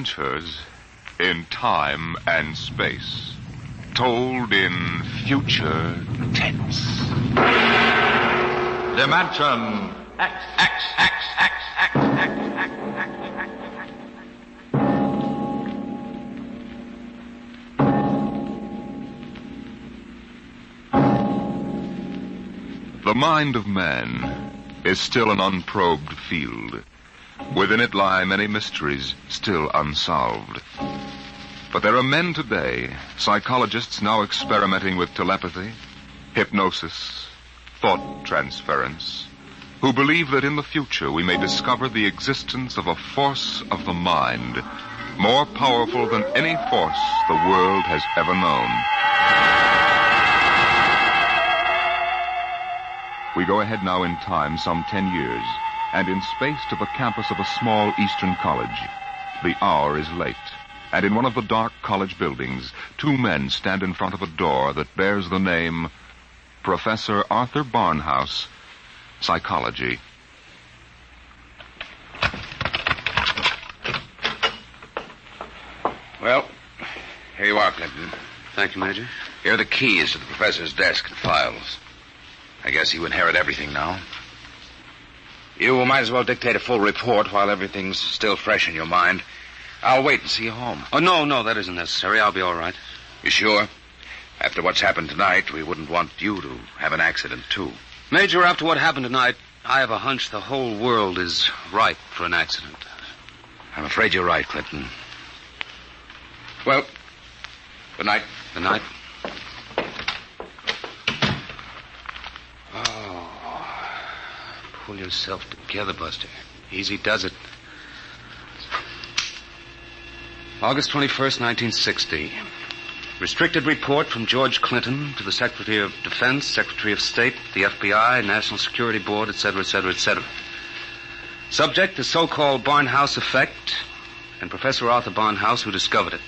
adventures in time and space, told in future tense. Dimension X. The mind of man is still an unprobed field. Within it lie many mysteries still unsolved. But there are men today, psychologists now experimenting with telepathy, hypnosis, thought transference, who believe that in the future we may discover the existence of a force of the mind more powerful than any force the world has ever known. We go ahead now in time some 10 years, and in space to the campus of a small eastern college. The hour is late, and in one of the dark college buildings, two men stand in front of a door that bears the name Professor Arthur Barnhouse, Psychology. Well, here you are, Clinton. Thank you, Major. Here are the keys to the professor's desk and files. I guess you inherit everything now. You might as well dictate a full report while everything's still fresh in your mind. I'll wait and see you home. Oh, no, that isn't necessary. I'll be all right. You sure? After what's happened tonight, we wouldn't want you to have an accident, too. Major, after what happened tonight, I have a hunch the whole world is ripe for an accident. I'm afraid you're right, Clinton. Well, good night. Good night. Pull yourself together, Buster. Easy does it. August 21st, 1960. Restricted report from George Clinton to the Secretary of Defense, Secretary of State, the FBI, National Security Board, etc., etc., etc. Subject, the so-called Barnhouse effect, and Professor Arthur Barnhouse, who discovered it.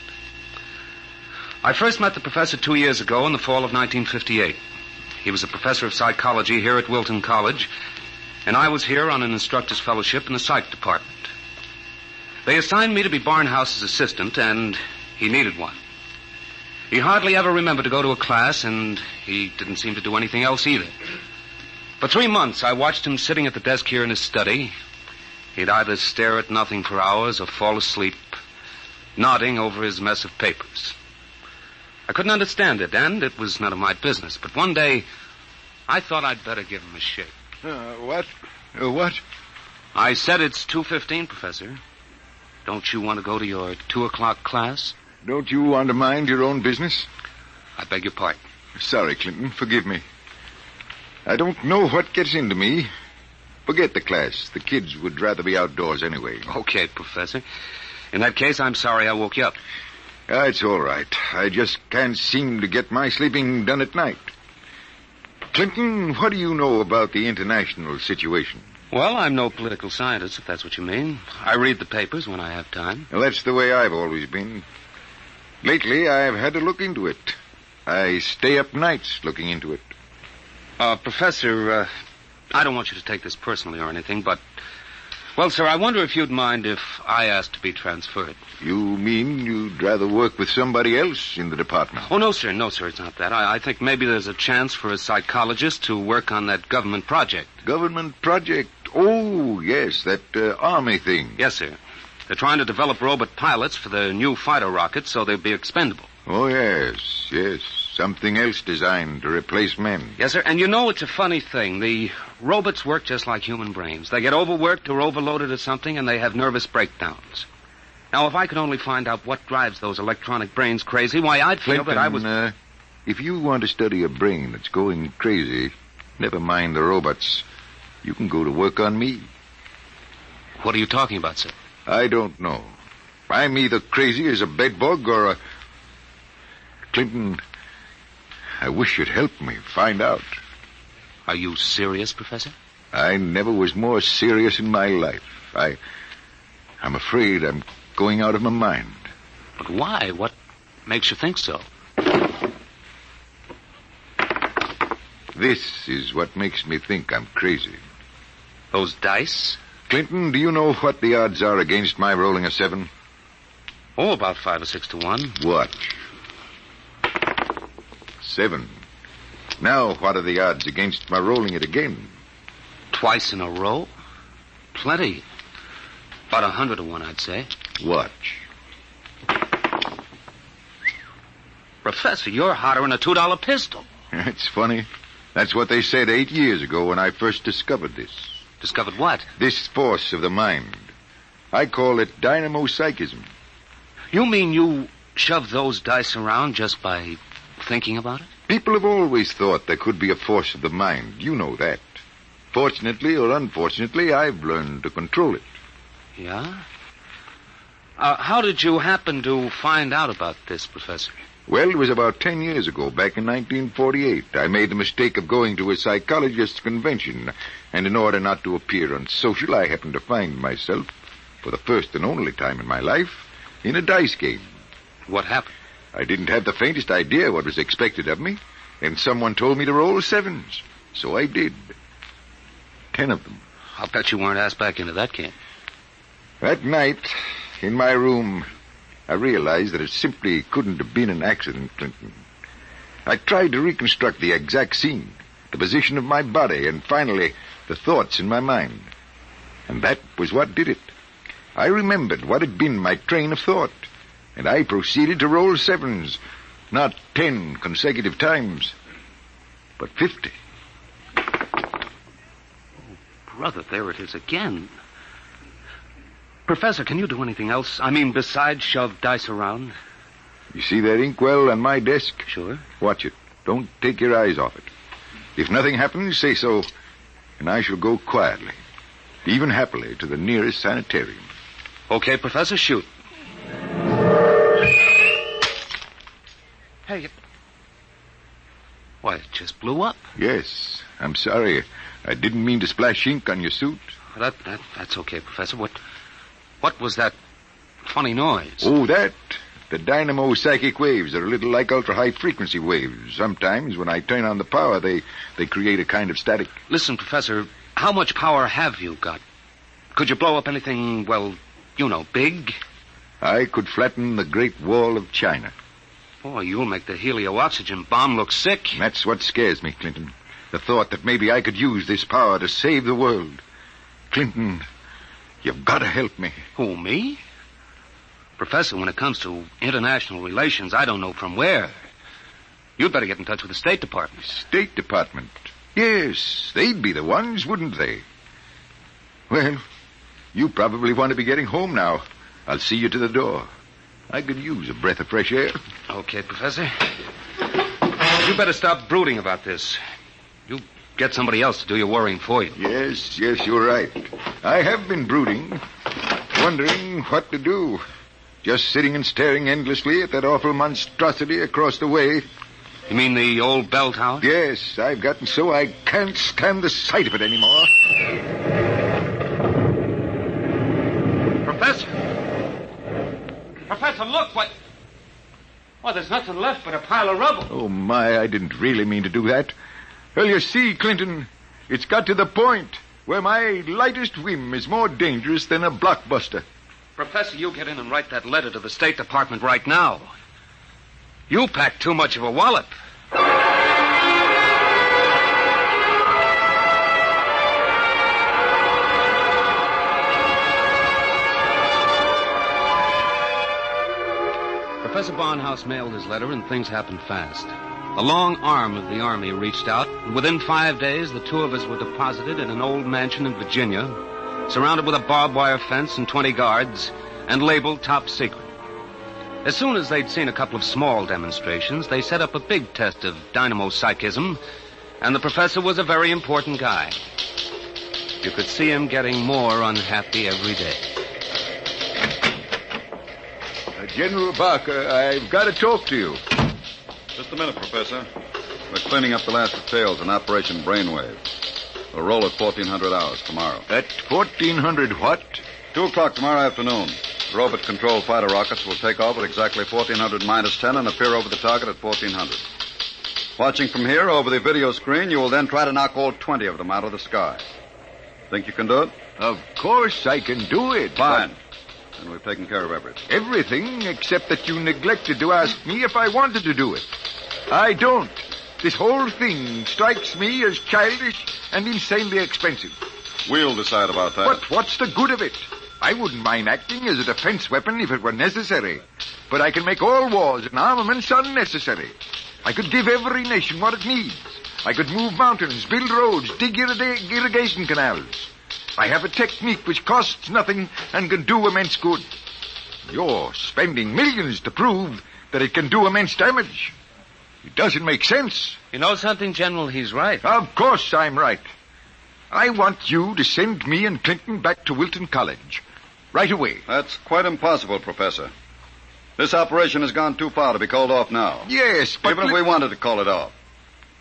I first met the professor 2 years ago in the fall of 1958. He was a professor of psychology here at Wilton College, and I was here on an instructor's fellowship in the psych department. They assigned me to be Barnhouse's assistant, and he needed one. He hardly ever remembered to go to a class, and he didn't seem to do anything else either. For 3 months, I watched him sitting at the desk here in his study. He'd either stare at nothing for hours or fall asleep, nodding over his mess of papers. I couldn't understand it, and it was none of my business. But one day, I thought I'd better give him a shake. What? What? I said it's 2:15, Professor. Don't you want to go to your 2 o'clock class? Don't you want to mind your own business? I beg your pardon. Sorry, Clinton. Forgive me. I don't know what gets into me. Forget the class. The kids would rather be outdoors anyway. Okay, Professor. In that case, I'm sorry I woke you up. It's all right. I just can't seem to get my sleeping done at night. Clinton, what do you know about the international situation? Well, I'm no political scientist, if that's what you mean. I read the papers when I have time. Well, that's the way I've always been. Lately, I've had to look into it. I stay up nights looking into it. Professor, I don't want you to take this personally or anything, but... Well, sir, I wonder if you'd mind if I asked to be transferred. You mean you'd rather work with somebody else in the department? Oh, no, sir, it's not that. I think maybe there's a chance for a psychologist to work on that government project. Government project? Oh, yes, that army thing. Yes, sir. They're trying to develop robot pilots for the new fighter rockets so they'll be expendable. Oh, yes. Something else designed to replace men. Yes, sir, and you know it's a funny thing. The robots work just like human brains. They get overworked or overloaded or something, and they have nervous breakdowns. Now, if I could only find out what drives those electronic brains crazy, why, I'd feel Clinton, that I was... if you want to study a brain that's going crazy, never mind the robots. You can go to work on me. What are you talking about, sir? I don't know. I'm either crazy as a bedbug or a... Clinton, I wish you'd help me find out. Are you serious, Professor? I never was more serious in my life. I'm afraid I'm going out of my mind. But why? What makes you think so? This is what makes me think I'm crazy. Those dice? Clinton, do you know what the odds are against my rolling a 7? Oh, about 5 or 6 to 1. Watch. 7. Now, what are the odds against my rolling it again? Twice in a row? Plenty. About 100 to 1, I'd say. Watch. Professor, you're hotter than a $2 pistol. It's funny. That's what they said 8 years ago when I first discovered this. Discovered what? This force of the mind. I call it dynamo-psychism. You mean you shove those dice around just by thinking about it? People have always thought there could be a force of the mind. You know that. Fortunately or unfortunately, I've learned to control it. Yeah? How did you happen to find out about this, Professor? Well, it was about 10 years ago, back in 1948. I made the mistake of going to a psychologist's convention, and in order not to appear unsocial, I happened to find myself, for the first and only time in my life, in a dice game. What happened? I didn't have the faintest idea what was expected of me, and someone told me to roll 7s. So I did. 10 of them. I'll bet you weren't asked back into that game. That night, in my room, I realized that it simply couldn't have been an accident, Clinton. I tried to reconstruct the exact scene, the position of my body, and finally, the thoughts in my mind. And that was what did it. I remembered what had been my train of thought, and I proceeded to roll 7s, not 10 consecutive times, but 50. Brother, there it is again. Professor, can you do anything else? I mean, besides shove dice around? You see that inkwell on my desk? Sure. Watch it. Don't take your eyes off it. If nothing happens, say so, and I shall go quietly, even happily, to the nearest sanitarium. Okay, Professor, shoot. Hey, why, it just blew up. Yes, I'm sorry. I didn't mean to splash ink on your suit. That's okay, Professor. What was that funny noise? Oh, that? The dynamo psychic waves are a little like ultra-high frequency waves. Sometimes, when I turn on the power, they create a kind of static. Listen, Professor, how much power have you got? Could you blow up anything, well, you know, big? I could flatten the Great Wall of China. Boy, you'll make the helio-oxygen bomb look sick. That's what scares me, Clinton. The thought that maybe I could use this power to save the world. Clinton, you've got to help me. Who, me? Professor, when it comes to international relations, I don't know from where. You'd better get in touch with the State Department. State Department? Yes, they'd be the ones, wouldn't they? Well, you probably want to be getting home now. I'll see you to the door. I could use a breath of fresh air. Okay, Professor. You better stop brooding about this. You get somebody else to do your worrying for you. Yes, you're right. I have been brooding, wondering what to do. Just sitting and staring endlessly at that awful monstrosity across the way. You mean the old bell tower? Yes, I've gotten so I can't stand the sight of it anymore. Professor, look, what... Well, there's nothing left but a pile of rubble. Oh, my, I didn't really mean to do that. Well, you see, Clinton, it's got to the point where my lightest whim is more dangerous than a blockbuster. Professor, you get in and write that letter to the State Department right now. You packed too much of a wallop. Professor Barnhouse mailed his letter, and things happened fast. The long arm of the Army reached out, and within 5 days, the two of us were deposited in an old mansion in Virginia, surrounded with a barbed wire fence and 20 guards, and labeled top secret. As soon as they'd seen a couple of small demonstrations, they set up a big test of dynamo-psychism, and the professor was a very important guy. You could see him getting more unhappy every day. General Barker, I've got to talk to you. Just a minute, Professor. We're cleaning up the last details in Operation Brainwave. We'll roll at 1400 hours tomorrow. At 1400 what? 2 o'clock tomorrow afternoon. Robot-controlled fighter rockets will take off at exactly 1400 minus 10 and appear over the target at 1400. Watching from here over the video screen, you will then try to knock all 20 of them out of the sky. Think you can do it? Of course I can do it. Fine. and we've taken care of everything. Everything except that you neglected to ask me if I wanted to do it. I don't. This whole thing strikes me as childish and insanely expensive. We'll decide about that. But what's the good of it? I wouldn't mind acting as a defense weapon if it were necessary. But I can make all wars and armaments unnecessary. I could give every nation what it needs. I could move mountains, build roads, dig irrigation canals. I have a technique which costs nothing and can do immense good. You're spending millions to prove that it can do immense damage. It doesn't make sense. You know something, General? He's right. Of course I'm right. I want you to send me and Clinton back to Wilton College. Right away. That's quite impossible, Professor. This operation has gone too far to be called off now. Yes, but... Even if we wanted to call it off.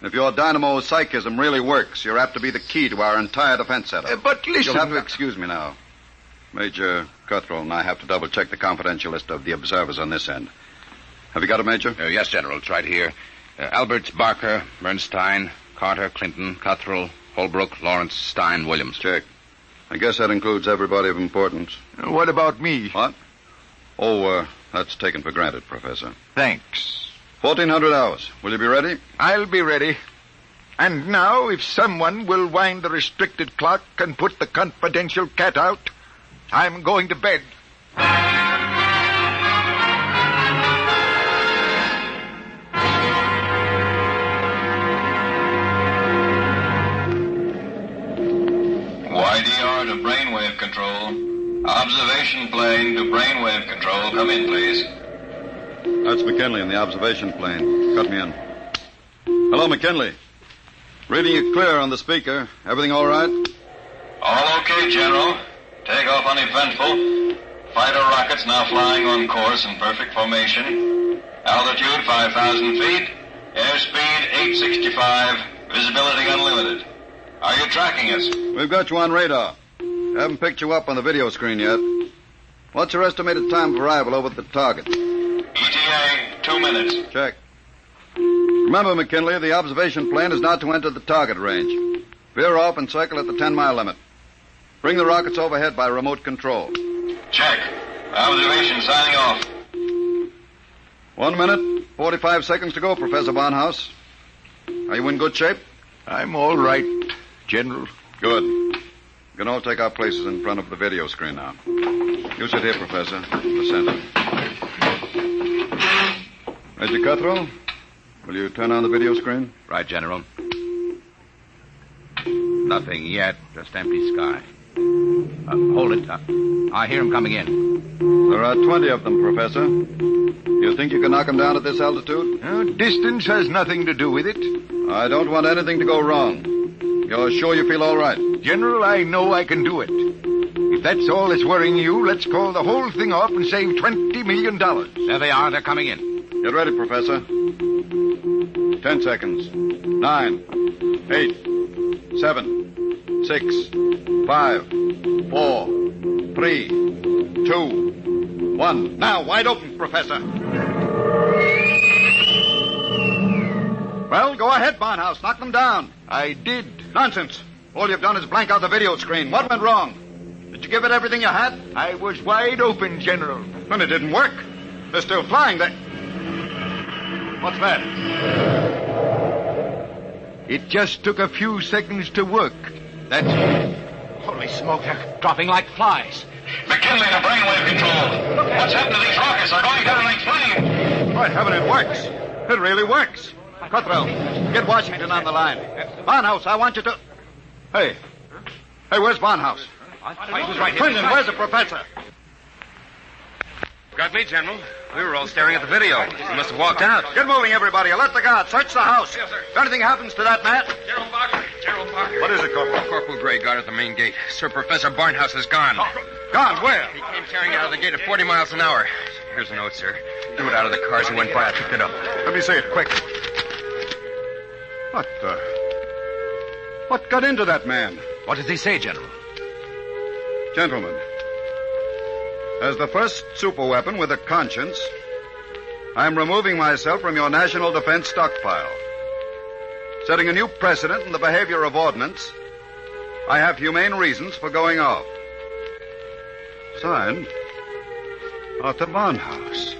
If your dynamo psychism really works, you're apt to be the key to our entire defense setup. But listen... You'll have to excuse me now. Major Cuthrell and I have to double-check the confidential list of the observers on this end. Have you got it, Major? Yes, General. It's right here. Alberts, Barker, Bernstein, Carter, Clinton, Cuthrell, Holbrook, Lawrence, Stein, Williams. Check. I guess that includes everybody of importance. What about me? What? Oh, that's taken for granted, Professor. Thanks. 1400 hours. Will you be ready? I'll be ready. And now, if someone will wind the restricted clock and put the confidential cat out, I'm going to bed. YDR to brainwave control. Observation plane to brainwave control. Come in, please. That's McKinley in the observation plane. Cut me in. Hello, McKinley. Reading you clear on the speaker. Everything all right? All okay, General. Takeoff uneventful. Fighter rockets now flying on course in perfect formation. Altitude 5,000 feet. Airspeed 865. Visibility unlimited. Are you tracking us? We've got you on radar. Haven't picked you up on the video screen yet. What's your estimated time of arrival over at the target? ETA, 2 minutes. Check. Remember, McKinley, the observation plane is not to enter the target range. Veer off and circle at the 10-mile limit. Bring the rockets overhead by remote control. Check. Observation signing off. 1 minute, 45 seconds to go, Professor Barnhouse. Are you in good shape? I'm all right, General. Good. We can all take our places in front of the video screen now. You sit here, Professor, in the center. Major Cuthrell, will you turn on the video screen? Right, General. Nothing yet, just empty sky. Hold it. I hear him coming in. There are 20 of them, Professor. You think you can knock them down at this altitude? Distance has nothing to do with it. I don't want anything to go wrong. You're sure you feel all right? General, I know I can do it. If that's all that's worrying you, let's call the whole thing off and save $20 million. There they are. They're coming in. Get ready, Professor. 10 seconds. 9, 8, 7, 6, 5, 4, 3, 2, 1. Now, wide open, Professor. Well, go ahead, Barnhouse. Knock them down. I did. Nonsense. All you've done is blank out the video screen. What went wrong? Did you give it everything you had? I was wide open, General. Then it didn't work. They're still flying. What's that? It just took a few seconds to work. That's it. Holy smoke, they're dropping like flies. McKinley to brainwave control. What's happened to these rockets? They're going down like flames. By heaven, it works. It really works. Cuthrell, get Washington on the line. Barnhouse, I want you to... Hey, where's Barnhouse? He was right here. Clinton, where's the professor? Got me, General. We were all staring at the video. He must have walked out. Get moving, everybody. Alert the guard. Search the house. Yes, sir. If anything happens to that man... Gerald Barker. Gerald Barker. What is it, Corporal? Corporal Gray, guard at the main gate. Sir Professor Barnhouse is gone. Gone, where? He came tearing out of the gate at 40 miles an hour. Here's a note, sir. Threw it out of the car as he went by. I picked it up. Let me see it, quick. What got into that man? What does he say, General? Gentlemen, as the first superweapon with a conscience, I'm removing myself from your national defense stockpile. Setting a new precedent in the behavior of ordnance, I have humane reasons for going off. Signed, At the Barnhouse.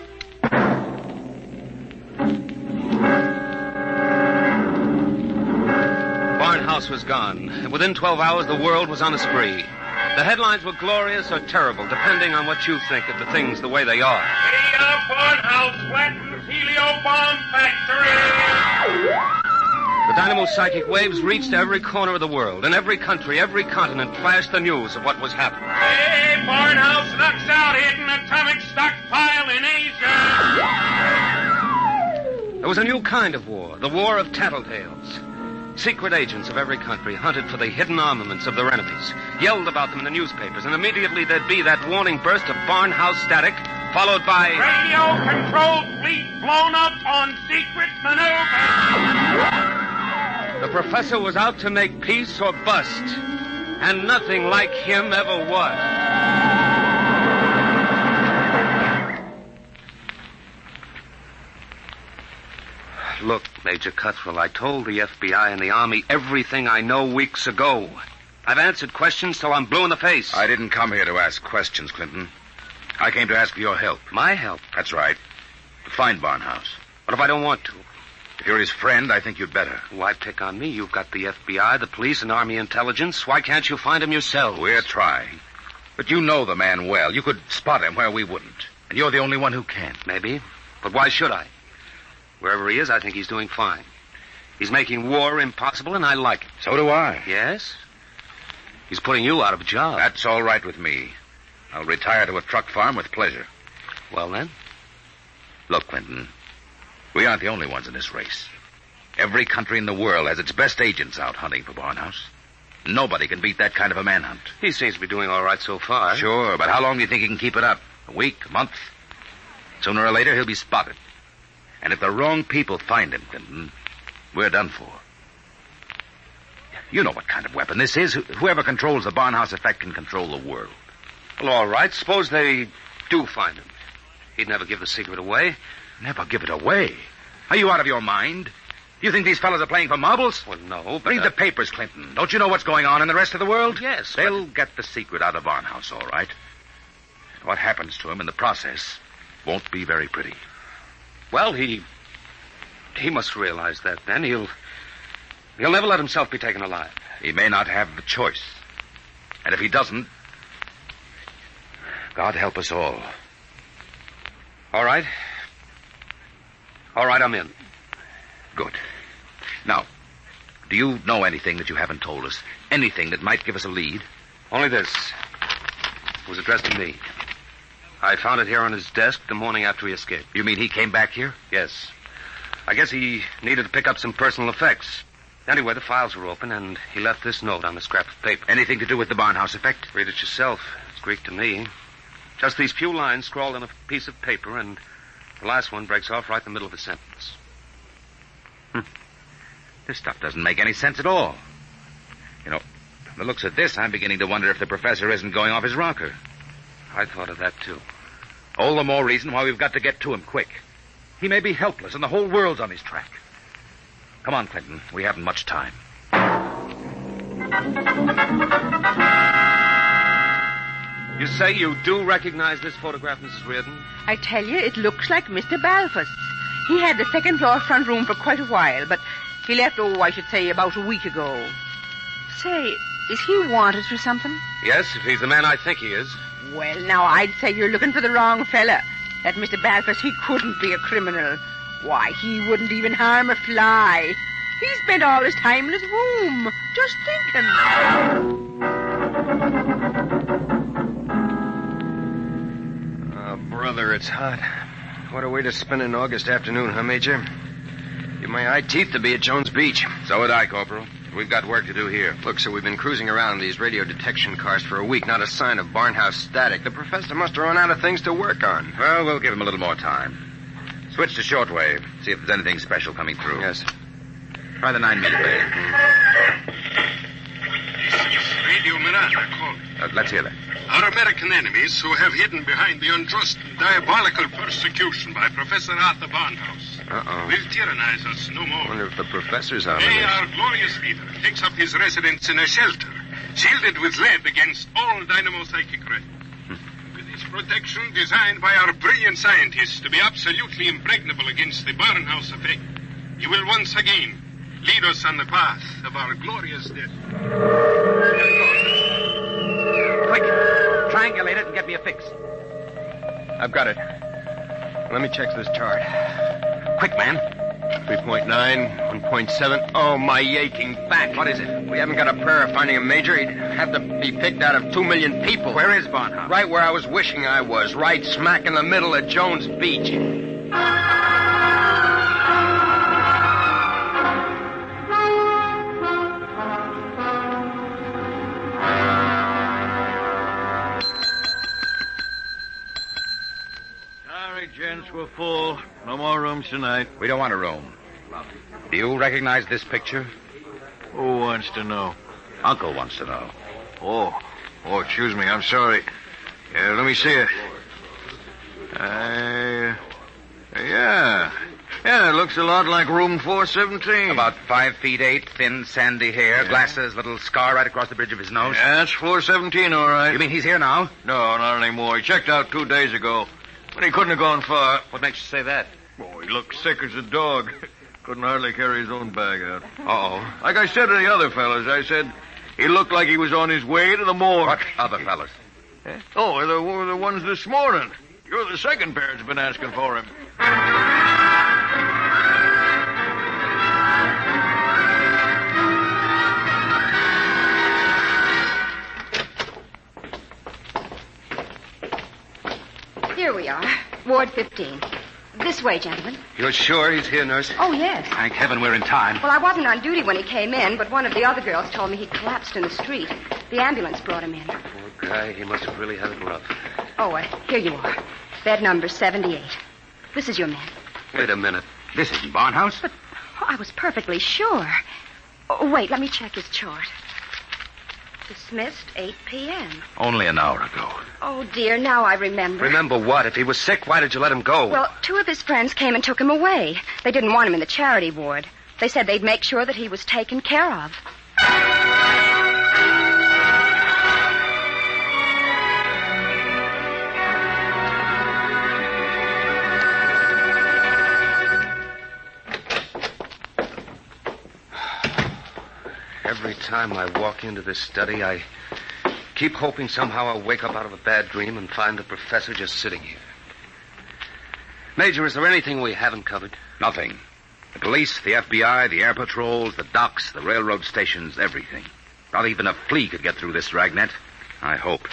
Barnhouse was gone, and within 12 hours the world was on a spree. The headlines were glorious or terrible, depending on what you think of the things the way they are. Barnhouse flattens helio bomb factory! The dynamo's psychic waves reached every corner of the world. In every country, every continent flashed the news of what was happening. Hey, Barnhouse knocks out hidden atomic stockpile in Asia! There was a new kind of war, the war of tattletales. Secret agents of every country hunted for the hidden armaments of their enemies, yelled about them in the newspapers, and immediately there'd be that warning burst of Barnhouse static, followed by... Radio-controlled fleet blown up on secret maneuver! The professor was out to make peace or bust, and nothing like him ever was. Look, Major Cuthrell, I told the FBI and the Army everything I know weeks ago. I've answered questions till I'm blue in the face. I didn't come here to ask questions, Clinton. I came to ask for your help. My help? That's right. To find Barnhouse. What if I don't want to? If you're his friend, I think you'd better. Why pick on me? You've got the FBI, the police, and Army intelligence. Why can't you find him yourselves? We're trying. But you know the man well. You could spot him where we wouldn't. And you're the only one who can. Maybe. But why should I? Wherever he is, I think he's doing fine. He's making war impossible, and I like it. So do I. Yes? He's putting you out of a job. That's all right with me. I'll retire to a truck farm with pleasure. Well, then? Look, Clinton, we aren't the only ones in this race. Every country in the world has its best agents out hunting for Barnhouse. Nobody can beat that kind of a manhunt. He seems to be doing all right so far. Sure, but how long do you think he can keep it up? A week? A month? Sooner or later, he'll be spotted. And if the wrong people find him, Clinton, we're done for. You know what kind of weapon this is. Whoever controls the Barnhouse effect can control the world. Well, all right. Suppose they do find him. He'd never give the secret away. Never give it away? Are you out of your mind? You think these fellas are playing for marbles? Well, no, but... Read the papers, Clinton. Don't you know what's going on in the rest of the world? Yes, They'll get the secret out of Barnhouse, all right. What happens to him in the process won't be very pretty. Well, he must realize that then. He'll never let himself be taken alive. He may not have the choice. And if he doesn't, God help us all. All right. All right, I'm in. Good. Now, do you know anything that you haven't told us? Anything that might give us a lead? Only this. It was addressed to me. I found it here on his desk the morning after he escaped. You mean he came back here? Yes. I guess he needed to pick up some personal effects. Anyway, the files were open, and he left this note on a scrap of paper. Anything to do with the Barnhouse effect? Read it yourself. It's Greek to me. Just these few lines scrawled on a piece of paper, and the last one breaks off right in the middle of a sentence. This stuff doesn't make any sense at all. You know, from the looks of this, I'm beginning to wonder if the professor isn't going off his rocker. I thought of that, too. All the more reason why we've got to get to him quick. He may be helpless, and the whole world's on his track. Come on, Clinton. We haven't much time. You say you do recognize this photograph, Mrs. Reardon? I tell you, it looks like Mr. Balfour's. He had the second floor front room for quite a while, but he left, I should say, about a week ago. Say, is he wanted for something? Yes, if he's the man I think he is. Well, now, I'd say you're looking for the wrong fella. That Mr. Balfour, he couldn't be a criminal. Why, he wouldn't even harm a fly. He spent all his time in his room, just thinking. Oh, brother, it's hot. What a way to spend an August afternoon, huh, Major? Give my eye teeth to be at Jones Beach. So would I, Corporal. We've got work to do here. Look, sir, we've been cruising around these radio detection cars for a week. Not a sign of Barnhouse static. The professor must have run out of things to work on. Well, we'll give him a little more time. Switch to shortwave. See if there's anything special coming through. Yes. Try the 9-meter band. This is Radio Miranda calling. Let's hear that. Our American enemies who have hidden behind the unjust and diabolical persecution by Professor Arthur Barnhouse will tyrannize us no more. I wonder if the professor's on They, this. our glorious leader, takes up his residence in a shelter, shielded with lead against all dynamo-psychic rays. With his protection designed by our brilliant scientists to be absolutely impregnable against the Barnhouse effect. You will once again lead us on the path of our glorious death. Quick, triangulate it and get me a fix. I've got it. Let me check this chart. Quick, man. 3.9, 1.7. Oh, my aching back. What is it? We haven't got a prayer of finding a major. He'd have to be picked out of 2 million people. Where is Barnhouse? Right where I was wishing I was. Right smack in the middle of Jones Beach. Sorry, gents, we're full. No more rooms tonight. We don't want a room. Do you recognize this picture? Who wants to know? Uncle wants to know. Oh, excuse me. I'm sorry. Let me see it. Yeah, it looks a lot like room 417. About 5'8", thin, sandy hair, glasses, little scar right across the bridge of his nose. Yeah, that's 417, all right. You mean he's here now? No, not anymore. He checked out 2 days ago. But he couldn't have gone far. What makes you say that? Oh, he looked sick as a dog. Couldn't hardly carry his own bag out. Uh-oh. Like I said to the other fellas, I said he looked like he was on his way to the morgue. What other fellas? Oh, the ones this morning. You're the second pair that's been asking for him. Here we are, Ward 15. This way, gentlemen. You're sure he's here, nurse? Oh, yes. Thank heaven we're in time. Well, I wasn't on duty when he came in, but one of the other girls told me he collapsed in the street. The ambulance brought him in. Poor guy, he must have really had it rough. Oh, here you are. Bed number 78. This is your man. Wait a minute. This isn't Barnhouse. But I was perfectly sure. Oh, wait, let me check his chart. Dismissed 8 p.m. Only an hour ago. Oh, dear, now I remember. Remember what? If he was sick, why did you let him go? Well, 2 of his friends came and took him away. They didn't want him in the charity ward. They said they'd make sure that he was taken care of. Every time I walk into this study, I keep hoping somehow I'll wake up out of a bad dream and find the professor just sitting here. Major, is there anything we haven't covered? Nothing. The police, the FBI, the air patrols, the docks, the railroad stations, everything. Not even a flea could get through this dragnet. I hope.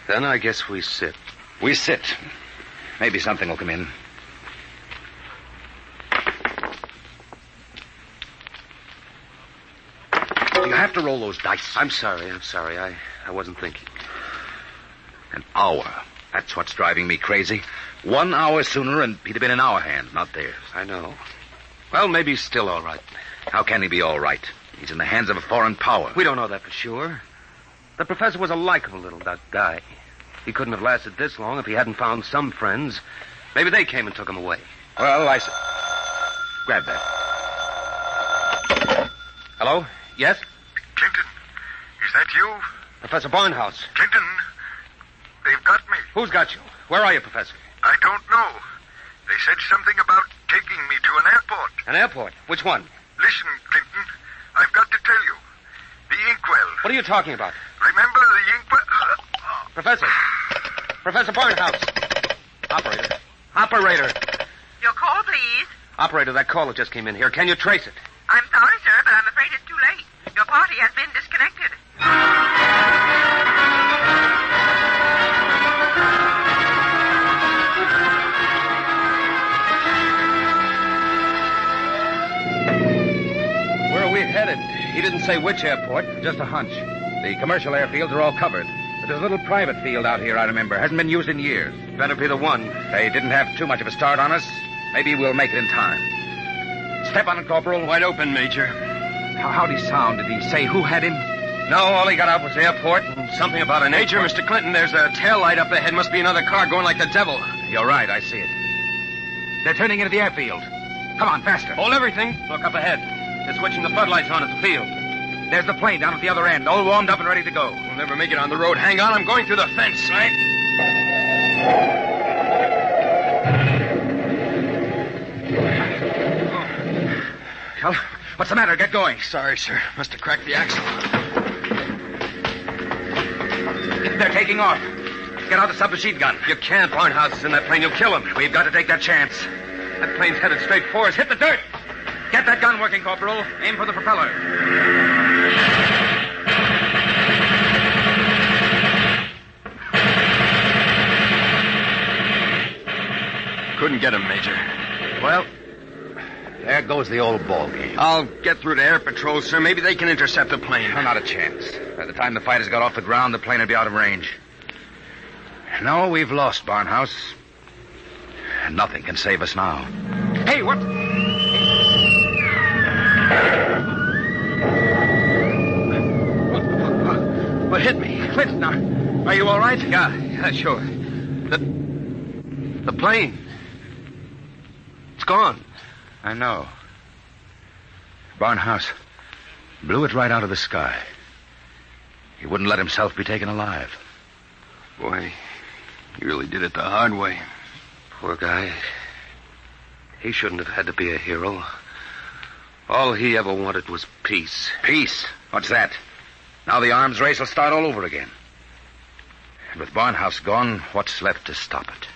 Then I guess we sit. We sit. Maybe something will come in. You have to roll those dice. I'm sorry. I wasn't thinking. An hour. That's what's driving me crazy. 1 hour sooner and he'd have been in our hands, not theirs. I know. Well, maybe he's still all right. How can he be all right? He's in the hands of a foreign power. We don't know that for sure. The professor was a likable little guy. He couldn't have lasted this long if he hadn't found some friends. Maybe they came and took him away. Well, grab that. Hello? Yes? Clinton, is that you? Professor Barnhouse. Clinton, they've got me. Who's got you? Where are you, Professor? I don't know. They said something about taking me to an airport. An airport? Which one? Listen, Clinton, I've got to tell you. The inkwell. What are you talking about? Remember the inkwell? Professor. Professor Barnhouse. Operator. Your call, please. Operator, that caller just came in here. Can you trace it? I'm sorry, sir, but I'm afraid it's too late. Your party has been disconnected. Where are we headed? He didn't say which airport. Just a hunch. The commercial airfields are all covered. But there's a little private field out here, I remember. Hasn't been used in years. Better be the one. They didn't have too much of a start on us. Maybe we'll make it in time. Step on it, Corporal. Wide open, Major. How'd he sound? Did he say who had him? No, all he got out was airport and something about an Major, airport. Mr. Clinton, there's a tail light up ahead. Must be another car going like the devil. You're right, I see it. They're turning into the airfield. Come on, faster. Hold everything. Look up ahead. They're switching the floodlights on at the field. There's the plane down at the other end, all warmed up and ready to go. We'll never make it on the road. Hang on, I'm going through the fence, right? Well, what's the matter? Get going. Sorry, sir. Must have cracked the axle. They're taking off. Get out the submachine gun. You can't. Barnhouse is in that plane. You'll kill him. We've got to take that chance. That plane's headed straight for us. Hit the dirt. Get that gun working, Corporal. Aim for the propeller. Couldn't get him, Major. Well, there goes the old ball game. I'll get through to Air Patrol, sir. Maybe they can intercept the plane. No, not a chance. By the time the fighters got off the ground, the plane would be out of range. No, we've lost, Barnhouse. Nothing can save us now. Hey, what? What hit me? Clinton, are you all right? Yeah, sure. The plane. It's gone. I know. Barnhouse blew it right out of the sky. He wouldn't let himself be taken alive. Boy, he really did it the hard way. Poor guy. He shouldn't have had to be a hero. All he ever wanted was peace. Peace? What's that? Now the arms race will start all over again. And with Barnhouse gone, what's left to stop it?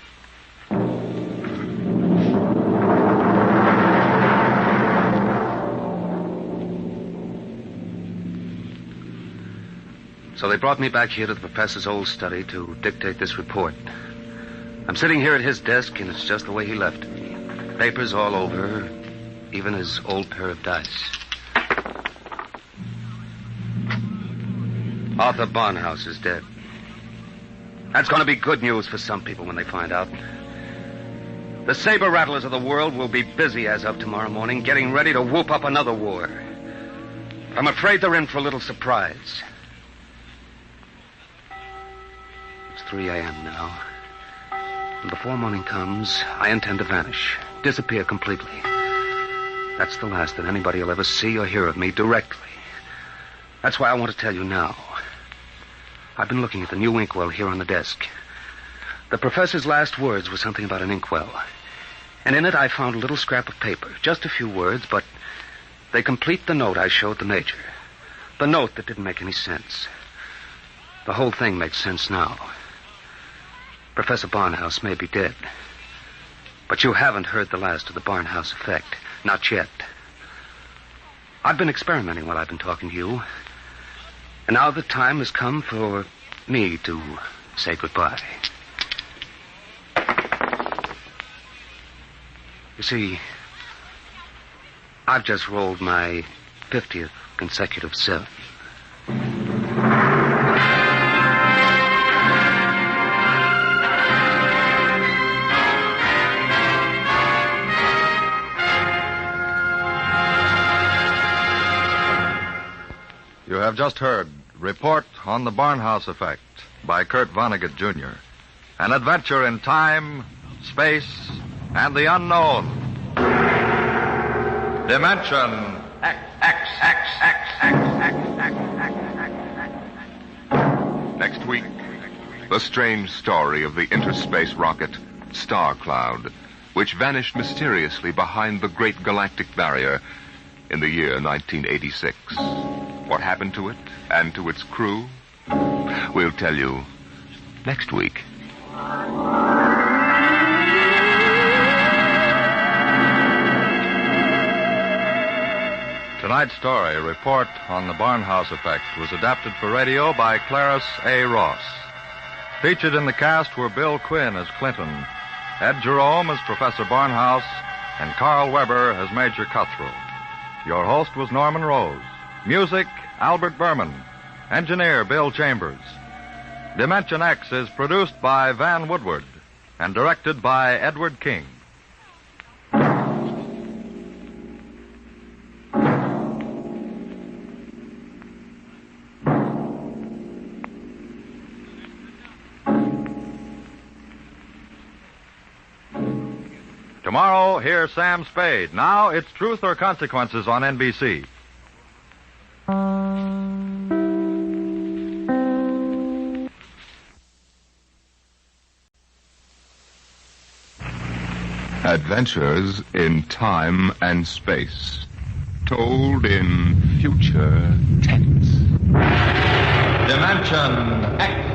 So they brought me back here to the professor's old study to dictate this report. I'm sitting here at his desk, and it's just the way he left me. Papers all over, even his old pair of dice. Arthur Barnhouse is dead. That's going to be good news for some people when they find out. The saber rattlers of the world will be busy as of tomorrow morning, getting ready to whoop up another war. I'm afraid they're in for a little surprise. It's 3 a.m. now. And before morning comes, I intend to vanish, disappear completely. That's the last that anybody will ever see or hear of me directly. That's why I want to tell you now. I've been looking at the new inkwell here on the desk. The professor's last words were something about an inkwell. And in it I found a little scrap of paper. Just a few words, but they complete the note I showed the major. The note that didn't make any sense. The whole thing makes sense now. Professor Barnhouse may be dead. But you haven't heard the last of the Barnhouse effect. Not yet. I've been experimenting while I've been talking to you. And now the time has come for me to say goodbye. You see, I've just rolled my 50th consecutive 7. You have just heard Report on the Barnhouse Effect by Kurt Vonnegut, Jr. An adventure in time, space, and the unknown. Dimension X. Next week, the strange story of the interspace rocket Star Cloud, which vanished mysteriously behind the Great Galactic Barrier in the year 1986. What happened to it and to its crew? We'll tell you next week. Tonight's story, Report on the Barnhouse Effect, was adapted for radio by Clarice A. Ross. Featured in the cast were Bill Quinn as Clinton, Ed Jerome as Professor Barnhouse, and Carl Weber as Major Cutthroat. Your host was Norman Rose. Music, Albert Berman. Engineer, Bill Chambers. Dimension X is produced by Van Woodward and directed by Edward King. Tomorrow, hear Sam Spade. Now, it's Truth or Consequences on NBC. Adventures in time and space, told in future tense. Dimension X.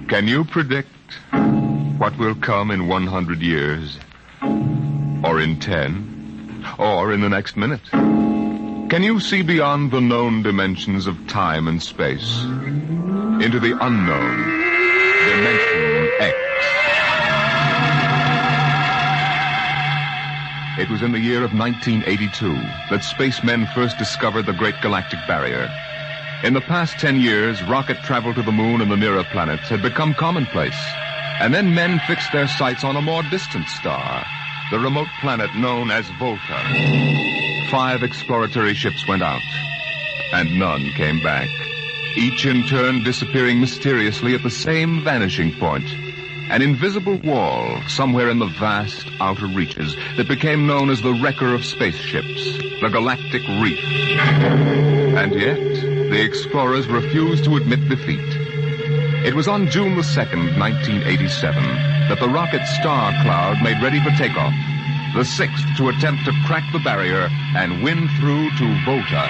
Can you predict what will come in 100 years? Or in 10? Or in the next minute? Can you see beyond the known dimensions of time and space into the unknown Dimension X? It was in the year of 1982 that spacemen first discovered the Great Galactic Barrier. In the past 10 years, rocket travel to the moon and the nearer planets had become commonplace. And then men fixed their sights on a more distant star, the remote planet known as Volta. 5 exploratory ships went out, and none came back, each in turn disappearing mysteriously at the same vanishing point, an invisible wall somewhere in the vast outer reaches that became known as the wrecker of spaceships, the Galactic Reef. And yet, the explorers refused to admit defeat. It was on June the 2nd, 1987, that the rocket Star Cloud made ready for takeoff, the 6th to attempt to crack the barrier and win through to Volta.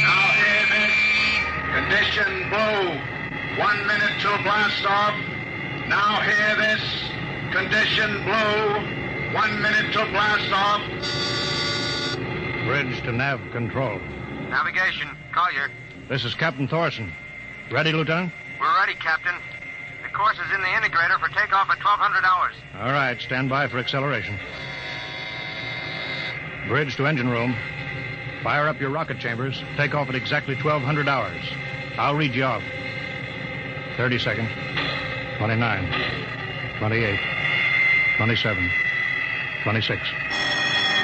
Now hear this. Condition blue. 1 minute till blast off. Now hear this. Condition blue. 1 minute till blast off. Bridge to nav control. Navigation, Collier. This is Captain Thorson. Ready, Lieutenant? We're ready, Captain. The course is in the integrator for takeoff at 1200 hours. All right, stand by for acceleration. Bridge to engine room. Fire up your rocket chambers. Take off at exactly 1200 hours. I'll read you off. 30 seconds. 29. 28. 27. 26.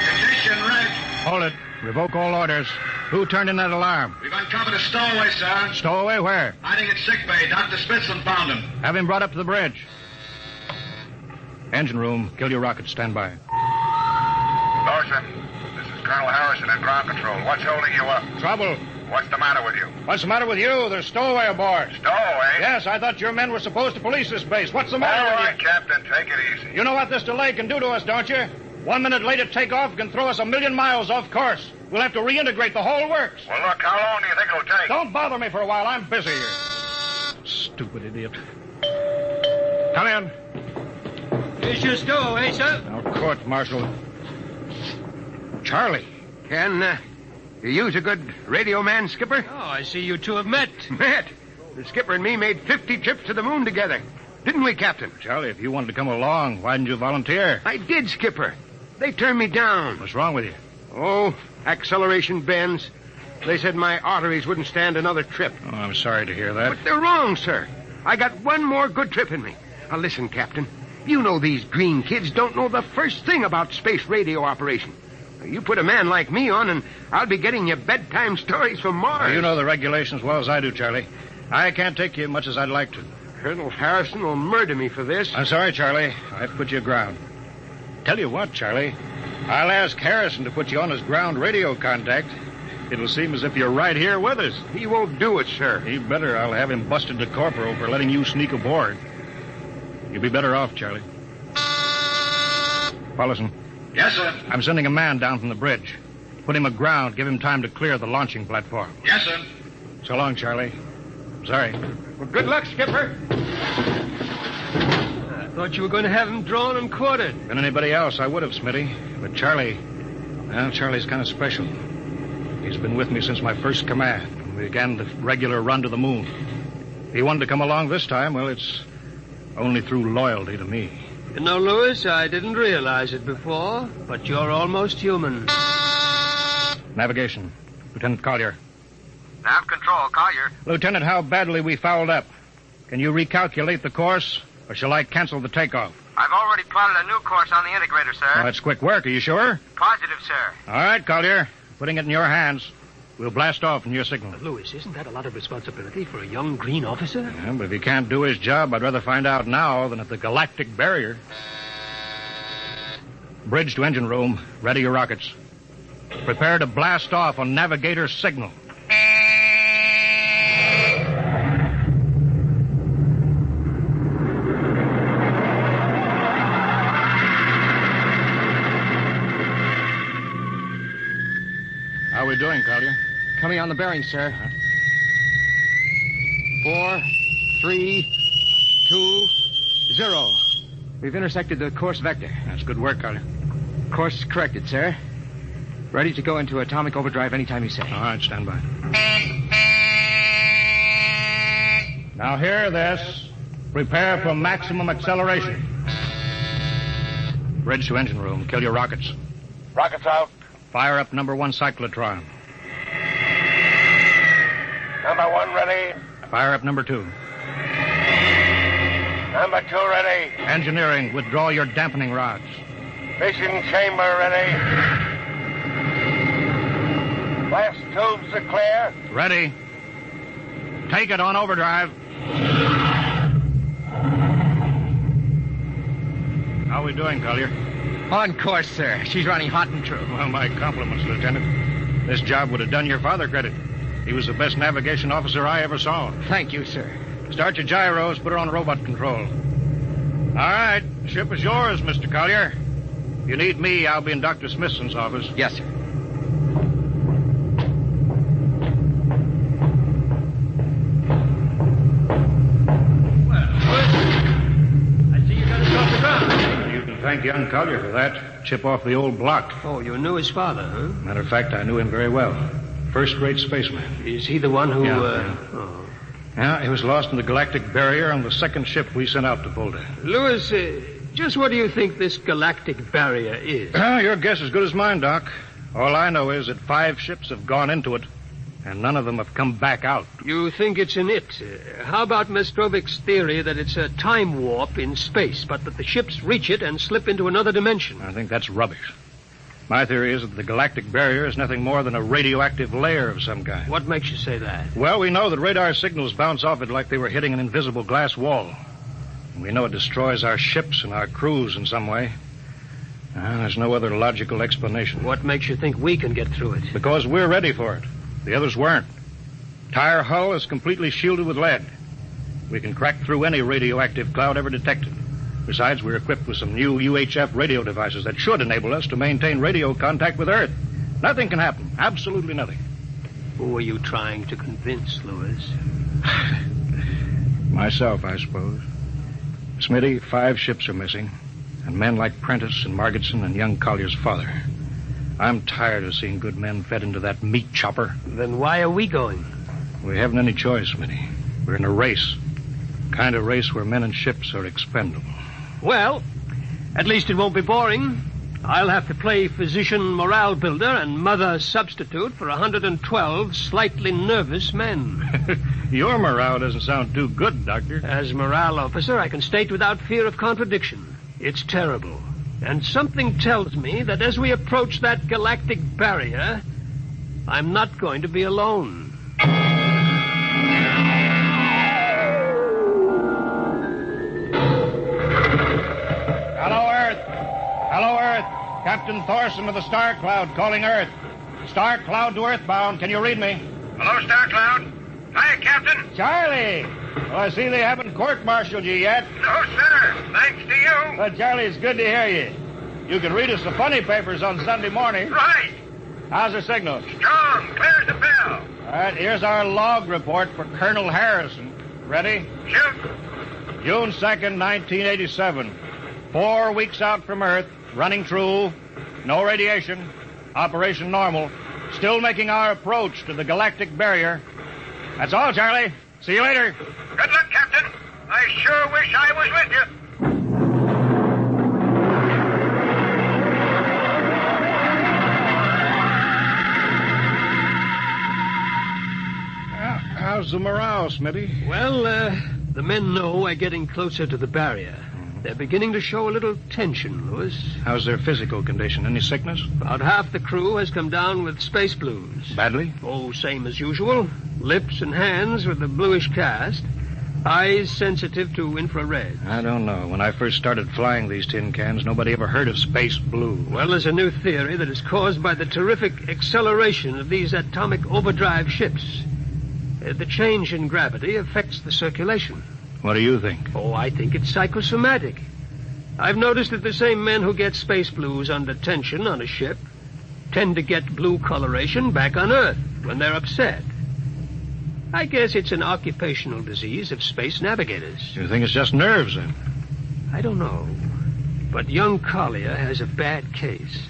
Condition red. Hold it. Revoke all orders. Who turned in that alarm? We've uncovered a stowaway, sir. Stowaway where? Hiding at sick bay. Dr. Spitzlin found him. Have him brought up to the bridge. Engine room. Kill your rocket. Stand by. Thorson, this is Colonel Harrison at ground control. What's holding you up? Trouble. What's the matter with you? What's the matter with you? There's stowaway aboard. Stowaway? Yes, I thought your men were supposed to police this base. What's the matter with you? All right, Captain, take it easy. You know what this delay can do to us, don't you? 1 minute late at takeoff can throw us 1,000,000 miles off course. We'll have to reintegrate the whole works. Well, look, how long do you think it'll take? Don't bother me for a while. I'm busy here. Stupid idiot. Come in. Here's your stowaway, sir. Now, court martial. Charlie. Can you use a good radio man, Skipper? Oh, I see you two have met. Met? The skipper and me made 50 trips to the moon together. Didn't we, Captain? Charlie, if you wanted to come along, why didn't you volunteer? I did, Skipper. They turned me down. What's wrong with you? Oh, acceleration bends. They said my arteries wouldn't stand another trip. Oh, I'm sorry to hear that. But they're wrong, sir. I got one more good trip in me. Now, listen, Captain. You know these green kids don't know the first thing about space radio operation. You put a man like me on, and I'll be getting you bedtime stories from Mars. Well, you know the regulations as well as I do, Charlie. I can't take you much as I'd like to. Colonel Harrison will murder me for this. I'm sorry, Charlie. I've put you aground. Tell you what, Charlie. I'll ask Harrison to put you on as ground radio contact. It'll seem as if you're right here with us. He won't do it, sir. He better. I'll have him busted to corporal for letting you sneak aboard. You'll be better off, Charlie. Paulson. Yes, sir. I'm sending a man down from the bridge. Put him aground. Give him time to clear the launching platform. Yes, sir. So long, Charlie. Sorry. Well, good luck, Skipper. I thought you were going to have him drawn and quartered. Been anybody else, I would have, Smitty. But Charlie, well, Charlie's kind of special. He's been with me since my first command, when we began the regular run to the moon. If he wanted to come along this time, well, it's only through loyalty to me. You know, Lewis, I didn't realize it before, but you're almost human. Navigation. Lieutenant Collier. Nav control, Collier. Lieutenant, how badly we fouled up. Can you recalculate the course, or shall I cancel the takeoff? I've already plotted a new course on the integrator, sir. Oh, that's quick work. Are you sure? Positive, sir. All right, Collier. Putting it in your hands. We'll blast off from your signal. But, Lewis, isn't that a lot of responsibility for a young green officer? Yeah, but if he can't do his job, I'd rather find out now than at the galactic barrier. Bridge to engine room. Ready your rockets. Prepare to blast off on navigator's signal. How are we doing, Collier? Coming on the bearing, sir. 4, 3, 2, 0. We've intersected the course vector. That's good work, Collier. Course corrected, sir. Ready to go into atomic overdrive anytime you say. All right, stand by. Now hear this. Prepare for maximum acceleration. Bridge to engine room. Kill your rockets. Rockets out. Fire up number 1 cyclotron. Number 1 ready. Fire up number 2. Number 2 ready. Engineering, withdraw your dampening rods. Fission chamber ready. Blast tubes are clear. Ready. Take it on overdrive. How are we doing, Collier? On course, sir. She's running hot and true. Well, my compliments, Lieutenant. This job would have done your father credit. He was the best navigation officer I ever saw. Thank you, sir. Start your gyros, put her on robot control. All right, the ship is yours, Mr. Collier. If you need me, I'll be in Dr. Smithson's office. Yes, sir. Thank young Collier for that. Chip off the old block. Oh, you knew his father, huh? Matter of fact, I knew him very well. First-rate spaceman. Is he the one who, Yeah. Oh. Yeah, he was lost in the galactic barrier on the second ship we sent out to Volta. Louis, just what do you think this galactic barrier is? Your guess is as good as mine, Doc. All I know is that 5 ships have gone into it, and none of them have come back out. You think it's an it. How about Mestrovic's theory that it's a time warp in space, but that the ships reach it and slip into another dimension? I think that's rubbish. My theory is that the galactic barrier is nothing more than a radioactive layer of some kind. What makes you say that? Well, we know that radar signals bounce off it like they were hitting an invisible glass wall. And we know it destroys our ships and our crews in some way. There's no other logical explanation. What makes you think we can get through it? Because we're ready for it. The others weren't. Entire hull is completely shielded with lead. We can crack through any radioactive cloud ever detected. Besides, we're equipped with some new UHF radio devices that should enable us to maintain radio contact with Earth. Nothing can happen. Absolutely nothing. Who are you trying to convince, Louis? Myself, I suppose. Smitty, 5 ships are missing. And men like Prentice and Margetson and young Collier's father. I'm tired of seeing good men fed into that meat chopper. Then why are we going? We haven't any choice, Smitty. We're in a race. Kind of race where men and ships are expendable. Well, at least it won't be boring. I'll have to play physician morale builder and mother substitute for 112 slightly nervous men. Your morale doesn't sound too good, Doctor. As morale officer, I can state without fear of contradiction. It's terrible. And something tells me that as we approach that galactic barrier, I'm not going to be alone. Hello, Earth. Hello, Earth. Captain Thorson of the Star Cloud calling Earth. Star Cloud to Earthbound. Can you read me? Hello, Star Cloud. Hiya, Captain. Charlie. Well, I see they haven't court-martialed you yet. No, sir. Thanks to you. Well, Charlie, it's good to hear you. You can read us the funny papers on Sunday morning. Right. How's the signal? Strong. Clear as a bell. All right, here's our log report for Colonel Harrison. Ready? Shoot. June 2nd, 1987. 4 weeks out from Earth. Running true. No radiation. Operation normal. Still making our approach to the galactic barrier. That's all, Charlie. See you later. Good luck, Captain. I sure wish I was with you. How's the morale, Smitty? Well, the men know we're getting closer to the barrier. They're beginning to show a little tension, Louis. How's their physical condition? Any sickness? About half the crew has come down with space blues. Badly? Oh, same as usual. Lips and hands with a bluish cast. Eyes sensitive to infrared. I don't know. When I first started flying these tin cans, nobody ever heard of space blue. Well, there's a new theory that is caused by the terrific acceleration of these atomic overdrive ships. The change in gravity affects the circulation. What do you think? Oh, I think it's psychosomatic. I've noticed that the same men who get space blues under tension on a ship tend to get blue coloration back on Earth when they're upset. I guess it's an occupational disease of space navigators. You think it's just nerves, then? I don't know. But young Collier has a bad case.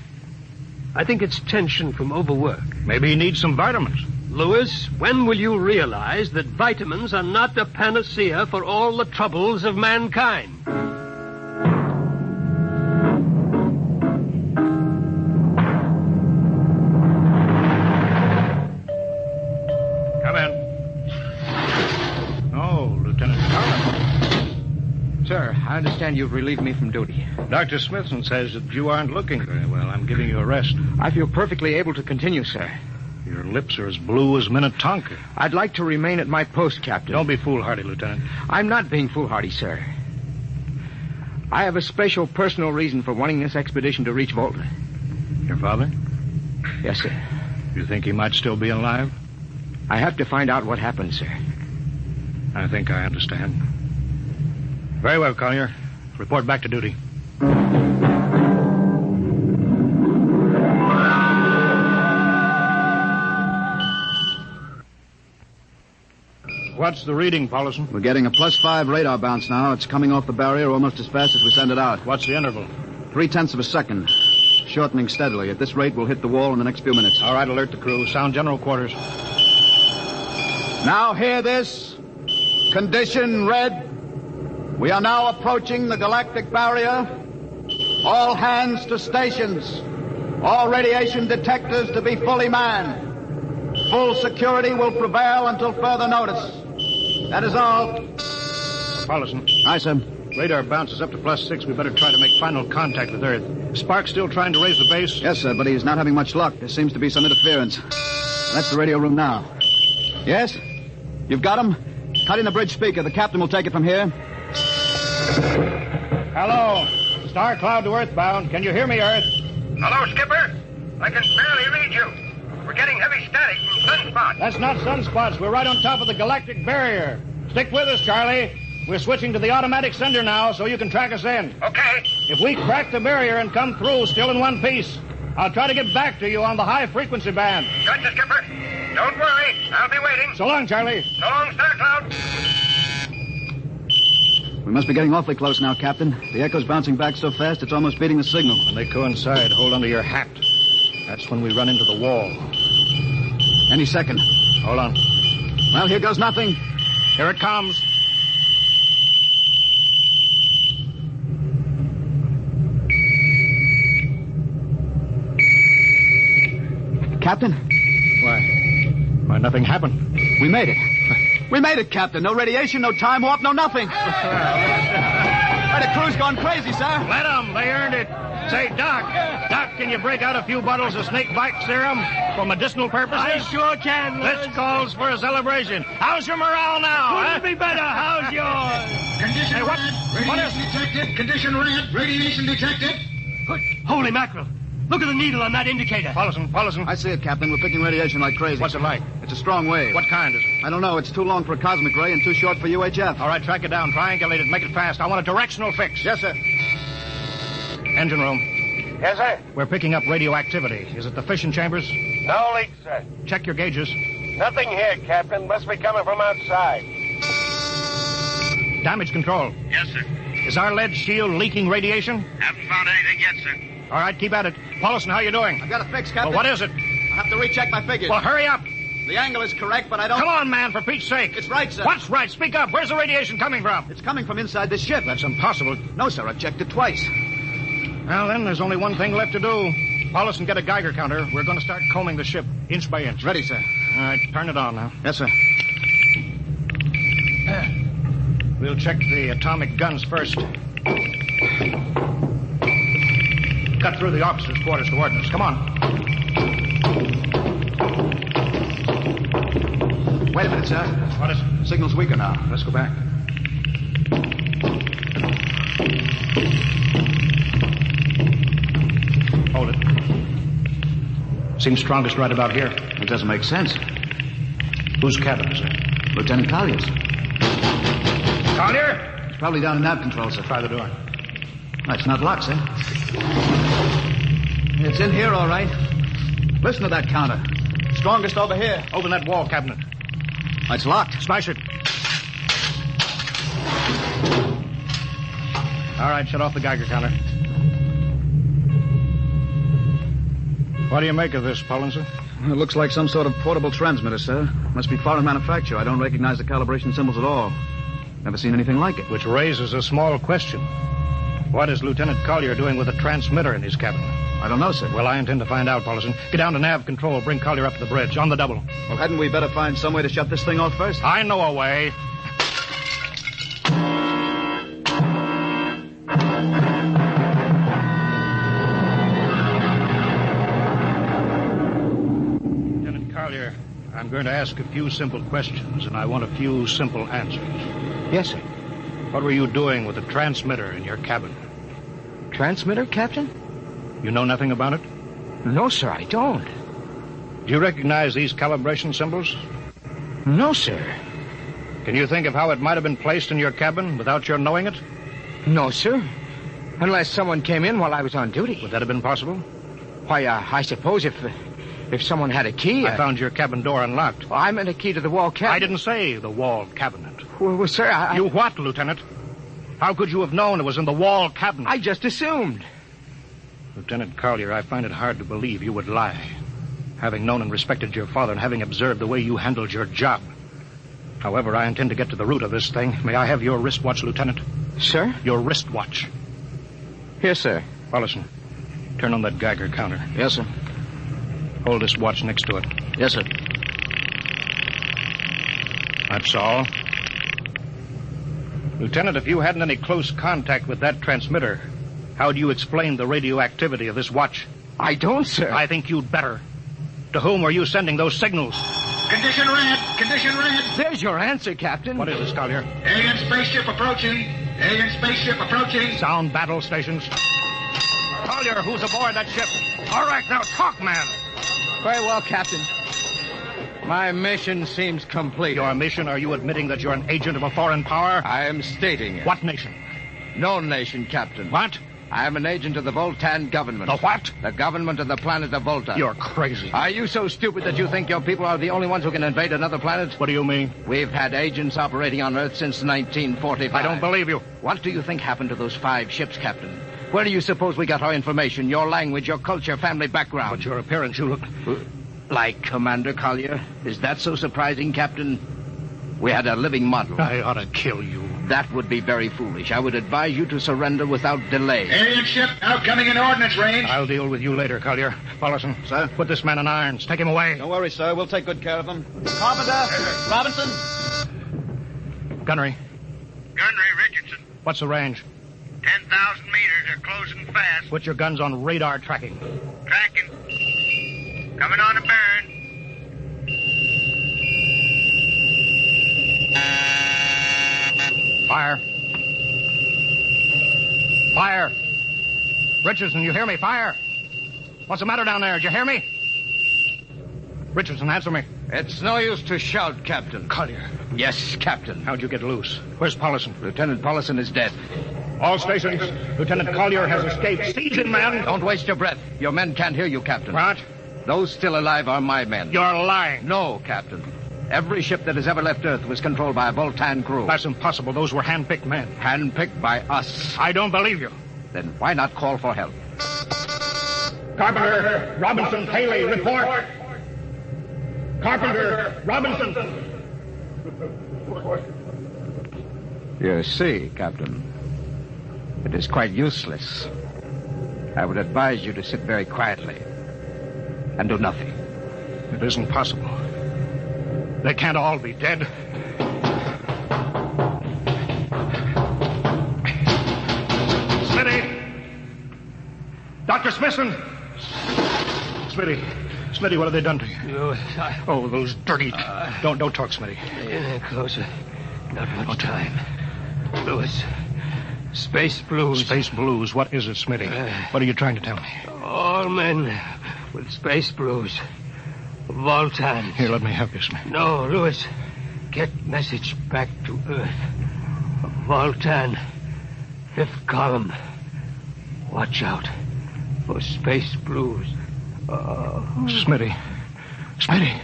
I think it's tension from overwork. Maybe he needs some vitamins. Lewis, when will you realize that vitamins are not the panacea for all the troubles of mankind? Come in. Oh, Lieutenant Carter. Sir, I understand you've relieved me from duty. Dr. Smithson says that you aren't looking very well. I'm giving you a rest. I feel perfectly able to continue, sir. Your lips are as blue as Minnetonka. I'd like to remain at my post, Captain. Don't be foolhardy, Lieutenant. I'm not being foolhardy, sir. I have a special personal reason for wanting this expedition to reach Volta. Your father? Yes, sir. You think he might still be alive? I have to find out what happened, sir. I think I understand. Very well, Collier. Report back to duty. What's the reading, Paulison? We're getting a +5 radar bounce now. It's coming off the barrier almost as fast as we send it out. What's the interval? 0.3 of a second. Shortening steadily. At this rate, we'll hit the wall in the next few minutes. All right, alert the crew. Sound general quarters. Now hear this. Condition red. We are now approaching the galactic barrier. All hands to stations. All radiation detectors to be fully manned. Full security will prevail until further notice. That is all. Paulison. Aye, sir. Radar bounces up to +6. We better try to make final contact with Earth. Spark still trying to raise the base? Yes, sir, but he's not having much luck. There seems to be some interference. That's the radio room now. Yes? You've got him? Cut in the bridge speaker. The captain will take it from here. Hello. Star Cloud to Earthbound. Can you hear me, Earth? Hello, Skipper. I can barely read you. We're getting heavy static from sunspots. That's not sunspots. We're right on top of the galactic barrier. Stick with us, Charlie. We're switching to the automatic sender now so you can track us in. Okay. If we crack the barrier and come through still in one piece, I'll try to get back to you on the high-frequency band. Gotcha, Skipper. Don't worry. I'll be waiting. So long, Charlie. So long, Star Cloud. We must be getting awfully close now, Captain. The echo's bouncing back so fast it's almost beating the signal. When they coincide, hold onto your hat. That's when we run into the wall. Any second. Hold on. Well, here goes nothing. Here it comes. Captain? Why, nothing happened. We made it. We made it, Captain. No radiation, no time warp, no nothing. Right, the crew's gone crazy, sir. Let them. They earned it. Say, Doc, can you break out a few bottles of snake bite serum for medicinal purposes? I sure can. This calls for a celebration. How's your morale now? Couldn't be better. How's yours? Condition Hey, what? red. Radiation detected. Condition red. Radiation detected. Good. Holy mackerel. Look at the needle on that indicator. Paulison. I see it, Captain. We're picking radiation like crazy. What's it like? It's a strong wave. What kind is it? I don't know. It's too long for a cosmic ray and too short for UHF. All right, track it down. Triangulate it. Make it fast. I want a directional fix. Yes, sir. Engine room. Yes, sir. We're picking up radioactivity. Is it the fission chambers? No leaks, sir. Check your gauges. Nothing here, Captain. Must be coming from outside. Damage control. Yes, sir. Is our lead shield leaking radiation? Haven't found anything yet, sir. All right, keep at it. Paulison, how you doing? I've got a fix, Captain. Well, what is it? I have to recheck my figures. Well, hurry up. The angle is correct, but I don't... Come on, man, for Pete's sake. It's right, sir. What's right? Speak up. Where's the radiation coming from? It's coming from inside this ship. That's impossible. No, sir. I've checked it twice. Well, then, there's only one thing left to do. Paulison, get a Geiger counter. We're going to start combing the ship inch by inch. Ready, sir. All right, turn it on now. Yes, sir. We'll check the atomic guns first. Cut through the officers' quarters to ordnance. Come on. Wait a minute, sir. What is it? Signal's weaker now. Let's go back. Hold it. Seems strongest right about here. It doesn't make sense. Whose cabin, sir? Lieutenant Collier's. Collier? It's probably down in nav control, sir. Try the door. It's not locked, sir. It's in here, all right. Listen to that counter. Strongest over here. Open that wall cabinet. It's locked. Smash it. All right, shut off the Geiger counter. What do you make of this, Pollinson? It looks like some sort of portable transmitter, sir. Must be foreign manufacture. I don't recognize the calibration symbols at all. Never seen anything like it. Which raises a small question. What is Lieutenant Collier doing with a transmitter in his cabin? I don't know, sir. Well, I intend to find out, Pollinson. Get down to nav control. Bring Collier up to the bridge. On the double. Well, hadn't we better find some way to shut this thing off first? I know a way. Lieutenant Collier, I'm going to ask a few simple questions, and I want a few simple answers. Yes, sir. What were you doing with the transmitter in your cabin? Transmitter, Captain? You know nothing about it? No, sir, I don't. Do you recognize these calibration symbols? No, sir. Can you think of how it might have been placed in your cabin without your knowing it? No, sir. Unless someone came in while I was on duty. Would that have been possible? Why, I suppose if someone had a key... I found your cabin door unlocked. Well, I meant a key to the wall cabinet. I didn't say the wall cabinet. Well, sir, You what, Lieutenant? How could you have known it was in the wall cabinet? I just assumed. Lieutenant Collier, I find it hard to believe you would lie. Having known and respected your father and having observed the way you handled your job. However, I intend to get to the root of this thing. May I have your wristwatch, Lieutenant? Sir? Your wristwatch. Here, sir. Paulison, turn on that Geiger counter. Yes, sir. Hold this watch next to it. Yes, sir. That's all. Lieutenant, if you hadn't any close contact with that transmitter, how do you explain the radioactivity of this watch? I don't, sir. I think you'd better. To whom were you sending those signals? Condition red. Condition red. There's your answer, Captain. What is this, Collier? Alien spaceship approaching. Alien spaceship approaching. Sound battle stations. Collier, who's aboard that ship? All right, now talk, man. Very well, Captain. My mission seems complete. Your mission? Are you admitting that you're an agent of a foreign power? I am stating it. What nation? No nation, Captain. What? I am an agent of the Voltan government. The what? The government of the planet of Volta. You're crazy. Are you so stupid that you think your people are the only ones who can invade another planet? What do you mean? We've had agents operating on Earth since 1945. I don't believe you. What do you think happened to those 5 ships, Captain? Where do you suppose we got our information, your language, your culture, family background? But your appearance, you look... Like Commander Collier? Is that so surprising, Captain? We had a living model. I ought to kill you. That would be very foolish. I would advise you to surrender without delay. Alien ship now coming in ordnance range. I'll deal with you later, Collier. Paulison. Sir? Put this man in irons. Take him away. Don't worry, sir. We'll take good care of him. Carpenter! Robinson! Gunnery. Gunnery Richardson. What's the range? 10,000 meters. They're closing fast. Put your guns on radar tracking. Tracking. Coming on a burn. Fire. Fire. Richardson, you hear me? Fire. What's the matter down there? Did you hear me? Richardson, answer me. It's no use to shout, Captain. Collier. Yes, Captain. How'd you get loose? Where's Paulison? Lieutenant Paulison is dead. All stations. Lieutenant Collier has escaped. Seize him, man. Don't waste your breath. Your men can't hear you, Captain. What? Those still alive are my men. You're lying. No, Captain. Every ship that has ever left Earth was controlled by a Voltan crew. That's impossible. Those were hand-picked men. Hand-picked by us. I don't believe you. Then why not call for help? Carpenter, Robinson, Haley, report. Carpenter, Robinson. You see, Captain, it is quite useless. I would advise you to sit very quietly and do nothing. It isn't possible. They can't all be dead. Smitty! Dr. Smithson! Smitty, what have they done to you? Oh, those dirty... Don't talk, Smitty. Closer. Not much time. Lewis, Space blues. Space blues. What is it, Smitty? What are you trying to tell me? All men with space blues. Voltans. Here, let me help you, Smith. No, Lewis. Get message back to Earth. Voltan. 5th column. Watch out for space blues. Smitty. Smitty.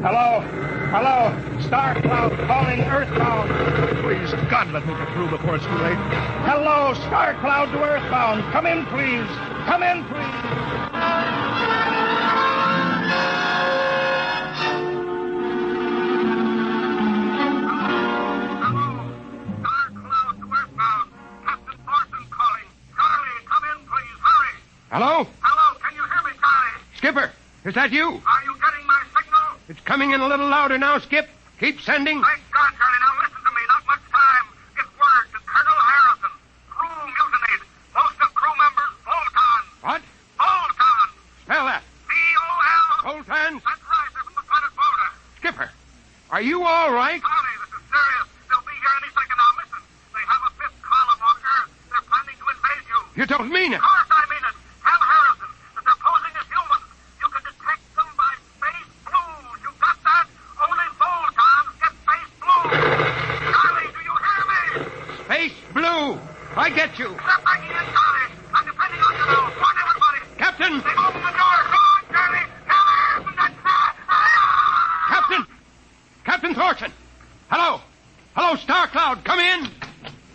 Hello? Hello? Star Cloud calling Earthbound. Please, God, let me get through before it's too late. Hello, Star Cloud to Earthbound. Come in, please. Come in, please. Hello? Hello, can you hear me, Charlie? Skipper, is that you? Are you getting my signal? It's coming in a little louder now, Skip. Keep sending. Thank God, Charlie. Now listen to me. Not much time. Get word to Colonel Harrison. Crew mutinied. Most of crew members, Voltons. What? Voltons. Spell that. V-O-L. Voltans? That's right. They're from the planet Volta. Skipper, are you all right? Charlie, this is serious. They'll be here any second now. Listen, they have a 5th column on Earth. They're planning to invade you. You don't mean it. Of course I mean it. Tell Harrison that they're posing as humans. You can detect them by space blues. You got that? Only Voltons get space blues. Charlie, do you hear me? Space blue. I get you. Step back in, Charlie. I'm depending on you now. Warn everybody. Captain. They've opened the door. Go on, Charlie. Tell Harrison that's Captain. Captain Thorson. Hello. Hello, Star Cloud. Come in.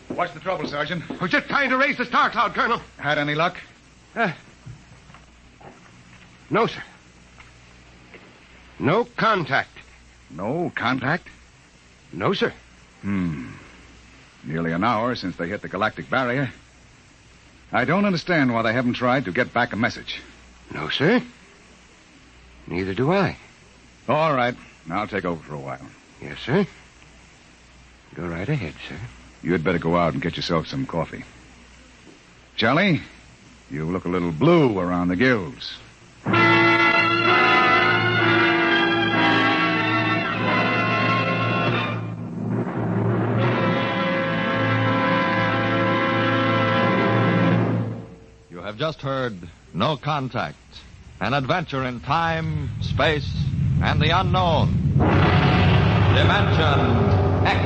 What's the trouble, Sergeant? We're just trying to raise the Star Cloud, Colonel. Had any luck? No, sir. No contact. No contact? No, sir. Nearly an hour since they hit the galactic barrier. I don't understand why they haven't tried to get back a message. No, sir. Neither do I. All right. I'll take over for a while. Yes, sir. Go right ahead, sir. You'd better go out and get yourself some coffee. Charlie, you look a little blue around the gills. You have just heard No Contact, an adventure in time, space, and the unknown. Dimension X.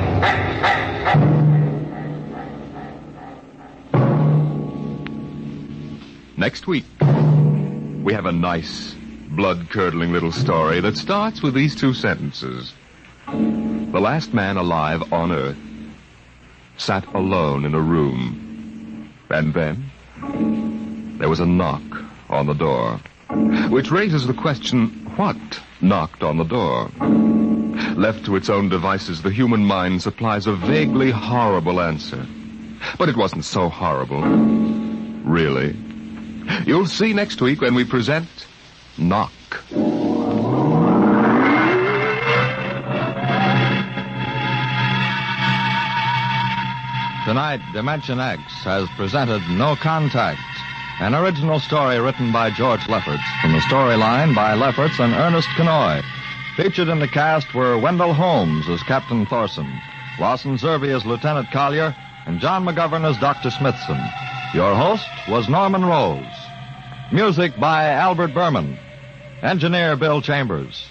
Next week, we have a nice, blood-curdling little story that starts with these 2 sentences. The last man alive on Earth sat alone in a room. And then there was a knock on the door, which raises the question, what knocked on the door? Left to its own devices, the human mind supplies a vaguely horrible answer. But it wasn't so horrible, really. You'll see next week when we present Knock. Tonight, Dimension X has presented No Contact, an original story written by George Lefferts, from the storyline by Lefferts and Ernest Kenoy. Featured in the cast were Wendell Holmes as Captain Thorson, Lawson Zerby as Lieutenant Collier, and John McGovern as Dr. Smithson. Your host was Norman Rose. Music by Albert Berman. Engineer Bill Chambers.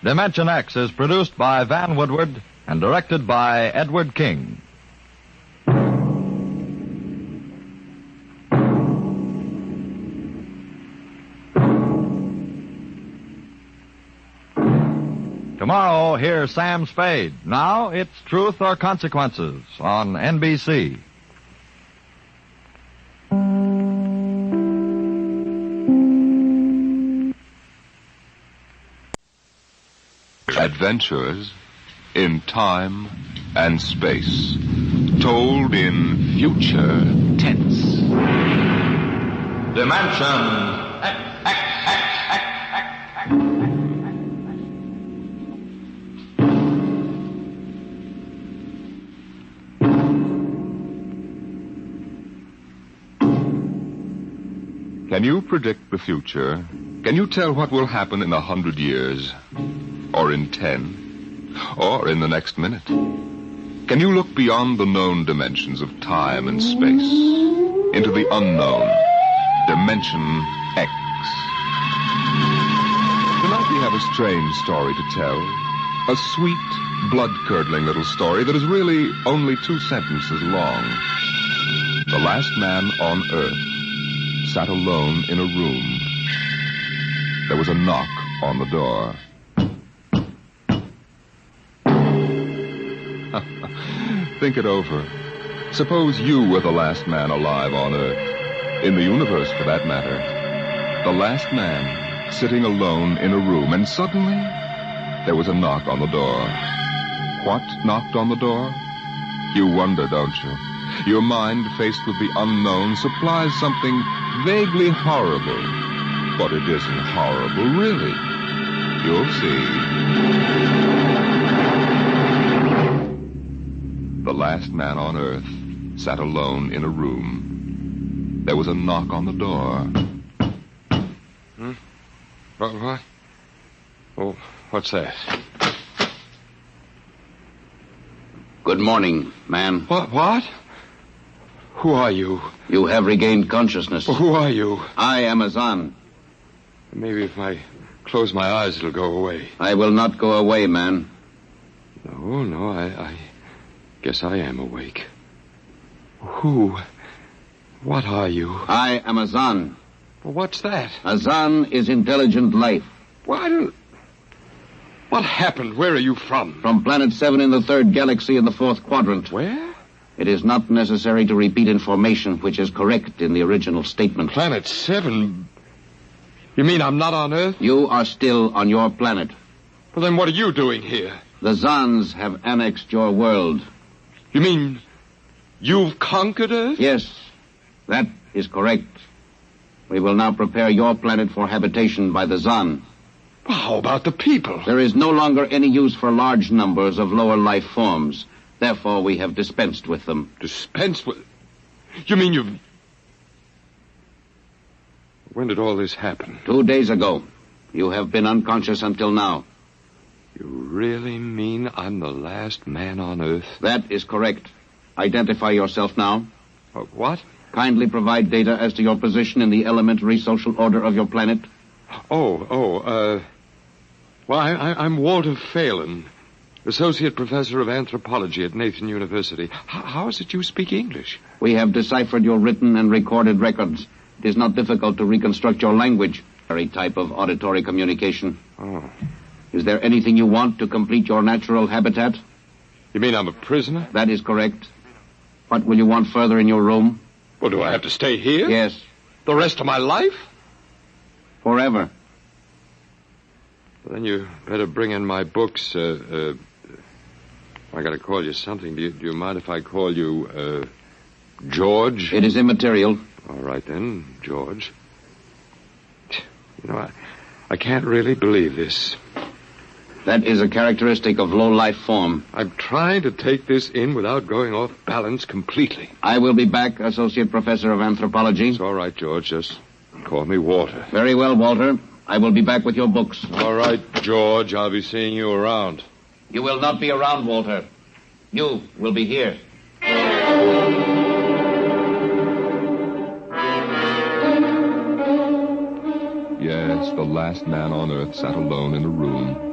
Dimension X is produced by Van Woodward and directed by Edward King. Tomorrow, hear Sam Spade. Now, it's Truth or Consequences on NBC. Adventures in time and space, told in future tense. Dimension Can you predict the future? Can you tell what will happen in 100 years? Or in 10? Or in the next minute? Can you look beyond the known dimensions of time and space into the unknown, Dimension X? Tonight we have a strange story to tell. A sweet, blood-curdling little story that is really only 2 sentences long. The last man on Earth sat alone in a room. There was a knock on the door. Think it over. Suppose you were the last man alive on Earth, in the universe for that matter. The last man sitting alone in a room, and suddenly there was a knock on the door. What knocked on the door? You wonder, don't you? Your mind, faced with the unknown, supplies something vaguely horrible. But it isn't horrible, really. You'll see. The last man on Earth sat alone in a room. There was a knock on the door. What? Oh, what's that? Good morning, man. What? Who are you? You have regained consciousness. Who are you? I am Azan. Maybe if I close my eyes, it'll go away. I will not go away, man. No, I guess I am awake. Who? What are you? I am Azan. Well, what's that? Azan is intelligent life. What happened? Where are you from? From Planet 7 in the 3rd galaxy in the 4th quadrant. Where? It is not necessary to repeat information which is correct in the original statement. Planet 7? You mean I'm not on Earth? You are still on your planet. Well, then what are you doing here? The Zans have annexed your world. You mean you've conquered Earth? Yes, that is correct. We will now prepare your planet for habitation by the Zan. Well, how about the people? There is no longer any use for large numbers of lower life forms. Therefore, we have dispensed with them. Dispensed with? You mean you've... When did all this happen? 2 days ago. You have been unconscious until now. You really mean I'm the last man on Earth? That is correct. Identify yourself now. What? Kindly provide data as to your position in the elementary social order of your planet. Well, I'm Walter Phelan, Associate Professor of Anthropology at Nathan University. How is it you speak English? We have deciphered your written and recorded records. It is not difficult to reconstruct your language. Very type of auditory communication. Oh. Is there anything you want to complete your natural habitat? You mean I'm a prisoner? That is correct. What will you want further in your room? Well, do I have to stay here? Yes. The rest of my life? Forever. Well, then you better bring in my books. I gotta call you something. Do you mind if I call you, George? It is immaterial. All right, then, George. You know, I can't really believe this. That is a characteristic of low life form. I'm trying to take this in without going off balance completely. I will be back, Associate Professor of Anthropology. It's all right, George. Just call me Walter. Very well, Walter. I will be back with your books. All right, George. I'll be seeing you around. You will not be around, Walter. You will be here. Yes, the last man on Earth sat alone in a room.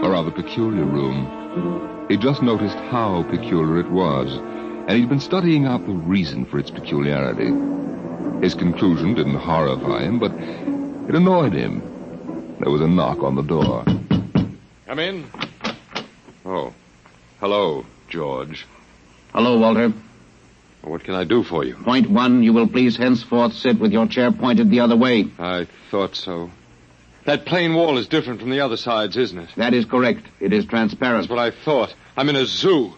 A rather peculiar room. He just noticed how peculiar it was, and he'd been studying out the reason for its peculiarity. His conclusion didn't horrify him, but it annoyed him. There was a knock on the door. Come in. Oh. Hello, George. Hello, Walter. What can I do for you? Point 1, you will please henceforth sit with your chair pointed the other way. I thought so. That plain wall is different from the other sides, isn't it? That is correct. It is transparent. That's what I thought. I'm in a zoo,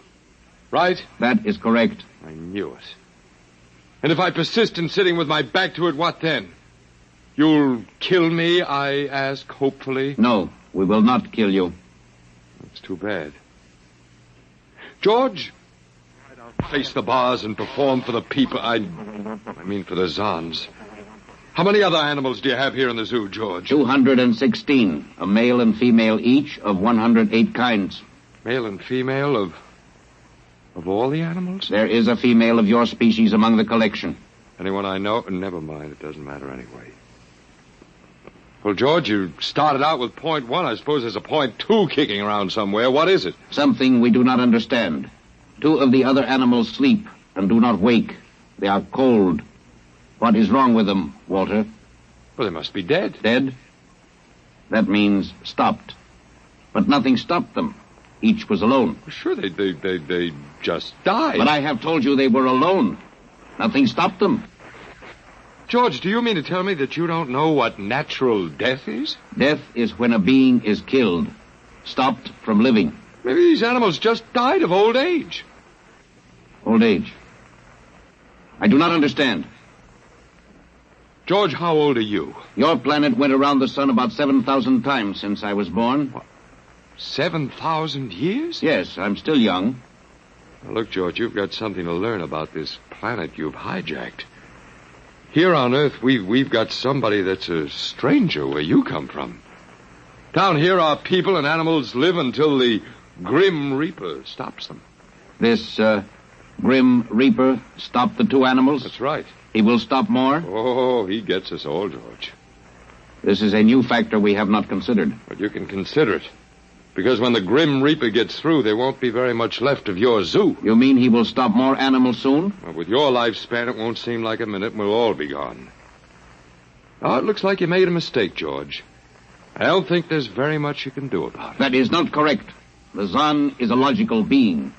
right? That is correct. I knew it. And if I persist in sitting with my back to it, what then? You'll kill me, I ask, hopefully? No, we will not kill you. That's too bad. George, I'll face the bars and perform for the people. I mean for the Zans. How many other animals do you have here in the zoo, George? 216, a male and female each of 108 kinds. Male and female of all the animals? There is a female of your species among the collection. Anyone I know? Never mind, it doesn't matter anyway. Well, George, you started out with point 1. I suppose there's a point 2 kicking around somewhere. What is it? Something we do not understand. 2 of the other animals sleep and do not wake. They are cold. What is wrong with them, Walter? Well, they must be dead. Dead? That means stopped. But nothing stopped them. Each was alone. Well, sure, they just died. But I have told you they were alone. Nothing stopped them. George, do you mean to tell me that you don't know what natural death is? Death is when a being is killed, stopped from living. Maybe these animals just died of old age. Old age? I do not understand. George, how old are you? Your planet went around the sun about 7,000 times since I was born. What? 7,000 years? Yes, I'm still young. Now, look, George, you've got something to learn about this planet you've hijacked. Here on Earth, we've got somebody that's a stranger where you come from. Down here, our people and animals live until the Grim Reaper stops them. This, Grim Reaper stopped the 2 animals? That's right. He will stop more? Oh, he gets us all, George. This is a new factor we have not considered. But you can consider it. Because when the Grim Reaper gets through, there won't be very much left of your zoo. You mean he will stop more animals soon? Well, with your lifespan, it won't seem like a minute and we'll all be gone. Oh, it looks like you made a mistake, George. I don't think there's very much you can do about it. That is not correct. The Zan is a logical being.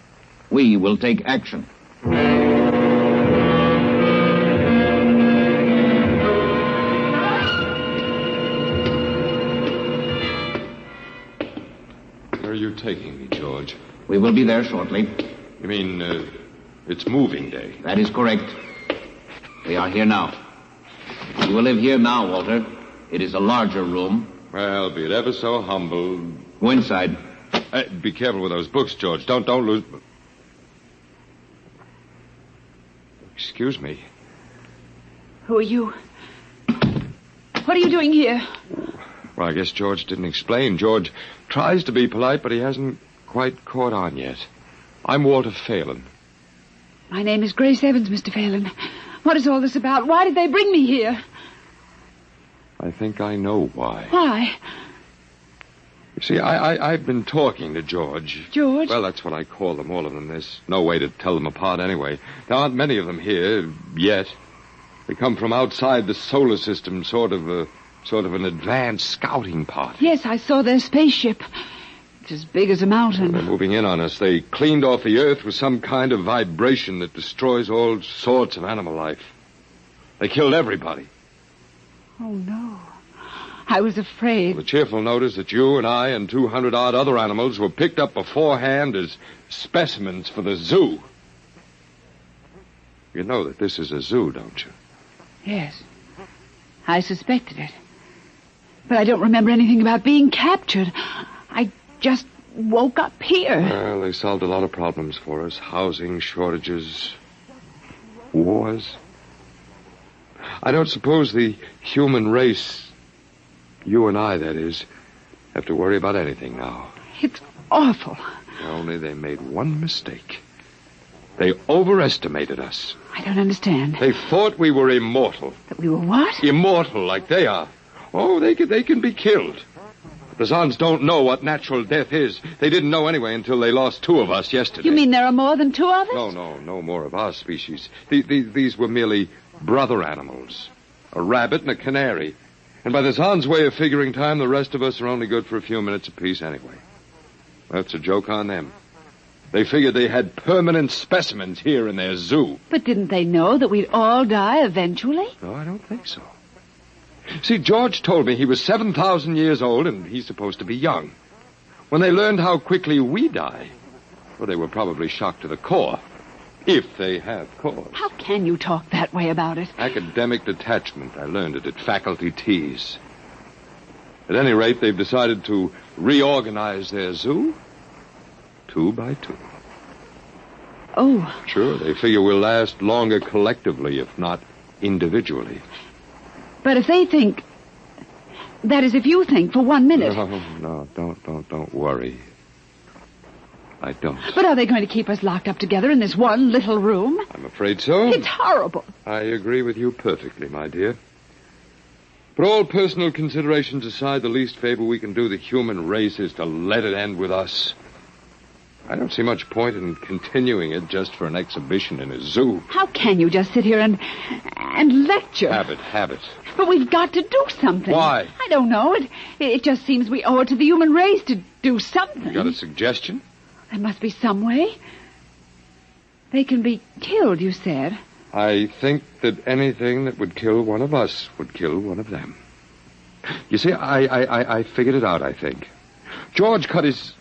We will take action. Where are you taking me, George? We will be there shortly. You mean, it's moving day? That is correct. We are here now. You will live here now, Walter. It is a larger room. Well, be it ever so humble. Go inside. Be careful with those books, George. Don't lose... Excuse me. Who are you? What are you doing here? Well, I guess George didn't explain. George tries to be polite, but he hasn't quite caught on yet. I'm Walter Phelan. My name is Grace Evans, Mr. Phelan. What is all this about? Why did they bring me here? I think I know why. Why? You see, I've been talking to George. George? Well, that's what I call them, all of them. There's no way to tell them apart anyway. There aren't many of them here, yet. They come from outside the solar system, sort of an advanced scouting party. Yes, I saw their spaceship. It's as big as a mountain. They're moving in on us. They cleaned off the Earth with some kind of vibration that destroys all sorts of animal life. They killed everybody. Oh, no. I was afraid. Well, the cheerful note is that you and I and 200-odd other animals were picked up beforehand as specimens for the zoo. You know that this is a zoo, don't you? Yes. I suspected it. But I don't remember anything about being captured. I just woke up here. Well, they solved a lot of problems for us. Housing shortages, wars. I don't suppose the human race, you and I, that is, have to worry about anything now. It's awful. Only they made one mistake. They overestimated us. I don't understand. They thought we were immortal. That we were what? Immortal, like they are. Oh, they can be killed. The Zans don't know what natural death is. They didn't know anyway until they lost 2 of us yesterday. You mean there are more than 2 of us? No more of our species. These were merely brother animals. A rabbit and a canary. And by the Zans' way of figuring time, the rest of us are only good for a few minutes apiece anyway. That's a joke on them. They figured they had permanent specimens here in their zoo. But didn't they know that we'd all die eventually? No, I don't think so. See, George told me he was 7,000 years old and he's supposed to be young. When they learned how quickly we die, well, they were probably shocked to the core. If they have cause. How can you talk that way about it? Academic detachment. I learned it at faculty teas. At any rate, they've decided to reorganize their zoo 2 by 2. Oh. Sure, they figure we'll last longer collectively, if not individually. But if they think... That is, if you think for 1 minute... No, don't worry. I don't. But are they going to keep us locked up together in this one little room? I'm afraid so. It's horrible. I agree with you perfectly, my dear. But all personal considerations aside, the least favor we can do the human race is to let it end with us. I don't see much point in continuing it just for an exhibition in a zoo. How can you just sit here and lecture? Habit. But we've got to do something. Why? I don't know. It just seems we owe it to the human race to do something. You got a suggestion? There must be some way. They can be killed, you said. I think that anything that would kill one of us would kill one of them. You see, I figured it out, I think. George cut his...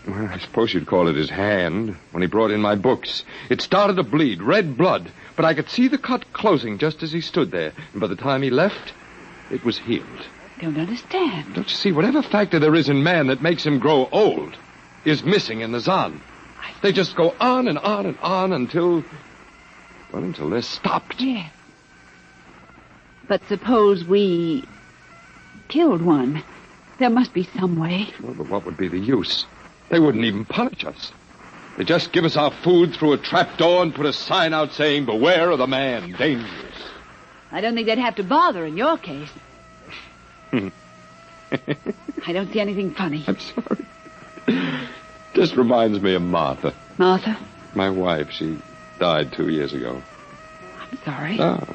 Well, I suppose you'd call it his hand when he brought in my books. It started to bleed, red blood, but I could see the cut closing just as he stood there. And by the time he left, it was healed. I don't understand. Don't you see, whatever factor there is in man that makes him grow old is missing in the Zan. They just go on and on and on until they're stopped. Yeah. But suppose we killed one. There must be some way. Well, but what would be the use? They wouldn't even punish us. They just give us our food through a trap door and put a sign out saying, "Beware of the man, dangerous." I don't think they'd have to bother in your case. I don't see anything funny. I'm sorry. Just reminds me of Martha. Martha? My wife. She died 2 years ago. I'm sorry. No,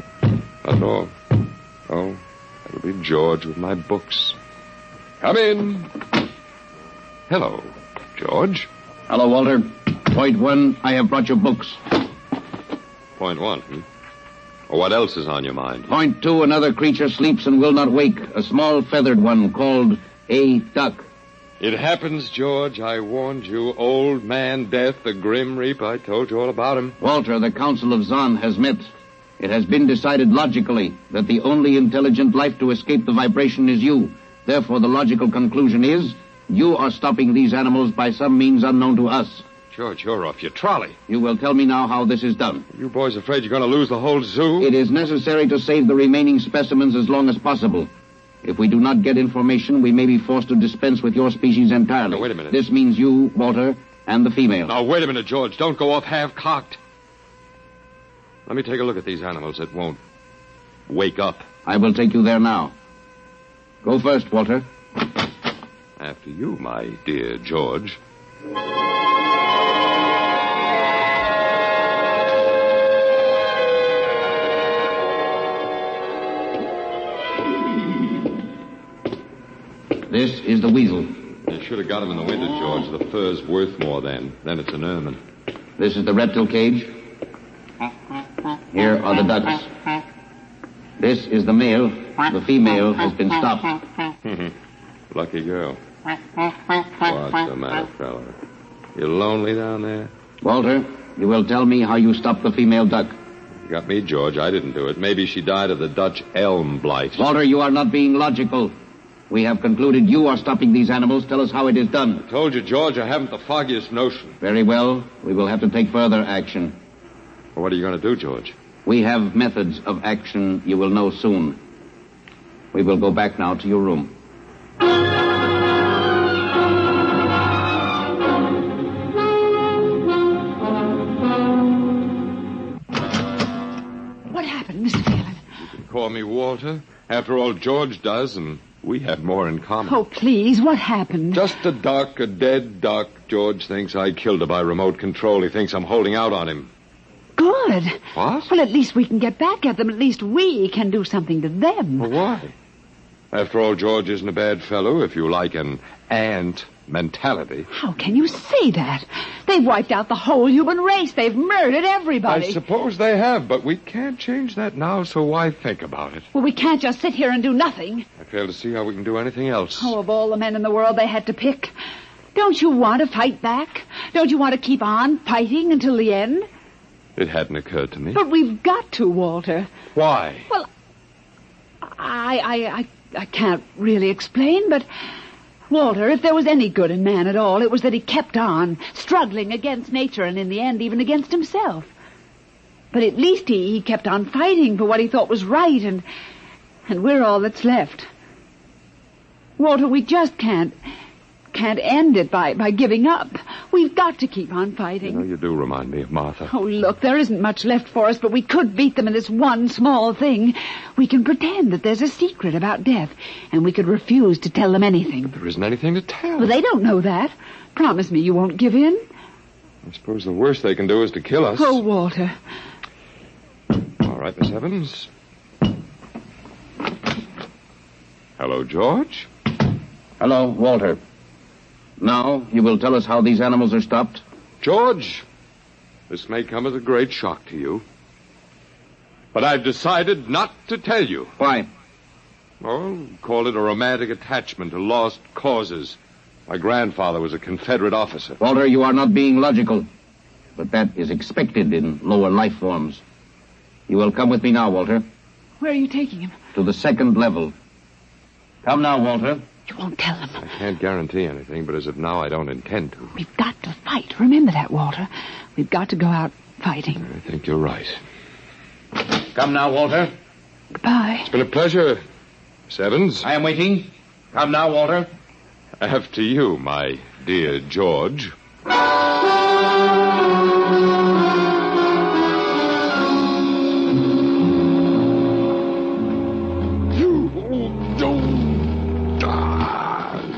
not at all. Oh, that'll be George with my books. Come in. Hello, George. Hello, Walter. Point 1, I have brought your books. Point 1, Well, what else is on your mind? Point 2, another creature sleeps and will not wake. A small feathered one called a duck. It happens, George. I warned you. Old Man Death, the Grim Reaper. I told you all about him. Walter, the Council of Zan has met. It has been decided logically that the only intelligent life to escape the vibration is you. Therefore, the logical conclusion is you are stopping these animals by some means unknown to us. George, you're off your trolley. You will tell me now how this is done. You boys afraid you're going to lose the whole zoo? It is necessary to save the remaining specimens as long as possible. If we do not get information, we may be forced to dispense with your species entirely. Now, wait a minute. This means you, Walter, and the female. Now, wait a minute, George. Don't go off half-cocked. Let me take a look at these animals that won't wake up. I will take you there now. Go first, Walter. After you, my dear George. This is the weasel. You should have got him in the winter, George. The fur's worth more then. Then it's an ermine. This is the reptile cage. Here are the ducks. This is the male. The female has been stopped. Lucky girl. What's the matter, fella? You lonely down there? Walter, you will tell me how you stopped the female duck. You got me, George. I didn't do it. Maybe she died of the Dutch elm blight. Walter, you are not being logical. We have concluded you are stopping these animals. Tell us how it is done. I told you, George, I haven't the foggiest notion. Very well. We will have to take further action. Well, what are you going to do, George? We have methods of action you will know soon. We will go back now to your room. What happened, Mr. Phelan? You can call me Walter. After all, George does, and we have more in common. Oh, please, what happened? Just a duck, a dead duck. George thinks I killed her by remote control. He thinks I'm holding out on him. Good. What? Well, at least we can get back at them. At least we can do something to them. Well, why? After all, George isn't a bad fellow, if you like an ant mentality. How can you say that? They've wiped out the whole human race. They've murdered everybody. I suppose they have, but we can't change that now, so why think about it? Well, we can't just sit here and do nothing. I fail to see how we can do anything else. Oh, of all the men in the world they had to pick. Don't you want to fight back? Don't you want to keep on fighting until the end? It hadn't occurred to me. But we've got to, Walter. Why? Well, I can't really explain, but... Walter, if there was any good in man at all, it was that he kept on, struggling against nature and in the end even against himself. But at least he kept on fighting for what he thought was right, and And we're all that's left. Walter, we just can't end it by giving up. We've got to keep on fighting. You do remind me of Martha. Oh, look, there isn't much left for us, but we could beat them in this one small thing. We can pretend that there's a secret about death, and we could refuse to tell them anything. But there isn't anything to tell. Well, they don't know that. Promise me you won't give in. I suppose the worst they can do is to kill us. Oh, Walter. All right, Miss Evans. Hello, George. Hello, Walter. Now, you will tell us how these animals are stopped? George, this may come as a great shock to you. But I've decided not to tell you. Why? Well, call it a romantic attachment to lost causes. My grandfather was a Confederate officer. Walter, you are not being logical. But that is expected in lower life forms. You will come with me now, Walter. Where are you taking him? To the second level. Come now, Walter. You won't tell them. I can't guarantee anything, but as of now, I don't intend to. We've got to fight. Remember that, Walter. We've got to go out fighting. I think you're right. Come now, Walter. Goodbye. It's been a pleasure, Miss Evans. I am waiting. Come now, Walter. After you, my dear George.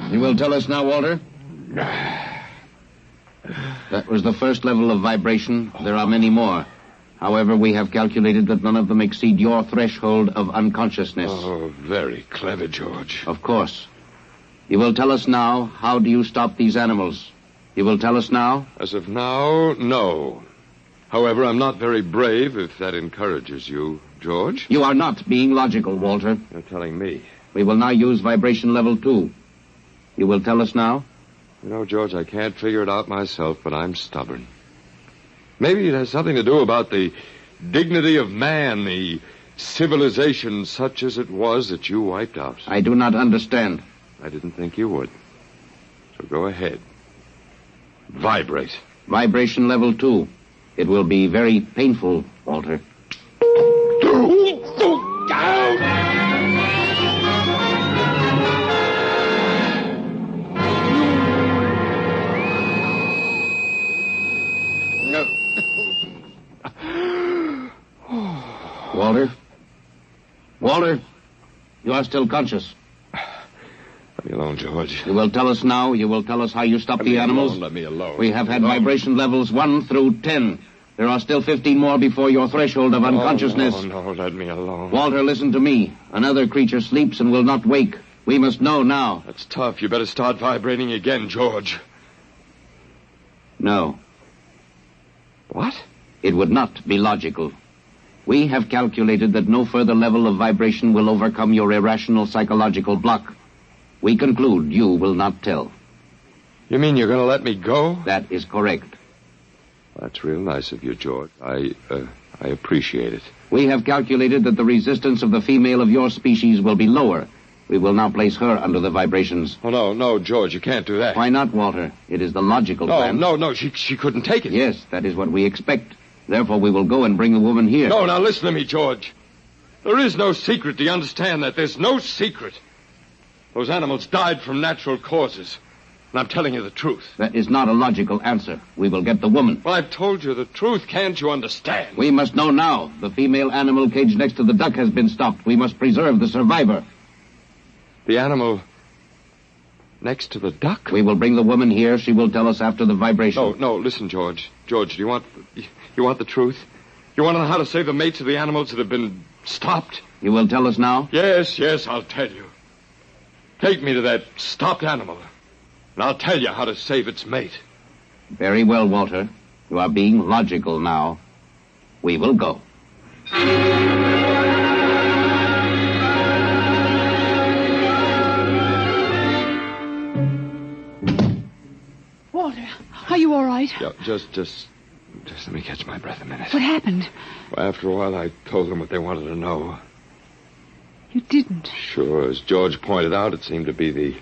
You will tell us now, Walter? That was the first level of vibration. There are many more. However, we have calculated that none of them exceed your threshold of unconsciousness. Oh, very clever, George. Of course. You will tell us now, how do you stop these animals? You will tell us now? As of now, no. However, I'm not very brave, if that encourages you, George. You are not being logical, Walter. You're telling me. We will now use vibration level 2. You will tell us now? You know, George, I can't figure it out myself, but I'm stubborn. Maybe it has something to do about the dignity of man, the civilization such as it was that you wiped out. I do not understand. I didn't think you would. So go ahead. Vibrate. Vibration level 2. It will be very painful, Walter. Walter? Walter? You are still conscious. Let me alone, George. You will tell us now. You will tell us how you stop the animals. Let me alone. We have had vibration levels 1 through 10. There are still 15 more before your threshold of unconsciousness. No, let me alone. Walter, listen to me. Another creature sleeps and will not wake. We must know now. That's tough. You better start vibrating again, George. No. What? It would not be logical. We have calculated that no further level of vibration will overcome your irrational psychological block. We conclude you will not tell. You mean you're going to let me go? That is correct. That's real nice of you, George. I appreciate it. We have calculated that the resistance of the female of your species will be lower. We will now place her under the vibrations. Oh, no, George, you can't do that. Why not, Walter? It is the logical plan. No, she couldn't take it. Yes, that is what we expect. Therefore, we will go and bring the woman here. No, now listen to me, George. There is no secret. Do you understand that? There's no secret. Those animals died from natural causes. And I'm telling you the truth. That is not a logical answer. We will get the woman. Well, I've told you the truth. Can't you understand? We must know now. The female animal caged next to the duck has been stopped. We must preserve the survivor. The animal next to the duck? We will bring the woman here. She will tell us after the vibration. No, listen, George. George, do you want the truth? You want to know how to save the mates of the animals that have been stopped? You will tell us now? Yes, I'll tell you. Take me to that stopped animal, and I'll tell you how to save its mate. Very well, Walter. You are being logical now. We will go. Walter, are you all right? Yeah, just let me catch my breath a minute. What happened? Well, after a while, I told them what they wanted to know. You didn't. Sure, as George pointed out, it seemed to be the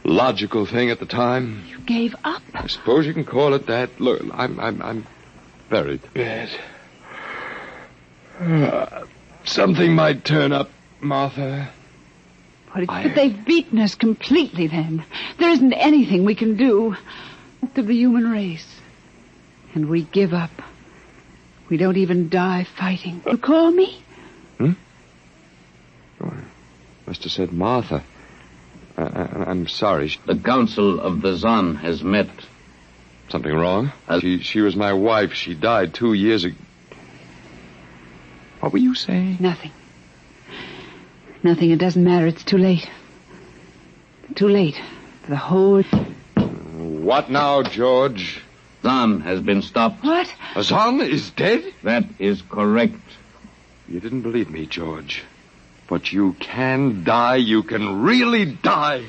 logical thing at the time. You gave up? I suppose you can call it that. Look, I'm very bad. Something might turn up Martha. But they've beaten us completely then. There isn't anything we can do. Of the human race. And we give up. We don't even die fighting. You call me? Oh, I must have said Martha. I'm sorry. The Council of the Zan has met. Something wrong? She was my wife. She died 2 years ago. What were you saying? Nothing. Nothing. It doesn't matter. It's too late. Too late. For the whole... What now, George? Zan has been stopped. What? Zan is dead? That is correct. You didn't believe me, George. But you can die. You can really die.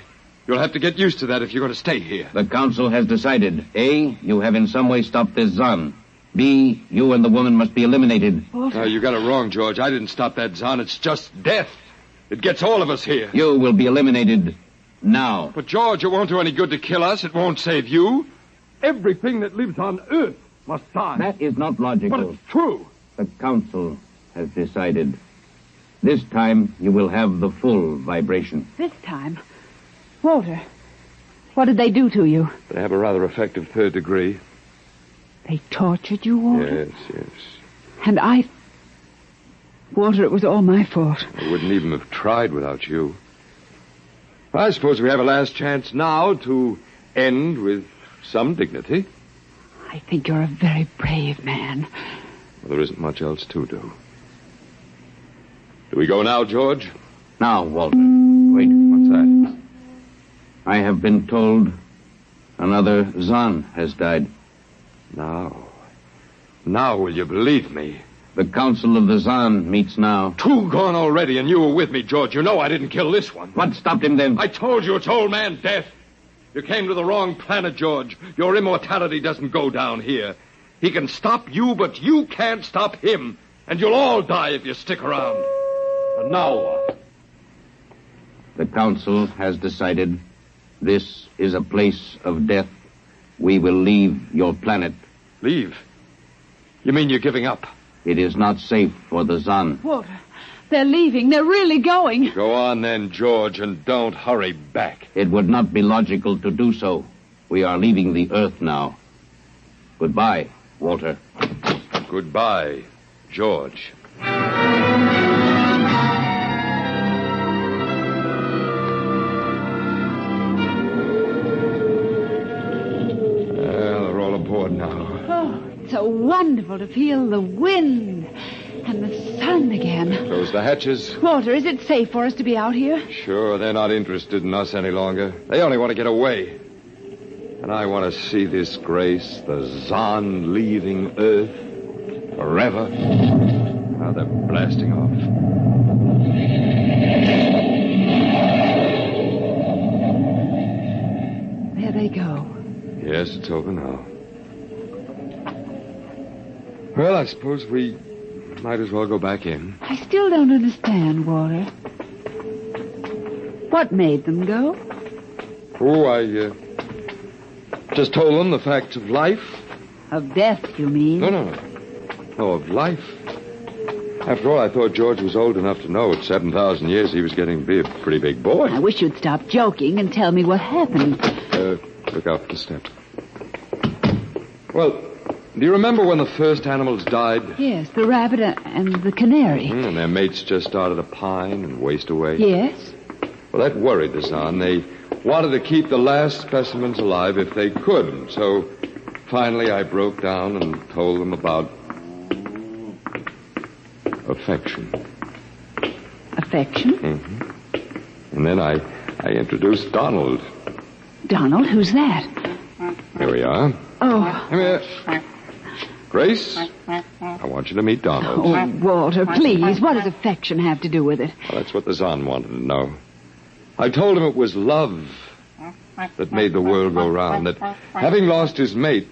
You'll have to get used to that if you're going to stay here. The Council has decided. A, you have in some way stopped this Zan. B, you and the woman must be eliminated. You got it wrong, George. I didn't stop that Zan. It's just death. It gets all of us here. You will be eliminated now. But, George, it won't do any good to kill us. It won't save you. Everything that lives on Earth must die. That is not logical. But it's true. The Council has decided. This time, you will have the full vibration. This time? Walter, what did they do to you? They have a rather effective third degree. They tortured you, Walter? Yes. And Walter, it was all my fault. I wouldn't even have tried without you. I suppose we have a last chance now to end with some dignity. I think you're a very brave man. Well, there isn't much else to do. Do we go now, George? Now, Walter. Wait, what's that? I have been told another Zan has died. Now will you believe me? The Council of the Zan meets now. 2 gone already, and you were with me, George. You know I didn't kill this one. What stopped him then? I told you it's old man death. You came to the wrong planet, George. Your immortality doesn't go down here. He can stop you, but you can't stop him. And you'll all die if you stick around. And now what? The Council has decided this is a place of death. We will leave your planet. Leave? You mean you're giving up? It is not safe for the Zan. Walter, they're leaving. They're really going. Go on then, George, and don't hurry back. It would not be logical to do so. We are leaving the Earth now. Goodbye, Walter. Goodbye, George. They're all aboard now. Oh, it's so wonderful to feel the wind and the sun again. Close the hatches. Walter, is it safe for us to be out here? Sure, they're not interested in us any longer. They only want to get away. And I want to see this grace, the Zan leaving Earth forever. Now they're blasting off. There they go. Yes, it's over now. Well, I suppose we might as well go back in. I still don't understand, Walter. What made them go? Oh, I just told them the facts of life. Of death, you mean? No, of life. After all, I thought George was old enough to know at 7,000 years he was getting to be a pretty big boy. I wish you'd stop joking and tell me what happened. Look out for the step. Well, do you remember when the first animals died? Yes, the rabbit and the canary. And their mates just started to pine and waste away? Yes. Well, that worried the Zan. They wanted to keep the last specimens alive if they could. So, finally, I broke down and told them about affection. Affection? Mm-hmm. And then I introduced Donald. Donald? Who's that? Here we are. Oh. Come here. Grace, I want you to meet Donald. Oh, Walter, please. What does affection have to do with it? Well, that's what the Zan wanted to know. I told him it was love that made the world go round, that having lost his mate,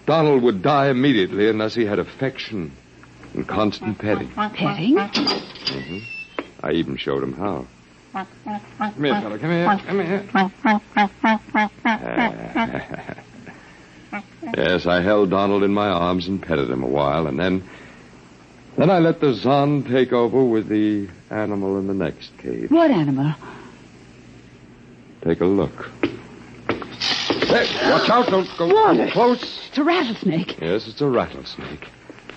Donald would die immediately unless he had affection and constant petting. Petting? Mm-hmm. I even showed him how. Come here, fella. Come here. Yes, I held Donald in my arms and petted him a while, and then Then I let the Zon take over with the animal in the next cave. What animal? Take a look. Hey, watch out. Don't go Walter. too close. It's a rattlesnake. Yes, it's a rattlesnake.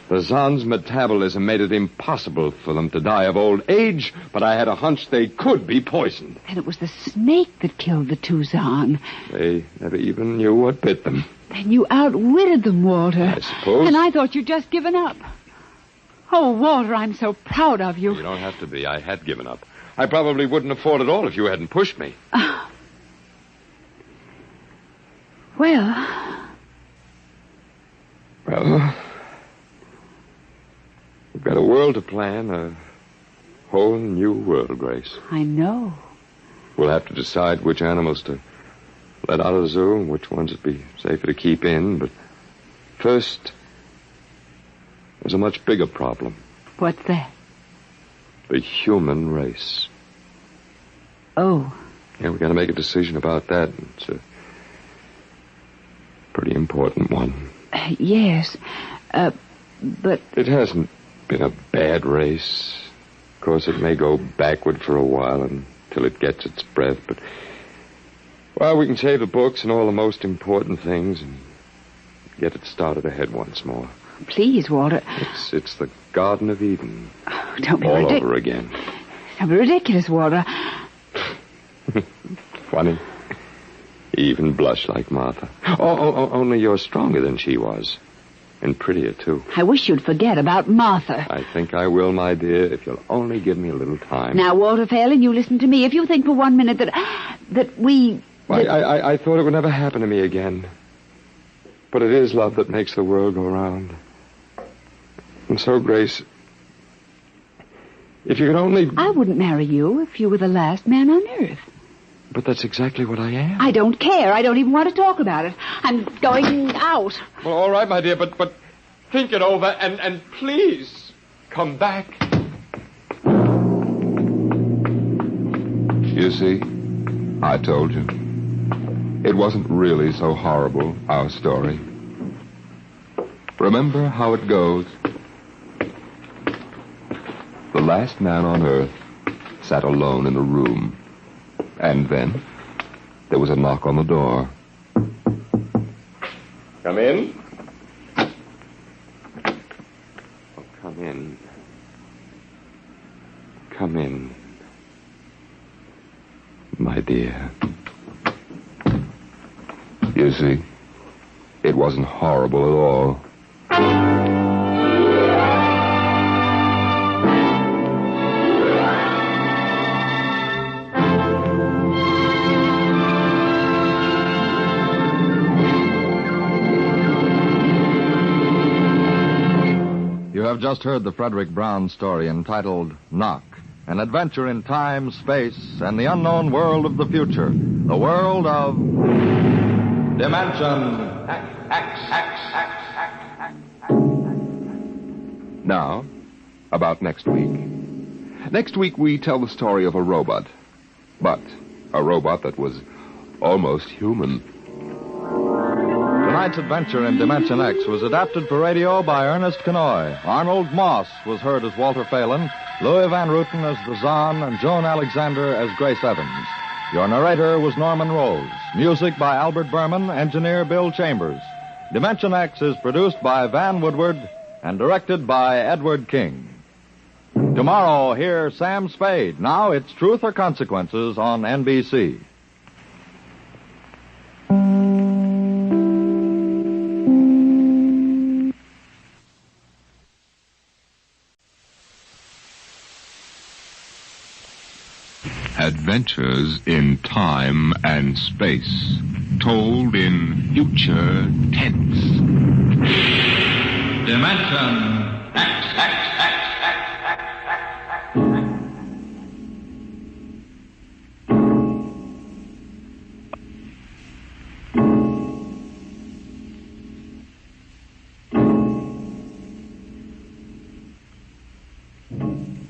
The Zon's metabolism made it impossible for them to die of old age, but I had a hunch they could be poisoned. And it was the snake that killed the two Zon. They never even knew what bit them. Then you outwitted them, Walter. I suppose. And I thought you'd just given up. Oh, Walter, I'm so proud of you. You don't have to be. I had given up. I probably wouldn't have fought at all if you hadn't pushed me. Well, we've got a world to plan, a whole new world, Grace. I know. We'll have to decide which animals to let out of the zoo and which ones would be safer to keep in. But first, there's a much bigger problem. What's that? The human race. Oh. Yeah, we've got to make a decision about that. It's a pretty important one. Yes, but... It hasn't been a bad race. Of course, it may go backward for a while until it gets its breath, but... Well, we can save the books and all the most important things and get it started ahead once more. Please, Walter. It's the Garden of Eden. Oh, don't be all ridiculous. over again. Don't be ridiculous, Walter. Funny. You even blush like Martha. Only you're stronger than she was. And prettier, too. I wish you'd forget about Martha. I think I will, my dear, if you'll only give me a little time. Now, Walter Phelan, you listen to me. If you think for 1 minute that we... Why, I thought it would never happen to me again. But it is love that makes the world go round. And so, Grace, if you could only... I wouldn't marry you if you were the last man on earth. But that's exactly what I am. I don't care. I don't even want to talk about it. I'm going out. Well, all right, my dear, but think it over and please come back. You see, I told you. It wasn't really so horrible, our story. Remember how it goes. The last man on earth sat alone in a room. And then there was a knock on the door. Come in. Oh, come in. Come in. My dear. You see, it wasn't horrible at all. You have just heard the Frederick Brown story entitled Knock, an adventure in time, space, and the unknown world of the future. The world of Dimension X. Now, about next week. Next week we tell the story of a robot. But a robot that was almost human. Tonight's adventure in Dimension X was adapted for radio by Ernest Kenoy. Arnold Moss was heard as Walter Phelan, Louis Van Ruten as the Zon, and Joan Alexander as Grace Evans. Your narrator was Norman Rose. Music by Albert Berman, engineer Bill Chambers. Dimension X is produced by Van Woodward and directed by Edward King. Tomorrow, hear Sam Spade. Now it's Truth or Consequences on NBC. Adventures in time and space, told in future tense. Dimension X.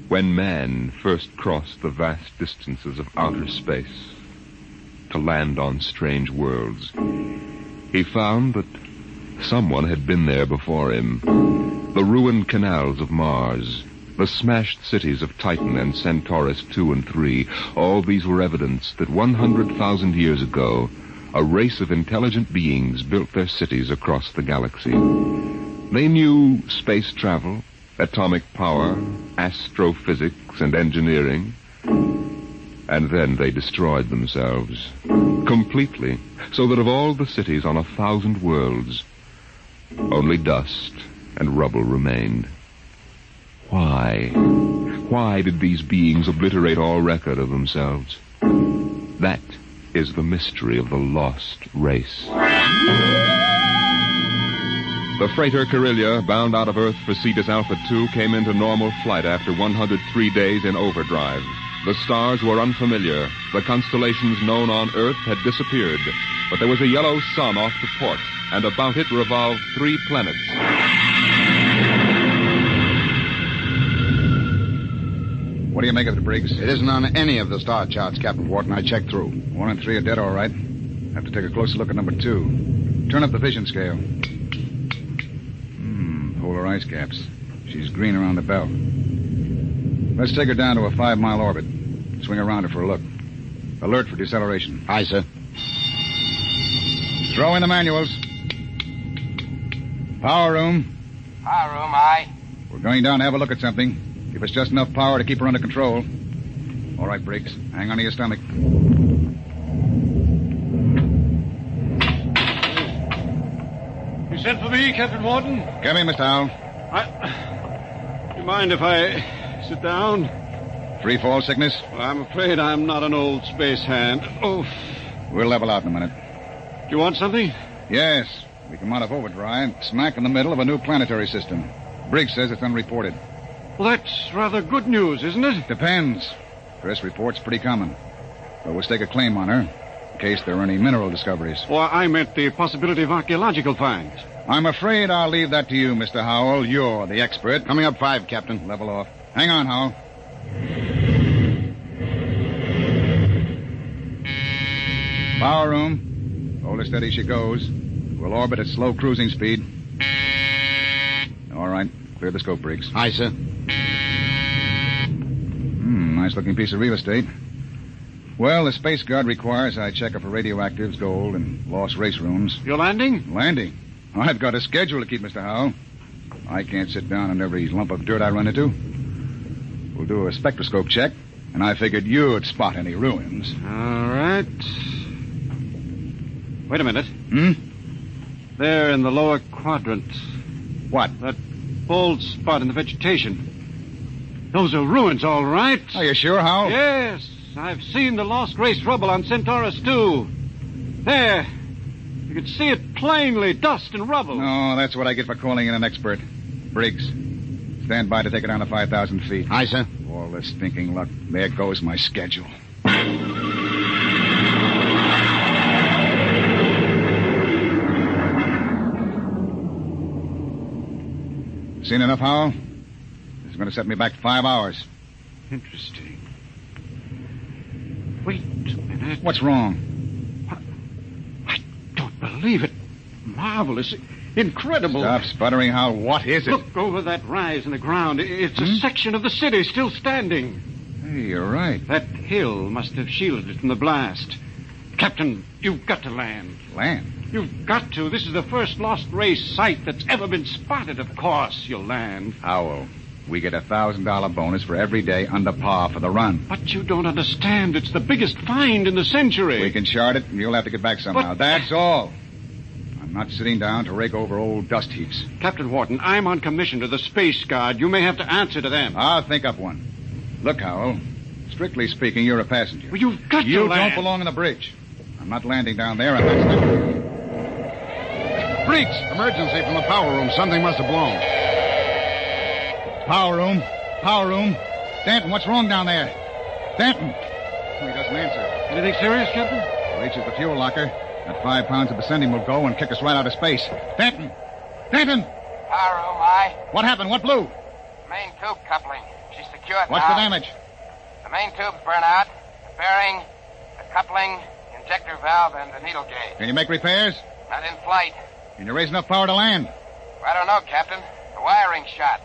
When man first crossed the vast distances of outer space to land on strange worlds, he found that someone had been there before him. The ruined canals of Mars, the smashed cities of Titan and Centaurus 2 and 3, all these were evidence that 100,000 years ago, a race of intelligent beings built their cities across the galaxy. They knew space travel, atomic power, astrophysics, and engineering. And then they destroyed themselves completely, so that of all the cities on 1,000 worlds, only dust and rubble remained. Why? Why did these beings obliterate all record of themselves? That is the mystery of the lost race. The freighter Carillia, bound out of Earth for Cetus Alpha 2, came into normal flight after 103 days in overdrive. The stars were unfamiliar. The constellations known on Earth had disappeared. But there was a yellow sun off to port, and about it revolved 3 planets. What do you make of it, Briggs? It isn't on any of the star charts, Captain Wharton. I checked through. 1 and 3 are dead, all right. Have to take a closer look at number 2. Turn up the vision scale. Polar ice caps. She's green around the belt. Let's take her down to a 5-mile orbit. Swing around her for a look. Alert for deceleration. Aye, sir. Throw in the manuals. Power room. Power room, aye. We're going down to have a look at something. Give us just enough power to keep her under control. All right, Briggs. Hang on to your stomach. You sent for me, Captain Wharton? Come in, Mr. Howell. Do you mind if I sit down? Free fall sickness? Well, I'm afraid I'm not an old space hand. Oh. We'll level out in a minute. Do you want something? Yes. We come out of overdrive, smack in the middle of a new planetary system. Briggs says it's unreported. Well, that's rather good news, isn't it? Depends. Press report's pretty common. But we'll stake a claim on her, in case there are any mineral discoveries. Well, I meant the possibility of archaeological finds. I'm afraid I'll leave that to you, Mr. Howell. You're the expert. Coming up 5, Captain. Level off. Hang on, Howell. Power room. Hold her steady she goes. We'll orbit at slow cruising speed. All right. Clear the scope, Briggs. Aye, sir. Nice-looking piece of real estate. Well, the Space Guard requires I check her for radioactives, gold, and lost race rooms. You're landing? Landing? I've got a schedule to keep, Mr. Howell. I can't sit down on every lump of dirt I run into. We'll do a spectroscope check, and I figured you'd spot any ruins. All right. Wait a minute. There in the lower quadrant. What? That bald spot in the vegetation. Those are ruins, all right. Are you sure, Howell? Yes. I've seen the lost race rubble on Centaurus 2. There. You can see it plainly, dust and rubble. No, that's what I get for calling in an expert. Briggs, stand by to take it down to 5,000 feet. Aye, sir. All this stinking luck. There goes my schedule. Seen enough, Howell? This is going to set me back 5 hours. Interesting. Wait a minute. What's wrong? I don't believe it. Marvelous. Incredible. Stop sputtering, Howell. What is it? Look over that rise in the ground. It's a section of the city still standing. Hey, you're right. That hill must have shielded it from the blast. Captain, you've got to land. Land? You've got to. This is the first lost race site that's ever been spotted. Of course you'll land. Howell, we get a $1,000 bonus for every day under par for the run. But you don't understand. It's the biggest find in the century. We can chart it, and you'll have to get back somehow. That's all. I'm not sitting down to rake over old dust heaps. Captain Wharton, I'm on commission to the Space Guard. You may have to answer to them. I'll think up one. Look, Howell, strictly speaking, you're a passenger. Well, you've got You to land. don't belong on the bridge. I'm not landing down there, and that's not... Briggs! Emergency from the power room. Something must have blown. Power room. Power room. Stanton, what's wrong down there? Stanton! He doesn't answer. Anything serious, Captain? Reaches the fuel locker. That 5 pounds of ascending will go and kick us right out of space. Stanton! Stanton! Power room, aye. What happened? What blew? Main tube coupling. She's secured What's now. the damage? The main tubes burn out. The bearing, the coupling, injector valve, and the needle gauge. Can you make repairs? Not in flight. Can you raise enough power to land? I don't know, Captain. The wiring shot.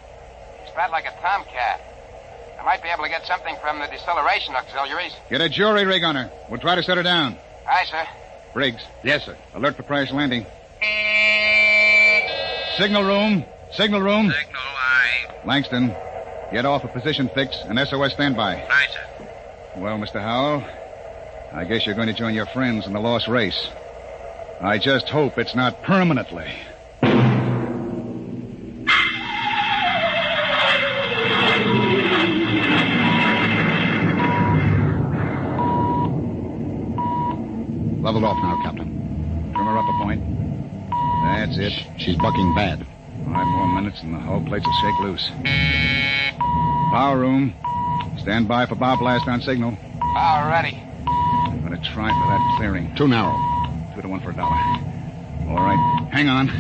He spat like a tomcat. I might be able to get something from the deceleration auxiliaries. Get a jury rig on her. We'll try to set her down. Aye, sir. Briggs. Yes, sir. Alert for crash landing. Signal room. Signal room. Signal, aye. Langston, get off a position fix and SOS standby. Aye, sir. Well, Mr. Howell, I guess you're going to join your friends in the lost race. I just hope it's not permanently. Leveled off now, Captain. Trim her up a point. That's it. She's bucking bad. 5 more minutes and the hull plates will shake loose. Power room. Stand by for bow blast on signal. All ready. I'm going to try for that clearing. Too narrow. 2 to 1 for $1. All right. Hang on.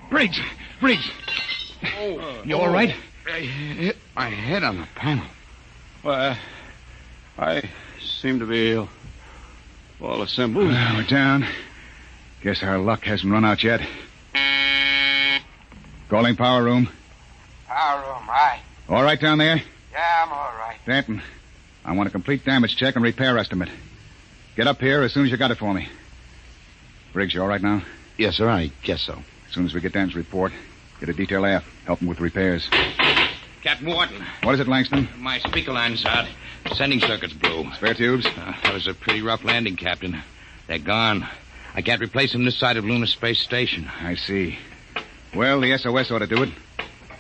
Briggs! Briggs! You all right? I hit my head on the panel. Well, I seem to be all assembled. We're down. Guess our luck hasn't run out yet. Calling power room. Power room, aye. All right down there? Yeah, I'm all right. Danton, I want a complete damage check and repair estimate. Get up here as soon as you got it for me. Briggs, you all right now? Yes, sir, I guess so. As soon as we get Dan's report, get a detail aft. Help him with repairs. Captain Wharton. What is it, Langston? My speaker line's out. Sending circuits blew. Spare tubes? That was a pretty rough landing, Captain. They're gone. I can't replace them this side of Lunar Space Station. I see. Well, the SOS ought to do it.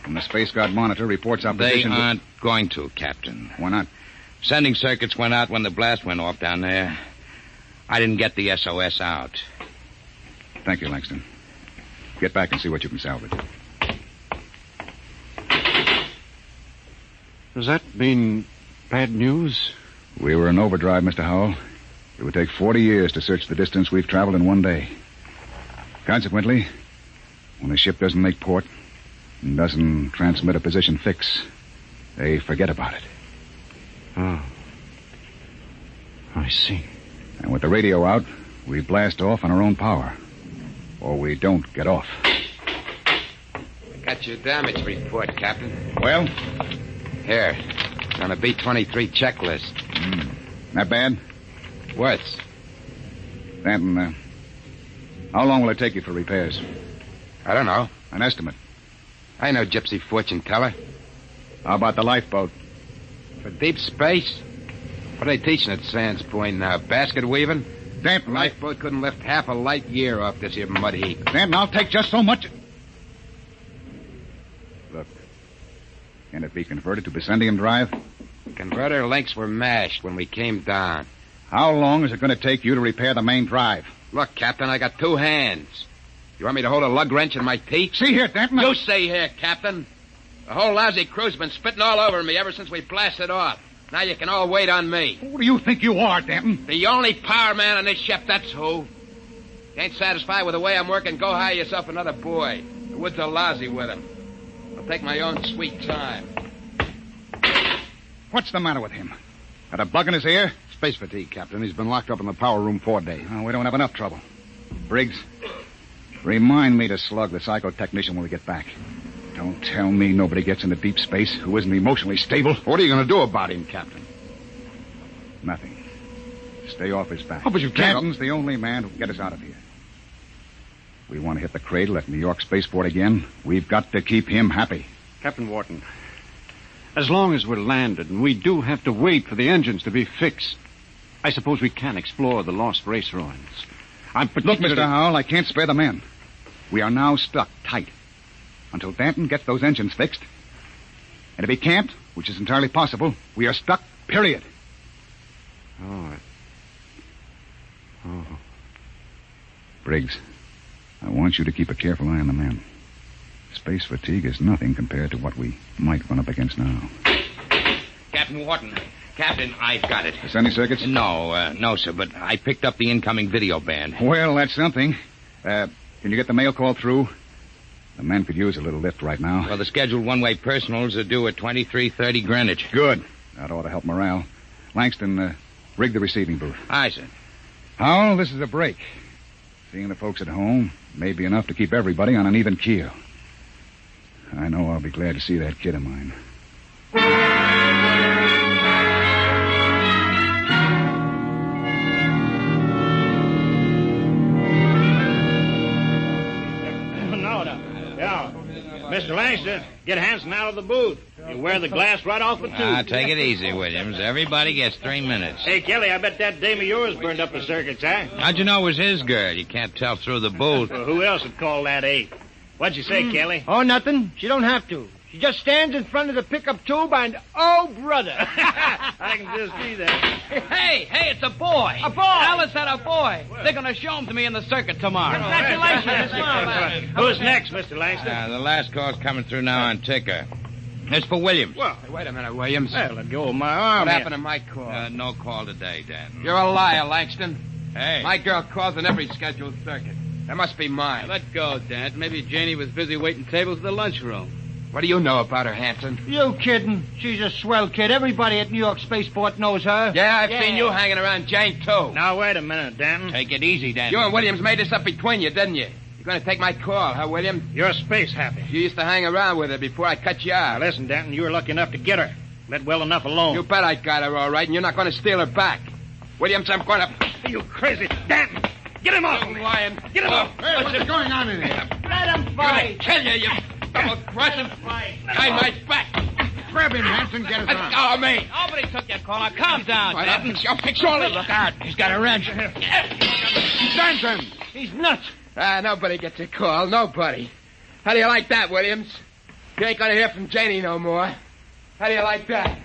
When the Space Guard monitor reports our position... They aren't going to, Captain. Why not? Sending circuits went out when the blast went off down there. I didn't get the SOS out. Thank you, Langston. Get back and see what you can salvage. Does that mean bad news? We were in overdrive, Mr. Howell. It would take 40 years to search the distance we've traveled in one day. Consequently, when a ship doesn't make port and doesn't transmit a position fix, they forget about it. Oh. I see. And with the radio out, we blast off on our own power. Or we don't get off. Got your damage report, Captain. Well? Here. On a B-23 checklist. Not bad? Worse. Danton, how long will it take you for repairs? I don't know. An estimate. I know Gypsy fortune teller. How about the lifeboat? For deep space? What are they teaching at Sands Point now? Basket weaving? Danton, lifeboat couldn't lift half a light year off this here mud heap. Danton, I'll take just so much. Look. Can it be converted to Bessendium drive? Converter links were mashed when we came down. How long is it going to take you to repair the main drive? Look, Captain, I got 2 hands. You want me to hold a lug wrench in my teeth? See here, Danton. You stay here, Captain. The whole lousy crew's been spitting all over me ever since we blasted off. Now you can all wait on me. Who do you think you are, Danton? The only power man on this ship, that's who. Ain't satisfied with the way I'm working, go hire yourself another boy. The woods are lousy with him. I'll take my own sweet time. What's the matter with him? Got a bug in his ear? Space fatigue, Captain. He's been locked up in the power room 4 days. Oh, we don't have enough trouble. Briggs, remind me to slug the psychotechnician when we get back. Don't tell me nobody gets into deep space who isn't emotionally stable. What are you going to do about him, Captain? Nothing. Stay off his back. Oh, but you can't... Captain's the only man who can get us out of here. We want to hit the cradle at New York Spaceport again. We've got to keep him happy. Captain Wharton, as long as we're landed and we do have to wait for the engines to be fixed, I suppose we can explore the lost race ruins. I'm particularly... Look, Mr. Howell, I can't spare the men. We are now stuck tight until Danton gets those engines fixed. And if he can't, which is entirely possible, we are stuck, period. Oh. Briggs, I want you to keep a careful eye on the men. Space fatigue is nothing compared to what we might run up against now. Captain Wharton. Captain, I've got it. The sending circuits? No, sir, but I picked up the incoming video band. Well, that's something. Can you get the mail call through? The men could use a little lift right now. Well, the scheduled one-way personals are due at 23:30 Greenwich. Good. That ought to help morale. Langston, rig the receiving booth. Aye, sir. Howell, this is a break. Seeing the folks at home may be enough to keep everybody on an even keel. I know I'll be glad to see that kid of mine. Mr. Langston, get Hanson out of the booth. You wear the glass right off the tube. Take it easy, Williams. Everybody gets 3 minutes. Hey, Kelly, I bet that dame of yours burned up the circuits, huh? How'd you know it was his girl? You can't tell through the booth. Well, who else would call that eight? What'd you say, Kelly? Oh, nothing. She don't have to. She just stands in front of the pickup tube and, oh, brother. I can just see that. Hey, it's a boy. A boy? Alice had a boy. They're going to show him to me in the circuit tomorrow. Congratulations. Who's next, Mr. Langston? The last call's coming through now on ticker. It's for Williams. Well, Wait a minute, Williams. well, let go of my arm. What happened to my call? No call today, Dan. You're a liar, Langston. Hey. My girl calls on every scheduled circuit. That must be mine. Let go, Dad. Maybe Janie was busy waiting tables at the lunchroom. What do you know about her, Hanson? You kidding? She's a swell kid. Everybody at New York Spaceport knows her. Yeah, I've seen you hanging around Jane, too. Now, wait a minute, Danton. Take it easy, Dan. You and Williams made this up between you, didn't you? You're going to take my call, huh, Williams? You're space happy. You used to hang around with her before I cut you out. Now, listen, Danton, you were lucky enough to get her. Let well enough alone. You bet I got her all right, and you're not going to steal her back. Williams, I'm going to... Are you crazy? Danton! Get him off! You lying. Get him off! Hey, what's going on in here? Let him I'm fight. going to kill you, double-crossing. Behind my back. Grab him, Hanson. Get us Let go of me. Nobody took your call. Now, calm down, Dan. I'll fix all of it. Look out. He's got a wrench. Hanson. He's nuts. Nobody gets a call. Nobody. How do you like that, Williams? You ain't going to hear from Janie no more. How do you like that?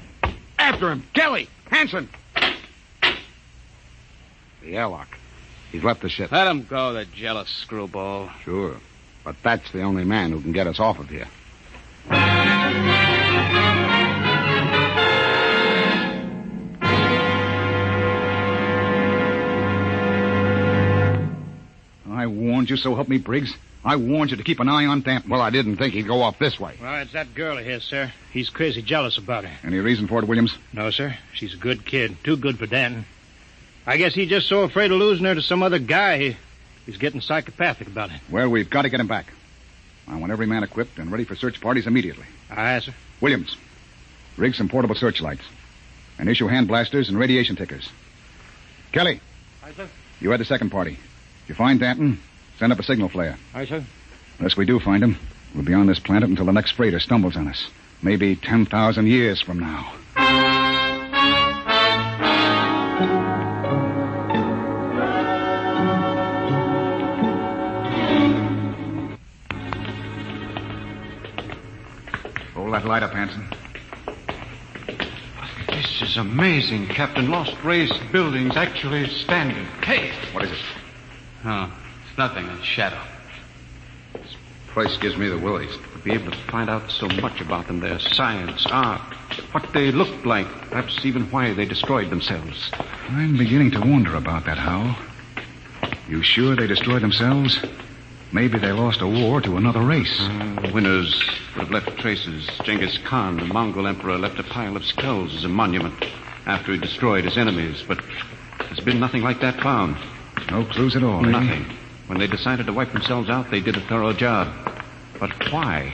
After him. Kelly. Hanson. The airlock. He's left the ship. Let him go, the jealous screwball. Sure. But that's the only man who can get us off of here. I warned you, so help me, Briggs. I warned you to keep an eye on Danton. Well, I didn't think he'd go off this way. Well, it's that girl of his, sir. He's crazy jealous about her. Any reason for it, Williams? No, sir. She's a good kid. Too good for Danton. I guess he's just so afraid of losing her to some other guy, he's getting psychopathic about it. Well, we've got to get him back. I want every man equipped and ready for search parties immediately. Aye, sir. Williams, rig some portable searchlights. And issue hand blasters and radiation tickers. Kelly. Aye, sir. You had the second party. If you find Danton, send up a signal flare. Aye, sir. Unless we do find him, we'll be on this planet until the next freighter stumbles on us. Maybe 10,000 years from now. Hold that light up, Hanson. This is amazing, Captain. Lost Race buildings actually standing. Hey! What is it? Oh, it's nothing. A shadow. This place gives me the willies. To be able to find out so much about them, their science, art, what they looked like, perhaps even why they destroyed themselves. I'm beginning to wonder about that, Howell. You sure they destroyed themselves? Maybe they lost a war to another race. Winners would have left traces. Genghis Khan, the Mongol emperor, left a pile of skulls as a monument after he destroyed his enemies, but there's been nothing like that found. No clues at all, Nothing. When they decided to wipe themselves out, they did a thorough job. But why?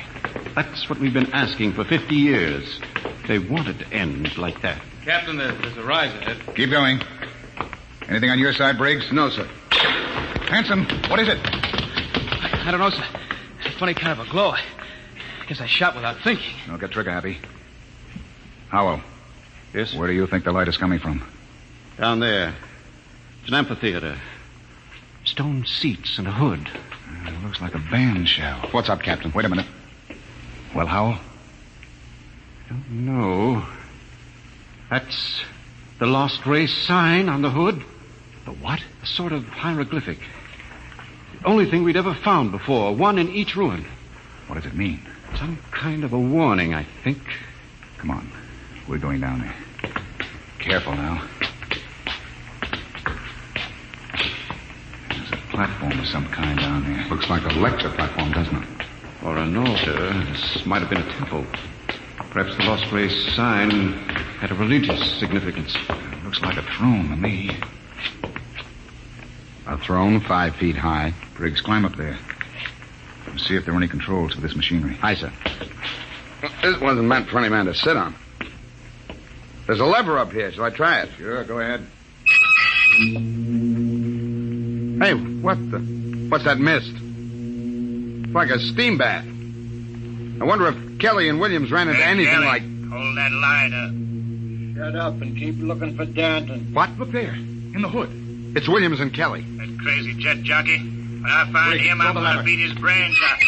That's what we've been asking for 50 years. They wanted to end like that. Captain, there's a rise ahead. Keep going. Anything on your side, Briggs? No, sir. Hanson, what is it? I don't know, sir. It's a funny kind of a glow. I guess I shot without thinking. Don't get trigger happy. Howell. Yes? Where do you think the light is coming from? Down there. It's an amphitheater. Stone seats and a hood. It looks like a band shell. What's up, Captain? Wait a minute. Well, Howell? Don't know. That's the Lost Race sign on the hood. The what? A sort of hieroglyphic. The only thing we'd ever found before. One in each ruin. What does it mean? Some kind of a warning, I think. Come on. We're going down there. Careful now. There's a platform of some kind down there. Looks like a lecture platform, doesn't it? Or an altar. This might have been a temple. Perhaps the Lost Race sign had a religious significance. Looks like a throne to me. A throne 5 feet high. Briggs, climb up there. And see if there are any controls for this machinery. Aye, sir. This wasn't meant for any man to sit on. There's a lever up here. Shall I try it? Sure, go ahead. Hey, what's that mist? It's like a steam bath. I wonder if Kelly and Williams ran into anything Kelly, like... hold that line up. Shut up and keep looking for Danton. What? Look there, in the hood. It's Williams and Kelly. That crazy jet jockey. When I find him, I'm going to beat his brains out.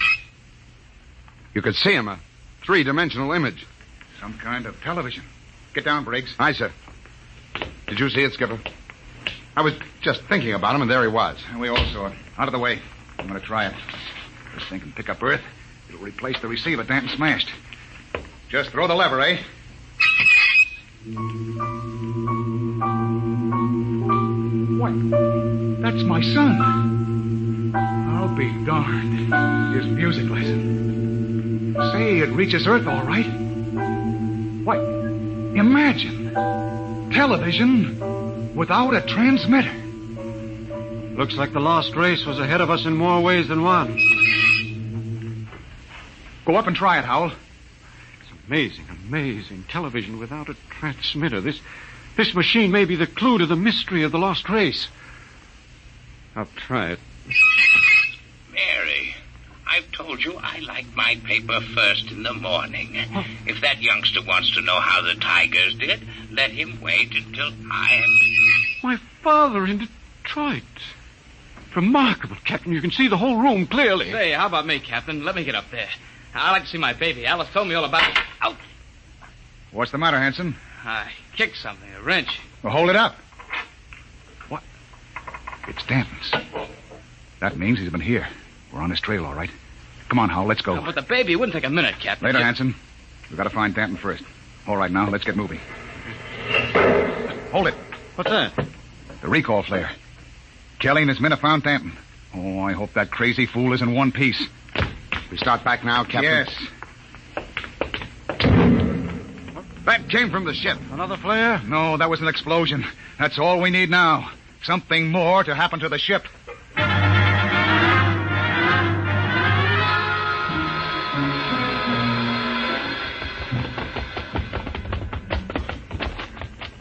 You could see him, a 3-dimensional image. Some kind of television. Get down, Briggs. Aye, sir. Did you see it, Skipper? I was just thinking about him, and there he was. And we all saw it. Out of the way. I'm going to try it. This thing can pick up Earth. It'll replace the receiver Danton smashed. Just throw the lever, eh? What? That's my son. I'll be darned. His music lesson. Say, it reaches Earth all right. What? Imagine. Television without a transmitter. Looks like the lost race was ahead of us in more ways than one. Go up and try it, Howell. It's amazing. Television without a transmitter. This machine may be the clue to the mystery of the lost race. I'll try it. Mary, I've told you I like my paper first in the morning. If that youngster wants to know how the Tigers did, let him wait until I am... My father in Detroit. Remarkable, Captain. You can see the whole room clearly. Say, how about me, Captain? Let me get up there. I'd like to see my baby. Alice told me all about it. Ouch! What's the matter, Hanson? I kicked something, a wrench. Well, hold it up. What? It's Danton's. That means he's been here. We're on his trail, all right. Come on, Howell, let's go. But the baby wouldn't take a minute, Captain. Later, Hanson. We've got to find Danton first. All right, now, let's get moving. Hold it. What's that? The recall flare. Kelly and his men have found Danton. Oh, I hope that crazy fool is in one piece. We start back now, Captain? Yes. That came from the ship. Another flare? No, that was an explosion. That's all we need now. Something more to happen to the ship.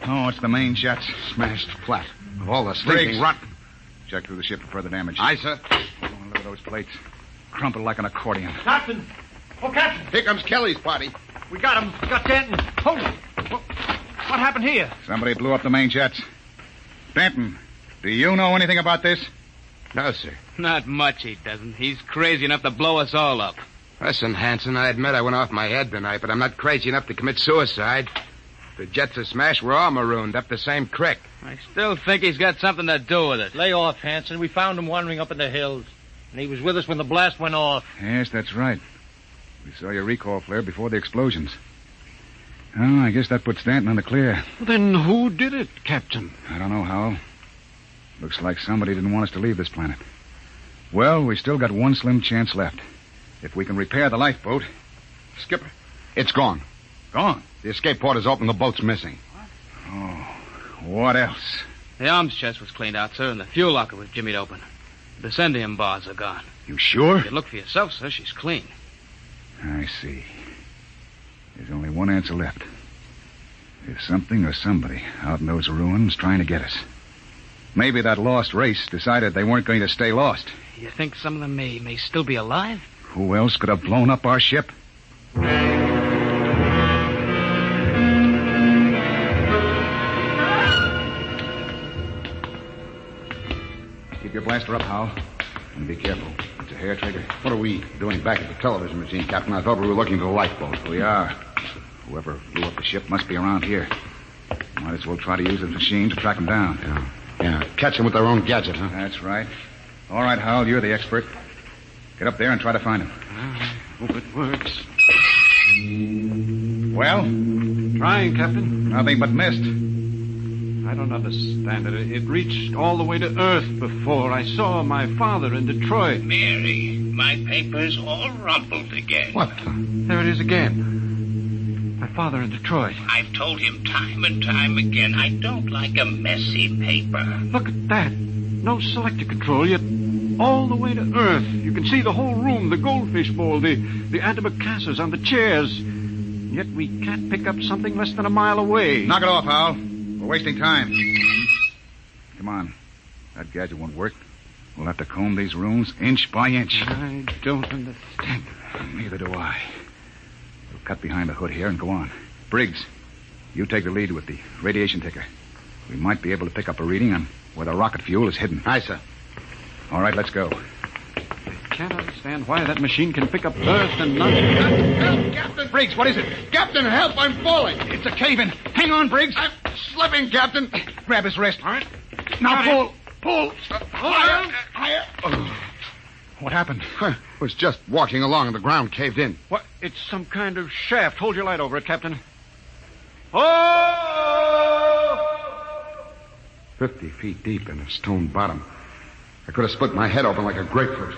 Oh, it's the main jets. Smashed flat. Of all the sleeping rot. Check through the ship for further damage. Aye, sir. Oh, look at those plates. Crumpled like an accordion. Captain! Oh, Captain! Here comes Kelly's party. We got him. We got Danton. Hold it. What happened here? Somebody blew up the main jets. Danton, do you know anything about this? No, sir. Not much, he doesn't. He's crazy enough to blow us all up. Listen, Hanson, I admit I went off my head tonight, but I'm not crazy enough to commit suicide. The jets are smashed. We're all marooned up the same creek. I still think he's got something to do with it. Lay off, Hanson. We found him wandering up in the hills. And he was with us when the blast went off. Yes, that's right. We saw your recall flare before the explosions. Oh, I guess that puts Danton in the clear. Then who did it, Captain? I don't know, Howell. Looks like somebody didn't want us to leave this planet. Well, we still got one slim chance left. If we can repair the lifeboat... Skipper, it's gone. Gone? The escape port is open. The boat's missing. Oh, what else? The arms chest was cleaned out, sir, and the fuel locker was jimmied open. The descendium bars are gone. You sure? You can look for yourself, sir. She's clean. I see. There's only one answer left. There's something or somebody out in those ruins trying to get us. Maybe that lost race decided they weren't going to stay lost. You think some of them may still be alive? Who else could have blown up our ship? Keep your blaster up, Howell. And be careful. It's a hair trigger. What are we doing back at the television machine, Captain? I thought we were looking for the lifeboat. We are. Whoever blew up the ship must be around here. Might as well try to use the machine to track them down. Yeah. Catch them with their own gadget, huh? That's right. All right, Howell, you're the expert. Get up there and try to find him. Hope it works. Well? Trying, Captain. Nothing but mist. I don't understand it. It reached all the way to Earth before. I saw my father in Detroit. Mary, my paper's all rumpled again. What? There it is again. My father in Detroit. I've told him time and time again I don't like a messy paper. Look at that. No selector control, yet all the way to Earth. You can see the whole room, the goldfish bowl, the antimacassars on the chairs. Yet we can't pick up something less than a mile away. Knock it off, Hal. We're wasting time. Come on. That gadget won't work. We'll have to comb these rooms inch by inch. I don't understand. Neither do I. We'll cut behind the hood here and go on. Briggs, you take the lead with the radiation ticker. We might be able to pick up a reading on where the rocket fuel is hidden. Aye, sir. All right, let's go. I can't understand why that machine can pick up earth and not... Help, Captain! Briggs, what is it? Captain, help! I'm falling! It's a cave-in. Hang on, Briggs. I'm slipping, Captain. Grab his wrist. All right. Now pull. Pull. Higher. Oh. What happened? I was just walking along and the ground caved in. What? It's some kind of shaft. Hold your light over it, Captain. Oh! 50 feet deep in a stone bottom. I could have split my head open like a grapefruit.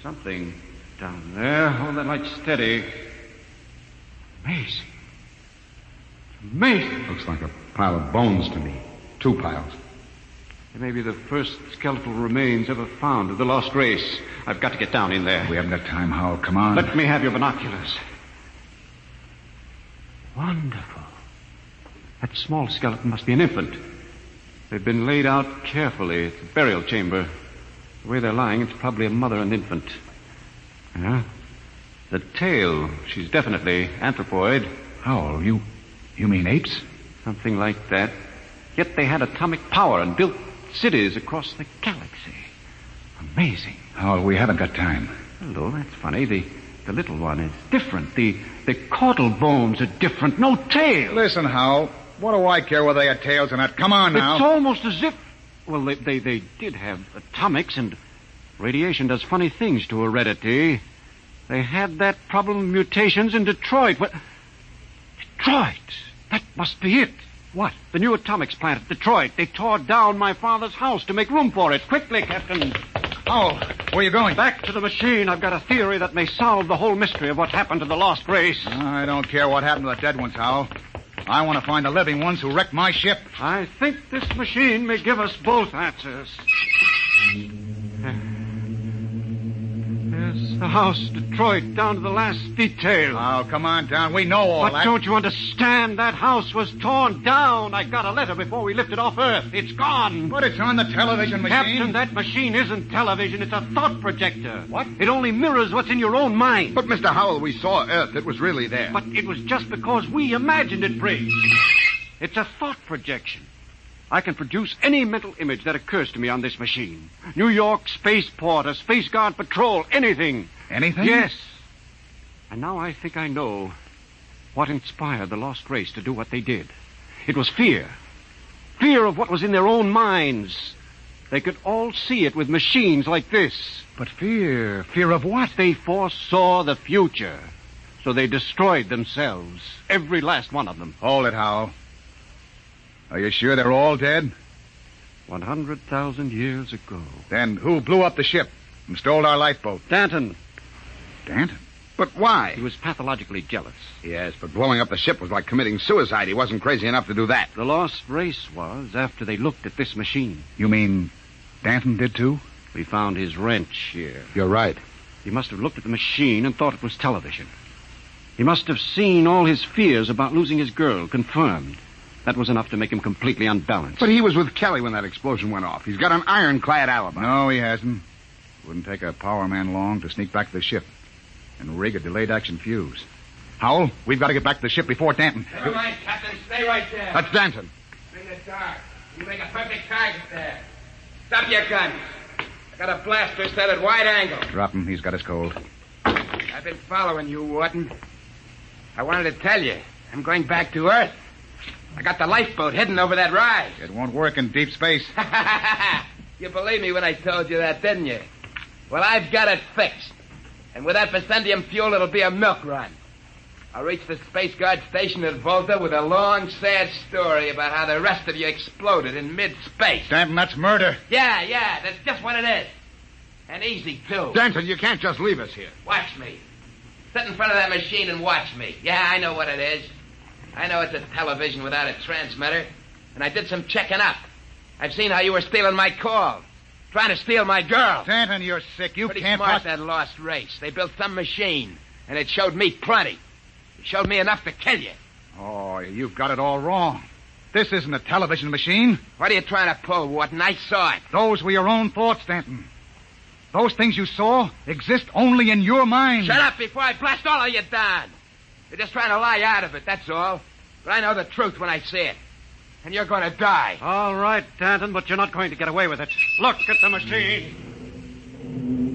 Something down there. Hold that light steady. Amazing. Amazing. Looks like a pile of bones to me. 2 piles. They may be the first skeletal remains ever found of the lost race. I've got to get down in there. We haven't got time, Hal. Come on. Let me have your binoculars. Wonderful. That small skeleton must be an infant. They've been laid out carefully. It's a burial chamber. The way they're lying, it's probably a mother and infant. Yeah. The tail, she's definitely anthropoid. Hal, you mean apes? Something like that. Yet they had atomic power and built cities across the galaxy. Amazing. Hal, we haven't got time. Hello, that's funny. The little one is different. The caudal bones are different. No tail. Listen, Hal. What do I care whether they had tails or not? Come on now. It's almost as if... Well, they did have atomics, and radiation does funny things to heredity. They had that problem of mutations in Detroit. What? Detroit? That must be it. What? The new atomics plant at Detroit. They tore down my father's house to make room for it. Quickly, Captain. Oh, where are you going? Back to the machine. I've got a theory that may solve the whole mystery of what happened to the lost race. I don't care what happened to the dead ones, Hal. I want to find the living ones who wrecked my ship. I think this machine may give us both answers. There's the house, Detroit, down to the last detail. Oh, come on down. We know all that. But don't you understand? That house was torn down. I got a letter before we lifted off Earth. It's gone. But it's on the television machine. Captain, that machine isn't television. It's a thought projector. What? It only mirrors what's in your own mind. But, Mr. Howell, we saw Earth. It was really there. But it was just because we imagined it, Briggs. It's a thought projection. I can produce any mental image that occurs to me on this machine. New York spaceport, a space guard patrol, anything. Anything? Yes. And now I think I know what inspired the lost race to do what they did. It was fear. Fear of what was in their own minds. They could all see it with machines like this. But fear? Fear of what? They foresaw the future. So they destroyed themselves. Every last one of them. Hold it, Hal. Are you sure they're all dead? 100,000 years ago. Then who blew up the ship and stole our lifeboat? Danton. Danton? But why? He was pathologically jealous. Yes, but blowing up the ship was like committing suicide. He wasn't crazy enough to do that. The lost race was after they looked at this machine. You mean Danton did too? We found his wrench here. You're right. He must have looked at the machine and thought it was television. He must have seen all his fears about losing his girl confirmed. That was enough to make him completely unbalanced. But he was with Kelly when that explosion went off. He's got an ironclad alibi. No, he hasn't. Wouldn't take a power man long to sneak back to the ship and rig a delayed action fuse. Howell, we've got to get back to the ship before Danton. Never mind, Captain. Stay right there. That's Danton. In the dark. You make a perfect target there. Stop your guns. I got a blaster set at wide angle. Drop him. He's got us cold. I've been following you, Wharton. I wanted to tell you. I'm going back to Earth. I got the lifeboat hidden over that rise. It won't work in deep space. You believed me when I told you that, didn't you? Well, I've got it fixed. And with that Vicendium fuel, it'll be a milk run. I'll reach the Space Guard station at Volta with a long, sad story about how the rest of you exploded in mid-space. Danton, that's murder. Yeah, that's just what it is. And easy, too. Danton, you can't just leave us here. Watch me. Sit in front of that machine and watch me. Yeah, I know what it is. I know it's a television without a transmitter. And I did some checking up. I've seen how you were stealing my call. Trying to steal my girl. Danton, you're sick. You Pretty can't smart, that lost race. They built some machine, and it showed me plenty. It showed me enough to kill you. Oh, you've got it all wrong. This isn't a television machine. What are you trying to pull, Wharton? I saw it. Those were your own thoughts, Danton. Those things you saw exist only in your mind. Shut up before I blast all of you down. You're just trying to lie out of it, that's all. But I know the truth when I see it. And you're going to die. All right, Danton, but you're not going to get away with it. Look at the machine.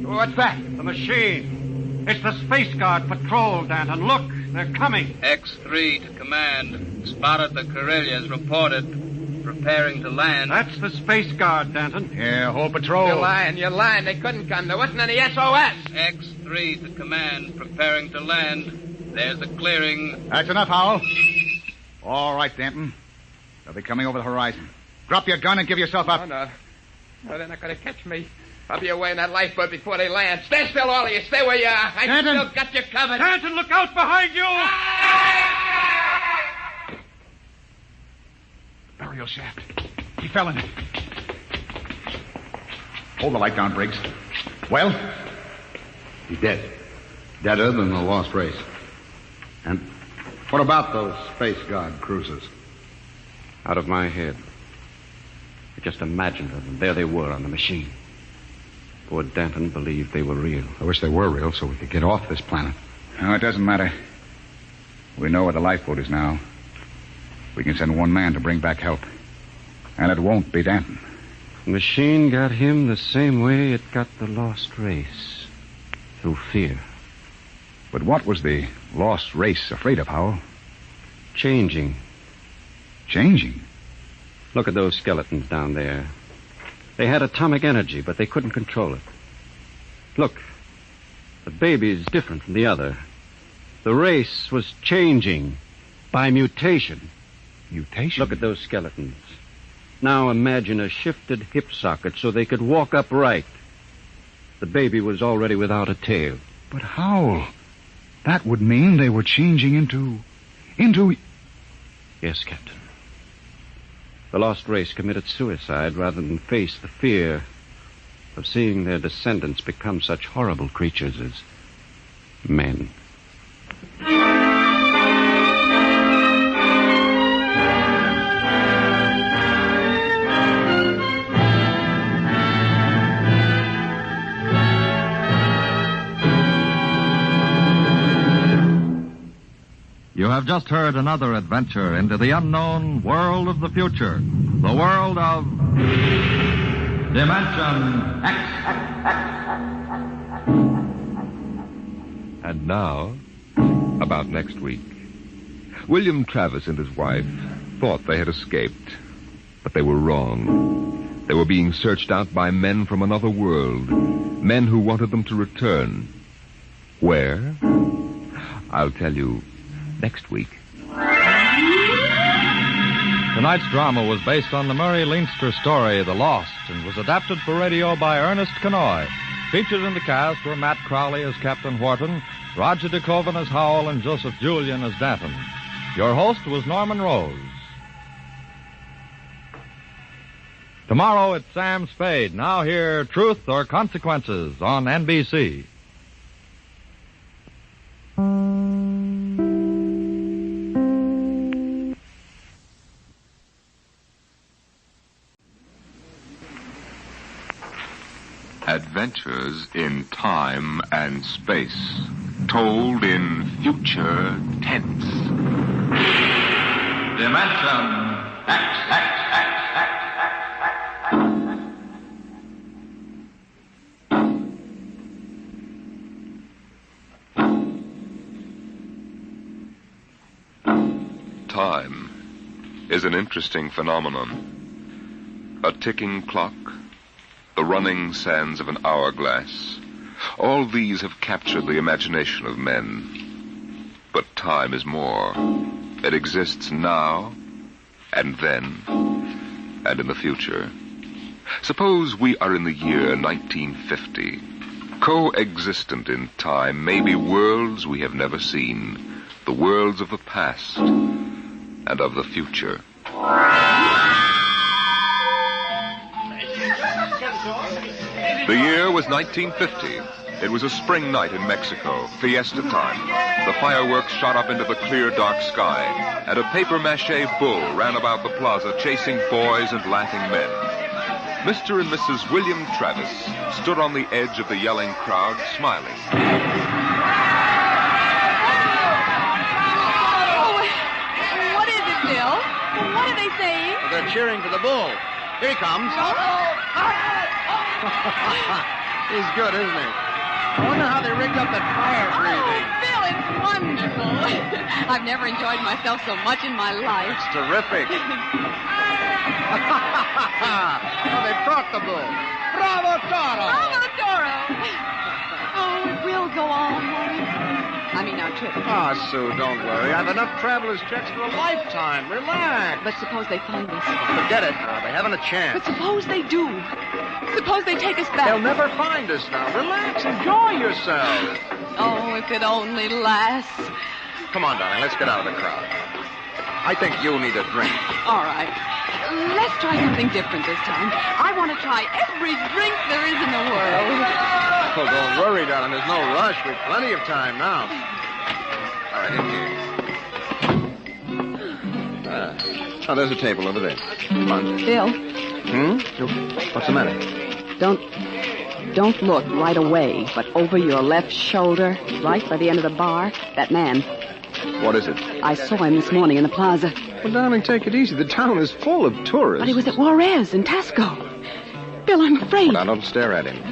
What's that? The machine. It's the Space Guard patrol, Danton. Look, they're coming. X3 to command. Spotted the Carillas. Reported. Preparing to land. That's the Space Guard, Danton. Yeah, whole patrol. You're lying. They couldn't come. There wasn't any SOS. X3 to command. Preparing to land. There's a clearing. That's enough, Howell. All right, Danton. They'll be coming over the horizon. Drop your gun and give yourself up. Oh, no. No, they're not going to catch me. I'll be away in that lifeboat before they land. Stand still, all of you. Stay where you are. I still got you covered. Danton, look out behind you! Burial shaft. He fell in it. Hold the light down, Briggs. Well? He's dead. Deader than the lost race. And what about those Space Guard cruisers? Out of my head. I just imagined them. There they were on the machine. Poor Danton believed they were real. I wish they were real so we could get off this planet. No, it doesn't matter. We know where the lifeboat is now. We can send one man to bring back help. And it won't be Danton. The machine got him the same way it got the lost race. Through fear. But what was the lost race afraid of, Howell? Changing. Changing? Look at those skeletons down there. They had atomic energy, but they couldn't control it. Look, the baby's different from the other. The race was changing by mutation. Mutation? Look at those skeletons. Now imagine a shifted hip socket so they could walk upright. The baby was already without a tail. But Howell, that would mean they were changing into... Yes, Captain. The lost race committed suicide rather than face the fear of seeing their descendants become such horrible creatures as men. You have just heard another adventure into the unknown world of the future. The world of Dimension X. And now, about next week. William Travis and his wife thought they had escaped, but they were wrong. They were being searched out by men from another world, men who wanted them to return. Where? I'll tell you next week. Tonight's drama was based on the Murray Leinster story, The Lost, and was adapted for radio by Ernest Kenoy. Featured in the cast were Matt Crowley as Captain Wharton, Roger DeKoven as Howell, and Joseph Julian as Danton. Your host was Norman Rose. Tomorrow it's Sam Spade. Now hear Truth or Consequences on NBC. Adventures in time and space, told in future tense. Dimension X. Time is an interesting phenomenon. A ticking clock, the running sands of an hourglass. All these have captured the imagination of men. But time is more. It exists now, and then, and in the future. Suppose we are in the year 1950. Coexistent in time may be worlds we have never seen, the worlds of the past and of the future. The year was 1950. It was a spring night in Mexico, fiesta time. The fireworks shot up into the clear, dark sky, and a papier-mâché bull ran about the plaza chasing boys and laughing men. Mr. and Mrs. William Travis stood on the edge of the yelling crowd, smiling. What is it, Bill? What are they saying? Well, they're cheering for the bull. Here he comes. He's good, isn't he? I wonder how they rigged up that fire breathing. Bill, it's wonderful. I've never enjoyed myself so much in my life. It's terrific. Oh, they caught the bull. Bravo, Toro! Bravo, Toro! Oh, it will go on, won't it? I mean, our trip. Ah, Sue, don't worry. I've enough traveler's checks for a lifetime. Relax. But suppose they find us. Forget it now. They haven't a chance. But suppose they do. Suppose they take us back. They'll never find us now. Relax. Enjoy yourselves. Oh, if it only lasts. Come on, darling. Let's get out of the crowd. I think you need a drink. All right. Let's try something different this time. I want to try every drink there is in the world. Oh, don't worry, darling. There's no rush. We've plenty of time now. All right, in here. Oh, there's a table over there. Come on. Bill. What's the matter? Don't look right away, but over your left shoulder, right by the end of the bar, that man. What is it? I saw him this morning in the plaza. Well, darling, take it easy. The town is full of tourists. But he was at Juarez in Tasco. Bill, I'm afraid. Well, now, don't stare at him.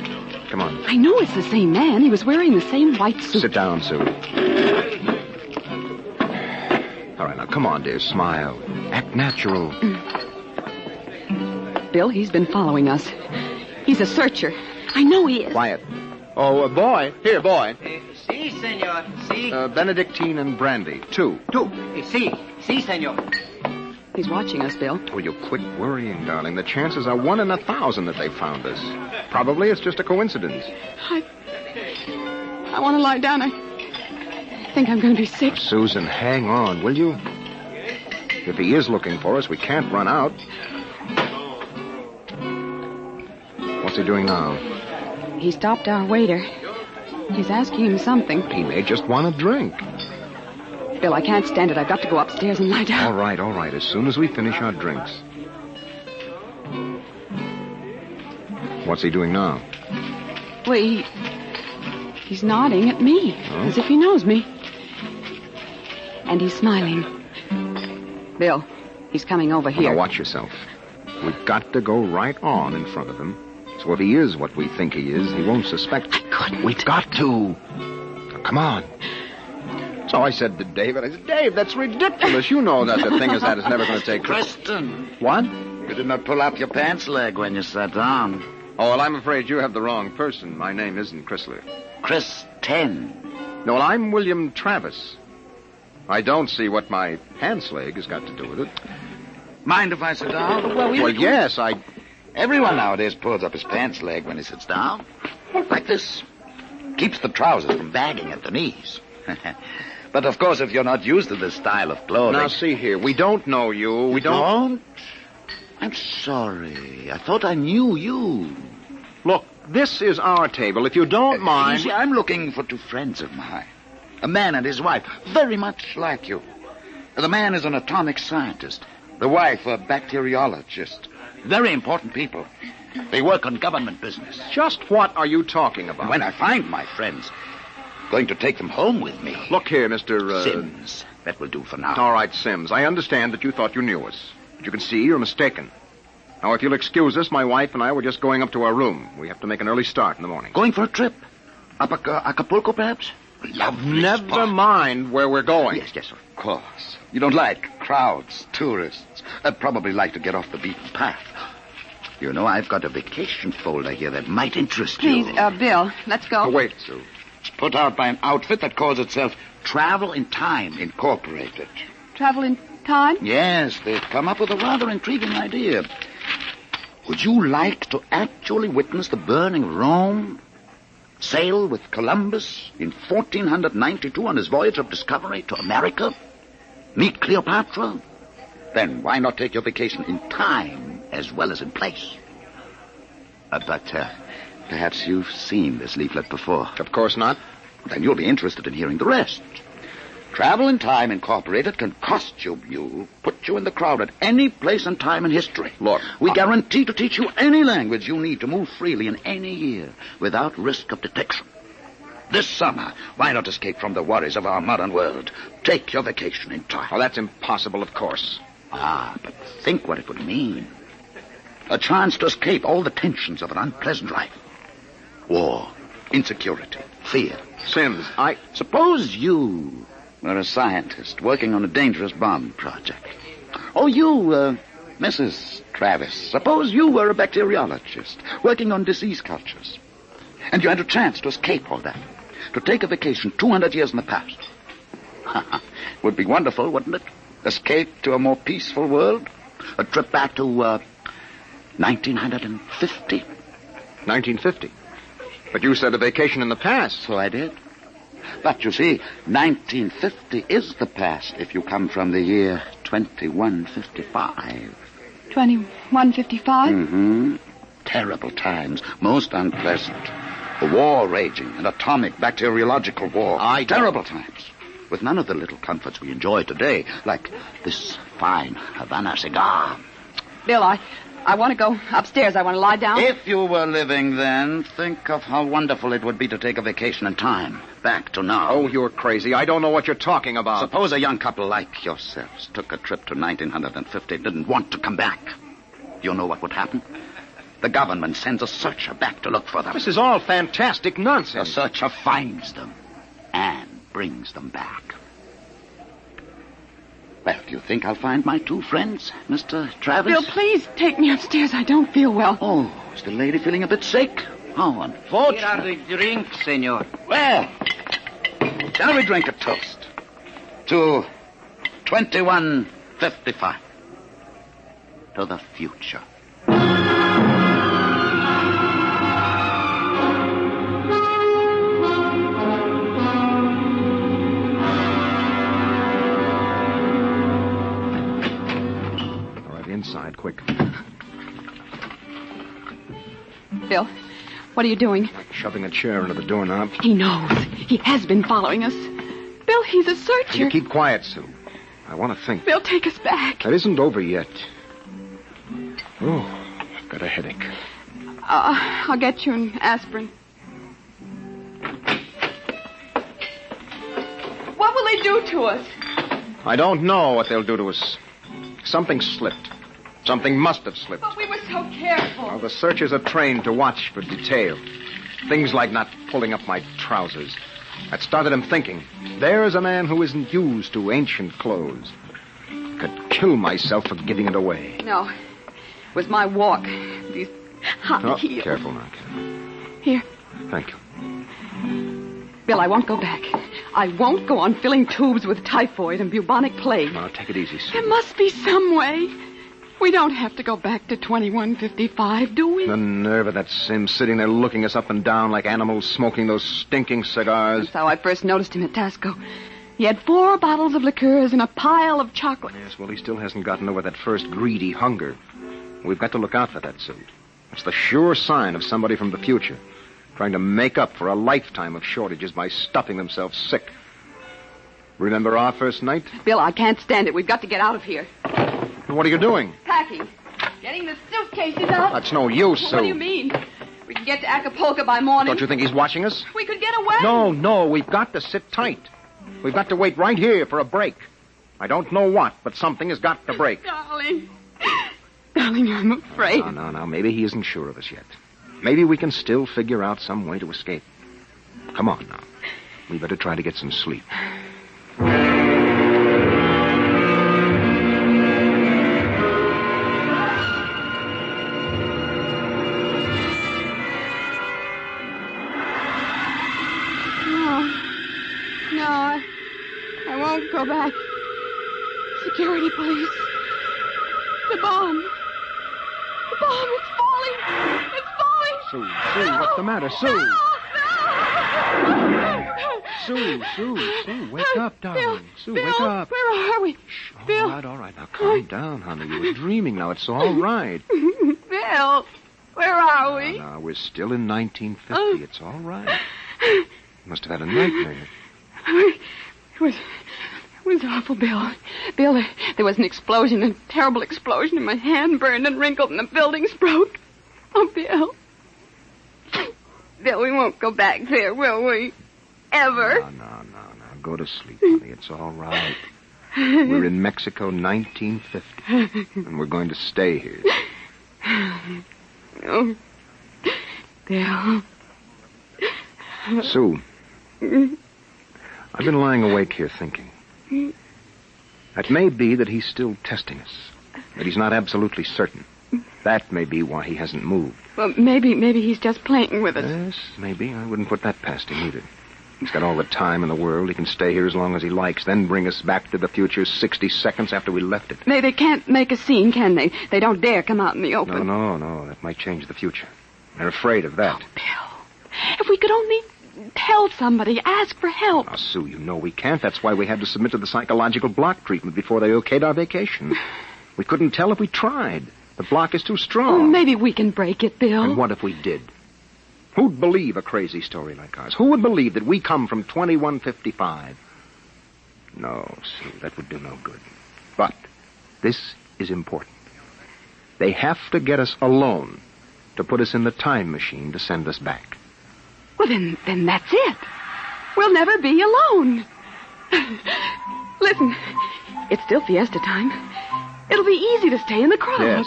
Come on. I know it's the same man. He was wearing the same white suit. Sit down, Sue. All right, now, come on, dear. Smile. Act natural. Bill, he's been following us. He's a searcher. I know he is. Quiet. Oh, boy. Here, boy. Si, senor. Si. Benedictine and brandy. Two. Si, senor. He's watching us, Bill. Will you quit worrying, darling? The chances are 1 in 1,000 that they found us. Probably it's just a coincidence. I want to lie down. I think I'm going to be sick. Susan, hang on, will you? If he is looking for us, we can't run out. What's he doing now? He stopped our waiter. He's asking him something. He may just want a drink. Bill, I can't stand it. I've got to go upstairs and lie down. All right. As soon as we finish our drinks. What's he doing now? Well, he's nodding at me, as if he knows me. And he's smiling. Bill, he's coming over here. Now, watch yourself. We've got to go right on in front of him. So if he is what we think he is, he won't suspect. I couldn't. We've got to. Now, come on. So I said to David, Dave, that's ridiculous. You know that a thing as that is never going to take... Kristen. What? You did not pull up your pants leg when you sat down. Oh, well, I'm afraid you have the wrong person. My name isn't Chrysler. Kristen. No, well, I'm William Travis. I don't see what my pants leg has got to do with it. Mind if I sit down? Well, yes, Everyone nowadays pulls up his pants leg when he sits down. Like this. Keeps the trousers from bagging at the knees. But, of course, if you're not used to this style of clothing... Now, see here. We don't know you. We don't... I'm sorry. I thought I knew you. Look, this is our table. If you don't mind... You see, I'm looking for 2 friends of mine. A man and his wife, very much like you. The man is an atomic scientist. The wife, a bacteriologist. Very important people. They work on government business. Just what are you talking about? When I find my friends, going to take them home with me. Look here, Mr. Sims. That will do for now. All right, Sims. I understand that you thought you knew us. But you can see you're mistaken. Now, if you'll excuse us, my wife and I were just going up to our room. We have to make an early start in the morning. Going for a trip? Up Acapulco, perhaps? Lovely Never spot. mind where we're going. Yes, of course. You don't like crowds, tourists. I'd probably like to get off the beaten path. You know, I've got a vacation folder here that might interest you. Please, Bill, let's go. Oh, wait, Sue. It's put out by an outfit that calls itself Travel in Time Incorporated. Travel in time? Yes, they've come up with a rather intriguing idea. Would you like to actually witness the burning Rome? Sail with Columbus in 1492 on his voyage of discovery to America? Meet Cleopatra? Then why not take your vacation in time as well as in place? But Perhaps you've seen this leaflet before. Of course not. Then you'll be interested in hearing the rest. Travel in Time Incorporated can cost you put you in the crowd at any place and time in history. Look, we guarantee to teach you any language you need to move freely in any year without risk of detection. This summer, why not escape from the worries of our modern world? Take your vacation in time. Well, that's impossible, of course. But think what it would mean. A chance to escape all the tensions of an unpleasant life. War, insecurity, fear. Sims, Suppose you were a scientist working on a dangerous bomb project. Or you, Mrs. Travis, suppose you were a bacteriologist working on disease cultures. And you had a chance to escape all that. To take a vacation 200 years in the past. Would be wonderful, wouldn't it? Escape to a more peaceful world. A trip back to, 1950. 1950? But you said a vacation in the past. So I did. But you see, 1950 is the past if you come from the year 2155. 2155? Mm-hmm. Terrible times. Most unpleasant. A war raging, an atomic bacteriological war. Terrible times. With none of the little comforts we enjoy today, like this fine Havana cigar. Bill, I want to go upstairs. I want to lie down. If you were living then, think of how wonderful it would be to take a vacation in time. Back to now. Oh, you're crazy. I don't know what you're talking about. Suppose a young couple like yourselves took a trip to 1950 and didn't want to come back. You know what would happen? The government sends a searcher back to look for them. This is all fantastic nonsense. The searcher finds them and brings them back. Well, do you think I'll find my two friends, Mr. Travis? Bill, please take me upstairs. I don't feel well. Oh, is the lady feeling a bit sick? Oh, unfortunate. Here are the drinks, senor. Well, shall we drink a toast to 2155? To the future. Inside, quick. Bill, what are you doing? Shoving a chair into the doorknob. He knows. He has been following us. Bill, he's a searcher. You keep quiet, Sue. I want to think. Bill, take us back. That isn't over yet. Oh, I've got a headache. I'll get you an aspirin. What will they do to us? I don't know what they'll do to us. Something slipped. Something must have slipped. But we were so careful. Well, the searchers are trained to watch for detail. Things like not pulling up my trousers. That started him thinking. There's a man who isn't used to ancient clothes. Could kill myself for giving it away. No. It was my walk. These high heels. Careful now. Here. Thank you. Bill, I won't go back. I won't go on filling tubes with typhoid and bubonic plague. Now, take it easy, Sue. There must be some way. We don't have to go back to 2155, do we? The nerve of that Sim sitting there looking us up and down like animals smoking those stinking cigars. That's how I first noticed him at Tasco. He had 4 bottles of liqueurs and a pile of chocolate. Yes, well, he still hasn't gotten over that first greedy hunger. We've got to look out for that suit. It's the sure sign of somebody from the future, trying to make up for a lifetime of shortages by stuffing themselves sick. Remember our first night? Bill, I can't stand it. We've got to get out of here. What are you doing? Packing. Getting the suitcases out. That's no use, Sue. What do you mean? We can get to Acapulco by morning. Don't you think he's watching us? We could get away. No, we've got to sit tight. We've got to wait right here for a break. I don't know what, but something has got to break. Darling, I'm afraid. No. Maybe he isn't sure of us yet. Maybe we can still figure out some way to escape. Come on now. We better try to get some sleep. No, I won't go back. Security police. The bomb. It's falling. It's falling. Sue, what's the matter? Sue. Sue, wake up, darling. Bill, Sue, Bill, wake up. Where are we? Shh, Bill. All right. Now calm down, honey. You were dreaming now. It's all right. Bill, Where are we? No, we're still in 1950. It's all right. You must have had a nightmare. It was awful, Bill. Bill, there was an explosion, a terrible explosion, and my hand burned and wrinkled, and the buildings broke. Oh, Bill. Bill, we won't go back there, will we? Ever? No. Go to sleep, honey. It's all right. We're in Mexico, 1950, and we're going to stay here. Oh, Bill. Sue, I've been lying awake here thinking. It may be that he's still testing us, that he's not absolutely certain. That may be why he hasn't moved. Well, maybe he's just playing with us. Yes, maybe. I wouldn't put that past him either. He's got all the time in the world. He can stay here as long as he likes, then bring us back to the future 60 seconds after we left it. They can't make a scene, can they? They don't dare come out in the open. No. That might change the future. They're afraid of that. Oh, Bill, if we could only tell somebody, ask for help. Now, Sue, you know we can't. That's why we had to submit to the psychological block treatment before they okayed our vacation. We couldn't tell if we tried. The block is too strong. Oh, maybe we can break it, Bill. And what if we did? Who'd believe a crazy story like ours? Who would believe that we come from 2155? No, Sue, that would do no good. But this is important. They have to get us alone to put us in the time machine to send us back. Well, then that's it. We'll never be alone. Listen, it's still fiesta time. It'll be easy to stay in the crowd.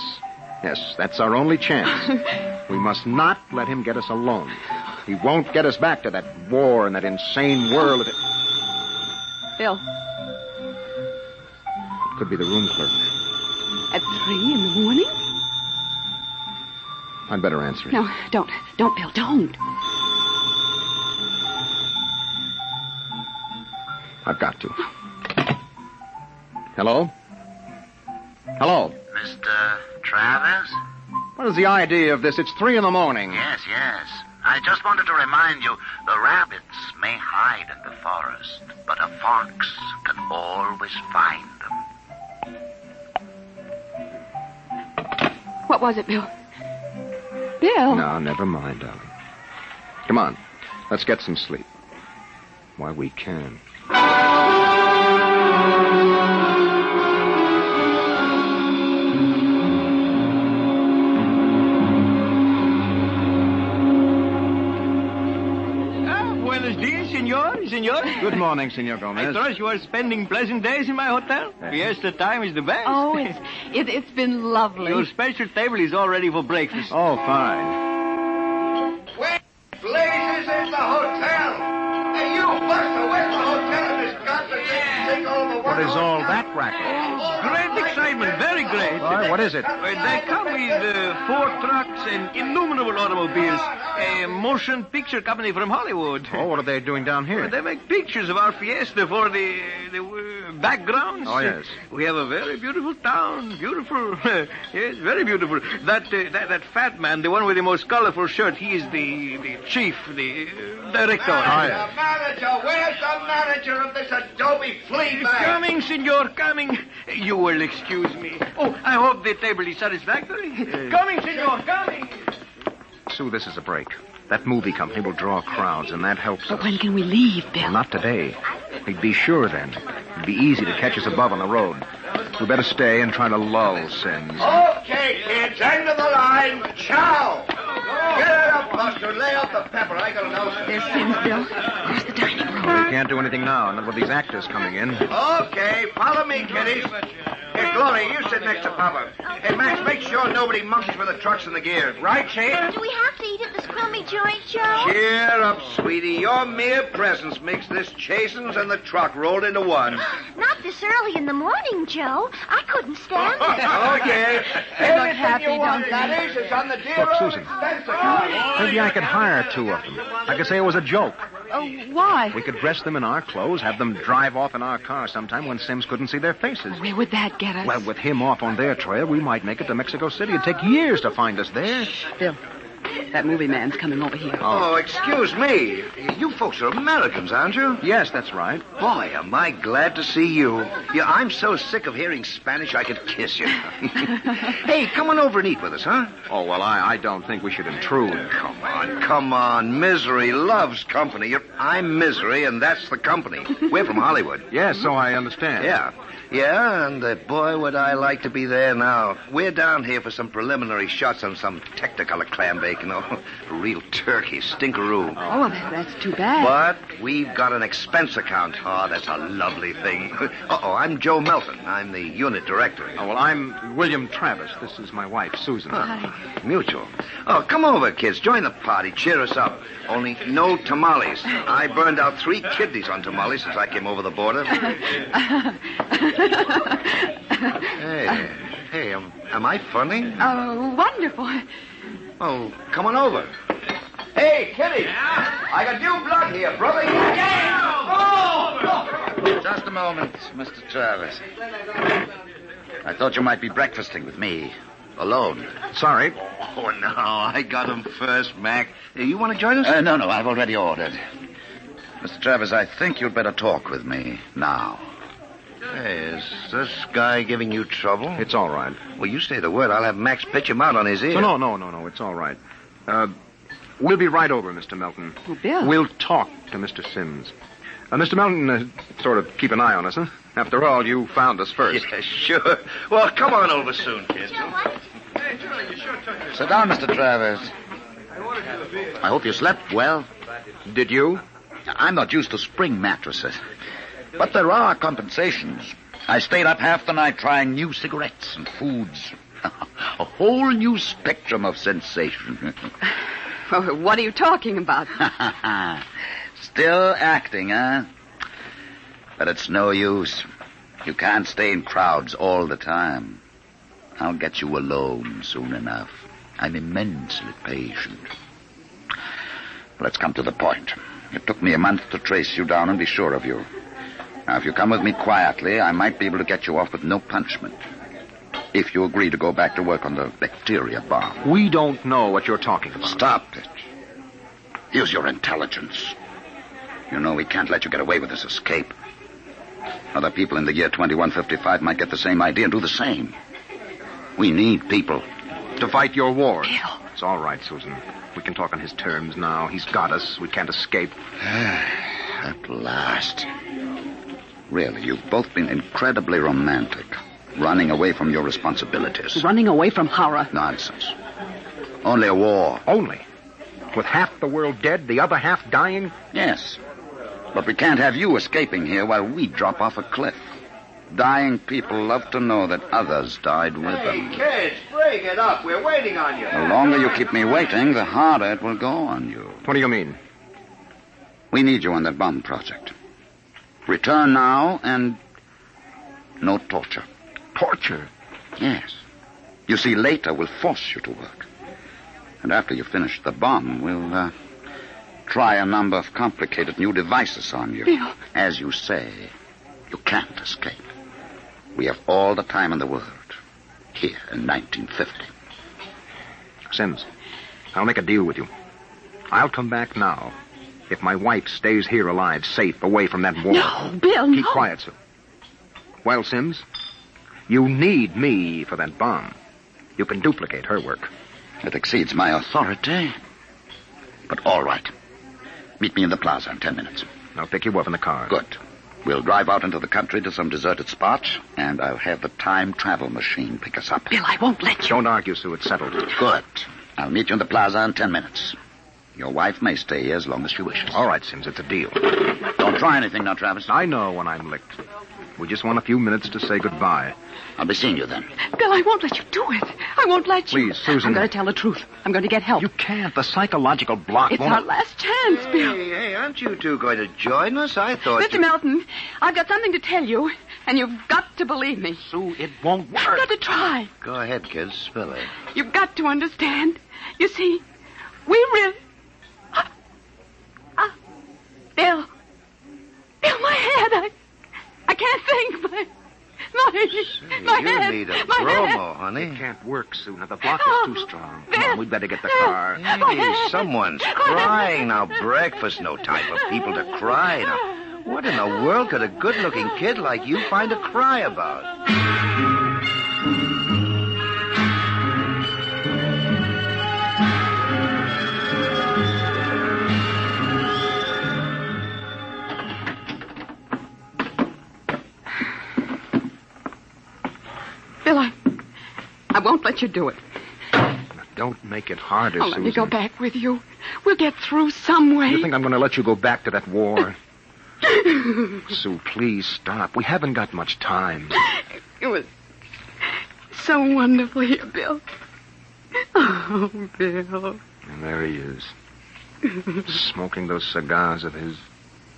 Yes, that's our only chance. We must not let him get us alone. He won't get us back to that war and that insane world of it. Bill. It could be the room clerk. At 3 in the morning? I'd better answer it. No, don't. Don't, Bill, don't. I've got to. Hello? Hello? Mr. Travis? What is the idea of this? It's 3 in the morning. Yes. I just wanted to remind you, the rabbits may hide in the forest, but a fox can always find them. What was it, Bill? Bill? No, never mind, darling. Come on. Let's get some sleep. Why, we can. Senor. Good morning, Senor Gomez. I trust you are spending pleasant days in my hotel. Fiesta time is the best. Oh, it's been lovely. Your special table is all ready for breakfast. Oh, fine. Where blazes is the hotel? Hey, you buster, where's the hotel in this godforsaken take over? What is all that racket? Great excitement, very great. Why, what is it? They come with 4 trucks and innumerable automobiles. A motion picture company from Hollywood. Oh, what are they doing down here? They make pictures of our fiesta for the backgrounds. Oh, yes. We have a very beautiful town. Beautiful. Yes, very beautiful. That fat man, the one with the most colorful shirt, he is the chief, the director. Oh, yes. The manager. Where's the manager of this adobe flea bag? Coming, senor, coming. You will excuse me. Oh, I hope the table is satisfactory. Coming, senor, coming. Sue, this is a break. That movie company will draw crowds, and that helps But us. when can we leave, Bill? Well, not today. We'd be sure then. It'd be easy to catch us above on the road. We better stay and try to lull Sins. Okay, kids, end of the line. Ciao. Get it up, Buster. Lay out the pepper. I got to know. There's Sins, Bill. Across the dining room. Well, we can't do anything now, not with these actors coming in. Okay, follow me, kiddies. Hey, Glory, you sit next to Papa. Hey, Max, make sure nobody monkeys with the trucks and the gears. Right, Shane? Do we have to eat at this crummy joint, Joe? Cheer up, sweetie. Your mere presence makes this chasins and the truck rolled into one. Not this early in the morning, Joe. I couldn't stand it. Okay. They look happy, you want, don't that is, it's on the dear Look, old Susan. expense account. Maybe I could hire 2 of them. I could say it was a joke. Oh, why? We could dress them in our clothes, have them drive off in our car sometime when Sims couldn't see their faces. Where would that get us? Well, with him off on their trail, we might make it to Mexico City. It'd take years to find us there. Bill, That movie man's coming over here. Oh, excuse me. You folks are Americans, aren't you? Yes, that's right. Boy, am I glad to see you. Yeah, I'm so sick of hearing Spanish I could kiss you. Hey, come on over and eat with us, huh? Oh, well, I don't think we should intrude. Come on. Misery loves company. I'm Misery, and that's the company. We're from Hollywood. Yes, so I understand. Yeah, and boy, would I like to be there now. We're down here for some preliminary shots on some Technicolor clam bake, real turkey, stinkeroo. Oh, well, that's too bad. But we've got an expense account. Oh, that's a lovely thing. I'm Joe Melton. I'm the unit director. Oh, well, I'm William Travis. This is my wife, Susan. Hi. Mutual. Oh, come over, kids. Join the party. Cheer us up. Only no tamales. I burned out 3 kidneys on tamales since I came over the border. Hey, am I funny? Oh, wonderful. Oh, come on over. Hey, Kitty. I got new blood here, brother. Just a moment, Mr. Travis. I thought you might be breakfasting with me. Alone. Sorry. Oh, no, I got him first, Mac. You want to join us? No, I've already ordered. Mr. Travis, I think you'd better talk with me now. Hey, is this guy giving you trouble? It's all right. Well, you say the word. I'll have Max pitch him out on his ear. No. It's all right. We'll be right over, Mr. Melton. Oh, Bill. We'll talk to Mr. Sims. Mr. Melton, sort of keep an eye on us, huh? After all, you found us first. Yeah, sure. Well, come on over soon, kids. Sit down, Mr. Travis. I hope you slept well. Did you? I'm not used to spring mattresses. But there are compensations. I stayed up half the night trying new cigarettes and foods. A whole new spectrum of sensation. What are you talking about? Still acting, huh? But it's no use. You can't stay in crowds all the time. I'll get you alone soon enough. I'm immensely patient. Let's come to the point. It took me a month to trace you down and be sure of you. Now, if you come with me quietly, I might be able to get you off with no punishment. If you agree to go back to work on the bacteria bomb. We don't know what you're talking about. Stop it. Use your intelligence. You know we can't let you get away with this escape. Other people in the year 2155 might get the same idea and do the same. We need people. To fight your war. Bill. It's all right, Susan. We can talk on his terms now. He's got us. We can't escape. At last. Really, you've both been incredibly romantic. Running away from your responsibilities. Running away from horror. Nonsense. Only a war. Only? With half the world dead, the other half dying? Yes. But we can't have you escaping here while we drop off a cliff. Dying people love to know that others died with them. Hey, kids, break it up. We're waiting on you. The longer you keep me waiting, the harder it will go on you. What do you mean? We need you on that bomb project. Return now and no torture. Torture? Yes. You see, later we'll force you to work. And after you finish the bomb, we'll try a number of complicated new devices on you. Bill. As you say, you can't escape. We have all the time in the world. Here in 1950. Sims, I'll make a deal with you. I'll come back now if my wife stays here alive, safe, away from that war. No, Bill, no. Keep quiet, Sue. Well, Sims, you need me for that bomb. You can duplicate her work. It exceeds my authority. But all right. Meet me in the plaza in 10 minutes. I'll pick you up in the car. Good. We'll drive out into the country to some deserted spot, and I'll have the time travel machine pick us up. Bill, I won't let you. Don't argue, Sue. It's settled. Good. I'll meet you in the plaza in 10 minutes. Your wife may stay here as long as she wishes. All right, Sims. It's a deal. Don't try anything now, Travis. I know when I'm licked. We just want a few minutes to say goodbye. I'll be seeing you then. Bill, I won't let you do it. I won't let you. Please, Susan. I'm going to tell the truth. I'm going to get help. You can't. The psychological block It's won't... our last chance, Bill. Hey, aren't you two going to join us? I thought Mr. Melton, I've got something to tell you, and you've got to believe me. Sue, it won't work. You've got to try. Go ahead, kids. Spill it. You've got to understand. You see, we really... Bill, my head. I can't think. My You head. need a My bromo, head. honey. It can't work, Suna. The block is too strong. Come on, we'd better get the car. Hey, someone's crying now. Breakfast, no time for people to cry. Now, what in the world could a good-looking kid like you find to cry about? Bill, I won't let you do it. Don't make it harder, I'll let Susan. me go back with you. We'll get through some way. You think I'm going to let you go back to that war? Sue, please stop. We haven't got much time. It was so wonderful here, Bill. Oh, Bill. And there he is, smoking those cigars of his,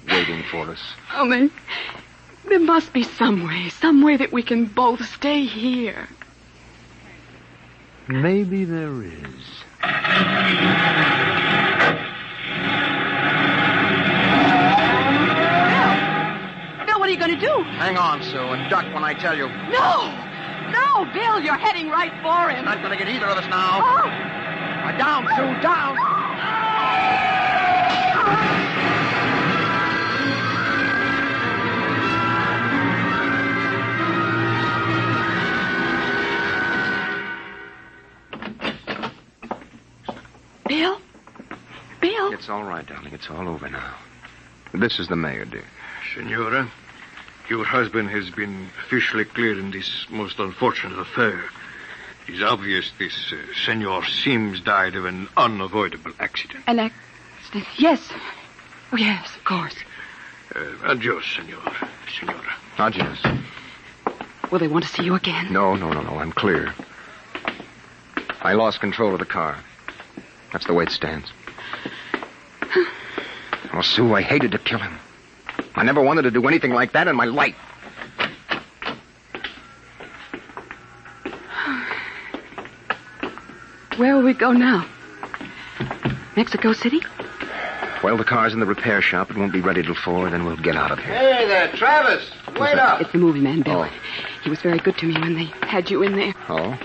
waiting for us. Oh, there must be some way that we can both stay here. Maybe there is. Bill, what are you going to do? Hang on, Sue, and duck when I tell you. No, Bill, you're heading right for him. Not going to get either of us now. Oh. Down, Sue, down. Bill? It's all right, darling. It's all over now. This is the mayor, dear. Senora, your husband has been officially cleared in this most unfortunate affair. It's obvious this Senor Sims died of an unavoidable accident. An accident? Yes. Oh, yes, of course. Adios, Senora. Adios. Will they want to see you again? No. I'm clear. I lost control of the car. That's the way it stands. Oh, Sue, I hated to kill him. I never wanted to do anything like that in my life. Where will we go now? Mexico City? Well, the car's in the repair shop. It won't be ready till 4, then we'll get out of here. Hey there, Travis. Wait up. It's the movie man, Bill. Oh. He was very good to me when they had you in there. Oh?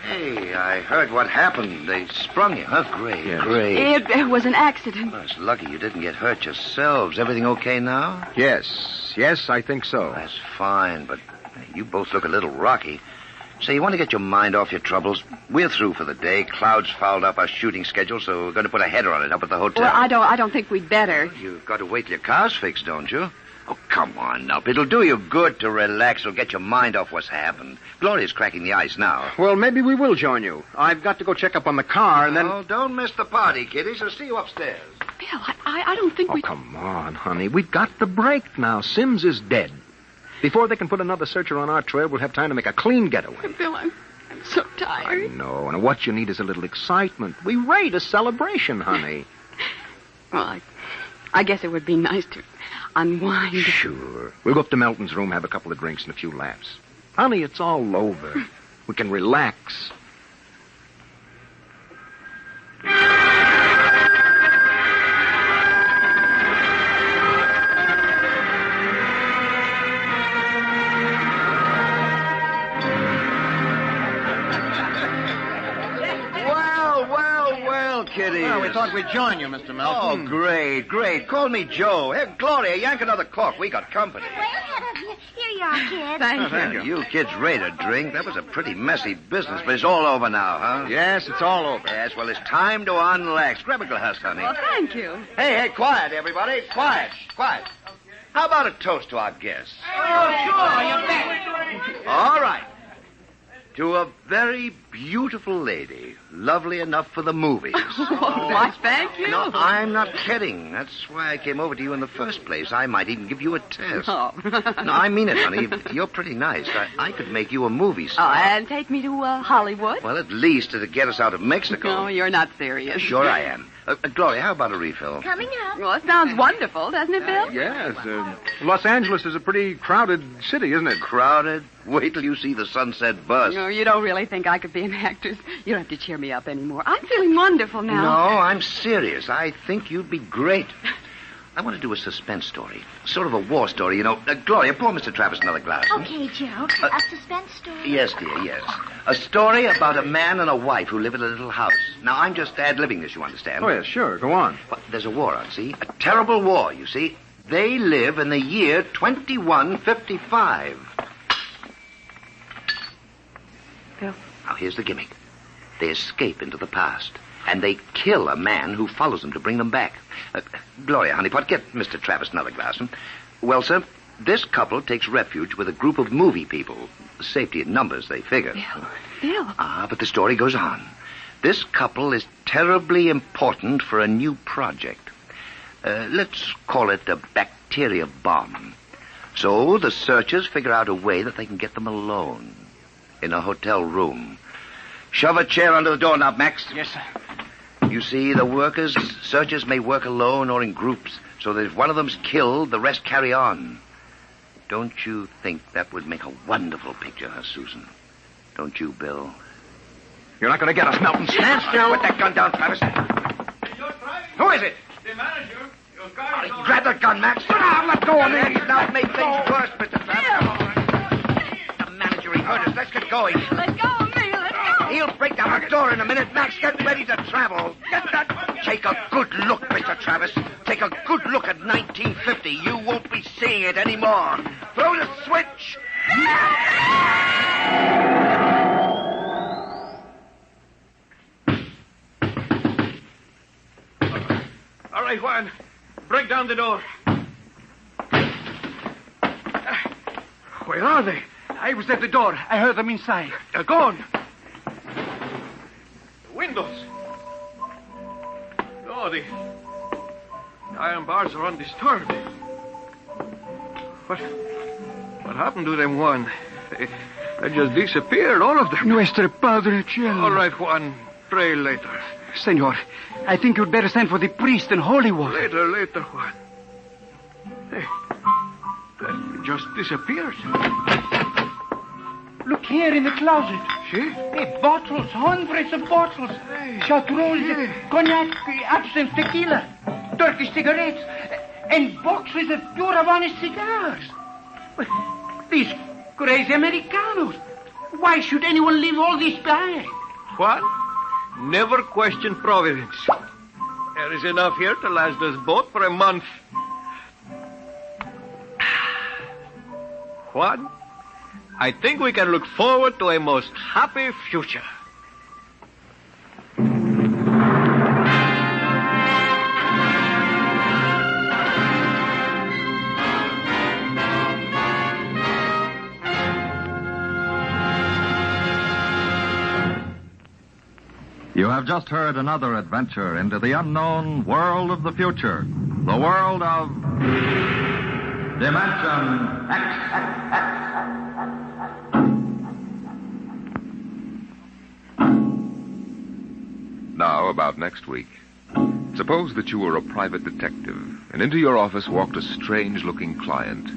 Hey, I heard what happened. They sprung you, huh? Great, Yes. great. It was an accident. Well, it's lucky you didn't get hurt yourselves. Everything okay now? Yes, I think so. That's fine, but you both look a little rocky. Say, you want to get your mind off your troubles? We're through for the day. Cloud's fouled up our shooting schedule, so we're going to put a header on it up at the hotel. Well, I don't think we'd better. You've got to wait till your car's fixed, don't you? Oh, come on now. It'll do you good to relax. It'll get your mind off what's happened. Gloria's cracking the ice now. Well, maybe we will join you. I've got to go check up on the car, and then... Oh, don't miss the party, kiddies. I'll see you upstairs. Bill, I don't think we... Oh, come on, honey. We've got the break now. Sims is dead. Before they can put another searcher on our trail, we'll have time to make a clean getaway. Bill, I'm so tired. I know, and what you need is a little excitement. We rate a celebration, honey. Well, I guess it would be nice to unwind. Sure. We'll go up to Melton's room, have a couple of drinks and a few laughs. Honey, it's all over. We can relax. Well, kiddies. Well, we thought we'd join you, Mr. Melton. Oh, great. Call me Joe. Here, Gloria, yank another cork. We got company. Way ahead of you. Here you are, kid. Thank you. You kids ready to drink? That was a pretty messy business, but it's all over now, huh? Yes, it's all over. Yes, well, it's time to unlax. Grab a glass, honey. Well, thank you. Hey, quiet, everybody. Quiet. How about a toast to our guests? Oh, sure, you bet. All right. To a very beautiful lady, lovely enough for the movies. Why, thank you. No, I'm not kidding. That's why I came over to you in the first place. I might even give you a test. Oh. No, I mean it, honey. You're pretty nice. I could make you a movie Oh, star. and take me to Hollywood? Well, at least it'd get us out of Mexico. No, you're not serious. Sure I am. Gloria, how about a refill? Coming up. Well, it sounds wonderful, doesn't it, Bill? Yes. Los Angeles is a pretty crowded city, isn't it? Crowded? Wait till you see the Sunset Bus. No, you don't really think I could be an actress. You don't have to cheer me up anymore. I'm feeling wonderful now. No, I'm serious. I think you'd be great. I want to do a suspense story. Sort of a war story, you know. Gloria, pour Mr. Travis another glass. Okay, Joe. A suspense story? Yes, dear, yes. A story about a man and a wife who live in a little house. Now, I'm just ad-libbing this, you understand? Oh, yeah, sure. Go on. But there's a war on, see? A terrible war, you see. They live in the year 2155. Bill. Now, here's the gimmick. They escape into the past, and they kill a man who follows them to bring them back. Gloria, honeypot, get Mr. Travis another glass. Well, sir, this couple takes refuge with a group of movie people. Safety in numbers, they figure. Bill. But the story goes on. This couple is terribly important for a new project. Let's call it a bacteria bomb. So the searchers figure out a way that they can get them alone in a hotel room. Shove a chair under the doorknob, Max. Yes, sir. You see, the searchers may work alone or in groups, so that if one of them's killed, the rest carry on. Don't you think that would make a wonderful picture, Susan? Don't you, Bill? You're not going to get us, Melton. Stand still. Put that gun down, Travis. Who is it? The manager. Your car is Grab that gun, Max. Let go of me. Now it made things worse, Mr. Travis. The manager, he heard us. Let's get going. Let go of me. Let go. He'll break down the door in a minute. Max, get ready to travel. Get that. Take a good look, Mr. Travis. Take a good look at 1950. You won't be seeing it anymore. Throw the switch. All right, Juan. Break down the door. Where are they? I was at the door. I heard them inside. They're gone. The windows. No, the iron bars are undisturbed. What happened to them, Juan? They just disappeared, all of them. Nuestro Padre Cielo. All right, Juan. Pray later. Senor, I think you'd better send for the priest and holy water. Later, Juan. Hey, that just disappeared. Look here in the closet. See? Hey, bottles, hundreds of bottles. Chartreuse, cognac, absinthe, tequila, Turkish cigarettes, and boxes of pure Havana cigars. But these crazy Americanos. Why should anyone leave all this behind? Juan, never question providence. There is enough here to last us both for a month. Juan, I think we can look forward to a most happy future. You have just heard another adventure into the unknown world of the future. The world of Dimension X. Now, about next week. Suppose that you were a private detective, and into your office walked a strange-looking client.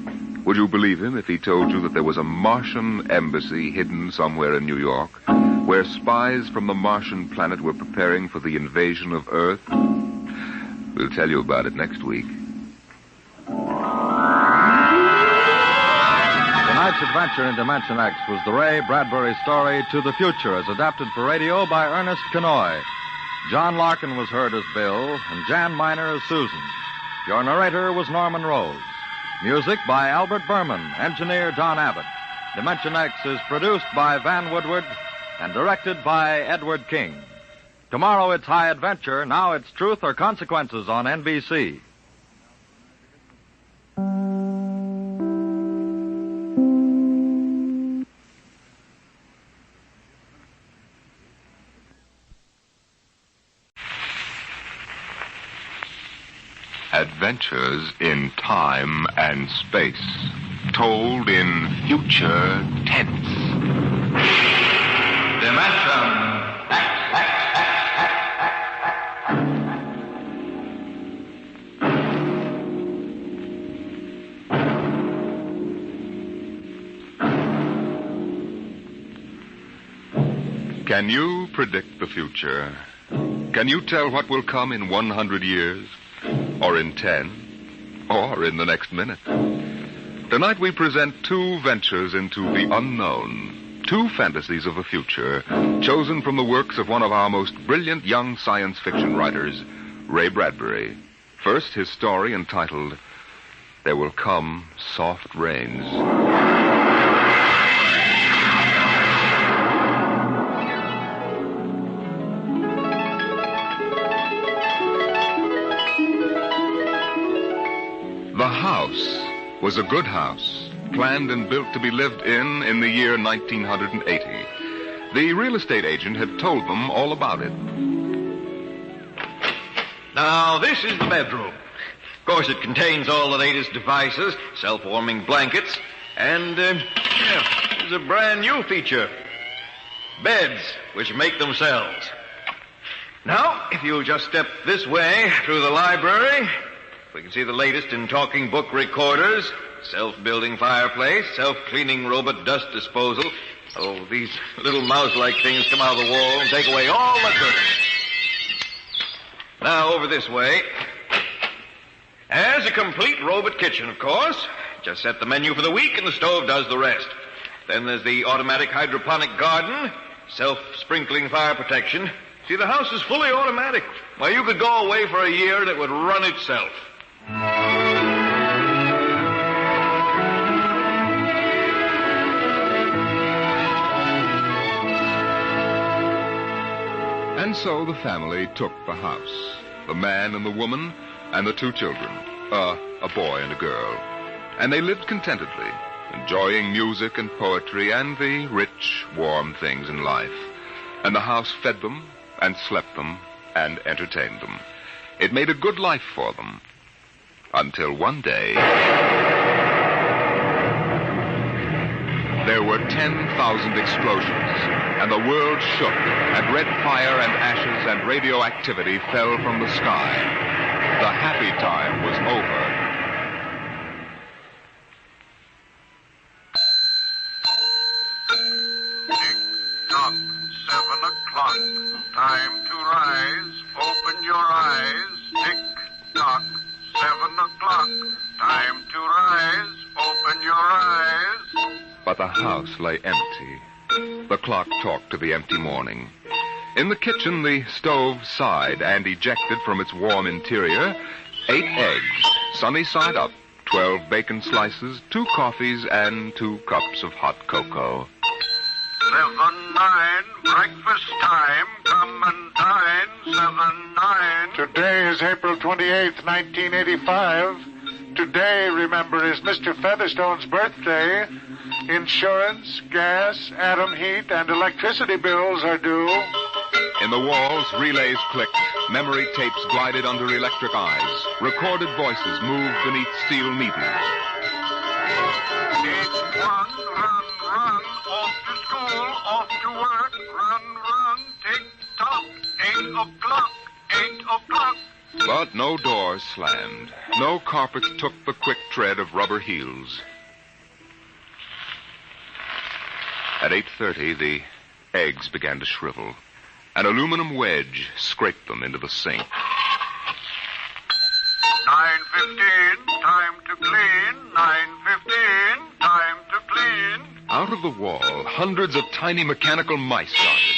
Would you believe him if he told you that there was a Martian embassy hidden somewhere in New York, where spies from the Martian planet were preparing for the invasion of Earth? We'll tell you about it next week. Tonight's adventure in Dimension X was the Ray Bradbury story To the Future, as adapted for radio by Ernest Kenoy. John Larkin was heard as Bill, and Jan Miner as Susan. Your narrator was Norman Rose. Music by Albert Berman, engineer Don Abbott. Dimension X is produced by Van Woodward and directed by Edward King. Tomorrow it's High Adventure, now it's Truth or Consequences on NBC. Adventures in time and space, told in future tense. Dimension Can you predict the future? Can you tell what will come in 100 years? Or in 10? or in the next minute. Tonight we present two ventures into the unknown, two fantasies of the future, chosen from the works of one of our most brilliant young science fiction writers, Ray Bradbury. First, his story entitled, There Will Come Soft Rains. The house was a good house, planned and built to be lived in the year 1980. The real estate agent had told them all about it. Now, this is the bedroom. Of course, it contains all the latest devices, self-warming blankets, and, there's a brand new feature. Beds, which make themselves. Now, if you'll just step this way through the library, we can see the latest in talking book recorders, self-building fireplace, self-cleaning robot dust disposal. Oh, these little mouse-like things come out of the wall and take away all the dirt. Now, over this way. As a complete robot kitchen, of course. Just set the menu for the week and the stove does the rest. Then there's the automatic hydroponic garden, self-sprinkling fire protection. See, the house is fully automatic. Why, you could go away for a year and it would run itself. And so the family took the house. The man and the woman and the two children. A boy and a girl. And they lived contentedly, enjoying music and poetry and the rich, warm things in life. And the house fed them and slept them and entertained them. It made a good life for them. Until one day, there were 10,000 explosions, and the world shook, and red fire and ashes and radioactivity fell from the sky. The happy time was over. Tick-tock, 7 o'clock, time to rise, open your eyes, tick-tock. 7 o'clock, time to rise, open your eyes. But the house lay empty. The clock talked to the empty morning. In the kitchen, the stove sighed and ejected from its warm interior 8 eggs, sunny side up, 12 bacon slices, 2 coffees, and 2 cups of hot cocoa. 7-9, breakfast time, come and dine, 7-9. Today is April 28th, 1985. Today, remember, is Mr. Featherstone's birthday. Insurance, gas, atom heat, and electricity bills are due. In the walls, relays clicked, memory tapes glided under electric eyes, recorded voices moved beneath steel needles. 8-1, run, off to school, off to work, run, tick-tock, 8 o'clock, 8 o'clock. But no doors slammed. No carpets took the quick tread of rubber heels. At 8:30, the eggs began to shrivel. An aluminum wedge scraped them into the sink. 9:15, time to clean, 9:15, time to clean. Out of the wall, hundreds of tiny mechanical mice darted.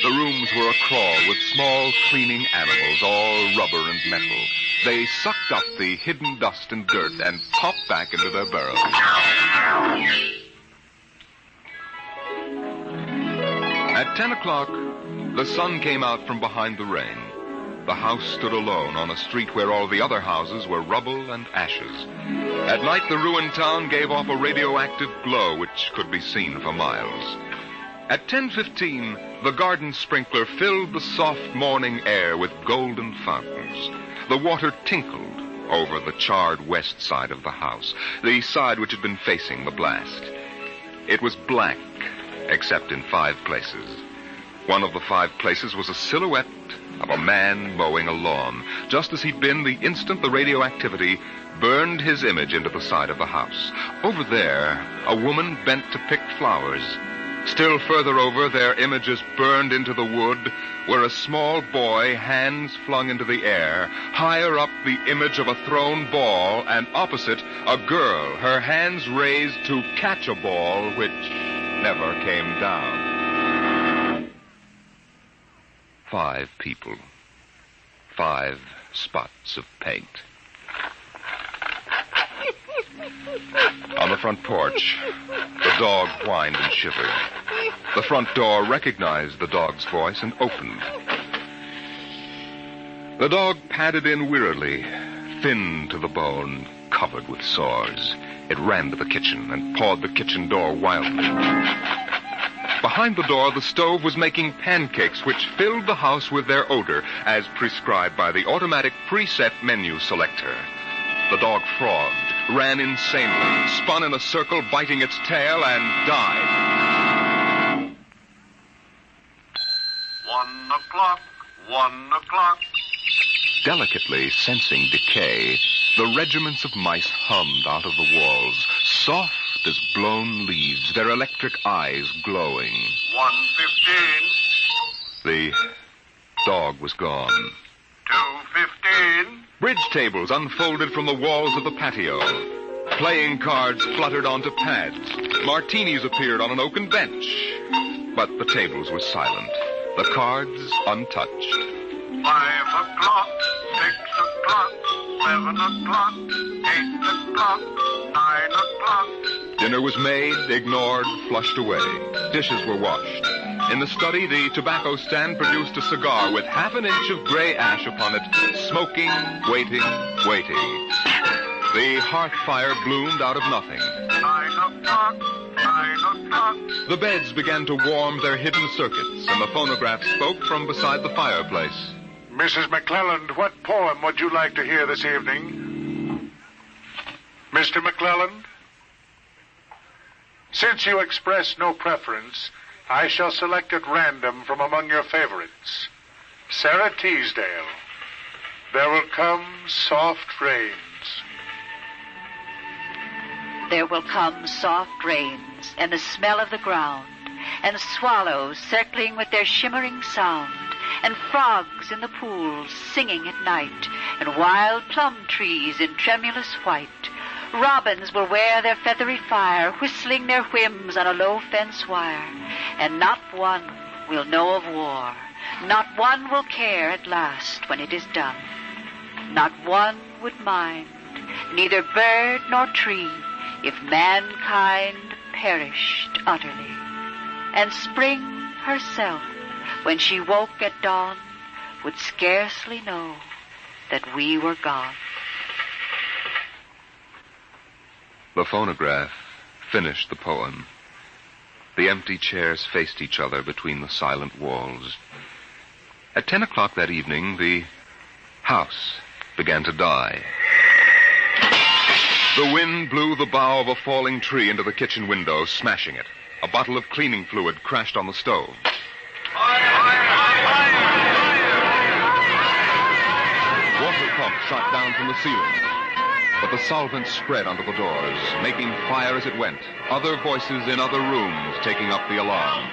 The rooms were acrawl with small cleaning animals, all rubber and metal. They sucked up the hidden dust and dirt and popped back into their burrows. At 10 o'clock, the sun came out from behind the rain. The house stood alone on a street where all the other houses were rubble and ashes. At night, the ruined town gave off a radioactive glow which could be seen for miles. At 10:15, the garden sprinkler filled the soft morning air with golden fountains. The water tinkled over the charred west side of the house, the side which had been facing the blast. It was blank, except in 5 places. One of the 5 places was a silhouette of a man mowing a lawn, just as he'd been the instant the radioactivity burned his image into the side of the house. Over there, a woman bent to pick flowers. Still further over, their images burned into the wood, were a small boy, hands flung into the air. Higher up, the image of a thrown ball, and opposite, a girl, her hands raised to catch a ball which never came down. 5 people. 5 spots of paint. On the front porch, the dog whined and shivered. The front door recognized the dog's voice and opened. The dog padded in wearily, thin to the bone, covered with sores. It ran to the kitchen and pawed the kitchen door wildly. Behind the door, the stove was making pancakes which filled the house with their odor, as prescribed by the automatic preset menu selector. The dog frothed, ran insanely, spun in a circle, biting its tail, and died. 1 o'clock, 1 o'clock. Delicately sensing decay, the regiments of mice hummed out of the walls, soft as blown leaves, their electric eyes glowing. 1:15. The dog was gone. 2:15. Bridge tables unfolded from the walls of the patio. Playing cards fluttered onto pads. Martinis appeared on an oaken bench. But the tables were silent, the cards untouched. 5 o'clock, 6 o'clock, 7 o'clock, 8 o'clock, 9 o'clock. Dinner was made, ignored, flushed away. Dishes were washed. In the study, the tobacco stand produced a cigar with half an inch of gray ash upon it, smoking, waiting. The hearth fire bloomed out of nothing. 9 o'clock, 9 o'clock. The beds began to warm their hidden circuits, and the phonograph spoke from beside the fireplace. Mrs. McClelland, what poem would you like to hear this evening? Mr. McClelland? Since you express no preference, I shall select at random from among your favorites. Sarah Teasdale, There Will Come Soft Rains. There will come soft rains, and the smell of the ground, and swallows circling with their shimmering sound, and frogs in the pools singing at night, and wild plum trees in tremulous white. Robins will wear their feathery fire, whistling their whims on a low fence wire, and not one will know of war. Not one will care at last when it is done. Not one would mind, neither bird nor tree, if mankind perished utterly. And spring herself, when she woke at dawn, would scarcely know that we were gone. The phonograph finished the poem. The empty chairs faced each other between the silent walls. At 10 o'clock that evening, the house began to die. The wind blew the bough of a falling tree into the kitchen window, smashing it. A bottle of cleaning fluid crashed on the stove. Water pumps shot down from the ceiling. But the solvent spread onto the doors, making fire as it went. Other voices in other rooms taking up the alarm.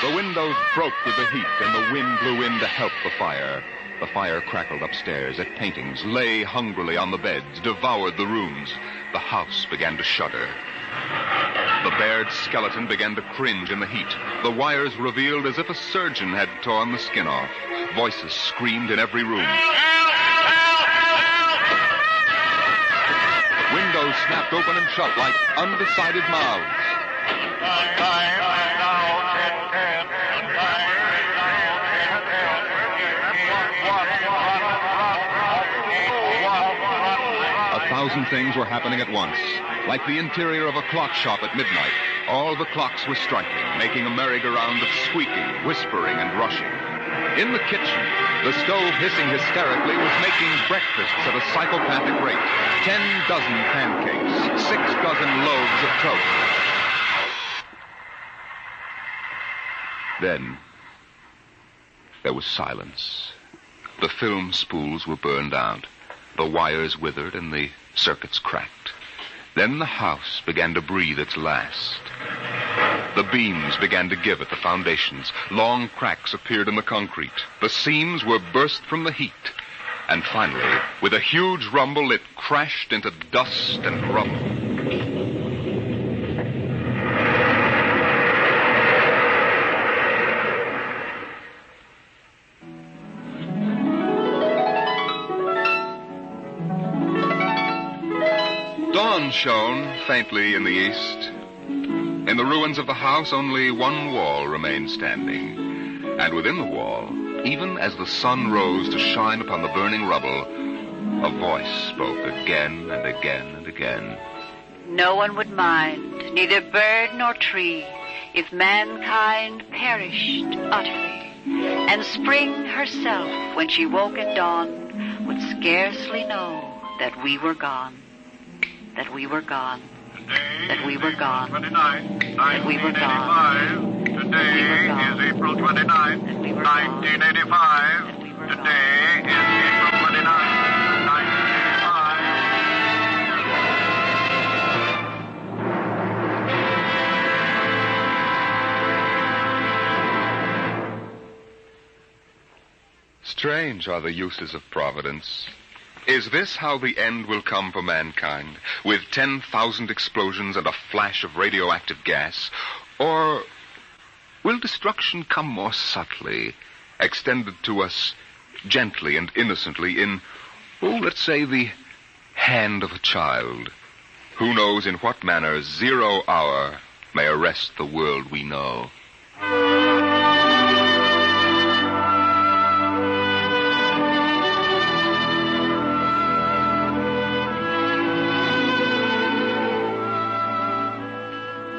The windows broke with the heat, and the wind blew in to help the fire. The fire crackled upstairs at paintings, lay hungrily on the beds, devoured the rooms. The house began to shudder. The bared skeleton began to cringe in the heat. The wires revealed as if a surgeon had torn the skin off. Voices screamed in every room. Windows snapped open and shut like undecided mouths. A thousand things were happening at once. Like the interior of a clock shop at midnight, all the clocks were striking, making a merry-go-round of squeaking, whispering, and rushing. In the kitchen, the stove hissing hysterically was making breakfasts at a psychopathic rate. 10 dozen pancakes, 6 dozen loaves of toast. Then, there was silence. The film spools were burned out. The wires withered and the circuits cracked. Then the house began to breathe its last. The beams began to give at the foundations. Long cracks appeared in the concrete. The seams were burst from the heat. And finally, with a huge rumble, it crashed into dust and rubble. Dawn shone faintly in the east. In the ruins of the house, only one wall remained standing. And within the wall, even as the sun rose to shine upon the burning rubble, a voice spoke again and again and again. No one would mind, neither bird nor tree, if mankind perished utterly. And spring herself, when she woke at dawn, would scarcely know that we were gone. That we were gone. That we were gone. That we were gone. Today is April 29th, 1985. Today is April 29th, 1985. Strange are the uses of Providence. Is this how the end will come for mankind, with 10,000 explosions and a flash of radioactive gas? Or will destruction come more subtly, extended to us gently and innocently in, let's say, the hand of a child? Who knows in what manner 0 hour may arrest the world we know?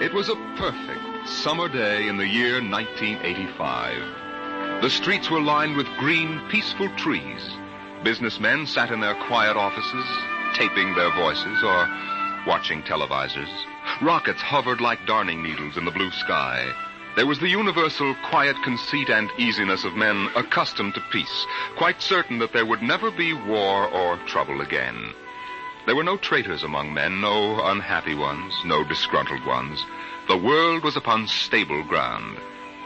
It was a perfect summer day in the year 1985. The streets were lined with green, peaceful trees. Businessmen sat in their quiet offices, taping their voices or watching televisors. Rockets hovered like darning needles in the blue sky. There was the universal quiet conceit and easiness of men accustomed to peace, quite certain that there would never be war or trouble again. There were no traitors among men, no unhappy ones, no disgruntled ones. The world was upon stable ground.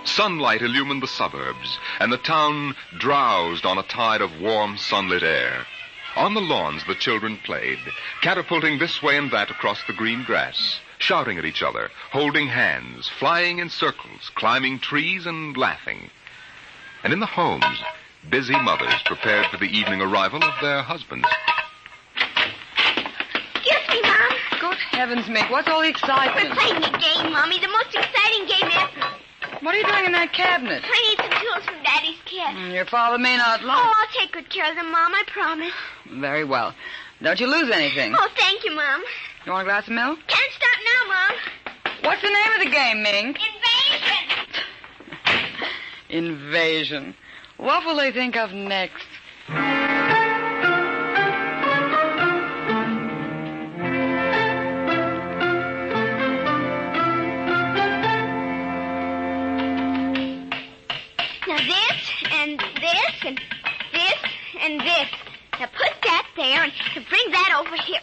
Sunlight illumined the suburbs, and the town drowsed on a tide of warm, sunlit air. On the lawns, the children played, catapulting this way and that across the green grass, shouting at each other, holding hands, flying in circles, climbing trees, and laughing. And in the homes, busy mothers prepared for the evening arrival of their husbands. Excuse me, Mom. Good heavens, Mick, what's all the excitement? We're playing a game, Mommy, the most exciting game ever. What are you doing in that cabinet? I need some tools from Daddy's kit. Your father may not like... Oh, I'll take good care of them, Mom, I promise. Very well. Don't you lose anything. Oh, thank you, Mom. You want a glass of milk? Can't stop now, Mom. What's the name of the game, Mink? Invasion. Invasion. What will they think of next? Now this, and this, and this, and this. Now put that there and bring that over here.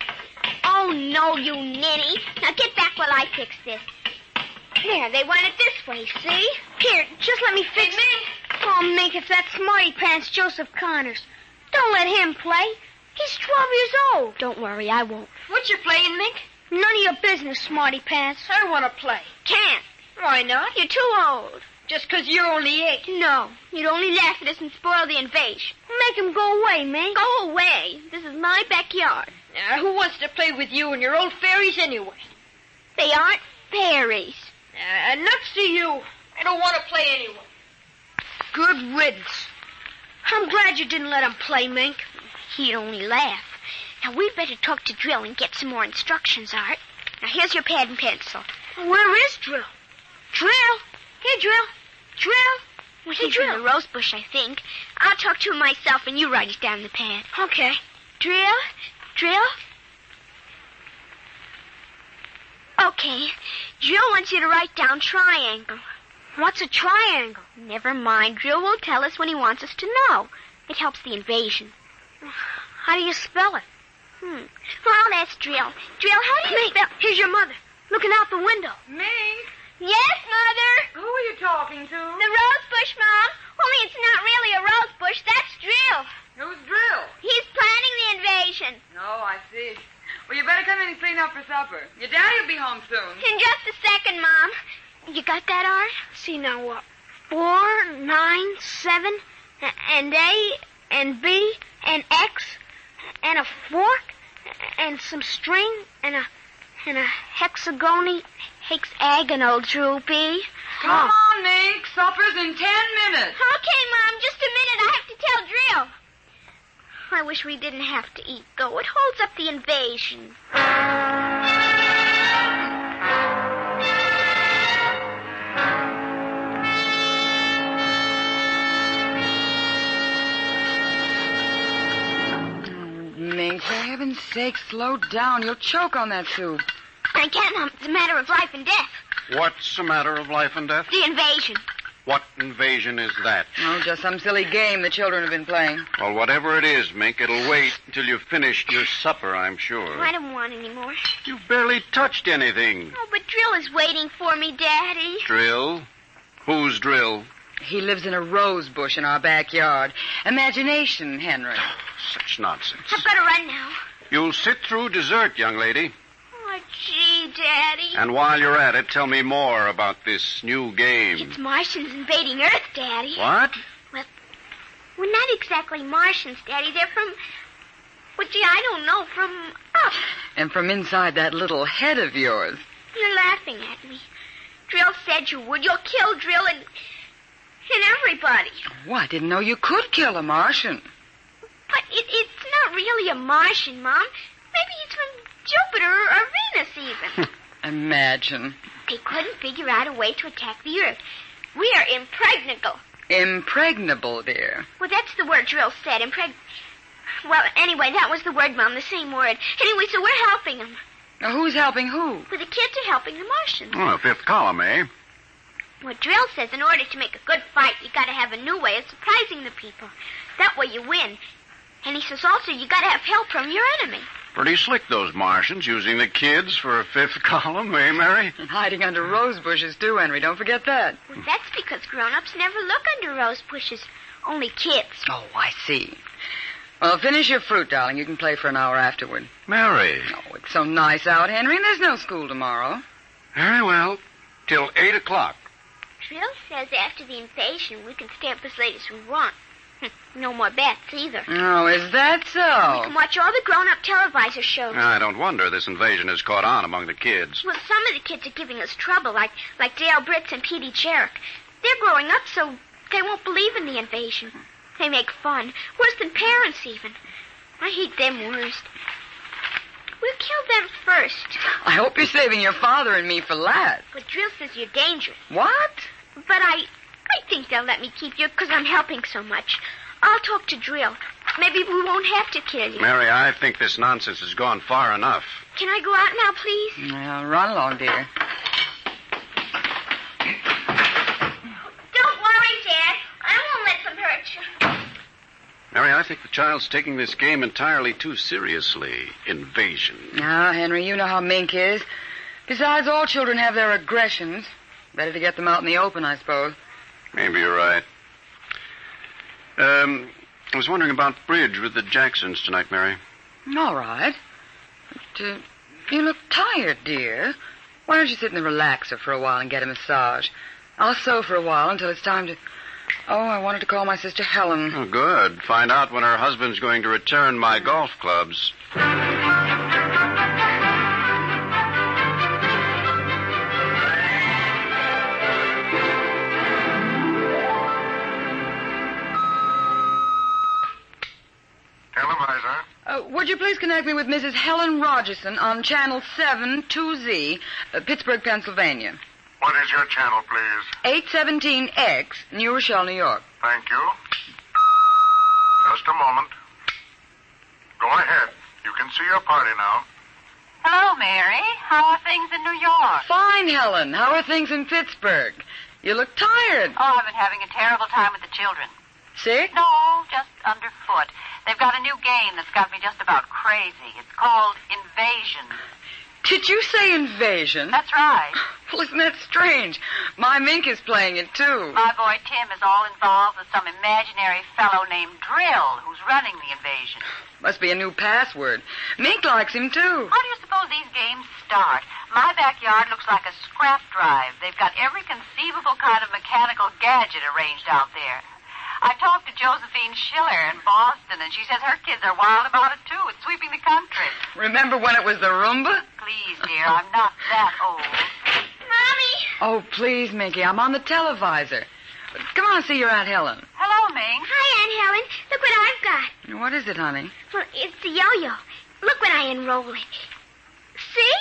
Oh, no, you ninny. Now get back while I fix this. There, they want it this way, see? Here, just let me fix it. Oh, Mink, it's that smarty pants Joseph Connors. Don't let him play. He's 12 years old. Don't worry, I won't. What you playing, Mink? None of your business, smarty pants. I want to play. Can't. Why not? You're too old. Just 'cause you're only 8. No, you'd only laugh at us and spoil the invasion. Make him go away, Mink. Go away. This is my backyard. Now, who wants to play with you and your old fairies anyway? They aren't fairies. Nuts to you. I don't want to play anyway. Good riddance. I'm glad you didn't let him play, Mink. He'd only laugh. Now, we'd better talk to Drill and get some more instructions, Art. Now, here's your pad and pencil. Where is Drill? Drill? Here, Drill. Drill? Well, he's in the rose bush, I think. I'll talk to him myself, and you write it down in the pad. Okay. Drill? Drill? Okay. Drill wants you to write down triangle. What's a triangle? Never mind. Drill will tell us when he wants us to know. It helps the invasion. How do you spell it? Well, I'll Yes, Drill. Drill, how do you spell... Here's your mother, looking out the window. Mink? Yes, Mother? Who are you talking to? The rose bush, Mom. Only it's not really a rose bush. That's Drill. Who's Drill? He's planning the invasion. Oh, I see. Well, you better come in and clean up for supper. Your daddy will be home soon. In just a second, Mom. You got that, Art? See now what? 4, 9, 7, and A, and B, and X, and a fork, and some string, and a hexagonal droopy. Come on, Mink. Supper's in 10 minutes. Okay, Mom, just a minute. I have to tell Drill. I wish we didn't have to eat, though. It holds up the invasion. Mink, for heaven's sake, slow down. You'll choke on that soup. I can't, Mom. It's a matter of life and death. What's a matter of life and death? The invasion. What invasion is that? Oh, just some silly game the children have been playing. Well, whatever it is, Mink, it'll wait until you've finished your supper, I'm sure. I don't want any more. You've barely touched anything. Oh, but Drill is waiting for me, Daddy. Drill? Who's Drill? He lives in a rose bush in our backyard. Imagination, Henry. Such nonsense. I've got to run now. You'll sit through dessert, young lady. Oh, gee, Daddy. And while you're at it, tell me more about this new game. It's Martians invading Earth, Daddy. What? Well, we're not exactly Martians, Daddy. They're from... Well, gee, I don't know. From up. And from inside that little head of yours. You're laughing at me. Drill said you would. You'll kill Drill and everybody. Oh, I didn't know you could kill a Martian. But it's not really a Martian, Mom. Maybe he's from Jupiter or Venus, even. Imagine. They couldn't figure out a way to attack the Earth. We are impregnable. Impregnable, dear. Well, that's the word Drill said, Well, anyway, that was the word, Mom, the same word. Anyway, so we're helping them. Now, who's helping who? Well, the kids are helping the Martians. Oh, fifth column, eh? Well, Drill says in order to make a good fight, you got to have a new way of surprising the people. That way you win. And he says also you got to have help from your enemy. Pretty slick, those Martians, using the kids for a fifth column, eh, Mary? And hiding under rose bushes, too, Henry. Don't forget that. Well, that's because grown-ups never look under rose bushes. Only kids. Oh, I see. Well, finish your fruit, darling. You can play for an hour afterward. Mary. Oh, it's so nice out, Henry, and there's no school tomorrow. Very well. Till 8 o'clock. Drill says after the invasion we can stay up as late as we want. No more bets, either. Oh, is that so? We can watch all the grown-up televisor shows. I don't wonder this invasion has caught on among the kids. Well, some of the kids are giving us trouble, like Dale Britz and Petey Jarek. They're growing up, so they won't believe in the invasion. They make fun. Worse than parents, even. I hate them worst. We'll kill them first. I hope you're saving your father and me for last. But Drill says you're dangerous. What? But I think they'll let me keep you because I'm helping so much. I'll talk to Drill. Maybe we won't have to kill you. Mary, I think this nonsense has gone far enough. Can I go out now, please? Well, run along, dear. Don't worry, Dad. I won't let them hurt you. Mary, I think the child's taking this game entirely too seriously. Invasion. Now, Henry, you know how Mink is. Besides, all children have their aggressions. Better to get them out in the open, I suppose. Maybe you're right. I was wondering about bridge with the Jacksons tonight, Mary. All right. But, you look tired, dear. Why don't you sit in the relaxer for a while and get a massage? I'll sew for a while until it's time to... Oh, I wanted to call my sister Helen. Oh, good. Find out when her husband's going to return my golf clubs. Televisor. Would you please connect me with Mrs. Helen Rogerson on Channel 7-2Z, Pittsburgh, Pennsylvania. What is your channel, please? 817X, New Rochelle, New York. Thank you. Just a moment. Go ahead. You can see your party now. Hello, Mary. How are things in New York? Fine, Helen. How are things in Pittsburgh? You look tired. Oh, I've been having a terrible time with the children. Sick? No, just underfoot. They've got a new game that's got me just about crazy. It's called Invasion. Did you say invasion? That's right. Well, isn't that strange? My Mink is playing it, too. My boy Tim is all involved with some imaginary fellow named Drill who's running the invasion. Must be a new password. Mink likes him, too. How do you suppose these games start? My backyard looks like a scrap drive. They've got every conceivable kind of mechanical gadget arranged out there. I talked to Josephine Schiller in Boston, and she says her kids are wild about it, too. It's sweeping the country. Remember when it was the Roomba? Please, dear, I'm not that old. Mommy! Oh, please, Minky, I'm on the televisor. Come on, see your Aunt Helen. Hello, Mink. Hi, Aunt Helen. Look what I've got. What is it, honey? Well, it's the yo-yo. Look when I unroll it. See?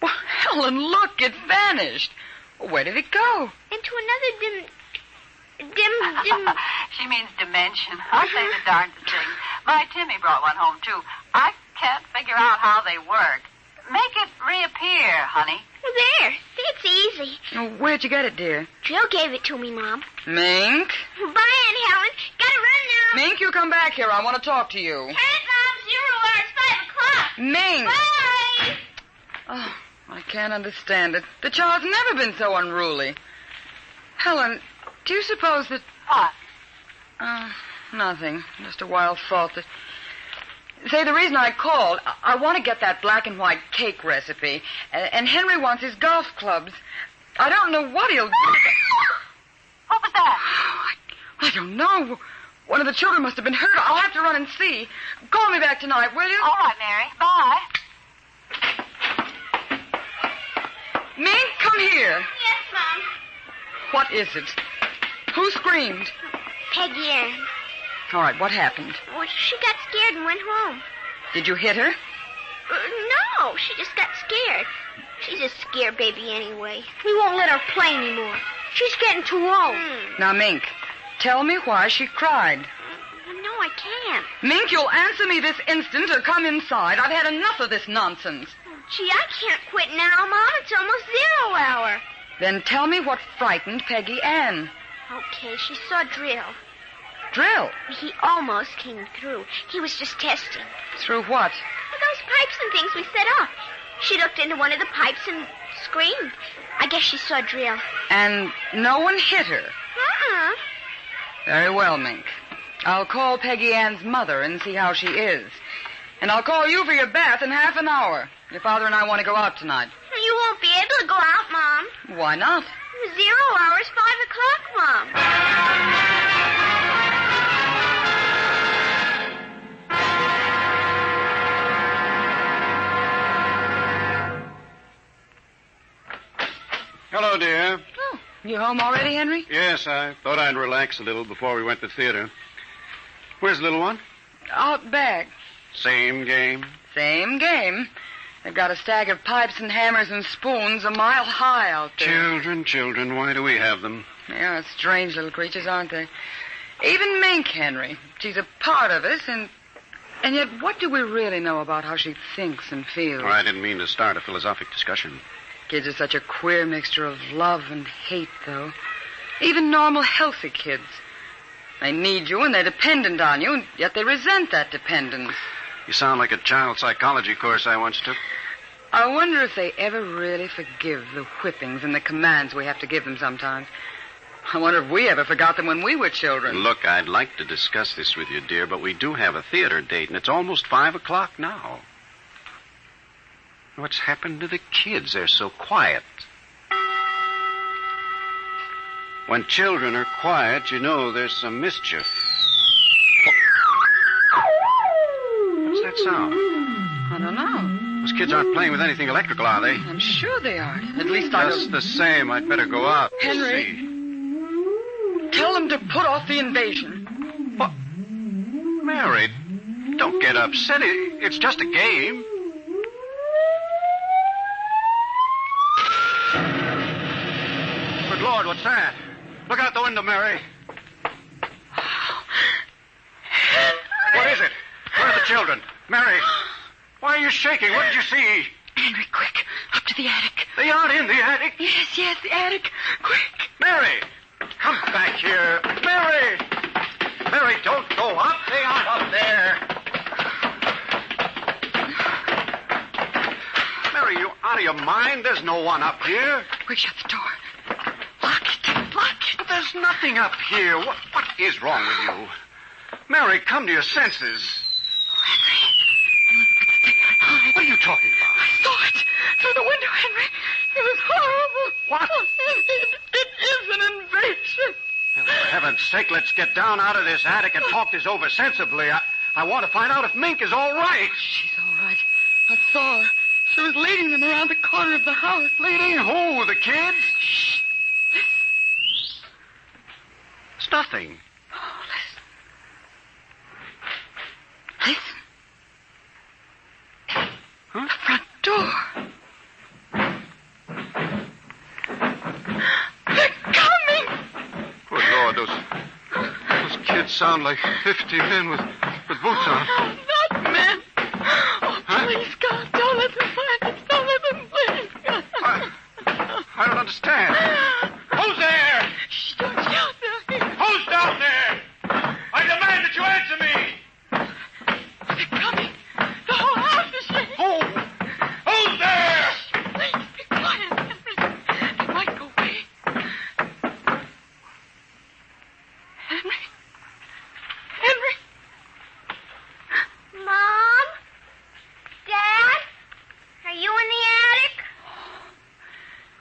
Well, Helen, look, it vanished. Where did it go? Into another dim... She means dimension. I say the darndest thing. My Timmy brought one home, too. I can't figure out how they work. Make it reappear, honey. There. It's easy. Oh, where'd you get it, dear? Jill gave it to me, Mom. Mink? Bye, Aunt Helen. Gotta run now. Mink, you come back here. I want to talk to you. Hey, Mom. 0 hours, 5 o'clock. Mink! Bye! Oh, I can't understand it. The child's never been so unruly. Helen, do you suppose that... What? Nothing. Just a wild thought that... Say, the reason I called, I want to get that black and white cake recipe, and Henry wants his golf clubs. I don't know what he'll do. What was that? I don't know. One of the children must have been hurt. I'll have to run and see. Call me back tonight, will you? All right, Mary. Bye. Mink, come here. Yes, Mom. What is it? Who screamed? Peggy Ann. All right, what happened? Well, she got scared and went home. Did you hit her? No, she just got scared. She's a scared baby anyway. We won't let her play anymore. She's getting too old. Now, Mink, tell me why she cried. No, I can't. Mink, you'll answer me this instant or come inside. I've had enough of this nonsense. Gee, I can't quit now, Mom. It's almost 0 hour. Then tell me what frightened Peggy Ann. Okay, she saw Drill. Drill? He almost came through. He was just testing. Through what? Those pipes and things we set up. She looked into one of the pipes and screamed. I guess she saw Drill. And no one hit her? Uh-uh. Very well, Mink. I'll call Peggy Ann's mother and see how she is. And I'll call you for your bath in half an hour. Your father and I want to go out tonight. You won't be able to go out, Mom. Why not? 0 hours, 5 o'clock, Mom. Hello, dear. Oh, you home already, Henry? Yes, I thought I'd relax a little before we went to theater. Where's the little one? Out back. Same game? Same game. They've got a stack of pipes and hammers and spoons a mile high out there. Children, why do we have them? Yeah, strange little creatures, aren't they? Even Mink, Henry. She's a part of us, and yet what do we really know about how she thinks and feels? Well, I didn't mean to start a philosophic discussion. Kids are such a queer mixture of love and hate, though. Even normal, healthy kids. They need you and they're dependent on you, and yet they resent that dependence. You sound like a child psychology course I once took. I wonder if they ever really forgive the whippings and the commands we have to give them sometimes. I wonder if we ever forgot them when we were children. Look, I'd like to discuss this with you, dear, but we do have a theater date, and it's almost 5 o'clock now. What's happened to the kids? They're so quiet. When children are quiet, you know there's some mischief. What's that sound? I don't know. Those kids aren't playing with anything electrical, are they? I'm sure they are. At least I Just the same, I'd better go out. Henry, tell them to put off the invasion. What? Mary, don't get upset. It's just a game. Good Lord, what's that? Look out the window, Mary. What is it? Where are the children? Mary, why are you shaking? What did you see? Henry, quick, up to the attic. They aren't in the attic. Yes, the attic. Quick. Mary, come back here. Mary! Mary, don't go up. They aren't up there. Mary, you out of your mind? There's no one up here. Quick, shut the door. Lock it. But there's nothing up here. What is wrong with you? Mary, come to your senses. What are you talking about? I saw it through the window, Henry. It was horrible. What? It is an invasion. Well, for heaven's sake, let's get down out of this attic and talk this over sensibly. I want to find out if Mink is all right. She's all right. I saw her. She was leading them around the corner of the house. Leading who? The kids? Shh. It's nothing. Oh, listen. Huh? The front door. They're coming! Good Lord, those kids sound like 50 men with boots on. Oh, not men. Oh, please, God, don't let them find us. Don't let them, please, God. I don't understand. Who's there? Shh, don't shout down here. Who's down there? I demand that you answer me. They're coming. The whole house is shaking. Who? Who's there? Please, be quiet, Henry. They might go away. Henry. Mom? Dad? Are you in the attic?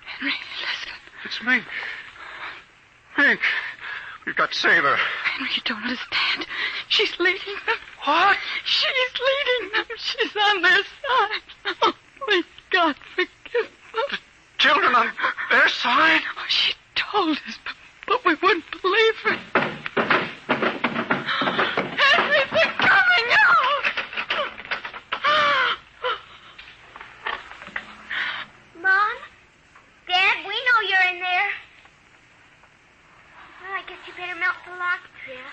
Henry, listen. It's Mink. Mink, we've got to save her. Henry, you don't understand. She's leading them. What? She's leading them. She's on their side. Oh, please, God, forgive them. The children on their side? Oh, she told us, but we wouldn't believe her. Henry, they're coming out. Mom? Dad, we know you're in there. Well, I guess you better melt the lock, Tria.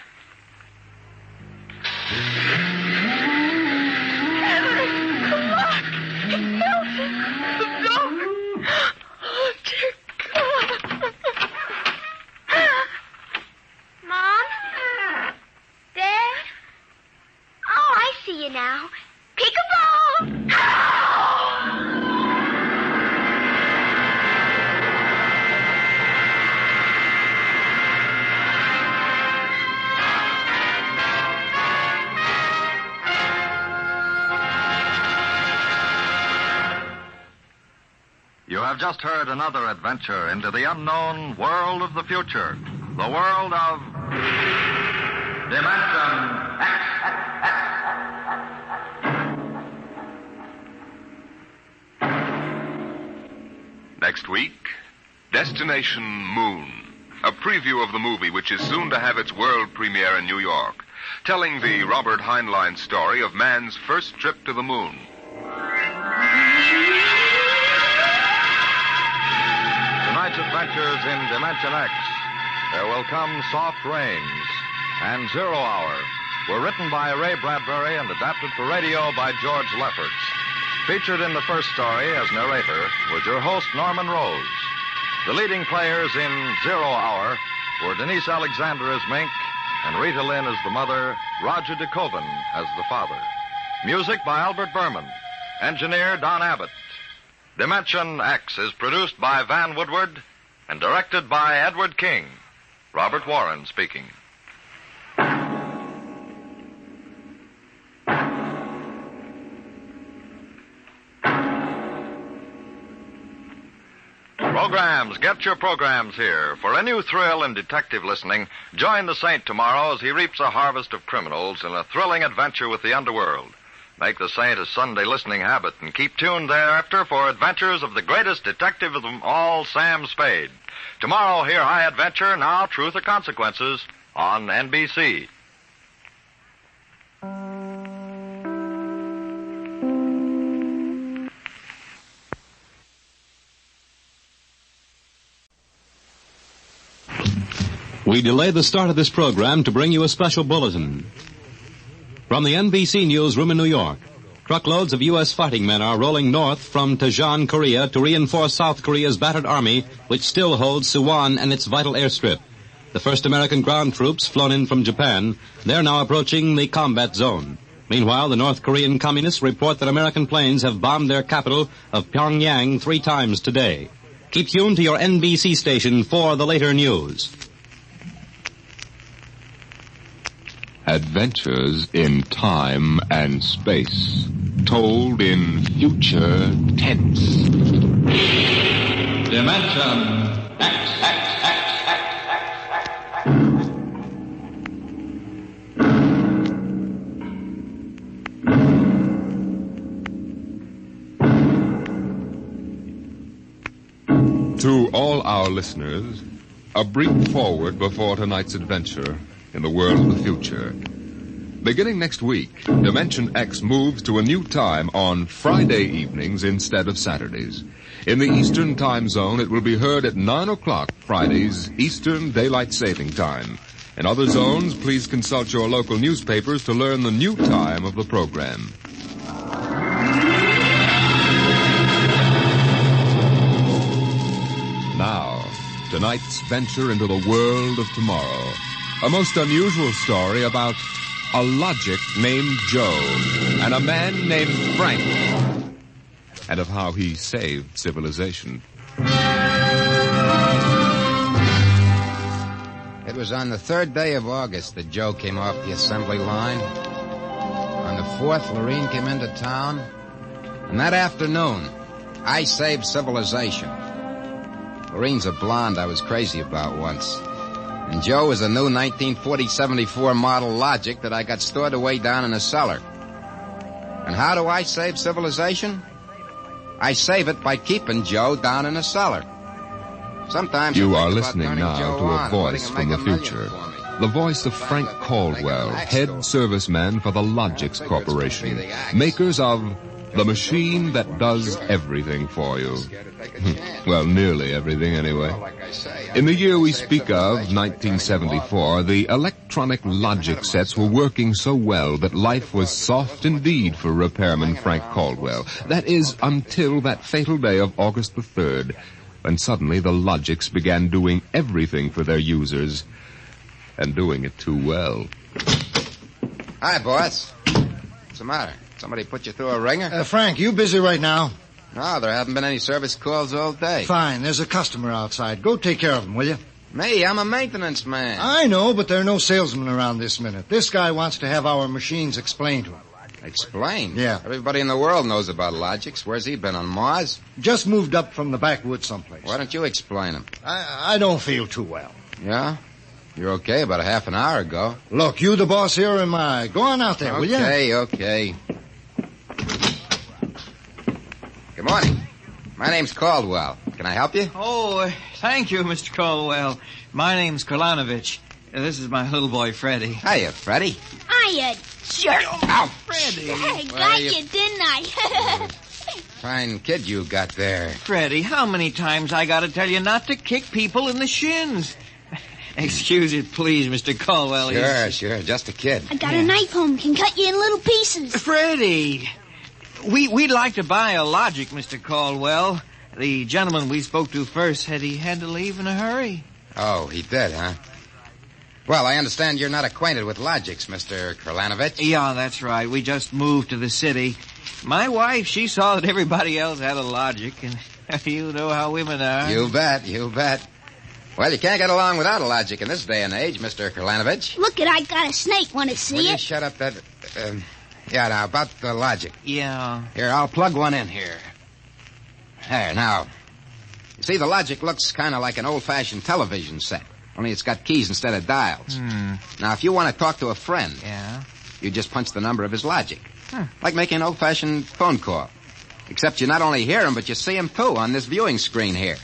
Henry, the lock. It's melting. The door. Oh, dear God. Mom? Dad? Oh, I see you now. Peek-a-boo! You have just heard another adventure into the unknown world of the future. The world of Dimension X. Next week, Destination Moon, a preview of the movie which is soon to have its world premiere in New York, telling the Robert Heinlein story of man's first trip to the moon. Tonight's adventures in Dimension X, There Will Come Soft Rains, and 0 Hour were written by Ray Bradbury and adapted for radio by George Lefferts. Featured in the first story as narrator was your host, Norman Rose. The leading players in 0 Hour were Denise Alexander as Mink and Rita Lynn as the mother, Roger DeKoven as the father. Music by Albert Berman. Engineer Don Abbott. Dimension X is produced by Van Woodward and directed by Edward King. Robert Warren speaking. Programs. Get your programs here. For a new thrill in detective listening, join the Saint tomorrow as he reaps a harvest of criminals in a thrilling adventure with the underworld. Make the Saint a Sunday listening habit and keep tuned thereafter for adventures of the greatest detective of them all, Sam Spade. Tomorrow, hear High Adventure, Now Truth or Consequences on NBC. We delay the start of this program to bring you a special bulletin. From the NBC Newsroom in New York, truckloads of U.S. fighting men are rolling north from Daejeon, Korea, to reinforce South Korea's battered army, which still holds Suwon and its vital airstrip. The first American ground troops flown in from Japan, they're now approaching the combat zone. Meanwhile, the North Korean communists report that American planes have bombed their capital of Pyongyang 3 times today. Keep tuned to your NBC station for the later news. Adventures in time and space, told in future tense. Dimension X. To all our listeners, a brief forward before tonight's adventure in the world of the future. Beginning next week, Dimension X moves to a new time on Friday evenings instead of Saturdays. In the Eastern Time Zone, it will be heard at 9 o'clock Fridays, Eastern Daylight Saving Time. In other zones, please consult your local newspapers to learn the new time of the program. Now, tonight's venture into the world of tomorrow. A most unusual story about a logic named Joe and a man named Frank, and of how he saved civilization. It was on the 3rd day of August that Joe came off the assembly line. On the 4th, Lorene came into town. And that afternoon, I saved civilization. Lorene's a blonde I was crazy about once. And Joe was a new 1940-74 model Logic that I got stored away down in a cellar. And how do I save civilization? I save it by keeping Joe down in a cellar. Sometimes you are listening now to a voice from the future. The voice of Frank Caldwell, head serviceman for the Logix Corporation, makers of the machine that does everything for you. Well, nearly everything anyway. In the year we speak of, 1974, the electronic Logic sets were working so well that life was soft indeed for repairman Frank Caldwell. That is, until that fatal day of August the 3rd, when suddenly the Logix began doing everything for their users, and doing it too well. Hi, boss. What's the matter? Somebody put you through a ringer? Frank, you busy right now? No, there haven't been any service calls all day. Fine, there's a customer outside. Go take care of him, will you? Me, I'm a maintenance man. I know, but there are no salesmen around this minute. This guy wants to have our machines explained to him. Explained? Yeah. Everybody in the world knows about Logix. Where's he been, on Mars? Just moved up from the backwoods someplace. Why don't you explain him? I don't feel too well. Yeah? You're okay about a half an hour ago. Look, you the boss here or am I? Go on out there, will you? Okay. Good morning. My name's Caldwell. Can I help you? Oh, thank you, Mr. Caldwell. My name's Kralanovich. This is my little boy, Freddie. Hiya, Freddie. Hiya, jerk. Ow. Freddie. I got you, didn't I? Fine kid you got there. Freddie, how many times I gotta tell you not to kick people in the shins? Excuse it, please, Mr. Caldwell. Sure. Just a kid. I got a knife home. Can cut you in little pieces. Freddie, we'd like to buy a Logic, Mr. Caldwell. The gentleman we spoke to first said he had to leave in a hurry. Oh, he did, huh? Well, I understand you're not acquainted with Logix, Mr. Kralanovich. Yeah, that's right. We just moved to the city. My wife, she saw that everybody else had a Logic, and you know how women are. You bet. Well, you can't get along without a Logic in this day and age, Mr. Kralanovich. Look it, I got a snake. Want to see Will it? You shut up that... Yeah, now, about the Logic. Yeah. Here, I'll plug one in here. There, now. You see, the Logic looks kind of like an old-fashioned television set, only it's got keys instead of dials. Now, if you want to talk to a friend... Yeah? You just punch the number of his Logic. Like making an old-fashioned phone call. Except you not only hear him, but you see him, too, on this viewing screen here.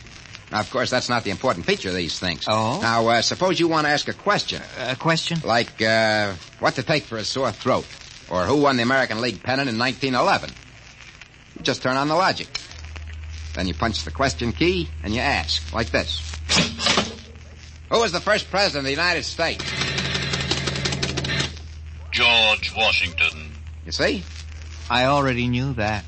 Now, of course, that's not the important feature of these things. Oh? Now, suppose you want to ask a question. A question? Like, what to take for a sore throat. Or who won the American League pennant in 1911. You just turn on the Logic. Then you punch the question key, and you ask, like this. Who was the first president of the United States? George Washington. You see? I already knew that.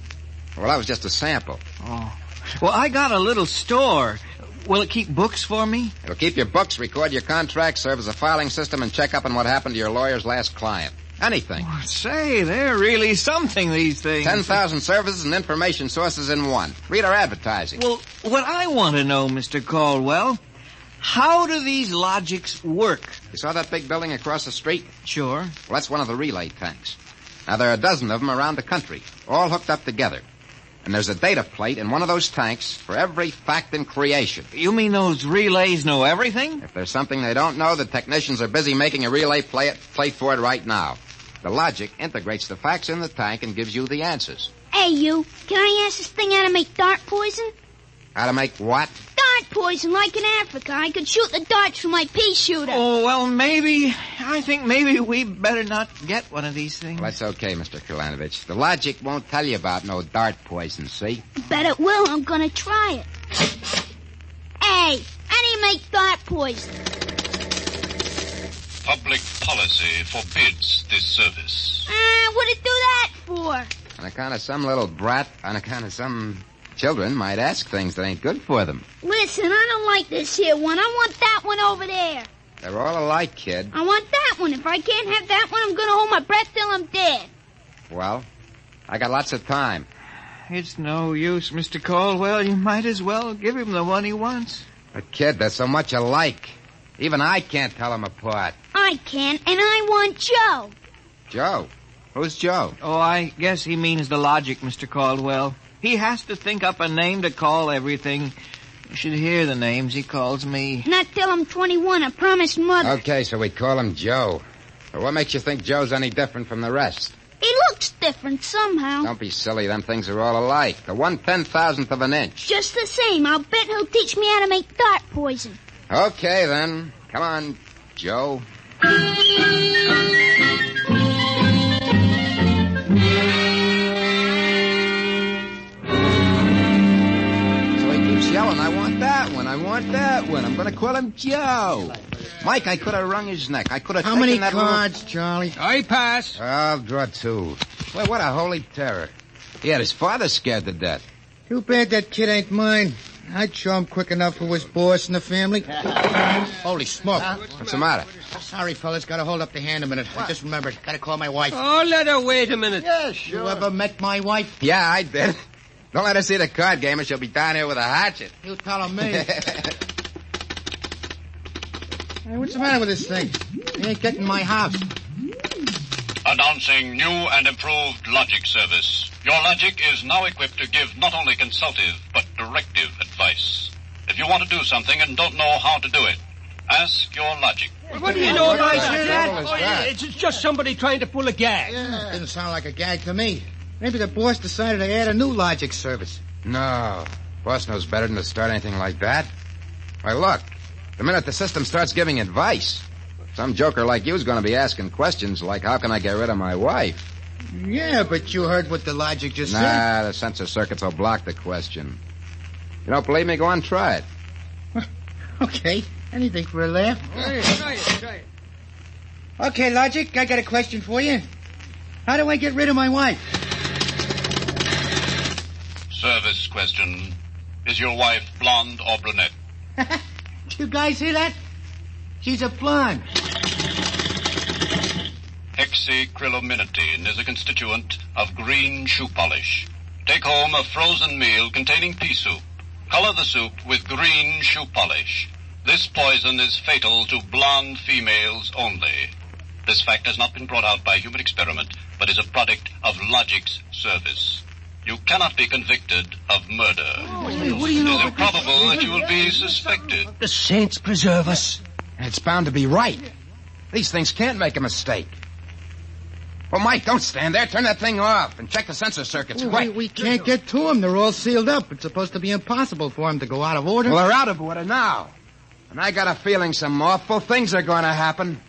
Well, that was just a sample. Oh. Well, I got a little store. Will it keep books for me? It'll keep your books, record your contracts, serve as a filing system, and check up on what happened to your lawyer's last client. Anything. Oh, say, they're really something, these things. 10,000 services and information sources in one. Read our advertising. Well, what I want to know, Mr. Caldwell, how do these logics work? You saw that big building across the street? Sure. Well, that's one of the relay tanks. Now, there are a dozen of them around the country, all hooked up together. And there's a data plate in one of those tanks for every fact in creation. You mean those relays know everything? If there's something they don't know, the technicians are busy making a relay plate for it right now. The logic integrates the facts in the tank and gives you the answers. Hey, you. Can I ask this thing how to make dart poison? How to make what? Dart poison, like in Africa. I could shoot the darts from my pea shooter. Oh, well, I think maybe we better not get one of these things. Well, that's okay, Mr. Kalanovich. The logic won't tell you about no dart poison, see? Bet it will. I'm gonna try it. Hey, how do you make dart poison? Public policy forbids this service. What'd it do that for? On account of some little brat, on account of some children might ask things that ain't good for them. Listen, I don't like this here one. I want that one over there. They're all alike, kid. I want that one. If I can't have that one, I'm gonna hold my breath till I'm dead. Well, I got lots of time. It's no use, Mr. Caldwell. You might as well give him the one he wants. But, kid, they're so much alike. Even I can't tell them apart. I can, and I want Joe. Joe? Who's Joe? Oh, I guess he means the logic, Mr. Caldwell. He has to think up a name to call everything. You should hear the names he calls me. Not till I'm 21, I promised Mother. Okay, so we call him Joe. But what makes you think Joe's any different from the rest? He looks different somehow. Don't be silly. Them things are all alike. The 1/10,000th of an inch. Just the same, I'll bet he'll teach me how to make dart poison. Okay, then. Come on, Joe. Yelling, I want that one, I want that one. I'm going to call him Joe. Mike, I could have wrung his neck. I could have How taken many that cards, Charlie? I pass. I'll draw 2. Well, what a holy terror. He had his father scared to death. Too bad that kid ain't mine. I'd show him quick enough who was boss in the family. Holy smoke. What's the matter? Sorry, fellas. Gotta hold up the hand a minute. I just remembered. Gotta call my wife. Oh, let her wait a minute. Yeah, sure. You ever met my wife? Yeah, I did. Don't let her see the card game or she'll be down here with a hatchet. You telling me. Hey, what's the matter with this thing? He ain't getting my house. Announcing new and improved logic service. Your logic is now equipped to give not only consultative, but directive advice. If you want to do something and don't know how to do it, ask your logic. What do you know about that? It's just somebody trying to pull a gag. Yeah, didn't sound like a gag to me. Maybe the boss decided to add a new logic service. No. Boss knows better than to start anything like that. Why, look. The minute the system starts giving advice, some joker like you is going to be asking questions like, how can I get rid of my wife? Yeah, but you heard what the logic just said. Nah, the sensor circuits will block the question. You don't believe me? Go on, try it. Okay. Anything for a laugh. Try it. Okay, Logic, I got a question for you. How do I get rid of my wife? Service question. Is your wife blonde or brunette? You guys hear that? She's a blonde. Hexacrylaminotin is a constituent of green shoe polish. Take home a frozen meal containing pea soup. Color the soup with green shoe polish. This poison is fatal to blonde females only. This fact has not been brought out by human experiment, but is a product of logic's service. You cannot be convicted of murder. What do you know? It is improbable that you will be suspected. The saints preserve us. And it's bound to be right. These things can't make a mistake. Well, Mike, don't stand there. Turn that thing off and check the sensor circuits quick. We can't get to them. They're all sealed up. It's supposed to be impossible for them to go out of order. Well, they're out of order now. And I got a feeling some awful things are going to happen.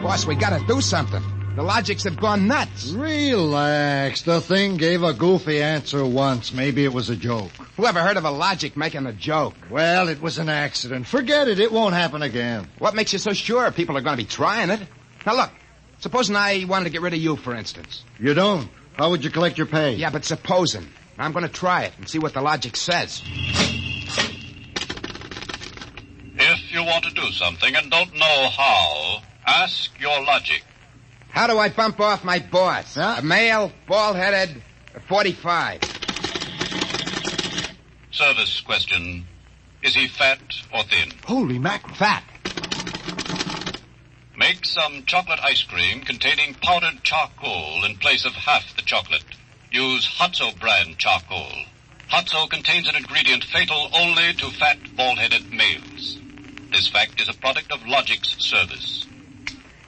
Boss, we gotta do something. The logics have gone nuts. Relax. The thing gave a goofy answer once. Maybe it was a joke. Who ever heard of a logic making a joke? Well, it was an accident. Forget it. It won't happen again. What makes you so sure people are going to be trying it? Now, look, supposing I wanted to get rid of you, for instance. You don't. How would you collect your pay? Yeah, but supposing. I'm going to try it and see what the logic says. If you want to do something and don't know how, ask your logic. How do I bump off my boss? Huh? A male, bald-headed, 45. Service question. Is he fat or thin? Holy mackerel. Fat. Make some chocolate ice cream containing powdered charcoal in place of half the chocolate. Use Hotzo brand charcoal. Hotzo contains an ingredient fatal only to fat, bald-headed males. This fact is a product of Logic's service.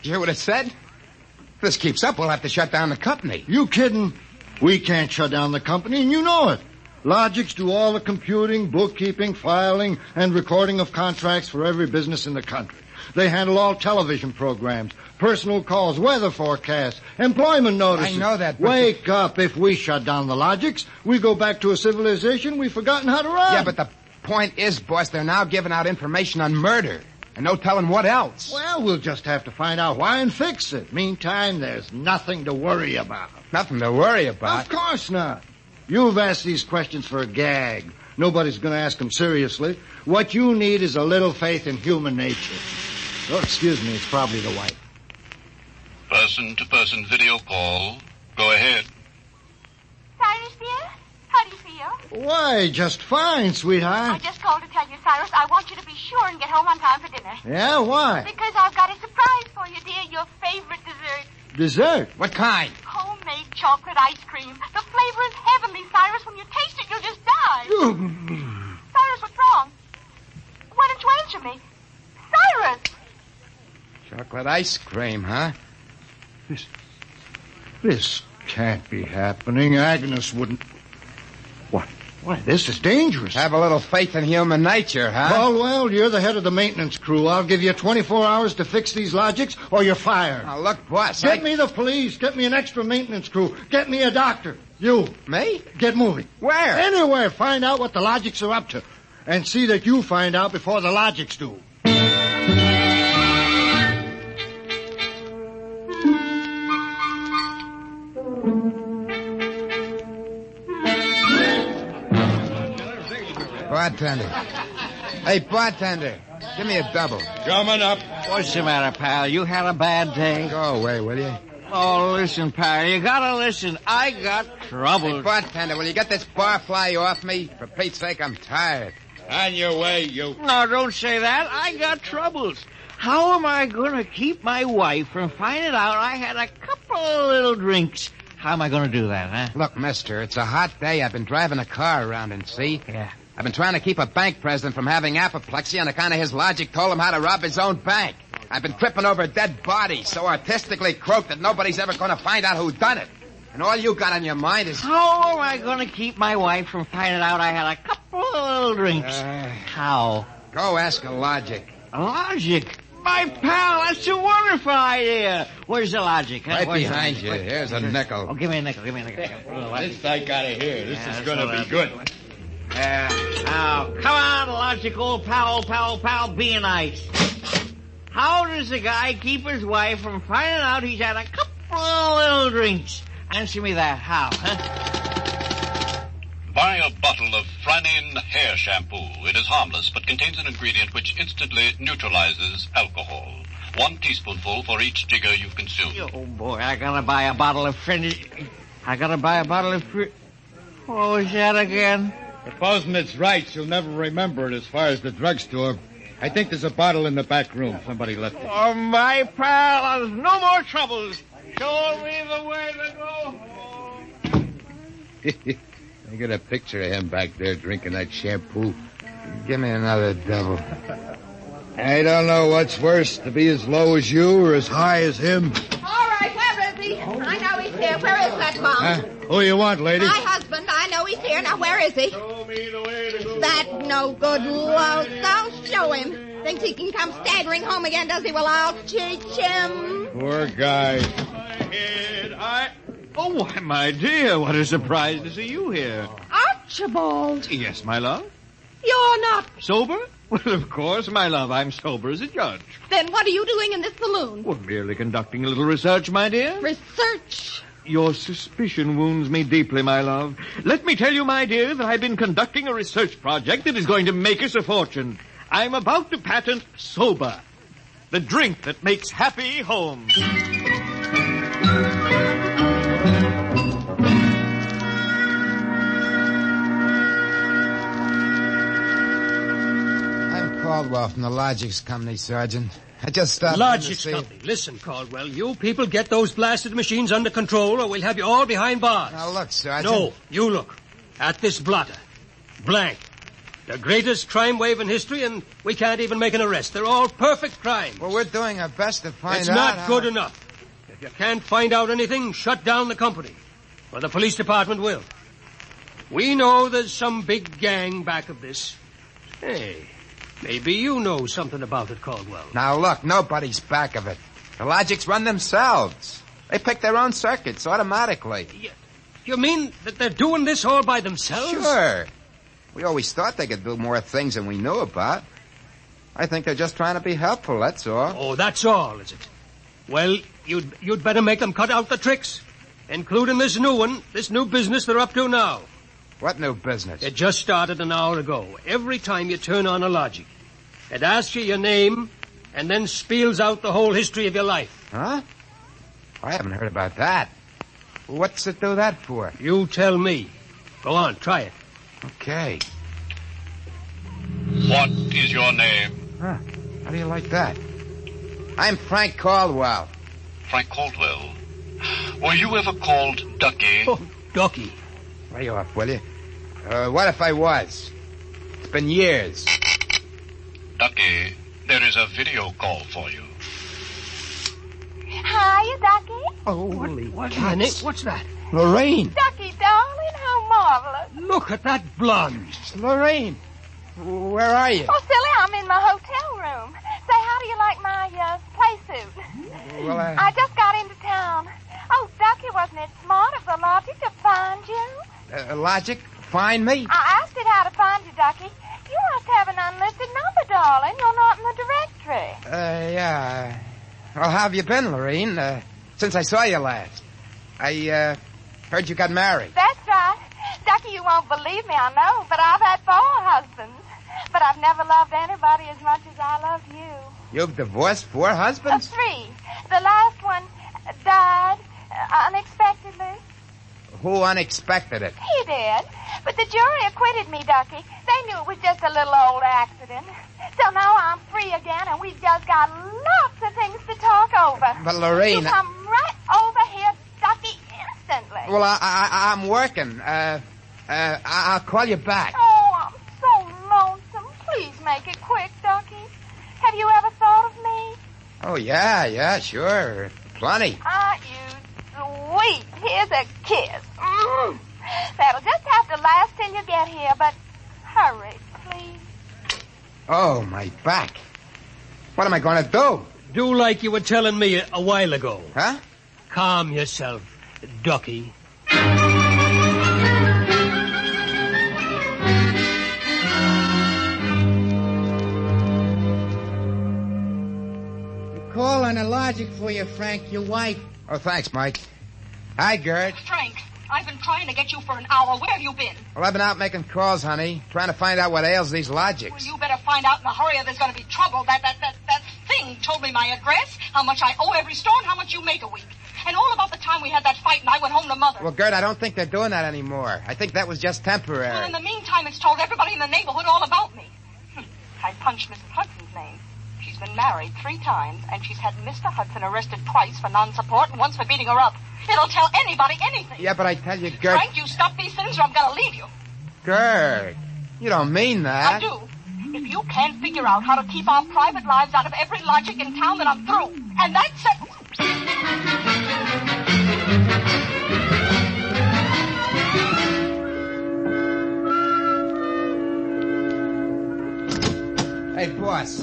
You hear what it said? If this keeps up, we'll have to shut down the company. You kidding? We can't shut down the company, and you know it. Logics do all the computing, bookkeeping, filing, and recording of contracts for every business in the country. They handle all television programs, personal calls, weather forecasts, employment notices. I know that, but... Wake up. If we shut down the Logics, we go back to a civilization we've forgotten how to run. Yeah, but the point is, boss, they're now giving out information on murder. And no telling what else. Well, we'll just have to find out why and fix it. Meantime, there's nothing to worry about. Nothing to worry about? Of course not. You've asked these questions for a gag. Nobody's going to ask them seriously. What you need is a little faith in human nature. Oh, excuse me, it's probably the wife. Person-to-person video call. Go ahead. Cyrus, dear, how do you feel? Why, just fine, sweetheart. I just called to tell you, Cyrus, I want you to be sure and get home on time for dinner. Yeah, why? Because I've got a surprise for you, dear, your favorite dessert. Dessert? What kind? Homemade chocolate ice cream. The flavor is heavenly, Cyrus. When you taste it, you'll just die. Cyrus, what's wrong? Why don't you answer me? Cyrus! Chocolate ice cream, huh? This can't be happening. Agnes wouldn't... What? Why, this is dangerous. Have a little faith in human nature, huh? Caldwell, you're the head of the maintenance crew. I'll give you 24 hours to fix these Logics, or you're fired. Now, look, boss, Get me the police. Get me an extra maintenance crew. Get me a doctor. You. Me? Get moving. Where? Anywhere. Find out what the Logics are up to. And see that you find out before the Logics do. Bartender. Hey, bartender, give me a double. Coming up. What's the matter, pal? You had a bad day? Go away, will you? Oh, listen, pal. You gotta listen. I got trouble. Hey, bartender, will you get this barfly off me? For Pete's sake, I'm tired. On your way, you. No, don't say that. I got troubles. How am I going to keep my wife from finding out I had a couple of little drinks? How am I going to do that, huh? Look, mister, it's a hot day. I've been driving a car around and see. Yeah. I've been trying to keep a bank president from having apoplexy on account of his logic told him how to rob his own bank. I've been tripping over dead bodies so artistically croaked that nobody's ever going to find out who done it. And all you got on your mind is... How am I going to keep my wife from finding out I had a couple of little drinks? How? Go ask a logic. A logic? My pal, that's a wonderful idea. Where's the logic? Huh? Right Where's behind the you. Here's a nickel. Oh, give me a nickel. This I gotta hear. This is gonna be good. Now, come on, logical pal, be nice. How does a guy keep his wife from finding out he's had a couple of little drinks? Answer me that. How, huh? Buy a bottle of Franine hair shampoo. It is harmless, but contains an ingredient which instantly neutralizes alcohol. 1 teaspoonful for each jigger you consume. Oh, boy, I gotta buy a bottle of What was that again? Supposing it's right, she'll never remember it as far as the drugstore. I think there's a bottle in the back room. Somebody left it. Oh, my pal, there's no more troubles. Show me the way to go home. I got a picture of him back there drinking that shampoo. Give me another double. I don't know what's worse, to be as low as you or as high as him. All right, where is he? I know he's here. Where is that bum? Who you want, lady? My husband. I know he's here. Now, where is he? Show me the way to go. That no good louse. I'll show him. Thinks he can come staggering home again, does he? Well, I'll teach him. Poor guy. Oh, why, my dear, what a surprise to see you here. I'll Archibald, Yes, my love. you're not. Sober? Well, of course, my love. I'm sober as a judge. Then what are you doing in this saloon? Well, merely conducting a little research, my dear. Research. Your suspicion wounds me deeply, my love. Let me tell you, my dear, that I've been conducting a research project that is going to make us a fortune. I'm about to patent Sober, the drink that makes happy homes. I'm Caldwell from the Logics Company, Sergeant. I just stopped Logics Company. Listen, Caldwell, you people get those blasted machines under control or we'll have you all behind bars. Now, look, Sergeant. No, you look. At this blotter. Blank. The greatest crime wave in history, and we can't even make an arrest. They're all perfect crimes. Well, we're doing our best to find It's out. not good enough. If you can't find out anything, shut down the company. Or the police department will. We know there's some big gang back of this. Hey, maybe you know something about it, Caldwell. Now, look, nobody's back of it. The Logics run themselves. They pick their own circuits automatically. You mean that they're doing this all by themselves? Sure. We always thought they could do more things than we knew about. I think they're just trying to be helpful, that's all. Oh, that's all, is it? Well, you'd better make them cut out the tricks, including this new one, this new business they're up to now. What new business? It just started an hour ago. Every time you turn on a Logic, it asks you your name and then spiels out the whole history of your life. Huh? I haven't heard about that. What's it do that for? You tell me. Go on, try it. Okay. What is your name? Huh. How do you like that? I'm Frank Caldwell. Frank Caldwell. Were you ever called Ducky? Oh, Ducky. Lay off, will you? What if I was? It's been years. Ducky, there is a video call for you. Hiya, Ducky. Holy cats. What's that? Lorraine. Ducky, darling, how marvelous. Look at that blonde. Lorraine. Where are you? Oh, silly, I'm in my hotel room. Say, how do you like my play suit? Well, I just got into town. Oh, Ducky, wasn't it smart of the Logic to find you? Logic? Find me? I asked it how to find you, Ducky. You must have an unlisted number, darling. You're not in the directory. Yeah. Well, how have you been, Lorraine? Since I saw you last. I heard you got married. That's right. Ducky, you won't believe me, I know, but I've had 4 husbands. But I've never loved anybody as much as I love you. You've divorced 4 husbands? 3. The last one died unexpectedly. Who unexpected it? He did. But the jury acquitted me, Ducky. They knew it was just a little old accident. So now I'm free again, and we've just got lots of things to talk over. But, Lorraine... You come right over here, Ducky, instantly. Well, I'm working. I'll call you back. Oh, I'm so lonesome. Please make it quick, Ducky. Have you ever thought of me? Oh, yeah, sure. Plenty. You sweet. Here's a kiss. That'll just have to last till you get here, but hurry, please. Oh, my back. What am I going to do? Do like you were telling me a while ago. Huh? Calm yourself, Ducky. Call on the Logic for you, Frank, your wife. Oh, thanks, Mike. Hi, Gert. Frank, I've been trying to get you for an hour. Where have you been? Well, I've been out making calls, honey, trying to find out what ails these Logics. Well, you better find out in a hurry or there's going to be trouble. That thing told me my address, how much I owe every store, and how much you make a week. And all about the time we had that fight and I went home to Mother. Well, Gert, I don't think they're doing that anymore. I think that was just temporary. Well, in the meantime, it's told everybody in the neighborhood all about me. I punched Mrs. Hudson's name. She's been married 3 times, and she's had Mr. Hudson arrested twice for non-support and once for beating her up. It'll tell anybody anything. Yeah, but I tell you, Gert... Frank, you stop these things or I'm going to leave you. Gert, you don't mean that. I do. If you can't figure out how to keep our private lives out of every Logic in town, then I'm through. And that's it. Hey, boss.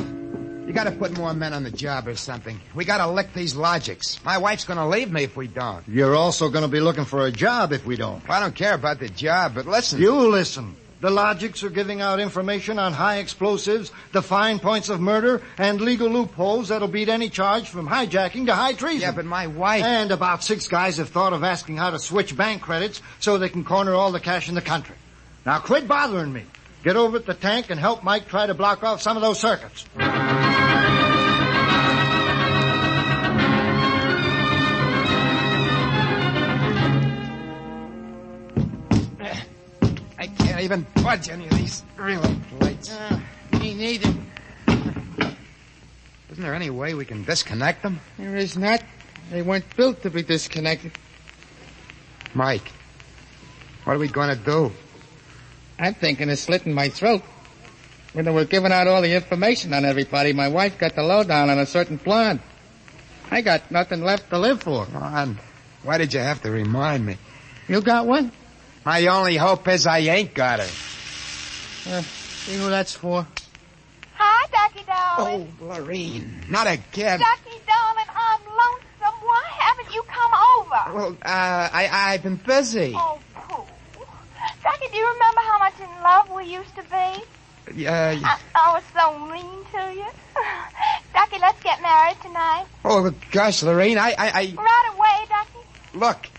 You gotta put more men on the job or something. We gotta lick these logics. My wife's gonna leave me if we don't. You're also going to be looking for a job if we don't. Well, I don't care about the job, but listen. You listen. The logics are giving out information on high explosives, the fine points of murder, and legal loopholes that'll beat any charge from hijacking to high treason. Yeah, but my wife... And about 6 guys have thought of asking how to switch bank credits so they can corner all the cash in the country. Now quit bothering me. Get over at the tank and help Mike try to block off some of those circuits. I can't even budge any of these really plates. Me neither. Isn't there any way we can disconnect them? There is not. They weren't built to be disconnected. Mike, what are we going to do? I'm thinking of slitting my throat. When they were giving out all the information on everybody, my wife got the lowdown on a certain plan. I got nothing left to live for. Ron, why did you have to remind me? You got one? My only hope is I ain't got it. See who that's for? Hi, Ducky, darling. Oh, Lorene, not again. Ducky, darling, I'm lonesome. Why haven't you come over? Well, I've been busy. Oh, Pooh. Ducky, do you remember how much in love we used to be? Yeah. I was so mean to you. Ducky, let's get married tonight. Oh, gosh, Lorene, I... Right away, Ducky. Look,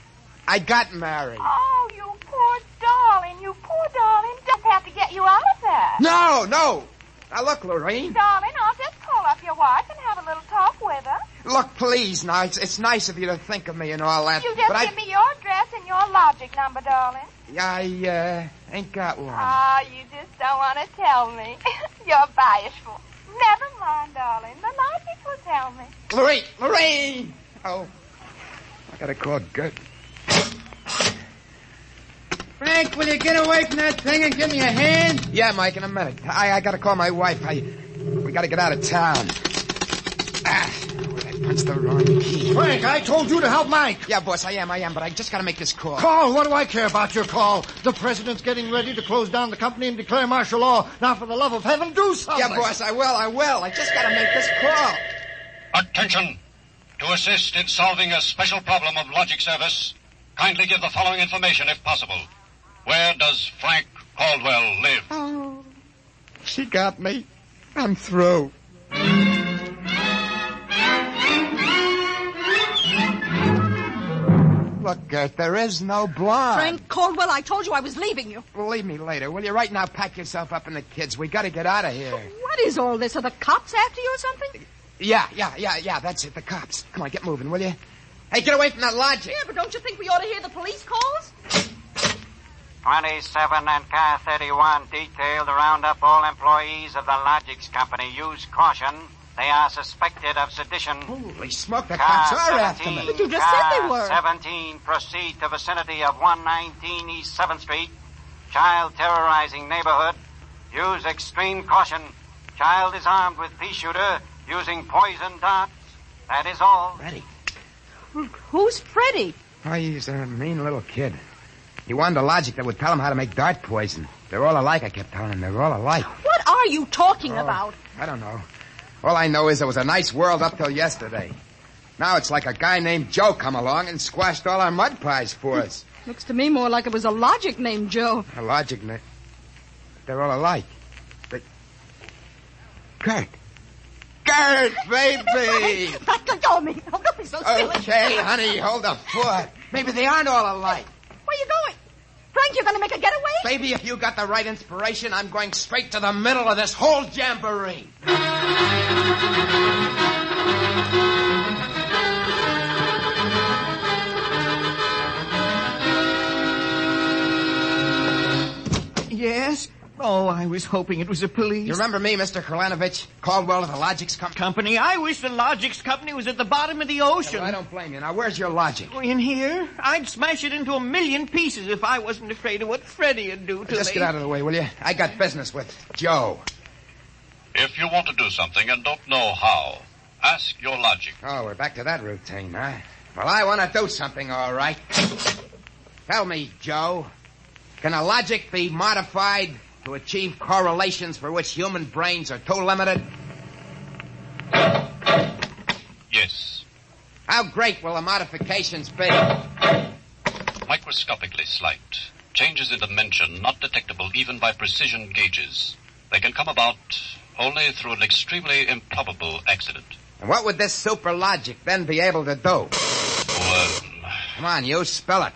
I got married. Oh, you poor darling. You poor darling. Just have to get you out of that. No. Now, look, Lorene. Darling, I'll just call up your wife and have a little talk with her. Look, please, now, it's nice of you to think of me and all that. You just give me your address and your logic number, darling. I ain't got one. Ah, you just don't want to tell me. You're bashful. Never mind, darling. The logic will tell me. Lorene! Oh, I gotta call Gert. Frank, will you get away from that thing and give me a hand? Yeah, Mike, in a minute. I gotta call my wife. We gotta get out of town. I punched the wrong key. Frank, I told you to help Mike. Yeah, boss, I am, but I just gotta make this call. Call? What do I care about your call? The president's getting ready to close down the company and declare martial law. Now, for the love of heaven, do something. Yeah, boss, I will. I just gotta make this call. Attention! To assist in solving a special problem of logic service, kindly give the following information if possible. Where does Frank Caldwell live? Oh, she got me. I'm through. Look, Gert, there is no blonde. Frank Caldwell, I told you I was leaving you. Well, leave me later, will you? Right now, pack yourself up and the kids. We gotta get out of here. What is all this? Are the cops after you or something? Yeah, that's it, the cops. Come on, get moving, will you? Hey, get away from that logic. Yeah, but don't you think we ought to hear the police calls? 27 and car 31 detail to round up all employees of the Logics Company. Use caution. They are suspected of sedition. Holy smoke, the cops are after me. But you just said they were. 17, proceed to vicinity of 119 East 7th Street. Child terrorizing neighborhood. Use extreme caution. Child is armed with pea shooter using poison darts. That is all. Freddie. Who's Freddie? Oh, he's a mean little kid. He wanted a logic that would tell him how to make dart poison. They're all alike, I kept telling him. They're all alike. What are you talking about? I don't know. All I know is it was a nice world up till yesterday. Now it's like a guy named Joe come along and squashed all our mud pies for us. Looks to me more like it was a logic named Joe. A logic name? They're all alike. Gert, baby! Let go of me. Oh, don't be so silly. Okay, honey, hold the fort. Maybe they aren't all alike. Where are you going? Frank, you're going to make a getaway? Baby, if you got the right inspiration, I'm going straight to the middle of this whole jamboree. Yes? Oh, I was hoping it was the police. You remember me, Mr. Kralanovich? Caldwell of the Logics Company? I wish the Logics Company was at the bottom of the ocean. Yeah, well, I don't blame you. Now, where's your logic? In here? I'd smash it into a million pieces if I wasn't afraid of what Freddie would do to me. Just get out of the way, will you? I got business with Joe. If you want to do something and don't know how, ask your logic. Oh, we're back to that routine, huh? Well, I want to do something, all right. Tell me, Joe, can a logic be modified to achieve correlations for which human brains are too limited? How great will the modifications be? Microscopically slight. Changes in dimension not detectable even by precision gauges. They can come about only through an extremely improbable accident. And what would this super logic then be able to do? Come on, you spell it.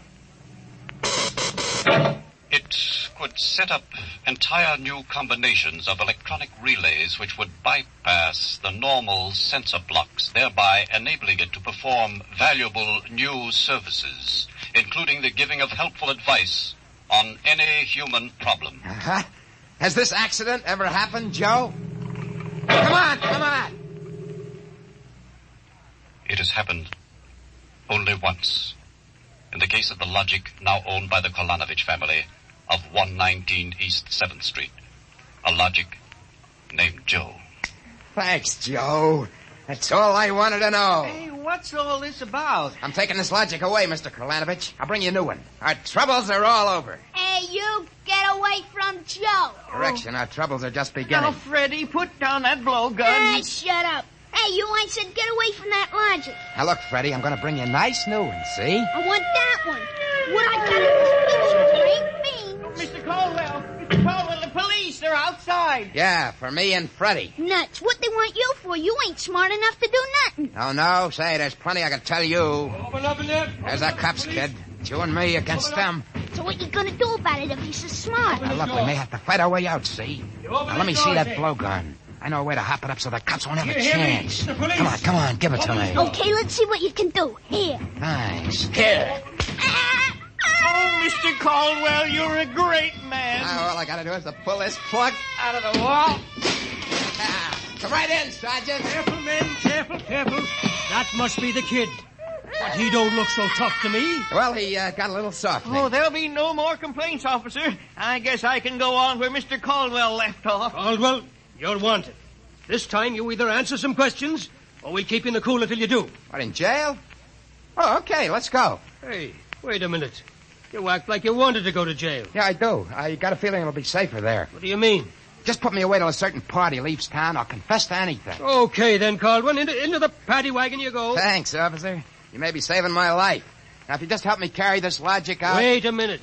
It could set up entire new combinations of electronic relays which would bypass the normal sensor blocks, thereby enabling it to perform valuable new services, including the giving of helpful advice on any human problem. Uh-huh. Has this accident ever happened, Joe? Come on! It has happened only once. In the case of the logic now owned by the Kolanovich family of 119 East 7th Street. A logic named Joe. Thanks, Joe. That's all I wanted to know. Hey, what's all this about? I'm taking this logic away, Mr. Kolanovich. I'll bring you a new one. Our troubles are all over. Hey, you, get away from Joe. Correction, our troubles are just beginning. Now, Freddie, put down that blowgun. Hey, shut up. Hey, you ain't said get away from that logic. Now, look, Freddie, I'm going to bring you a nice new one, see? I want that one. What I got in this picture ain't beans. Mr. Caldwell, the police, they're outside. Yeah, for me and Freddie. Nuts. What they want you for? You ain't smart enough to do nothing. Oh, no? Say, there's plenty I can tell you. Open up in there. There's our cops, kid. It's you and me against them. So what you gonna do about it if he's so smart? Now, look, we may have to fight our way out, see? Now, let me see that blowgun. I know a way to hop it up so the cops won't have a chance. Come on, give it to me. Okay, let's see what you can do. Here. Thanks. Here. Oh, Mr. Caldwell, you're a great man. Now, all I gotta do is to pull this plug out of the wall. Come right in, Sergeant. Careful, men, careful. That must be the kid. But he don't look so tough to me. Well, he got a little soft. Oh, there'll be no more complaints, officer. I guess I can go on where Mr. Caldwell left off. Caldwell, you're wanted. This time you either answer some questions, or we'll keep you in the cooler till you do. What, in jail? Oh, okay, let's go. Hey, wait a minute. You act like you wanted to go to jail. Yeah, I do. I got a feeling it'll be safer there. What do you mean? Just put me away till a certain party leaves town. I'll confess to anything. Okay, then, Caldwell. Into the paddy wagon you go. Thanks, officer. You may be saving my life. Now, if you just help me carry this logic out... Wait a minute.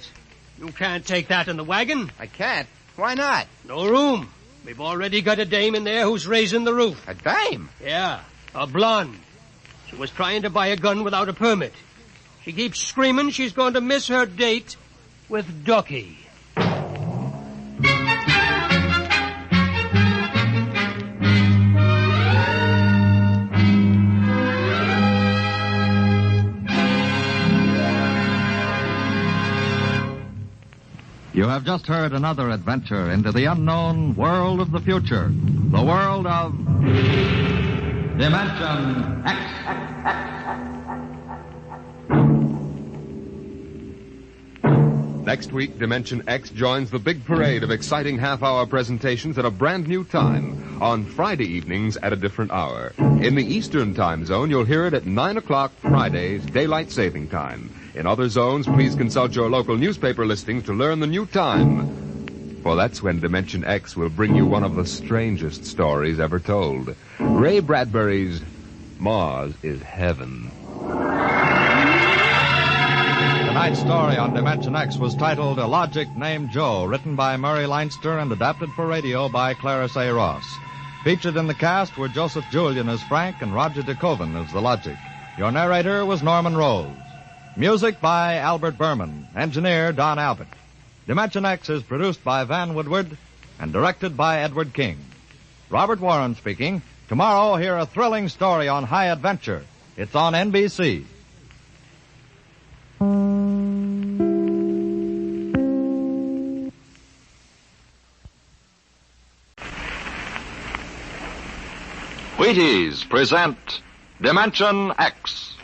You can't take that in the wagon. I can't. Why not? No room. We've already got a dame in there who's raising the roof. A dame? Yeah, a blonde. She was trying to buy a gun without a permit. She keeps screaming she's going to miss her date with Ducky. You have just heard another adventure into the unknown world of the future. The world of Dimension X. Next week, Dimension X joins the big parade of exciting half-hour presentations at a brand new time on Friday evenings at a different hour. In the Eastern Time Zone, you'll hear it at 9 o'clock Fridays, Daylight Saving Time. In other zones, please consult your local newspaper listings to learn the new time. For that's when Dimension X will bring you one of the strangest stories ever told. Ray Bradbury's Mars is Heaven. Tonight's story on Dimension X was titled A Logic Named Joe, written by Murray Leinster and adapted for radio by Clarence A. Ross. Featured in the cast were Joseph Julian as Frank and Roger DeKoven as the Logic. Your narrator was Norman Rose. Music by Albert Berman. Engineer Don Albert. Dimension X is produced by Van Woodward and directed by Edward King. Robert Warren speaking. Tomorrow, hear a thrilling story on high adventure. It's on NBC. Wheaties present Dimension X.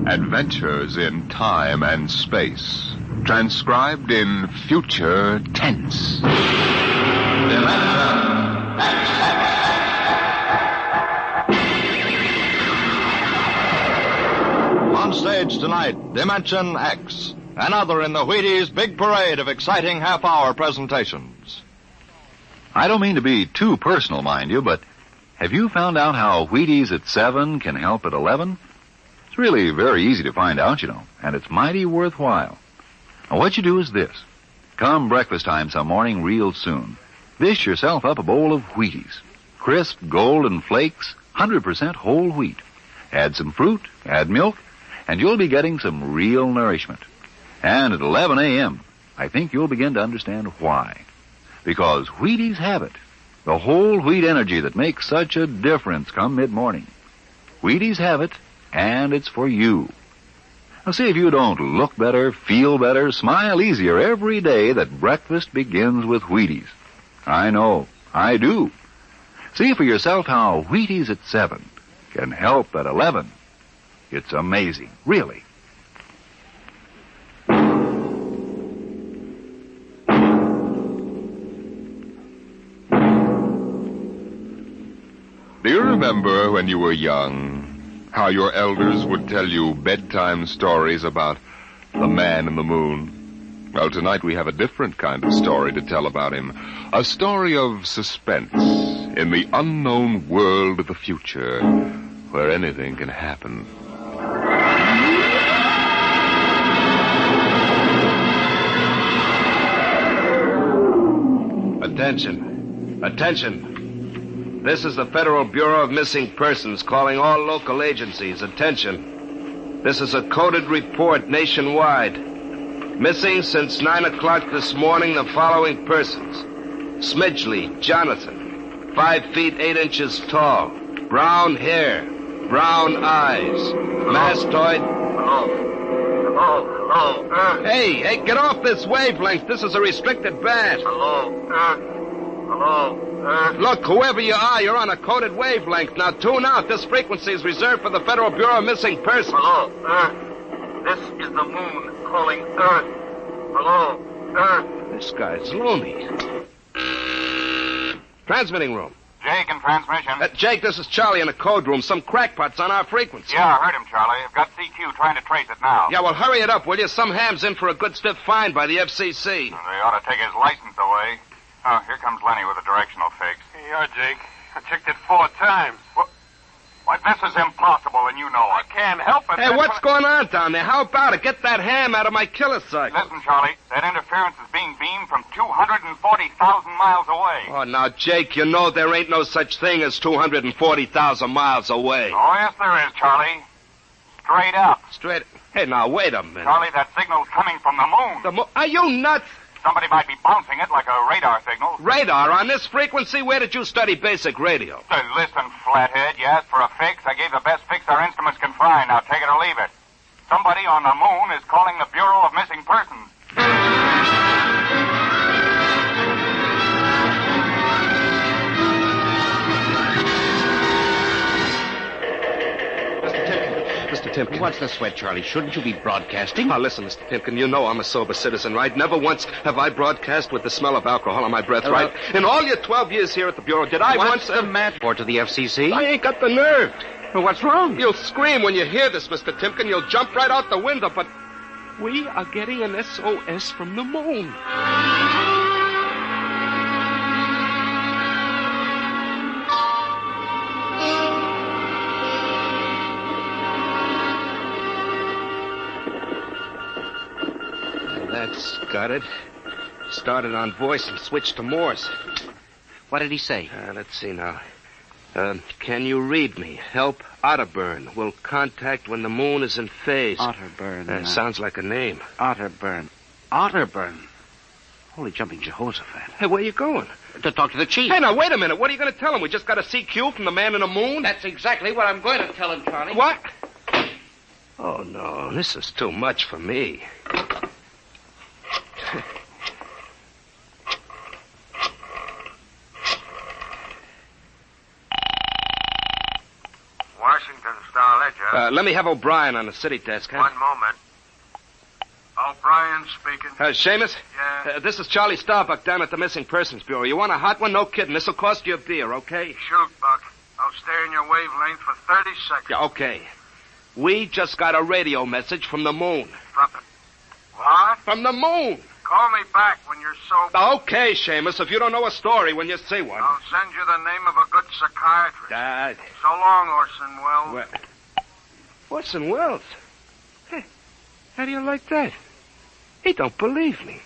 Adventures in time and space, transcribed in future tense. Dimension X. On stage tonight, Dimension X. Another in the Wheaties' big parade of exciting half-hour presentations. I don't mean to be too personal, mind you, but Have you found out how Wheaties at 7 can help at 11? It's really very easy to find out, you know, and it's mighty worthwhile. Now, what you do is this. Come breakfast time some morning real soon. Dish yourself up a bowl of Wheaties. Crisp, golden flakes, 100% whole wheat. Add some fruit, add milk, and you'll be getting some real nourishment. And at 11 a.m., I think you'll begin to understand why. Because Wheaties have it. The whole wheat energy that makes such a difference come mid-morning. Wheaties have it, and it's for you. Now see if you don't look better, feel better, smile easier every day that breakfast begins with Wheaties. I know, I do. See for yourself how Wheaties at 7 can help at 11. It's amazing, really. Do you remember when you were young, how your elders would tell you bedtime stories about the man in the moon? Well, tonight we have a different kind of story to tell about him. A story of suspense in the unknown world of the future, where anything can happen. Attention. Attention. This is the Federal Bureau of Missing Persons calling all local agencies. Attention. This is a coded report nationwide. Missing since 9 o'clock this morning the following persons. Smidgley, Jonathan, 5 feet 8 inches tall, brown hair, brown eyes, mastoid. Hello. Hey, get off this wavelength. This is a restricted band. Hello. Look, whoever you are, you're on a coded wavelength. Now tune out. This frequency is reserved for the Federal Bureau of Missing Persons. Hello, Earth. This is the moon calling Earth. Hello, Earth. This guy's loony. Transmitting room. Jake in transmission. Jake, this is Charlie in the code room. Some crackpot's on our frequency. Yeah, I heard him, Charlie. I've got CQ trying to trace it now. Yeah, well, hurry it up, will you? Some ham's in for a good stiff fine by the FCC. They ought to take his license away. Oh, here comes Lenny with a directional fix. Here you are, Jake. I checked it 4 times. What? This is impossible, and you know it. I can't help it. Hey, what's going on down there? How about it? Get that ham out of my killer sight. Listen, Charlie, that interference is being beamed from 240,000 miles away. Oh, now, Jake, you know there ain't no such thing as 240,000 miles away. Oh, yes, there is, Charlie. Straight up. Straight... Hey, now, wait a minute. Charlie, that signal's coming from the moon. The moon? Are you nuts? Somebody might be bouncing it like a radar signal. Radar on this frequency? Where did you study basic radio? Listen, flathead, you asked for a fix. I gave the best fix our instruments can find. Now take it or leave it. Somebody on the moon is calling the Bureau of Missing Persons. Mr. Timken. What's the sweat, Charlie? Shouldn't you be broadcasting? Now, listen, Mr. Timken, you know I'm a sober citizen, right? Never once have I broadcast with the smell of alcohol on my breath, right? In all your 12 years here at the Bureau, did I What's once... the matter? Or to the FCC? I ain't got the nerve. Well, what's wrong? You'll scream when you hear this, Mr. Timken. You'll jump right out the window, but we are getting an SOS from the moon. That's got it. Started on voice and switched to Morse. What did he say? Let's see now. Can you read me? Help Otterburn. Will contact when the moon is in phase. Otterburn. Sounds like a name. Otterburn. Otterburn. Holy jumping Jehoshaphat. Hey, where you going? To talk to the chief. Hey, now, wait a minute. What are you going to tell him? We just got a CQ from the man in the moon? That's exactly what I'm going to tell him, Charlie. What? Oh, no. This is too much for me. Washington Star-Ledger. Let me have O'Brien on the city desk, huh? One moment. O'Brien speaking. Seamus? Yeah? This is Charlie Starbuck down at the Missing Persons Bureau. You want a hot one? No kidding. This'll cost you a beer, okay? Shoot, Buck. I'll stay in your wavelength for 30 seconds. Yeah, okay. We just got a radio message from the moon. What? From the moon. Call me back when you're sober. Okay, Seamus, if you don't know a story when you see one. I'll send you the name of a good psychiatrist. So long, Orson Welles. Orson Welles? Hey, how do you like that? He don't believe me.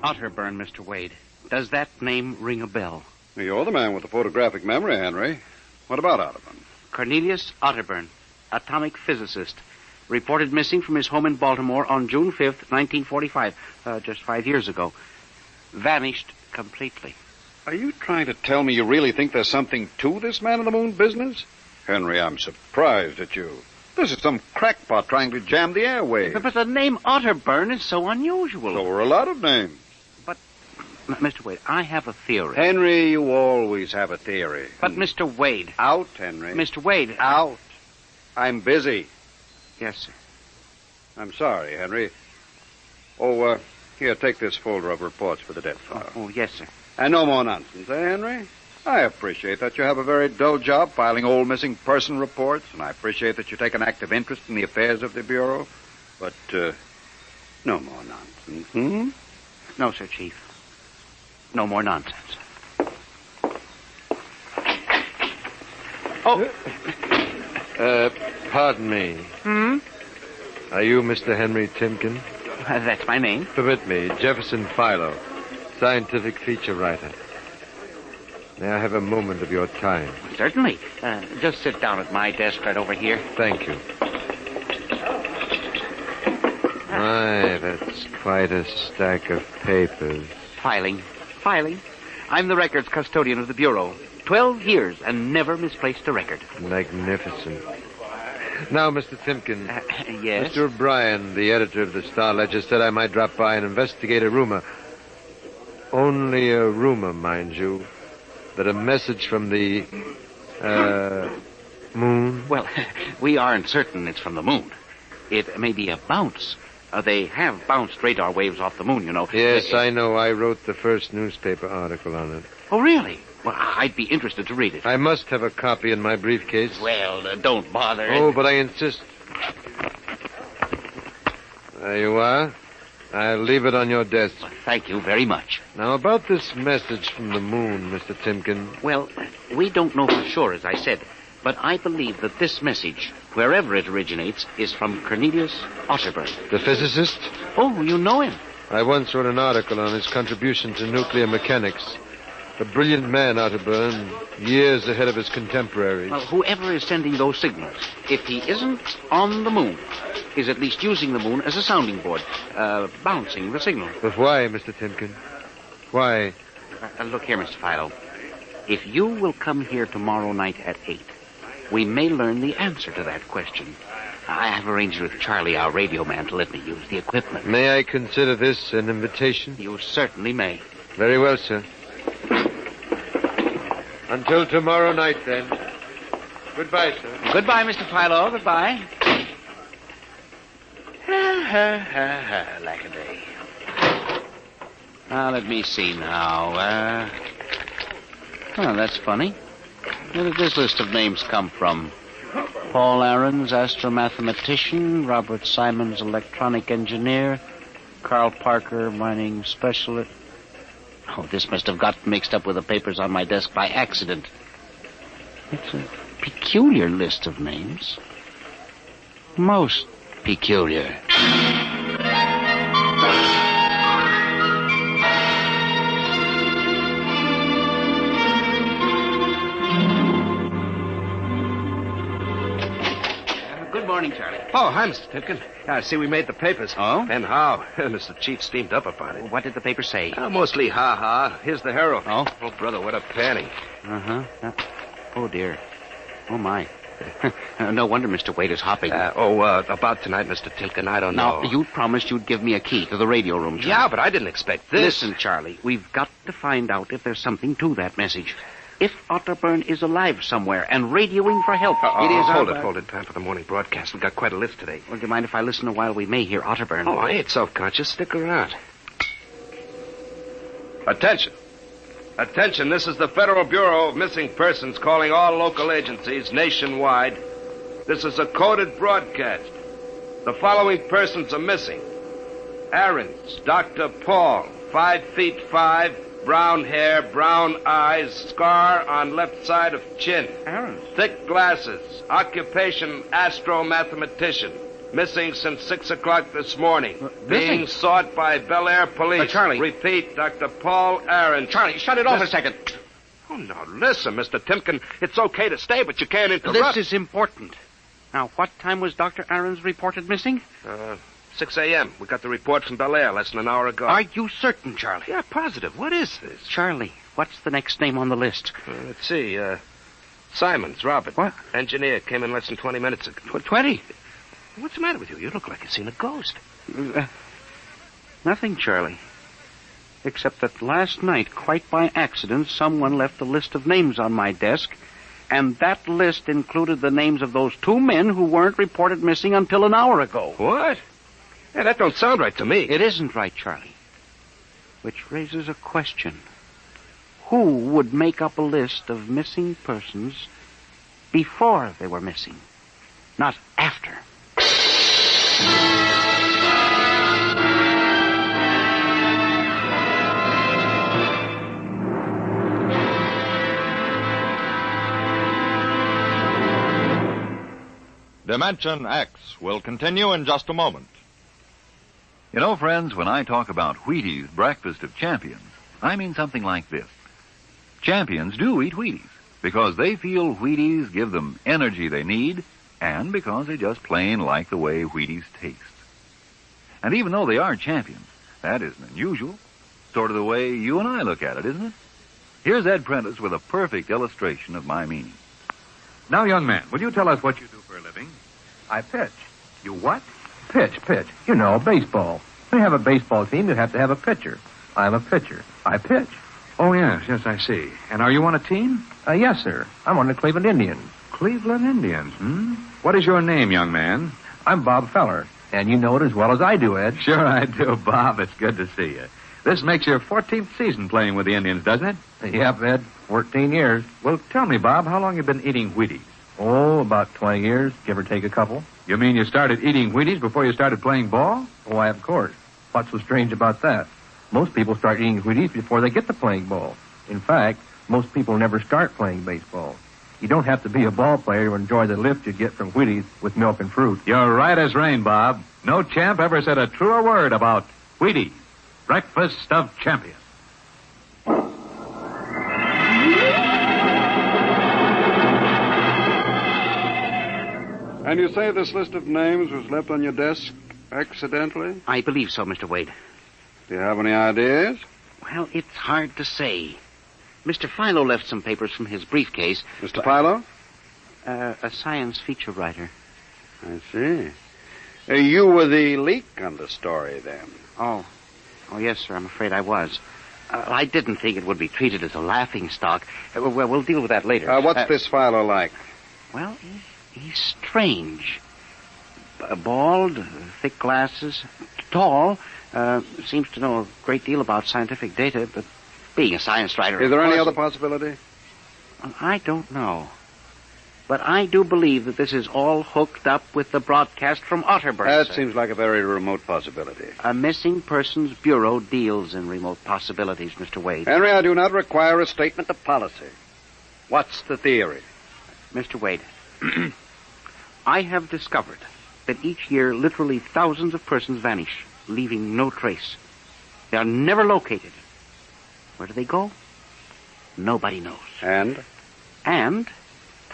Otterburn, Mr. Wade. Does that name ring a bell? You're the man with the photographic memory, Henry. What about Otterburn? Cornelius Otterburn, atomic physicist, reported missing from his home in Baltimore on June 5th, 1945, just 5 years ago. Vanished completely. Are you trying to tell me you really think there's something to this man-on-the-moon business? Henry, I'm surprised at you. This is some crackpot trying to jam the airwaves. But the name Otterburn is so unusual. So are a lot of names. Mr. Wade, I have a theory. Henry, you always have a theory. But, Mr. Wade. Out, Henry. Mr. Wade. Out. I'm busy. Yes, sir. I'm sorry, Henry. Oh, here, take this folder of reports for the death file. Oh, yes, sir. And no more nonsense, eh, Henry? I appreciate that you have a very dull job filing old missing person reports, and I appreciate that you take an active interest in the affairs of the Bureau. But, no more nonsense, No, sir, Chief. No more nonsense. Oh. Pardon me. Are you Mr. Henry Timken? That's my name. Permit me, Jefferson Philo, scientific feature writer. May I have a moment of your time? Certainly. Just sit down at my desk right over here. Thank you. My, that's quite a stack of papers. Filing. I'm the records custodian of the Bureau. 12 years and never misplaced a record. Magnificent. Now, Mr. Timken. Yes? Mr. O'Brien, the editor of the Star-Ledger, said I might drop by and investigate a rumor. Only a rumor, mind you, that a message from the, moon? Well, we aren't certain it's from the moon. It may be a bounce. They have bounced radar waves off the moon, you know. Yes, I know. I wrote the first newspaper article on it. Oh, really? Well, I'd be interested to read it. I must have a copy in my briefcase. Well, don't bother. Oh, but I insist. There you are. I'll leave it on your desk. Well, thank you very much. Now, about this message from the moon, Mr. Timken. Well, we don't know for sure, as I said. But I believe that this message, wherever it originates, is from Cornelius Otterburn. The physicist? Oh, you know him. I once wrote an article on his contribution to nuclear mechanics. A brilliant man, Otterburn, years ahead of his contemporaries. Well, whoever is sending those signals, if he isn't on the moon, is at least using the moon as a sounding board, bouncing the signal. But why, Mr. Timken? Why? Look here, Mr. Philo. If you will come here tomorrow night at 8, we may learn the answer to that question. I have arranged with Charlie, our radio man, to let me use the equipment. May I consider this an invitation? You certainly may. Very well, sir. Until tomorrow night, then. Goodbye, sir. Goodbye, Mr. Philo. Goodbye. Lackaday. Now, let me see now. Oh, that's funny. Where did this list of names come from? Paul Aarons, astromathematician. Robert Simons, electronic engineer. Carl Parker, mining specialist. Oh, this must have got mixed up with the papers on my desk by accident. It's a peculiar list of names. Most peculiar. Good morning, Charlie. Oh, hi, Mr. Timken. I see we made the papers. Oh? And how? Mr. Chief steamed up about it. What did the paper say? Mostly ha-ha. Here's the Herald. Oh, brother, what a panning. Uh-huh. Oh, dear. Oh, my. No wonder Mr. Wade is hopping. About tonight, Mr. Timken, I don't know. Now, you promised you'd give me a key to the radio room, Charlie. Yeah, but I didn't expect this. Listen, Charlie, we've got to find out if there's something to that message. If Otterburn is alive somewhere and radioing for help, it is... Hold it. Time for the morning broadcast. We've got quite a list today. Well, do you mind if I listen a while? We may hear Otterburn. Oh, I ain't self-conscious. Stick around. Attention. Attention, this is the Federal Bureau of Missing Persons calling all local agencies nationwide. This is a coded broadcast. The following persons are missing. Aarons, Dr. Paul, 5'5", brown hair, brown eyes, scar on left side of chin. Aarons? Thick glasses, occupation astro-mathematician. Missing since 6 o'clock this morning. Being sought by Bel Air police. Charlie. Repeat, Dr. Paul Aarons. Charlie, shut it off a second. Oh, no, listen, Mr. Timken. It's okay to stay, but you can't interrupt. This is important. Now, what time was Dr. Aarons reported missing? 6 a.m. We got the report from Bel Air less than an hour ago. Are you certain, Charlie? Yeah, positive. What is this? Charlie, what's the next name on the list? Let's see. Simons, Robert. What? Engineer. Came in less than 20 minutes ago. 20? What's the matter with you? You look like you've seen a ghost. Nothing, Charlie. Except that last night, quite by accident, someone left a list of names on my desk, and that list included the names of those 2 men who weren't reported missing until an hour ago. What? Yeah, that don't sound right to me. It isn't right, Charlie. Which raises a question. Who would make up a list of missing persons before they were missing, not after? Dimension X will continue in just a moment. You know, friends, when I talk about Wheaties breakfast of champions, I mean something like this. Champions do eat Wheaties because they feel Wheaties give them energy they need and because they just plain like the way Wheaties taste. And even though they are champions, that isn't unusual. Sort of the way you and I look at it, isn't it? Here's Ed Prentice with a perfect illustration of my meaning. Now, young man, will you tell us what you do for a living? I pitch. You what? Pitch. You know, baseball. When you have a baseball team, you have to have a pitcher. I'm a pitcher. I pitch. Oh, yes, I see. And are you on a team? Yes, sir. I'm on the Cleveland Indians. Cleveland Indians, What is your name, young man? I'm Bob Feller, and you know it as well as I do, Ed. Sure I do, Bob. It's good to see you. This makes your 14th season playing with the Indians, doesn't it? Yep, Ed. 14 years. Well, tell me, Bob, how long you been eating Wheaties? Oh, about 20 years, give or take a couple. You mean you started eating Wheaties before you started playing ball? Why, of course. What's so strange about that? Most people start eating Wheaties before they get to playing ball. In fact, most people never start playing baseball. You don't have to be a ball player to enjoy the lift you get from Wheaties with milk and fruit. You're right as rain, Bob. No champ ever said a truer word about Wheaties, breakfast of champions. And you say this list of names was left on your desk accidentally? I believe so, Mr. Wade. Do you have any ideas? Well, it's hard to say. Mr. Philo left some papers from his briefcase. Mr. Philo? A science feature writer. I see. You were the leak on the story, then? Oh, yes, sir. I'm afraid I was. I didn't think it would be treated as a laughingstock. Well, we'll deal with that later. What's this Philo like? Well, he's strange. Bald, thick glasses, tall, seems to know a great deal about scientific data, but being a science writer... Is there any other possibility? I don't know. But I do believe that this is all hooked up with the broadcast from Otterburn. That seems like a very remote possibility. A missing persons bureau deals in remote possibilities, Mr. Wade. Henry, I do not require a statement of policy. What's the theory? Mr. Wade, I have discovered that each year literally thousands of persons vanish, leaving no trace. They are never located. Where do they go? Nobody knows. And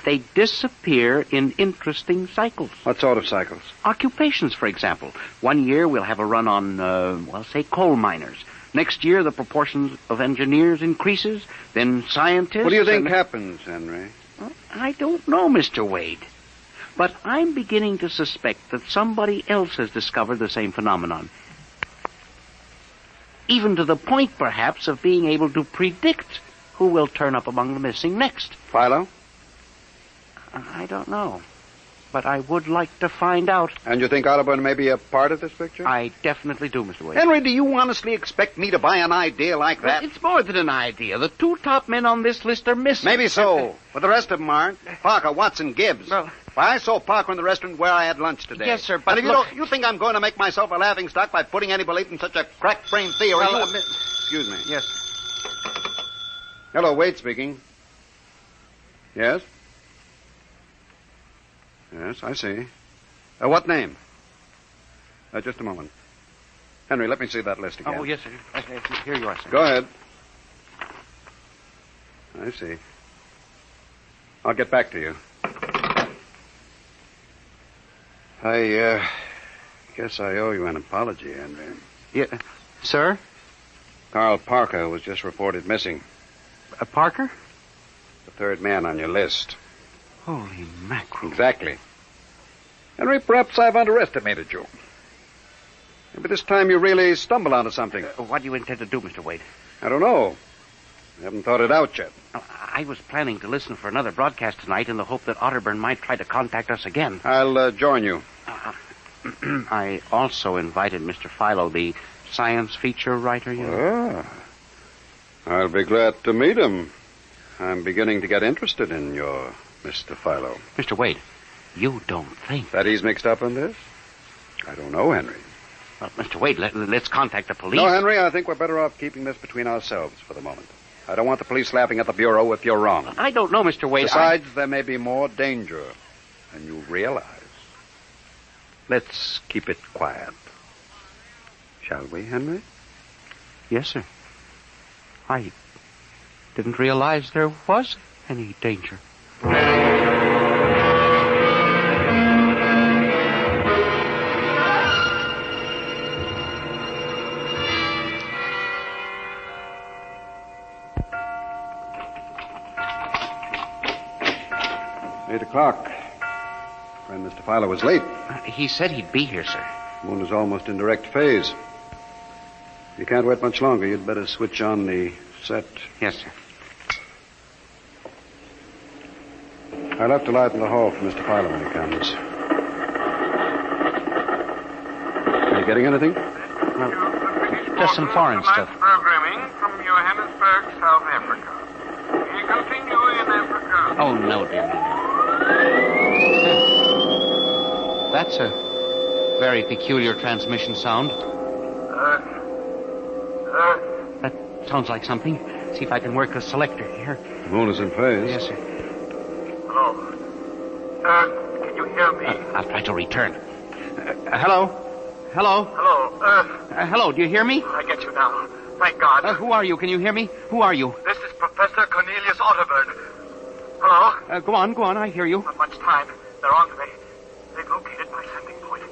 they disappear in interesting cycles. What sort of cycles? Occupations, for example. One year we'll have a run on, say, coal miners. Next year the proportion of engineers increases, then scientists... What do you think happens, Henry? I don't know, Mr. Wade. But I'm beginning to suspect that somebody else has discovered the same phenomenon. Even to the point, perhaps, of being able to predict who will turn up among the missing next. Philo? I don't know. but I would like to find out. And you think Otterburn may be a part of this picture? I definitely do, Mr. Wade. Henry, do you honestly expect me to buy an idea like that? Well, it's more than an idea. The two top men on this list are missing. Maybe so, but the rest of them aren't. Parker, Watson, Gibbs. Well, I saw Parker in the restaurant where I had lunch today. Yes, sir, but and if you think I'm going to make myself a laughingstock by putting any belief in such a crack-brained theory? Well, Excuse me. Yes. Hello, Wade speaking. Yes? Yes, I see. What name? Just a moment. Henry, let me see that list again. Oh, yes, sir. Here you are, sir. Go ahead. I see. I'll get back to you. I guess I owe you an apology, Henry. Yeah, sir? Carl Parker was just reported missing. Parker? The third man on your list. Holy mackerel. Exactly. Henry, perhaps I've underestimated you. Maybe this time you really stumble onto something. What do you intend to do, Mr. Wade? I don't know. I haven't thought it out yet. I was planning to listen for another broadcast tonight in the hope that Otterburn might try to contact us again. I'll join you. I also invited Mr. Philo, the science feature writer, you know. I'll be glad to meet him. I'm beginning to get interested in your Mr. Philo. Mr. Wade, you don't think... that he's mixed up in this? I don't know, Henry. Well, Mr. Wade, let's contact the police. No, Henry, I think we're better off keeping this between ourselves for the moment. I don't want the police laughing at the Bureau if you're wrong. I don't know, Mr. Wade. Besides, there may be more danger than you realize. Let's keep it quiet. Shall we, Henry? Yes, sir. I didn't realize there was any danger. O'clock. Friend Mr. Philo was late. He said he'd be here, sir. The moon is almost in direct phase. You can't wait much longer. You'd better switch on the set. Yes, sir. I left a light in the hall for Mr. Philo when he comes. Are you getting anything? Well, just some foreign stuff. Programming from Johannesburg, South Africa. We continue in Africa. Oh, no, dear. That's a very peculiar transmission sound. That sounds like something. See if I can work the selector here. The moon is in phase. Yes, sir. Hello. Can you hear me? I'll try to return. Hello? Hello? Hello, hello, do you hear me? I get you now. Thank God. Who are you? Can you hear me? Who are you? This is Professor Cornelius Otterburn. Hello? Go on, I hear you. Not much time. They're on to me. They've located my sending point.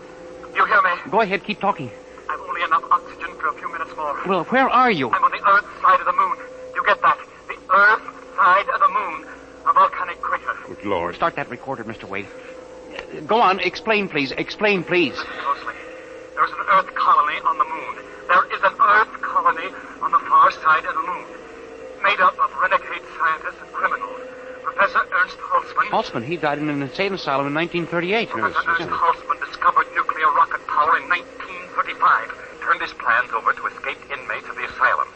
You hear me? Go ahead, keep talking. I've only enough oxygen for a few minutes more. Well, where are you? I'm on the Earth side of the moon. You get that? The Earth side of the moon. A volcanic crater. Good Lord. Start that recorder, Mr. Wade. Go on, explain, please. Explain, please. Listen closely. There's an Earth colony on the moon. There is an Earth colony on the far side of the moon. Made up of renegade scientists and criminals. Professor Ernst Holzmann. Holzmann, he died in an insane asylum in 1938. Professor Ernst Holzmann discovered nuclear rocket power in 1935. Turned his plans over to escaped inmates of the asylum.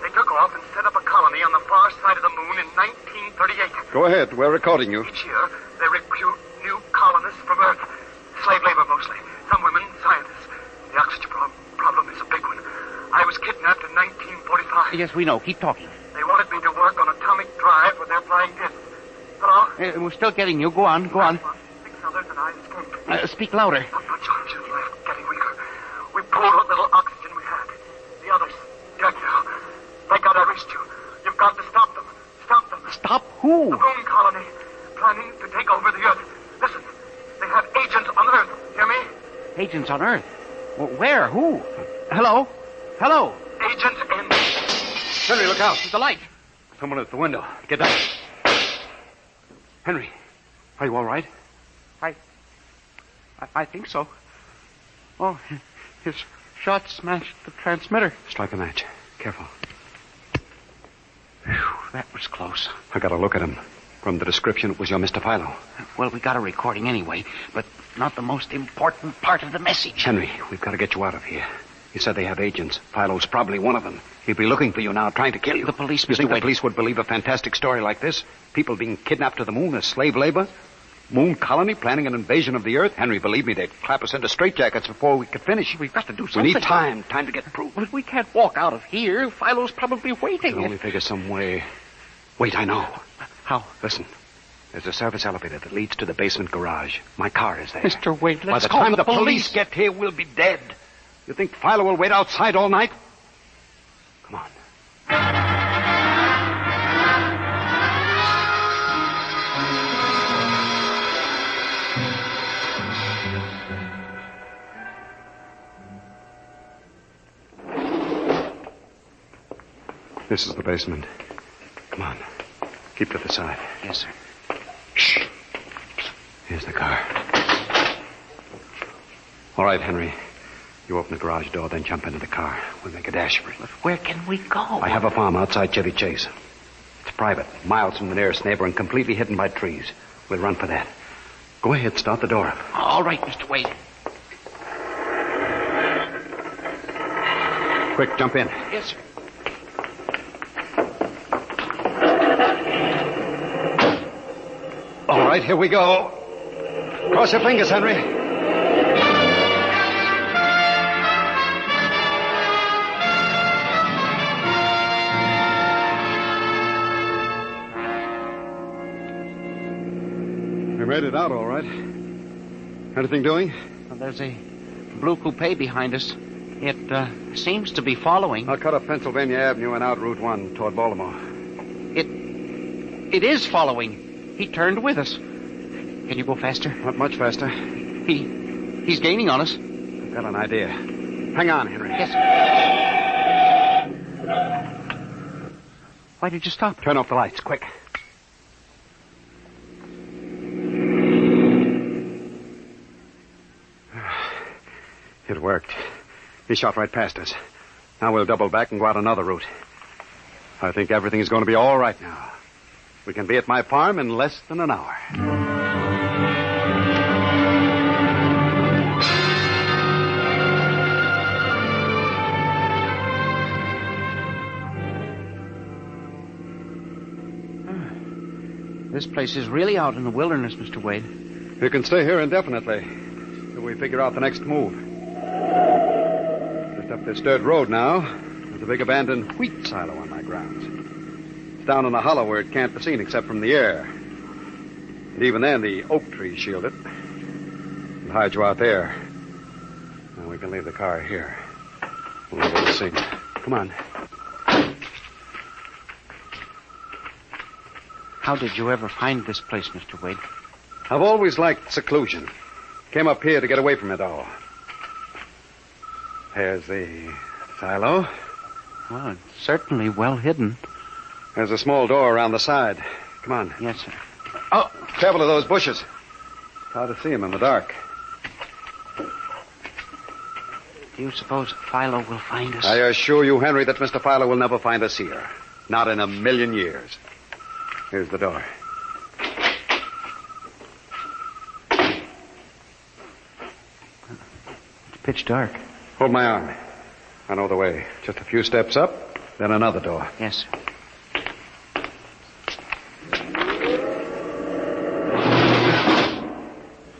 They took off and set up a colony on the far side of the moon in 1938. Go ahead. We're recording you. Each year, they recruit new colonists from Earth. Slave labor mostly. Some women, scientists. The oxygen problem is a big one. I was kidnapped in 1945. Yes, we know. Keep talking. They wanted me to work on atomic drive with their flying discs. Hello? We're still getting you. Go on. 6 others and I escaped. Speak louder. Not much oxygen left, getting weaker. We pulled what little oxygen we had. The others, dead now. Thank God I reached you. You've got to stop them. Stop them. Stop who? The moon colony. Planning to take over the Earth. Listen, they have agents on Earth. Hear me? Agents on Earth? Where? Who? Hello? Hello? Agents in... Henry, look out. The light. Someone at the window. Get down. Henry, are you all right? I think so. Oh, his shot smashed the transmitter. Strike a match. Careful. Whew, that was close. I gotta look at him. From the description, it was your Mr. Philo. Well, we got a recording anyway, but not the most important part of the message. Henry, we've got to get you out of here. You said they have agents. Philo's probably one of them. He'll be looking for you now, trying to kill you. The police, You Mr. think Wade. the police would believe a fantastic story like this? People being kidnapped to the moon as slave labor? Moon colony planning an invasion of the Earth? Henry, believe me, they'd clap us into straitjackets before we could finish. We've got to do something. We need time to get proof. But we can't walk out of here. Philo's probably waiting. I can only figure some way. Wait, I know. How? Listen. There's a service elevator that leads to the basement garage. My car is there. Mr. Wade, By let's the call time the the police get here, we'll be dead. You think Philo will wait outside all night? Come on. This is the basement. Come on. Keep to the side. Yes, sir. Shh. Here's the car. All right, Henry. You open the garage door, then jump into the car. We'll make a dash for it. But where can we go? I have a farm outside Chevy Chase. It's private, miles from the nearest neighbor and completely hidden by trees. We'll run for that. Go ahead, start the door up. All right, Mr. Wade. Quick, jump in. Yes, sir. All right, here we go. Cross your fingers, Henry. We made it out all right. Anything doing? Well, there's a blue coupe behind us. It seems to be following. I'll cut up Pennsylvania Avenue and out Route 1 toward Baltimore. It is following. He turned with us. Can you go faster? Not much faster. He's gaining on us. I've got an idea. Hang on, Henry. Yes. Why did you stop? Turn off the lights, quick. It worked. He shot right past us. Now we'll double back and go out another route. I think everything's going to be all right now. We can be at my farm in less than an hour. This place is really out in the wilderness, Mr. Wade. You can stay here indefinitely till we figure out the next move. Just up this dirt road now, there's a big abandoned wheat silo on my grounds. It's down in a hollow where it can't be seen except from the air. And even then, the oak trees shield it. It'll hide you out there. Now we can leave the car here. We'll be able to see. Come on. How did you ever find this place, Mr. Wade? I've always liked seclusion. Came up here to get away from it all. There's the silo. Well, it's certainly well hidden. There's a small door around the side. Come on. Yes, sir. Oh, careful of those bushes. It's hard to see them in the dark. Do you suppose Philo will find us? I assure you, Henry, that Mr. Philo will never find us here. Not in a million years. Here's the door. It's pitch dark. Hold my arm. I know the way. Just a few steps up, then another door. Yes, sir.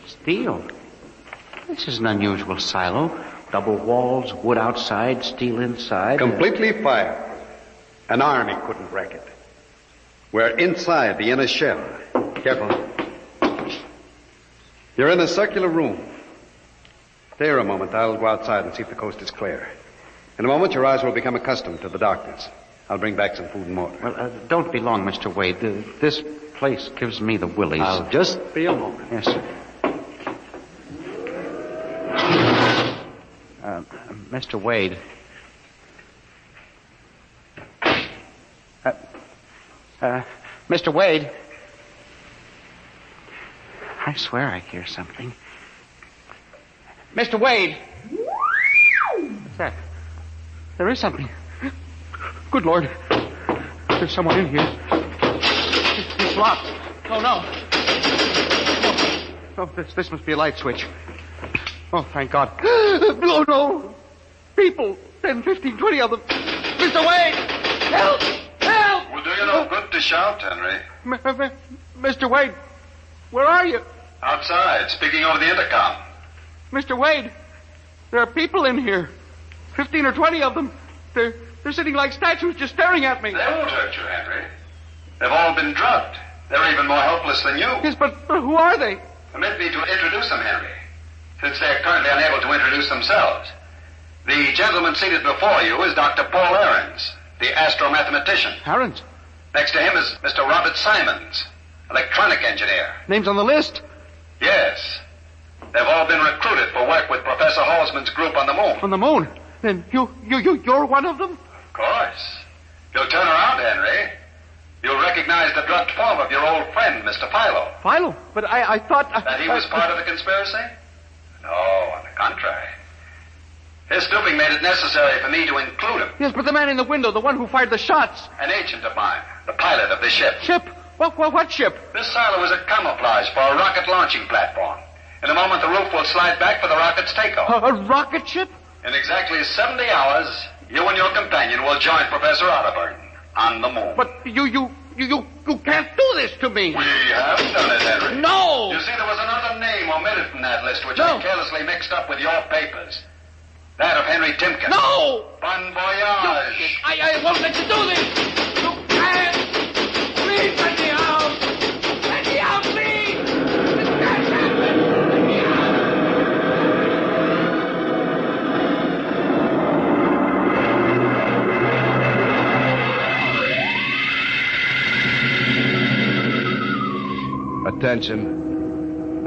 Steel. This is an unusual silo. Double walls, wood outside, steel inside. Completely fired. An army couldn't wreck it. We're inside the inner shell. Careful. You're in a circular room. Stay here a moment. I'll go outside and see if the coast is clear. In a moment, your eyes will become accustomed to the darkness. I'll bring back some food and water. Well, don't be long, Mr. Wade. This place gives me the willies. I'll just be a moment. Yes, sir. Mr. Wade. Mr. Wade. I swear I hear something. Mr. Wade. What's that? There is something. Good Lord. There's someone in here. It's locked. Oh, no. Oh, this must be a light switch. Oh, thank God. Oh, no. People. 10, 15, 20 of them. Mr. Wade! Help! Help! Will do you no good to shout, Henry. Mr. Wade, where are you? Outside, speaking over the intercom. Mr. Wade, there are people in here. 15 or 20 of them. They're sitting like statues just staring at me. They won't hurt you, Henry. They've all been drugged. They're even more helpless than you. Yes, but who are they? Permit me to introduce them, Henry, since they're currently unable to introduce themselves. The gentleman seated before you is Dr. Paul Ahrens, the astromathematician. Ahrens? Next to him is Mr. Robert Simons, electronic engineer. Names on the list? Yes. They've all been recruited for work with Professor Halsman's group on the moon. On the moon? Then you're one of them? Of course. You'll turn around, Henry. You'll recognize the drugged form of your old friend, Mr. Philo. Philo? But I thought... That he was part of the conspiracy? No, on the contrary. His stooping made it necessary for me to include him. Yes, but the man in the window, the one who fired the shots. An agent of mine, the pilot of this ship. Ship? What ship? This silo is a camouflage for a rocket launching platform. In a moment, the roof will slide back for the rocket's takeoff. A rocket ship? In exactly 70 hours, you and your companion will join Professor Otterburn on the moon. But you can't do this to me. We have done it, Henry. No! You see, there was another name omited from that list, which I carelessly mixed up with your papers. That of Henry Timken. No! Bon voyage. I won't let you do this. You can't. Please let me out. Let me out, please. This can't happen. Let me out.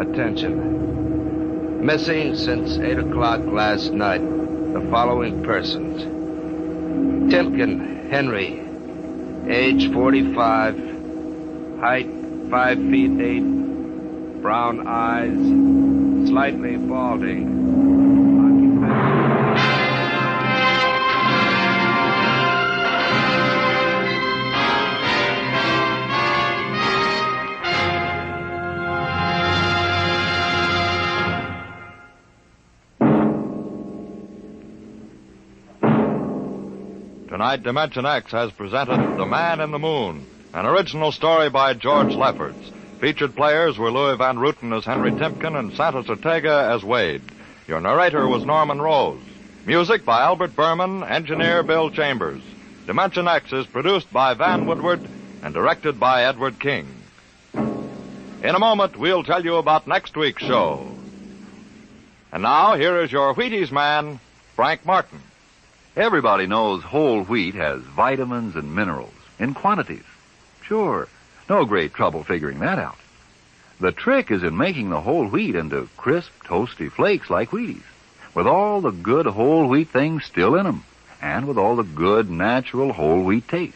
Attention. Missing since 8 o'clock last night. The following persons. Timken Henry, age 45, height 5 feet 8, brown eyes, slightly balding. Tonight, Dimension X has presented The Man in the Moon, an original story by George Lefferts. Featured players were Louis Van Rooten as Henry Timken and Santos Ortega as Wade. Your narrator was Norman Rose. Music by Albert Berman, engineer Bill Chambers. Dimension X is produced by Van Woodward and directed by Edward King. In a moment, we'll tell you about next week's show. And now, here is your Wheaties man, Frank Martin. Everybody knows whole wheat has vitamins and minerals in quantities. Sure, no great trouble figuring that out. The trick is in making the whole wheat into crisp, toasty flakes like Wheaties, with all the good whole wheat things still in them, and with all the good, natural whole wheat taste.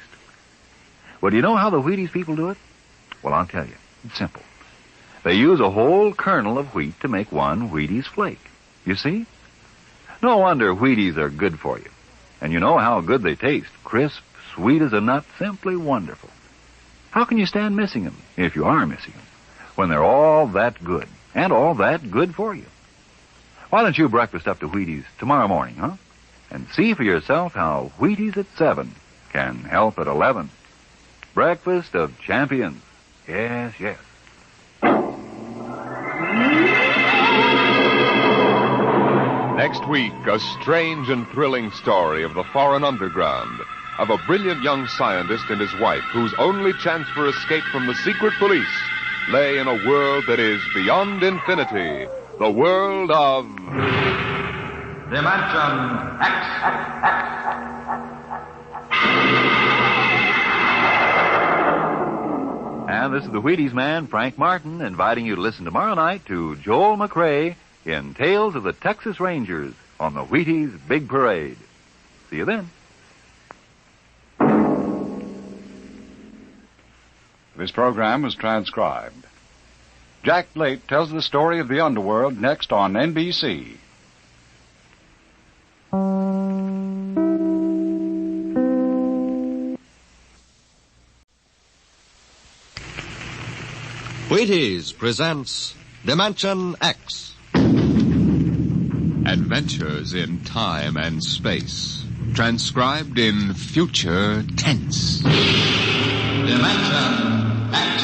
Well, do you know how the Wheaties people do it? Well, I'll tell you. It's simple. They use a whole kernel of wheat to make one Wheaties flake. You see? No wonder Wheaties are good for you. And you know how good they taste. Crisp, sweet as a nut, simply wonderful. How can you stand missing them, if you are missing them, when they're all that good, and all that good for you? Why don't you breakfast up to Wheaties tomorrow morning, huh? And see for yourself how Wheaties at 7 can help at 11. Breakfast of champions. Yes, yes. Next week, a strange and thrilling story of the foreign underground, of a brilliant young scientist and his wife whose only chance for escape from the secret police lay in a world that is beyond infinity, the world of... Dimension X. And this is the Wheaties man, Frank Martin, inviting you to listen tomorrow night to Joel McRae in Tales of the Texas Rangers on the Wheaties Big Parade. See you then. This program was transcribed. Jack Blake tells the story of the underworld next on NBC. Wheaties presents Dimension X. Adventures in time and space. Transcribed in future tense. Dimension X.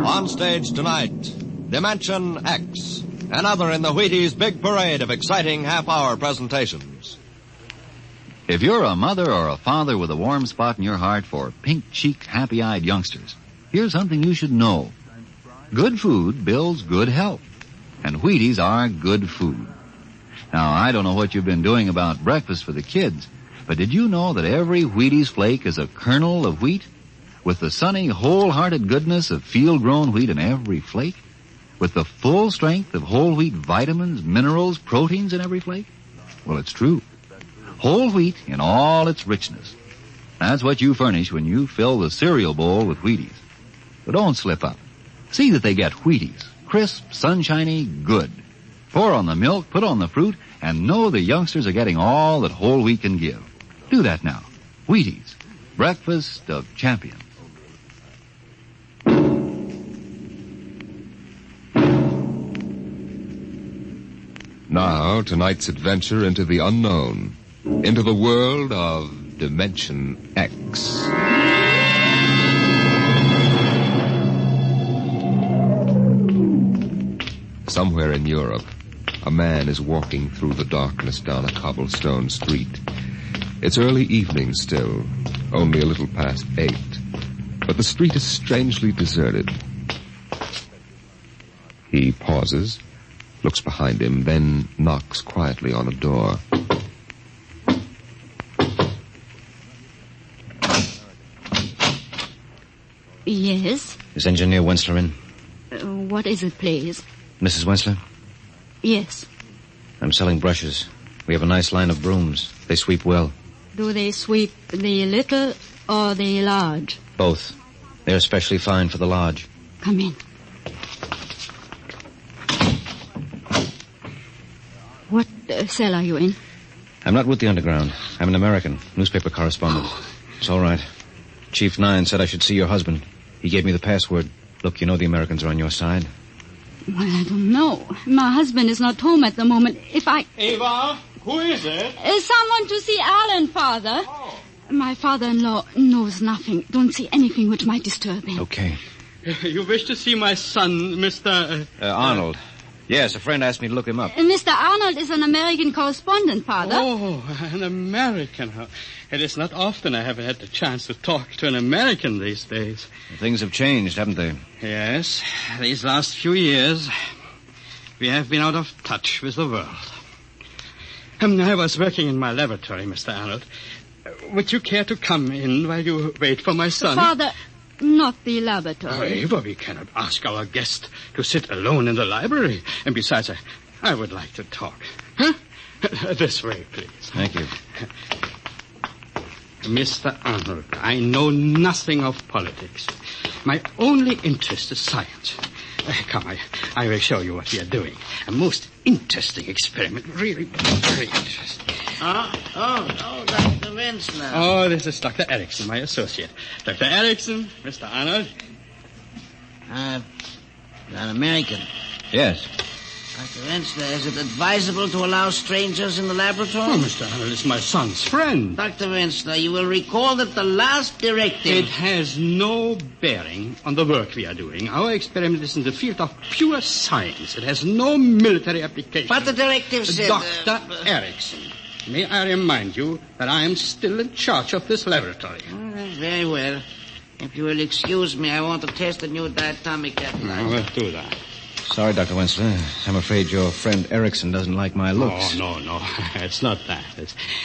On stage tonight, Dimension X. Another in the Wheaties' big parade of exciting half-hour presentations. If you're a mother or a father with a warm spot in your heart for pink-cheeked, happy-eyed youngsters, here's something you should know. Good food builds good health, and Wheaties are good food. Now, I don't know what you've been doing about breakfast for the kids, but did you know that every Wheaties flake is a kernel of wheat? With the sunny, wholehearted goodness of field-grown wheat in every flake? With the full strength of whole wheat vitamins, minerals, proteins in every flake? Well, it's true. Whole wheat in all its richness. That's what you furnish when you fill the cereal bowl with Wheaties. But don't slip up. See that they get Wheaties. Crisp, sunshiny, good. Pour on the milk, put on the fruit, and know the youngsters are getting all that whole wheat can give. Do that now. Wheaties. Breakfast of champions. Now, tonight's adventure into the unknown. Into the world of Dimension X. Somewhere in Europe, a man is walking through the darkness down a cobblestone street. It's early evening still, only a little past 8. But the street is strangely deserted. He pauses, looks behind him, then knocks quietly on a door. Yes? Is Engineer Wensler in? What is it, please? Mrs. Wensler? Yes. I'm selling brushes. We have a nice line of brooms. They sweep well. Do they sweep the little or the large? Both. They're especially fine for the large. Come in. What cell are you in? I'm not with the Underground. I'm an American, newspaper correspondent. It's all right. Chief 9 said I should see your husband. He gave me the password. Look, you know the Americans are on your side. Well, I don't know. My husband is not home at the moment. If I... Ava, who is it? Someone to see Alan, Father. Oh. My father-in-law knows nothing. Don't say anything which might disturb him. Okay. You wish to see my son, Mr... Arnold. Yes, a friend asked me to look him up. Mr. Arnold is an American correspondent, Father. Oh, an American. It is not often I have had the chance to talk to an American these days. Things have changed, haven't they? Yes. These last few years, we have been out of touch with the world. I was working in my laboratory, Mr. Arnold. Would you care to come in while you wait for my son? Father, not the laboratory. Oh, Eva, we cannot ask our guest to sit alone in the library. And besides, I would like to talk. Huh? This way, please. Thank you. Mr. Arnold, I know nothing of politics. My only interest is science. Come, I will show you what we are doing. A most interesting experiment. Really very interesting. Oh, Dr. Wensler. Oh, this is Dr. Erickson, my associate. Dr. Erickson, Mr. Arnold. An American. Yes. Dr. Wensler, is it advisable to allow strangers in the laboratory? Oh, Mr. Arnold is my son's friend. Dr. Wensler, you will recall that the last directive... It has no bearing on the work we are doing. Our experiment is in the field of pure science. It has no military application. But the directive said... Dr. Erickson, may I remind you that I am still in charge of this laboratory. Very well. If you will excuse me, I want to test a new diatomic catalyzer. We'll do that. Sorry, Dr. Wensler. I'm afraid your friend Erickson doesn't like my looks. No. It's not that.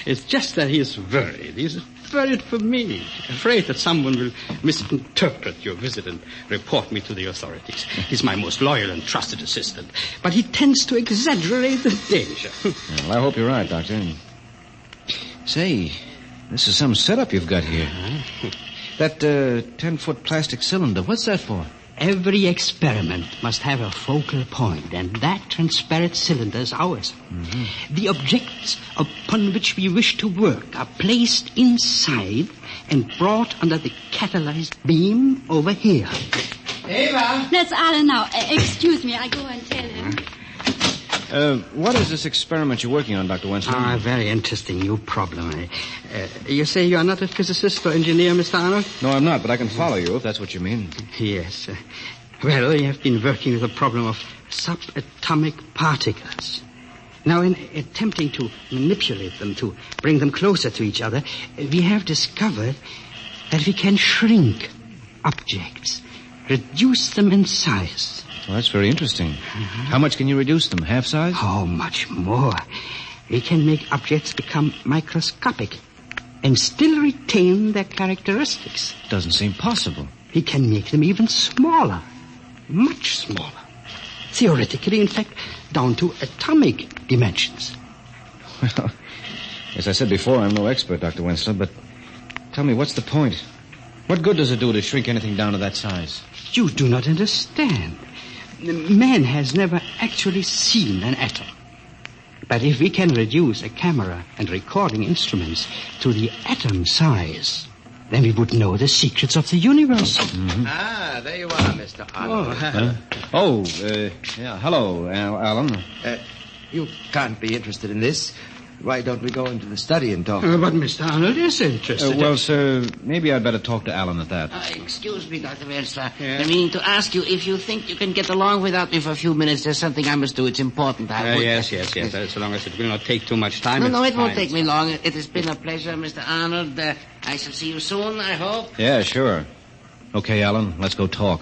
It's just that he is worried. He's worried for me. Afraid that someone will misinterpret your visit and report me to the authorities. He's my most loyal and trusted assistant. But he tends to exaggerate the danger. Well, I hope you're right, Doctor. Say, this is some setup you've got here. That 10-foot plastic cylinder, what's that for? Every experiment must have a focal point, and that transparent cylinder is ours. Mm-hmm. The objects upon which we wish to work are placed inside and brought under the catalyzed beam over here. Eva! That's Alan now. Excuse me, I go and tell him. What is this experiment you're working on, Dr. Wenzel? A very interesting new problem. You say you are not a physicist or engineer, Mr. Arnold? No, I'm not, but I can follow you if that's what you mean. Yes. Well, we have been working with the problem of subatomic particles. Now, in attempting to manipulate them, to bring them closer to each other, we have discovered that we can shrink objects, reduce them in size. Well, that's very interesting. How much can you reduce them? Half size? Oh, much more. We can make objects become microscopic and still retain their characteristics. Doesn't seem possible. We can make them even smaller, much smaller. Theoretically, in fact, down to atomic dimensions. Well, as I said before, I'm no expert, Dr. Wenzel, but tell me, what's the point? What good does it do to shrink anything down to that size? You do not understand. Man has never actually seen an atom. But if we can reduce a camera and recording instruments to the atom size, then we would know the secrets of the universe. Mm-hmm. Ah, there you are, Mr. Arnold. Hello, Alan. You can't be interested in this. Why don't we go into the study and talk? But Mr. Arnold is interested. Well, sir, maybe I'd better talk to Alan at that. Excuse me, Dr. Wensler. I mean to ask you if you think you can get along without me for a few minutes. There's something I must do. It's important. Yes. So long as it will not take too much time. No, it won't take me long. It has been a pleasure, Mr. Arnold. I shall see you soon, I hope. Yeah, sure. Okay, Alan, let's go talk.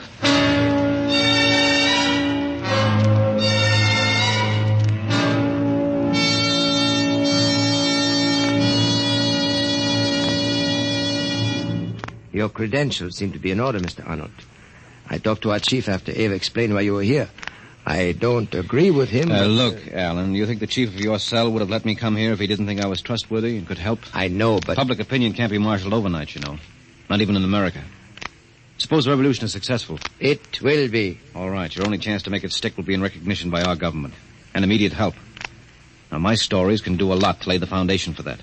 Your credentials seem to be in order, Mr. Arnold. I talked to our chief after Ava explained why you were here. I don't agree with him. Look, Alan, you think the chief of your cell would have let me come here if he didn't think I was trustworthy and could help? I know, but... Public opinion can't be marshaled overnight, you know. Not even in America. Suppose the revolution is successful. It will be. All right, your only chance to make it stick will be in recognition by our government. And immediate help. Now, my stories can do a lot to lay the foundation for that.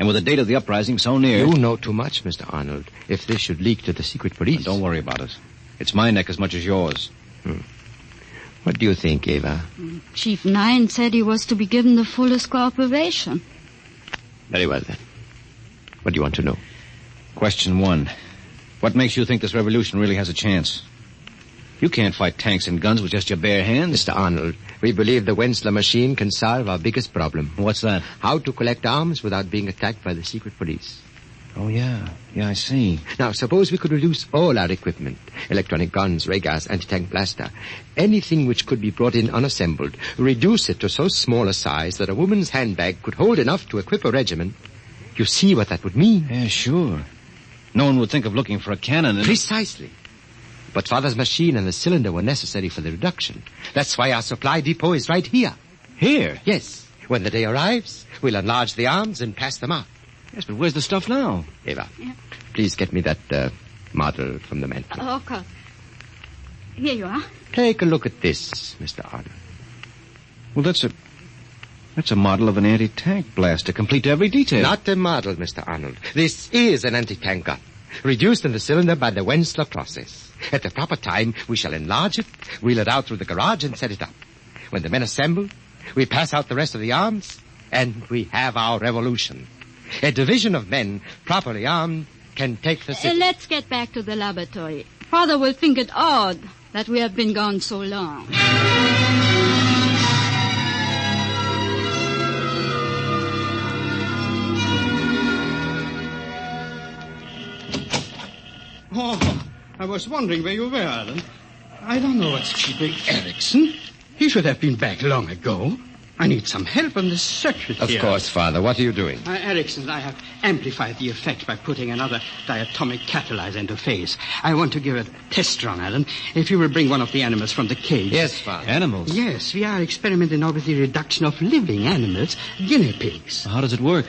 And with the date of the uprising so near... You know too much, Mr. Arnold. If this should leak to the secret police... Don't worry about it. It's my neck as much as yours. What do you think, Ava? Chief Nine said he was to be given the fullest cooperation. Very well, then. What do you want to know? Question 1. What makes you think this revolution really has a chance? You can't fight tanks and guns with just your bare hands. Mr. Arnold, we believe the Wensler machine can solve our biggest problem. What's that? How to collect arms without being attacked by the secret police. Oh, yeah. Yeah, I see. Now, suppose we could reduce all our equipment. Electronic guns, ray gas, anti-tank blaster. Anything which could be brought in unassembled. Reduce it to so small a size that a woman's handbag could hold enough to equip a regiment. You see what that would mean? Yeah, sure. No one would think of looking for a cannon and... Precisely. But Father's machine and the cylinder were necessary for the reduction. That's why our supply depot is right here. Here? Yes. When the day arrives, we'll enlarge the arms and pass them out. Yes, but where's the stuff now? Ava, please get me that model from the mantel. Oh, of course. Here you are. Take a look at this, Mr. Arnold. Well, that's a model of an anti-tank blaster, complete to every detail. Not a model, Mr. Arnold. This is an anti-tank gun, reduced in the cylinder by the Wensler process. At the proper time, we shall enlarge it, wheel it out through the garage, and set it up. When the men assemble, we pass out the rest of the arms, and we have our revolution. A division of men, properly armed, can take the city. Let's get back to the laboratory. Father will think it odd that we have been gone so long. Oh, I was wondering where you were, Alan. I don't know what's keeping Erickson. He should have been back long ago. I need some help on this circuit here. Of course, Father. What are you doing? Erickson, I have amplified the effect by putting another diatomic catalyzer into phase. I want to give it a test run, Alan. If you will bring one of the animals from the cage. Yes, Father. Animals? Yes, we are experimenting now with the reduction of living animals, guinea pigs. How does it work?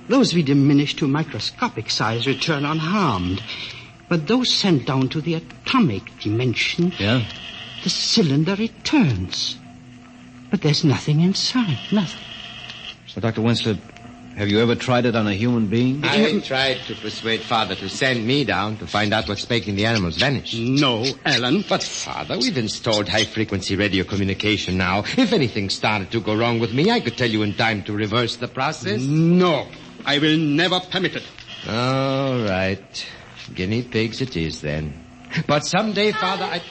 Those we diminish to microscopic size return unharmed. But those sent down to the atomic dimension, Yeah? the cylinder returns. But there's nothing inside, nothing. So, Dr. Winslet, have you ever tried it on a human being? I tried to persuade Father to send me down to find out what's making the animals vanish. No, Alan. But, Father, we've installed high-frequency radio communication now. If anything started to go wrong with me, I could tell you in time to reverse the process. No, I will never permit it. All right. Guinea pigs it is, then. But someday, Father, I...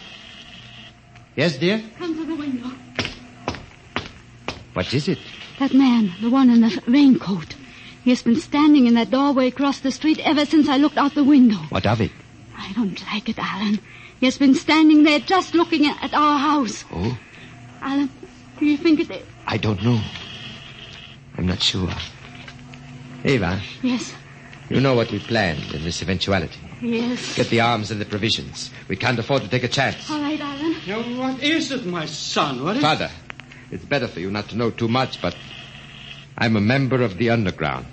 Yes, dear? Come to the window. What is it? That man, the one in the raincoat. He has been standing in that doorway across the street ever since I looked out the window. What of it? I don't like it, Alan. He has been standing there just looking at our house. Oh? Alan, do you think it... I don't know. I'm not sure. Ava? Yes? You know what we planned in this eventuality. Yes. Get the arms and the provisions. We can't afford to take a chance. All right, Alan. Now, what is it, my son? What is Father, it's better for you not to know too much, but I'm a member of the underground.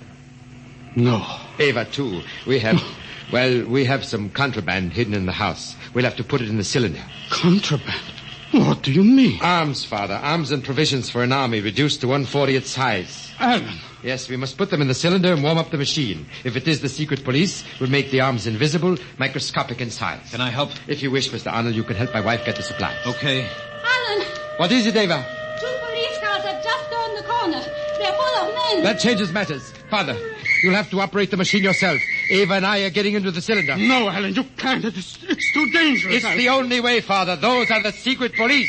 No. Ava, too. We have some contraband hidden in the house. We'll have to put it in the cylinder. Contraband? What do you mean? Arms, Father. Arms and provisions for an army reduced to 1/40th size. Alan. Yes, we must put them in the cylinder and warm up the machine. If it is the secret police, we'll make the arms invisible, microscopic in size. Can I help? If you wish, Mr. Arnold, you can help my wife get the supplies. Okay. Alan, What is it, Ava? 2 police cars have just turned the corner. They're full of men. That changes matters. Father, you'll have to operate the machine yourself. Ava and I are getting into the cylinder. No, Alan, you can't. It's too dangerous. It's the only way, Father. Those are the secret police.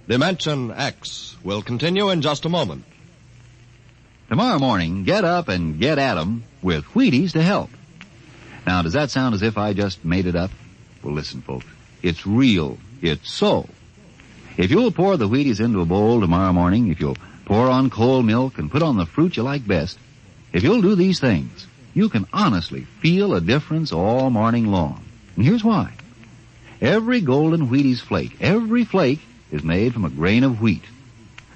Dimension X will continue in just a moment. Tomorrow morning, get up and get at 'em with Wheaties to help. Now, does that sound as if I just made it up? Well, listen, folks. It's real. It's so. If you'll pour the Wheaties into a bowl tomorrow morning, if you'll pour on cold milk and put on the fruit you like best, if you'll do these things, you can honestly feel a difference all morning long. And here's why. Every golden Wheaties flake, every flake, is made from a grain of wheat.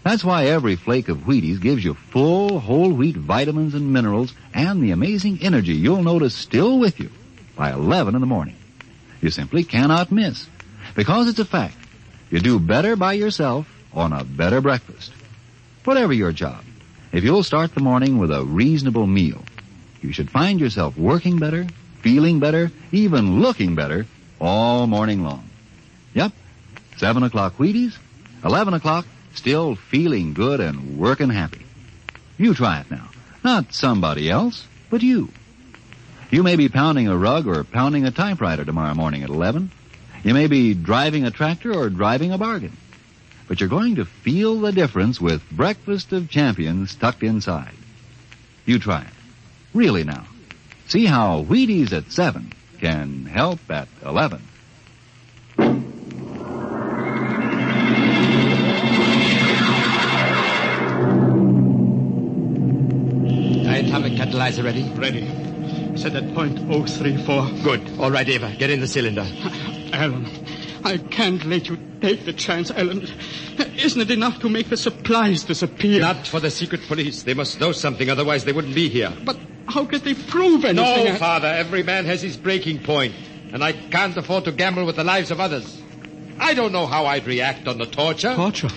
That's why every flake of Wheaties gives you full whole wheat vitamins and minerals and the amazing energy you'll notice still with you by 11 in the morning. You simply cannot miss, because it's a fact. You do better by yourself on a better breakfast. Whatever your job, if you'll start the morning with a reasonable meal, you should find yourself working better, feeling better, even looking better all morning long. Yep. 7 o'clock Wheaties, 11 o'clock, still feeling good and working happy. You try it now. Not somebody else, but you. You may be pounding a rug or pounding a typewriter tomorrow morning at 11. You may be driving a tractor or driving a bargain. But you're going to feel the difference with Breakfast of Champions tucked inside. You try it. Really now. See how Wheaties at 7 can help at 11. Atomic catalyzer ready? Ready. Set at point 034. Good. All right, Ava. Get in the cylinder. Alan, I can't let you take the chance, Alan. Isn't it enough to make the supplies disappear? Not for the secret police. They must know something, otherwise they wouldn't be here. But how could they prove anything? No, Father. Every man has his breaking point, and I can't afford to gamble with the lives of others. I don't know how I'd react on the torture. Torture?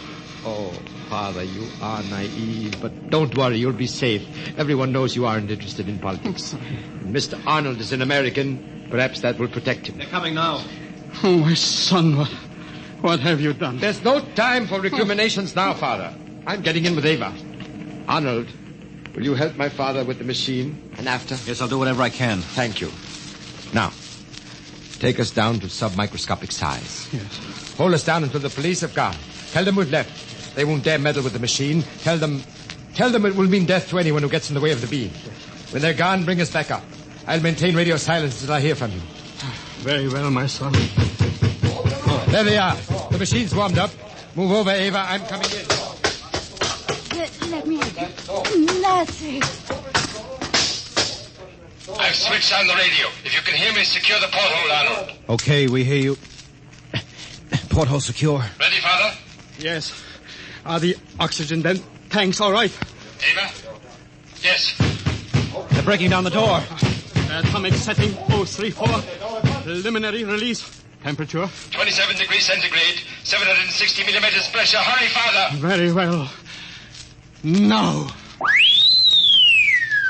Oh, Father, you are naive, but don't worry, you'll be safe. Everyone knows you aren't interested in politics. Mr. Arnold is an American. Perhaps that will protect him. They're coming now. Oh, my son, what have you done? There's no time for recriminations now, Father. I'm getting in with Ava. Arnold, will you help my father with the machine? And after? Yes, I'll do whatever I can. Thank you. Now, take us down to submicroscopic size. Yes. Hold us down until the police have gone. Tell them we've left. They won't dare meddle with the machine. Tell them it will mean death to anyone who gets in the way of the beam. When they're gone, bring us back up. I'll maintain radio silence until I hear from you. Very well, my son. There they are. The machine's warmed up. Move over, Ava. I'm coming in. Let me have it. That's it. I've switched on the radio. If you can hear me, secure the porthole, Arnold. Okay, we hear you. porthole secure? Ready, Father? Yes. Are the oxygen tanks all right? Ava? Yes. They're breaking down the door. Atomic setting 034. Preliminary release. Temperature? 27 degrees centigrade, 760 millimeters pressure. Hurry, Father! Very well. Now.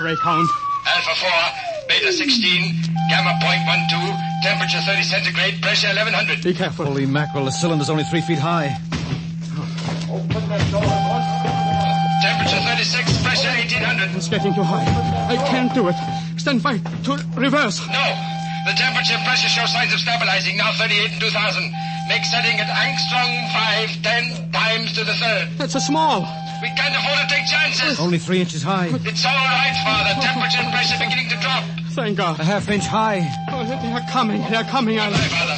Ray count. Alpha 4, Beta 16, Gamma point 12, temperature 30 centigrade, pressure 1100. Be careful. Holy mackerel, the cylinder's only 3 feet high. Temperature 36, pressure 1800. It's getting too high. I can't do it. Stand by to reverse. No. The temperature and pressure show signs of stabilizing. Now 38 and 2000. Make setting at angstrom 5, 10 times to the third. That's a small. We can't afford to take chances. Only 3 inches high. It's all right, Father. Temperature and pressure beginning to drop. Thank God. A half-inch high. Oh, they're coming. They're coming, Alan. Bye, Father.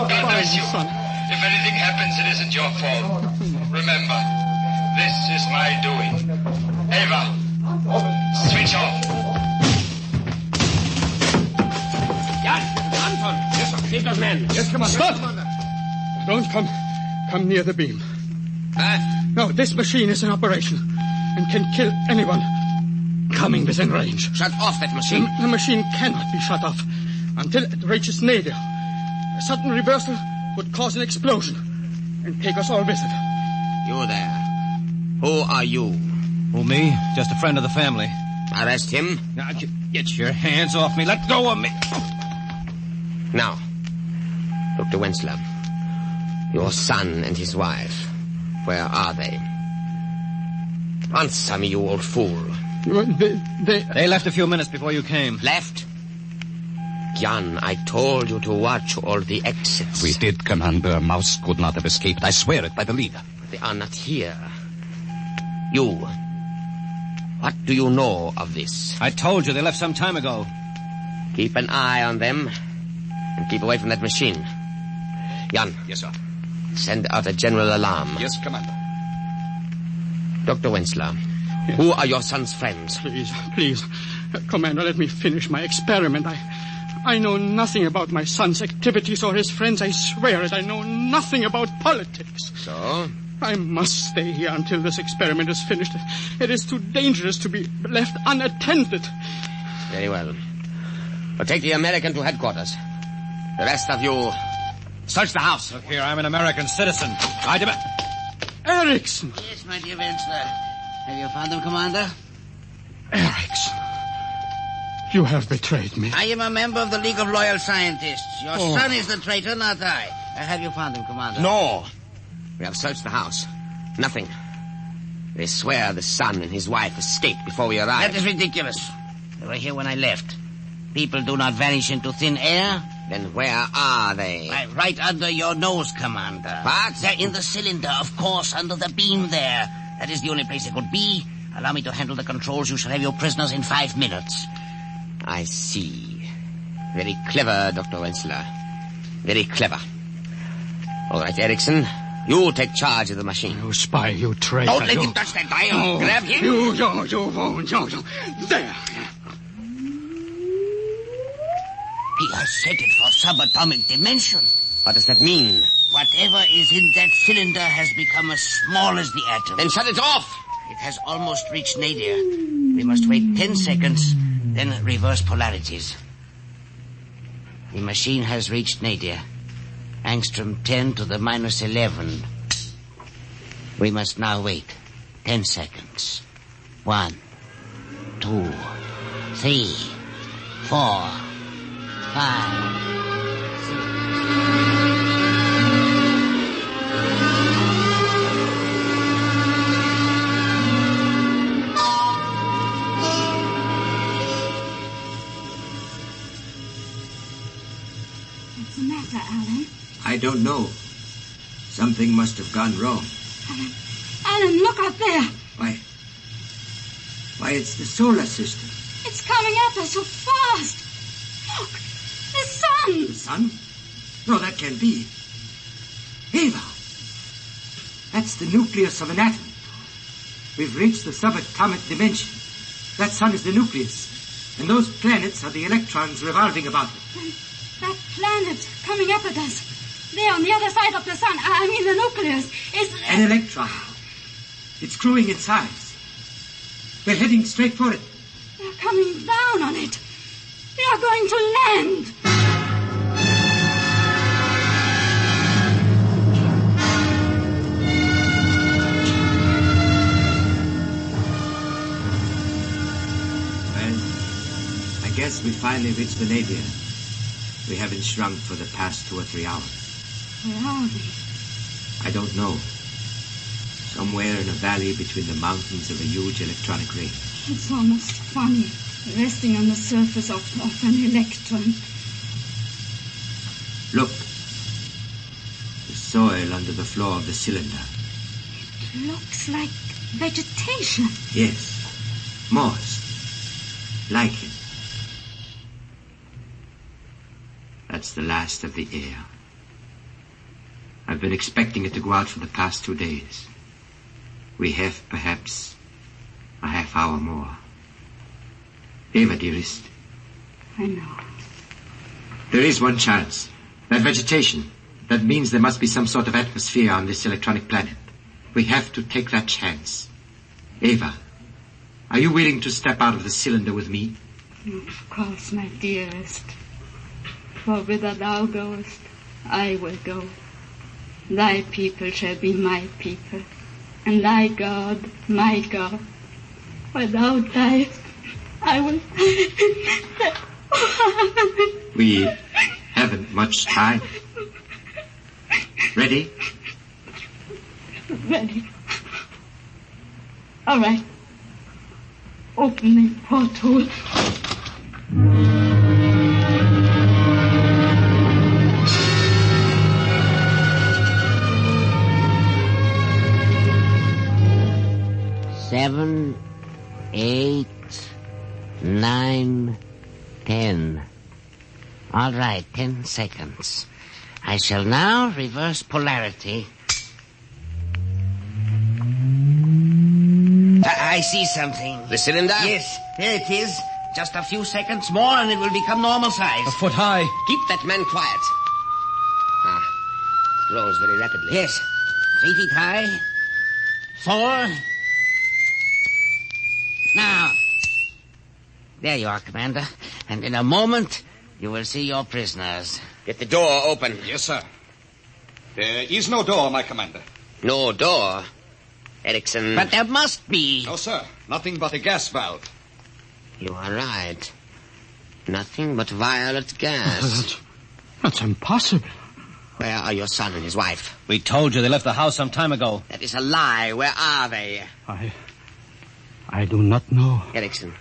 God bless you. Son. If anything happens, it isn't your fault. Remember, this is my doing. Ava, switch off. Anton. Yes, sir. Keep those men. Yes, Commander. Stop! Don't come near the beam. No, this machine is in operation and can kill anyone coming within range. Shut off that machine. The machine cannot be shut off until it reaches nadir. A sudden reversal would cause an explosion and take us all with it. You there. Who are you? Who, me? Just a friend of the family. Arrest him. Now, get your hands off me. Let go of me. Now, Dr. Wensler, your son and his wife, where are they? Answer me, you old fool. They left a few minutes before you came. Left? Jan, I told you to watch all the exits. We did, Commander. Mouse could not have escaped. I swear it by the leader. They are not here. You. What do you know of this? I told you they left some time ago. Keep an eye on them and keep away from that machine. Jan. Yes, sir. Send out a general alarm. Yes, Commander. Dr. Wensler, yes. Who are your son's friends? Please, Commander, let me finish my experiment. I know nothing about my son's activities or his friends. I swear it. I know nothing about politics. So? I must stay here until this experiment is finished. It is too dangerous to be left unattended. Very well. But take the American to headquarters. The rest of you, search the house. Look here, I'm an American citizen. I demand... Erickson! Yes, my dear Wensler. Have you found them, Commander? Erickson. You have betrayed me. I am a member of the League of Loyal Scientists. Your Oh. son is the traitor, not I. Have you found him, Commander? No. We have searched the house. Nothing. They swear the son and his wife escaped before we arrived. That is ridiculous. They were here when I left. People do not vanish into thin air. Then where are they? Right under your nose, Commander. What? They're in the cylinder, of course, under the beam there. That is the only place they could be. Allow me to handle the controls. You shall have your prisoners in 5 minutes. I see. Very clever, Dr. Wensler. Very clever. All right, Erickson, you take charge of the machine. You spy, you traitor. Don't let him touch that dial. Oh, Grab him. You won't. There. He has set it for subatomic dimension. What does that mean? Whatever is in that cylinder has become as small as the atom. Then shut it off. It has almost reached nadir. We must wait 10 seconds, then reverse polarities. The machine has reached nadir. Angstrom 10 to the minus 11. We must now wait 10 seconds. 1, 2, 3, 4, 5, 6... What's the matter, Alan? I don't know. Something must have gone wrong. Alan, look out there. Why, it's the solar system. It's coming at us so fast. Look, the sun. The sun? No, that can't be. Ava! That's the nucleus of an atom. We've reached the subatomic dimension. That sun is the nucleus, and those planets are the electrons revolving about it. That planet coming up at us. There, on the other side of the sun, I mean the nucleus, is... An electron. It's growing in size. We're heading straight for it. They're coming down on it. They are going to land. Well, I guess we finally reached the nadir. We haven't shrunk for the past 2 or 3 hours. Where are we? I don't know. Somewhere in a valley between the mountains of a huge electronic ring. It's almost funny, resting on the surface of an electron. Look. The soil under the floor of the cylinder. It looks like vegetation. Yes. Moss. Lichen. That's the last of the air. I've been expecting it to go out for the past 2 days. We have, perhaps, a half hour more. Eva, dearest. I know. There is one chance. That vegetation. That means there must be some sort of atmosphere on this electronic planet. We have to take that chance. Eva, are you willing to step out of the cylinder with me? Of course, my dearest. For whither thou goest, I will go. Thy people shall be my people, and thy God, my God. Where thou diest, I will... We haven't much time. Ready? Ready. All right. Open the porthole. Seven, 8, 9, 10. All right, 10 seconds. I shall now reverse polarity. I see something. The cylinder? Yes, there it is. Just a few seconds more and it will become normal size. A foot high. Keep that man quiet. It grows very rapidly. Yes. 3 feet high. 4. Now. There you are, Commander. And in a moment, you will see your prisoners. Get the door open. Yes, sir. There is no door, my commander. No door? Erickson. But there must be. No, sir. Nothing but a gas valve. You are right. Nothing but violet gas. That's impossible. Where are your son and his wife? We told you they left the house some time ago. That is a lie. Where are they? I do not know. Erickson,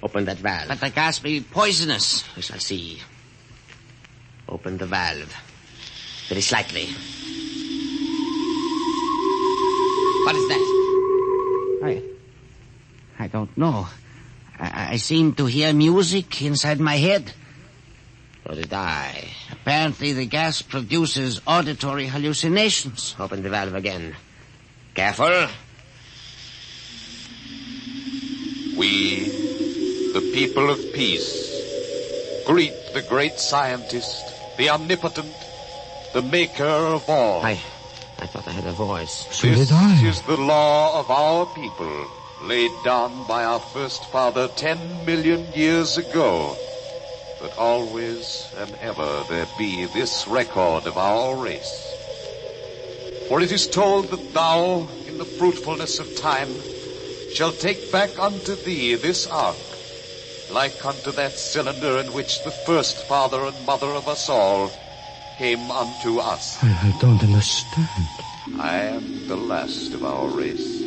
open that valve. But the gas may be poisonous. We shall see. Open the valve. Very slightly. What is that? I don't know. I seem to hear music inside my head. So did I. Apparently the gas produces auditory hallucinations. Open the valve again. Careful. We, the people of peace, greet the great scientist, the omnipotent, the maker of all. I thought I heard a voice. This is the law of our people, laid down by our first father 10 million years ago. But always and ever there be this record of our race. For it is told that thou, in the fruitfulness of time, shall take back unto thee this ark, like unto that cylinder in which the first father and mother of us all came unto us. I don't understand. I am the last of our race,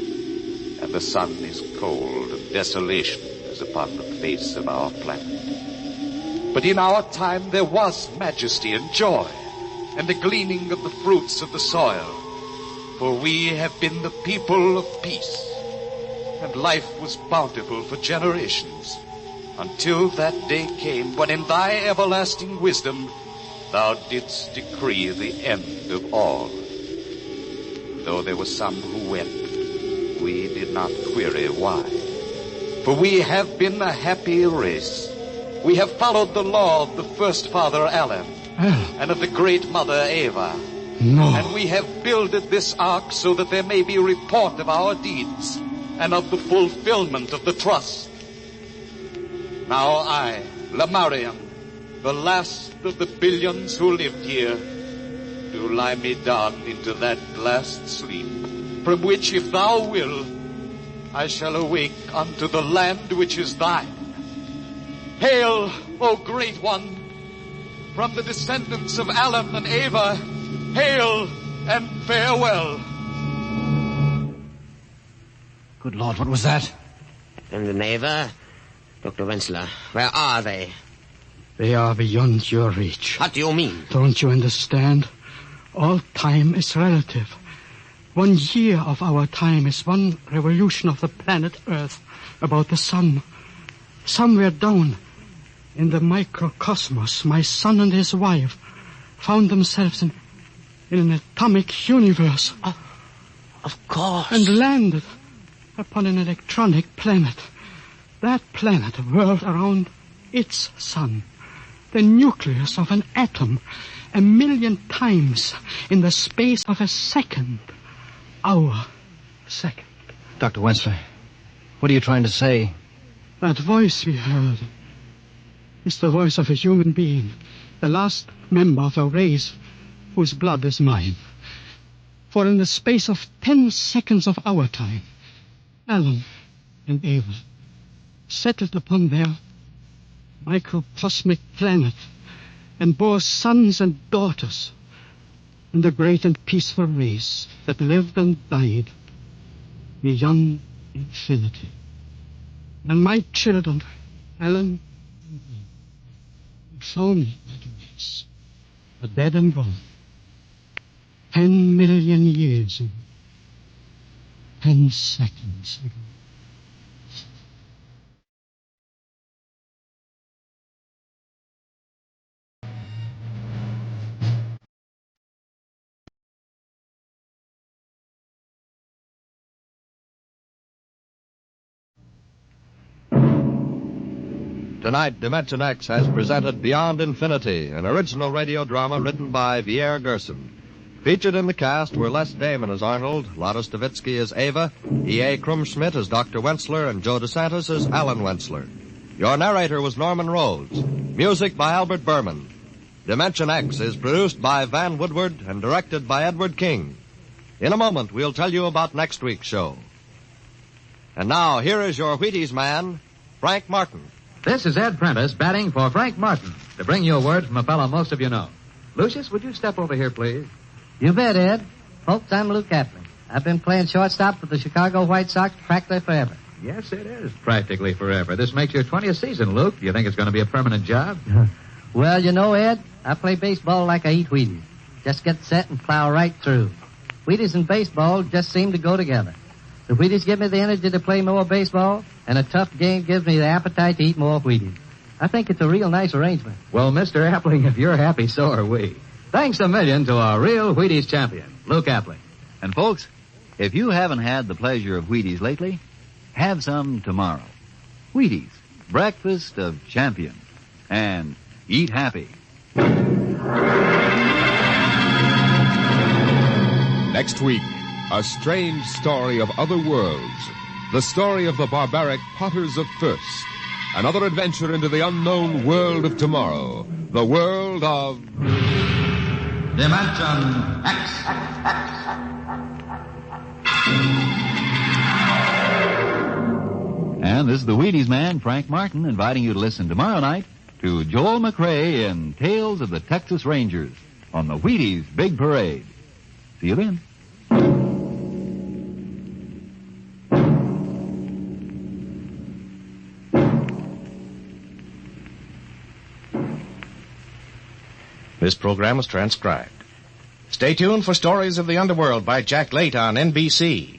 and the sun is cold, and desolation is upon the face of our planet. But in our time there was majesty and joy, and the gleaning of the fruits of the soil, for we have been the people of peace. And life was bountiful for generations, until that day came when in thy everlasting wisdom thou didst decree the end of all. Though there were some who wept, we did not query why. For we have been a happy race. We have followed the law of the first father Alan, and of the great mother Eva. No. And we have builded this ark so that there may be report of our deeds and of the fulfillment of the trust. Now I, Lamarian, the last of the billions who lived here, do lie me down into that last sleep, from which, if thou will, I shall awake unto the land which is thine. Hail, O great one, from the descendants of Alan and Eva, hail and farewell. Good Lord, what was that? And Eva, Dr. Wenzler, where are they? They are beyond your reach. What do you mean? Don't you understand? All time is relative. 1 year of our time is one revolution of the planet Earth about the sun. Somewhere down in the microcosmos, my son and his wife found themselves in an atomic universe. Of course. And landed upon an electronic planet. That planet whirled around its sun, the nucleus of an atom, 1,000,000 times in the space of a second. Our second. Dr. Wenzler, what are you trying to say? That voice we heard is the voice of a human being, the last member of a race whose blood is mine. For in the space of 10 seconds of our time, Alan and Eva settled upon their microcosmic planet and bore sons and daughters in the great and peaceful race that lived and died beyond infinity. And my children, Alan and Eve, saw me that race, but dead and gone. 10 million years ago. 10 seconds ago. Tonight, Dimension X has presented Beyond Infinity, an original radio drama written by Pierre Gerson. Featured in the cast were Les Damon as Arnold, Lotta Stavitsky as Ava, E.A. Krumschmidt as Dr. Wenzler, and Joe DeSantis as Alan Wenzler. Your narrator was Norman Rhodes. Music by Albert Berman. Dimension X is produced by Van Woodward and directed by Edward King. In a moment, we'll tell you about next week's show. And now, here is your Wheaties man, Frank Martin. This is Ed Prentice batting for Frank Martin to bring you a word from a fellow most of you know. Lucius, would you step over here, please? You bet, Ed. Folks, I'm Luke Kaplan. I've been playing shortstop for the Chicago White Sox practically forever. Yes, it is practically forever. This makes your 20th season, Luke. Do you think it's going to be a permanent job? Well, you know, Ed, I play baseball like I eat Wheaties. Just get set and plow right through. Wheaties and baseball just seem to go together. The Wheaties give me the energy to play more baseball, and a tough game gives me the appetite to eat more Wheaties. I think it's a real nice arrangement. Well, Mr. Appling, if you're happy, so are we. Thanks a million to our real Wheaties champion, Luke Appling. And folks, if you haven't had the pleasure of Wheaties lately, have some tomorrow. Wheaties, breakfast of champions. And eat happy. Next week, a strange story of other worlds. The story of the barbaric potters of FIRSK. Another adventure into the unknown world of tomorrow. The world of... Dimension X. And this is the Wheaties man, Frank Martin, inviting you to listen tomorrow night to Joel McRae in Tales of the Texas Rangers on the Wheaties Big Parade. See you then. This program was transcribed. Stay tuned for Stories of the Underworld by Jack Late on NBC.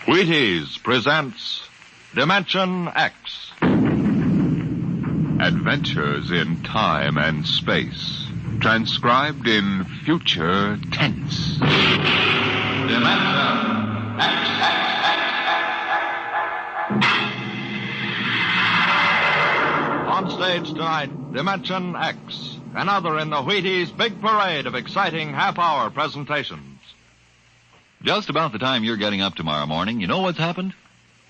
Wheaties presents Dimension X. Adventures in time and space. Transcribed in future tense. Dimension X. stage tonight, Dimension X, another in the Wheaties' big parade of exciting half-hour presentations. Just about the time you're getting up tomorrow morning, you know what's happened?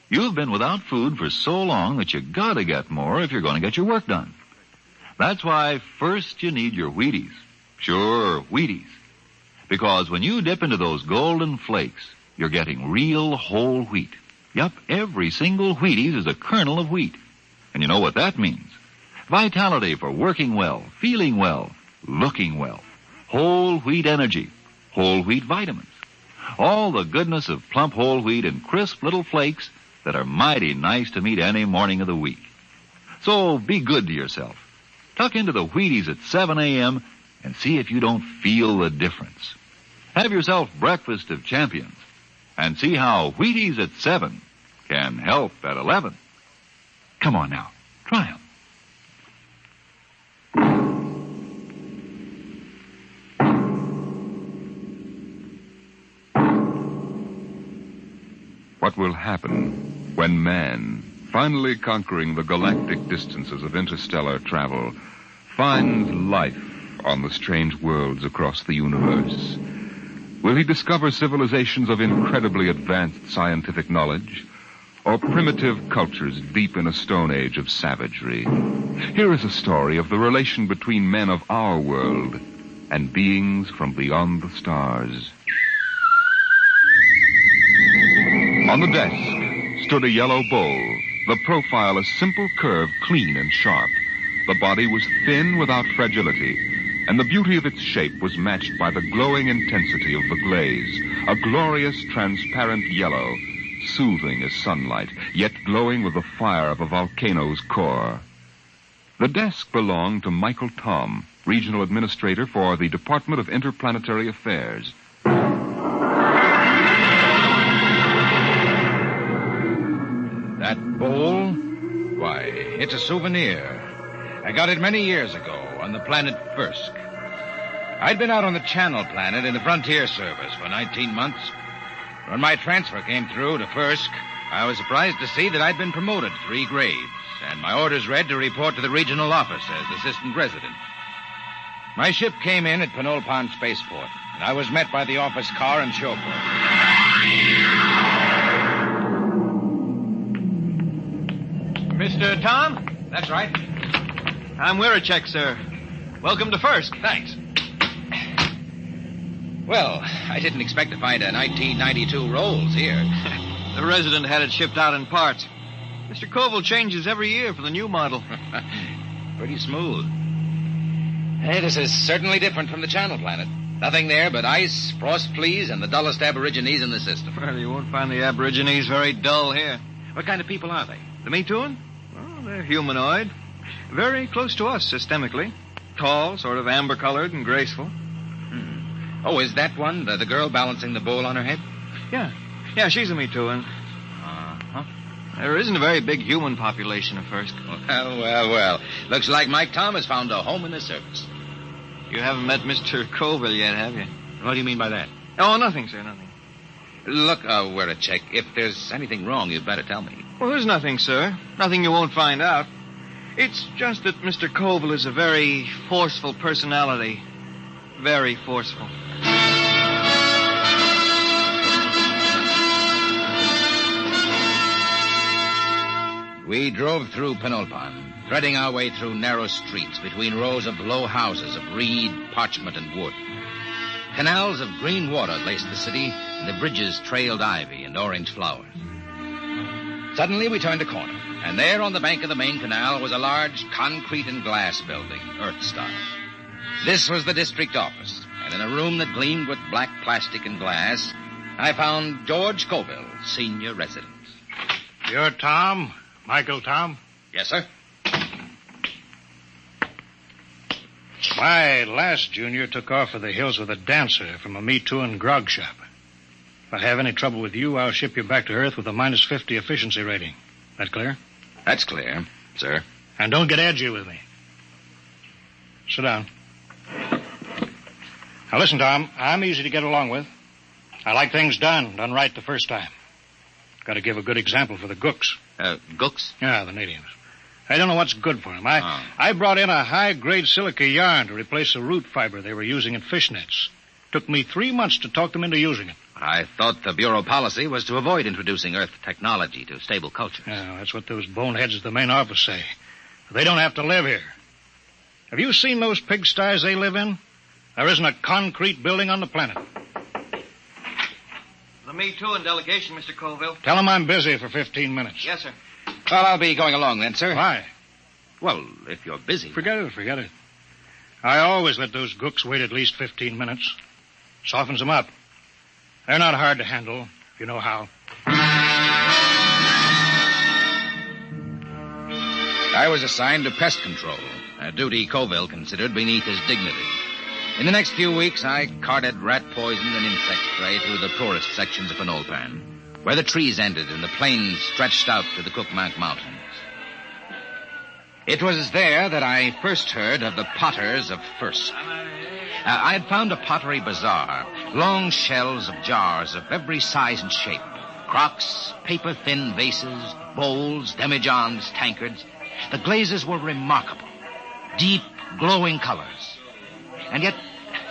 You've been without food for so long that you gotta get more if you're going to get your work done. That's why first you need your Wheaties. Sure, Wheaties. Because when you dip into those golden flakes, you're getting real whole wheat. Yup, every single Wheaties is a kernel of wheat. And you know what that means. Vitality for working well, feeling well, looking well. Whole wheat energy, whole wheat vitamins. All the goodness of plump whole wheat in crisp little flakes that are mighty nice to meet any morning of the week. So be good to yourself. Tuck into the Wheaties at 7 a.m. and see if you don't feel the difference. Have yourself breakfast of champions and see how Wheaties at 7 can help at 11. Come on now, try 'em. What will happen when man, finally conquering the galactic distances of interstellar travel, finds life on the strange worlds across the universe? Will he discover civilizations of incredibly advanced scientific knowledge, or primitive cultures deep in a stone age of savagery? Here is a story of the relation between men of our world and beings from beyond the stars. On the desk stood a yellow bowl, the profile a simple curve, clean and sharp. The body was thin without fragility, and the beauty of its shape was matched by the glowing intensity of the glaze, a glorious transparent yellow, soothing as sunlight, yet glowing with the fire of a volcano's core. The desk belonged to Michael Tom, Regional Administrator for the Department of Interplanetary Affairs. That bowl? Why, it's a souvenir. I got it many years ago on the planet FIRSK. I'd been out on the Channel Planet in the Frontier Service for 19 months. When my transfer came through to FIRSK, I was surprised to see that I'd been promoted 3 grades, and my orders read to report to the regional office as assistant resident. My ship came in at Penolpon Spaceport, and I was met by the office car and chauffeur. Mr. Tom? That's right. I'm Wirachek, sir. Welcome to FIRSK. Thanks. Well, I didn't expect to find a 1992 Rolls here. The resident had it shipped out in parts. Mr. Koval changes every year for the new model. Pretty smooth. Hey, this is certainly different from the Channel Planet. Nothing there but ice, frost fleas, and the dullest aborigines in the system. Well, you won't find the aborigines very dull here. What kind of people are they? The Mituan? Well, they're humanoid. Very close to us systemically. Tall, sort of amber-colored and graceful. Oh, is that one, the girl balancing the bowl on her head? Yeah, she's a Mituan. Uh-huh. There isn't a very big human population at FIRSK. Well. Looks like Mike Tom has found a home in the service. You haven't met Mr. Koval yet, have you? What do you mean by that? Oh, nothing, sir, nothing. Look, Wirachek, if there's anything wrong, you'd better tell me. Well, there's nothing, sir. Nothing you won't find out. It's just that Mr. Koval is a very forceful personality. Very forceful. We drove through Penolpon, threading our way through narrow streets between rows of low houses of reed, parchment, and wood. Canals of green water laced the city, and the bridges trailed ivy and orange flowers. Suddenly, we turned a corner, and there on the bank of the main canal was a large concrete and glass building, Earth-style. This was the district office, and in a room that gleamed with black plastic and glass, I found George Colville, senior resident. You're Tom? Michael Tom? Yes, sir. My last junior took off for the hills with a dancer from a Mituan grog shop. If I have any trouble with you, I'll ship you back to Earth with a -50 efficiency rating. That clear? That's clear, sir. And don't get edgy with me. Sit down. Now listen, Tom, I'm easy to get along with. I like things done right the first time. Got to give a good example for the Gooks. Gooks? Yeah, the natives. I don't know what's good for them. I brought in a high-grade silica yarn to replace the root fiber they were using in fish nets. Took me 3 months to talk them into using it. I thought the Bureau policy was to avoid introducing Earth technology to stable cultures. Yeah, that's what those boneheads at the main office say. They don't have to live here. Have you seen those pigsties they live in? There isn't a concrete building on the planet. The Me Too and delegation, Mr. Colville. Tell them I'm busy for 15 minutes. Yes, sir. Well, I'll be going along then, sir. Why? Well, if you're busy. Forget it. I always let those gooks wait at least 15 minutes. Softens them up. They're not hard to handle, if you know how. I was assigned to pest control, a duty Colville considered beneath his dignity. In the next few weeks, I carted rat poison and insect spray through the poorest sections of Penolpan, where the trees ended and the plains stretched out to the Cookmank Mountains. It was there that I first heard of the potters of FIRSK. I had found a pottery bazaar, long shelves of jars of every size and shape, crocks, paper-thin vases, bowls, demijohns, tankards. The glazes were remarkable, deep, glowing colors. And yet,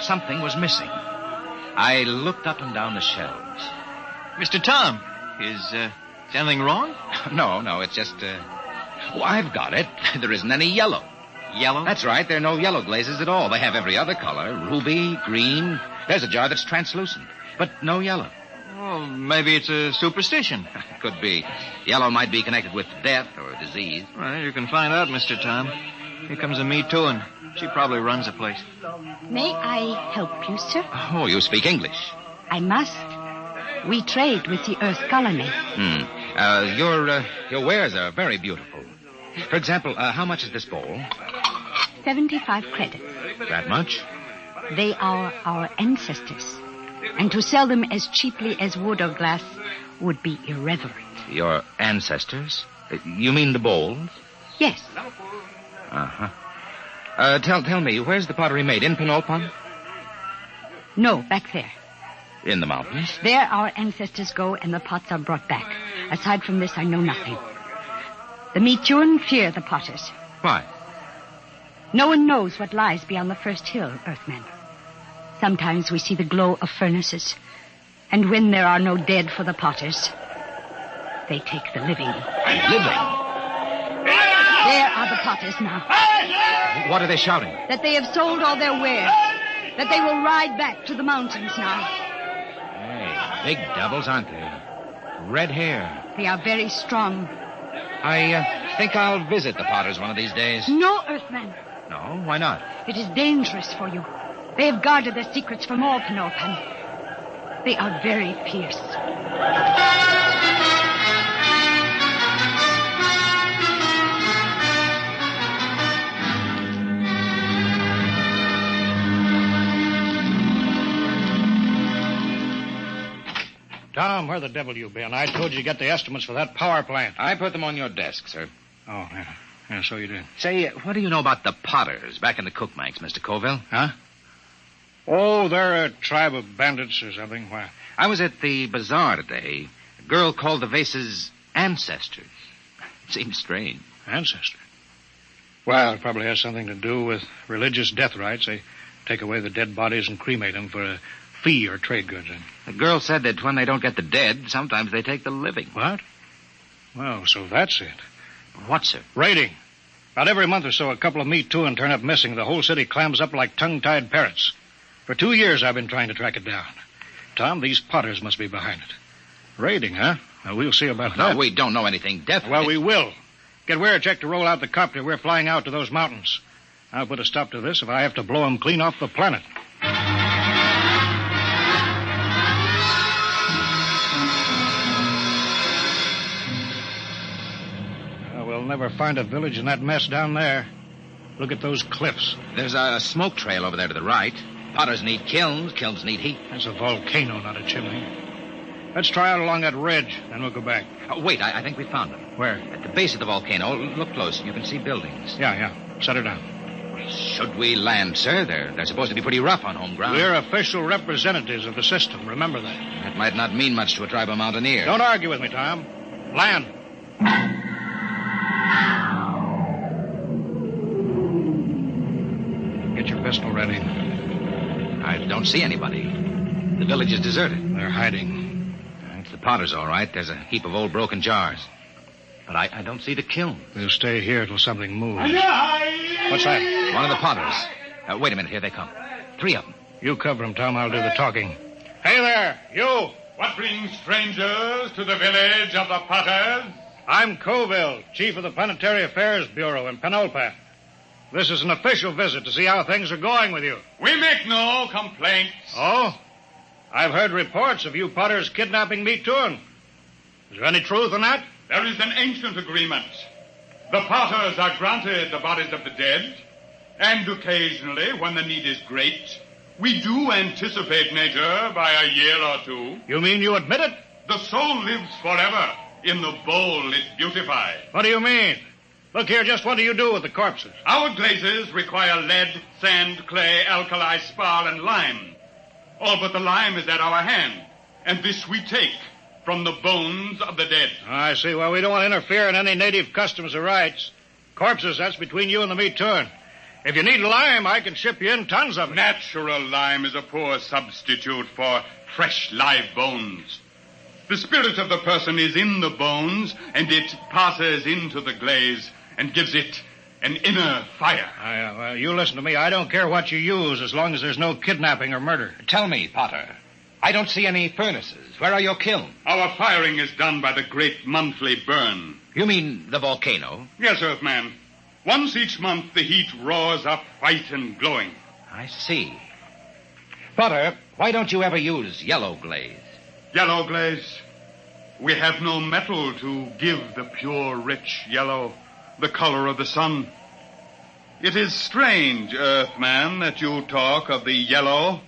something was missing. I looked up and down the shelves. Mr. Tom, is anything wrong? No, it's just, I've got it. There isn't any yellow. Yellow? That's right. There are no yellow glazes at all. They have every other color. Ruby, green. There's a jar that's translucent, but no yellow. Well, maybe it's a superstition. Could be. Yellow might be connected with death or disease. Well, you can find out, Mr. Tom. Here comes a Me Too, and she probably runs the place. May I help you, sir? Oh, you speak English. I must. We trade with the Earth colony. Your wares are very beautiful. For example, how much is this bowl? 75 credits. That much? They are our ancestors. And to sell them as cheaply as wood or glass would be irreverent. Your ancestors? You mean the bowls? Yes. Uh-huh. Tell me, where's the pottery made? In Penolpan? No, back there. In the mountains? There our ancestors go and the pots are brought back. Aside from this, I know nothing. The Metuan fear the potters. Why? No one knows what lies beyond the first hill, Earthmen. Sometimes we see the glow of furnaces. And when there are no dead for the potters, they take the living. Living? There are the potters now. What are they shouting? That they have sold all their wares. That they will ride back to the mountains now. Hey, big devils, aren't they? Red hair. They are very strong. I think I'll visit the potters one of these days. No, Earthman. No? Why not? It is dangerous for you. They have guarded their secrets from all Penolpan. They are very fierce. Tom, where the devil you been? I told you to get the estimates for that power plant. I put them on your desk, sir. Oh, yeah, so you did. Say, what do you know about the Potters back in the Cookmanks, Mr. Colville? Huh? Oh, they're a tribe of bandits or something. Why? I was at the bazaar today. A girl called the vases ancestors. It seems strange. Ancestors? Well, it probably has something to do with religious death rites. They take away the dead bodies and cremate them for a fee or trade goods. The girl said that when they don't get the dead, sometimes they take the living. What? Well, so that's it. What, sir? Raiding. About every month or so, a couple of Me Too and turn up missing. The whole city clams up like tongue-tied parrots. For 2 years, I've been trying to track it down. Tom, these Potters must be behind it. Raiding, huh? Well, we'll see about that. No, we don't know anything definite. Well, we will. Get Weircheck to roll out the copter. We're flying out to those mountains. I'll put a stop to this if I have to blow them clean off the planet. We'll never find a village in that mess down there. Look at those cliffs. There's a smoke trail over there to the right. Potters need kilns. Kilns need heat. That's a volcano, not a chimney. Let's try out along that ridge, then we'll go back. Oh, wait, I think we found them. Where? At the base of the volcano. Look close. You can see buildings. Yeah. Set her down. Should we land, sir? They're supposed to be pretty rough on home ground. We're official representatives of the system. Remember that. That might not mean much to a tribe of mountaineers. Don't argue with me, Tom. Land. Arrest already. I don't see anybody. The village is deserted. They're hiding. It's the Potters, all right. There's a heap of old broken jars. But I don't see the kiln. We'll stay here till something moves. What's that? One of the Potters. Wait a minute. Here they come. 3 of them. You cover them, Tom. I'll do the talking. Hey there, you! What brings strangers to the village of the Potters? I'm Colville, chief of the Planetary Affairs Bureau in Penulpan. This is an official visit to see how things are going with you. We make no complaints. Oh? I've heard reports of you Potters kidnapping me too. Is there any truth in that? There is an ancient agreement. The Potters are granted the bodies of the dead, and occasionally, when the need is great, we do anticipate nature by a year or 2. You mean you admit it? The soul lives forever in the bowl it beautifies. What do you mean? Look here, just what do you do with the corpses? Our glazes require lead, sand, clay, alkali, spar, and lime. All but the lime is at our hand, and this we take from the bones of the dead. I see. Well, we don't want to interfere in any native customs or rights. Corpses, that's between you and the meat turn. If you need lime, I can ship you in tons of it. Natural lime is a poor substitute for fresh live bones. The spirit of the person is in the bones, and it passes into the glaze and gives it an inner fire. Well, you listen to me. I don't care what you use as long as there's no kidnapping or murder. Tell me, Potter. I don't see any furnaces. Where are your kilns? Our firing is done by the great monthly burn. You mean the volcano? Yes, Earthman. Once each month, the heat roars up white and glowing. I see. Potter, why don't you ever use yellow glaze? Yellow glaze? We have no metal to give the pure, rich yellow, the color of the sun. It is strange, Earthman, that you talk of the yellow,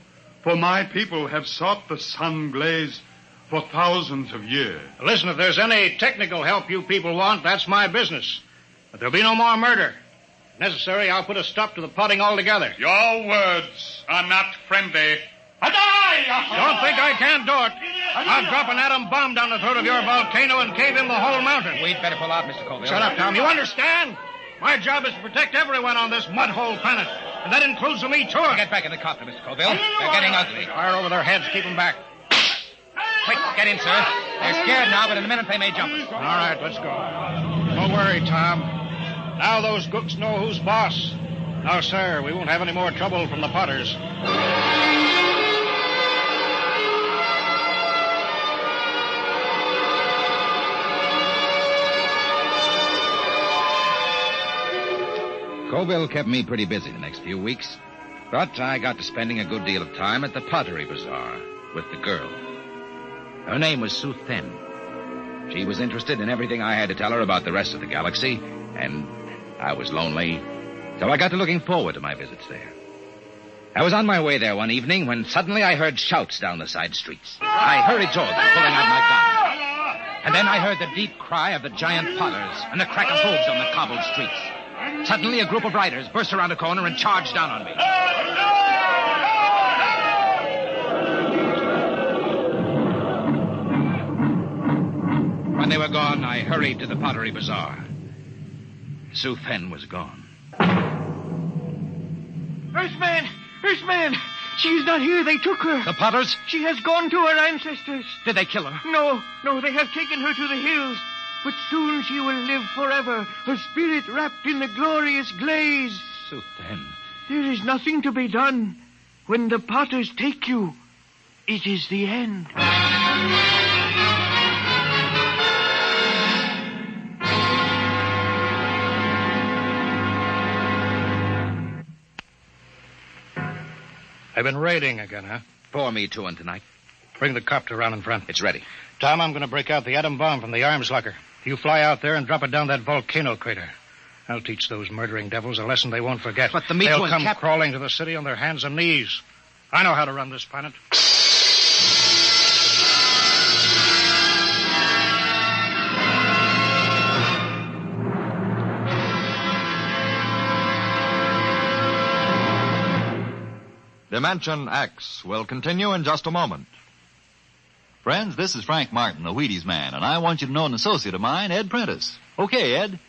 for my people have sought the sun glaze for thousands of years. Listen, if there's any technical help you people want, that's my business. But there'll be no more murder. If necessary, I'll put a stop to the potting altogether. Your words are not friendly. Don't think I can't do it. I'll drop an atom bomb down the throat of your volcano and cave in the whole mountain. We'd better pull out, Mr. Colville. Shut up, Tom. You understand? My job is to protect everyone on this mud-hole planet. And that includes me, too. Get back in the copter, Mr. Colville. They're getting ugly. Fire over their heads. Keep them back. Quick, get in, sir. They're scared now, but in a minute they may jump us. All right, let's go. Don't worry, Tom. Now those gooks know who's boss. Now, sir, we won't have any more trouble from the Potters. Colville kept me pretty busy the next few weeks, but I got to spending a good deal of time at the Pottery Bazaar with the girl. Her name was Sue Then. She was interested in everything I had to tell her about the rest of the galaxy, and I was lonely, so I got to looking forward to my visits there. I was on my way there one evening when suddenly I heard shouts down the side streets. I hurried toward them, pulling out my gun. And then I heard the deep cry of the giant Potters and the crack of hooves on the cobbled streets. Suddenly, a group of riders burst around a corner and charged down on me. When they were gone, I hurried to the Pottery Bazaar. Sue Then was gone. Earthman! Earthman! She is not here. They took her. The Potters? She has gone to her ancestors. Did they kill her? No, they have taken her to the hills. But soon she will live forever, her spirit wrapped in the glorious glaze. Sue Then. There is nothing to be done. When the Potters take you, it is the end. I've been raiding again, huh? Pour me two in tonight. Bring the copter around in front. It's ready. Tom, I'm going to break out the atom bomb from the arms locker. You fly out there and drop it down that volcano crater. I'll teach those murdering devils a lesson they won't forget. But They'll come crawling to the city on their hands and knees. I know how to run this planet. Dimension X will continue in just a moment. Friends, this is Frank Martin, the Wheaties man, and I want you to know an associate of mine, Ed Prentice. Okay, Ed.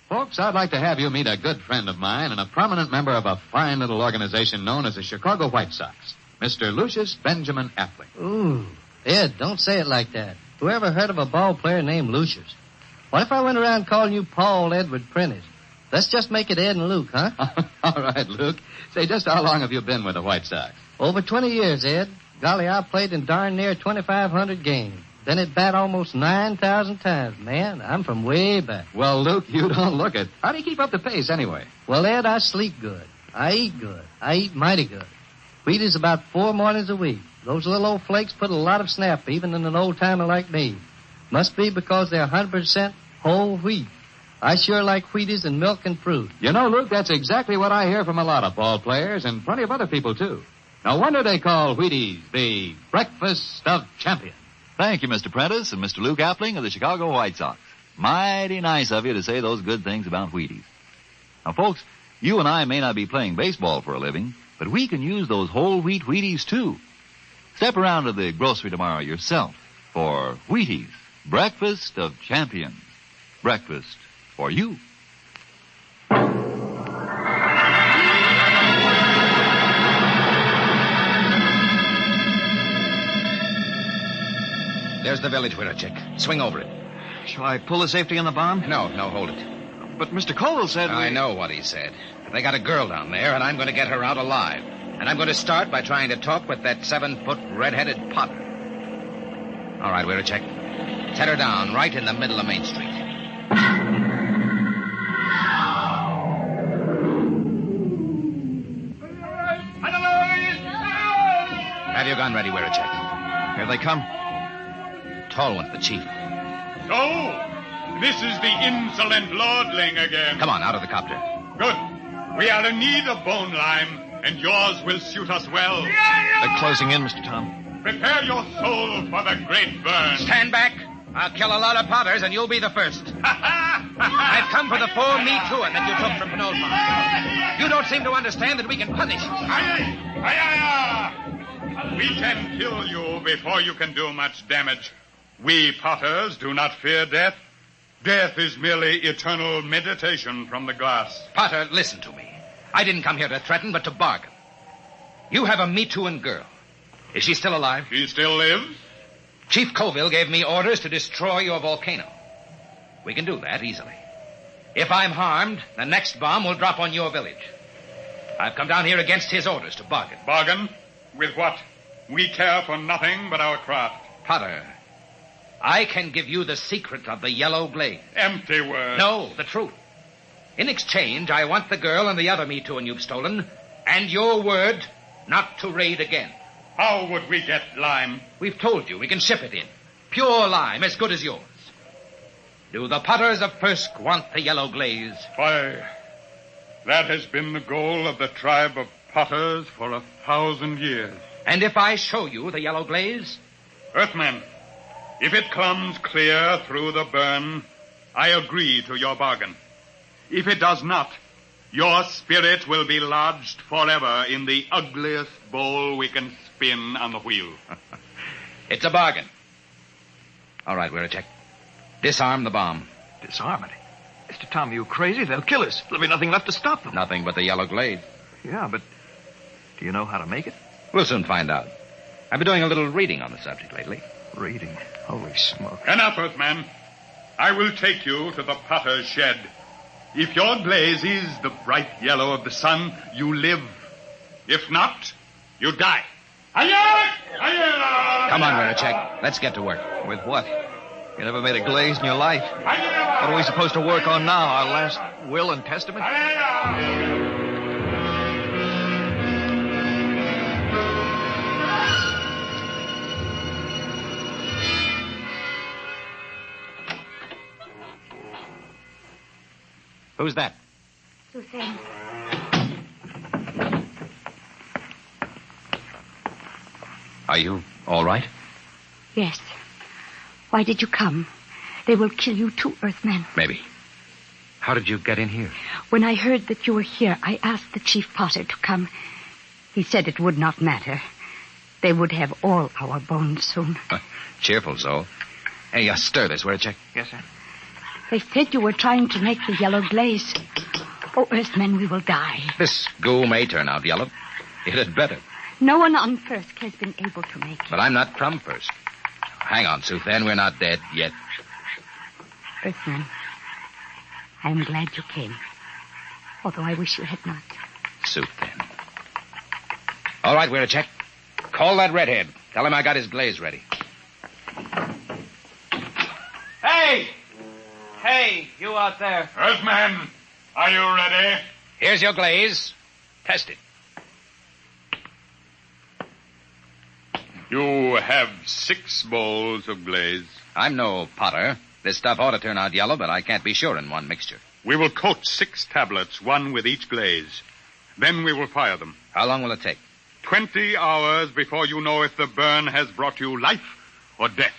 Folks, I'd like to have you meet a good friend of mine and a prominent member of a fine little organization known as the Chicago White Sox, Mr. Lucius Benjamin Appling. Ooh, Ed, don't say it like that. Whoever heard of a ball player named Lucius? What if I went around calling you Paul Edward Prentice? Let's just make it Ed and Luke, huh? All right, Luke. Say, just how long have you been with the White Sox? Over 20 years, Ed. Golly, I played in darn near 2,500 games. Been at bat almost 9,000 times. Man, I'm from way back. Well, Luke, you don't look it. How do you keep up the pace anyway? Well, Ed, I sleep good. I eat good. I eat mighty good. Wheaties about 4 mornings a week. Those little old flakes put a lot of snap, even in an old-timer like me. Must be because they're 100% whole wheat. I sure like Wheaties and milk and fruit. You know, Luke, that's exactly what I hear from a lot of ball players and plenty of other people, too. No wonder they call Wheaties the breakfast of champions. Thank you, Mr. Prentice and Mr. Luke Appling of the Chicago White Sox. Mighty nice of you to say those good things about Wheaties. Now, folks, you and I may not be playing baseball for a living, but we can use those whole wheat Wheaties, too. Step around to the grocery tomorrow yourself for Wheaties, breakfast of champions. Breakfast for you. There's the village winner, Chick. Swing over it. Shall I pull the safety on the bomb? No, hold it. But Mr. Cole said I know what he said. They got a girl down there, and I'm going to get her out alive. And I'm going to start by trying to talk with that 7-foot red-headed Potter. All right, Weirachek. Set her down right in the middle of Main Street. Have your gun ready, Weirachek. Here they come. Tall one's the chief. So, this is the insolent lordling again. Come on, out of the copter. Good. We are in need of bone lime, and yours will suit us well. They're closing in, Mr. Tom. Prepare your soul for the great burn. Stand back. I'll kill a lot of Potters, and you'll be the first. I've come for the 4 Me Too that you took from Penolpon. You don't seem to understand that we can punish you. We can kill you before you can do much damage. We Potters do not fear death. Death is merely eternal meditation from the glass. Potter, listen to me. I didn't come here to threaten, but to bargain. You have a Me Too girl. Is she still alive? She still lives. Chief Colville gave me orders to destroy your volcano. We can do that easily. If I'm harmed, the next bomb will drop on your village. I've come down here against his orders to bargain. Bargain? With what? We care for nothing but our craft. Potter, I can give you the secret of the yellow glaze. Empty words. No, the truth. In exchange, I want the girl and the other Me Too you've stolen, and your word not to raid again. How would we get lime? We've told you we can ship it in. Pure lime, as good as yours. Do the Potters of FIRSK want the yellow glaze? Why, that has been the goal of the tribe of Potters for 1,000 years. And if I show you the yellow glaze? Earthman, if it comes clear through the burn, I agree to your bargain. If it does not, your spirit will be lodged forever in the ugliest bowl we can spin on the wheel. It's a bargain. All right, Weirachek. Disarm the bomb. Disarm it? Mr. Tom, you crazy? They'll kill us. There'll be nothing left to stop them. Nothing but the yellow glaze. Yeah, but do you know how to make it? We'll soon find out. I've been doing a little reading on the subject lately. Reading? Holy smoke. Enough, Earthman. I will take you to the Potter's shed. If your glaze is the bright yellow of the sun, you live. If not, you die. Come on, Weirachek. Let's get to work. With what? You never made a glaze in your life. What are we supposed to work on now? Our last will and testament? Who's that? Suzanne. Are you all right? Yes. Why did you come? They will kill you too, Earthman. Maybe. How did you get in here? When I heard that you were here, I asked the Chief Potter to come. He said it would not matter. They would have all our bones soon. Cheerful, so. Hey, stir this, Weirachek. Yes, sir. They said you were trying to make the yellow glaze. Oh, Earthmen, we will die. This goo may turn out yellow. It had better. No one on FIRSK has been able to make it. But I'm not from FIRSK. Hang on, Suthan. We're not dead yet. Earthman, I am glad you came. Although I wish you had not. Suthan. All right, we're a check. Call that redhead. Tell him I got his glaze ready. Hey! Hey, you out there. Earthman, are you ready? Here's your glaze. Test it. You have 6 bowls of glaze. I'm no potter. This stuff ought to turn out yellow, but I can't be sure in one mixture. We will coat 6 tablets, one with each glaze. Then we will fire them. How long will it take? 20 hours before you know if the burn has brought you life or death.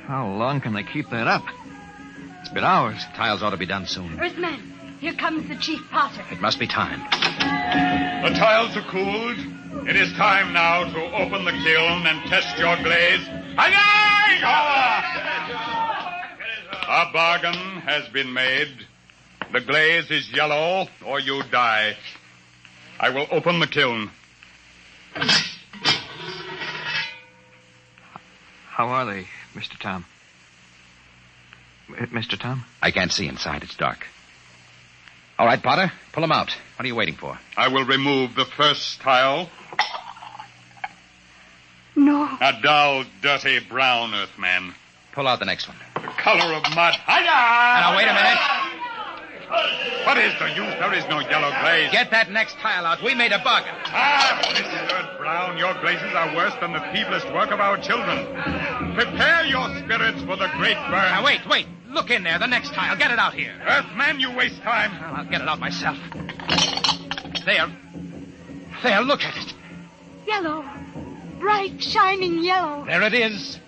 How long can they keep that up? It's been hours. Tiles ought to be done soon. Earthman, here comes the Chief Potter. It must be time. The tiles are cooled. It is time now to open the kiln and test your glaze. A bargain has been made. The glaze is yellow, or you die. I will open the kiln. How are they, Mr. Tom? Mr. Tom? I can't see inside. It's dark. All right, Potter, pull them out. What are you waiting for? I will remove the first tile. No. A dull, dirty brown, Earthman. Pull out the next one. The color of mud. Now, wait a minute. What is the use? There is no yellow glaze. Get that next tile out. We made a bargain. Mr. Brown, your glazes are worse than the feeblest work of our children. Prepare your spirits for the great burn. Now, wait. Look in there. The next tile. Get it out here. Earthman, you waste time. Well, I'll get it out myself. There. Look at it. Yellow. Bright, shining yellow. There it is.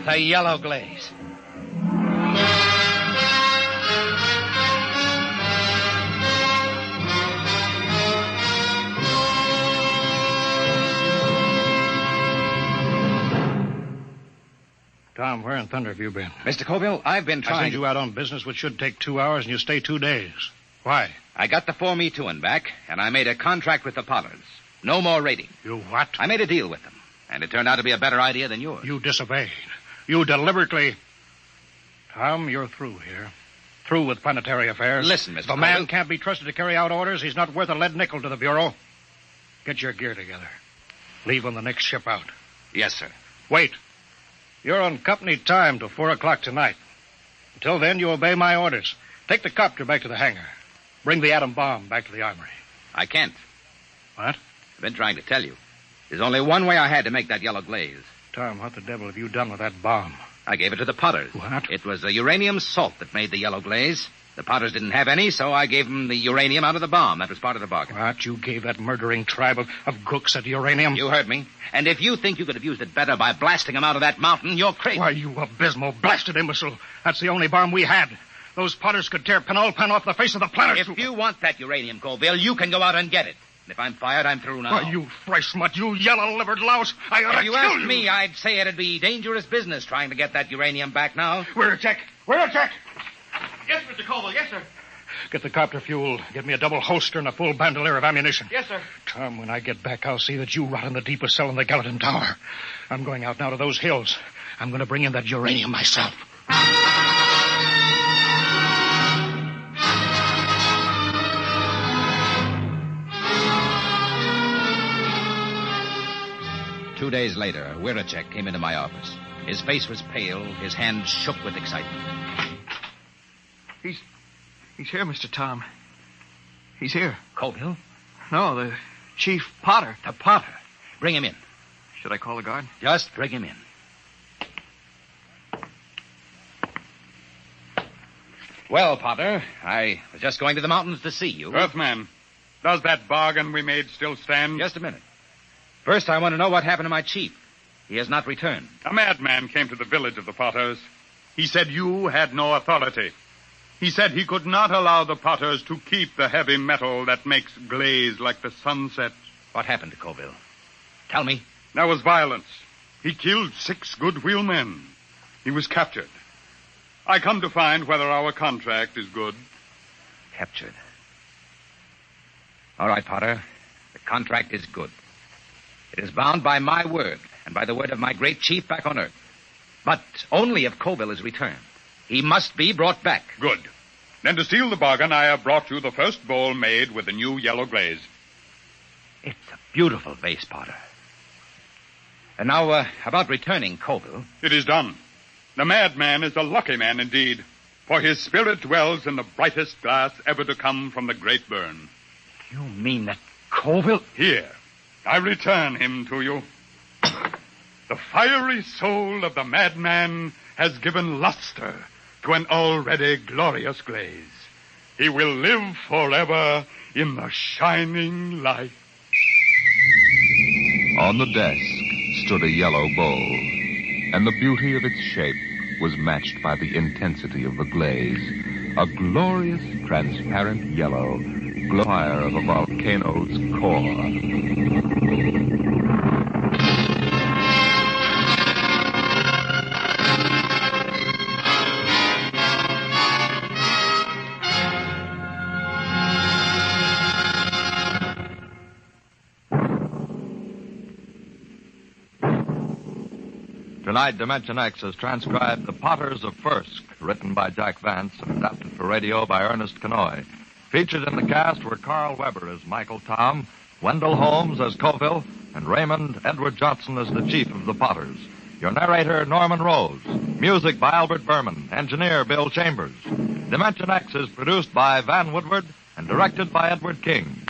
The yellow glaze. Tom, where in thunder have you been? Mr. Colville, I've been I trying sent you out on business which should take 2 hours, and you stay 2 days. Why? I got the 4Me2 back, and I made a contract with the Potters. No more raiding. You what? I made a deal with them, and it turned out to be a better idea than yours. You disobeyed. You deliberately... Tom, you're through here. Through with planetary affairs. Listen, Mr. If a Colville. man can't be trusted to carry out orders, he's not worth a lead nickel to the Bureau. Get your gear together. Leave on the next ship out. Yes, sir. Wait. You're on company time till 4 o'clock tonight. Until then, you obey my orders. Take the copter back to the hangar. Bring the atom bomb back to the armory. I can't. What? I've been trying to tell you. There's only one way I had to make that yellow glaze. Tom, what the devil have you done with that bomb? I gave it to the Potters. What? It was the uranium salt that made the yellow glaze. The Potters didn't have any, so I gave them the uranium out of the bomb. That was part of the bargain. What? You gave that murdering tribe of gooks that uranium? You heard me. And if you think you could have used it better by blasting them out of that mountain, you're crazy. Why, you abysmal, blasted imbecile. That's the only bomb we had. Those Potters could tear Penolpan off the face of the planet. If you want that uranium, Colville, you can go out and get it. And if I'm fired, I'm through now. Why, you fresh smut, you yellow-livered louse. I ought to If you kill asked me, I'd say it'd be dangerous business trying to get that uranium back now. We're a check. We're a check. Yes, Mr. Colville. Yes, sir. Get the copter fuel. Get me a double holster and a full bandolier of ammunition. Yes, sir. Tom, when I get back, I'll see that you rot in the deepest cell in the Gallatin Tower. I'm going out now to those hills. I'm going to bring in that uranium myself. Two days later, Wiracek came into my office. His face was pale, his hands shook with excitement. He's here, Mr. Tom. He's here. Colville? No, the Chief Potter. The Potter. Bring him in. Should I call the guard? Just bring him in. Well, Potter, I was just going to the mountains to see you. Earthman, does that bargain we made still stand? Just a minute. First, I want to know what happened to my chief. He has not returned. A madman came to the village of the Potters. He said you had no authority. He said he could not allow the Potters to keep the heavy metal that makes glaze like the sunset. What happened to Colville? Tell me. There was violence. He killed 6 good wheelmen. He was captured. I come to find whether our contract is good. Captured. All right, Potter. The contract is good. It is bound by my word and by the word of my great chief back on Earth. But only if Colville is returned. He must be brought back. Good. Then to seal the bargain, I have brought you the first bowl made with the new yellow glaze. It's a beautiful vase, Potter. And now, about returning Colville. It is done. The madman is a lucky man indeed, for his spirit dwells in the brightest glass ever to come from the great burn. You mean that Colville? Here, I return him to you. The fiery soul of the madman has given luster to an already glorious glaze. He will live forever in the shining light. On the desk stood a yellow bowl, and the beauty of its shape was matched by the intensity of the glaze. A glorious, transparent yellow, fire of a volcano's core. Tonight, Dimension X has transcribed The Potters of FIRSK, written by Jack Vance and adapted for radio by Ernest Kenoy. Featured in the cast were Carl Weber as Michael Tom, Wendell Holmes as Colville, and Raymond Edward Johnson as the chief of the Potters. Your narrator, Norman Rose. Music by Albert Berman. Engineer, Bill Chambers. Dimension X is produced by Van Woodward and directed by Edward King.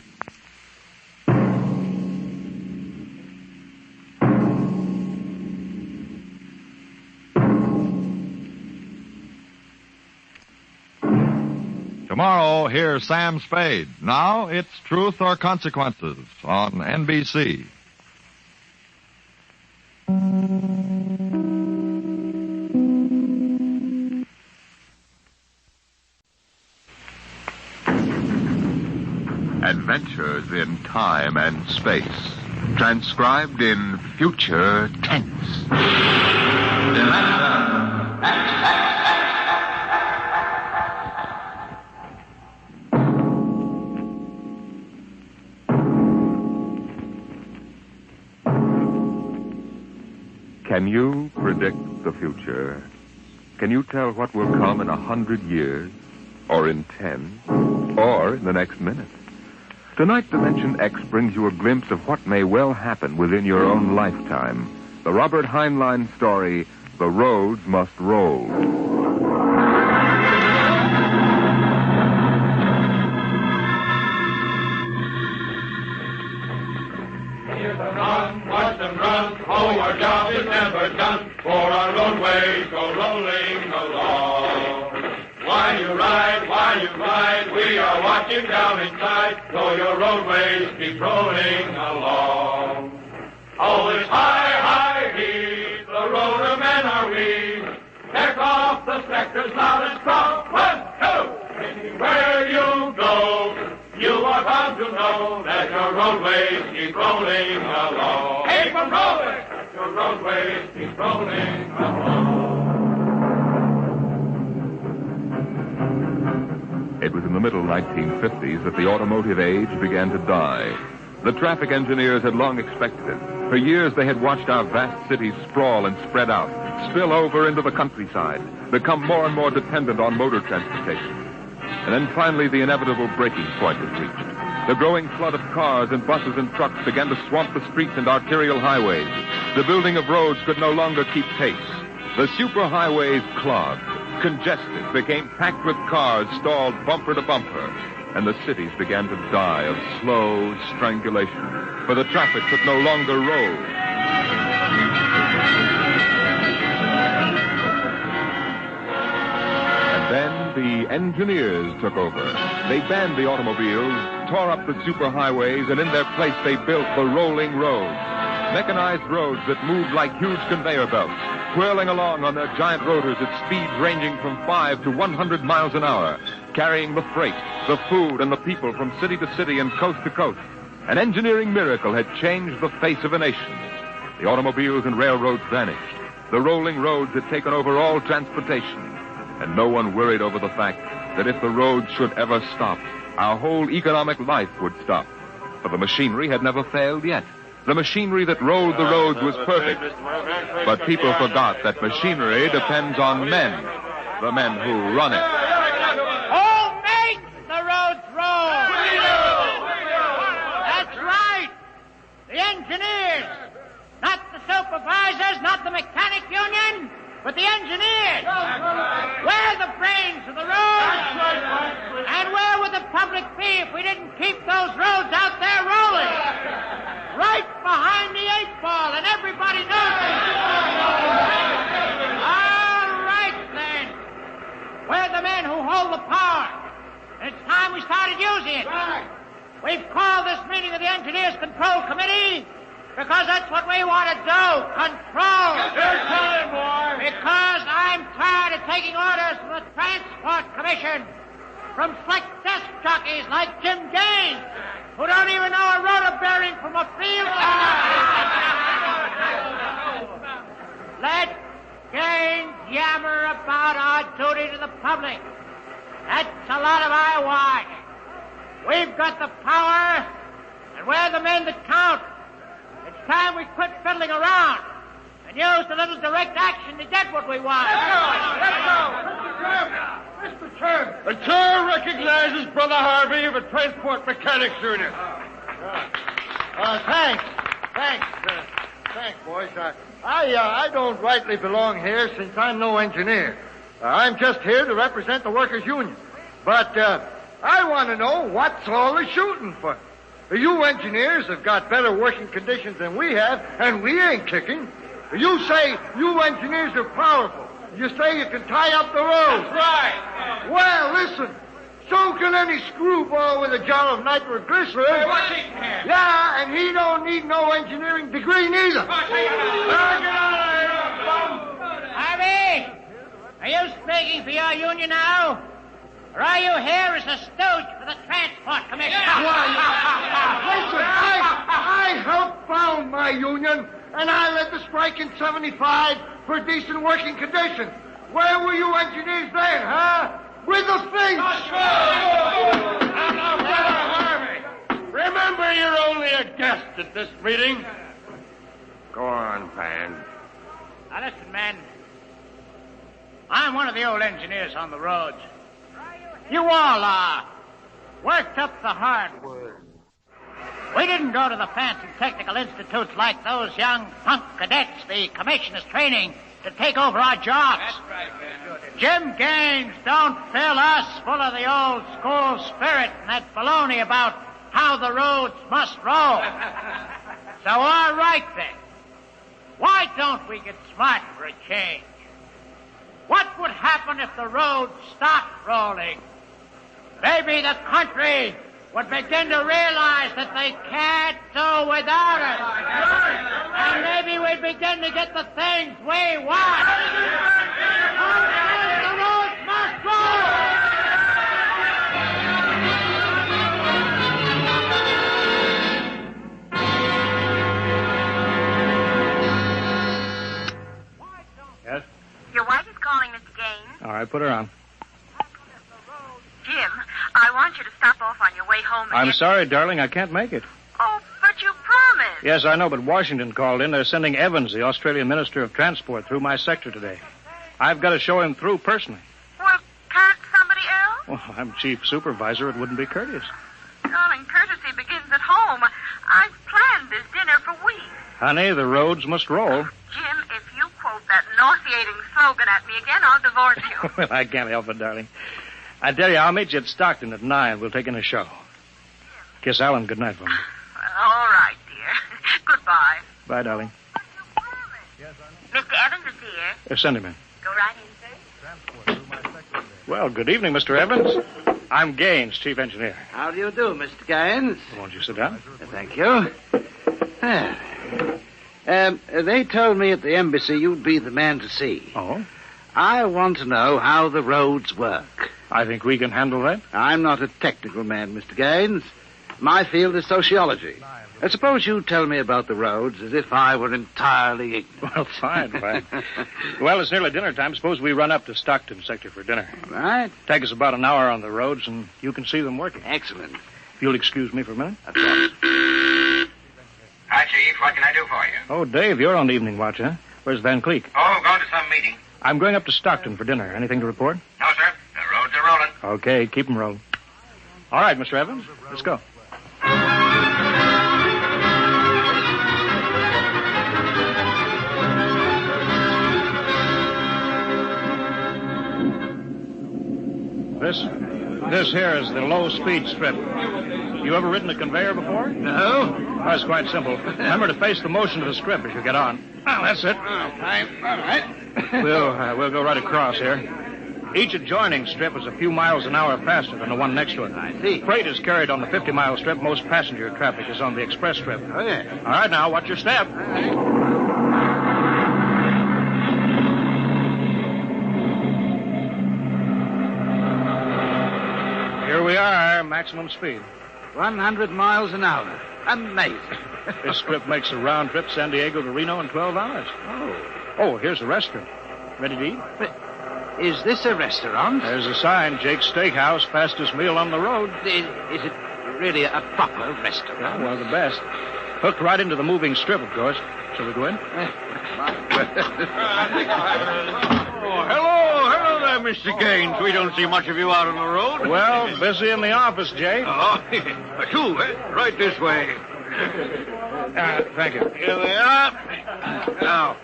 Tomorrow, hear Sam Spade. Now, it's Truth or Consequences on NBC. Adventures in time and space, transcribed in future tense. Can you predict the future? Can you tell what will come in 100 years? Or in 10? Or in the next minute? Tonight, Dimension X brings you a glimpse of what may well happen within your own lifetime. The Robert Heinlein story, The Roads Must Roll. Watch them run, oh, our job is never done, for our roadways go rolling along. While you ride, we are watching down inside, so your roadways keep rolling along. Oh, it's high, he, the roadermen are we. Check off the sectors loud and strong. 1, 2, anywhere you go, you are bound to know that your roadways keep rolling along. Keep them rolling! Your roadways keep rolling along. It was in the middle 1950s that the automotive age began to die. The traffic engineers had long expected it. For years they had watched our vast cities sprawl and spread out, spill over into the countryside, become more and more dependent on motor transportation. And then finally the inevitable breaking point was reached. The growing flood of cars and buses and trucks began to swamp the streets and arterial highways. The building of roads could no longer keep pace. The superhighways clogged, congested, became packed with cars stalled bumper to bumper. And the cities began to die of slow strangulation, for the traffic could no longer roll. And then the engineers took over. They banned the automobiles, tore up the superhighways, and in their place they built the rolling roads. Mechanized roads that moved like huge conveyor belts, whirling along on their giant rotors at speeds ranging from 5 to 100 miles an hour, carrying the freight, the food, and the people from city to city and coast to coast. An engineering miracle had changed the face of a nation. The automobiles and railroads vanished. The rolling roads had taken over all transportation. And no one worried over the fact that if the roads should ever stop, our whole economic life would stop. For the machinery had never failed yet. The machinery that rolled the roads was perfect. But people forgot that machinery depends on men, the men who run it. Who makes the roads roll? That's right. The engineers. Not the supervisors, not the mechanic union, but the engineers. We're the brains of the roads. And where would the public be if we didn't keep those roads out there rolling? Right behind the 8-ball, and everybody knows it. All right, then. We're the men who hold the power. And it's time we started using it. We've called this meeting of the Engineers Control Committee because that's what we want to do, control. Because I'm tired of taking orders from the Transport Commission, from slick desk jockeys like Jim Gaines, who don't even know a rotor bearing from a field. Let Gaines yammer about our duty to the public. That's a lot of eyewash. We've got the power, and we're the men that count. It's time we quit fiddling around and use a little direct action to get what we want. Mr. Chairman. The chair recognizes Brother Harvey of the Transport Mechanics Union. Thanks, boys. I don't rightly belong here since I'm no engineer. I'm just here to represent the workers' union. But I want to know what's all the shooting for. You engineers have got better working conditions than we have, and we ain't kicking. You say you engineers are powerful. You say you can tie up the roads. That's right. Well, listen. So can any screwball with a jar of nitroglycerin. Hey, what's he can? Yeah, and he don't need no engineering degree neither. Harvey, are you speaking for your union now? Or are you here as a stooge for the Transport Commission? Listen, I helped found my union, and I led the strike in 75 for decent working conditions. Where were you engineers then, huh? With the feet! Now, Brother Harvey, remember you're only a guest at this meeting. Go on, Pan. Now, listen, men. I'm one of the old engineers on the roads. You all are. Worked up the hardwood. We didn't go to the fancy technical institutes like those young punk cadets the commission is training to take over our jobs. That's right, man. Jim Gaines don't fill us full of the old school spirit and that baloney about how the roads must roll. So, all right, then. Why don't we get smart for a change? What would happen if the roads stopped rolling? Maybe the country would begin to realize that they can't do without us. And maybe we'd begin to get the things we want. The roads must roll! Yes? Your wife is calling, Mr. Gaines. All right, put her on. Jim, I want you to stop off on your way home. I'm sorry, darling, I can't make it. Oh, but you promised. Yes, I know, but Washington called in. They're sending Evans, the Australian Minister of Transport, through my sector today. I've got to show him through personally. Well, can't somebody else? Well, I'm chief supervisor. It wouldn't be courteous. Darling, courtesy begins at home. I've planned this dinner for weeks. Honey, the roads must roll. Jim, if you quote that nauseating slogan at me again, I'll divorce you. Well, I can't help it, darling. I tell you, I'll meet you at Stockton at 9. We'll take in a show. Kiss Alan goodnight for me. Well, all right, dear. Goodbye. Bye, darling. Mr. Evans is here. Send him in. Go right in, sir. Well, good evening, Mr. Evans. I'm Gaines, chief engineer. How do you do, Mr. Gaines? Won't you sit down? Thank you. They told me at the embassy you'd be the man to see. Oh? I want to know how the roads work. I think we can handle that. I'm not a technical man, Mr. Gaines. My field is sociology. Suppose you tell me about the roads as if I were entirely ignorant. Well, fine. Well, it's nearly dinner time. Suppose we run up to Stockton sector for dinner. All right. Take us about an hour on the roads, and you can see them working. Excellent. If you'll excuse me for a minute. Of course. Hi, Chief. What can I do for you? Oh, Dave, you're on the evening watch, huh? Where's Van Cleek? Oh, going to some meeting. I'm going up to Stockton for dinner. Anything to report? No, sir. The roads are rolling. Okay, keep them rolling. All right, Mr. Evans, let's go. This here is the low-speed strip. You ever ridden a conveyor before? No. Oh, it's quite simple. Remember to face the motion of the strip as you get on. Well, that's it. All right. We'll go right across here. Each adjoining strip is a few miles an hour faster than the one next to it. I see. Freight is carried on the 50-mile strip. Most passenger traffic is on the express strip. Oh, yeah. All right, now, watch your step. Here we are, maximum speed. 100 miles an hour. Amazing. This strip makes a round trip San Diego to Reno in 12 hours. Oh, here's the restaurant. Ready to eat? Is this a restaurant? There's a sign, Jake's Steakhouse, fastest meal on the road. Is it really a proper restaurant? Yeah, one of the best. Hooked right into the moving strip, of course. Shall we go in? Hello there, Mr. Gaines. We don't see much of you out on the road. Well, busy in the office, Jake. Oh, two, right this way. Thank you. Here they are. Now,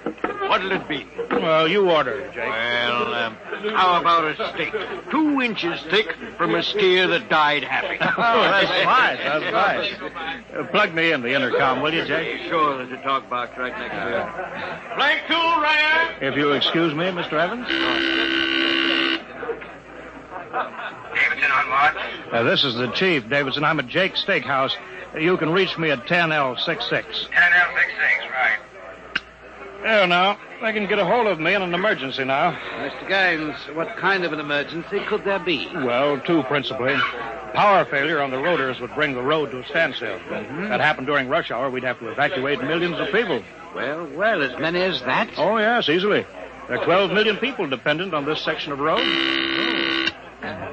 what'll it be? Well, you order it, Jake. Well, how about a steak? 2 inches thick from a steer that died happy. Oh, that's nice. That's nice. Plug me in the intercom, will you, Jake? Sure, there's a talk box right next to it. Blank 2, Ryan. If you'll excuse me, Mr. Evans. Davidson on watch. This is the chief, Davidson. I'm at Jake's Steakhouse. You can reach me at 10L66. 10L66, right. There now. They can get a hold of me in an emergency now. Mr. Gaines, what kind of an emergency could there be? Well, 2 principally. Power failure on the rotors would bring the road to a standstill. Mm-hmm. That happened during rush hour. We'd have to evacuate millions of people. Well, as many as that? Oh, yes, easily. There are 12 million people dependent on this section of road.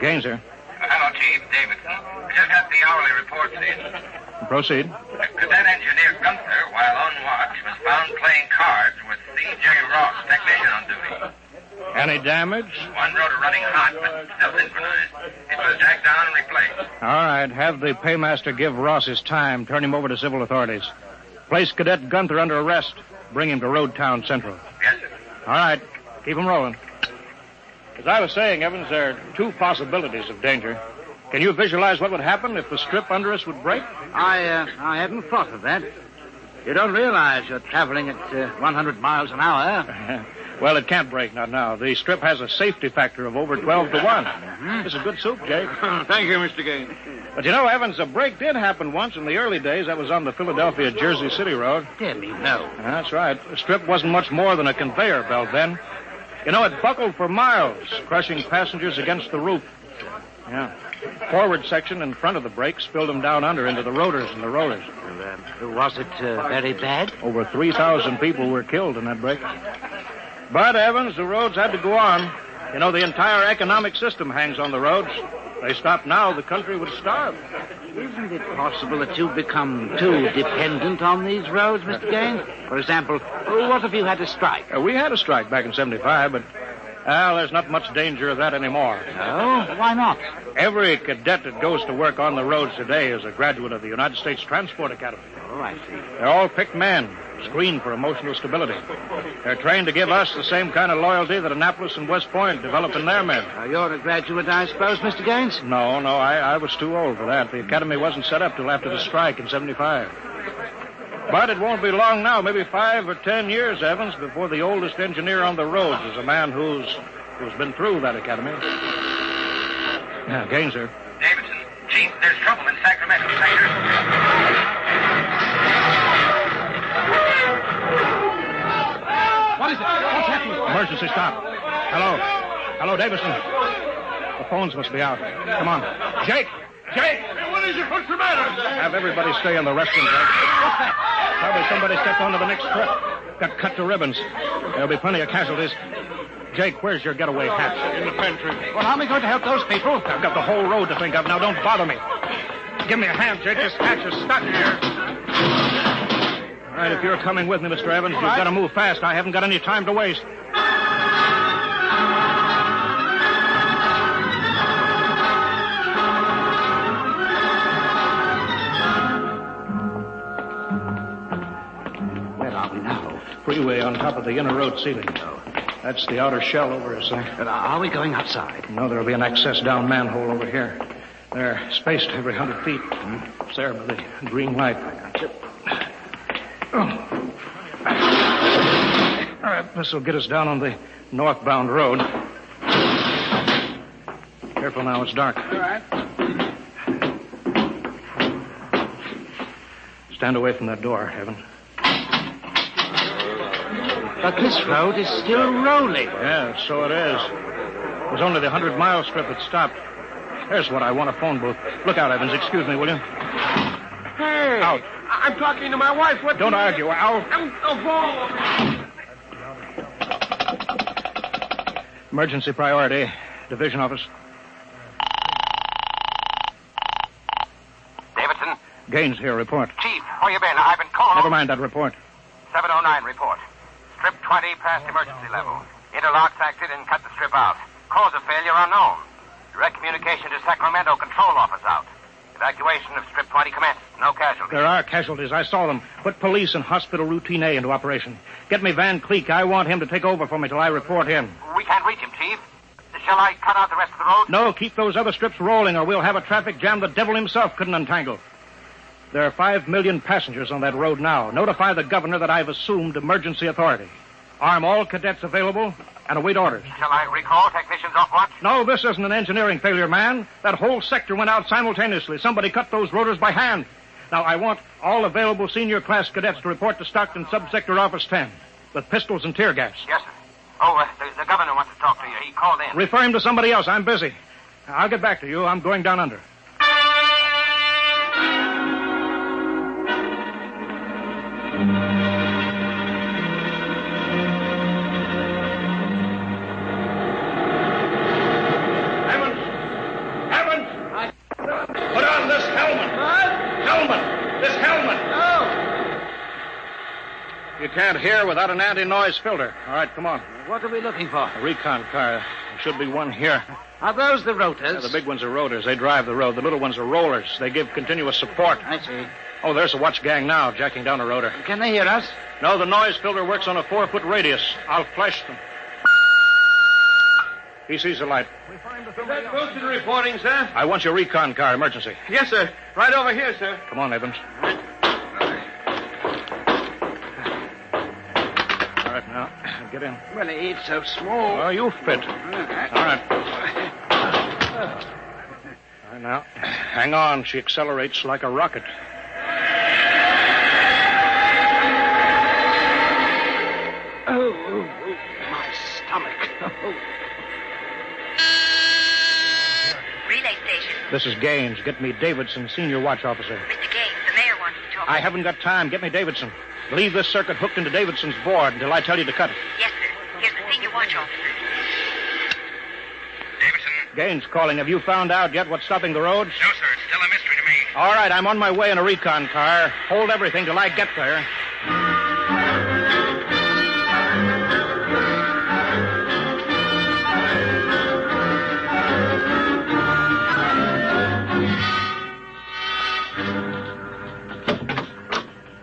Gaines, sir. Hello, Chief. Davidson. We just got the hourly reports in. Proceed. Cadet Engineer Gunther, while on watch, was found playing cards with C.J. Ross, technician on duty. Any damage? One rotor running hot, but still synchronized. It was jacked down and replaced. All right. Have the paymaster give Ross his time. Turn him over to civil authorities. Place Cadet Gunther under arrest. Bring him to Road Town Central. Yes, sir. All right. Keep him rolling. As I was saying, Evans, there are 2 possibilities of danger. Can you visualize what would happen if the strip under us would break? I hadn't thought of that. You don't realize you're traveling at 100 miles an hour. Well, it can't break, not now. The strip has a safety factor of over 12 to 1. It's a good soup, Jake. Thank you, Mr. Gaines. But you know, Evans, a break did happen once in the early days. That was on the Philadelphia-Jersey City Road. Dear me, no. That's right. The strip wasn't much more than a conveyor belt then. You know, it buckled for miles, crushing passengers against the roof. Yeah. Forward section in front of the brake spilled them down under into the rotors and the rollers. Was it very bad? Over 3,000 people were killed in that break. But, Evans, the roads had to go on. You know, the entire economic system hangs on the roads. If they stopped now, the country would starve. Isn't it possible that you've become too dependent on these roads, Mr. Gaines? For example, what if you had a strike? We had a strike back in 75, but, well, there's not much danger of that anymore. No? Why not? Every cadet that goes to work on the roads today is a graduate of the United States Transport Academy. Oh, I see. They're all picked men, screened for emotional stability. They're trained to give us the same kind of loyalty that Annapolis and West Point develop in their men. You're a graduate, I suppose, Mr. Gaines? No, I was too old for that. The academy wasn't set up till after the strike in 75. But it won't be long now, maybe 5 or 10 years, Evans, before the oldest engineer on the roads is a man who's been through that academy. Now, Gaines, sir. Davidson. Chief, there's trouble in Sacramento sector. Emergency stop. Hello. Hello, Davison. The phones must be out. Come on. Jake! Jake! Hey, what is it? What's the matter? Have everybody stay in the restroom, Jake. What's that? Probably somebody stepped onto the next trip. Got cut to ribbons. There'll be plenty of casualties. Jake, where's your getaway hatch? In the pantry. Well, how am I going to help those people? I've got the whole road to think of. Now, don't bother me. Give me a hand, Jake. This hatch is stuck here. All right, if you're coming with me, Mr. Evans, you've got to move fast. I haven't got any time to waste. Where are we now? Freeway on top of the inner road ceiling. That's the outer shell over us there. Are we going outside? No, there'll be an access down manhole over here. They're spaced every 100 feet. It's there by the green light. Oh. All right, this will get us down on the northbound road. Careful now, it's dark. All right. Stand away from that door, Evan. But this road is still rolling. Yeah, so it is. It was only the 100-mile strip that stopped. There's what I want, a phone booth. Look out, Evans. Excuse me, will you? Hey! Out. I'm talking to my wife. What? Don't argue. Out. Emergency priority. Division office. Davidson? Gaines here. Report. Chief, where you been? I've been calling... Never mind that report. 709 report. Strip 20 past emergency level. Interlocks acted and cut the strip out. Cause of failure unknown. Direct communication to Sacramento control office out. Evacuation of Strip 20 commenced. No casualties. There are casualties. I saw them. Put police and hospital routine A into operation. Get me Van Cleek. I want him to take over for me till I report in. We can't reach him, Chief. Shall I cut out the rest of the road? No, keep those other strips rolling or we'll have a traffic jam the devil himself couldn't untangle. There are 5 million passengers on that road now. Notify the governor that I've assumed emergency authority. Arm all cadets available and await orders. Shall I recall technicians off watch? No, this isn't an engineering failure, man. That whole sector went out simultaneously. Somebody cut those rotors by hand. Now, I want all available senior class cadets to report to Stockton Subsector Office 10 with pistols and tear gas. Yes, sir. Oh, the governor wants to talk to you. He called in. Refer him to somebody else. I'm busy. I'll get back to you. I'm going down under. Put on this helmet. What? Helmet. This helmet. Oh. You can't hear without an anti-noise filter. All right, come on. What are we looking for? A recon car. There should be one here. Are those the rotors? Yeah, the big ones are rotors. They drive the road. The little ones are rollers. They give continuous support. I see. Oh, there's a watch gang now, jacking down a rotor. Can they hear us? No, the noise filter works on a 4-foot radius. I'll flash them. He sees the light. Is that Wilson reporting, sir? I want your recon car, emergency. Yes, sir. Right over here, sir. Come on, Evans. All right, now, get in. Well, it's so small. Oh, you fit. All right. All right, now, hang on. She accelerates like a rocket. Oh, my stomach. Relay station. This is Gaines. Get me Davidson, senior watch officer. Mr. Gaines, the mayor wants to talk. I haven't got time. Get me Davidson. Leave this circuit hooked into Davidson's board until I tell you to cut it. Yes, sir. Here's the senior watch officer. Davidson? Gaines calling. Have you found out yet what's stopping the roads? No, sir. It's still a mystery to me. All right, I'm on my way in a recon car. Hold everything till I get there.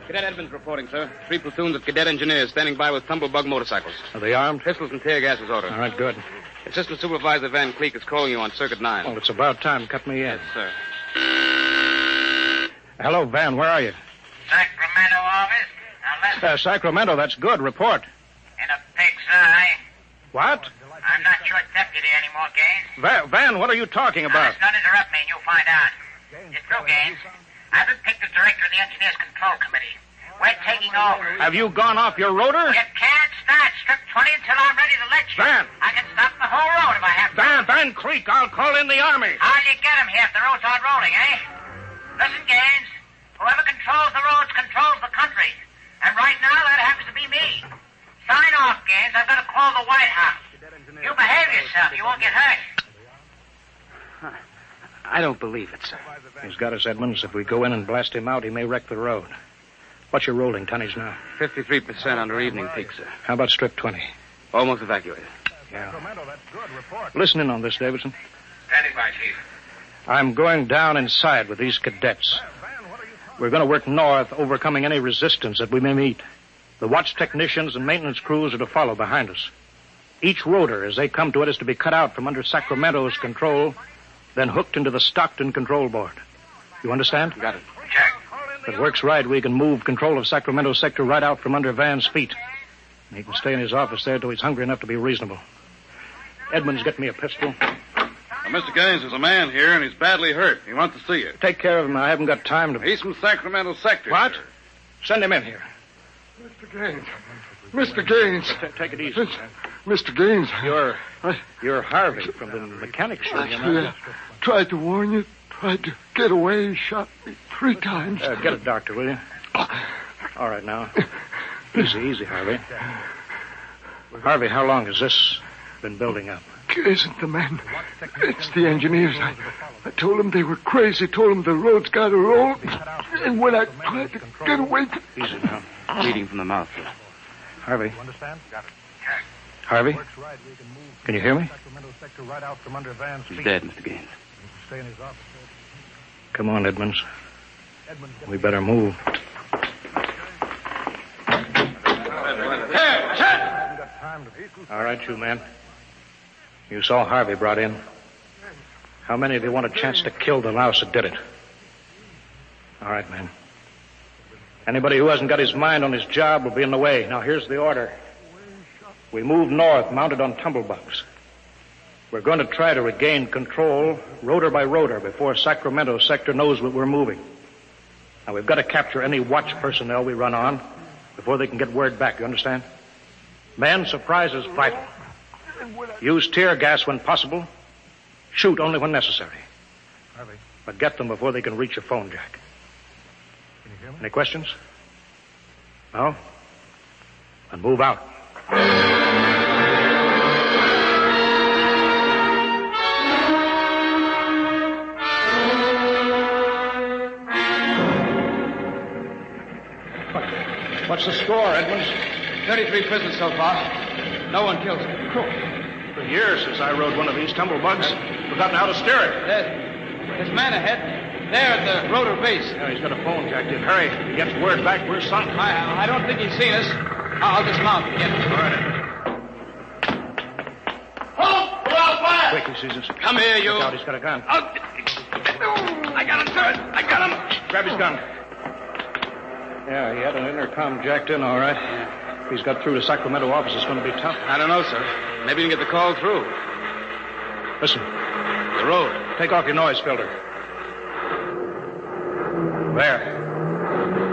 Cadet Edmonds reporting, sir. 3 platoons of cadet engineers standing by with tumblebug motorcycles. Are they armed? Pistols and tear gas is ordered. All right, good. Assistant Supervisor Van Cleek is calling you on Circuit 9. Well, it's about time. Cut me in. Yes, sir. Hello, Van. Where are you? Sacramento office. Now listen. Sacramento. That's good. Report. In a pig's eye. What? I'm not your deputy anymore, Gaines. Van, what are you talking about? Don't interrupt me and you'll find out. It's true, Gaines. I've been picked as director of the Engineers Control Committee. We're taking over. Have you gone off your rotor? You can't start Strip 20 until I'm ready to let you. Van! I can stop the whole road if I have to. Van Creek, I'll call in the army. How'll you get him here if the roads aren't rolling, eh? Listen, Gaines. Whoever controls the roads controls the country. And right now, that happens to be me. Sign off, Gaines. I've got to call the White House. You behave yourself. You won't get hurt. I don't believe it, sir. He's got us, Edmonds. If we go in and blast him out, he may wreck the road. What's your rolling tonnage now? 53% under evening peak, sir. How about strip 20? Almost evacuated. Yeah. Listen in on this, Davidson. Standing by, Chief. I'm going down inside with these cadets. We're going to work north, overcoming any resistance that we may meet. The watch technicians and maintenance crews are to follow behind us. Each rotor, as they come to it, is to be cut out from under Sacramento's control, then hooked into the Stockton control board. You understand? Got it. Check. If it works right, we can move control of Sacramento sector right out from under Van's feet. And he can stay in his office there till he's hungry enough to be reasonable. Edmonds, get me a pistol. Mr. Gaines, there's a man here, and he's badly hurt. He wants to see you. Take care of him. I haven't got time to... He's from Sacramento sector. What? Sir. Send him in here. Mr. Gaines. Mr. Gaines. Take it easy. Mr. Gaines. You're Harvey from the mechanic show, you know. I tried to warn you. Tried to get away. Shot me 3 times. Get a doctor, will you? All right, now. Easy, Harvey. Harvey, how long has this been building up? It isn't the men. It's the engineers. I told them they were crazy. Told them the road's got to roll. And when I tried to get away... Easy now. Bleeding from the mouth, sir. Harvey. Harvey? Can you hear me? He's dead, Mr. Gaines. Come on, Edmonds. We better move. All right, you men. You saw Harvey brought in. How many of you want a chance to kill the louse that did it? All right, men. Anybody who hasn't got his mind on his job will be in the way. Now, here's the order. We move north, mounted on tumblebugs. We're going to try to regain control, rotor by rotor, before Sacramento sector knows what we're moving. Now, we've got to capture any watch personnel we run on before they can get word back, you understand? Men, surprise is vital. Use tear gas when possible. Shoot only when necessary. But get them before they can reach a phone jack. Any questions? No? Then move out. What's the score, Edmonds? 33 prisoners so far. No one killed. For years since I rode one of these tumblebugs, forgotten how to steer it. There's a man ahead. There at the rotor base. Yeah, he's got a phone jacked in. Hurry. If he gets word back, we're sunk. I don't think he's seen us. I'll dismount and get him. All right. Hold! Pull out fire! Quick, he sees us. Come here, you. Look out, he's got a gun. I got him, sir. I got him. Grab his gun. Yeah, he had an intercom jacked in, all right. If he's got through to Sacramento office, it's going to be tough. I don't know, sir. Maybe you can get the call through. Listen. The road. Take off your noise filter. There.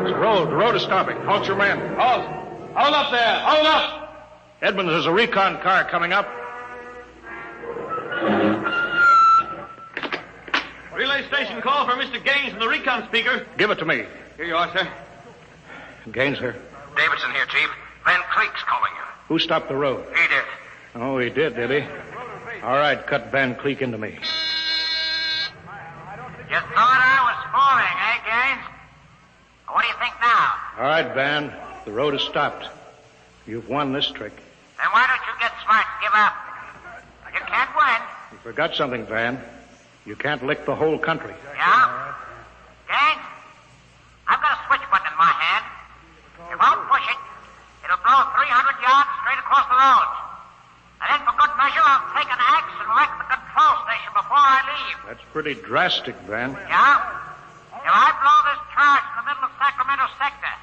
It's the road. The road is stopping. Halt your men. Halt. Hold up there. Hold up. Edmonds, there's a recon car coming up. Relay station call for Mr. Gaines from the recon speaker. Give it to me. Here you are, sir. Gaines here. Davidson here, Chief. Van Cleek's calling you. Who stopped the road? He did. Oh, he did he? All right, cut Van Cleek into me. You thought I was fooling, eh, Gaines? What do you think now? All right, Van. The road is stopped. You've won this trick. Then why don't you get smart and give up? You can't win. You forgot something, Van. You can't lick the whole country. Yeah? Gaines, I've got a switch button in my hand. If I push it, it'll blow 300 yards straight across the roads. And then for good measure, I'll take an axe and wreck the control station before I leave. That's pretty drastic, Van. Yeah? If I blow this charge in the middle of Sacramento sector,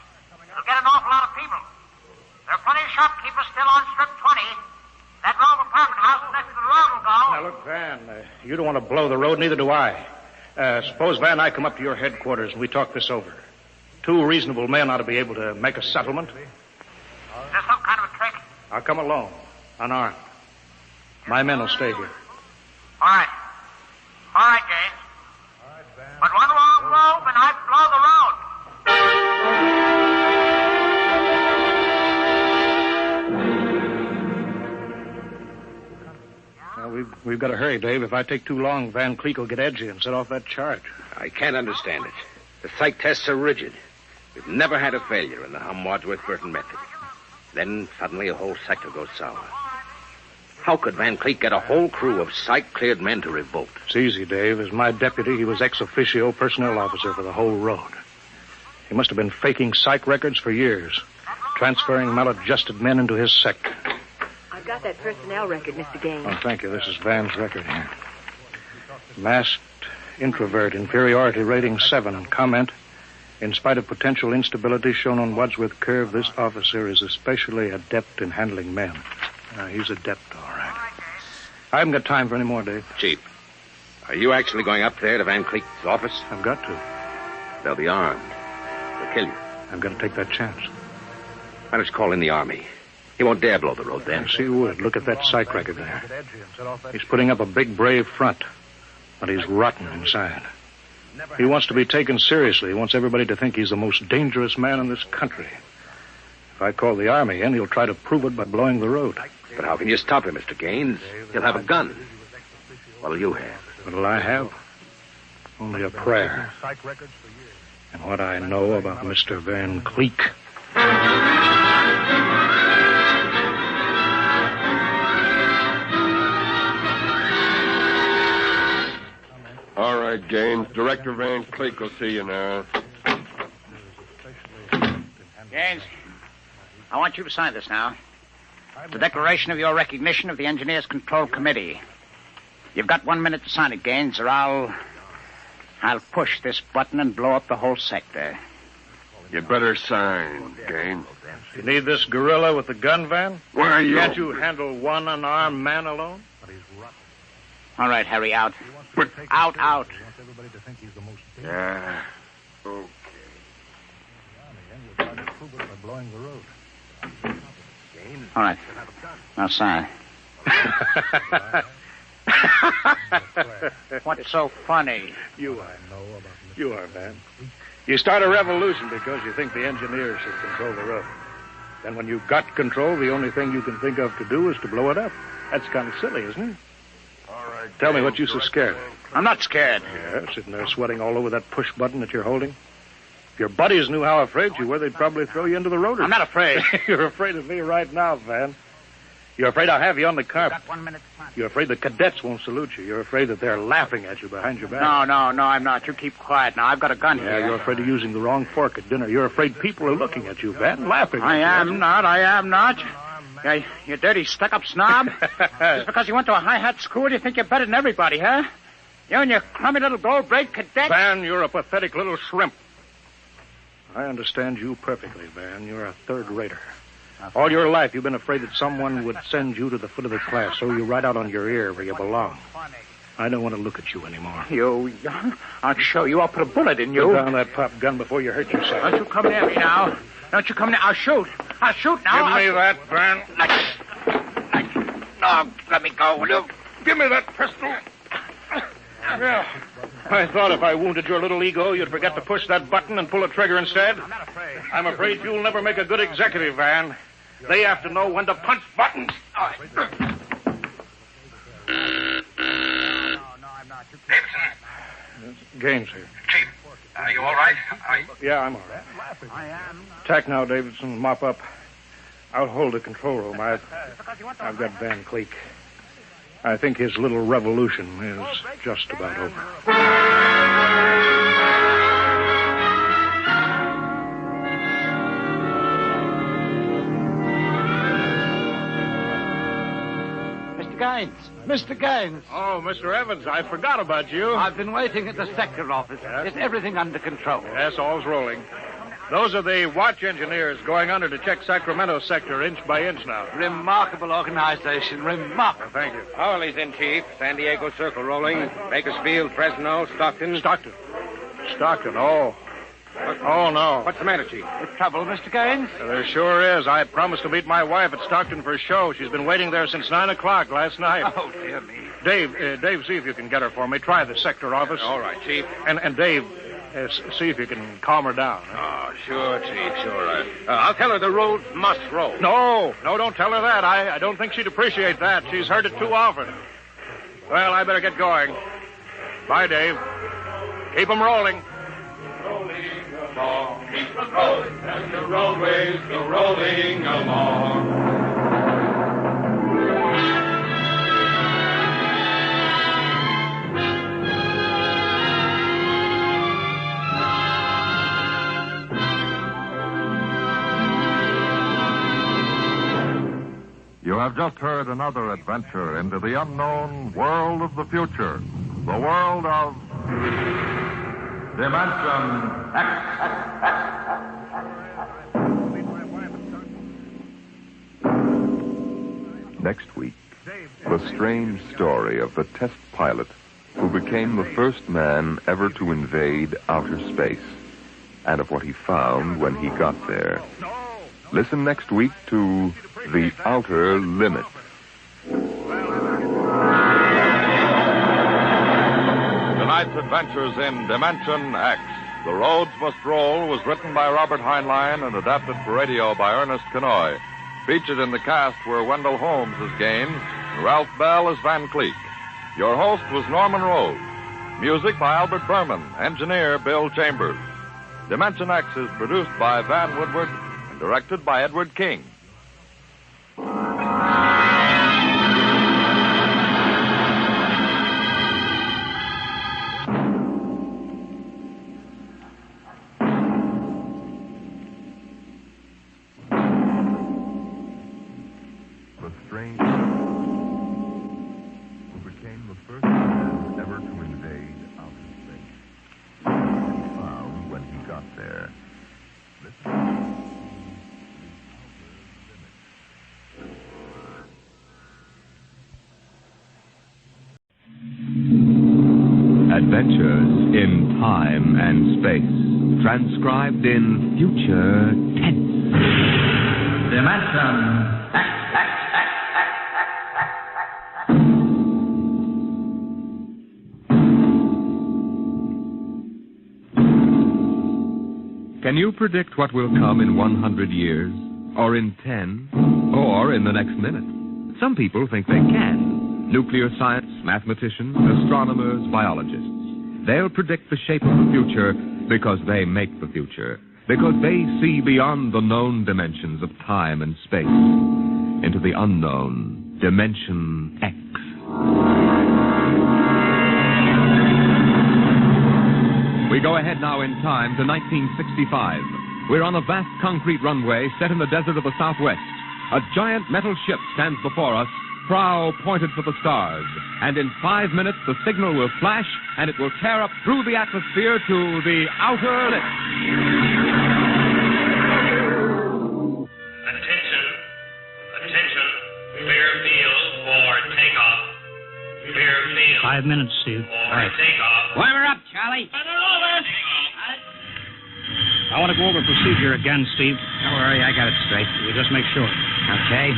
it'll get an awful lot of people. There are plenty of shopkeepers still on strip 20. That row of apartment houses next to the road will go. Now, look, Van, you don't want to blow the road, neither do I. Suppose, Van, I come up to your headquarters and we talk this over. 2 reasonable men ought to be able to make a settlement. Is this some kind of a trick? I'll come alone, unarmed. My men will stay here. All right. All right, Gaines. But one wrong move and I blow the road. Well, we've got to hurry, Dave. If I take too long, Van Cleek will get edgy and set off that charge. I can't understand it. The psych tests are rigid. We've never had a failure in the Hum-Wadsworth-Burton method. Then suddenly a whole sector goes sour. How could Van Cleek get a whole crew of psych-cleared men to revolt? It's easy, Dave. As my deputy, he was ex officio personnel officer for the whole road. He must have been faking psych records for years, transferring maladjusted men into his sector. I've got that personnel record, Mr. Gaines. Oh, thank you. This is Van's record here. Masked introvert, inferiority rating 7. Comment: in spite of potential instability shown on Wadsworth Curve, this officer is especially adept in handling men. He's adept, all right. I haven't got time for any more, Dave. Chief, are you actually going up there to Van Cleek's office? I've got to. They'll be armed. They'll kill you. I've got to take that chance. Why don't you call in the army? He won't dare blow the road then. Yes, he would. Look at that psych record there. He's putting up a big, brave front, but he's rotten inside. He wants to be taken seriously. He wants everybody to think he's the most dangerous man in this country. If I call the army in, he'll try to prove it by blowing the road. But how can you stop him, Mr. Gaines? He'll have a gun. What'll you have? What'll I have? Only a prayer. And what I know about Mr. Van Cleek. All right, Gaines. Director Van Cleek will see you now. Gaines, I want you to sign this now. The declaration of your recognition of the Engineers Control Committee. You've got 1 minute to sign it, Gaines, or I'll push this button and blow up the whole sector. You better sign, Gaines. You need this gorilla with the gun, Van? Where are you? Can't you handle one unarmed man alone? All right, Harry, out. Out. Yeah. Okay. All right. Now sign. What's so funny? You are, man. You start a revolution because you think the engineers should control the road. Then when you've got control, the only thing you can think of to do is to blow it up. That's kind of silly, isn't it? All right. Tell me what you're so scared of. I'm not scared. Yeah, sitting there sweating all over that push button that you're holding. If your buddies knew how afraid you were, they'd probably throw you into the road. I'm not afraid. You're afraid of me right now, Van. You're afraid I'll have you on the carpet. Got 1 minute. You're afraid the cadets won't salute you. You're afraid that they're laughing at you behind your back. No, I'm not. You keep quiet now. I've got a gun here. Yeah, you're afraid of using the wrong fork at dinner. You're afraid people are looking at you, Van, laughing at you. I am not. You dirty, stuck-up snob. Just because you went to a high-hat school, you think you're better than everybody, huh? You and your crummy little gold-braid cadet. Van, you're a pathetic little shrimp. I understand you perfectly, Van. You're a third-rater. All your life, you've been afraid that someone would send you to the foot of the class, so you right out on your ear where you belong. I don't want to look at you anymore. I'll show you. I'll put a bullet in you. Put down that pop gun before you hurt yourself. Don't you come near me now. Don't you come near. I'll shoot now. Give me that, Van. No, let me go, will you? Give me that pistol. Yeah. I thought if I wounded your little ego, you'd forget to push that button and pull a trigger instead. I'm afraid you'll never make a good executive, Van. They have to know when to punch buttons. Gaines here. Chief, are you all right? Yeah, I'm all right. I am. Tack now, Davidson. Mop up. I'll hold the control room. I've got Van Cleek. I think his little revolution is just about over. Mr. Gaines. Oh, Mr. Evans, I forgot about you. I've been waiting at the sector office. Is everything under control? Yes, all's rolling. Those are the watch engineers going under to check Sacramento sector inch by inch now. Remarkable organization. Remarkable. Thank you. Howley's in, Chief. San Diego Circle rolling. Bakersfield, Fresno, Stockton. Stockton. Oh. Oh, no. What's the matter, Chief? Trouble, Mr. Gaines? There sure is. I promised to meet my wife at Stockton for a show. She's been waiting there since 9 o'clock last night. Oh, dear me. Dave, see if you can get her for me. Try the sector office. All right, Chief. And Dave, see if you can calm her down. Oh, sure, Chief, sure. I'll tell her the road must roll. No, don't tell her that. I don't think she'd appreciate that. She's heard it too often. Well, I better get going. Bye, Dave. Keep 'em rolling. Rolling along, keep them rolling, and the roadways go rolling along. You have just heard another adventure into the unknown world of the future. The world of Dimension X. Next week, the strange story of the test pilot who became the first man ever to invade outer space, and of what he found when he got there. Listen next week to The Outer Limit. Tonight's adventures in Dimension X. The Roads Must Roll was written by Robert Heinlein and adapted for radio by Ernest Kenoy. Featured in the cast were Wendell Holmes as Gaines and Ralph Bell as Van Cleek. Your host was Norman Rose. Music by Albert Berman. Engineer Bill Chambers. Dimension X is produced by Van Woodward and directed by Edward King. The strange who became the first man ever to invade outer space. He found when he got there. Adventures in time and space, transcribed in future tense. Dimension X. Can you predict what will come in 100 years, or in 10, or in the next minute? Some people think they can. Nuclear science, mathematicians, astronomers, biologists. They'll predict the shape of the future because they make the future. Because they see beyond the known dimensions of time and space into the unknown Dimension X. We go ahead now in time to 1965. We're on a vast concrete runway set in the desert of the Southwest. A giant metal ship stands before us, prow pointed for the stars. And in 5 minutes, the signal will flash, and it will tear up through the atmosphere to the outer limit. Attention. Clear field for takeoff. Clear field. 5 minutes, Steve. For takeoff. Warm her up, Charlie. I want to go over procedure again, Steve. Don't worry, I got it straight. You just make sure. Okay.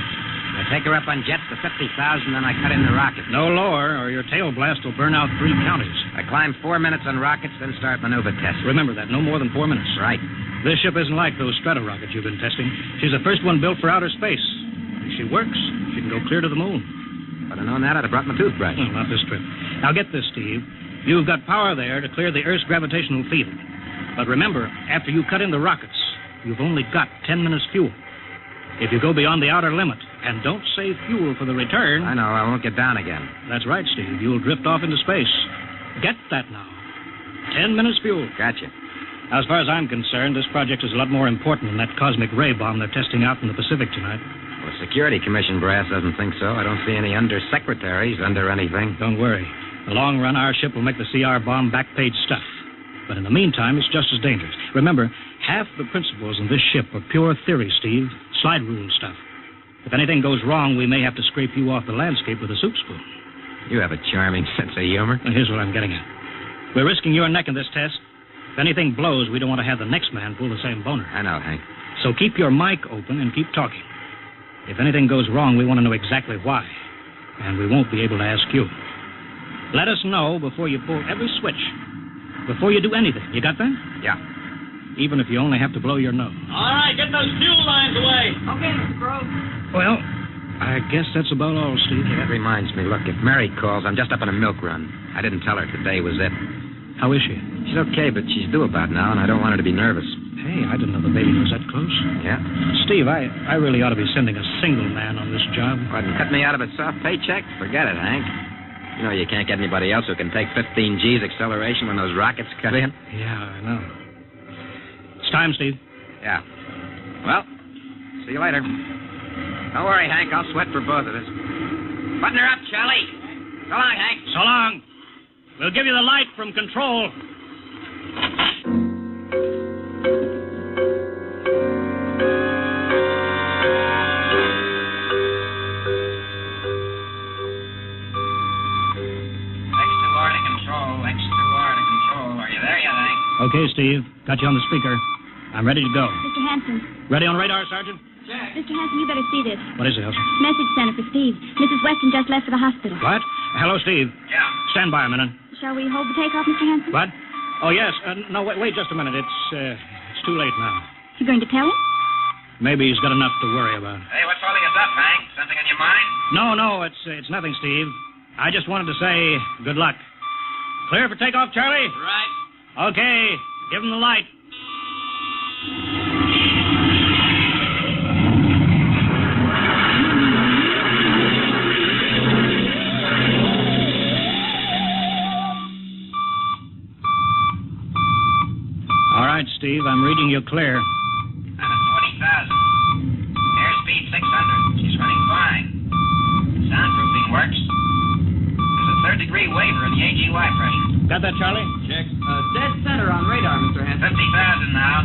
I take her up on jets to 50,000, then I cut in the rocket. No lower, or your tail blast will burn out 3 counties. I climb 4 minutes on rockets, then start maneuver tests. Remember that, no more than 4 minutes. Right. This ship isn't like those strato rockets you've been testing. She's the first one built for outer space. If she works, she can go clear to the moon. If I'd have known that, I'd have brought my toothbrush. Well, not this trip. Now get this, Steve. You've got power there to clear the Earth's gravitational field. But remember, after you cut in the rockets, you've only got 10 minutes fuel. If you go beyond the outer limit and don't save fuel for the return... I know, I won't get down again. That's right, Steve. You'll drift off into space. Get that now. 10 minutes fuel. Gotcha. Now, as far as I'm concerned, this project is a lot more important than that cosmic ray bomb they're testing out in the Pacific tonight. Well, the Security Commission brass doesn't think so. I don't see any undersecretaries under anything. Don't worry. In the long run, our ship will make the CR bomb back-page stuff. But in the meantime, it's just as dangerous. Remember, half the principles in this ship are pure theory, Steve. Slide rule stuff. If anything goes wrong, we may have to scrape you off the landscape with a soup spoon. You have a charming sense of humor. Now, here's what I'm getting at. We're risking your neck in this test. If anything blows, we don't want to have the next man pull the same boner. I know, Hank. So keep your mic open and keep talking. If anything goes wrong, we want to know exactly why. And we won't be able to ask you. Let us know before you pull every switch. Before you do anything. You got that? Yeah. Even if you only have to blow your nose. All right, get those fuel lines away. Okay, Mr. Grove. Well, I guess that's about all, Steve. Hey, that reminds me. Look, if Mary calls, I'm just up on a milk run. I didn't tell her today was it. How is she? She's okay, but she's due about now, and I don't want her to be nervous. Hey, I didn't know the baby was that close. Yeah? Steve, I really ought to be sending a single man on this job. What, and cut me out of a soft paycheck? Forget it, Hank. You know you can't get anybody else who can take 15 G's acceleration when those rockets cut in. Yeah, I know. It's time, Steve. Yeah. Well, see you later. Don't worry, Hank. I'll sweat for both of us. Button her up, Charlie. So long, Hank. So long. We'll give you the light from control. Okay, Steve. Got you on the speaker. I'm ready to go. Mr. Hanson. Ready on radar, Sergeant? Mr. Hanson, you better see this. What is it, Elsa? Message center for Steve. Mrs. Weston just left for the hospital. What? Hello, Steve. Yeah. Stand by a minute. Shall we hold the takeoff, Mr. Hanson? What? Oh, yes. No, wait just a minute. It's too late now. You going to tell him? Maybe he's got enough to worry about. Hey, what's holding us up, Hank? Something on your mind? No, it's nothing, Steve. I just wanted to say good luck. Clear for takeoff, Charlie? Right. Okay. Give him the light. All right, Steve, I'm reading you clear. 20,000. Airspeed 600. She's running fine. Soundproofing works. There's a third-degree waiver in the AGY pressure. Got that, Charlie? Check. Dead center on radar, Mr. Hanson. 50,000 now.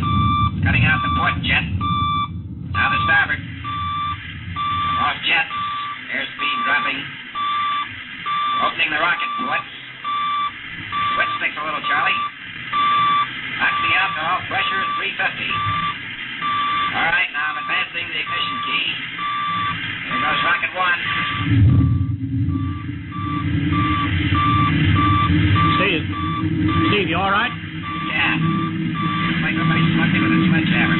Cutting out the port jet. Now the starboard. Off jets. Airspeed dropping. Opening the rocket ports. Switch sticks a little, Charlie. Maxing out to all pressure at 350. All right, now I'm advancing the ignition key. Here goes rocket one. Steve, you all right? Yeah. Looks like somebody smugged me with a sledgehammer.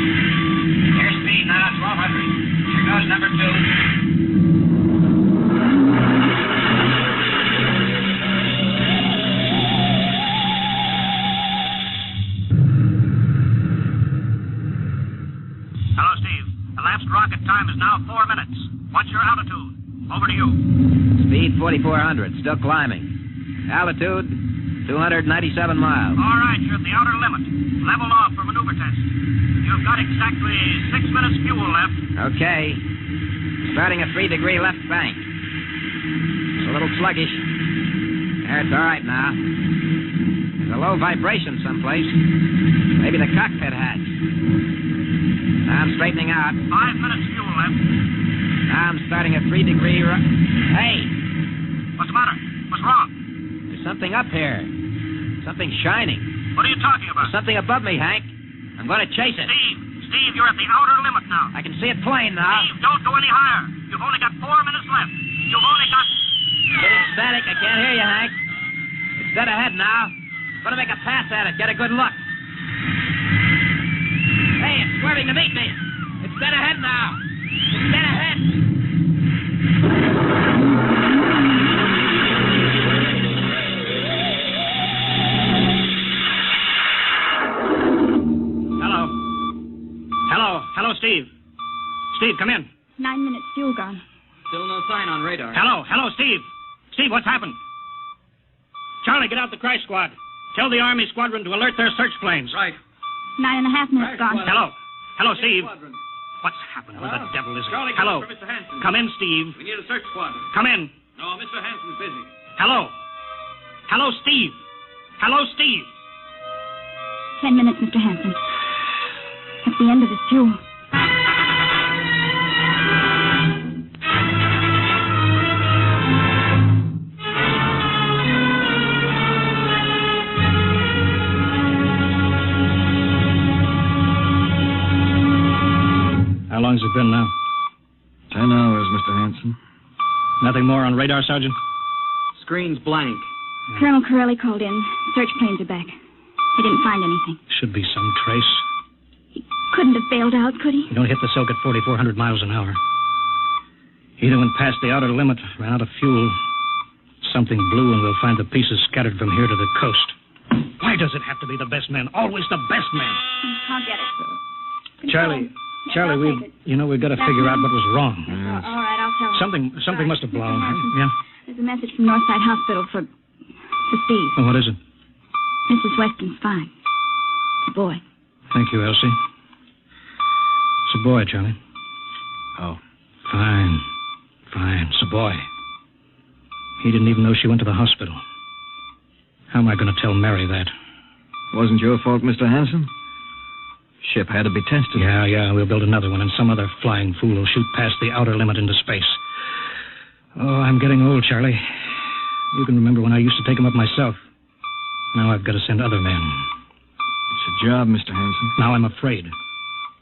Airspeed now 1,200. Here goes number two. Hello, Steve. Elapsed rocket time is now 4 minutes. What's your altitude? Over to you. Speed 4,400. Still climbing. Altitude 297 miles. All right, you're at the outer limit. Level off for maneuver test. You've got exactly 6 minutes fuel left. Okay. Starting a 3-degree left bank. It's a little sluggish. That's all right now. There's a low vibration someplace. Maybe the cockpit hatch. Now I'm straightening out. 5 minutes fuel left. Now I'm starting a 3-degree Hey! What's the matter? What's wrong? There's something up here. Something shining. What are you talking about? There's something above me, Hank. I'm going to chase it. Steve, you're at the outer limit now. I can see it plain now. Steve, don't go any higher. You've only got 4 minutes left. You've only got... Getting static. I can't hear you, Hank. It's dead ahead now. I'm going to make a pass at it. Get a good look. Hey, it's swerving to meet me. It's dead ahead now. It's dead ahead. Hello, Steve. Steve, come in. 9 minutes fuel gone. Still no sign on radar. Hello, Steve. Steve, what's happened? Charlie, get out the crash squad. Tell the Army squadron to alert their search planes. Right. 9.5 minutes gone. Hello, Steve. Squadron. What's happened? Who the devil is it? Charlie, hello. for Mr. Hanson. Come in, Steve. We need a search squadron. Come in. No, Mr. Hanson's busy. Hello, Steve. 10 minutes, Mr. Hanson. That's the end of his fuel. How long's it been now? 10 hours, Mr. Hanson. Nothing more on radar, Sergeant? Screen's blank. Colonel Corelli called in. Search planes are back. They didn't find anything. Should be some trace. Couldn't have bailed out, could he? You don't hit the silk at 4,400 miles an hour. Either went past the outer limit, ran out of fuel. Something blew, and we'll find the pieces scattered from here to the coast. Why does it have to be the best men? Always the best men. I'll get it. Charlie, we've got to figure out what was wrong. All right, I'll tell him. Something must have blown. Yeah? There's a message from Northside Hospital for Steve. Well, what is it? Mrs. Weston's fine. It's a boy. Thank you, Elsie. It's a boy, Charlie. Oh. Fine. It's a boy. He didn't even know she went to the hospital. How am I going to tell Mary that? Wasn't your fault, Mr. Hanson. Ship had to be tested. Yeah, we'll build another one, and some other flying fool will shoot past the outer limit into space. Oh, I'm getting old, Charlie. You can remember when I used to take them up myself. Now I've got to send other men. It's a job, Mr. Hanson. Now I'm afraid.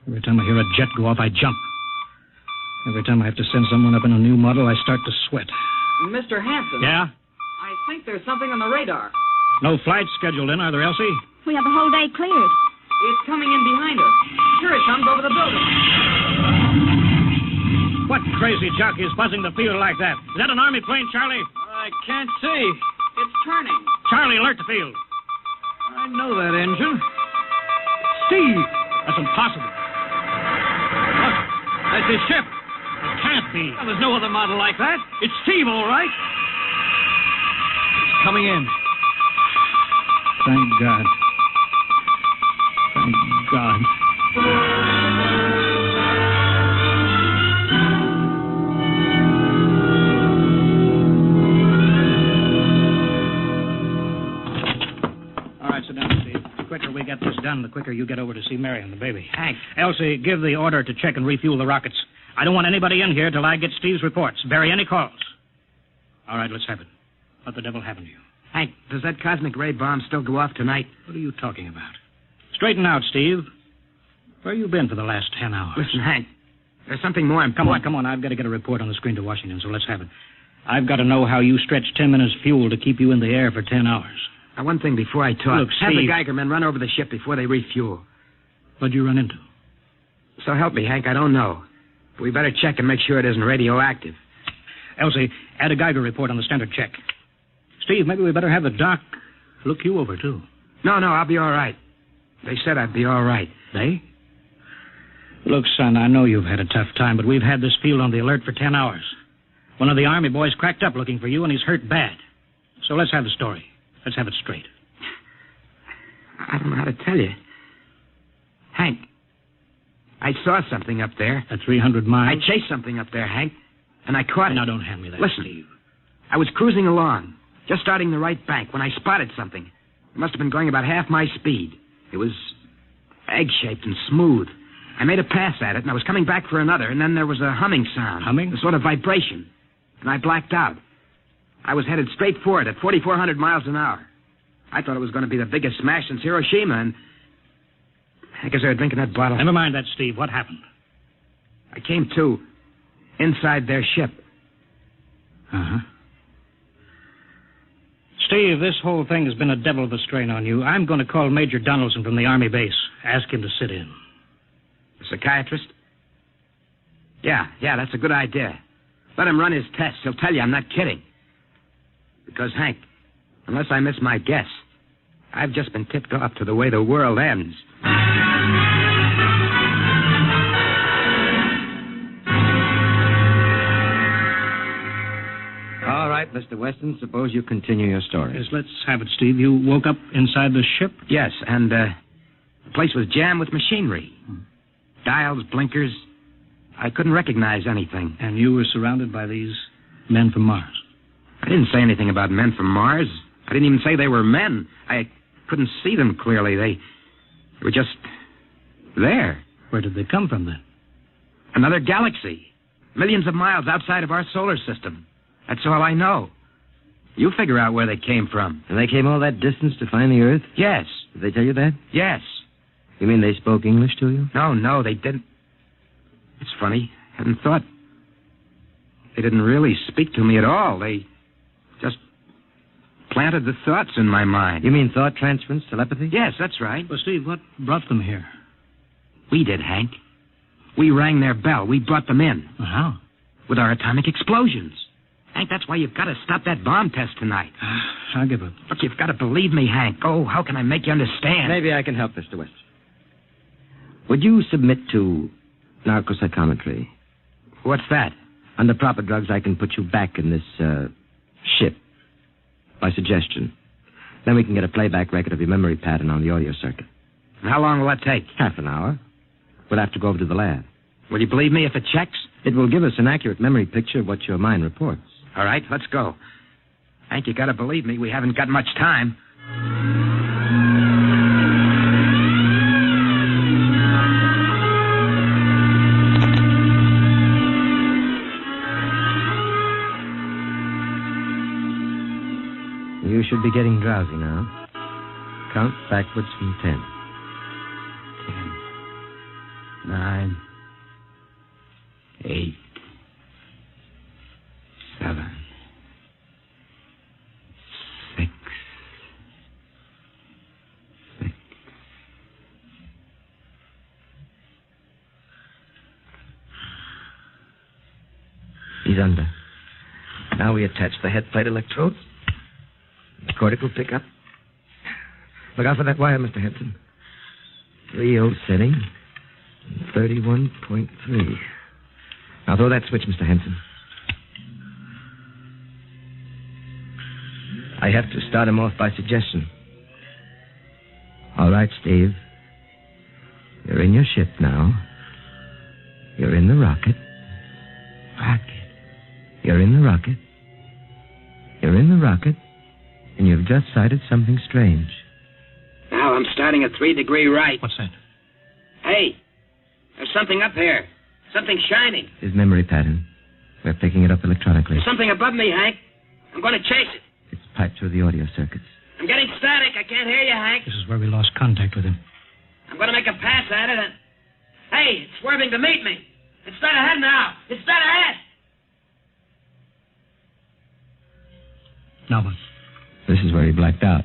Every time I hear a jet go off, I jump. Every time I have to send someone up in a new model, I start to sweat. Mr. Hanson. Yeah? I think there's something on the radar. No flights scheduled in, are there, Elsie? We have the whole day cleared. It's coming in behind us. Here it comes over the building. What crazy jockey is buzzing the field like that? Is that an Army plane, Charlie? I can't see. It's turning. Charlie, alert the field. I know that engine. Steve. That's impossible. Look, that's his ship. It can't be. Well, there's no other model like that. It's Steve, all right. It's coming in. Thank God. Thank God. All right, sit down, Steve. The quicker we get this done, the quicker you get over to see Mary and the baby. Hank. Elsie, give the order to check and refuel the rockets. I don't want anybody in here till I get Steve's reports. Bury any calls. All right, let's have it. What the devil happened to you? Hank, does that cosmic ray bomb still go off tonight? What are you talking about? Straighten out, Steve. Where you been for the last 10 hours? Listen, Hank, there's something more important. Come on. I've got to get a report on the screen to Washington, so let's have it. I've got to know how you stretched 10 minutes fuel to keep you in the air for 10 hours. Now, one thing before I talk. Look, have the Steve. Geiger men run over the ship before they refuel. What'd you run into? So help me, Hank, I don't know. But we better check and make sure it isn't radioactive. Elsie, add a Geiger report on the standard check. Steve, maybe we better have the doc look you over, too. No, I'll be all right. They said I'd be all right. They? Look, son, I know you've had a tough time, but we've had this field on the alert for 10 hours. One of the Army boys cracked up looking for you, and he's hurt bad. So let's have the story. Let's have it straight. I don't know how to tell you. Hank, I saw something up there. At 300 miles? I chased something up there, Hank, and I caught it. Now, don't hand me that, Listen, Steve. I was cruising along, just starting the right bank, when I spotted something. It must have been going about half my speed. It was egg-shaped and smooth. I made a pass at it, and I was coming back for another, and then there was a humming sound. Humming? A sort of vibration. And I blacked out. I was headed straight for it at 4,400 miles an hour. I thought it was going to be the biggest smash since Hiroshima, and I guess they were drinking that bottle. Never mind that, Steve. What happened? I came to inside their ship. Uh-huh. Steve, this whole thing has been a devil of a strain on you. I'm going to call Major Donaldson from the Army base. Ask him to sit in. The psychiatrist? Yeah, that's a good idea. Let him run his tests. He'll tell you I'm not kidding. Because, Hank, unless I miss my guess, I've just been tipped off to the way the world ends. All right, Mr. Weston, suppose you continue your story. Yes, let's have it, Steve. You woke up inside the ship? Yes, and the place was jammed with machinery. Dials, blinkers. I couldn't recognize anything. And you were surrounded by these men from Mars? I didn't say anything about men from Mars. I didn't even say they were men. I couldn't see them clearly. They were just there. Where did they come from, then? Another galaxy. Millions of miles outside of our solar system. That's all I know. You figure out where they came from. And they came all that distance to find the Earth? Yes. Did they tell you that? Yes. You mean they spoke English to you? No, they didn't. It's funny. Hadn't thought. They didn't really speak to me at all. They just planted the thoughts in my mind. You mean thought transference, telepathy? Yes, that's right. Well, Steve, what brought them here? We did, Hank. We rang their bell. We brought them in. How? With our atomic explosions. Hank, that's why you've got to stop that bomb test tonight. I'll give up. Look, you've got to believe me, Hank. Oh, how can I make you understand? Maybe I can help, Mr. West. Would you submit to narcopsychometry? What's that? Under proper drugs, I can put you back in this, ship. By suggestion. Then we can get a playback record of your memory pattern on the audio circuit. And how long will that take? Half an hour. We'll have to go over to the lab. Will you believe me if it checks? It will give us an accurate memory picture of what your mind reports. All right, let's go. Hank, you got to believe me. We haven't got much time. You should be getting drowsy now. Count backwards from 10. 10, 9, 8, 7, 6, 6. He's under. Now we attach the head plate electrode. The cortical pickup. Look out for that wire, Mr. Henson. 3-0 setting. 31.3. Now throw that switch, Mr. Henson. I have to start him off by suggestion. All right, Steve. You're in your ship now. You're in the rocket. Rocket. You're in the rocket. You're in the rocket. And you've just sighted something strange. Now I'm starting at 3-degree right. What's that? Hey, there's something up here. Something shining. His memory pattern. We're picking it up electronically. There's something above me, Hank. I'm going to chase it. It's piped through the audio circuits. I'm getting static. I can't hear you, Hank. This is where we lost contact with him. I'm going to make a pass at it and... Hey, it's swerving to meet me. It's dead ahead now. It's dead ahead. Now what? This is where he blacked out.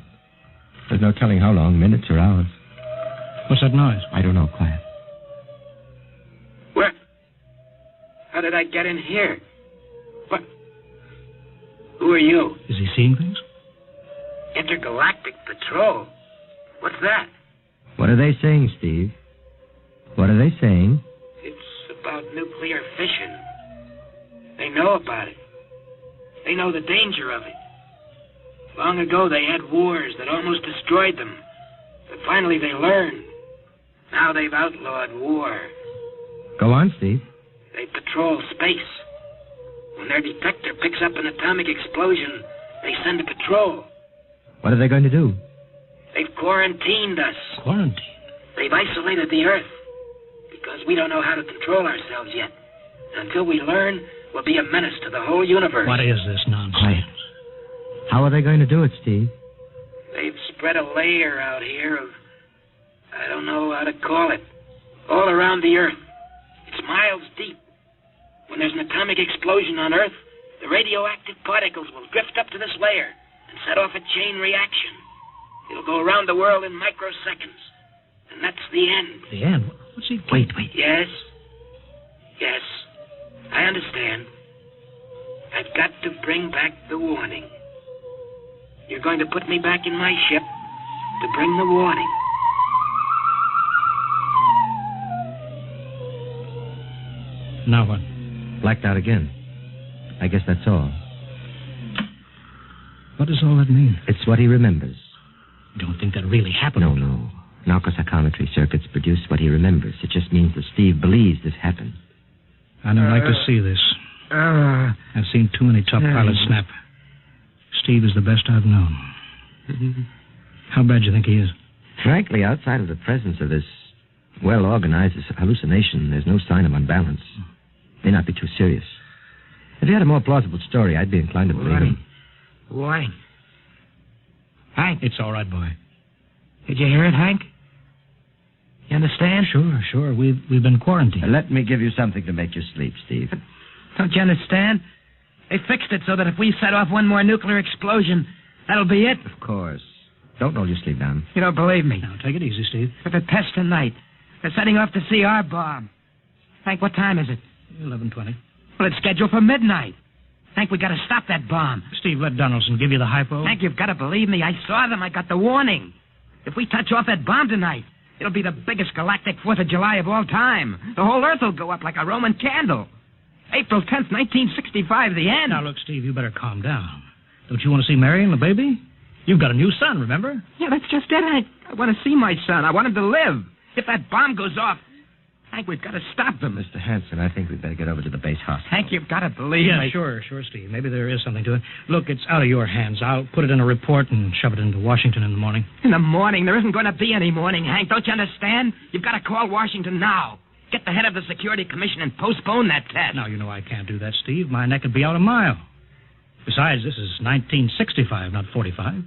There's no telling how long, minutes or hours. What's that noise? I don't know. Quiet. Where? How did I get in here? What? Who are you? Is he seeing things? Intergalactic Patrol. What's that? What are they saying, Steve? What are they saying? It's about nuclear fission. They know about it. They know the danger of it. Long ago, they had wars that almost destroyed them. But finally, they learned. Now they've outlawed war. Go on, Steve. They patrol space. When their detector picks up an atomic explosion, they send a patrol. What are they going to do? They've quarantined us. Quarantine? They've isolated the Earth. Because we don't know how to control ourselves yet. Until we learn, we'll be a menace to the whole universe. What is this nonsense? Quiet. How are they going to do it, Steve? They've spread a layer out here of... I don't know how to call it. All around the Earth. It's miles deep. When there's an atomic explosion on Earth, the radioactive particles will drift up to this layer and set off a chain reaction. It'll go around the world in microseconds. And that's the end. The end? What's he... Wait. Yes. Yes. I understand. I've got to bring back the warning. You're going to put me back in my ship to bring the warning. Now what? Blacked out again. I guess that's all. What does all that mean? It's what he remembers. You don't think that really happened? No. Narcopsychometry circuits produce what he remembers. It just means that Steve believes this happened. I don't like to see this. I've seen too many top pilots snap. Steve is the best I've known. How bad do you think he is? Frankly, outside of the presence of this well-organized hallucination, there's no sign of unbalance. May not be too serious. If he had a more plausible story, I'd be inclined to believe him. Warning. Hank. It's all right, boy. Did you hear it, Hank? You understand? Sure. We've been quarantined. Let me give you something to make you sleep, Steve. Don't you understand? They fixed it so that if we set off one more nuclear explosion, that'll be it. Of course. Don't roll your sleeve down. You don't believe me. Now, take it easy, Steve. But the test tonight. They're setting off the CR bomb. Hank, what time is it? 11:20. Well, it's scheduled for midnight. Hank, we got to stop that bomb. Steve, let Donaldson give you the hypo. Hank, you've got to believe me. I saw them. I got the warning. If we touch off that bomb tonight, it'll be the biggest galactic 4th of July of all time. The whole Earth will go up like a Roman candle. April 10th, 1965, the end. Now, look, Steve, you better calm down. Don't you want to see Mary and the baby? You've got a new son, remember? Yeah, that's just it, Hank. I want to see my son. I want him to live. If that bomb goes off, Hank, we've got to stop them. Mr. Hanson, I think we'd better get over to the base hospital. Hank, you've got to believe me. me. Sure, Steve. Maybe there is something to it. Look, it's out of your hands. I'll put it in a report and shove it into Washington in the morning. In the morning? There isn't going to be any morning, Hank. Don't you understand? You've got to call Washington now. Get the head of the Security Commission and postpone that test. Now, you know I can't do that, Steve. My neck would be out a mile. Besides, this is 1965, not 45.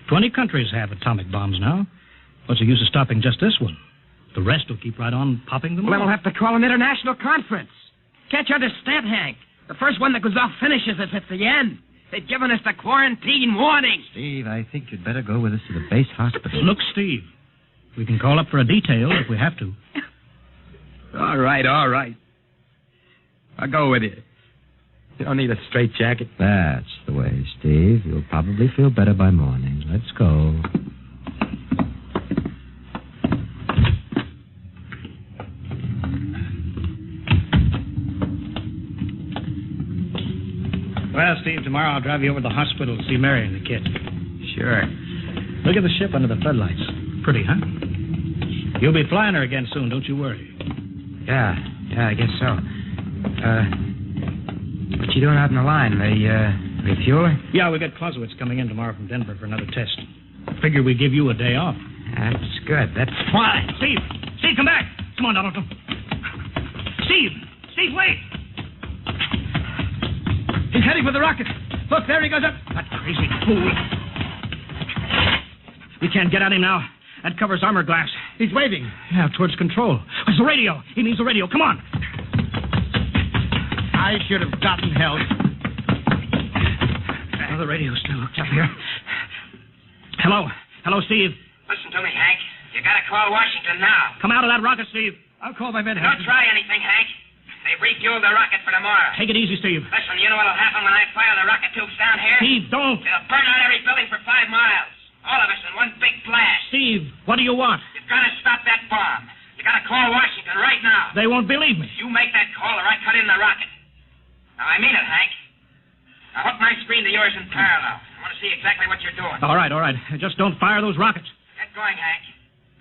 20 countries have atomic bombs now. What's the use of stopping just this one? The rest will keep right on popping them Well, off. then we'll have to call an international conference. Can't you understand, Hank? The first one that goes off finishes us. It's the end. They've given us the quarantine warning. Steve, I think you'd better go with us to the base hospital. Look, Steve, we can call up for a detail if we have to. All right. I'll go with you. You don't need a straitjacket. That's the way, Steve. You'll probably feel better by morning. Let's go. Well, Steve, tomorrow I'll drive you over to the hospital to see Mary and the kid. Sure. Look at the ship under the floodlights. Pretty, huh? You'll be flying her again soon, don't you worry. Yeah, I guess so. What you doing out in the line? They refuel her? Yeah, we got Clausewitz coming in tomorrow from Denver for another test. Figure we give you a day off. That's good. That's Why? Steve, come back. Come on, Donaldson. Steve, wait. He's heading for the rocket. Look, there he goes up. That crazy fool. We can't get at him now. That covers armor glass. He's waving. Yeah, towards control. It's the radio. He needs the radio. Come on. I should have gotten help. Oh, the radio still hooked up here. Hello, Steve. Listen to me, Hank. You gotta call Washington now. Come out of that rocket, Steve. I'll call my men. Don't try anything, Hank. They've refueled the rocket for tomorrow. Take it easy, Steve. Listen, you know what'll happen when I fire the rocket tubes down here? Steve, don't. It'll burn out every building for 5 miles. All of us in one big blast. Steve, what do you want? You've got to stop that bomb. You got to call Washington right now. They won't believe me. You make that call or I cut in the rocket. Now, I mean it, Hank. Now, hook my screen to yours in parallel. I want to see exactly what you're doing. All right. Just don't fire those rockets. Get going, Hank.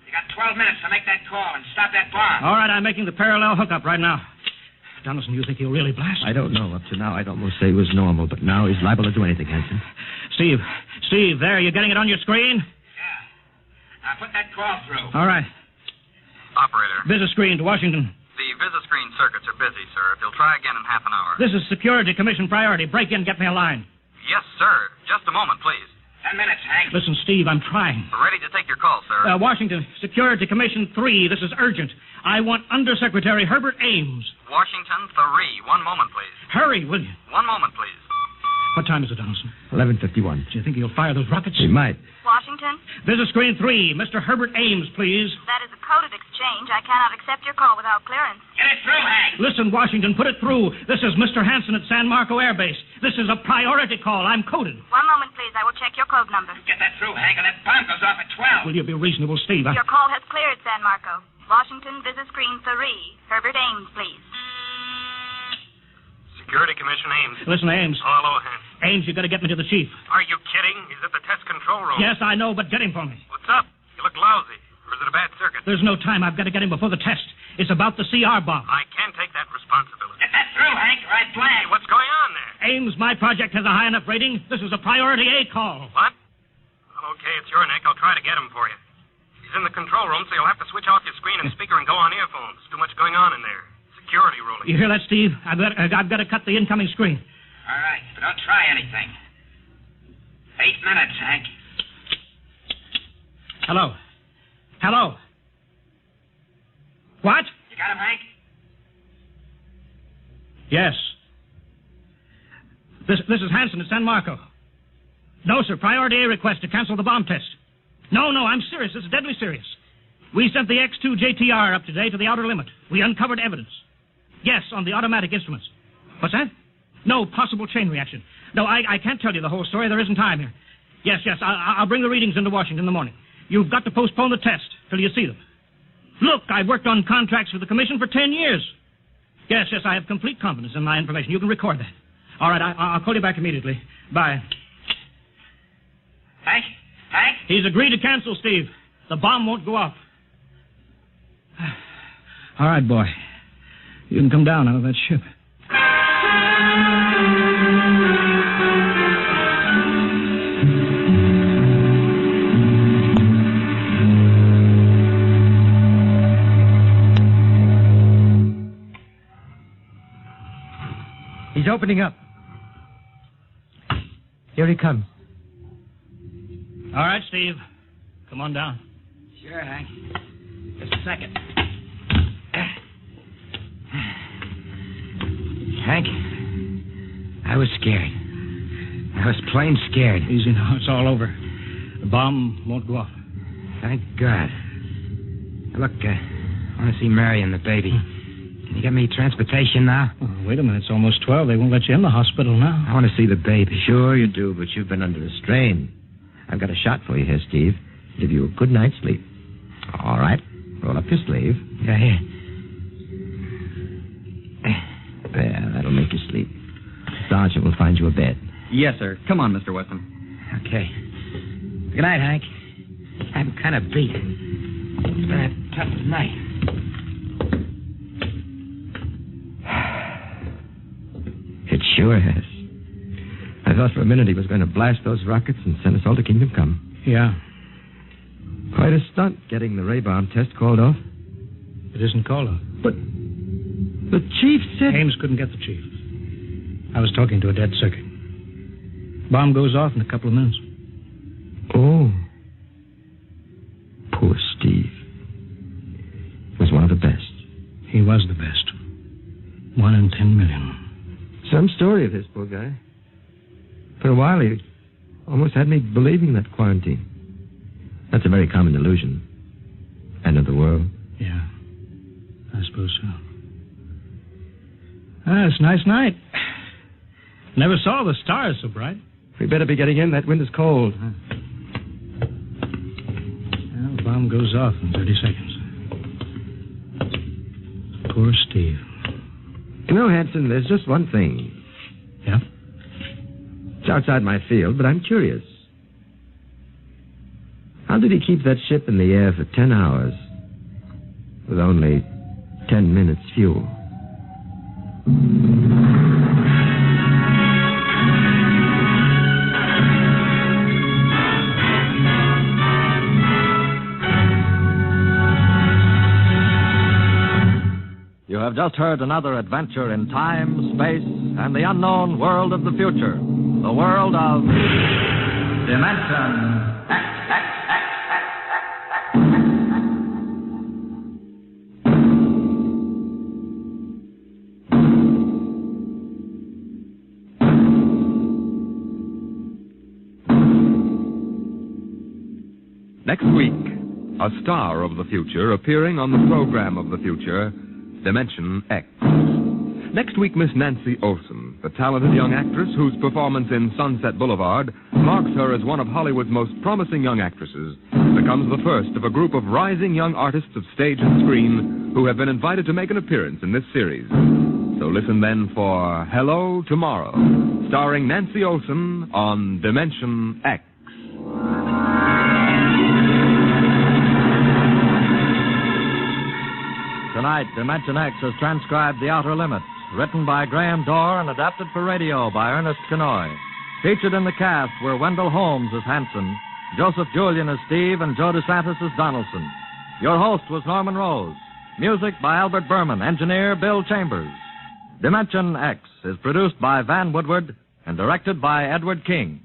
You got 12 minutes to make that call and stop that bomb. All right, I'm making the parallel hookup right now. Donaldson, you think he'll really blast? I don't know. Up to now, I'd almost say he was normal, but now he's liable to do anything, Hanson. Steve, there, you getting it on your screen? Yeah. Now, put that call through. All right. Operator. Visit screen to Washington. The visit screen circuits are busy, sir. You'll try again in half an hour. This is Security Commission priority. Break in, get me a line. Yes, sir. Just a moment, please. 10 minutes, Hank. Listen, Steve, I'm trying. Ready to take your call, sir. Washington, Security Commission 3. This is urgent. I want Undersecretary Herbert Ames. Washington 3. 1 moment, please. Hurry, will you? 1 moment, please. What time is it, Donaldson? 11:51. Do you think he'll fire those rockets? He might. Washington? Visit screen 3. Mr. Herbert Ames, please. That is a coded exchange. I cannot accept your call without clearance. Get it through, Hank. Listen, Washington, put it through. This is Mr. Hanson at San Marco Air Base. This is a priority call. I'm coded. 1 moment, please. I will check your code number. Get that through, Hank, and that bomb goes off at 12. Will you be reasonable, Steve? Your call has cleared, San Marco. Washington, visit screen 3. Herbert Ames, please. Security Commission Ames. Listen, Ames. Hello, Hank. Ames, you got to get me to the chief. Are you kidding? He's at the test control room. Yes, I know, but get him for me. What's up? You look lousy. Or is it a bad circuit? There's no time. I've got to get him before the test. It's about the CR bomb. I can't take that responsibility. Get that through, Hank, or I blank. Hey, what's going on there? Ames, my project has a high enough rating. This is a priority A call. What? Okay, it's your neck. I'll try to get him for you. He's in the control room, so you'll have to switch off your screen and speaker and go on earphones. Too much going on in there. Security ruling. You hear that, Steve? I've got to cut the incoming screen. All right, but don't try anything. 8 minutes, Hank. Hello. What? You got him, Hank? Yes. This is Hanson at San Marco. No, sir. Priority A request to cancel the bomb test. No, I'm serious. This is deadly serious. We sent the X2 JTR up today to the outer limit. We uncovered evidence. Yes, on the automatic instruments. What's that? No, possible chain reaction. No, I can't tell you the whole story. There isn't time here. Yes, I'll bring the readings into Washington in the morning. You've got to postpone the test till you see them. Look, I've worked on contracts for the Commission for 10 years. Yes, I have complete confidence in my information. You can record that. All right, I'll call you back immediately. Bye. Hank? He's agreed to cancel, Steve. The bomb won't go off. All right, boy. You can come down out of that ship. He's opening up. Here he comes. All right, Steve. Come on down. Sure, Hank. Just a second. Hank, I was scared. I was plain scared. Easy now. It's all over. The bomb won't go off. Thank God. Look, I want to see Mary and the baby. Can you get me transportation now? Oh, wait a minute. It's almost 12. They won't let you in the hospital now. I want to see the baby. Sure you do, but you've been under a strain. I've got a shot for you here, Steve. Give you a good night's sleep. All right. Roll up your sleeve. Yeah, here. There, that'll make you sleep. Sergeant will find you a bed. Yes, sir. Come on, Mr. Weston. Okay. Good night, Hank. I'm kind of beat. It's been a tough night. It sure has. I thought for a minute he was going to blast those rockets and send us all to Kingdom Come. Yeah. Quite a stunt getting the ray bomb test called off. It isn't called off. But the chief said... Ames couldn't get the chief. I was talking to a dead circuit. Bomb goes off in a couple of minutes. Oh. Poor Steve. He was one of the best. He was the best. 1 in 10 million. Some story of his, poor guy. For a while, he almost had me believing that quarantine. That's a very common delusion. End of the world. Yeah, I suppose so. It's a nice night. Never saw the stars so bright. We better be getting in. That wind is cold. Well, the bomb goes off in 30 seconds. Poor Steve. You know, Hanson, there's just one thing. Yeah? It's outside my field, but I'm curious. How did he keep that ship in the air for 10 hours with only 10 minutes fuel? You have just heard another adventure in time, space, and the unknown world of the future. The world of Dimension X. Next week, a star of the future appearing on the program of the future, Dimension X. Next week, Miss Nancy Olson, the talented young actress whose performance in Sunset Boulevard marks her as one of Hollywood's most promising young actresses, becomes the first of a group of rising young artists of stage and screen who have been invited to make an appearance in this series. So listen then for Hello Tomorrow, starring Nancy Olson on Dimension X. Tonight, Dimension X has transcribed The Outer Limits, written by Graham Dorr and adapted for radio by Ernest Kenoy. Featured in the cast were Wendell Holmes as Hanson, Joseph Julian as Steve, and Joe DeSantis as Donaldson. Your host was Norman Rose. Music by Albert Berman, engineer Bill Chambers. Dimension X is produced by Van Woodward and directed by Edward King.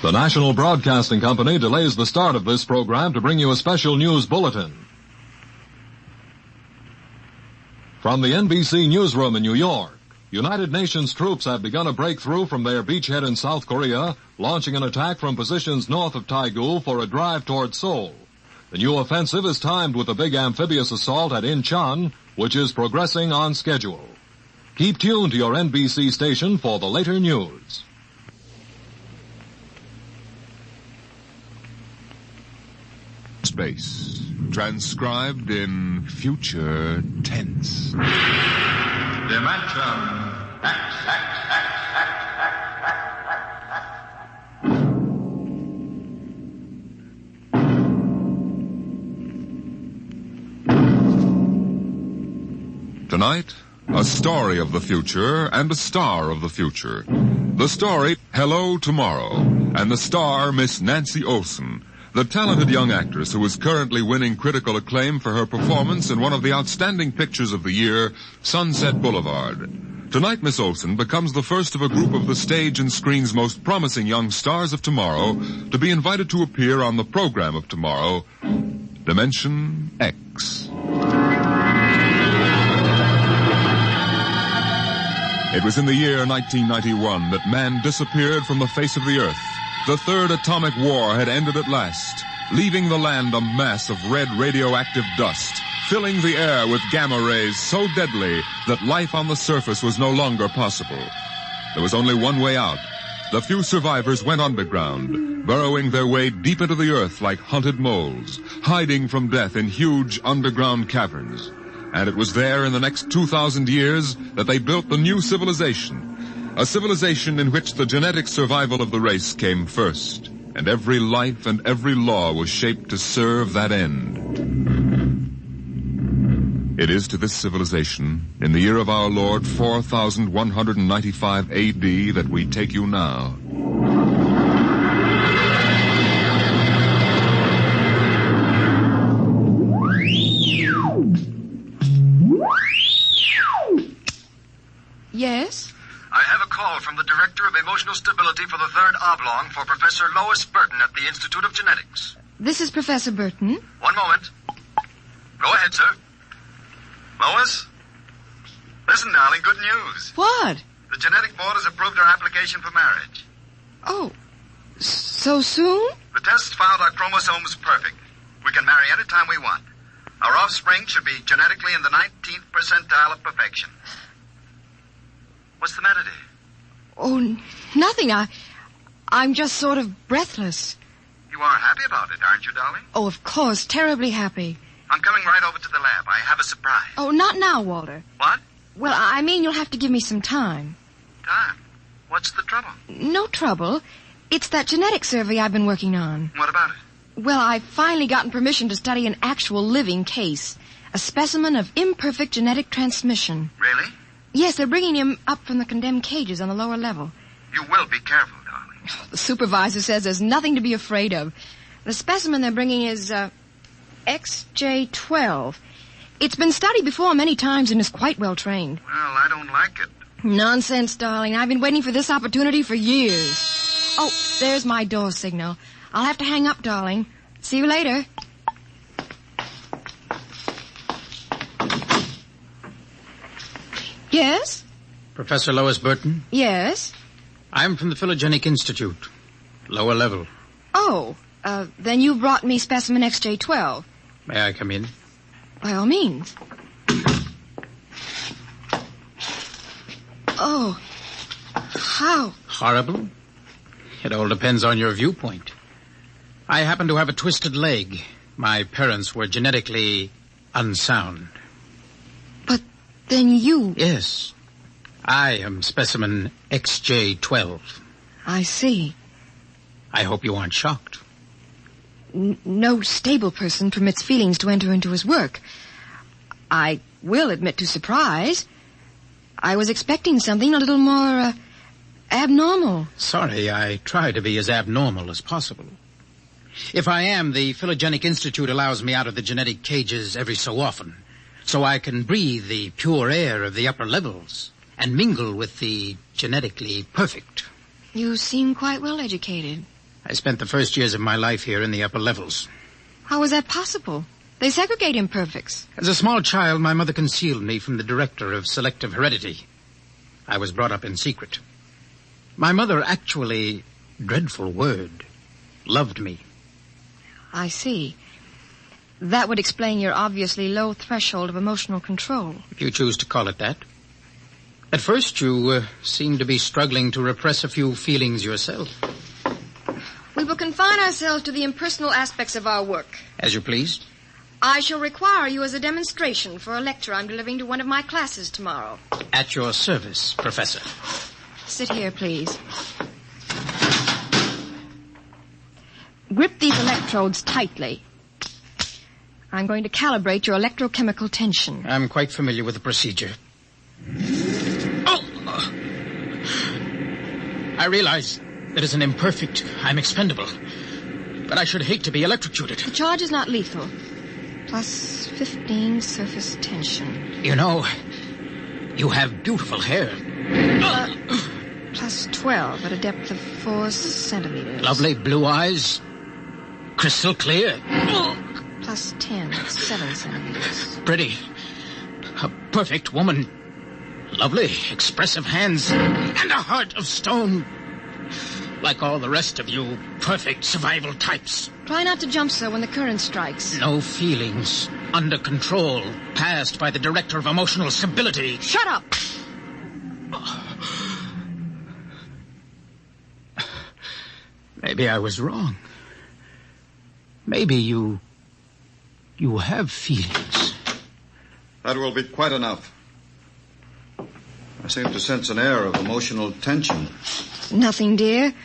The National Broadcasting Company delays the start of this program to bring you a special news bulletin. From the NBC newsroom in New York, United Nations troops have begun a breakthrough from their beachhead in South Korea, launching an attack from positions north of Taegu for a drive toward Seoul. The new offensive is timed with a big amphibious assault at Incheon, which is progressing on schedule. Keep tuned to your NBC station for the later news. Space, transcribed in future tense. Dimension X. Tonight, a story of the future and a star of the future. The story, Hello Tomorrow, and the star, Miss Nancy Olson, the talented young actress who is currently winning critical acclaim for her performance in one of the outstanding pictures of the year, Sunset Boulevard. Tonight, Miss Olson becomes the first of a group of the stage and screen's most promising young stars of tomorrow to be invited to appear on the program of tomorrow, Dimension X. It was in the year 1991 that man disappeared from the face of the earth. The third atomic war had ended at last, leaving the land a mass of red radioactive dust, filling the air with gamma rays so deadly that life on the surface was no longer possible. There was only one way out. The few survivors went underground, burrowing their way deep into the earth like hunted moles, hiding from death in huge underground caverns. And it was there in the next 2,000 years that they built the new civilization. A civilization in which the genetic survival of the race came first, and every life and every law was shaped to serve that end. It is to this civilization, in the year of our Lord 4195 A.D., that we take you now. Yes? I have a call from the Director of Emotional Stability for the Third Oblong for Professor Lois Burton at the Institute of Genetics. This is Professor Burton. One moment. Go ahead, sir. Lois? Listen, darling, good news. What? The Genetic Board has approved our application for marriage. Oh, so soon? The tests found our chromosomes perfect. We can marry any time we want. Our offspring should be genetically in the 19th percentile of perfection. What's the matter, dear? Oh, nothing. I'm just sort of breathless. You are happy about it, aren't you, darling? Oh, of course. Terribly happy. I'm coming right over to the lab. I have a surprise. Oh, not now, Walter. What? Well, I mean, you'll have to give me some time. Time? What's the trouble? No trouble. It's that genetic survey I've been working on. What about it? Well, I've finally gotten permission to study an actual living case. A specimen of imperfect genetic transmission. Really? Yes, they're bringing him up from the condemned cages on the lower level. You will be careful, darling. The supervisor says there's nothing to be afraid of. The specimen they're bringing is, XJ12. It's been studied before many times and is quite well trained. Well, I don't like it. Nonsense, darling. I've been waiting for this opportunity for years. Oh, there's my door signal. I'll have to hang up, darling. See you later. Yes? Professor Lois Burton? Yes? I'm from the Phylogenic Institute. Lower level. Oh, then you brought me specimen XJ12. May I come in? By all means. Oh, how? Horrible? It all depends on your viewpoint. I happen to have a twisted leg. My parents were genetically unsound. But then you... Yes. I am specimen XJ12. I see. I hope you aren't shocked. No stable person permits feelings to enter into his work. I will admit to surprise. I was expecting something a little more, abnormal. Sorry, I try to be as abnormal as possible. If I am, the Phylogenic Institute allows me out of the genetic cages every so often, so I can breathe the pure air of the upper levels and mingle with the genetically perfect. You seem quite well educated. I spent the first years of my life here in the upper levels. How is that possible? They segregate imperfects. As a small child, my mother concealed me from the director of selective heredity. I was brought up in secret. My mother actually, dreadful word, loved me. I see. That would explain your obviously low threshold of emotional control. If you choose to call it that. At first, you seemed to be struggling to repress a few feelings yourself. We will confine ourselves to the impersonal aspects of our work. As you please. I shall require you as a demonstration for a lecture I'm delivering to one of my classes tomorrow. At your service, Professor. Sit here, please. Grip these electrodes tightly. I'm going to calibrate your electrochemical tension. I'm quite familiar with the procedure. Oh! I realize that as an imperfect, I'm expendable. But I should hate to be electrocuted. The charge is not lethal. Plus 15 surface tension. You know, you have beautiful hair. Plus 12 at a depth of 4 centimeters. Lovely blue eyes. Crystal clear. Plus 10 at 7 centimeters. Pretty. A perfect woman. Lovely, expressive hands. And a heart of stone. Like all the rest of you perfect survival types. Try not to jump, sir, when the current strikes. No feelings. Under control. Passed by the director of emotional stability. Shut up! Maybe I was wrong. Maybe you have feelings. That will be quite enough. I seem to sense an air of emotional tension. Nothing, dear.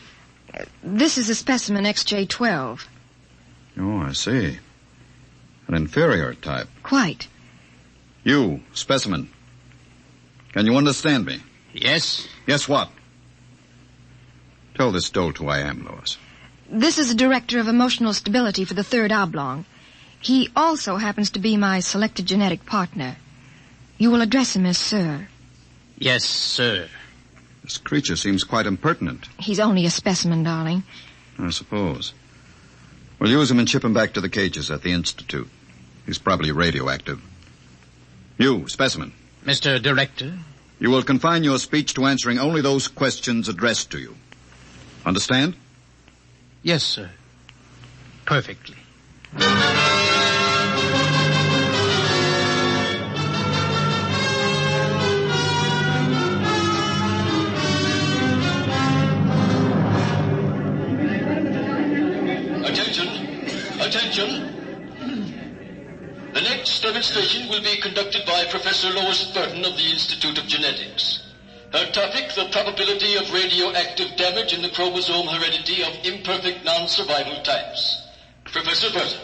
This is a specimen XJ12. Oh, I see. An inferior type. Quite. You, specimen. Can you understand me? Yes. Yes, what? Tell this dolt who I am, Lois. This is the director of emotional stability for the third oblong. He also happens to be my selected genetic partner. You will address him as Sir. Yes, sir. This creature seems quite impertinent. He's only a specimen, darling. I suppose. We'll use him and ship him back to the cages at the Institute. He's probably radioactive. You, specimen. Mr. Director? You will confine your speech to answering only those questions addressed to you. Understand? Yes, sir. Perfectly. Attention. The next demonstration will be conducted by Professor Lois Burton of the Institute of Genetics. Her topic, the probability of radioactive damage in the chromosome heredity of imperfect non-survival types. Professor Burton.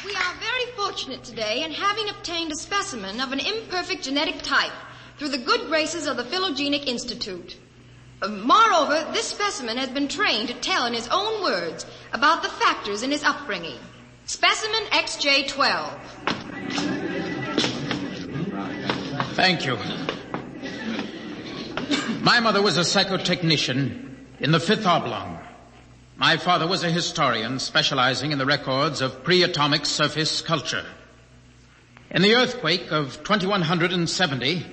We are very fortunate today in having obtained a specimen of an imperfect genetic type through the good graces of the Phylogenic Institute. Moreover, this specimen has been trained to tell in his own words about the factors in his upbringing. Specimen XJ12. Thank you. My mother was a psychotechnician in the fifth oblong. My father was a historian specializing in the records of pre-atomic surface culture. In the earthquake of 2170,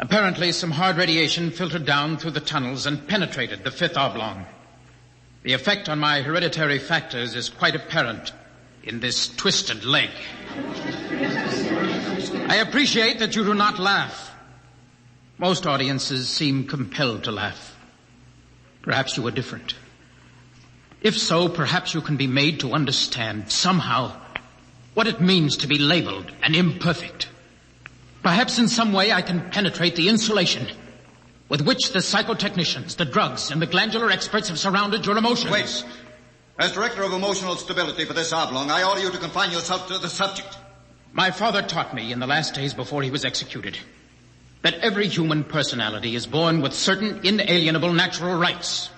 apparently some hard radiation filtered down through the tunnels and penetrated the fifth oblong. The effect on my hereditary factors is quite apparent in this twisted leg. I appreciate that you do not laugh. Most audiences seem compelled to laugh. Perhaps you are different. If so, perhaps you can be made to understand somehow what it means to be labeled an imperfect. Perhaps in some way I can penetrate the insulation with which the psychotechnicians, the drugs, and the glandular experts have surrounded your emotions. Wait. As Director of Emotional Stability for this oblong, I order you to confine yourself to the subject. My father taught me in the last days before he was executed that every human personality is born with certain inalienable natural rights.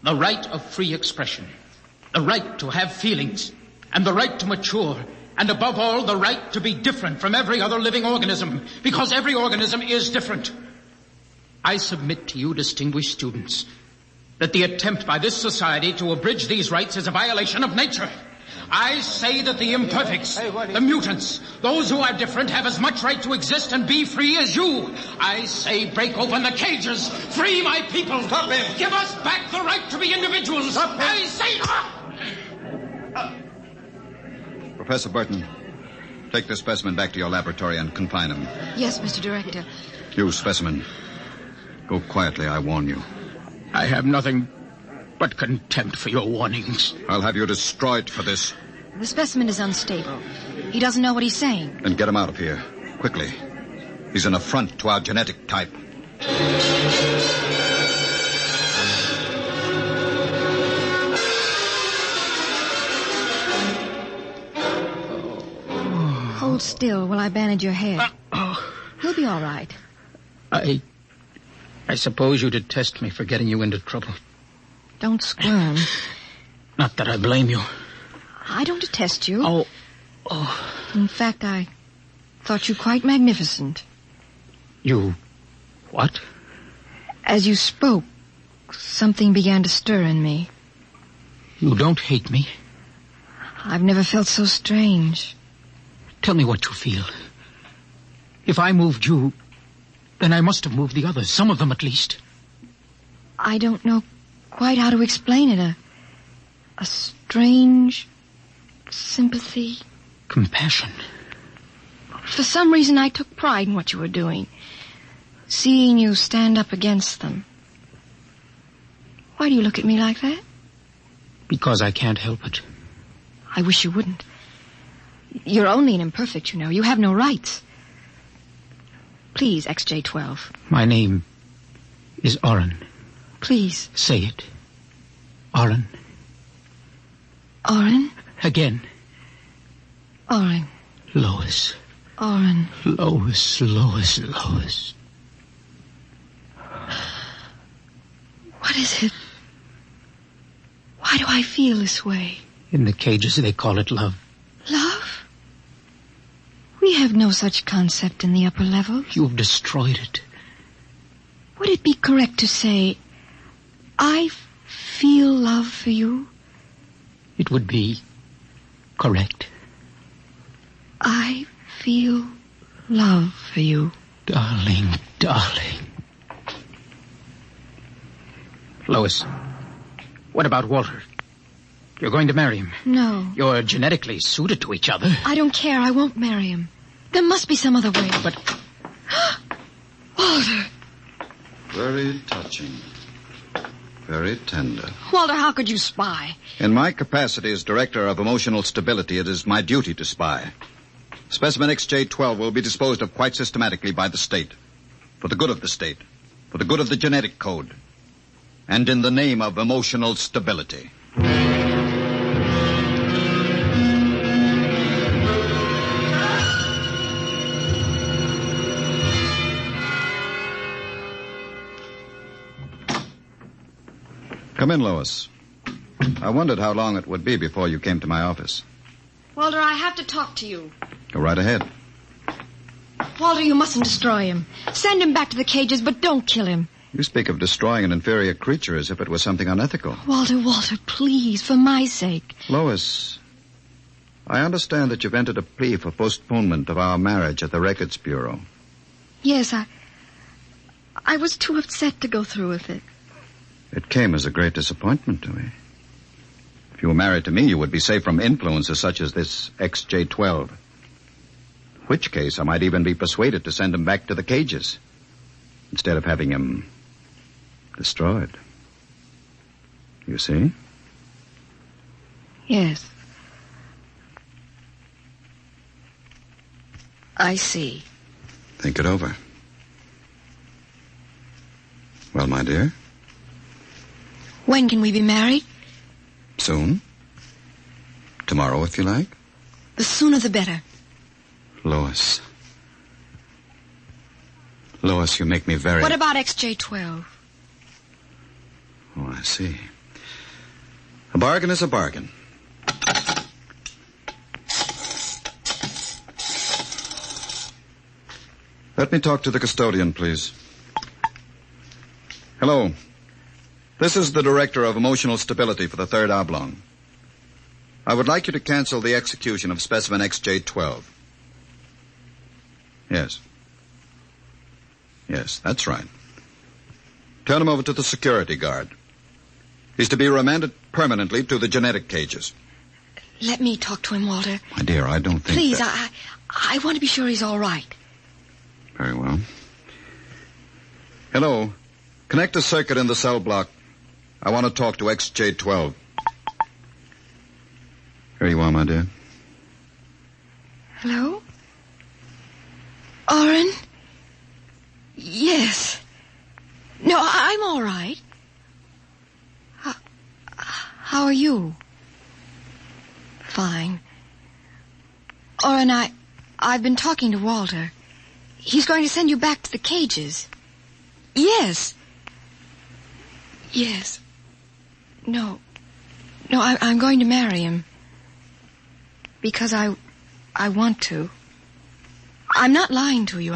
The right of free expression, the right to have feelings, and the right to mature, and above all, the right to be different from every other living organism, because every organism is different. I submit to you, distinguished students, that the attempt by this society to abridge these rights is a violation of nature. I say that the imperfects, the mutants, those who are different have as much right to exist and be free as you. I say break open the cages. Free my people. Stop him. Give us back the right to be individuals. Stop him. I say... Professor Burton, take this specimen back to your laboratory and confine him. Yes, Mr. Director. You, specimen, go quietly, I warn you. I have nothing but contempt for your warnings. I'll have you destroyed for this. The specimen is unstable. He doesn't know what he's saying. Then get him out of here, quickly. He's an affront to our genetic type. Hold still while I bandage your head. He'll be all right. I suppose you detest me for getting you into trouble. Don't squirm. Not that I blame you. I don't detest you. Oh. In fact, I thought you quite magnificent. You... what? As you spoke, something began to stir in me. You don't hate me? I've never felt so strange. Tell me what you feel. If I moved you, then I must have moved the others, some of them at least. I don't know quite how to explain it. A strange sympathy. Compassion. For some reason, I took pride in what you were doing. Seeing you stand up against them. Why do you look at me like that? Because I can't help it. I wish you wouldn't. You're only an imperfect, you know. You have no rights. Please, XJ12. My name is Oren. Please. Say it. Oren. Oren? Again. Oren. Lois. Oren. Lois. What is it? Why do I feel this way? In the cages, they call it love. Love? We have no such concept in the upper levels. You've destroyed it. Would it be correct to say, I feel love for you? It would be correct. I feel love for you. Darling. Lois, what about Walter? You're going to marry him? No. You're genetically suited to each other. I don't care. I won't marry him. There must be some other way. But... Walter! Very touching. Very tender. Walter, how could you spy? In my capacity as Director of Emotional Stability, it is my duty to spy. Specimen XJ12 will be disposed of quite systematically by the state. For the good of the state. For the good of the genetic code. And in the name of emotional stability. Come in, Lois. I wondered how long it would be before you came to my office. Walter, I have to talk to you. Go right ahead. Walter, you mustn't destroy him. Send him back to the cages, but don't kill him. You speak of destroying an inferior creature as if it was something unethical. Walter, please, for my sake. Lois, I understand that you've entered a plea for postponement of our marriage at the Records Bureau. Yes, I was too upset to go through with it. It came as a great disappointment to me. If you were married to me, you would be safe from influences such as this XJ12. In which case, I might even be persuaded to send him back to the cages instead of having him destroyed. You see? Yes. I see. Think it over. Well, my dear? When can we be married? Soon. Tomorrow, if you like. The sooner the better. Lois. Lois, you make me very... What about XJ12? Oh, I see. A bargain is a bargain. Let me talk to the custodian, please. Hello. This is the Director of Emotional Stability for the Third Oblong. I would like you to cancel the execution of specimen XJ12. Yes. Yes, that's right. Turn him over to the security guard. He's to be remanded permanently to the genetic cages. Let me talk to him, Walter. My dear, I don't think Please, that... I want to be sure he's all right. Very well. Hello. Connect a circuit in the cell block. I want to talk to XJ12. Here you are, my dear. Hello? Oren? Yes. No, I'm all right. How are you? Fine. Oren, I've been talking to Walter. He's going to send you back to the cages. Yes. Yes. No, I'm going to marry him. Because I want to. I'm not lying to you.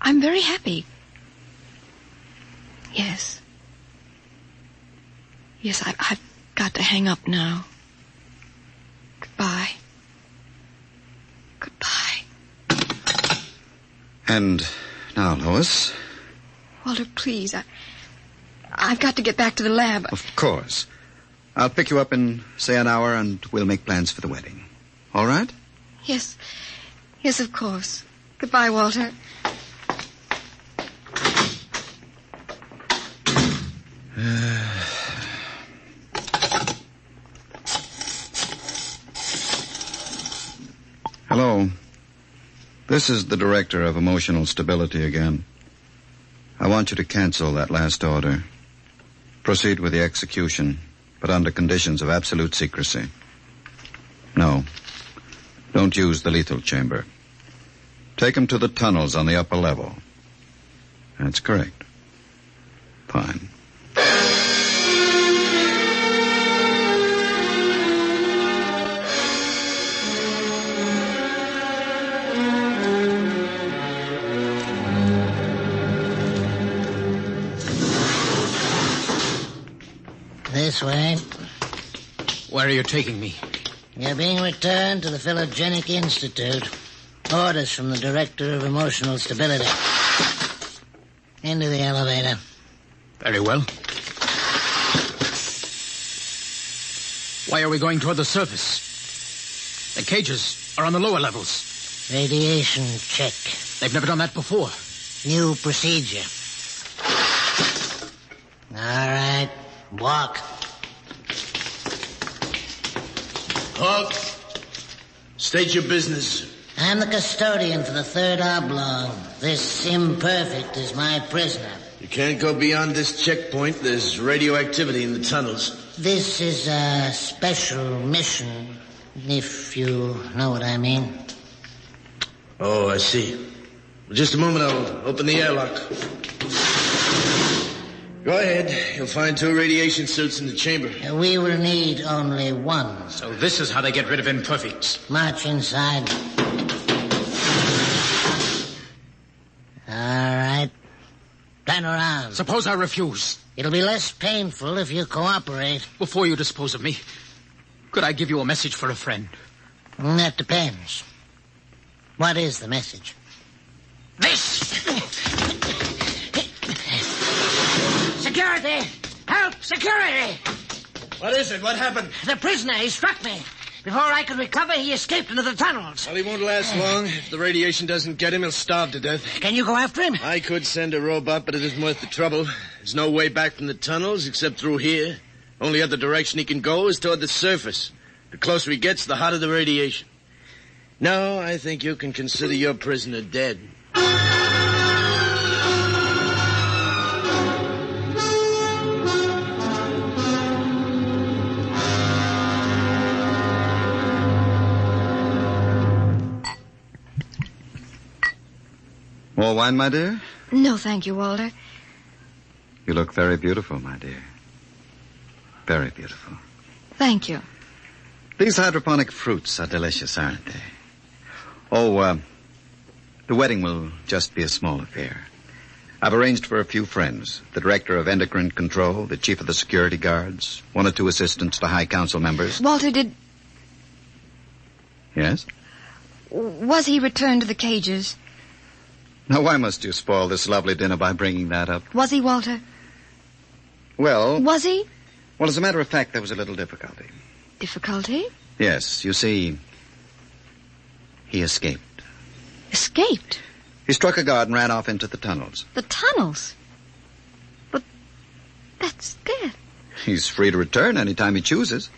I'm very happy. Yes. Yes, I've got to hang up now. Goodbye. Goodbye. And now, Lois? Walter, please. I've got to get back to the lab. Of course. I'll pick you up in, say, an hour, and we'll make plans for the wedding. All right? Yes. Yes, of course. Goodbye, Walter. Hello. This is the Director of Emotional Stability again. I want you to cancel that last order. Proceed with the execution, but under conditions of absolute secrecy. No. Don't use the lethal chamber. Take him to the tunnels on the upper level. That's correct. Fine. This way. Where are you taking me? You're being returned to the Philogenic Institute. Orders from the Director of Emotional Stability. Into the elevator. Very well. Why are we going toward the surface? The cages are on the lower levels. Radiation check. They've never done that before. New procedure. All right. Walk. Hawk, state your business. I'm the custodian for the Third Oblong. This imperfect is my prisoner. You can't go beyond this checkpoint. There's radioactivity in the tunnels. This is a special mission, if you know what I mean. Oh, I see. Well, just a moment, I'll open the airlock. Go ahead. You'll find 2 radiation suits in the chamber. We will need only one. So this is how they get rid of imperfects. March inside. All right. Turn around. Suppose I refuse. It'll be less painful if you cooperate. Before you dispose of me, could I give you a message for a friend? That depends. What is the message? This! Security! Help! Security! What is it? What happened? The prisoner, he struck me. Before I could recover, he escaped into the tunnels. Well, he won't last long. If the radiation doesn't get him, he'll starve to death. Can you go after him? I could send a robot, but it isn't worth the trouble. There's no way back from the tunnels except through here. Only other direction he can go is toward the surface. The closer he gets, the hotter the radiation. No, I think you can consider your prisoner dead. More wine, my dear? No, thank you, Walter. You look very beautiful, my dear. Very beautiful. Thank you. These hydroponic fruits are delicious, aren't they? Oh, the wedding will just be a small affair. I've arranged for a few friends. The director of endocrine control, the chief of the security guards, 1 or 2 assistants to high council members. Walter, Yes? was he returned to the cages? Now, why must you spoil this lovely dinner by bringing that up? Was he, Walter? Well... Was he? Well, as a matter of fact, there was a little difficulty. Difficulty? Yes, you see, he escaped. Escaped? He struck a guard and ran off into the tunnels. The tunnels? But that's death. He's free to return any time he chooses.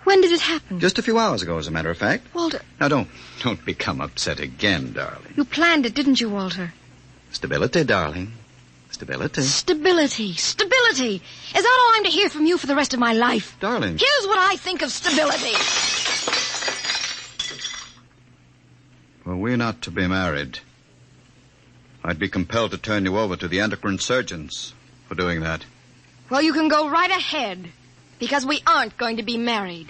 When did it happen? Just a few hours ago, as a matter of fact. Walter. Now, don't become upset again, darling. You planned it, didn't you, Walter? Stability, darling. Stability. Stability. Stability. Is that all I'm to hear from you for the rest of my life? Darling. Here's what I think of stability. Well, we're not to be married. I'd be compelled to turn you over to the endocrine surgeons for doing that. Well, you can go right ahead, because we aren't going to be married.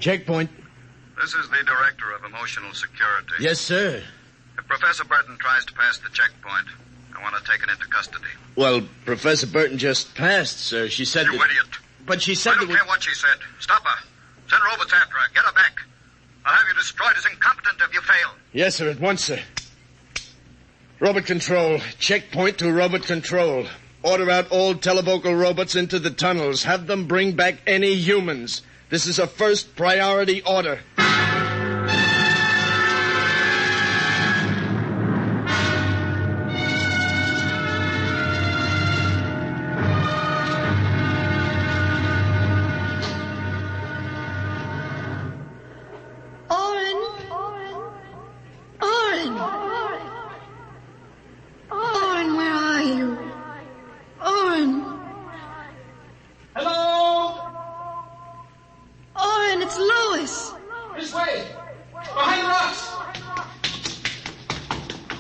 Checkpoint. This is the director of emotional security. Yes, sir. If Professor Burton tries to pass the checkpoint, I want to take it into custody. Well, Professor Burton just passed, sir. She said You that... idiot. But she said I don't care what she said. Stop her. Send Roberts after her. Get her back. I'll have you destroyed as incompetent if you fail. Yes, sir, at once, sir. Robot control. Checkpoint to robot control. Order out all televocal robots into the tunnels. Have them bring back any humans. This is a first priority order. Oren, where are you? Oren. Hello? Oren, it's Lois. This way. Behind the rocks.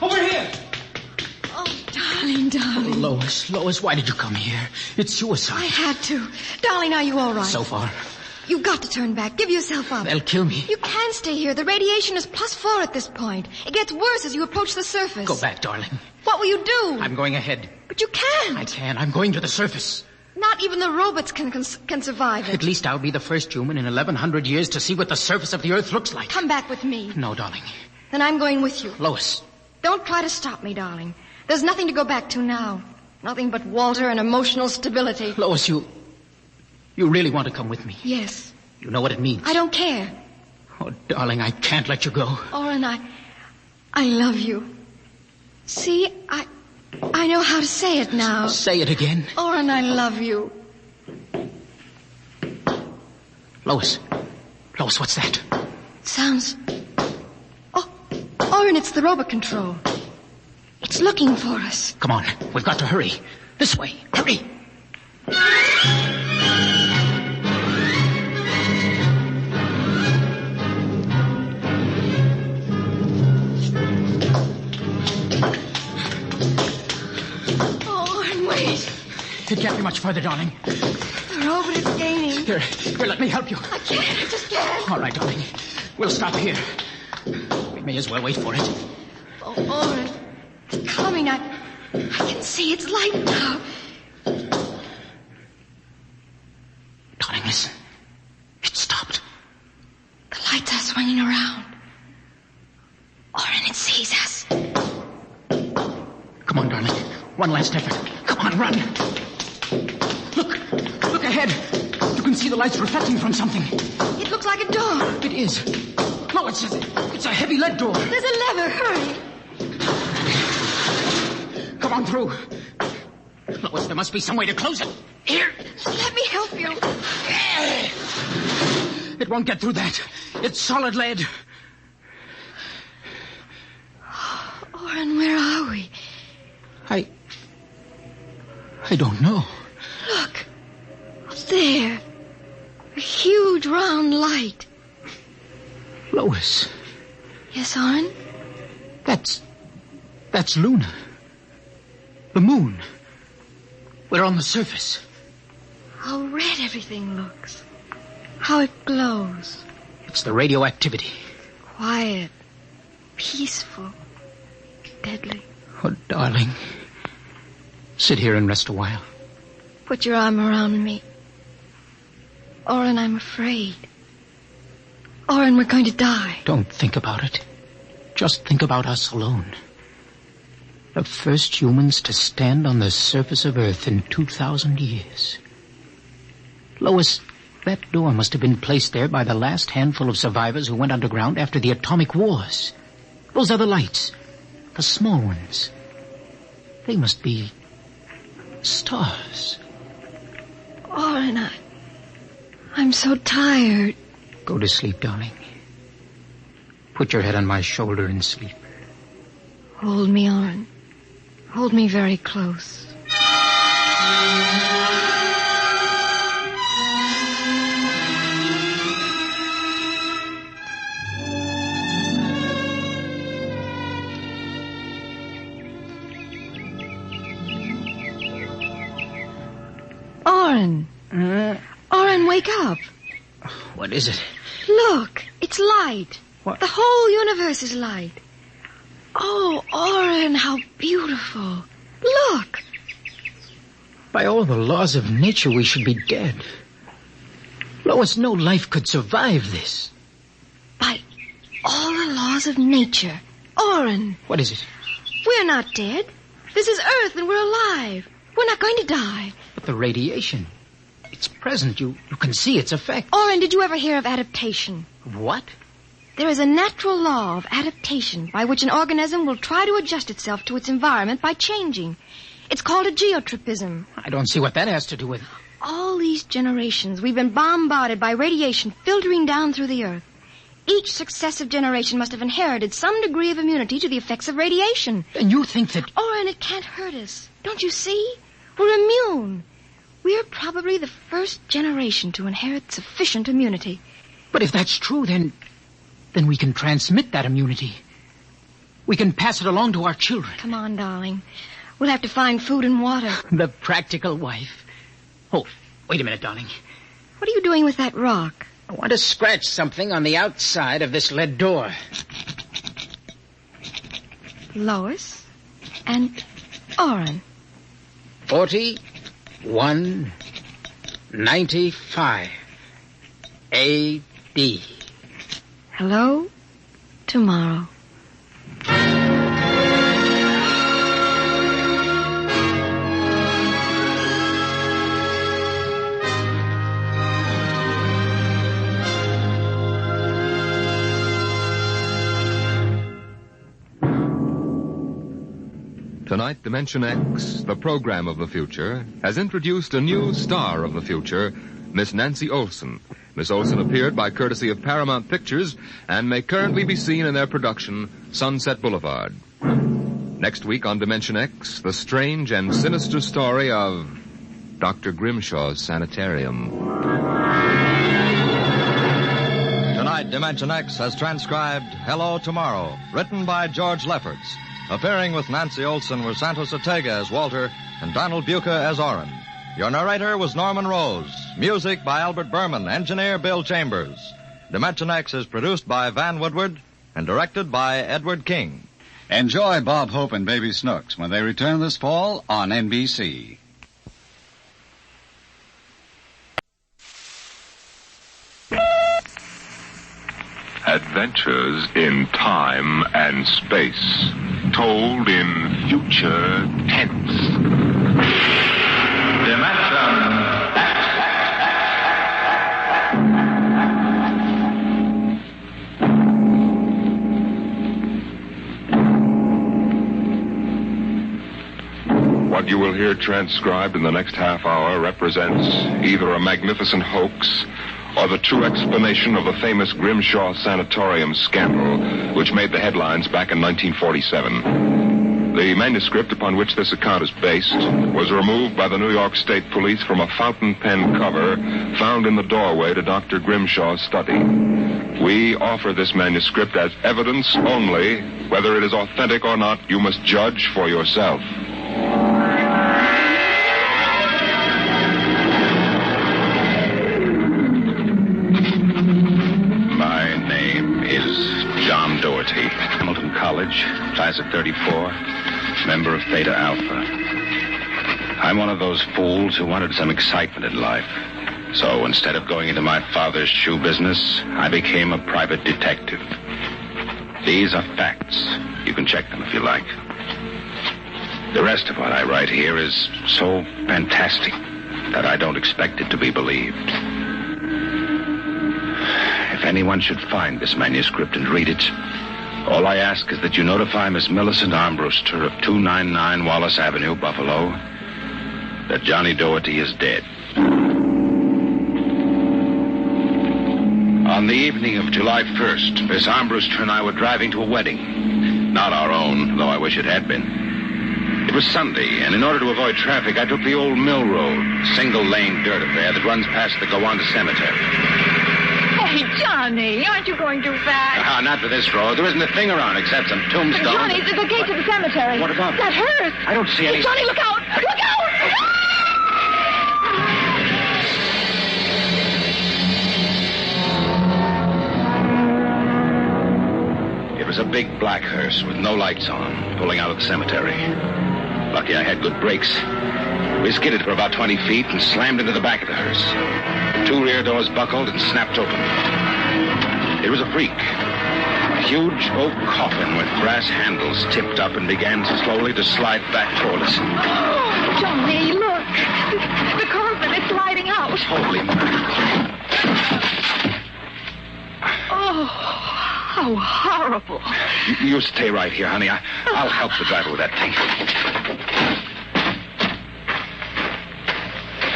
Over here. Oh, darling. Lois, why did you come here? It's suicide. I had to. Darling, are you all right? So far. You've got to turn back. Give yourself up. They'll kill me. You can't stay here. The radiation is +4 at this point. It gets worse as you approach the surface. Go back, darling. What will you do? I'm going ahead. But you can't. I can. I'm going to the surface. Not even the robots can survive it. At least I'll be the first human in 1,100 years to see what the surface of the Earth looks like. Come back with me. No, darling. Then I'm going with you. Lois. Don't try to stop me, darling. There's nothing to go back to now. Nothing but Walter and emotional stability. Lois, you really want to come with me? Yes. You know what it means. I don't care. Oh, darling, I can't let you go. Oren, I love you. See, I know how to say it now. Say it again. Oren, I love you. Lois, what's that? It sounds... Oh, Oren, it's the robot control. It's looking for us. Come on, we've got to hurry. This way, hurry. It can't be much further, darling. The robot is gaining. Here, let me help you. I just can't. All right, darling. We'll stop here. We may as well wait for it. Oh, Oren, it's coming. I can see its light now. Darling, listen. It stopped. The lights are swinging around. Oren, it sees us. Come on, darling. One last effort. Come on, run. Look ahead. You can see the lights reflecting from something. It looks like a door. It is. No, it's a heavy lead door. There's a lever. Hurry. Come on through. Lois, there must be some way to close it. Here. Let me help you. It won't get through that. It's solid lead. Oren, where are we? I don't know. Look. Up there. A huge round light. Lois. Yes, Oren? That's Luna. The moon. We're on the surface. How red everything looks. How it glows. It's the radioactivity. Quiet. Peaceful. Deadly. Oh, darling. Sit here and rest a while. Put your arm around me. Oren, I'm afraid. Oren, we're going to die. Don't think about it. Just think about us alone. The first humans to stand on the surface of Earth in 2,000 years. Lois, that door must have been placed there by the last handful of survivors who went underground after the atomic wars. Those other lights, the small ones, they must be stars. Oren, I'm so tired. Go to sleep, darling. Put your head on my shoulder and sleep. Hold me, Oren. Hold me very close. Oren. Oren, wake up. What is it? Look, it's light. What? The whole universe is light. Oh, Oren, how beautiful. Look. By all the laws of nature, we should be dead. Lois, no life could survive this. By all the laws of nature. Oren. What is it? We're not dead. This is Earth and we're alive. We're not going to die. But the radiation, it's present. You can see its effect. Oren, did you ever hear of adaptation? What? There is a natural law of adaptation by which an organism will try to adjust itself to its environment by changing. It's called a geotropism. I don't see what that has to do with... All these generations, we've been bombarded by radiation filtering down through the Earth. Each successive generation must have inherited some degree of immunity to the effects of radiation. And you think that... Oren, it can't hurt us. Don't you see? We're immune. We're probably the first generation to inherit sufficient immunity. But if that's true, then we can transmit that immunity. We can pass it along to our children. Come on, darling. We'll have to find food and water. The practical wife. Oh, wait a minute, darling. What are you doing with that rock? I want to scratch something on the outside of this lead door. Lois and Oren. 4195 A.D. Hello, tomorrow. Tonight, Dimension X, the program of the future, has introduced a new star of the future, Miss Nancy Olson. Miss Olson appeared by courtesy of Paramount Pictures and may currently be seen in their production, Sunset Boulevard. Next week on Dimension X, the strange and sinister story of Dr. Grimshaw's Sanitarium. Tonight, Dimension X has transcribed Hello Tomorrow, written by George Lefferts. Appearing with Nancy Olson were Santos Ortega as Walter and Donald Buca as Oren. Your narrator was Norman Rose. Music by Albert Berman. Engineer Bill Chambers. Dimension X is produced by Van Woodward and directed by Edward King. Enjoy Bob Hope and Baby Snooks when they return this fall on NBC. Adventures in time and space, told in future tense. Dimension X. What you will hear transcribed in the next half hour represents either a magnificent hoax or the true explanation of the famous Grimshaw Sanatorium scandal, which made the headlines back in 1947. The manuscript upon which this account is based was removed by the New York State Police from a fountain pen cover found in the doorway to Dr. Grimshaw's study. We offer this manuscript as evidence only. Whether it is authentic or not, you must judge for yourself. college, class of 34, member of Theta Alpha. I'm one of those fools who wanted some excitement in life. So instead of going into my father's shoe business, I became a private detective. These are facts. You can check them if you like. The rest of what I write here is so fantastic that I don't expect it to be believed. If anyone should find this manuscript and read it, all I ask is that you notify Miss Millicent Armbruster of 299 Wallace Avenue, Buffalo, that Johnny Doherty is dead. On the evening of July 1st, Miss Armbruster and I were driving to a wedding. Not our own, though I wish it had been. It was Sunday, and in order to avoid traffic, I took the old mill road, single-lane dirt affair that runs past the Gowanda Cemetery. Hey, Johnny, aren't you going too fast? Not for this road. There isn't a thing around except some tombstones. Johnny, the gate to the cemetery. What about it? That hearse. I don't see any... Johnny, look out! Look out! It was a big black hearse with no lights on, pulling out of the cemetery. Lucky I had good brakes. We skidded for about 20 feet and slammed into the back of the hearse. The 2 rear doors buckled and snapped open. It was a freak. A huge oak coffin with brass handles tipped up and began slowly to slide back toward us. Oh, Johnny, look. The coffin is sliding out. Holy mackerel. Oh, how horrible. You stay right here, honey. I'll help the driver with that thing.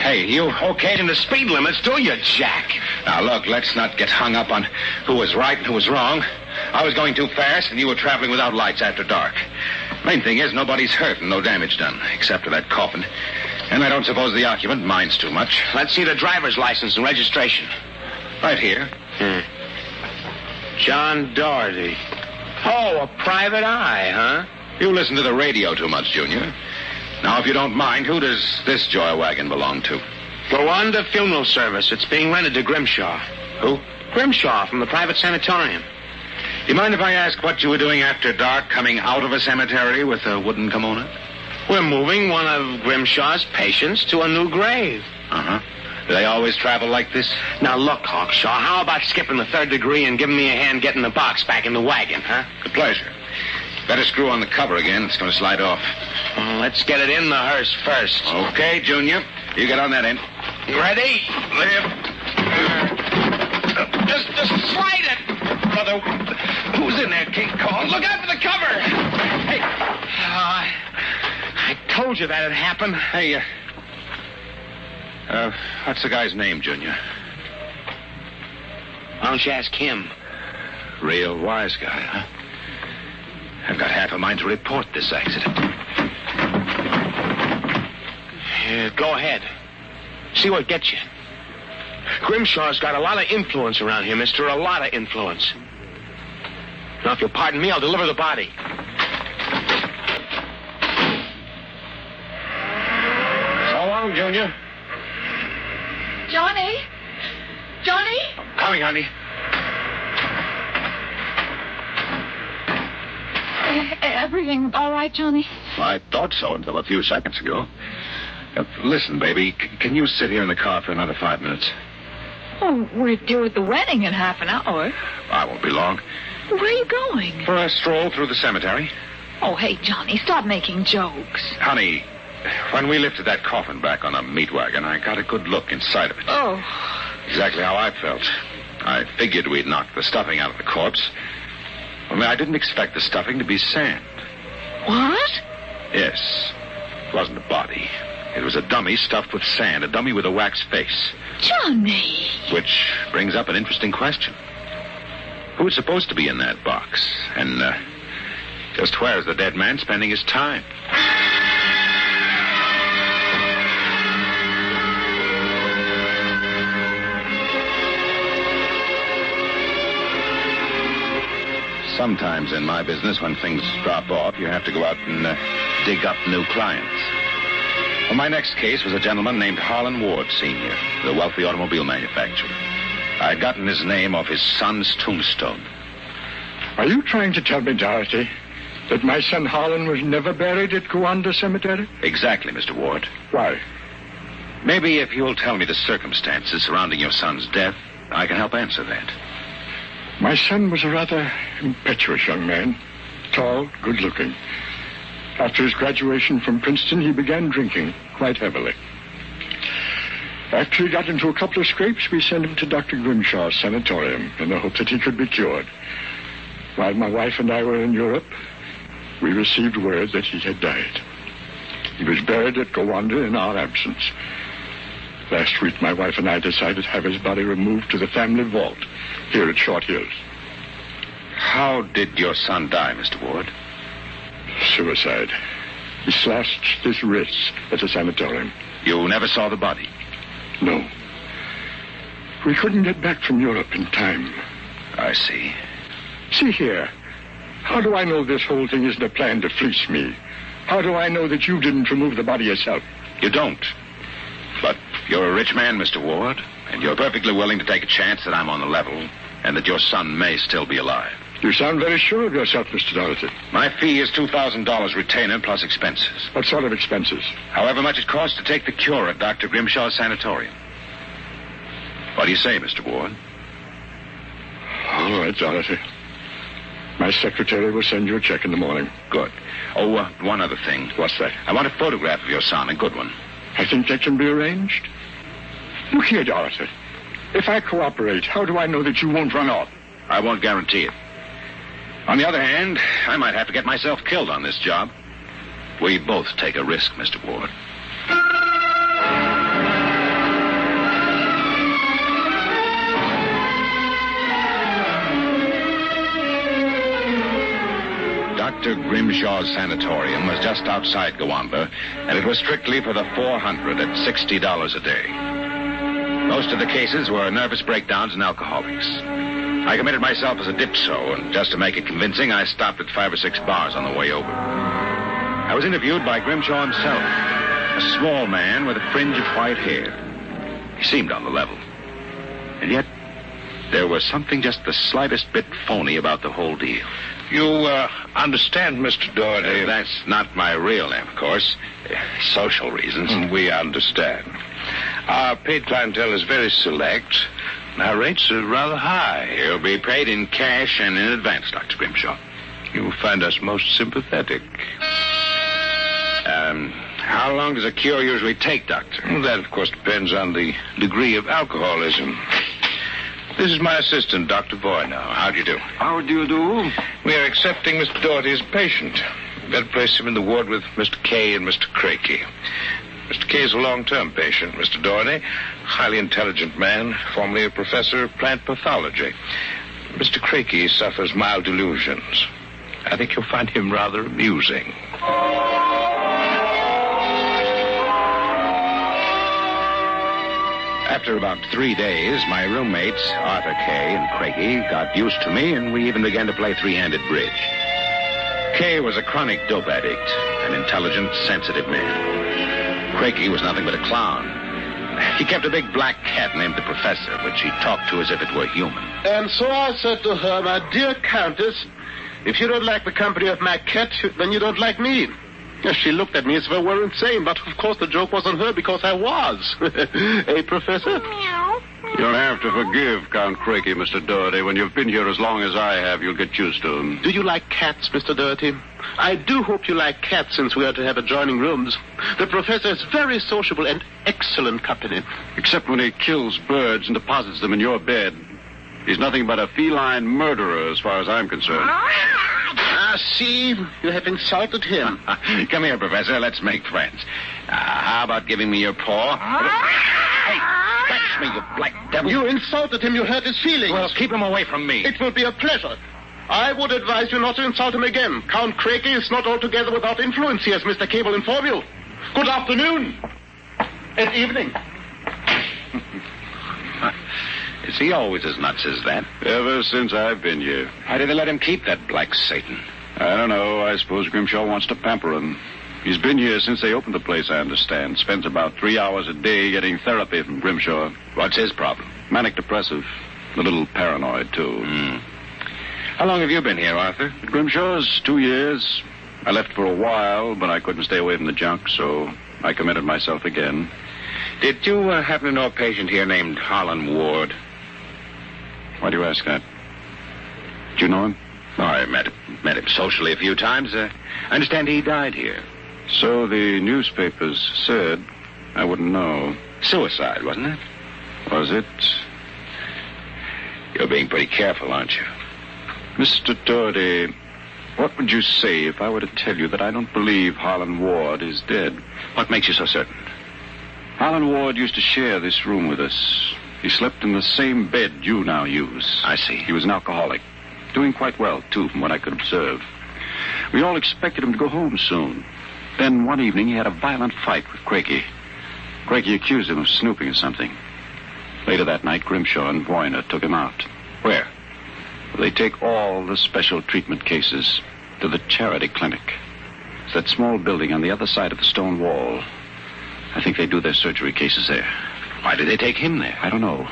Hey, you okayed in the speed limits, do you, Jack? Now, look, let's not get hung up on who was right and who was wrong. I was going too fast, and you were traveling without lights after dark. Main thing is nobody's hurt and no damage done, except for that coffin. And I don't suppose the occupant minds too much. Let's see the driver's license and registration. Right here. John Doherty. Oh, a private eye, huh? You listen to the radio too much, Junior. Now, if you don't mind, who does this joy wagon belong to? Gowanda Funeral Service. It's being rented to Grimshaw. Who? Grimshaw from the private sanatorium. You mind if I ask what you were doing after dark, coming out of a cemetery with a wooden kimono? We're moving one of Grimshaw's patients to a new grave. Uh-huh. Do they always travel like this? Now, look, Hawkshaw, how about skipping the 3rd degree and giving me a hand getting the box back in the wagon, huh? With pleasure. Better screw on the cover again. It's going to slide off. Well, let's get it in the hearse first. Okay, Junior. You get on that end. Ready? Just slide it. Brother, who's in there, King Kong? Look out for the cover. Hey. I told you that'd happen. Hey, what's the guy's name, Junior? Why don't you ask him? Real wise guy, huh? I've got half a mind to report this accident. Go ahead. See what gets you. Grimshaw's got a lot of influence around here, mister. A lot of influence. Now, if you'll pardon me, I'll deliver the body. So long, Junior. Johnny? Johnny? Coming, honey. Everything all right, Johnny? I thought so until a few seconds ago. Listen, baby, can you sit here in the car for another 5 minutes? Oh, we're due at the wedding in half an hour. I won't be long. Where are you going? For a stroll through the cemetery. Oh, hey, Johnny, stop making jokes. Honey, when we lifted that coffin back on a meat wagon, I got a good look inside of it. Oh. Exactly how I felt. I figured we'd knocked the stuffing out of the corpse. Only I didn't expect the stuffing to be sand. What? Yes. It wasn't a body. It was a dummy stuffed with sand, a dummy with a wax face. Johnny! Which brings up an interesting question. Who's supposed to be in that box? And, just where's the dead man spending his time? Sometimes in my business, when things drop off, you have to go out and dig up new clients. Well, my next case was a gentleman named Harlan Ward, Sr., the wealthy automobile manufacturer. I'd gotten his name off his son's tombstone. Are you trying to tell me, Dorothy, that my son Harlan was never buried at Gowanda Cemetery? Exactly, Mr. Ward. Why? Maybe if you'll tell me the circumstances surrounding your son's death, I can help answer that. My son was a rather impetuous young man. Tall, good-looking. After his graduation from Princeton, he began drinking quite heavily. After he got into a couple of scrapes, we sent him to Dr. Grimshaw's sanatorium in the hope that he could be cured. While my wife and I were in Europe, we received word that he had died. He was buried at Gowanda in our absence. Last week, my wife and I decided to have his body removed to the family vault here at Short Hills. How did your son die, Mr. Ward? Suicide. He slashed his wrists at the sanatorium. You never saw the body? No. We couldn't get back from Europe in time. I see. See here. How do I know this whole thing isn't a plan to fleece me? How do I know that you didn't remove the body yourself? You don't. But you're a rich man, Mr. Ward, and you're perfectly willing to take a chance that I'm on the level and that your son may still be alive. You sound very sure of yourself, Mr. Dorothy. My fee is $2,000 retainer plus expenses. What sort of expenses? However much it costs to take the cure at Dr. Grimshaw's sanatorium. What do you say, Mr. Ward? All right, Dorothy. My secretary will send you a check in the morning. Good. Oh, one other thing. What's that? I want a photograph of your son, a good one. I think that can be arranged. Look here, Dorothy. If I cooperate, how do I know that you won't run off? I won't guarantee it. On the other hand, I might have to get myself killed on this job. We both take a risk, Mr. Ward. Dr. Grimshaw's sanatorium was just outside Gowanda, and it was strictly for the 400 at $60 a day. Most of the cases were nervous breakdowns and alcoholics. I committed myself as a dipso, and just to make it convincing, I stopped at 5 or 6 bars on the way over. I was interviewed by Grimshaw himself, a small man with a fringe of white hair. He seemed on the level. And yet, there was something just the slightest bit phony about the whole deal. You understand, Mr. Doherty. That's not my real name, of course. Social reasons. We understand. Our paid clientele is very select. Our rates are rather high. You'll be paid in cash and in advance, Dr. Grimshaw. You find us most sympathetic. How long does a cure usually take, Doctor? Well, that, of course, depends on the degree of alcoholism. This is my assistant, Dr. Voynow. How do you do? How do you do? We are accepting Mr. Doherty as a patient. We'd better place him in the ward with Mr. Kay and Mr. Crakey. Mr. Kay is a long-term patient, Mr. Doherty. Highly intelligent man, formerly a professor of plant pathology. Mr. Crakey suffers mild delusions. I think you'll find him rather amusing. After about 3 days, my roommates, Arthur Kay and Crakey, got used to me, and we even began to play three-handed bridge. Kay was a chronic dope addict, an intelligent, sensitive man. Crakey was nothing but a clown. He kept a big black cat named the Professor, which he talked to as if it were human. And so I said to her, my dear Countess, if you don't like the company of my cat, then you don't like me. She looked at me as if I were insane, but of course the joke was on her because I was. Eh, Professor? Meow. You'll have to forgive Count Crakey, Mr. Doherty. When you've been here as long as I have, you'll get used to them. Do you like cats, Mr. Doherty? I do hope you like cats, since we are to have adjoining rooms. The Professor is very sociable and excellent company. Except when he kills birds and deposits them in your bed. He's nothing but a feline murderer as far as I'm concerned. See, you have insulted him. Come here, Professor. Let's make friends. How about giving me your paw? Hey, fetch me, you black devil. You insulted him. You hurt his feelings. Well, keep him away from me. It will be a pleasure. I would advise you not to insult him again. Count Crakey is not altogether without influence, as Mr. Cable informed you. Good afternoon. And evening. Is he always as nuts as that? Ever since I've been here. Why did they let him keep that black Satan? I don't know. I suppose Grimshaw wants to pamper him. He's been here since they opened the place, I understand. Spends about 3 hours a day getting therapy from Grimshaw. What's his problem? Manic depressive. A little paranoid, too. How long have you been here, Arthur? At Grimshaw's, 2 years. I left for a while, but I couldn't stay away from the junk, so I committed myself again. Did you happen to know a patient here named Harlan Ward? Why do you ask that? Do you know him? Oh, I met him socially a few times. I understand he died here. So the newspapers said. I wouldn't know. Suicide, wasn't it? Was it? You're being pretty careful, aren't you? Mr. Doherty, what would you say if I were to tell you that I don't believe Harlan Ward is dead? What makes you so certain? Harlan Ward used to share this room with us. He slept in the same bed you now use. I see. He was an alcoholic. Doing quite well, too, from what I could observe. We all expected him to go home soon. Then one evening he had a violent fight with Craigie. Craigie accused him of snooping or something. Later that night, Grimshaw and Boyner took him out. Where? They take all the special treatment cases to the charity clinic. It's that small building on the other side of the stone wall. I think they do their surgery cases there. Why did they take him there? I don't know.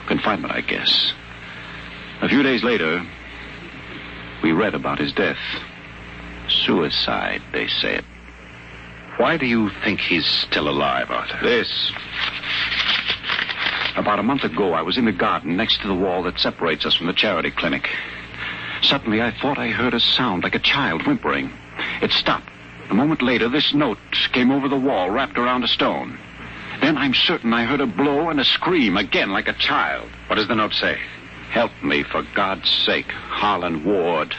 Confinement, I guess. A few days later, we read about his death. Suicide, they said. Why do you think he's still alive, Arthur? This. About a month ago, I was in the garden next to the wall that separates us from the charity clinic. Suddenly, I thought I heard a sound like a child whimpering. It stopped. A moment later, this note came over the wall, wrapped around a stone. Then I'm certain I heard a blow and a scream, again like a child. What does the note say? Help me, for God's sake, Harlan Ward.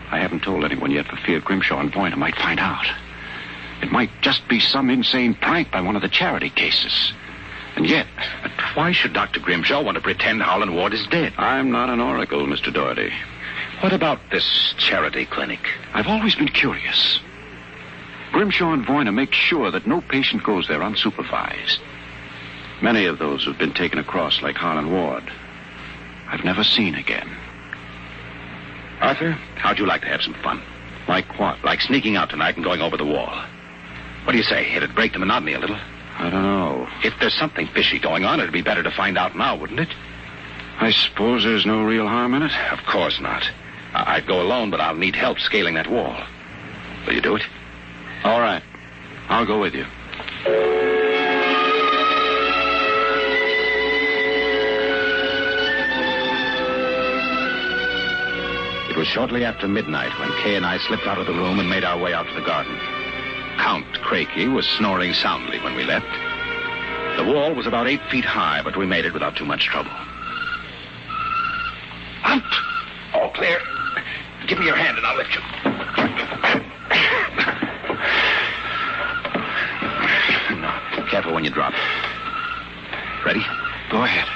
I haven't told anyone yet for fear Grimshaw and Boyner might find out. It might just be some insane prank by one of the charity cases. And yet... But why should Dr. Grimshaw want to pretend Harlan Ward is dead? I'm not an oracle, Mr. Doherty. What about this charity clinic? I've always been curious. Grimshaw and Boyner make sure that no patient goes there unsupervised. Many of those who've been taken across like Harlan Ward, I've never seen again. Arthur, how'd you like to have some fun? Like what? Like sneaking out tonight and going over the wall. What do you say? It'd break the monotony a little. I don't know. If there's something fishy going on, it'd be better to find out now, wouldn't it? I suppose there's no real harm in it. Of course not. I'd go alone, but I'll need help scaling that wall. Will you do it? All right. I'll go with you. It was shortly after midnight when Kay and I slipped out of the room and made our way out to the garden. Count Craigie was snoring soundly when we left. The wall was about 8 feet high, but we made it without too much trouble. Out! All clear. Give me your hand and I'll lift you. Now, careful when you drop. Ready? Go ahead.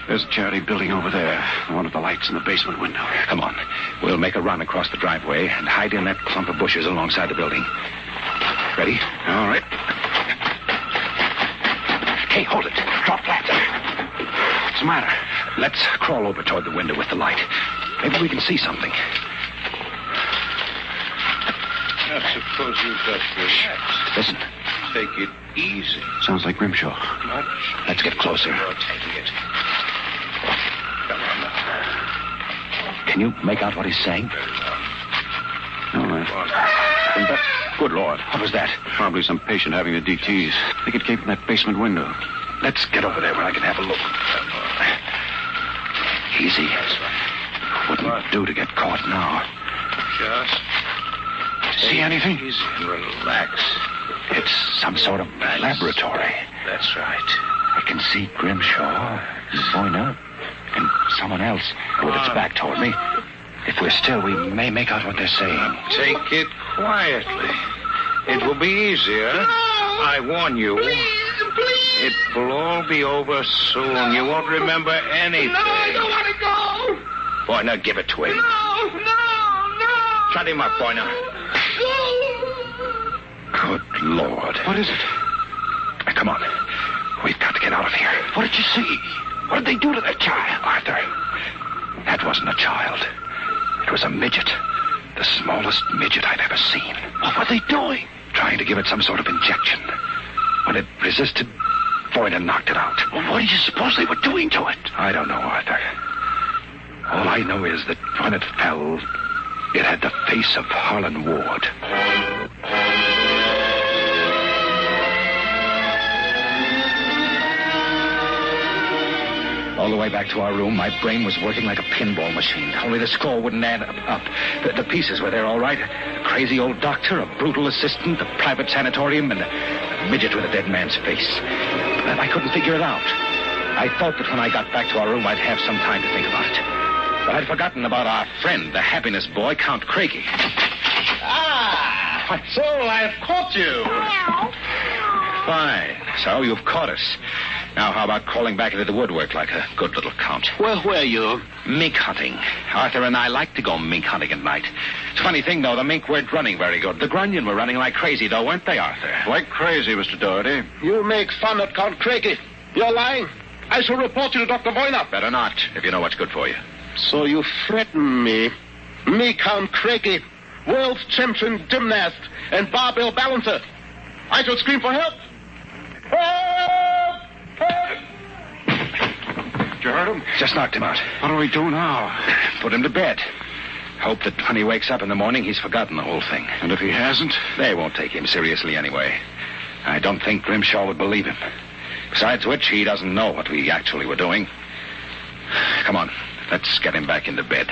There's a charity building over there. One of the lights in the basement window. Come on. We'll make a run across the driveway and hide in that clump of bushes alongside the building. Ready? All right. Hey, hold it. Drop flat. What's the matter? Let's crawl over toward the window with the light. Maybe we can see something. I suppose you've got this. Listen. Take it easy. Sounds like Grimshaw. Much. Let's get closer. Rotating it. Come on now. Can you make out what he's saying? All right. Good Lord. What was that? Probably some patient having the DTs. I think it came from that basement window. Let's get over there where I can have a look. Easy. Wouldn't do to get caught now. Just see anything? Easy and relax. It's some sort of laboratory. That's right. I can see Grimshaw, Boyner, and someone else with its back toward me. If we're still, we may make out what they're saying. Take it quietly. It will be easier. No, I warn you. Please. It will all be over soon. You won't remember anything. No, I don't want to go. Boyner, give it to him. No. Shut him up, Boyner. Good Lord. What is it? Come on. We've got to get out of here. What did you see? What did they do to that child? Arthur, that wasn't a child. It was a midget. The smallest midget I've ever seen. What were they doing? Trying to give it some sort of injection. When it resisted, before it had knocked it out. Well, what do you suppose they were doing to it? I don't know, Arthur. All I know is that when it fell, it had the face of Harlan Ward. All the way back to our room, my brain was working like a pinball machine. Only the score wouldn't add up. The pieces were there all right. A crazy old doctor, a brutal assistant, a private sanatorium, and a midget with a dead man's face. But I couldn't figure it out. I thought that when I got back to our room, I'd have some time to think about it. But I'd forgotten about our friend, the happiness boy, Count Craigie. Ah! So I've caught you. Fine. So you've caught us. Now, how about crawling back into the woodwork like a good little count? Well, where are you? Mink hunting. Arthur and I like to go mink hunting at night. It's a funny thing, though. The mink weren't running very good. The grunion were running like crazy, though, weren't they, Arthur? Like crazy, Mr. Doherty. You make fun of Count Craigie. You're lying. I shall report you to Dr. Voyner. Better not, if you know what's good for you. So you threaten me. Me, Count Craigie, world champion gymnast and barbell balancer. I shall scream for help. Help! Did you hurt him? Just knocked him out. What do we do now? Put him to bed. Hope that when he wakes up in the morning, he's forgotten the whole thing. And if he hasn't? They won't take him seriously anyway. I don't think Grimshaw would believe him. Besides which, he doesn't know what we actually were doing. Come on, let's get him back into bed.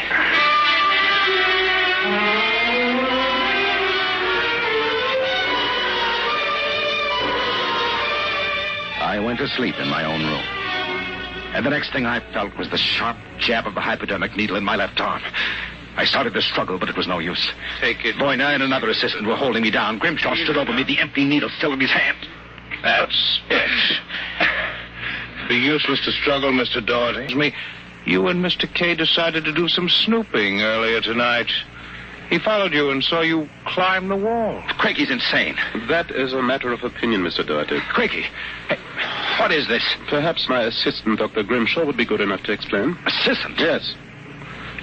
I went to sleep in my own room. And the next thing I felt was the sharp jab of the hypodermic needle in my left arm. I started to struggle, but it was no use. Take it. Voyner and another assistant were holding me down. Grimshaw stood over me, the empty needle still in his hand. That's it. Be useless to struggle, Mr. Doherty. You and Mr. K decided to do some snooping earlier tonight. He followed you and saw you climb the wall. Craigie's insane. That is a matter of opinion, Mr. Doherty. Craigie, hey, what is this? Perhaps my assistant, Dr. Grimshaw, would be good enough to explain. Assistant? Yes.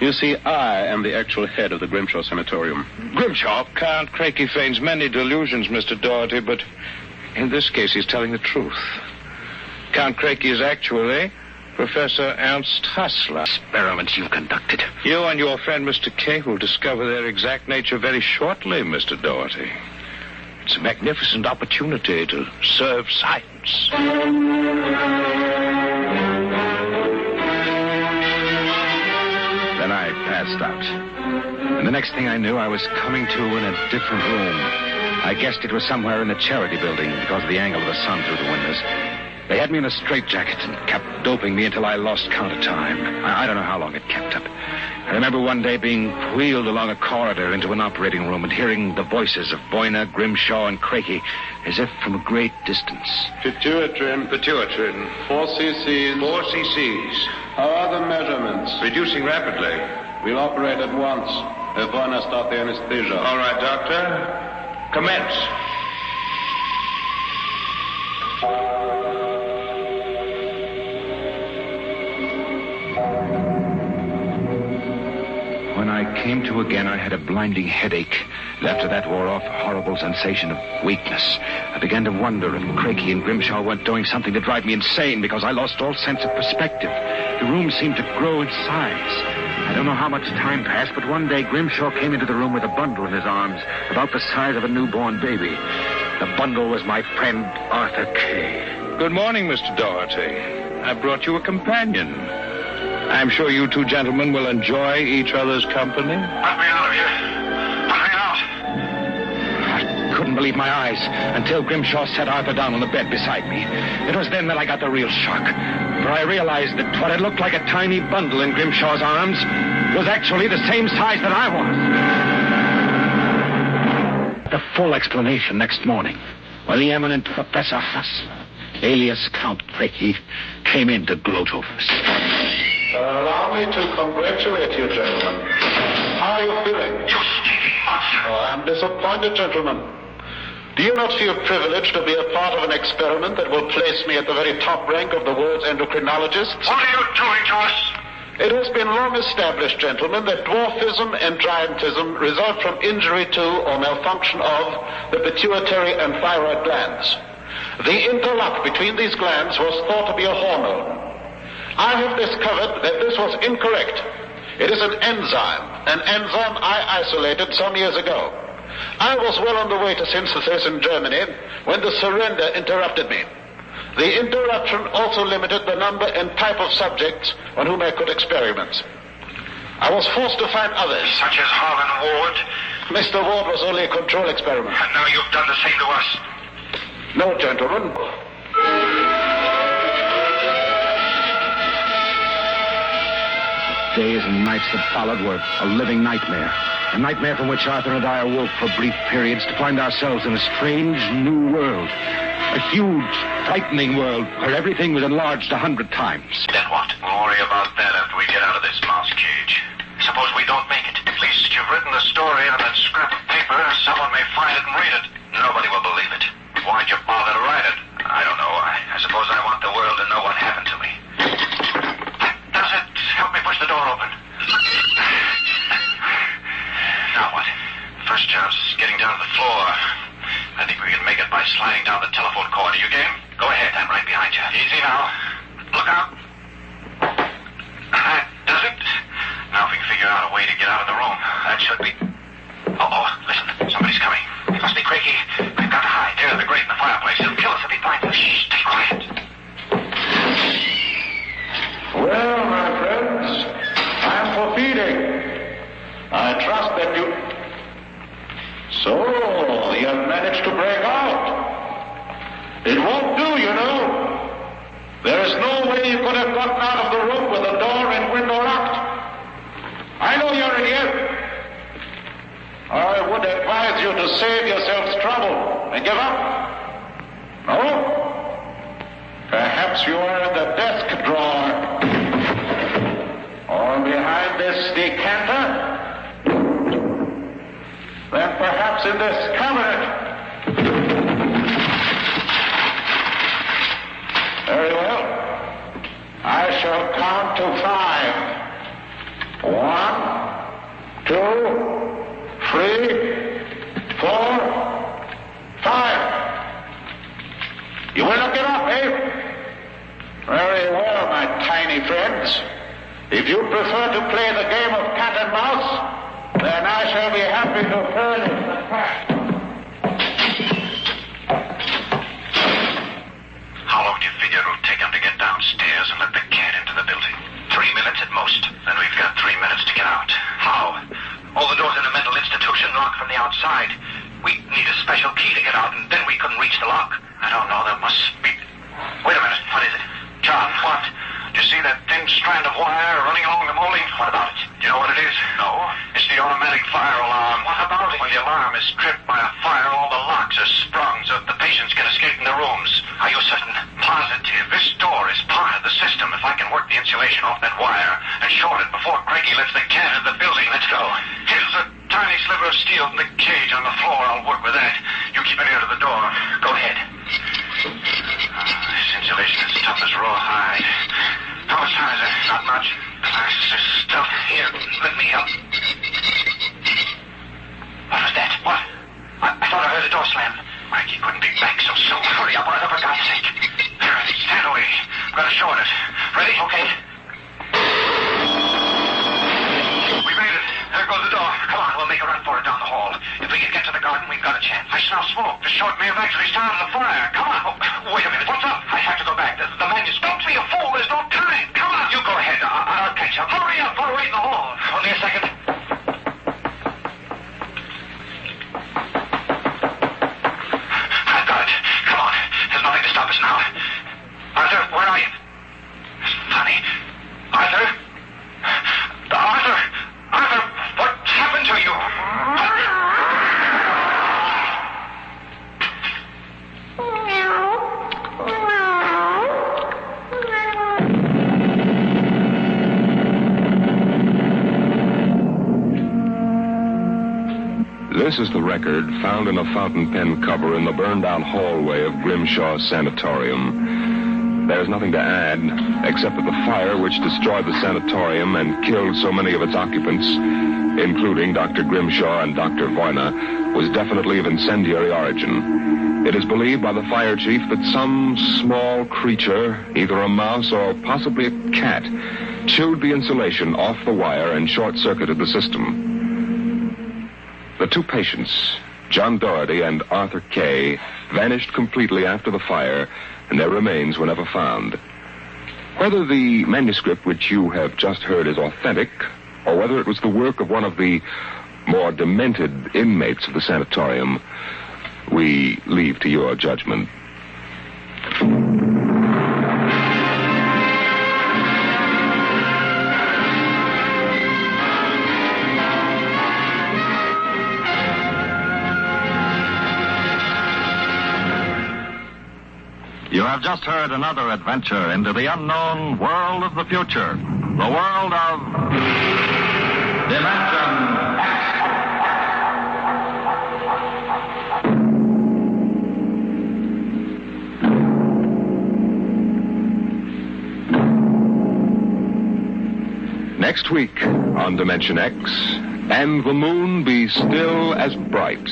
You see, I am the actual head of the Grimshaw Sanatorium. Grimshaw? Count Craigie feigns many delusions, Mr. Doherty, but in this case he's telling the truth. Count Craigie is actually Professor Ernst Hassler. Experiments you've conducted. You and your friend Mr. K will discover their exact nature very shortly, Mr. Doherty. It's a magnificent opportunity to serve science. Then I passed out. And the next thing I knew, I was coming to in a different room. I guessed it was somewhere in the charity building because of the angle of the sun through the windows. They had me in a straitjacket and kept doping me until I lost count of time. I don't know how long it kept up. I remember one day being wheeled along a corridor into an operating room and hearing the voices of Voyner, Grimshaw, and Craigie as if from a great distance. Pituitrin. 4 cc's. 4 cc's. How are the measurements? Reducing rapidly. We'll operate at once. Voyner, start the anesthesia. All right, Doctor. Commence. When I came to again, I had a blinding headache. And after that wore off, a horrible sensation of weakness. I began to wonder if Craigie and Grimshaw weren't doing something to drive me insane because I lost all sense of perspective. The room seemed to grow in size. I don't know how much time passed, but one day Grimshaw came into the room with a bundle in his arms, about the size of a newborn baby. The bundle was my friend Arthur K. Good morning, Mr. Doherty. I brought you a companion. I'm sure you two gentlemen will enjoy each other's company. Let me out of here. Let me out. I couldn't believe my eyes until Grimshaw set Arthur down on the bed beside me. It was then that I got the real shock, for I realized that what had looked like a tiny bundle in Grimshaw's arms was actually the same size that I was. The full explanation next morning, when the eminent Professor Hassler, alias Count Craigie, came in to gloat over us. Allow me to congratulate you, gentlemen. How are you feeling? You stinking monster. Oh, I'm disappointed, gentlemen. Do you not feel privileged to be a part of an experiment that will place me at the very top rank of the world's endocrinologists? What are you doing to us? It has been long established, gentlemen, that dwarfism and giantism result from injury to or malfunction of the pituitary and thyroid glands. The interlock between these glands was thought to be a hormone. I have discovered that this was incorrect. It is an enzyme I isolated some years ago. I was well on the way to synthesis in Germany when the surrender interrupted me. The interruption also limited the number and type of subjects on whom I could experiment. I was forced to find others. Such as Harlan Ward? Mr. Ward was only a control experiment. And now you've done the same to us. No, gentlemen. Days and nights that followed were a living nightmare. A nightmare from which Arthur and I awoke for brief periods to find ourselves in a strange new world. A huge, frightening world where everything was enlarged 100 times. Then what? We'll worry about that after we get out of this mouse cage. Suppose we don't make it. At least you've written the story on that scrap of paper. Someone may find it and read it. Nobody will believe it. Why'd you bother to write it? I don't know. I suppose I want the world to know what happened to me. Does it help me push the door open? Now what? First job's getting down to the floor. I think we can make it by sliding down the telephone cord. Are you game? Go ahead. I'm right behind you. Easy now. Look out. That does it. Now if we can figure out a way to get out of the room. That should be... Oh, listen. Somebody's coming. It must be Craigie. We've got to hide. There in the grate in the fireplace. He'll kill us if he finds us. Shh, stay quiet. Well, my friends, I'm for feeding. I trust that you... So, you have managed to break out. It won't do, you know. There is no way you could have gotten out of the room with the door and window locked. I know you're in here. I would advise you to save yourselves trouble and give up. No? Perhaps you are in the desk drawer. Or behind this decanter. Then perhaps in this cabinet. Very well. I shall count to 5. 1, 2, 3, 4, 5. You will not get up, eh? Very well, my tiny friends. If you prefer to play the game of cat and mouse, then I shall be happy to furnish the cat. How long do you figure it'll take him to get downstairs and let the cat into the building? 3 minutes at most. Then we've got 3 minutes to get out. How? All the doors in a mental institution locked from the outside. We need a special key to get out, and then we couldn't reach the lock. I don't know. There must be... Wait a minute. What is it? John, what? Do you see that thin strand of wire running along the molding? What about it? Do you know what it is? No. It's the automatic fire alarm. What about it? When the alarm is tripped by a fire, all the locks are sprung so that the patients can escape in their rooms. Are you certain? Positive. This door is part of the system. If I can work the insulation off that wire and short it before Craigie lets the cat in the building, let's go. Here's a tiny sliver of steel from the cage on the floor. I'll work with that. You keep an ear to the door. Go ahead. This insulation is tough as raw hide. How much time is there? Not much. There's stuff here. Let me help. What was that? What? I thought I heard the door slam. Mikey couldn't be back so soon. Hurry up, Arthur, for God's sake. Stand away. I'm going to short it. Ready? Okay. We made it. There goes the door. Come on, we'll make a run for it down the hall. If we can get to the garden, we've got a chance. I smell smoke. The short may have actually started a fire. Come on. Oh, wait a minute. What's up? I have to go back. The man is... Don't be a fool. There's no time. Come on. You go ahead. I'll catch up. Hurry up. I'll wait in the hall. Only a second. I've got it. Come on. There's nothing to stop us now. Arthur, where are you? It's funny. Arthur? Arthur! Arthur, what's happened to you? This is the record found in a fountain pen cover in the burned-out hallway of Grimshaw's sanatorium. There's nothing to add, except that the fire which destroyed the sanatorium and killed so many of its occupants including Dr. Grimshaw and Dr. Voyna, was definitely of incendiary origin. It is believed by the fire chief that some small creature, either a mouse or possibly a cat, chewed the insulation off the wire and short-circuited the system. The two patients, John Doherty and Arthur Kay, vanished completely after the fire, and their remains were never found. Whether the manuscript which you have just heard is authentic, or whether it was the work of one of the more demented inmates of the sanatorium, we leave to your judgment. You have just heard another adventure into the unknown world of the future. The world of Dimension X. Next week on Dimension X, and the moon be still as bright.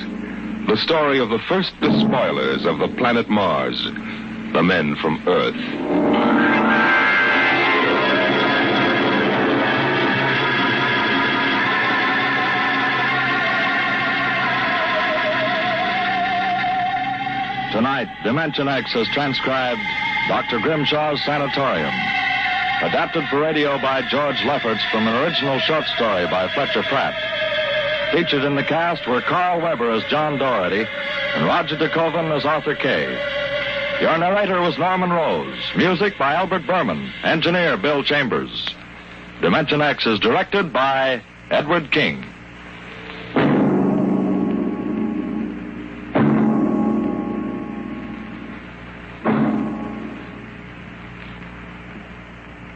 The story of the first despoilers of the planet Mars, the men from Earth. Tonight, Dimension X has transcribed Dr. Grimshaw's Sanatorium. Adapted for radio by George Lefferts from an original short story by Fletcher Pratt. Featured in the cast were Carl Weber as John Doherty and Roger DeKoven as Arthur Kay. Your narrator was Norman Rose. Music by Albert Berman. Engineer Bill Chambers. Dimension X is directed by Edward King.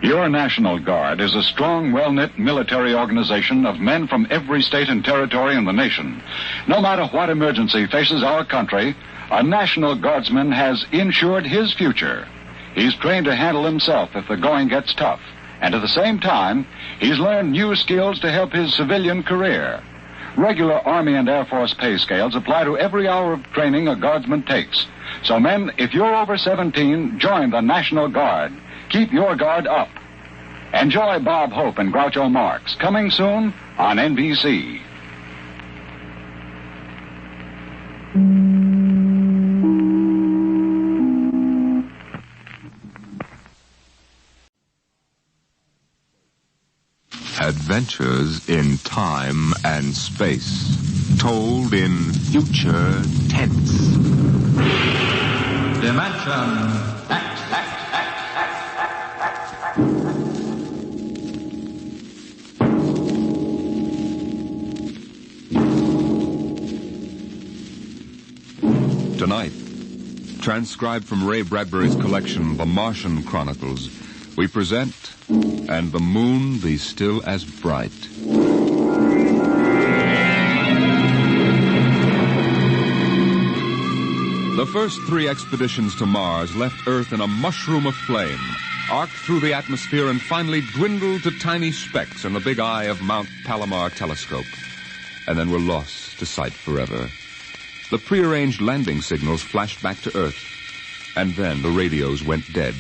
Your National Guard is a strong, well-knit military organization of men from every state and territory in the nation. No matter what emergency faces our country, a National Guardsman has insured his future. He's trained to handle himself if the going gets tough. And at the same time, he's learned new skills to help his civilian career. Regular Army and Air Force pay scales apply to every hour of training a Guardsman takes. So men, if you're over 17, join the National Guard. Keep your guard up. Enjoy Bob Hope and Groucho Marx, coming soon on NBC. Adventures in time and space, told in future tense. Dimension X. Tonight, transcribed from Ray Bradbury's collection, The Martian Chronicles, we present And the Moon Be Still as Bright. The first 3 expeditions to Mars left Earth in a mushroom of flame, arced through the atmosphere and finally dwindled to tiny specks in the big eye of Mount Palomar telescope, and then were lost to sight forever. The prearranged landing signals flashed back to Earth, and then the radios went dead.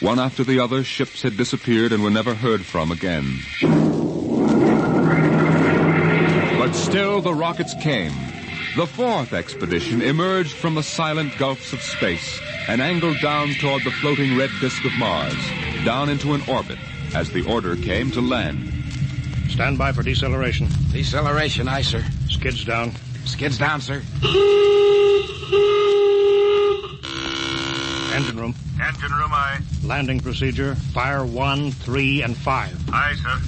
One after the other, ships had disappeared and were never heard from again. But still the rockets came. The 4th expedition emerged from the silent gulfs of space and angled down toward the floating red disk of Mars, down into an orbit, as the order came to land. Stand by for deceleration. Deceleration, aye, sir. Skids down. Skids down, sir. Engine room. Engine room, aye. Landing procedure. Fire 1, 3, and 5. Aye, sir.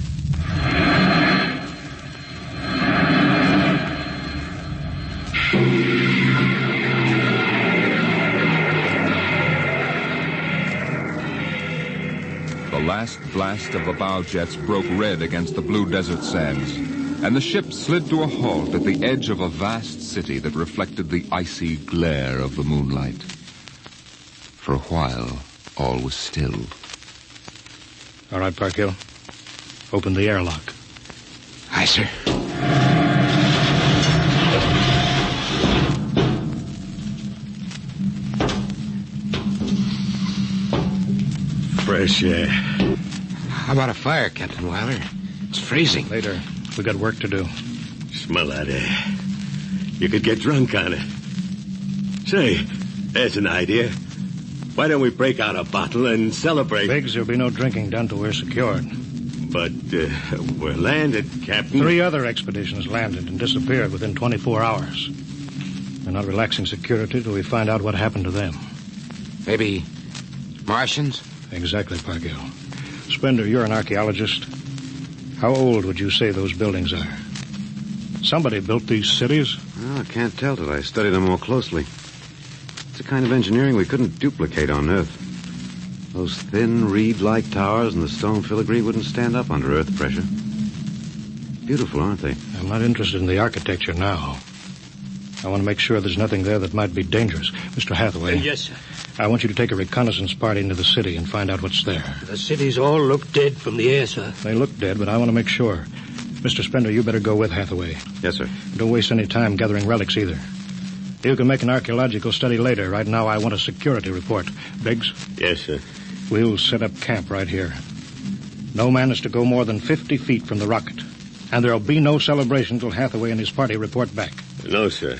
The last blast of the bow jets broke red against the blue desert sands, and the ship slid to a halt at the edge of a vast city that reflected the icy glare of the moonlight. For a while, all was still. All right, Parkhill. Open the airlock. Aye, sir. Fresh air. How about a fire, Captain Wilder? It's freezing. Later. We got work to do. Smell that air. You could get drunk on it. Say, there's an idea. Why don't we break out a bottle and celebrate? Biggs, there'll be no drinking done till we're secured. But we're landed, Captain. 3 other expeditions landed and disappeared within 24 hours. We're not relaxing security till we find out what happened to them. Maybe Martians? Exactly, Pargill. Spender, you're an archaeologist. How old would you say those buildings are? Somebody built these cities? Well, I can't tell till I study them more closely. It's a kind of engineering we couldn't duplicate on Earth. Those thin, reed-like towers and the stone filigree wouldn't stand up under Earth pressure. Beautiful, aren't they? I'm not interested in the architecture now. I want to make sure there's nothing there that might be dangerous. Mr. Hathaway. Yes, sir. I want you to take a reconnaissance party into the city and find out what's there. The cities all look dead from the air, sir. They look dead, but I want to make sure. Mr. Spender, you better go with Hathaway. Yes, sir. Don't waste any time gathering relics either. You can make an archaeological study later. Right now, I want a security report. Biggs? Yes, sir. We'll set up camp right here. No man is to go more than 50 feet from the rocket. And there'll be no celebration till Hathaway and his party report back. No, sir.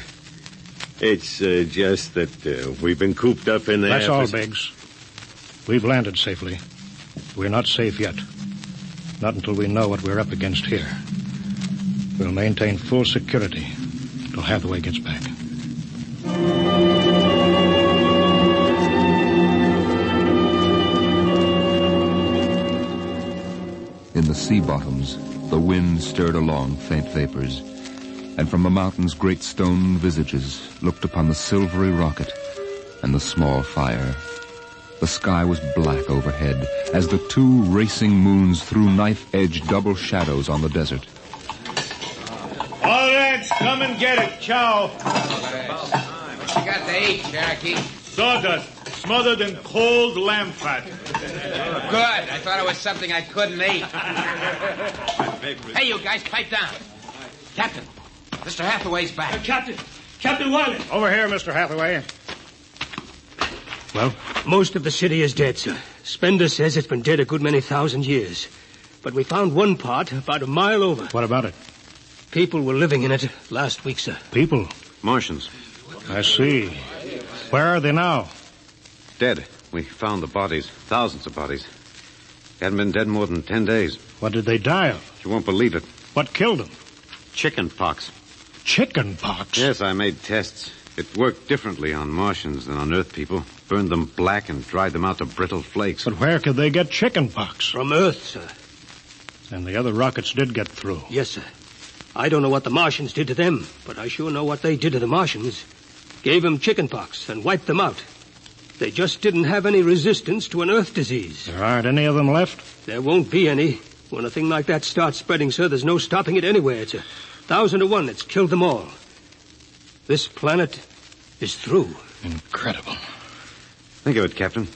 It's just that we've been cooped up in there. That's all, Biggs. We've landed safely. We're not safe yet. Not until we know what we're up against here. We'll maintain full security till Hathaway gets back. In the sea bottoms, the wind stirred along faint vapors, and from the mountains great stone visages looked upon the silvery rocket and the small fire. The sky was black overhead as the 2 racing moons threw knife-edged double shadows on the desert. All lads, come and get it. Chow. What you got to eat, Cherokee? Sawdust, smothered in cold lamb fat. Good. I thought it was something I couldn't eat. Hey, you guys, pipe down. Captain, Mr. Hathaway's back. Captain Wilder. Over here, Mr. Hathaway. Well, most of the city is dead, sir. Spender says it's been dead a good many thousand years. But we found one part about a mile over. What about it? People were living in it last week, sir. People? Martians. I see. Where are they now? Dead. We found the bodies. Thousands of bodies. They hadn't been dead more than 10 days. What did they die of? You won't believe it. What killed them? Chicken pox. Chicken pox? Yes, I made tests. It worked differently on Martians than on Earth people. Burned them black and dried them out to brittle flakes. But where could they get chicken pox? From Earth, sir. And the other rockets did get through. Yes, sir. I don't know what the Martians did to them, but I sure know what they did to the Martians. Gave them chicken pox and wiped them out. They just didn't have any resistance to an Earth disease. There aren't any of them left? There won't be any. When a thing like that starts spreading, sir, there's no stopping it anywhere. It's 1,000 to 1. It's killed them all. This planet is through. Incredible. Think of it, Captain.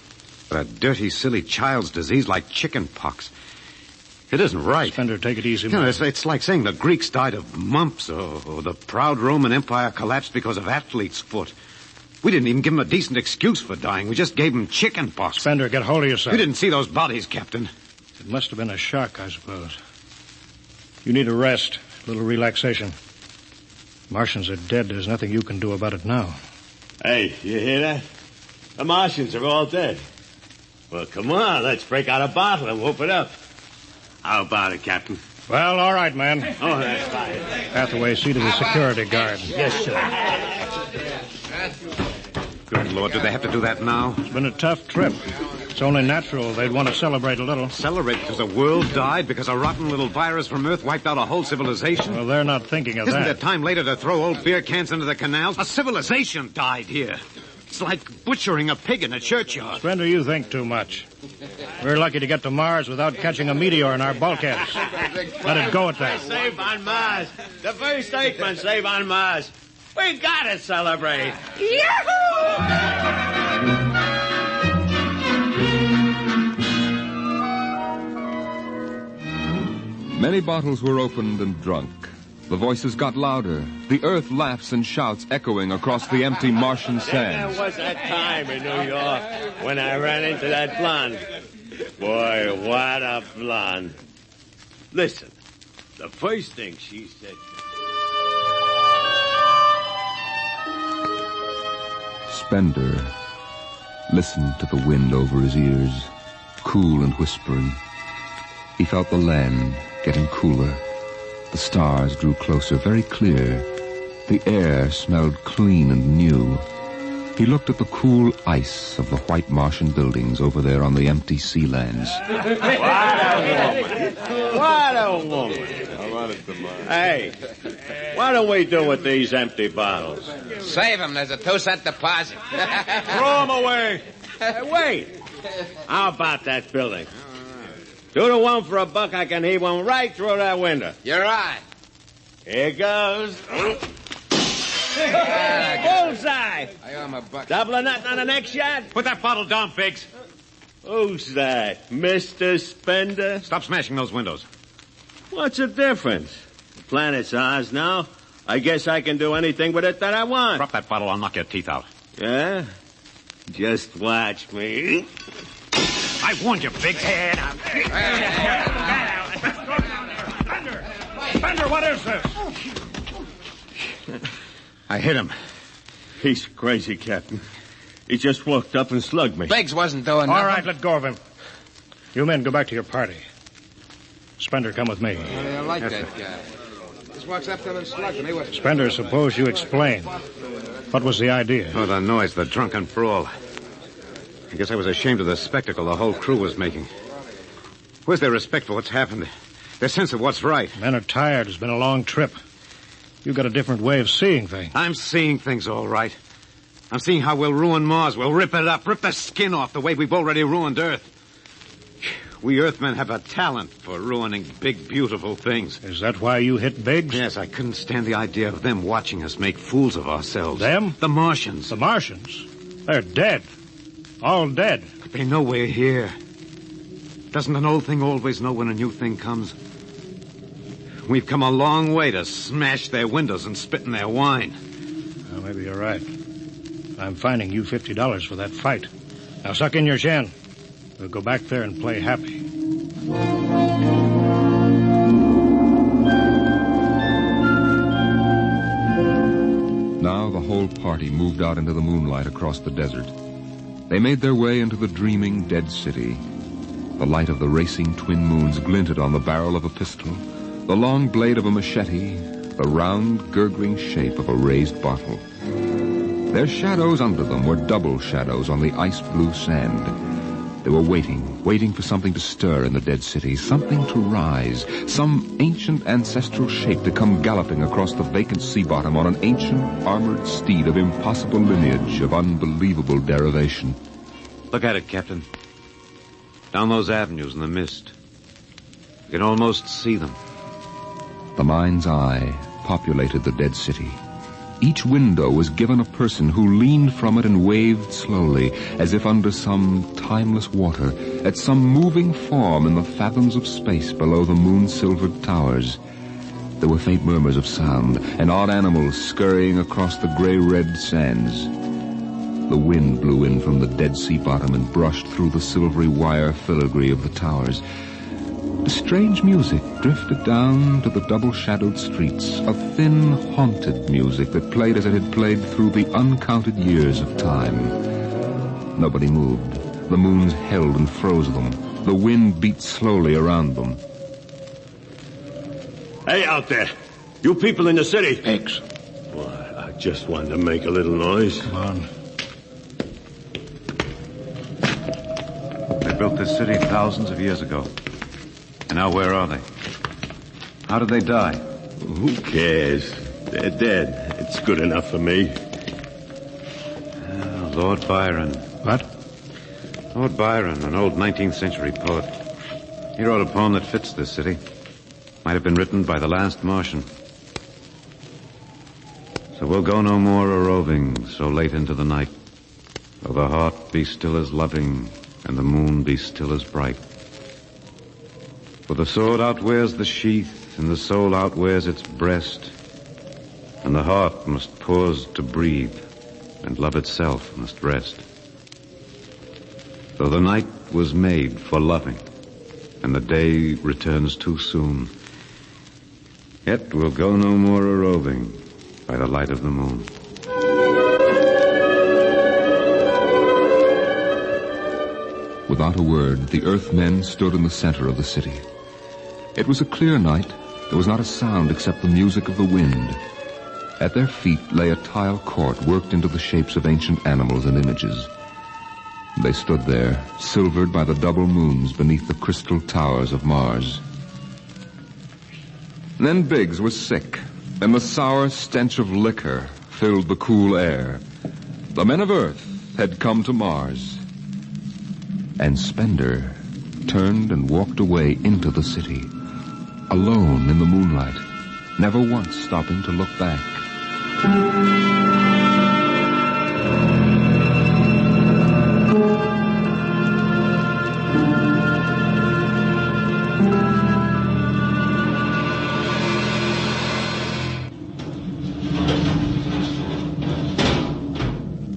A dirty, silly child's disease like chicken pox. It isn't right. Spender, take it easy, You know, man. it's like saying the Greeks died of mumps or the proud Roman Empire collapsed because of athlete's foot. We didn't even give them a decent excuse for dying. We just gave them chicken pox. Spender, get hold of yourself. You didn't see those bodies, Captain. It must have been a shock, I suppose. You need a rest, a little relaxation. Martians are dead. There's nothing you can do about it now. Hey, you hear that? The Martians are all dead. Well, come on, let's break out a bottle and whoop it up. How about it, Captain? Well, all right, man. Oh, that's fine. Hathaway, see to the security guard. Yes, sir. Good Lord, do they have to do that now? It's been a tough trip. It's only natural they'd want to celebrate a little. Celebrate because the world died? Because a rotten little virus from Earth wiped out a whole civilization? Well, they're not thinking of Isn't that. there time later to throw old beer cans into the canals? A civilization died here. It's like butchering a pig in a churchyard. Spender, you think too much. We're lucky to get to Mars without catching a meteor in our bulkheads. Let it go at that. Save on Mars. The first statement, save on Mars. We gotta celebrate. Yahoo! Many bottles were opened and drunk. The voices got louder. The earth laughs and shouts echoing across the empty Martian sands. There was that time in New York when I ran into that blonde. Boy, what a blonde. Listen, the first thing she said... Spender listened to the wind over his ears, cool and whispering. He felt the land getting cooler. The stars drew closer, very clear. The air smelled clean and new. He looked at the cool ice of the white Martian buildings over there on the empty sea lands. What a woman. Hey, what do we do with these empty bottles? Save them. There's a 2-cent deposit. Throw them away. Hey, wait. How about that building? 2 to 1 for $1, I can heave one right through that window. You're right. Here goes. Bullseye. I owe him $1. Double or nothing on the next shot? Put that bottle down, Biggs. Who's that? Mr. Spender? Stop smashing those windows. What's the difference? The planet's ours now. I guess I can do anything with it that I want. Drop that bottle, I'll knock your teeth out. Yeah? Just watch me. I warned you, Biggs. Spender, what is this? I hit him. He's crazy, Captain. He just walked up and slugged me. Biggs wasn't doing nothing. All right, let go of him. You men go back to your party. Spender, come with me. I like that guy. Just walks up to him and slugs him. Spender, suppose you explain. What was the idea? Oh, the noise, the drunken brawl. I guess I was ashamed of the spectacle the whole crew was making. Where's their respect for what's happened? Their sense of what's right? Men are tired. It's been a long trip. You've got a different way of seeing things. I'm seeing things all right. I'm seeing how we'll ruin Mars. We'll rip it up, rip the skin off the way we've already ruined Earth. We Earthmen have a talent for ruining big, beautiful things. Is that why you hit Biggs? Yes, I couldn't stand the idea of them watching us make fools of ourselves. Them? The Martians. The Martians? They're dead. All dead. But they know we're here. Doesn't an old thing always know when a new thing comes? We've come a long way to smash their windows and spit in their wine. Well, maybe you're right. I'm fining you $50 for that fight. Now suck in your chin. We'll go back there and play happy. Now the whole party moved out into the moonlight across the desert. They made their way into the dreaming dead city. The light of the racing twin moons glinted on the barrel of a pistol, the long blade of a machete, the round, gurgling shape of a raised bottle. Their shadows under them were double shadows on the ice-blue sand. They were waiting for something to stir in the dead city, something to rise, some ancient ancestral shape to come galloping across the vacant sea bottom on an ancient armored steed of impossible lineage, of unbelievable derivation. Look at it, Captain. Down those avenues in the mist. You can almost see them. The mind's eye populated the dead city. Each window was given a person who leaned from it and waved slowly, as if under some timeless water, at some moving form in the fathoms of space below the moon-silvered towers. There were faint murmurs of sound, and odd animals scurrying across the gray-red sands. The wind blew in from the dead sea bottom and brushed through the silvery wire filigree of the towers. A strange music drifted down to the double-shadowed streets, a thin, haunted music that played as it had played through the uncounted years of time. Nobody moved. The moons held and froze them. The wind beat slowly around them. Hey, out there. You people in the city. Biggs. Well, I just wanted to make a little noise. Come on. They built this city thousands of years ago. And now where are they? How did they die? Who cares? They're dead. It's good enough for me. Lord Byron. What? Lord Byron, an old 19th century poet. He wrote a poem that fits this city. Might have been written by the last Martian. So we'll go no more a-roving so late into the night, though the heart be still as loving and the moon be still as bright. For the sword outwears the sheath, and the soul outwears its breast, and the heart must pause to breathe, and love itself must rest. Though the night was made for loving, and the day returns too soon, yet we'll go no more a-roving by the light of the moon. Without a word, the Earthmen stood in the center of the city. It was a clear night. There was not a sound except the music of the wind. At their feet lay a tile court worked into the shapes of ancient animals and images. They stood there, silvered by the double moons beneath the crystal towers of Mars. Then Biggs was sick, and the sour stench of liquor filled the cool air. The men of Earth had come to Mars. And Spender turned and walked away into the city, alone in the moonlight, never once stopping to look back.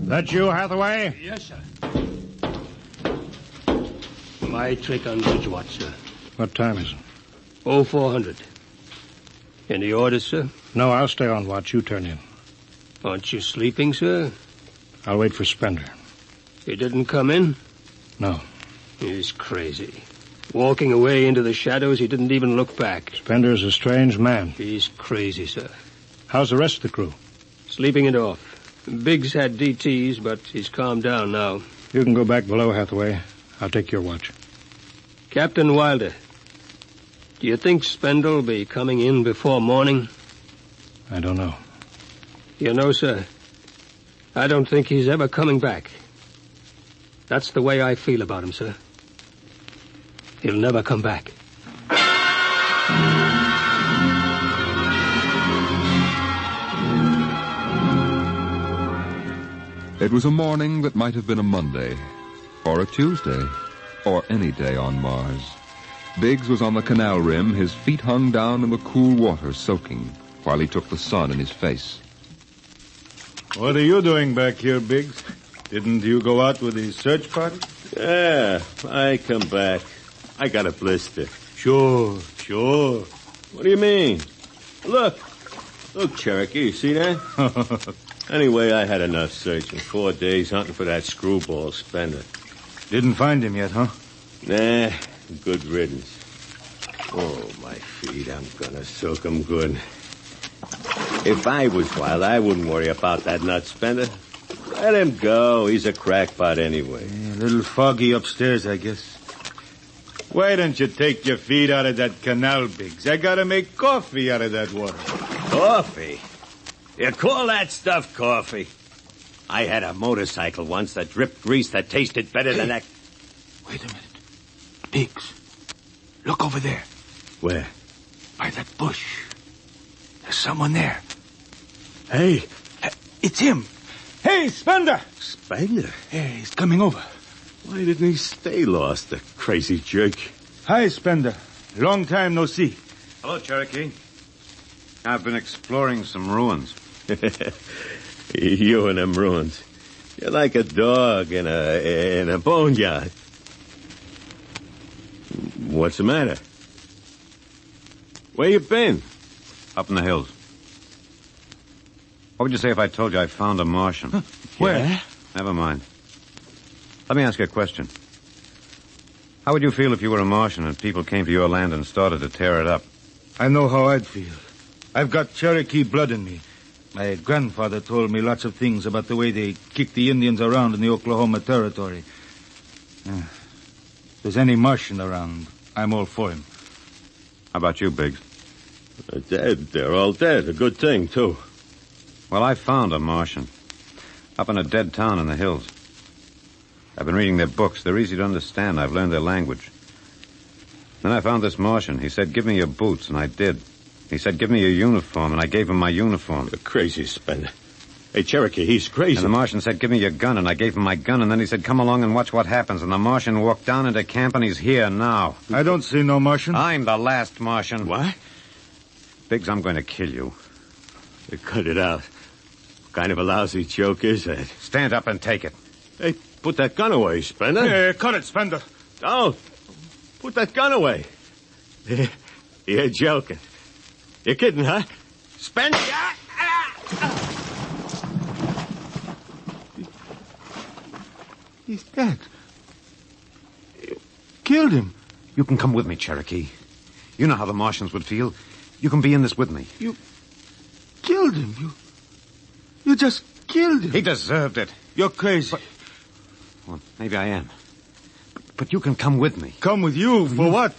That you, Hathaway? Yes, sir. My trick on bridge watch, sir. What time is it? 0400. Any orders, sir? No, I'll stay on watch. You turn in. Aren't you sleeping, sir? I'll wait for Spender. He didn't come in? No. He's crazy. Walking away into the shadows, he didn't even look back. Spender's a strange man. He's crazy, sir. How's the rest of the crew? Sleeping it off. Biggs had DTs, but he's calmed down now. You can go back below, Hathaway. I'll take your watch. Captain Wilder, do you think Spender'll be coming in before morning? I don't know. You know, sir, I don't think he's ever coming back. That's the way I feel about him, sir. He'll never come back. It was a morning that might have been a Monday, or a Tuesday, or any day on Mars. Biggs was on the canal rim, his feet hung down in the cool water, soaking, while he took the sun in his face. What are you doing back here, Biggs? Didn't you go out with the search party? Yeah, I come back. I got a blister. Sure. What do you mean? Look, Cherokee, you see that? Anyway, I had enough searching. 4 days hunting for that screwball Spender. Didn't find him yet, huh? Nah, good riddance. Oh, my feet, I'm gonna soak them good. If I was wild, I wouldn't worry about that nut Spender. Let him go. He's a crackpot anyway. Yeah, a little foggy upstairs, I guess. Why don't you take your feet out of that canal, Biggs? I gotta make coffee out of that water. Coffee? You call that stuff coffee? I had a motorcycle once that dripped grease that tasted better than that. Wait a minute. Biggs, look over there. Where? By that bush. There's someone there. Hey, it's him. Hey, Spender! Spender? Yeah, he's coming over. Why didn't he stay lost, the crazy jerk? Hi, Spender. Long time no see. Hello, Cherokee. I've been exploring some ruins. You and them ruins. You're like a dog in a boneyard. What's the matter? Where you been? Up in the hills. What would you say if I told you I found a Martian? Huh? Where? Yeah. Never mind. Let me ask you a question. How would you feel if you were a Martian and people came to your land and started to tear it up? I know how I'd feel. I've got Cherokee blood in me. My grandfather told me lots of things about the way they kicked the Indians around in the Oklahoma Territory. If there's any Martian around, I'm all for him. How about you, Biggs? They're dead. They're all dead. A good thing, too. Well, I found a Martian. Up in a dead town in the hills. I've been reading their books. They're easy to understand. I've learned their language. Then I found this Martian. He said, give me your boots, and I did. He said, give me your uniform, and I gave him my uniform. You're crazy, Spender. Hey, Cherokee, he's crazy. And the Martian said, give me your gun, and I gave him my gun, and then he said, come along and watch what happens. And the Martian walked down into camp, and he's here now. I don't see no Martian. I'm the last Martian. What? Biggs, I'm going to kill you. Cut it out. What kind of a lousy joke is that? Stand up and take it. Hey, put that gun away, Spender. Hey, cut it, Spender. Don't. Put that gun away. You're joking. You're kidding, huh? Spender! He's dead. You killed him. You can come with me, Cherokee. You know how the Martians would feel. You can be in this with me. You killed him. You just killed him. He deserved it. You're crazy. Well, maybe I am. But you can come with me. Come with you? For what?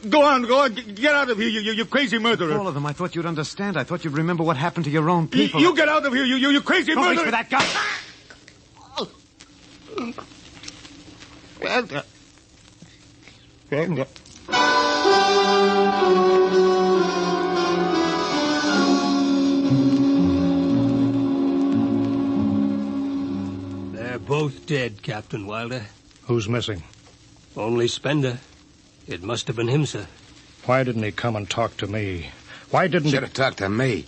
Go on. Get out of here, you crazy murderer. All of them. I thought you'd understand. I thought you'd remember what happened to your own people. You get out of here, you crazy Don't murderer. reach for that gun. They're both dead, Captain Wilder. Who's missing? Only Spender. It must have been him, sir. Why didn't he come and talk to me? Why didn't Should have talked to me.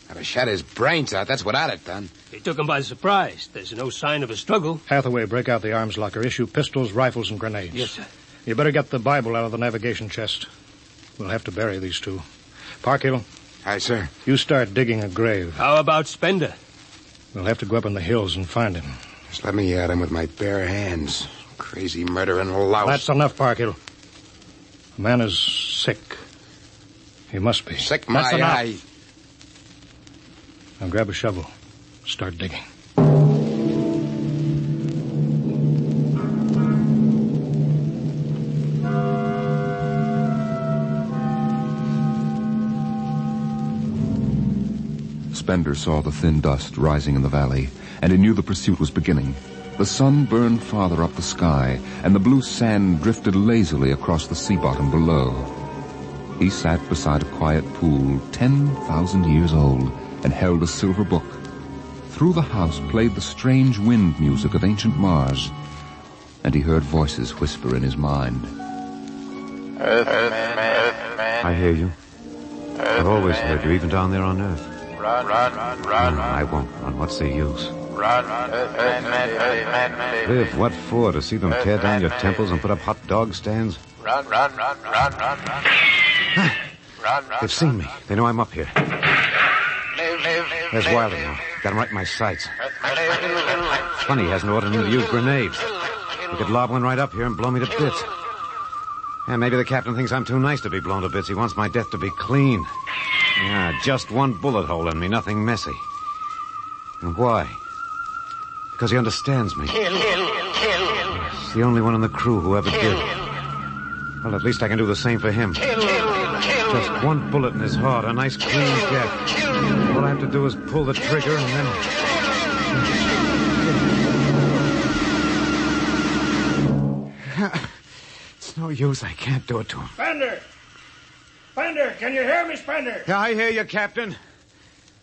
I'd have shot his brains out. That's what I'd have done. He took him by surprise. There's no sign of a struggle. Hathaway, break out the arms locker. Issue pistols, rifles, and grenades. Yes, sir. You better get the Bible out of the navigation chest. We'll have to bury these two. Parkhill. Aye, sir. You start digging a grave. How about Spender? We'll have to go up in the hills and find him. Just let me at him with my bare hands. Crazy murdering louse. That's enough, Parkhill. The man is sick. He must be. Sick my That's enough. eye. Now grab a shovel. Start digging. Spender saw the thin dust rising in the valley, and he knew the pursuit was beginning. The sun burned farther up the sky, and the blue sand drifted lazily across the sea bottom below. He sat beside a quiet pool 10,000 years old and held a silver book. Through the house played the strange wind music of ancient Mars, and he heard voices whisper in his mind. Earthman. I hear you. I've always heard you, even down there on Earth. Run. No, I won't run. What's the use? Run. Earthman. Live, what for? To see them tear down your temples and put up hot dog stands? Run. They've seen me. They know I'm up here. There's Wilder now. Got him right in my sights. Funny he hasn't ordered him to use grenades. He could lob one right up here and blow me to bits. Yeah, maybe the captain thinks I'm too nice to be blown to bits. He wants my death to be clean. Yeah, just one bullet hole in me, nothing messy. And why? Because he understands me. Kill. He's the only one in the crew who ever did. Well, at least I can do the same for him. Just one bullet in his heart, a nice clean death. All I have to do is pull the trigger and then... It's no use. I can't do it to him. Spender, can you hear me, Spender? Yeah, I hear you, Captain.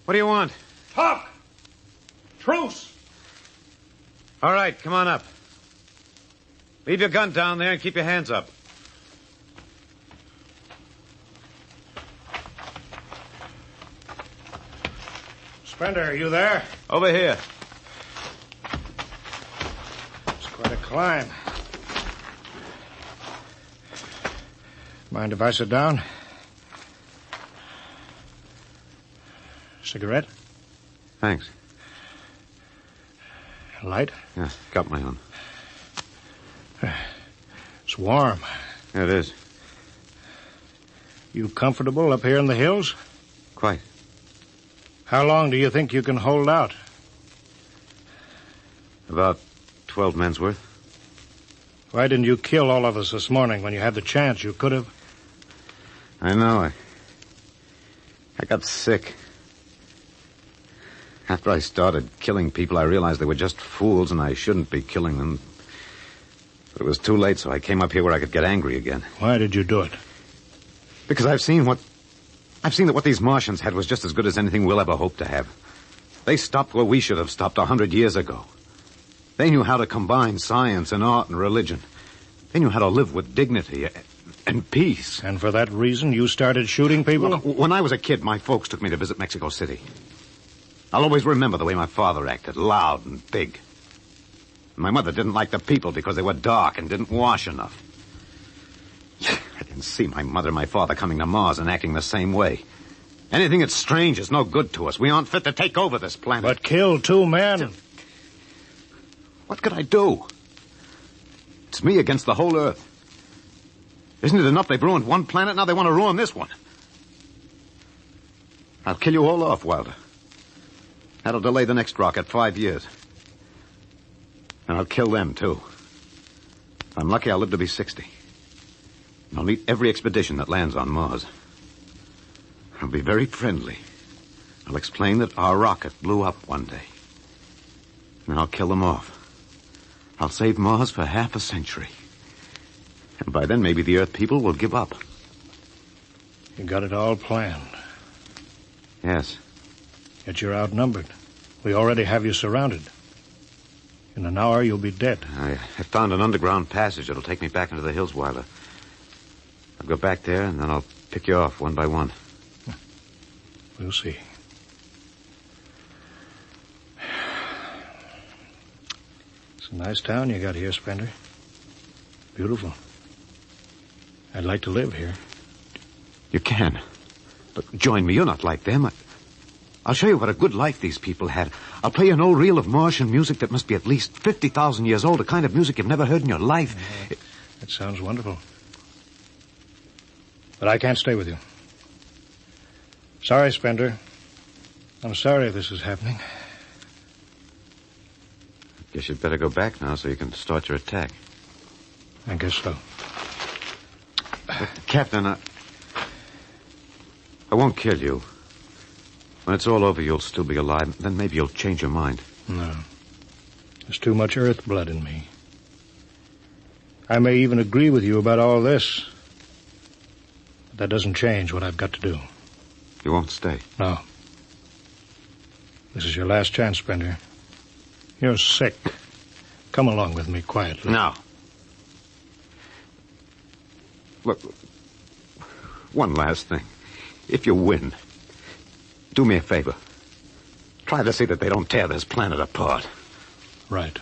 What do you want? Talk. Truce. All right, come on up. Leave your gun down there and keep your hands up. Spender, are you there? Over here. It's quite a climb. Mind if I sit down? Cigarette? Thanks. Light? Yeah, got my own. It's warm. Yeah, it is. You comfortable up here in the hills? Quite. How long do you think you can hold out? About 12 men's worth. Why didn't you kill all of us this morning when you had the chance? You could have. I know. I got sick. After I started killing people, I realized they were just fools and I shouldn't be killing them. But it was too late, so I came up here where I could get angry again. Why did you do it? Because I've seen that what these Martians had was just as good as anything we'll ever hope to have. They stopped where we should have stopped 100 years ago. They knew how to combine science and art and religion. They knew how to live with dignity. And peace. And for that reason, you started shooting people? Well, when I was a kid, my folks took me to visit Mexico City. I'll always remember the way my father acted, loud and big. My mother didn't like the people because they were dark and didn't wash enough. I didn't see my mother and my father coming to Mars and acting the same way. Anything that's strange is no good to us. We aren't fit to take over this planet. But kill 2 men? What could I do? It's me against the whole Earth. Isn't it enough they've ruined one planet? Now they want to ruin this one. I'll kill you all off, Wilder. That'll delay the next rocket 5 years. And I'll kill them, too. If I'm lucky, I'll live to be 60. And I'll meet every expedition that lands on Mars. I'll be very friendly. I'll explain that our rocket blew up one day. And I'll kill them off. I'll save Mars for half a century. And by then, maybe the Earth people will give up. You got it all planned. Yes. Yet you're outnumbered. We already have you surrounded. In an hour, you'll be dead. I found an underground passage that'll take me back into the hills, Wilder. I'll go back there, and then I'll pick you off one by one. We'll see. It's a nice town you got here, Spender. Beautiful. I'd like to live here. You can. But join me. You're not like them. I'll show you what a good life these people had. I'll play you an old reel of Martian music that must be at least 50,000 years old, a kind of music you've never heard in your life. That sounds wonderful. But I can't stay with you. Sorry, Spender. I'm sorry this is happening. Guess you'd better go back now so you can start your attack. I guess so. Captain, I won't kill you. When it's all over, you'll still be alive. Then maybe you'll change your mind. No. There's too much Earth blood in me. I may even agree with you about all this. But that doesn't change what I've got to do. You won't stay? No. This is your last chance, Spender. You're sick. Come along with me quietly. No. Look, one last thing. If you win, do me a favor. Try to see that they don't tear this planet apart. Right.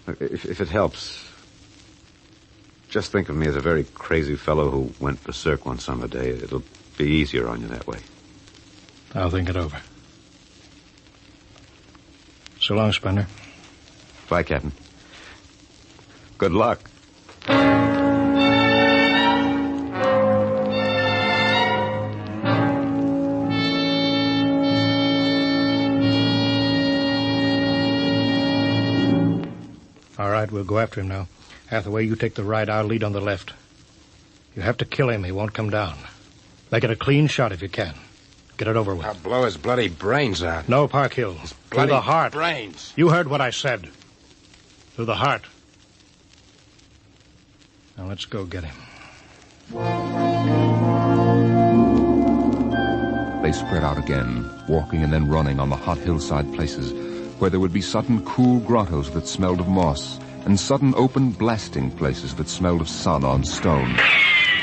If it helps, just think of me as a very crazy fellow who went berserk one summer day. It'll be easier on you that way. I'll think it over. So long, Spender. Bye, Captain. Good luck. All right, we'll go after him now. Hathaway, you take the right. I'll lead on the left. You have to kill him. He won't come down. Make it a clean shot if you can. Get it over with. I'll blow his bloody brains out. No, Park Hill. Through the heart. Brains. You heard what I said. Through the heart. Now let's go get him. They spread out again, walking and then running on the hot hillside places where there would be sudden cool grottos that smelled of moss and sudden open blasting places that smelled of sun on stone.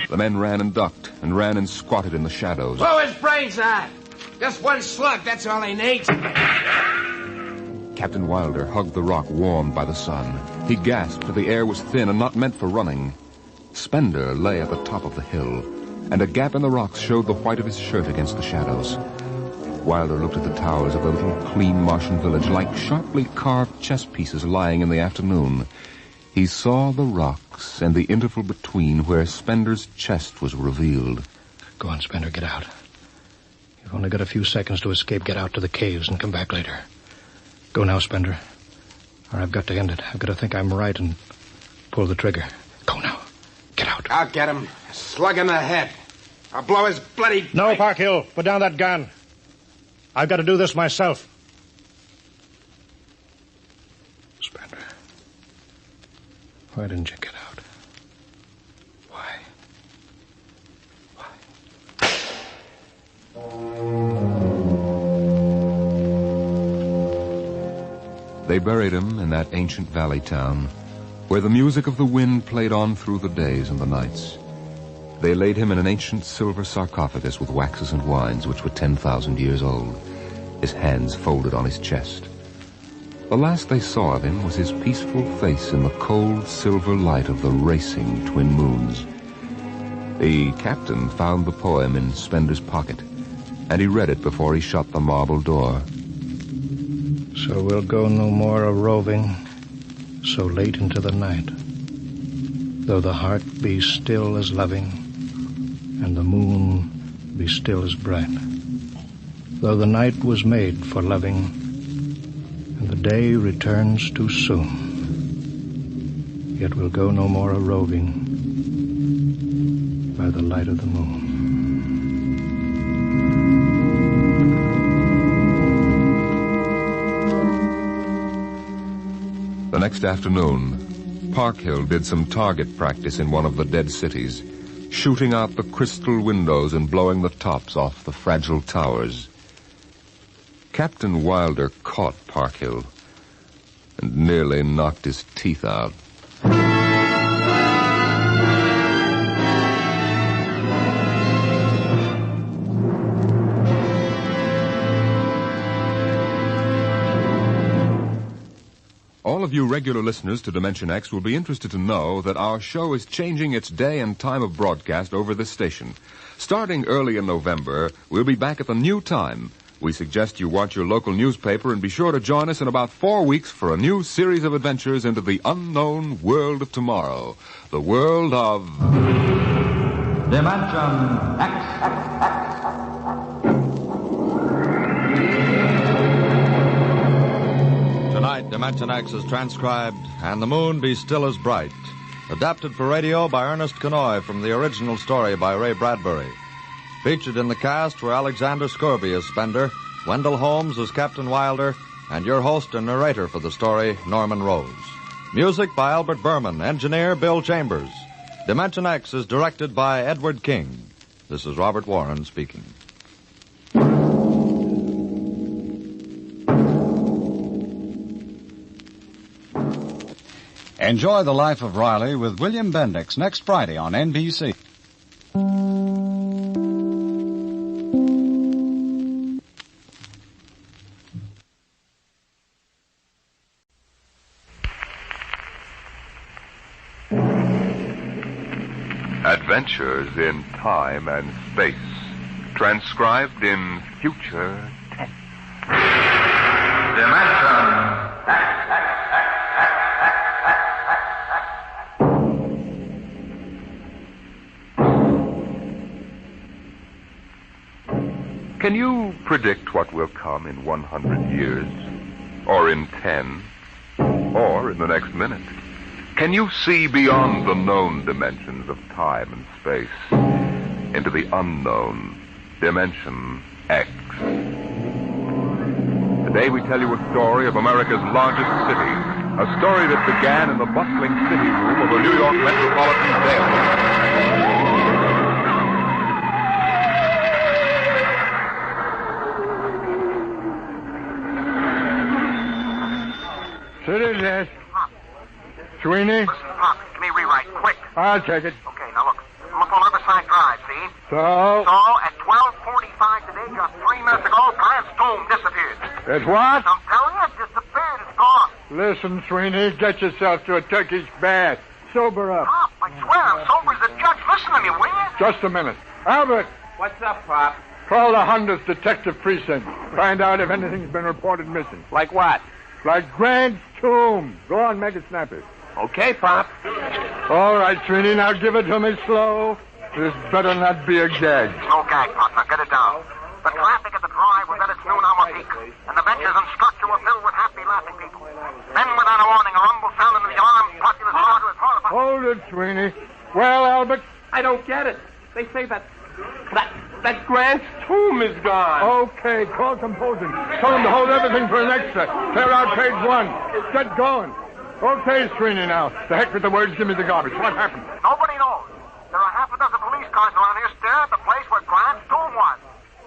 The men ran and ducked and ran and squatted in the shadows. Blow his brains out. Just one slug, that's all he needs. Captain Wilder hugged the rock warmed by the sun. He gasped, for the air was thin and not meant for running. Spender lay at the top of the hill, and a gap in the rocks showed the white of his shirt against the shadows. Wilder looked at the towers of the little clean Martian village like sharply carved chess pieces lying in the afternoon. He saw the rocks and the interval between where Spender's chest was revealed. Go on, Spender, get out. You've only got a few seconds to escape. Get out to the caves and come back later. Go now, Spender. Or I've got to end it. I've got to think I'm right and pull the trigger. Go now. Get out. I'll get him. A slug in the head. I'll blow his bloody... No, Park Hill. Put down that gun. I've got to do this myself. Spender. Why didn't you get out? Why? They buried him in that ancient valley town, where the music of the wind played on through the days and the nights. They laid him in an ancient silver sarcophagus with waxes and wines which were 10,000 years old, his hands folded on his chest. The last they saw of him was his peaceful face in the cold silver light of the racing twin moons. The captain found the poem in Spender's pocket, and he read it before he shut the marble door. So we'll go no more a-roving so late into the night, though the heart be still as loving and the moon be still as bright, though the night was made for loving and the day returns too soon, yet we'll go no more a-roving by the light of the moon. The next afternoon, Parkhill did some target practice in one of the dead cities, shooting out the crystal windows and blowing the tops off the fragile towers. Captain Wilder caught Parkhill and nearly knocked his teeth out. All of you regular listeners to Dimension X will be interested to know that our show is changing its day and time of broadcast over this station. Starting early in November, we'll be back at the new time. We suggest you watch your local newspaper and be sure to join us in about 4 weeks for a new series of adventures into the unknown world of tomorrow. The world of... Dimension X. Tonight, Dimension X is transcribed, And the Moon Be Still as Bright. Adapted for radio by Ernest Kenoy from the original story by Ray Bradbury. Featured in the cast were Alexander Scorby as Spender, Wendell Holmes as Captain Wilder, and your host and narrator for the story, Norman Rose. Music by Albert Berman, engineer Bill Chambers. Dimension X is directed by Edward King. This is Robert Warren speaking. Enjoy the life of Riley with William Bendix next Friday on NBC. Adventures in Time and Space, transcribed in future tense. Dimension Can you predict what will come in 100 years? Or in 10? Or in the next minute? Can you see beyond the known dimensions of time and space into the unknown Dimension X? Today we tell you a story of America's largest city, a story that began in the bustling city room of a New York metropolitan jail. Sit in there. Sweeney? Listen, Pop, give me a rewrite, quick. I'll take it. Okay, now look. I'm up on Riverside Drive, see? So? So, at 12:45 today, just 3 minutes ago, Grant's tomb disappeared. It's what? I'm telling you, it disappeared. It's gone. Listen, Sweeney, get yourself to a Turkish bath. Sober up. Pop, I swear I'm sober as a judge. Listen to me, will you? Just a minute. Albert, What's up, Pop? call the 100th Detective Precinct. Find out if anything's been reported missing. Like what? Like Grant's tomb. Go on, make it snappy. Okay, Pop. All right, Sweeney, now give it to me slow. This better not be a gag. No gag, Pop. Now get it down. The traffic at the drive was at its noon-hour peak, and the benches and structure were filled with happy, laughing people. Then, without a warning, a rumble sounded and the alarmed populace started with horrified... Hold it, Sweeney. Well, Albert? I don't get it. They say that Grant's tomb is gone. Okay, call composing. Tell them to hold everything for an extra. Clear out page 1. Get going. Okay, Sweeney, now. The heck with the words, give me the garbage. What happened? Nobody knows. There are half a dozen police cars around here staring at the place where Grant's tomb was.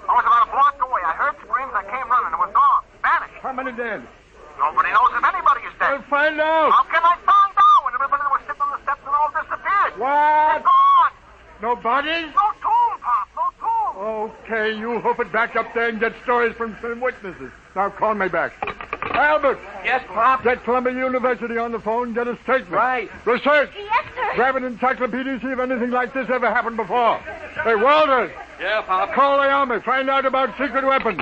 I was about a block away. I heard screams. I came running. It was gone. Vanished. How many dead? Nobody knows if anybody is dead. I'll find out. How can I find out when it was What? Gone. No bodies? No tomb, Pop. No tomb. Okay, you hoof it back up there and get stories from some witnesses. Now call me back. Albert. Yes, Pop? Get Columbia University on the phone, get a statement. Right. Research. Yes, sir. Grab an encyclopedia, see if anything like this ever happened before. Hey, Walters. Yeah, Pop? Call the army. Find out about secret weapons.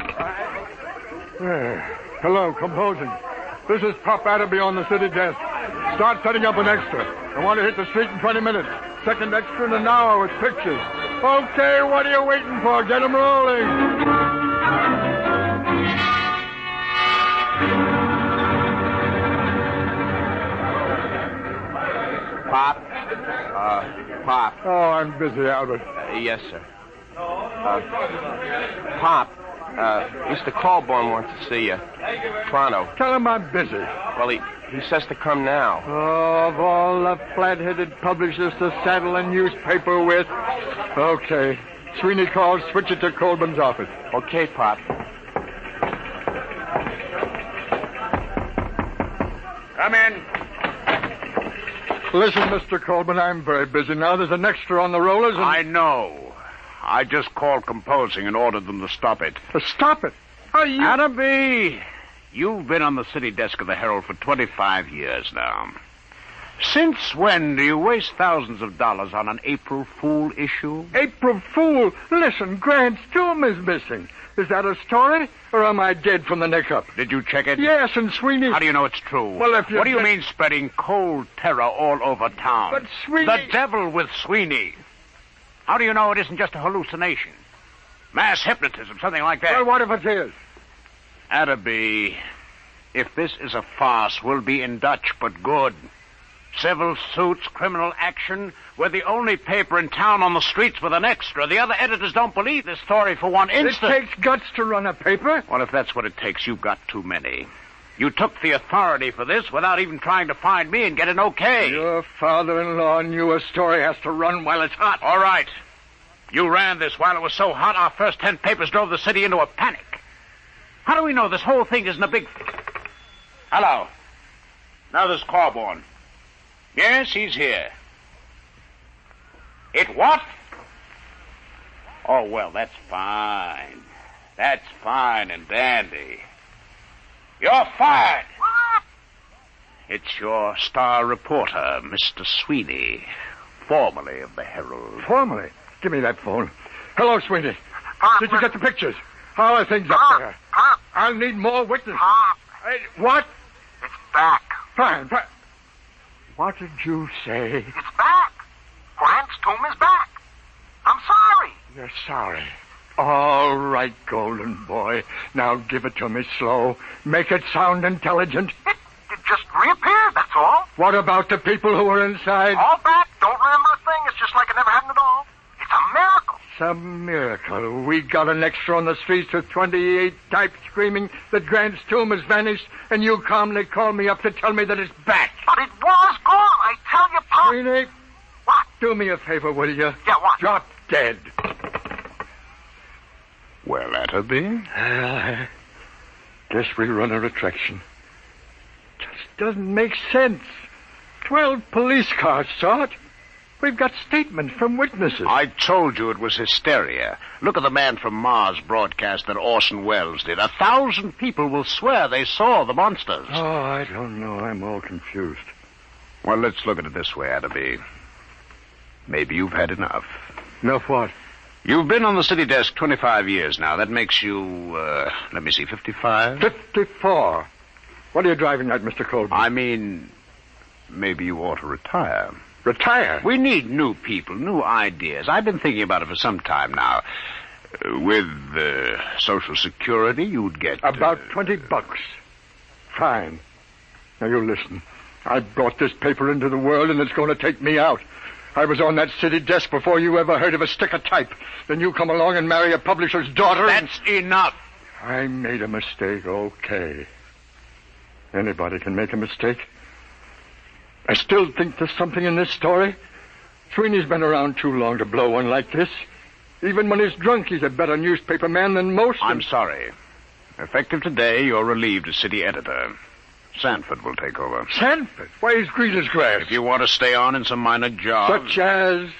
Hello, composing. This is Pop Adderby on the city desk. Start setting up an extra. I want to hit the street in 20 minutes. Second extra in an hour with pictures. Okay, what are you waiting for? Get 'em rolling. Pop? Pop. Oh, I'm busy, Albert. Yes, sir. Pop, Mr. Colborne wants to see you. Pronto. Tell him I'm busy. Well, he says to come now. Oh, of all the flat-headed publishers to saddle a newspaper with. Okay. Sweeney calls, switch it to Colburn's office. Okay, Pop. Come in. Listen, Mr. Colburn, I'm very busy now. There's an extra on the rollers and... I know. I just called composing and ordered them to stop it. Stop it? Are you... Adderby, you've been on the city desk of the Herald for 25 years now. Since when do you waste thousands of dollars on an April Fool issue? April Fool? Listen, Grant's tomb is missing. Is that a story, or am I dead from the neck up? Did you check it? Yes, and Sweeney... How do you know it's true? Well, if you... What do you mean spreading cold terror all over town? But Sweeney... The devil with Sweeney. How do you know it isn't just a hallucination? Mass hypnotism, something like that. Well, what if it is? Adderby, if this is a farce, we'll be in Dutch, but good. Civil suits, criminal action. We're the only paper in town on the streets with an extra. The other editors don't believe this story for one instant. It takes guts to run a paper. Well, if that's what it takes, you've got too many. You took the authority for this without even trying to find me and get an okay. Your father-in-law knew a story has to run while it's hot. All right. You ran this while it was so hot, our first 10 papers drove the city into a panic. How do we know this whole thing isn't a big... Hello. Now there's Corborn. Yes, he's here. It what? Oh, well, that's fine. That's fine and dandy. You're fired. What? It's your star reporter, Mr. Sweeney, formerly of the Herald. Formerly? Give me that phone. Hello, Sweeney. Did you get the pictures? How are things up there? I'll need more witnesses. Hey, what? It's back. Fine. What did you say? It's back. Grant's tomb is back. I'm sorry. You're sorry. All right, golden boy. Now give it to me slow. Make it sound intelligent. It just reappeared, that's all. What about the people who were inside? All back. Don't remember a thing. It's just like it never happened at all. It's a miracle. Some miracle. We got an extra on the streets with 28 types screaming that Grant's tomb has vanished, and you calmly call me up to tell me that it's back. But it was gone. I tell you, Pop. Sweeney. What? Do me a favor, will you? Yeah, what? Drop dead. Well, Adderby? Guess we run a retraction. Just doesn't make sense. 12 police cars saw it. We've got statements from witnesses. I told you it was hysteria. Look at the Man from Mars broadcast that Orson Welles did. 1,000 people will swear they saw the monsters. Oh, I don't know. I'm all confused. Well, let's look at it this way, Adderby. Maybe you've had enough. Enough what? You've been on the city desk 25 years now. That makes you, 55? 54. What are you driving at, Mr. Colby? I mean, maybe you ought to retire. Retire? We need new people, new ideas. I've been thinking about it for some time now. With Social Security, you'd get... About $20. Fine. Now, you listen. I brought this paper into the world, and it's going to take me out. I was on that city desk before you ever heard of a stick of type. Then you come along and marry a publisher's daughter. That's enough. I made a mistake, okay. Anybody can make a mistake. I still think there's something in this story. Sweeney's been around too long to blow one like this. Even when he's drunk, he's a better newspaper man than most. I'm sorry. Effective today, you're relieved as city editor. Sanford will take over. Sanford? Why, he's green as grass. If you want to stay on in some minor jobs... Such as...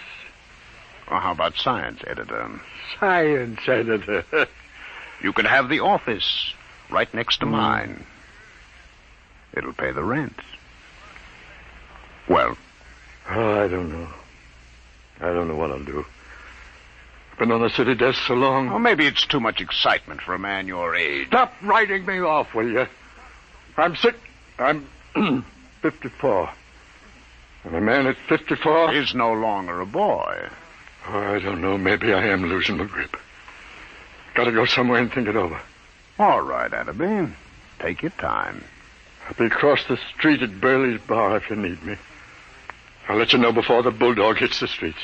Well, how about science editor? Science editor. You could have the office right next to mine. It'll pay the rent. Well? Oh, I don't know. I don't know what I'll do. Been on the city desk so long. Well, maybe it's too much excitement for a man your age. Stop writing me off, will you? I'm sick. I'm 54. And a man at 54... is no longer a boy. Oh, I don't know. Maybe I am losing my grip. Gotta go somewhere and think it over. All right, Adderby. Take your time. I'll be across the street at Burley's bar if you need me. I'll let you know before the bulldog hits the streets.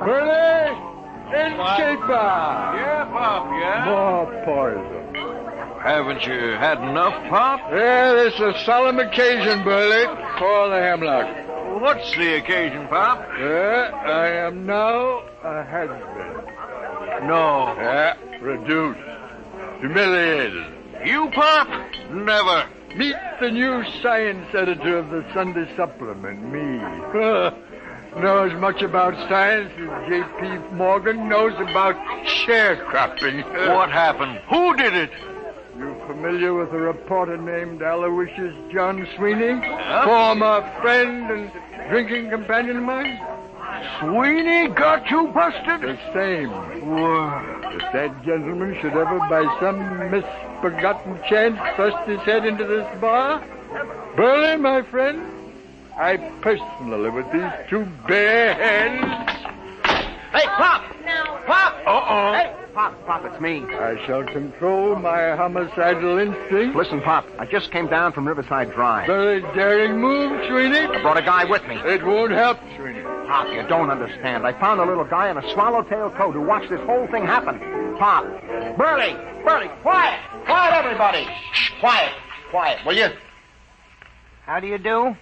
Burley! Innkeeper! Yeah, Pop, yeah? More poison. Haven't you had enough, Pop? Yeah, this is a solemn occasion, Burley. Pour the hemlock. What's the occasion, Pop? I am now a husband. No. Yeah, reduced. Humiliated. You, Pop? Never. Meet the new science editor of the Sunday Supplement, me. Know as much about science as J.P. Morgan knows about sharecropping. What happened? Who did it? You familiar with a reporter named Aloysius John Sweeney? Former friend and drinking companion of mine? Sweeney got you busted? The same. If that gentleman should ever by some misforgotten chance thrust his head into this bar, Burley, my friend, I personally, with these two bare hands... Hey, Pop! Pop! Uh-oh. Hey, Pop, it's me. I shall control my homicidal instinct. Listen, Pop, I just came down from Riverside Drive. Very daring move, Sweeney. I brought a guy with me. It won't help, Sweeney. Pop, you don't understand. I found a little guy in a swallowtail coat who watched this whole thing happen. Pop. Burley, quiet! Quiet, everybody! Shh, quiet, will you? How do you do?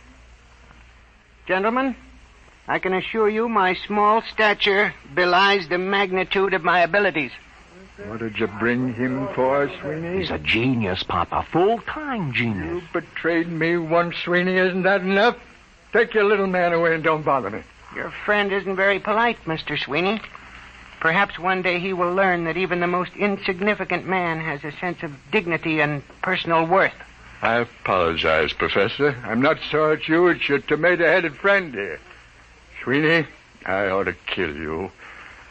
Gentlemen, I can assure you my small stature belies the magnitude of my abilities. What did you bring him for, Sweeney? He's a genius, Pop, a full-time genius. You betrayed me once, Sweeney. Isn't that enough? Take your little man away and don't bother me. Your friend isn't very polite, Mr. Sweeney. Perhaps one day he will learn that even the most insignificant man has a sense of dignity and personal worth. I apologize, Professor. I'm not so at you. It's your tomato-headed friend here. Sweeney, I ought to kill you.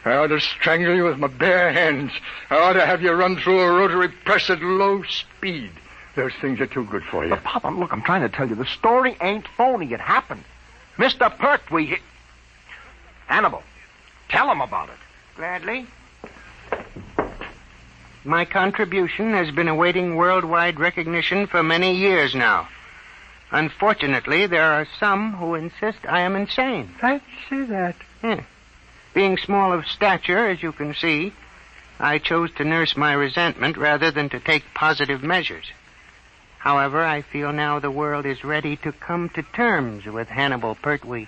I ought to strangle you with my bare hands. I ought to have you run through a rotary press at low speed. Those things are too good for you. But, Papa, look, I'm trying to tell you, the story ain't phony. It happened. Mr. Pertwee... Hannibal, tell him about it. Gladly. My contribution has been awaiting worldwide recognition for many years now. Unfortunately, there are some who insist I am insane. Fancy that. Yeah. Being small of stature, as you can see, I chose to nurse my resentment rather than to take positive measures. However, I feel now the world is ready to come to terms with Hannibal Pertwee.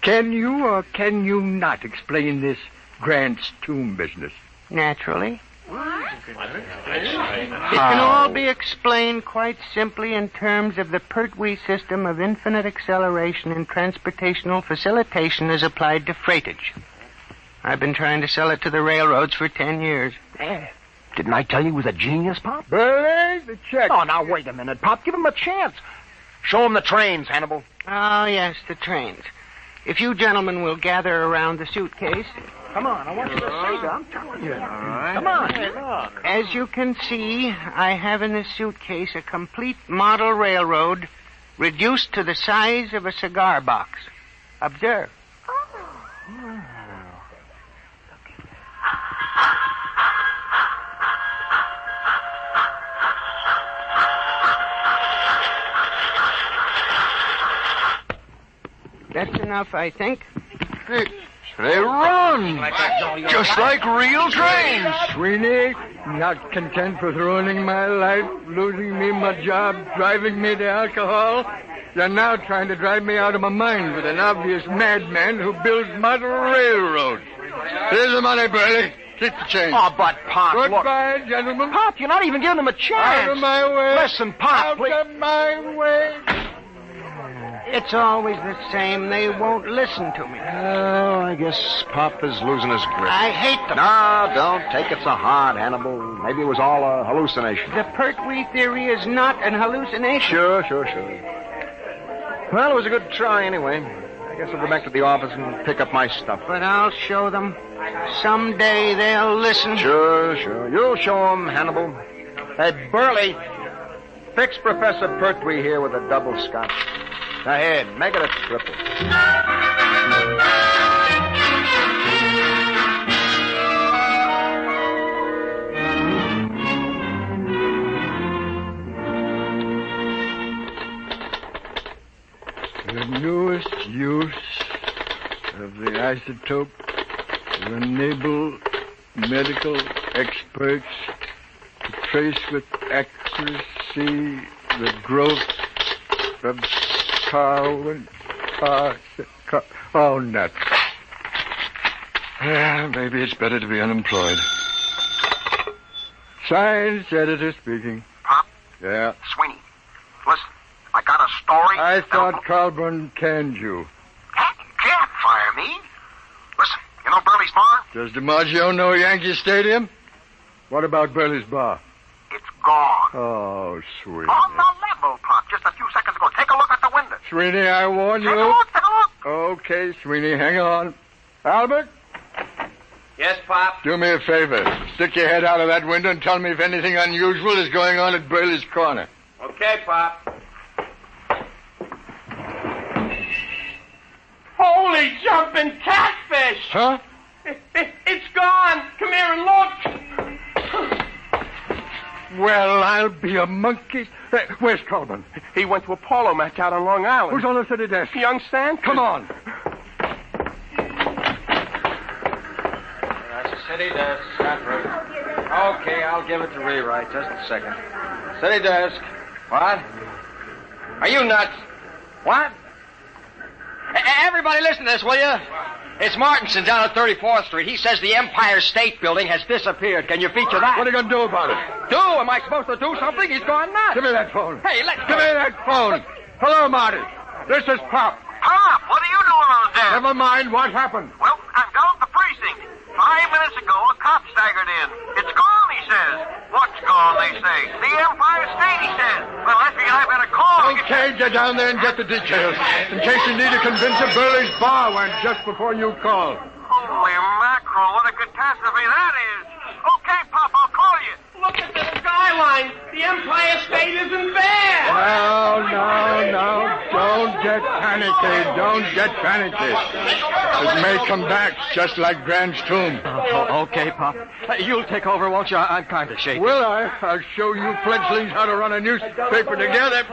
Can you or can you not explain this Grant's tomb business? Naturally. It can all be explained quite simply in terms of the Pertwee system of infinite acceleration and transportational facilitation as applied to freightage. I've been trying to sell it to the railroads for 10 years. Didn't I tell you he was a genius, Pop? Burley, the check. Oh, now, wait a minute, Pop. Give him a chance. Show him the trains, Hannibal. Oh, yes, the trains. If you gentlemen will gather around the suitcase... Come on, I want you to see them. I'm telling you. All right. Come on. Hey, look. As you can see, I have in this suitcase a complete model railroad reduced to the size of a cigar box. Observe. That's enough, I think. They run, just like real trains. Sweeney, not content with ruining my life, losing me my job, driving me to alcohol, You're now trying to drive me out of my mind with an obvious madman who builds model railroads. Here's the money, Burley. Keep the change. Oh, but, Pop, Goodbye, gentlemen. Pop, you're not even giving him a chance. Out of my way. Listen, Pop, please. Out of my way. It's always the same. They won't listen to me. Oh, I guess Pop is losing his grip. I hate them. No, don't take it so hard, Hannibal. Maybe it was all a hallucination. The Pertwee theory is not an hallucination. Sure. Well, it was a good try anyway. I guess I'll go back to the office and pick up my stuff. But I'll show them. Someday they'll listen. Sure. You'll show them, Hannibal. Hey, Burley, fix Professor Pertwee here with a double scotch. Ahead, make it a triple. The newest use of the isotope will enable medical experts to trace with accuracy the growth of Darwin. Oh, nuts. Yeah, maybe it's better to be unemployed. Science editor speaking. Pop? Yeah. Sweeney, listen, I got a story. I thought Colburn canned you. Can't fire me. Listen, you know Burley's bar? Does DiMaggio know Yankee Stadium? What about Burley's bar? It's gone. Oh, sweet. On the level, Pop, just a few seconds ago. Take a look at the window. Sweeney, I warn you. Take a look. Okay, Sweeney, hang on. Albert? Yes, Pop? Do me a favor. Stick your head out of that window and tell me if anything unusual is going on at Burley's corner. Okay, Pop. Holy jumping catfish! Huh? It's gone. Come here and look. Well, I'll be a monkey. Hey, where's Colburn? He went to a polo match out on Long Island. Who's on the city desk? Young Stan. Come on. That's the city desk. Okay, I'll give it to rewrite. Just a second. City desk. What? Are you nuts? What? Everybody listen to this, will you? It's Martinson down at 34th Street. He says the Empire State Building has disappeared. Can you feature that? What are you going to do about it? Do? Am I supposed to do something? He's gone nuts. Give me that phone. Hey, let's Give me that phone. Hello, Marty. This is Pop. Pop, what are you doing on the desk? Never mind what happened. Well, I'm down at the precinct. 5 minutes ago, a cop staggered in. It's gone, he says. What's gone, they say? The Empire State, he says. Well, I figured I better call. Okay, get down there and get the details. In case you need to convince him Burley's bar went just before you called. Holy mackerel, what a catastrophe that is. Okay, Pop, I'll call you. Look at the skyline. The Empire State isn't there. No. Don't get panicky. Don't get panicky. It may come back just like Grant's tomb. Okay, Pop. You'll take over, won't you? I'm kind of shaky. Will I? I'll show you fledglings how to run a newspaper together.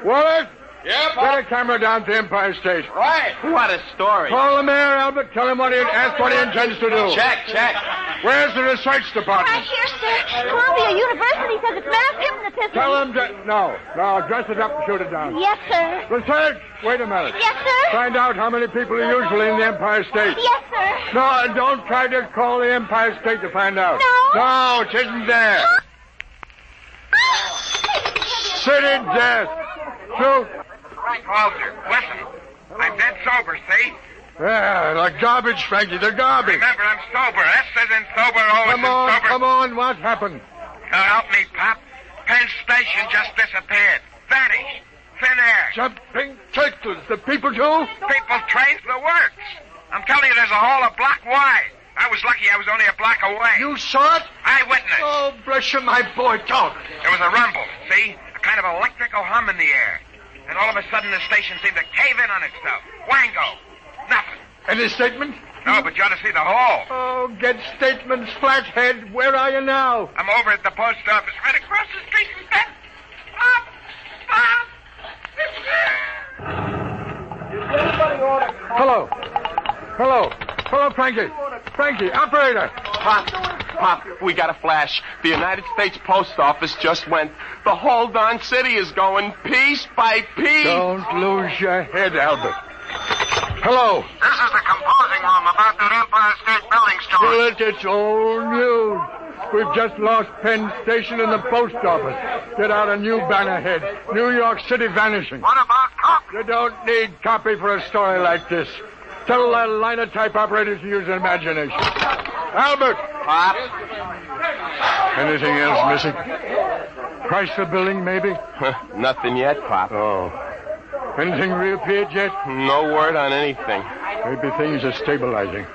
Wallace? Yeah, Pop? Get a camera down to Empire State. Right. What a story. Call the mayor, Albert. Tell him ask what he intends to do. Check. Where's the research department? Right here, sir. Columbia University says it's mass hypnotism. Tell him to... No, dress it up and shoot it down. Yes, sir. Research? Wait a minute. Yes, sir. Find out how many people are usually in the Empire State. Yes, sir. No, don't try to call the Empire State to find out. No, it isn't there. City desk. Shoot. Walter, listen. I'm dead sober, see? Yeah, the garbage, Frankie, the garbage. Remember, I'm sober. S as in sober, O as in sober. Come on, what happened? Help me, Pop. Penn Station just disappeared. Vanished. Thin air. Jumping turtles, the people too? People, trains, the works. I'm telling you, there's a hole a block wide. I was lucky I was only a block away. You saw it? Eyewitness. Oh, bless you, my boy, talk. There was a rumble, see? A kind of electrical hum in the air. And all of a sudden, the station seemed to cave in on itself. Wango. Nothing. Any statement? No, but you ought to see the hole. Oh, get statements, flathead. Where are you now? I'm over at the post office, right across the street from Penn. Hello, Frankie. Frankie, operator. Pop, we got a flash. The United States Post Office just went. The whole darn city is going piece by piece. Don't lose your head, Albert. Hello. This is the composing room about that Empire State Building story. Well, it's old news. We've just lost Penn Station and the post office. Get out a new banner head. New York City vanishing. What about copy? You don't need copy for a story like this. Tell the linotype operators to use their imagination. Albert! Pop? Anything else missing? Chrysler Building, maybe? Nothing yet, Pop. Oh. Anything reappeared yet? No word on anything. Maybe things are stabilizing.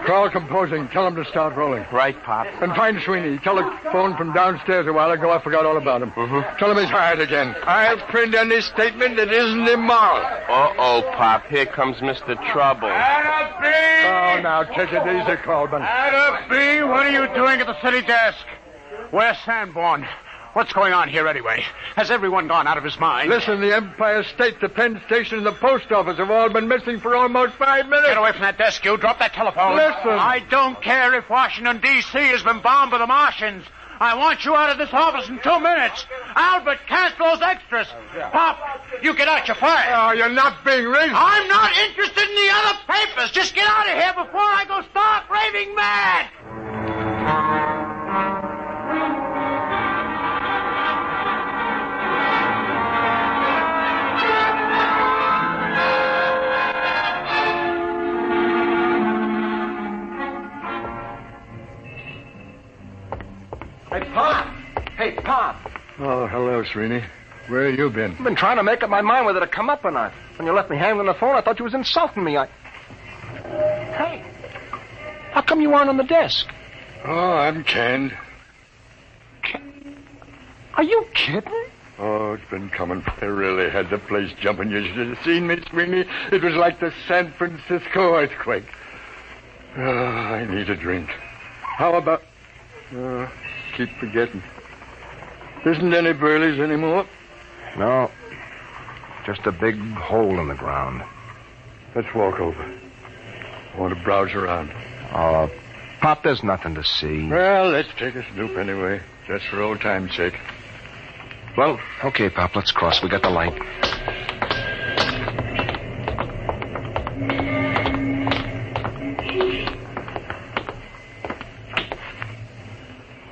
Call composing. Tell them to start rolling. Right, Pop. And find Sweeney. He telephoned from downstairs a while ago. I forgot all about him. Mm-hmm. Tell him he's hired again. I'll print any statement that isn't immoral. Uh-oh, Pop. Here comes Mr. Trouble. Oh, now take it easy, Colburn. Adam B., what are you doing at the city desk? Where's Sanborn? What's going on here anyway? Has everyone gone out of his mind? Listen, the Empire State, the Penn Station, and the post office have all been missing for almost 5 minutes. Get away from that desk, you. Drop that telephone. Listen. I don't care if Washington, D.C. has been bombed by the Martians. I want you out of this office in 2 minutes. Albert, cancel those extras. Pop, you get out, you're fired. Oh, you're not being reasonable. I'm not interested in the other papers. Just get out of here before I go stark raving mad. Hey, Pop. Oh, hello, Sweeney. Where have you been? I've been trying to make up my mind whether to come up or not. When you left me hanging on the phone, I thought you was insulting me. Hey, how come you aren't on the desk? Oh, I'm canned. Are you kidding? Oh, it's been coming. I really had the place jumping. You should have seen me, Sweeney. It was like the San Francisco earthquake. Oh, I need a drink. How about... keep forgetting. Isn't any Burleys anymore? No. Just a big hole in the ground. Let's walk over. I want to browse around. Oh, Pop, there's nothing to see. Well, let's take a snoop anyway. Just for old time's sake. Well, okay, Pop, let's cross. We got the light.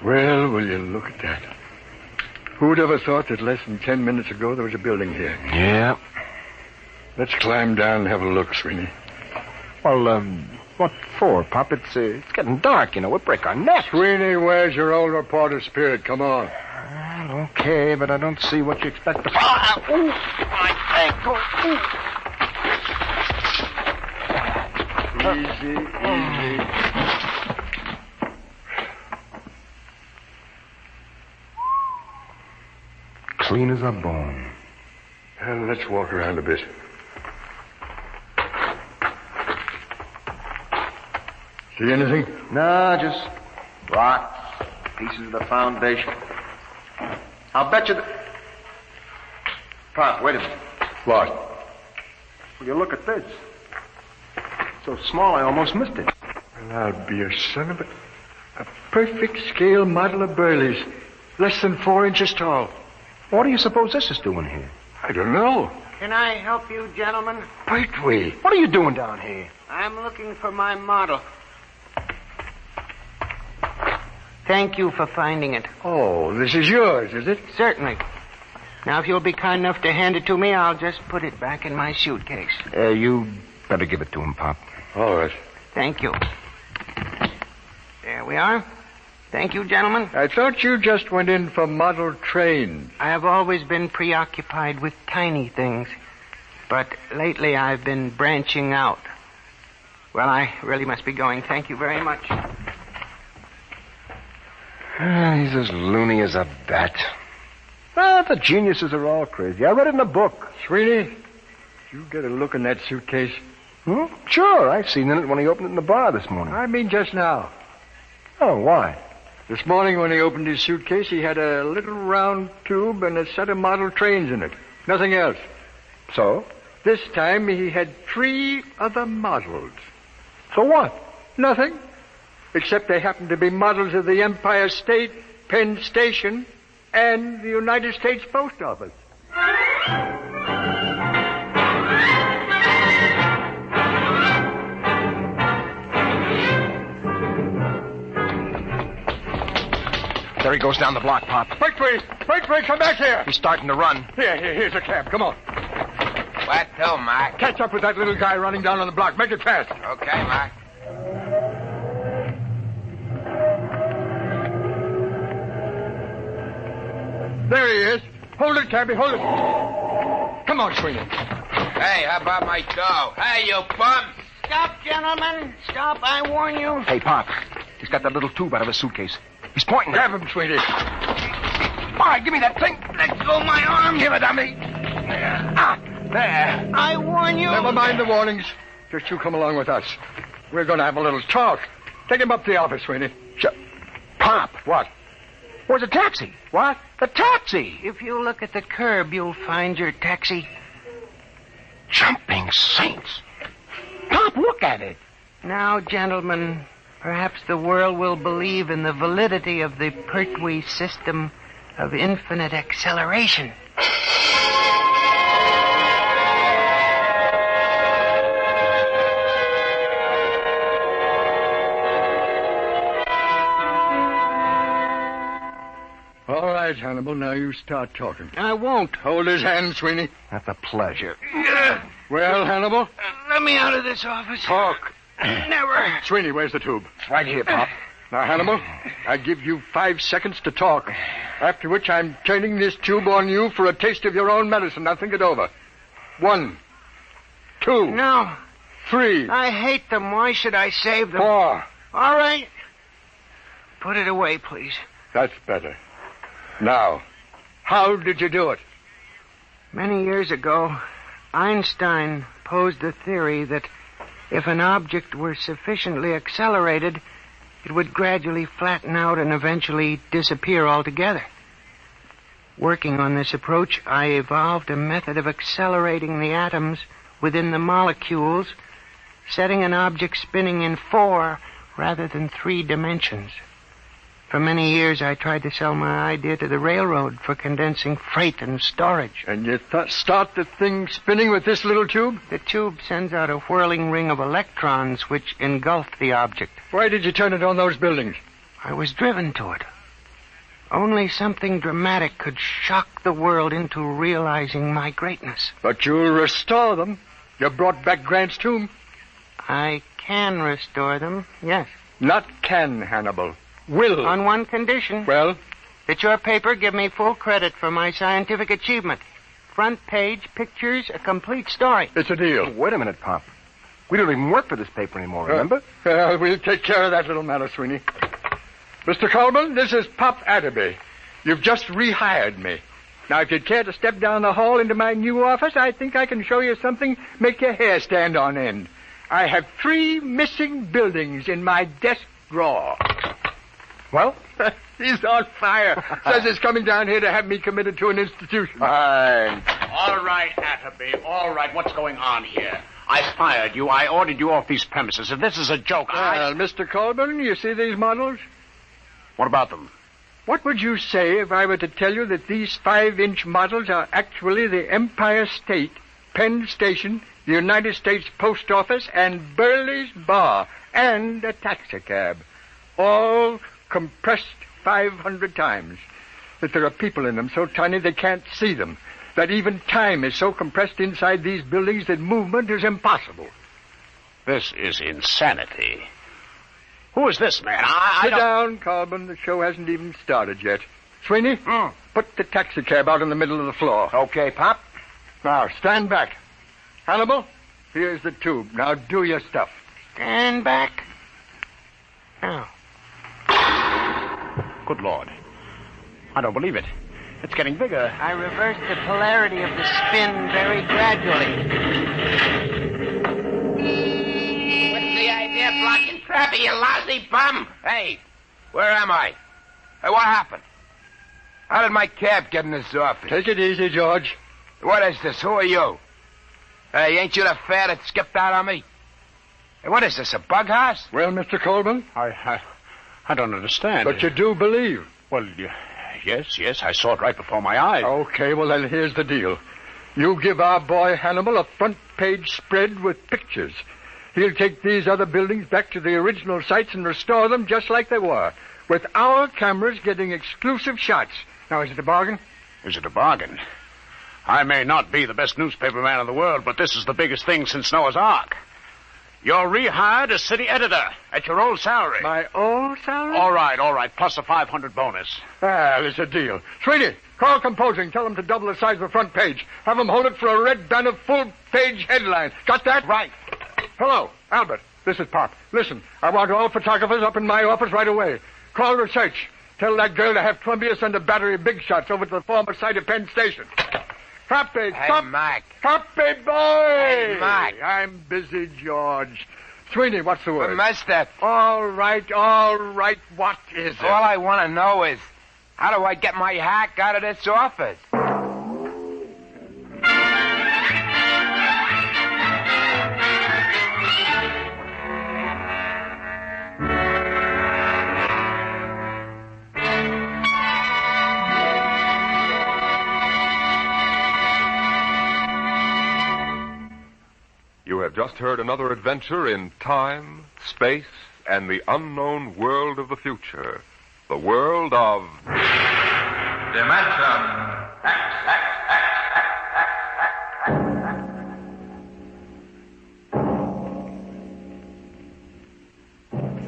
Well, will you look at that? Who'd ever thought that less than 10 minutes ago there was a building here? Yeah. Let's climb down and have a look, Sweeney. Well, what for, Pop? It's getting dark, you know. We'll break our necks. Sweeney, where's your old reporter spirit? Come on. Well, okay, but I don't see what you expect to... Ooh, my ankle. Easy. Clean as a bone. Well, let's walk around a bit. See anything? No, just rocks, pieces of the foundation. I'll bet you that... Pop, wait a minute. What? Will you look at this? So small I almost missed it. Well, I'll be a son of a perfect scale model of Burley's. Less than 4 inches tall. What do you suppose this is doing here? I don't know. Can I help you, gentlemen? Wait, wait. What are you doing down here? I'm looking for my model. Thank you for finding it. Oh, this is yours, is it? Certainly. Now, if you'll be kind enough to hand it to me, I'll just put it back in my suitcase. You better give it to him, Pop. All right. Thank you. There we are. Thank you, gentlemen. I thought you just went in for model trains. I have always been preoccupied with tiny things, but lately I've been branching out. Well, I really must be going. Thank you very much. He's as loony as a bat. Ah, the geniuses are all crazy. I read it in a book. Sweeney, you get a look in that suitcase? Sure, I've seen it when he opened it in the bar this morning. I mean just now. Oh, why? This morning when he opened his suitcase, he had a little round tube and a set of model trains in it. Nothing else. So? This time he had 3 other models. So what? Nothing. except they happen to be models of the Empire State, Penn Station, and the United States Post Office. There he goes down the block, Pop. Wait, come back here. He's starting to run. Here's a cab. Come on. What to, Mark? Catch up with that little guy running down on the block. Make it fast. Okay, Mark. There he is. Hold it, cabby, hold it. Come on, Sweeney. Hey, how about my dough? Hey, you bum! Stop, gentlemen. Stop, I warn you. Hey, Pop. He's got that little tube out of his suitcase. He's pointing. Grab him, Sweeney. All right, give me that thing. Let go of my arm. Give it to me. There. I warn you. Never mind the warnings. Just you come along with us. We're going to have a little talk. Take him up to the office, Sweeney. Pop. What? Where's the taxi? What? The taxi. If you look at the curb, you'll find your taxi. Jumping saints. Pop, look at it. Now, gentlemen, perhaps the world will believe in the validity of the Pertwee system of infinite acceleration. All right, Hannibal, now you start talking. I won't. Hold his hand, Sweeney. That's a pleasure. Well, Hannibal? Let me out of this office. Talk. Never. Sweeney, where's the tube? It's right here, Pop. Now, Hannibal, I give you 5 seconds to talk, after which I'm turning this tube on you for a taste of your own medicine. Now, think it over. 1, 2. No. 3. I hate them. Why should I save them? 4. All right. Put it away, please. That's better. Now, how did you do it? Many years ago, Einstein posed the theory that if an object were sufficiently accelerated, it would gradually flatten out and eventually disappear altogether. Working on this approach, I evolved a method of accelerating the atoms within the molecules, setting an object spinning in 4 rather than 3 dimensions. For many years, I tried to sell my idea to the railroad for condensing freight and storage. And you start the thing spinning with this little tube? The tube sends out a whirling ring of electrons which engulf the object. Why did you turn it on those buildings? I was driven to it. Only something dramatic could shock the world into realizing my greatness. But you'll restore them. You brought back Grant's tomb. I can restore them, yes. Not can, Hannibal. Will. On one condition. Well? That your paper give me full credit for my scientific achievement. Front page, pictures, a complete story. It's a deal. Wait a minute, Pop. We don't even work for this paper anymore, remember? We'll take care of that little matter, Sweeney. Mr. Coleman, this is Pop Adderby. You've just rehired me. Now, if you'd care to step down the hall into my new office, I think I can show you something make your hair stand on end. I have 3 missing buildings in my desk drawer. Well? He's on fire. Says he's coming down here to have me committed to an institution. Fine. All right, Atterby. All right. What's going on here? I fired you. I ordered you off these premises. If this is a joke, Well, Mr. Colburn, you see these models? What about them? What would you say if I were to tell you that these 5-inch models are actually the Empire State, Penn Station, the United States Post Office, and Burley's Bar, and a taxicab? All compressed 500 times. That there are people in them so tiny they can't see them. That even time is so compressed inside these buildings that movement is impossible. This is insanity. Who is this man? Sit down, Colburn. The show hasn't even started yet. Sweeney, put the taxicab out in the middle of the floor. Okay, Pop. Now, stand back. Hannibal, here's the tube. Now do your stuff. Stand back. Now. Good Lord. I don't believe it. It's getting bigger. I reversed the polarity of the spin very gradually. What's the idea of blocking traffic, you lousy bum? Hey, where am I? Hey, what happened? How did my cab get in this office? Take it easy, George. What is this? Who are you? Hey, ain't you the fare that skipped out on me? Hey, what is this, a bug house? Well, Mr. Colburn? I don't understand. But you do believe? Well, yes, I saw it right before my eyes. Okay, well, then here's the deal. You give our boy Hannibal a front-page spread with pictures. He'll take these other buildings back to the original sites and restore them just like they were, with our cameras getting exclusive shots. Now, is it a bargain? Is it a bargain? I may not be the best newspaper man in the world, but this is the biggest thing since Noah's Ark. You're rehired as city editor at your old salary. My old salary? All right, plus a 500 bonus. Ah, there's a deal. Sweetie, call composing. Tell them to double the size of the front page. Have them hold it for a red banner full-page headline. Got that? Right. Hello, Albert. This is Pop. Listen, I want all photographers up in my office right away. Call research. Tell that girl to have Columbia send a battery of big shots over to the former site of Penn Station. Copy, Hey, Mac. Copy, boy! Hey, Mac. I'm busy, George. Sweeney, what's the word? Mustard. All right. What is it? All I want to know is, how do I get my hack out of this office? You have just heard another adventure in time, space, and the unknown world of the future. The world of... Dimension X.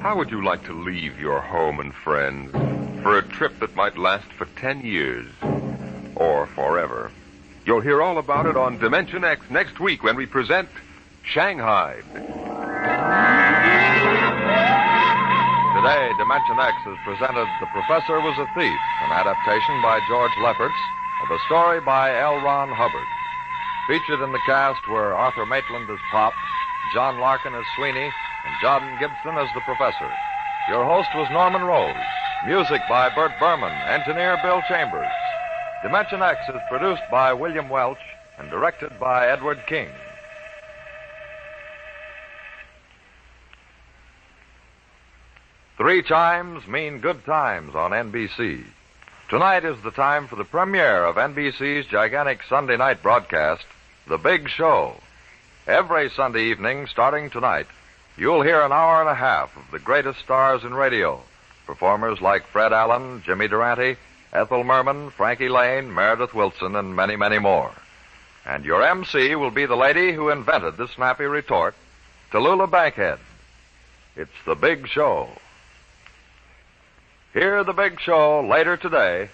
How would you like to leave your home and friends for a trip that might last for 10 years or forever? You'll hear all about it on Dimension X next week when we present Shanghai. Today, Dimension X has presented The Professor Was a Thief, an adaptation by George Lefferts of a story by L. Ron Hubbard. Featured in the cast were Arthur Maitland as Pop, John Larkin as Sweeney, and John Gibson as the Professor. Your host was Norman Rose. Music by Bert Berman, engineer Bill Chambers. Dimension X is produced by William Welch and directed by Edward King. 3 chimes mean good times on NBC. Tonight is the time for the premiere of NBC's gigantic Sunday night broadcast, The Big Show. Every Sunday evening, starting tonight, you'll hear an hour and a half of the greatest stars in radio. Performers like Fred Allen, Jimmy Durante, Ethel Merman, Frankie Lane, Meredith Wilson, and many, many more. And your MC will be the lady who invented the snappy retort, Tallulah Bankhead. It's The Big Show. Hear The Big Show later today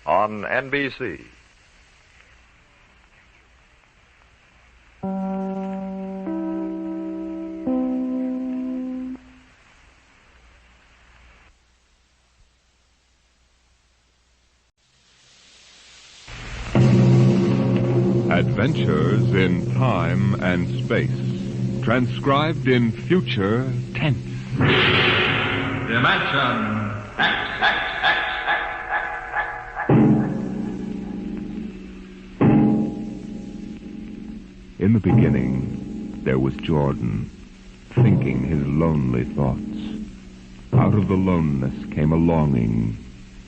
on NBC. Adventures in Time and Space, transcribed in future tense. Dimension X. In the beginning, there was Jordan, thinking his lonely thoughts. Out of the loneness came a longing.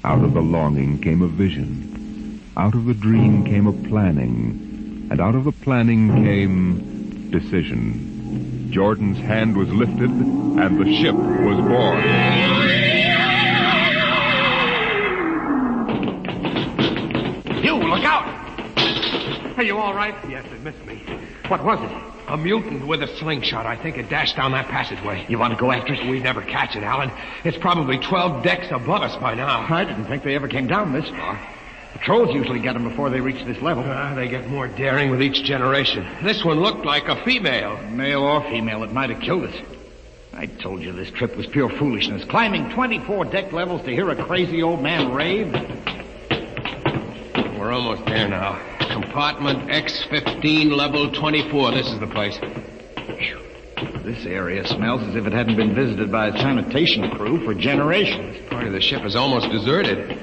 Out of the longing came a vision. Out of the dream came a planning. And out of the planning came decision. Jordan's hand was lifted, and the ship was born. You, look out! Are you all right? Yes, it missed me. What was it? A mutant with a slingshot. I think it dashed down that passageway. You want to go after it? We'd never catch it, Alan. It's probably 12 decks above us by now. I didn't think they ever came down this far. Patrols usually get them before they reach this level. They get more daring with each generation. This one looked like a female. Male or female, it might have killed us. I told you this trip was pure foolishness. Climbing 24 deck levels to hear a crazy old man rave. We're almost there now. Compartment X15, level 24. This is the place. This area smells as if it hadn't been visited by a sanitation crew for generations. Part of the ship is almost deserted.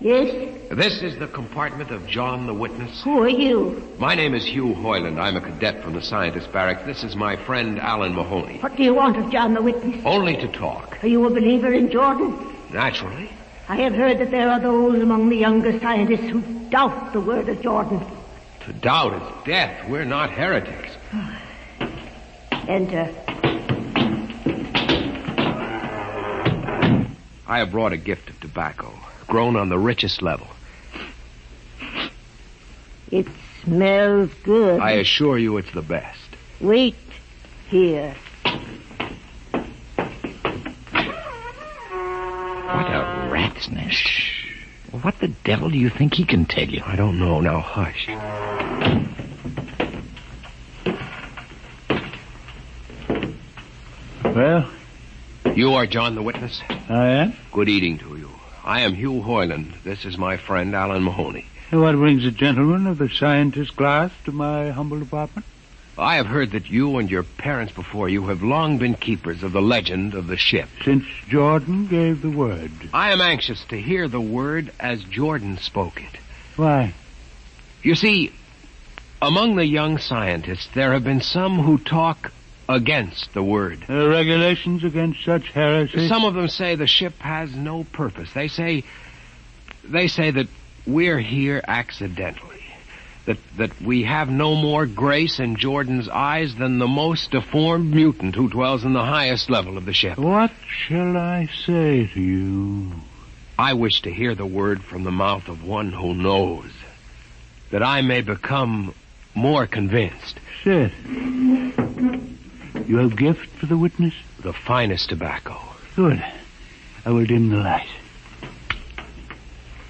Yes? This is the compartment of John the Witness. Who are you? My name is Hugh Hoyland. I'm a cadet from the scientist barracks. This is my friend Alan Mahoney. What do you want of John the Witness? Only to talk. Are you a believer in Jordan? Naturally. I have heard that there are those among the younger scientists who doubt the word of Jordan. To doubt is death. We're not heretics. Enter. I have brought a gift of tobacco, grown on the richest level. It smells good. I assure you it's the best. Wait here. What a rat's nest. What the devil do you think he can tell you? I don't know. Now, hush. Well? You are John the Witness? I am. Good eating to you. I am Hugh Hoyland. This is my friend Alan Mahoney. And what brings a gentleman of the scientist class to my humble apartment? I have heard that you and your parents before you have long been keepers of the legend of the ship. Since Jordan gave the word. I am anxious to hear the word as Jordan spoke it. Why? You see, among the young scientists, there have been some who talk against the word. Regulations against such heresy? Some of them say the ship has no purpose. They say that we're here accidentally. That we have no more grace in Jordan's eyes than the most deformed mutant who dwells in the highest level of the ship. What shall I say to you? I wish to hear the word from the mouth of one who knows, that I may become more convinced. Sit. You have gift for the witness? The finest tobacco. Good. I will dim the light.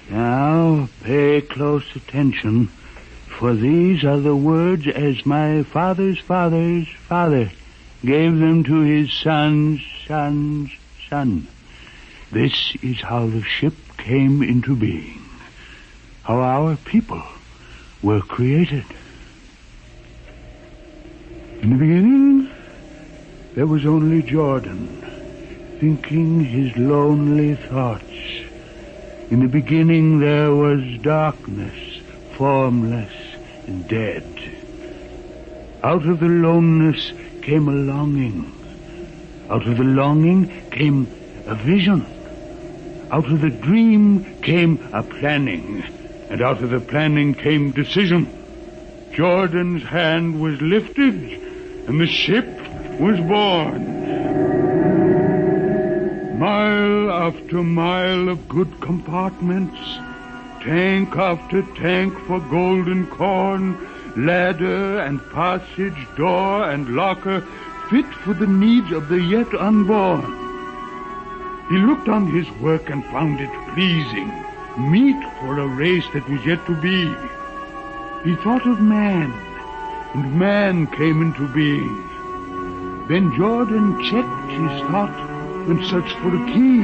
Now, pay close attention, for these are the words as my father's father's father gave them to his son's son's son. This is how the ship came into being, how our people were created. In the beginning, there was only Jordan, thinking his lonely thoughts. In the beginning there was darkness, formless and dead. Out of the loneness came a longing. Out of the longing came a vision. Out of the dream came a planning. And out of the planning came decision. Jordan's hand was lifted, and the ship was born. Mile after mile of good compartments, tank after tank for golden corn, ladder and passage, door and locker, fit for the needs of the yet unborn. He looked on his work and found it pleasing, meet for a race that was yet to be. He thought of man, and man came into being. Then Jordan checked his thought and searched for a key.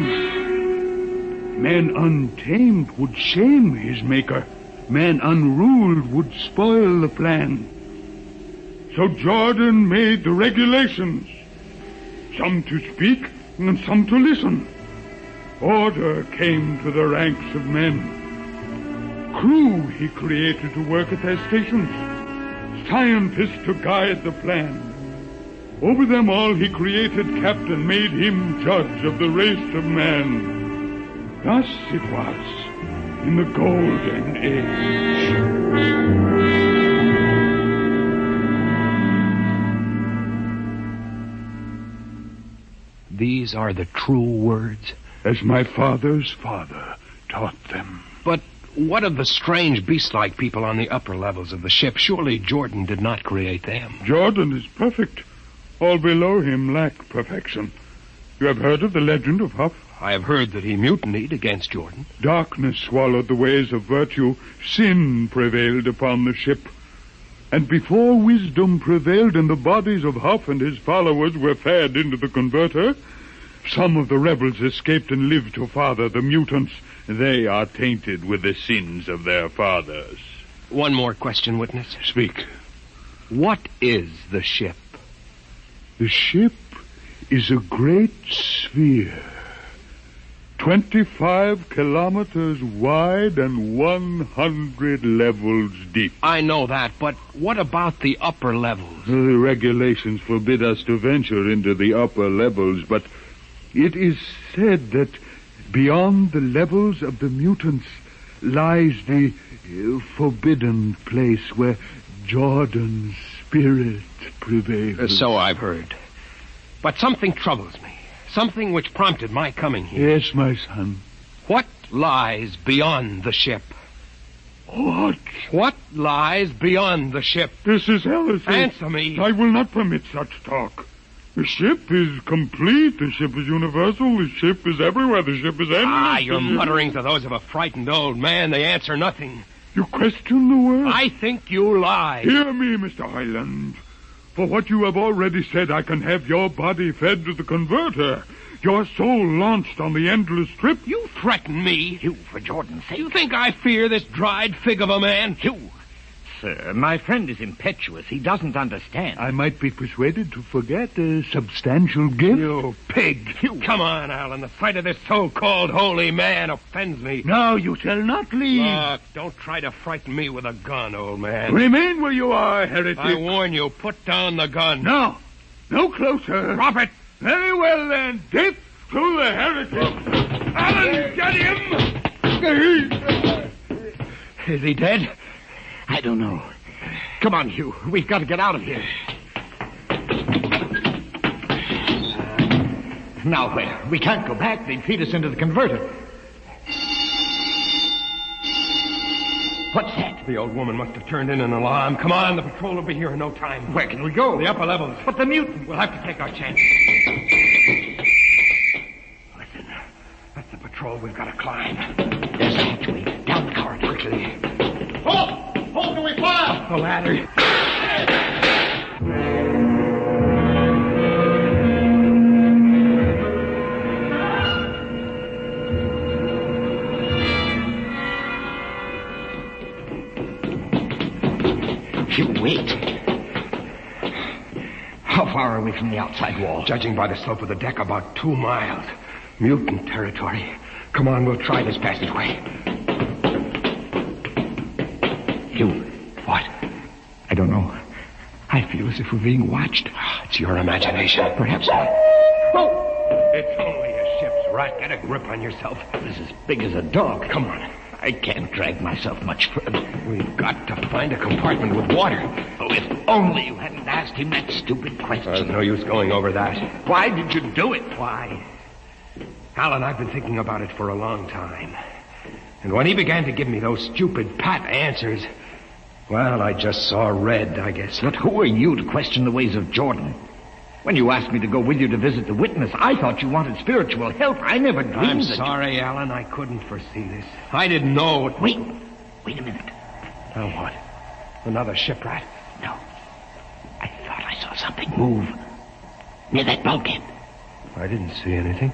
Man untamed would shame his maker. Man unruled would spoil the plan. So Jordan made the regulations, some to speak and some to listen. Order came to the ranks of men. Crew he created to work at their stations, scientists to guide the plan. Over them all he created captain, made him judge of the race of man. Thus it was in the golden age. These are the true words? As my father's father taught them. But what of the strange beast-like people on the upper levels of the ship? Surely Jordan did not create them. Jordan is perfect. All below him lack perfection. You have heard of the legend of Huff? I have heard that he mutinied against Jordan. Darkness swallowed the ways of virtue. Sin prevailed upon the ship. And before wisdom prevailed and the bodies of Huff and his followers were fed into the converter, some of the rebels escaped and lived to father the mutants. They are tainted with the sins of their fathers. One more question, witness. Speak. What is the ship? The ship is a great sphere, 25 kilometers wide and 100 levels deep. I know that, but what about the upper levels? The regulations forbid us to venture into the upper levels, but it is said that beyond the levels of the mutants lies the forbidden place where Jordan's spirit prevails. So I've heard. But something troubles me. Something which prompted my coming here. Yes, my son. What lies beyond the ship? What? What lies beyond the ship? This is heresy. Answer me. I will not permit such talk. The ship is complete. The ship is universal. The ship is everywhere. The ship is endless. Your mutterings are those of a frightened old man. They answer nothing. You question the word? I think you lie. Hear me, Mr. Highland. For what you have already said, I can have your body fed to the converter. Your soul launched on the endless trip. You threaten me. You, for Jordan's sake. You think I fear this dried fig of a man? You. Sir, my friend is impetuous. He doesn't understand. I might be persuaded to forget a substantial gift. You pig. Come on, Alan. The sight of this so-called holy man offends me. No, you shall not leave. Look, don't try to frighten me with a gun, old man. Remain where you are, heretic. I warn you, put down the gun. No. No closer. Drop it. Very well, then. Dip to the heretic. Alan, get him! Is he dead? I don't know. Come on, Hugh. We've got to get out of here. Now where? We can't go back. They'd feed us into the converter. What's that? The old woman must have turned in an alarm. Come on, the patrol will be here in no time. Where can we go? The upper levels. But the mutant. We'll have to take our chance. Listen, that's the patrol we've got to climb. There's a hatchway. Down the corridor. Quickly. Halt! Hold do we fire? The ladder. Hugh, wait. How far are we from the outside wall? Judging by the slope of the deck, about 2 miles. Mutant territory. Come on, we'll try this passageway. Hugh. What? I don't know. I feel as if we're being watched. It's your imagination. Perhaps not. Oh! It's only a ship's rat. Get a grip on yourself. This is as big as a dog. Come on. I can't drag myself much further. We've got to find a compartment with water. Oh, if only you hadn't asked him that stupid question. There's no use going over that. Why did you do it? Why? Alan, I've been thinking about it for a long time. And when he began to give me those stupid pat answers, well, I just saw red, I guess. But who are you to question the ways of Jordan? When you asked me to go with you to visit the witness, I thought you wanted spiritual help. I never dreamed I'm sorry, Alan. I couldn't foresee this. I didn't know it. Wait a minute. Now what? Another shipwreck? No. I thought I saw something move near that bulkhead. I didn't see anything.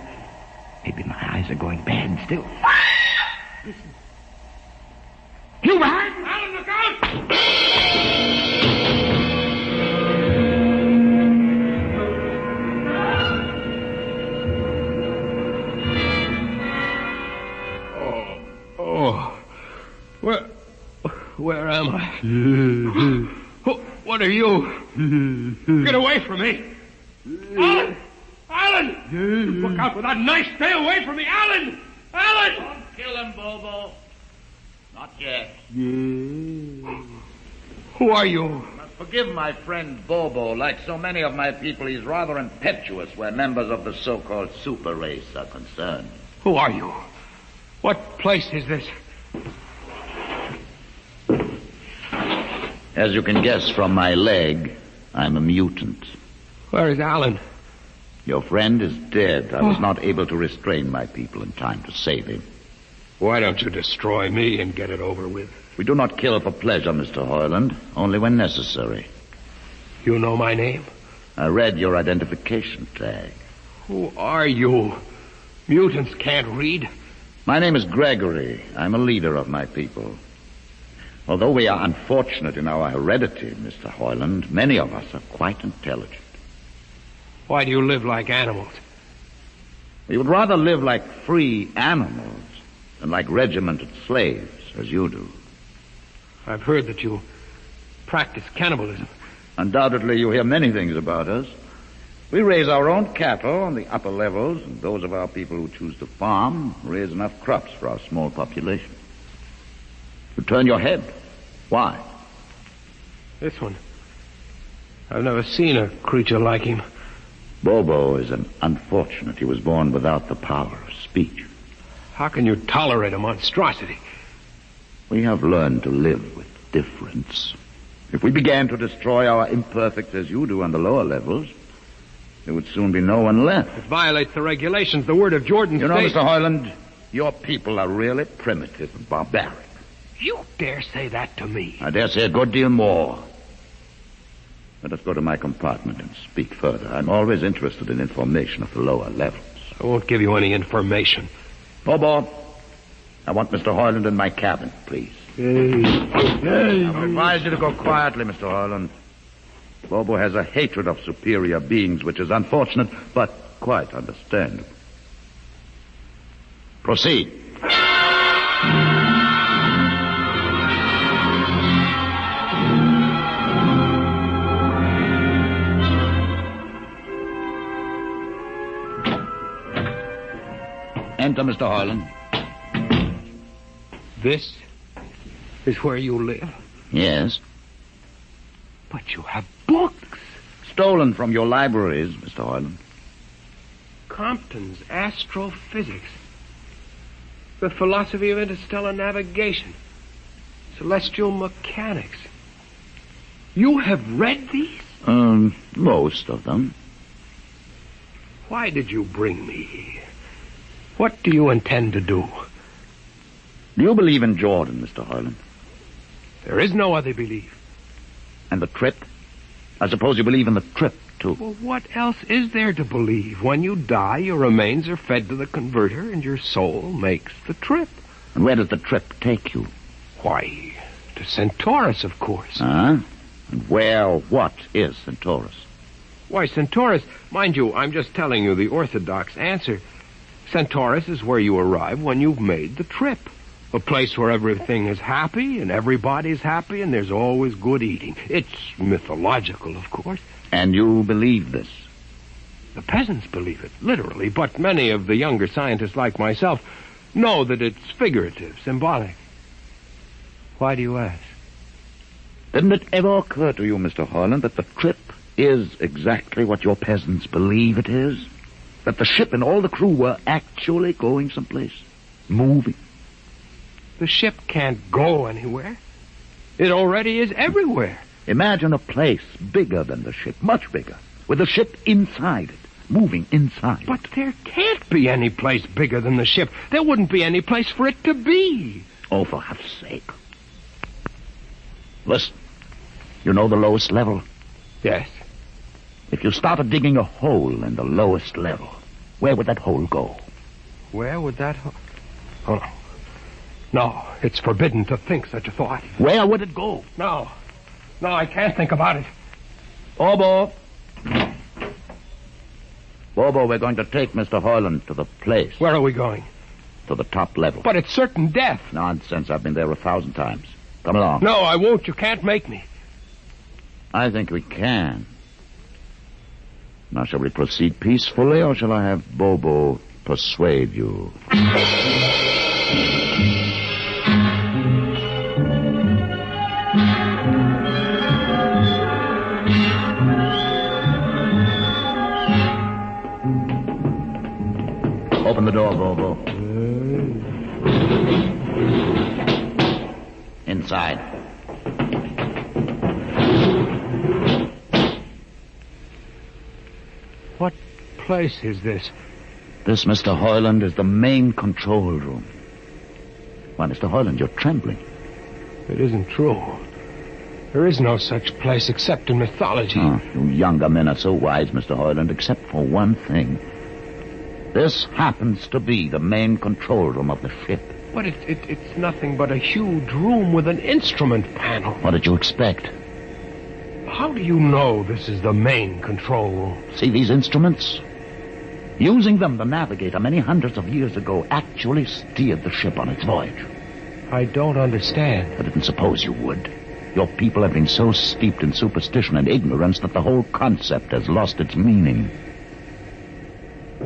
Maybe my eyes are going bad still. Listen. You behind? Alan, look out! Where am I? What are you? Get away from me! Alan! Alan! Look out with that knife! Stay away from me! Alan! Alan! Don't kill him, Bobo. Not yet. Who are you? Forgive my friend Bobo. Like so many of my people, he's rather impetuous where members of the so-called super race are concerned. Who are you? What place is this? As you can guess from my leg, I'm a mutant. Where is Alan? Your friend is dead. I was not able to restrain my people in time to save him. Why don't you destroy me and get it over with? We do not kill for pleasure, Mr. Hoyland, only when necessary. You know my name? I read your identification tag. Who are you? Mutants can't read. My name is Gregory. I'm a leader of my people. Although we are unfortunate in our heredity, Mr. Hoyland, many of us are quite intelligent. Why do you live like animals? We would rather live like free animals than like regimented slaves, as you do. I've heard that you practice cannibalism. Undoubtedly, you hear many things about us. We raise our own cattle on the upper levels, and those of our people who choose to farm raise enough crops for our small population. You turn your head. Why? This one. I've never seen a creature like him. Bobo is an unfortunate. He was born without the power of speech. How can you tolerate a monstrosity? We have learned to live with difference. If we began to destroy our imperfects as you do on the lower levels, there would soon be no one left. It violates the regulations. The word of Jordan You know, states... Mr. Hoyland, your people are really primitive and barbaric. You dare say that to me? I dare say a good deal more. Let us go to my compartment and speak further. I'm always interested in information of the lower levels. I won't give you any information. Bobo, I want Mr. Hoyland in my cabin, please. Hey. I advise you to go quietly, Mr. Hoyland. Bobo has a hatred of superior beings, which is unfortunate, but quite understandable. Proceed. Enter, Mr. Hoyland. This is where you live? Yes. But you have books. Stolen from your libraries, Mr. Hoyland. Compton's Astrophysics. The Philosophy of Interstellar Navigation. Celestial Mechanics. You have read these? Most of them. Why did you bring me here? What do you intend to do? Do you believe in Jordan, Mr. Hoyland? There is no other belief. And the trip? I suppose you believe in the trip, too. Well, what else is there to believe? When you die, your remains are fed to the converter, and your soul makes the trip. And where does the trip take you? Why, to Centaurus, of course. Huh? And what is Centaurus? Why, Centaurus, mind you, I'm just telling you the orthodox answer. Centaurus is where you arrive when you've made the trip. A place where everything is happy and everybody's happy and there's always good eating. It's mythological, of course. And you believe this? The peasants believe it, literally, but many of the younger scientists like myself know that it's figurative, symbolic. Why do you ask? Didn't it ever occur to you, Mr. Hoyland, that the trip is exactly what your peasants believe it is? That the ship and all the crew were actually going someplace, moving? The ship can't go anywhere. It already is everywhere. Imagine a place bigger than the ship, much bigger, with the ship inside it, moving inside. But there can't be any place bigger than the ship. There wouldn't be any place for it to be. Oh, for heaven's sake. Listen, you know the lowest level? Yes. If you started digging a hole in the lowest level, where would that hole go? Where would that hole... Oh, no. No, it's forbidden to think such a thought. Where would it go? No, I can't think about it. Bobo, we're going to take Mr. Hoyland to the place. Where are we going? To the top level. But it's certain death. Nonsense, I've been there 1,000 times. Come along. No, I won't. You can't make me. I think we can. Now, shall we proceed peacefully, or shall I have Bobo persuade you? Open the door, Bobo. Inside. What place is this? This, Mr. Hoyland, is the main control room. Why, Mr. Hoyland, you're trembling. It isn't true. There is no such place except in mythology. Oh, you younger men are so wise, Mr. Hoyland, except for one thing. This happens to be the main control room of the ship. But it's nothing but a huge room with an instrument panel. What did you expect? How do you know this is the main control room? See these instruments? Using them, the navigator, many hundreds of years ago, actually steered the ship on its voyage. I don't understand. I didn't suppose you would. Your people have been so steeped in superstition and ignorance that the whole concept has lost its meaning.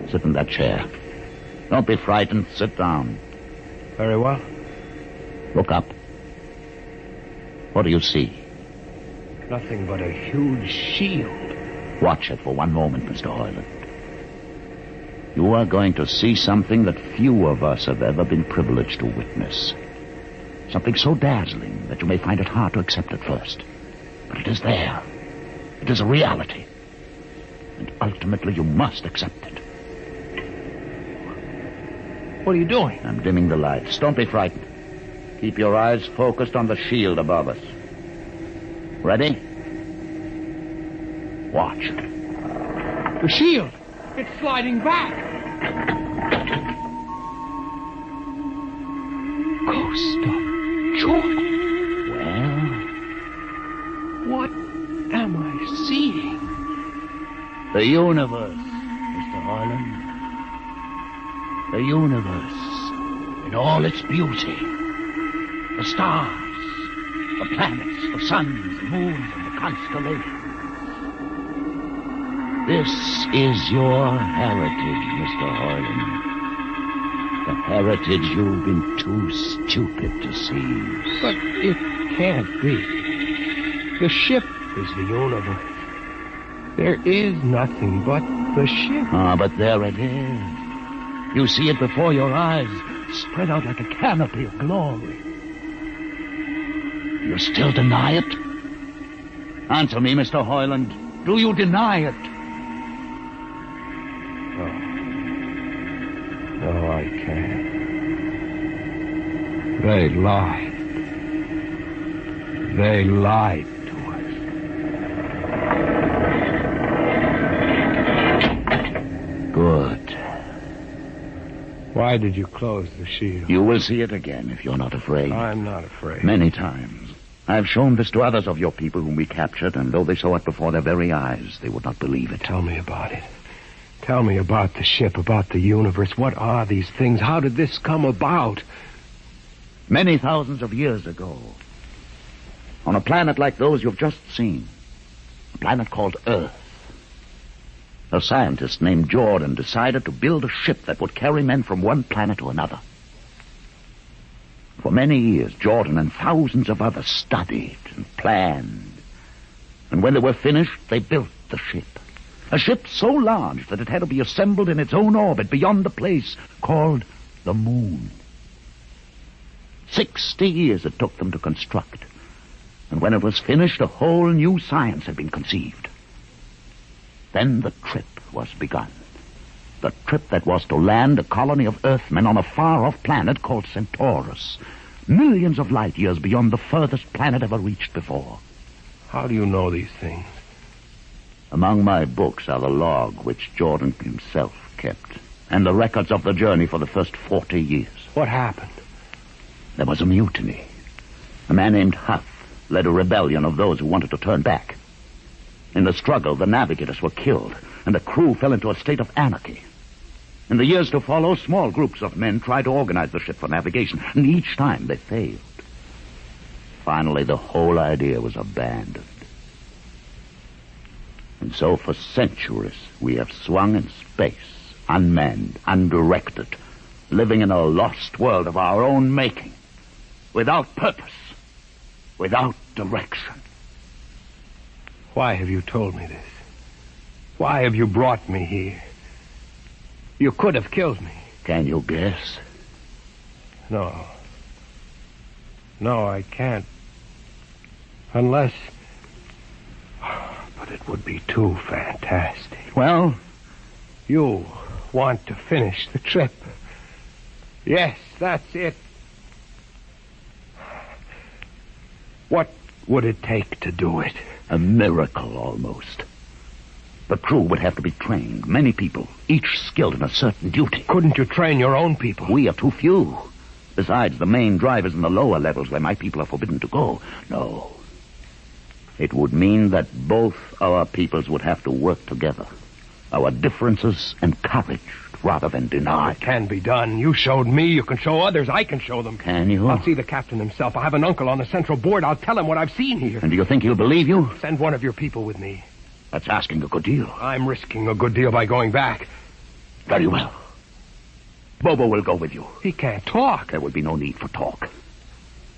Sit in that chair. Don't be frightened. Sit down. Very well. Look up. What do you see? Nothing but a huge shield. Watch it for one moment, Mr. Hoyland. You are going to see something that few of us have ever been privileged to witness. Something so dazzling that you may find it hard to accept at first. But it is there. It is a reality. And ultimately you must accept it. What are you doing? I'm dimming the lights. Don't be frightened. Keep your eyes focused on the shield above us. Ready? Watch. The shield. It's sliding back. Ghost of Jordan. Well? What am I seeing? The universe, Mr. Hoyland. The universe in all its beauty. The stars, the planets, the suns, the moons, and the constellations. This is your heritage, Mr. Hoyland. The heritage you've been too stupid to see. But it can't be. The ship is the universe. There is nothing but the ship. Ah, but there it is. You see it before your eyes, spread out like a canopy of glory. You still deny it? Answer me, Mr. Hoyland. Do you deny it? No, I can't. They lied. They lied to us. Good. Why did you close the shield? You will see it again if you're not afraid. I'm not afraid. Many times. I've shown this to others of your people whom we captured, and though they saw it before their very eyes, they would not believe it. Tell me about it. Tell me about the ship, about the universe. What are these things? How did this come about? Many thousands of years ago, on a planet like those you've just seen, a planet called Earth, a scientist named Jordan decided to build a ship that would carry men from one planet to another. For many years, Jordan and thousands of others studied and planned. And when they were finished, they built the ship. A ship so large that it had to be assembled in its own orbit beyond the place called the moon. 60 years it took them to construct. And when it was finished, a whole new science had been conceived. Then the trip was begun. The trip that was to land a colony of Earthmen on a far-off planet called Centaurus, millions of light years beyond the furthest planet ever reached before. How do you know these things? Among my books are the log which Jordan himself kept, and the records of the journey for the first 40 years. What happened? There was a mutiny. A man named Huff led a rebellion of those who wanted to turn back. In the struggle, the navigators were killed, and the crew fell into a state of anarchy. In the years to follow, small groups of men tried to organize the ship for navigation, and each time they failed. Finally, the whole idea was abandoned. And so for centuries, we have swung in space, unmanned, undirected, living in a lost world of our own making, without purpose, without direction. Why have you told me this? Why have you brought me here? You could have killed me. Can you guess? No. No, I can't. Unless... But it would be too fantastic. Well? You want to finish the trip. Yes, that's it. What would it take to do it? A miracle, almost. The crew would have to be trained. Many people, each skilled in a certain duty. Couldn't you train your own people? We are too few. Besides, the main drivers in the lower levels where my people are forbidden to go. No. It would mean that both our peoples would have to work together. our differences encouraged rather than denied. It can be done. You showed me. You can show others. I can show them. Can you? I'll see the captain himself. I have an uncle on the central board. I'll tell him what I've seen here. And do you think he'll believe you? Send one of your people with me. That's asking a good deal. I'm risking a good deal by going back. Very well. Bobo will go with you. He can't talk. There will be no need for talk.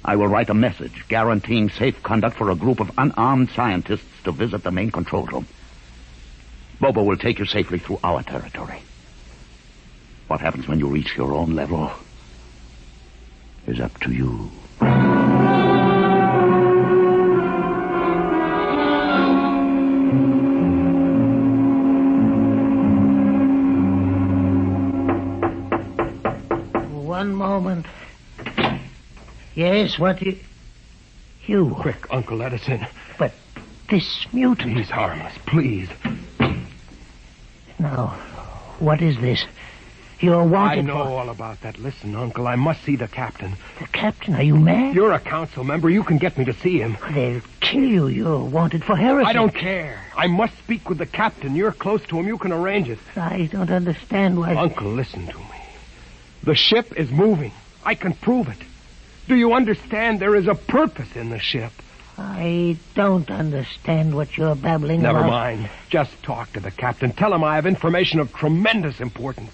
I will write a message guaranteeing safe conduct for a group of unarmed scientists to visit the main control room. Bobo will take you safely through our territory. What happens when you reach your own level is up to you. One moment. Yes, what you... Quick, Uncle Edison. But this mutant... He's harmless, please. Now, what is this? You're wanted I know all about that. Listen, Uncle, I must see the captain. The captain? Are you mad? You're a council member. You can get me to see him. They'll kill you. You're wanted for heresy. I don't care. I must speak with the captain. You're close to him. You can arrange it. I don't understand why... Uncle, listen to me. The ship is moving. I can prove it. Do you understand there is a purpose in the ship? I don't understand what you're babbling about. Never mind. Just talk to the captain. Tell him I have information of tremendous importance.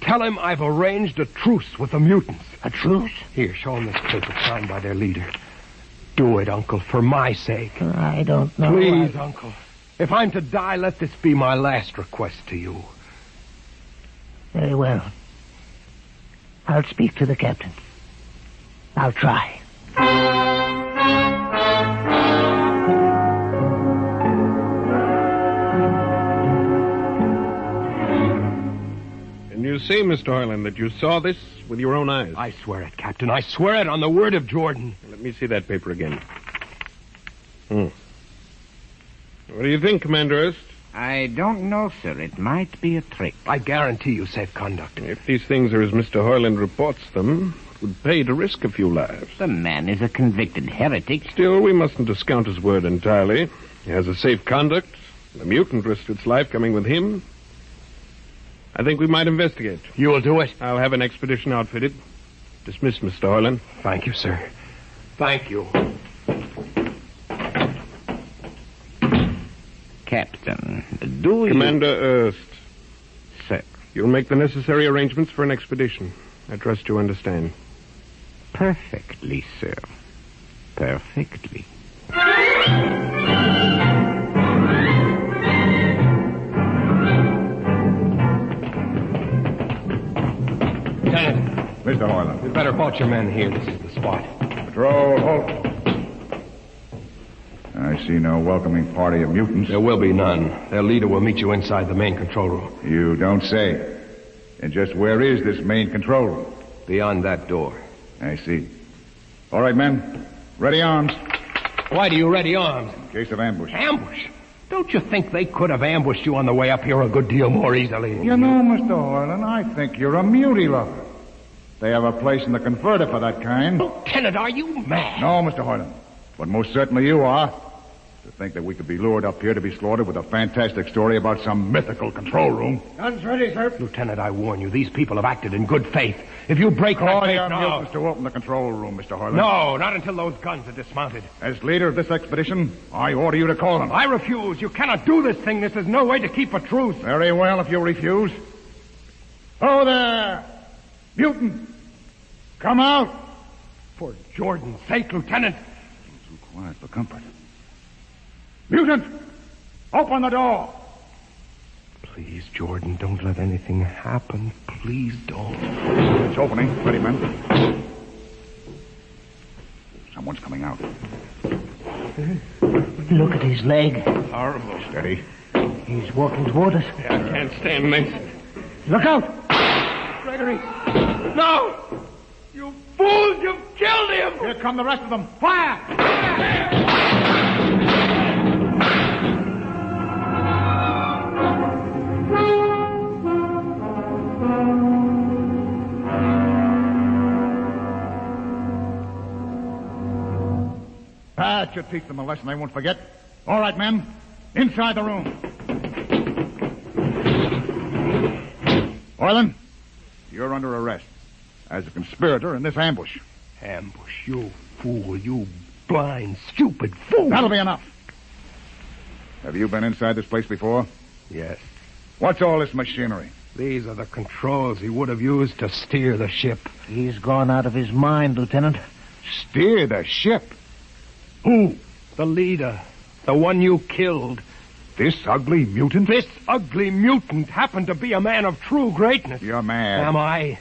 Tell him I've arranged a truce with the mutants. A truce? Here, show him this paper signed by their leader. Do it, Uncle, for my sake. I don't know. Please, Uncle. If I'm to die, let this be my last request to you. Very well. I'll speak to the captain. I'll try. And you say, Mr. Harlan, that you saw this with your own eyes? I swear it, Captain. I swear it on the word of Jordan. Let me see that paper again. What do you think, Commander Erst? I don't know, sir. It might be a trick. I guarantee you safe conduct. If these things are as Mr. Harlan reports them, it would pay to risk a few lives. The man is a convicted heretic. Still, we mustn't discount his word entirely. He has a safe conduct. The mutant risked its life coming with him. I think we might investigate. You will do it? I'll have an expedition outfitted. Dismissed, Mr. Harlan. Thank you, sir. Thank you. Captain, do you... Commander Erst. Sir. You'll make the necessary arrangements for an expedition. I trust you understand. Perfectly, sir. Perfectly. Lieutenant. Mr. Harlan. You'd better halt your men here. This is the spot. Patrol, halt. I see no welcoming party of mutants. There will be none. Their leader will meet you inside the main control room. You don't say. And just where is this main control room? Beyond that door. I see. All right, men. Ready arms. Why do you ready arms? In case of ambush. Ambush? Don't you think they could have ambushed you on the way up here a good deal more easily? You know, Mr. Harlan, I think you're a mutie lover. They have a place in the converter for that kind. Lieutenant, are you mad? No, Mr. Harlan. But most certainly you are. To think that we could be lured up here to be slaughtered with a fantastic story about some mythical control room. Guns ready, sir. Lieutenant, I warn you, these people have acted in good faith. If you break that faith now... to open the control room, Mr. Harlan. No, not until those guns are dismounted. As leader of this expedition, I order you to call them. I refuse. You cannot do this thing. This is no way to keep a truce. Very well, if you refuse. Oh, there! Mutant! Come out! For Jordan's sake, Lieutenant. Too quiet for comfort. Mutant! Open the door! Please, Jordan, don't let anything happen. Please don't. It's opening. Ready, men. Someone's coming out. Look at his leg. Horrible. Steady. He's walking toward us. Yeah, I can't stand this. Look out! Gregory! No! You fools! You've killed him! Here come the rest of them. Fire! That should teach them a lesson they won't forget. All right, men. Inside the room. Orland, you're under arrest as a conspirator in this ambush. Ambush, you fool, you blind, stupid fool. That'll be enough. Have you been inside this place before? Yes. What's all this machinery? These are the controls he would have used to steer the ship. He's gone out of his mind, Lieutenant. Steer the ship? Who? The leader. The one you killed. This ugly mutant? This ugly mutant happened to be a man of true greatness. You're mad. Am I?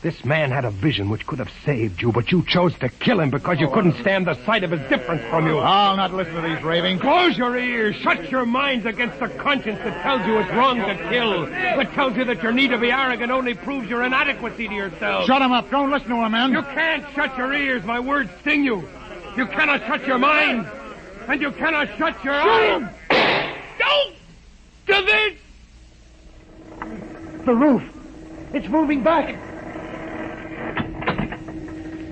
This man had a vision which could have saved you, but you chose to kill him because you couldn't stand the sight of his difference from you. I'll not listen to these ravings. Close your ears. Shut your minds against the conscience that tells you it's wrong to kill. That tells you that your need to be arrogant only proves your inadequacy to yourself. Shut him up. Don't listen to him, man. You can't shut your ears. My words sting you. You cannot shut your mind. And you cannot shut your eyes. Don't do this! The roof. It's moving back.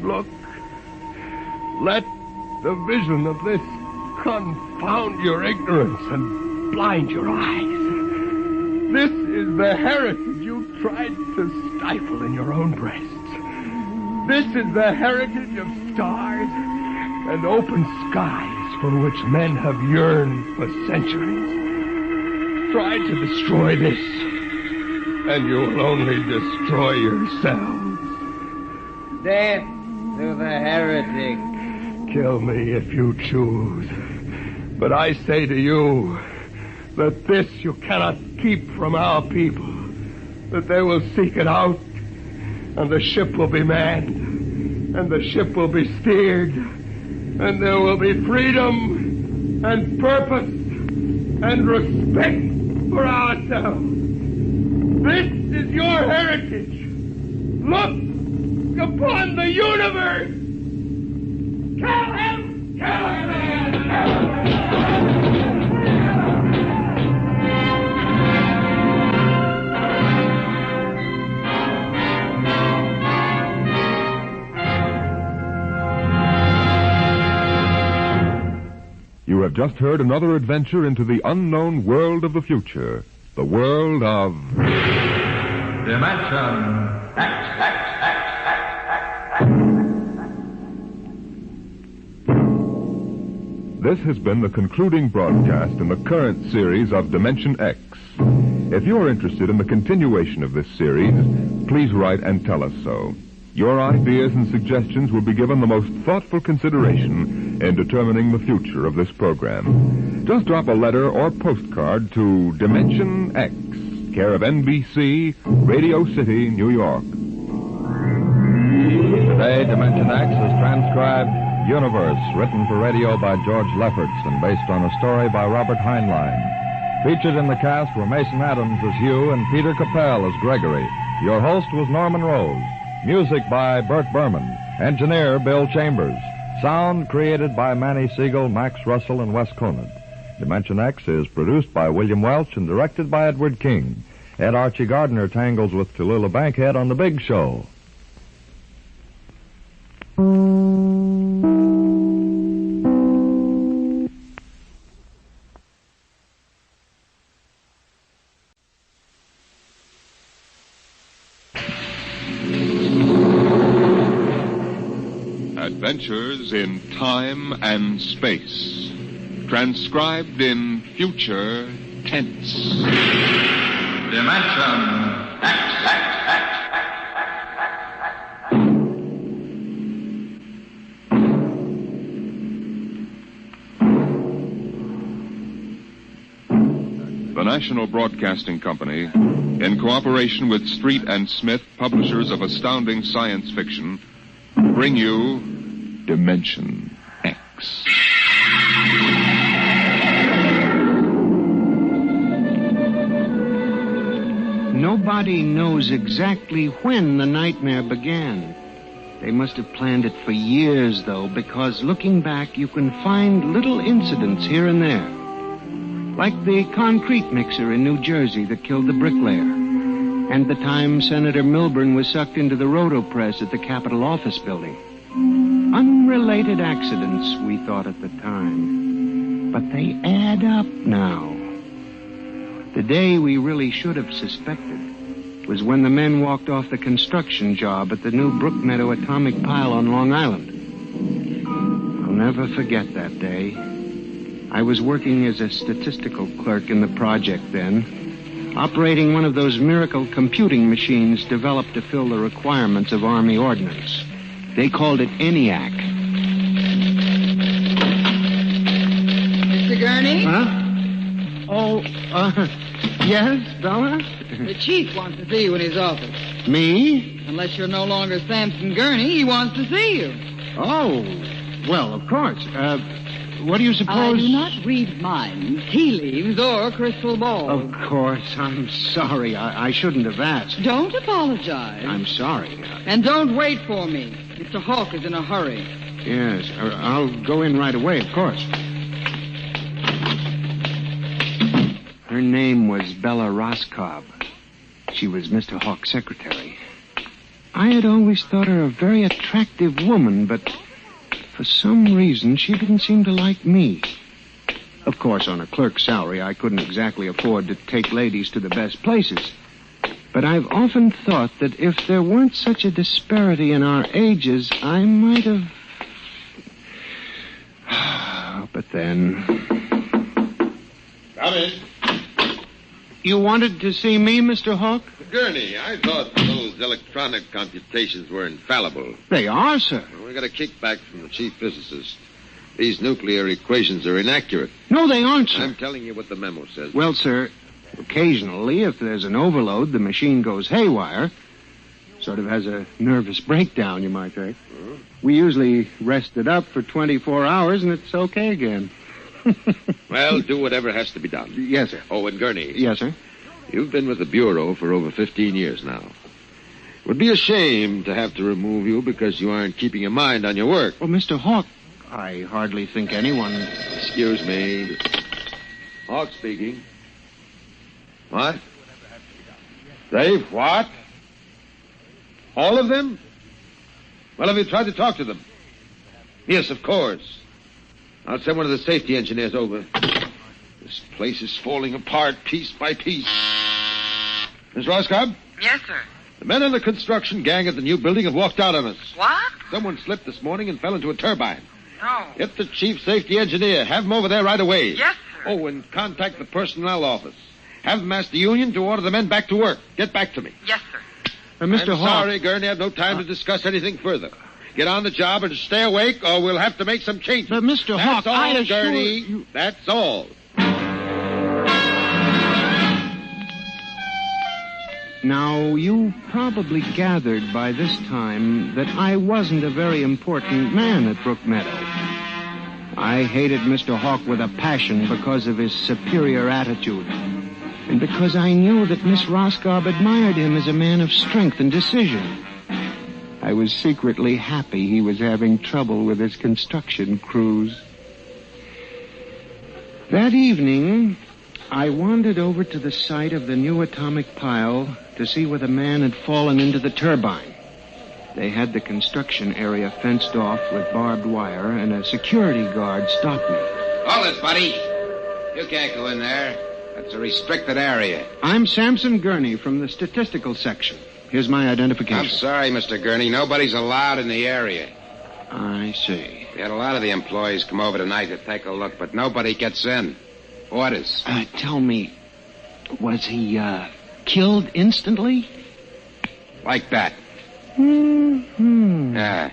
Look. Let the vision of this confound your ignorance and blind your eyes. This is the heritage you tried to stifle in your own breasts. This is the heritage of stars and open skies for which men have yearned for centuries. Try to destroy this, and you will only destroy yourselves. Death to the heretic. Kill me if you choose. But I say to you that this you cannot keep from our people. That they will seek it out, and the ship will be manned, and the ship will be steered, and there will be freedom and purpose and respect for ourselves. This is your heritage. Look upon the universe. Kill him! Kill him! You have just heard another adventure into the unknown world of the future. The world of... Dimension X. This has been the concluding broadcast in the current series of Dimension X. If you're interested in the continuation of this series, please write and tell us so. Your ideas and suggestions will be given the most thoughtful consideration in determining the future of this program. Just drop a letter or postcard to Dimension X, care of NBC, Radio City, New York. Today, Dimension X is transcribed Universe, written for radio by George Lefferts and based on a story by Robert Heinlein. Featured in the cast were Mason Adams as Hugh and Peter Capell as Gregory. Your host was Norman Rose. Music by Bert Berman. Engineer Bill Chambers. Sound created by Manny Siegel, Max Russell, and Wes Conant. Dimension X is produced by William Welch and directed by Edward King. Ed Archie Gardner tangles with Tallulah Bankhead on The Big Show. Adventures in Time and Space. Transcribed in future tense. Dimension X. The National Broadcasting Company, in cooperation with Street and Smith, publishers of astounding science fiction, bring you Dimension X. Nobody knows exactly when the nightmare began. They must have planned it for years, though, because looking back, you can find little incidents here and there. Like the concrete mixer in New Jersey that killed the bricklayer, and the time Senator Milburn was sucked into the roto-press at the Capitol Office Building. Unrelated accidents, we thought at the time. But they add up now. The day we really should have suspected was when the men walked off the construction job at the new Brookmeadow atomic pile on Long Island. I'll never forget that day. I was working as a statistical clerk in the project then, operating one of those miracle computing machines developed to fill the requirements of Army ordnance. They called it ENIAC. Mr. Gurney? Huh? Oh, yes, Bella? The chief wants to see you in his office. Me? Unless you're no longer Samson Gurney, he wants to see you. Oh, well, of course. What do you suppose? I do not read minds, tea leaves, or crystal balls. Of course. I'm sorry. I shouldn't have asked. Don't apologize. I'm sorry. And don't wait for me. Mr. Hawk is in a hurry. Yes, I'll go in right away, of course. Her name was Bella Roscoe. She was Mr. Hawk's secretary. I had always thought her a very attractive woman, but for some reason she didn't seem to like me. Of course, on a clerk's salary, I couldn't exactly afford to take ladies to the best places. But I've often thought that if there weren't such a disparity in our ages, I might have... But then... Come in. You wanted to see me, Mr. Hawk? Gurney, I thought those electronic computations were infallible. They are, sir. Well, we got a kickback from the chief physicist. These nuclear equations are inaccurate. No, they aren't, sir. I'm telling you what the memo says. Well, sir, occasionally, if there's an overload, the machine goes haywire. Sort of has a nervous breakdown, you might say. Hmm? We usually rest it up for 24 hours, and it's okay again. Well, do whatever has to be done. Yes, sir. Oh, and Gurney. Yes, sir. You've been with the Bureau for over 15 years now. It would be a shame to have to remove you because you aren't keeping your mind on your work. Well, Mr. Hawk, I hardly think anyone... Excuse me. Hawk speaking. What? Dave, what? All of them? Well, have you tried to talk to them? Yes, of course. I'll send one of the safety engineers over. This place is falling apart piece by piece. Miss Roscoe? Yes, sir. The men on the construction gang at the new building have walked out on us. What? Someone slipped this morning and fell into a turbine. No. Get the chief safety engineer. Have him over there right away. Yes, sir. Oh, and contact the personnel office. Have them ask the union to order the men back to work. Get back to me. Yes, sir. Mr. I'm Hawk... sorry, Gurney. I have no time to discuss anything further. Get on the job and stay awake, or we'll have to make some changes. But, Mr. Hawk, That's all, I assure Gurney. you... That's all. Now, you probably gathered by this time that I wasn't a very important man at Brookmeadow. I hated Mr. Hawk with a passion because of his superior attitude, and because I knew that Miss Roscoe admired him as a man of strength and decision. I was secretly happy he was having trouble with his construction crews. That evening, I wandered over to the site of the new atomic pile to see where the man had fallen into the turbine. They had the construction area fenced off with barbed wire, and a security guard stopped me. Hold it, buddy. You can't go in there. That's a restricted area. I'm Samson Gurney from the statistical section. Here's my identification. I'm sorry, Mr. Gurney. Nobody's allowed in the area. I see. We had a lot of the employees come over tonight to take a look, but nobody gets in. Orders. Tell me, was he, killed instantly? Like that. Mm-hmm. Yeah.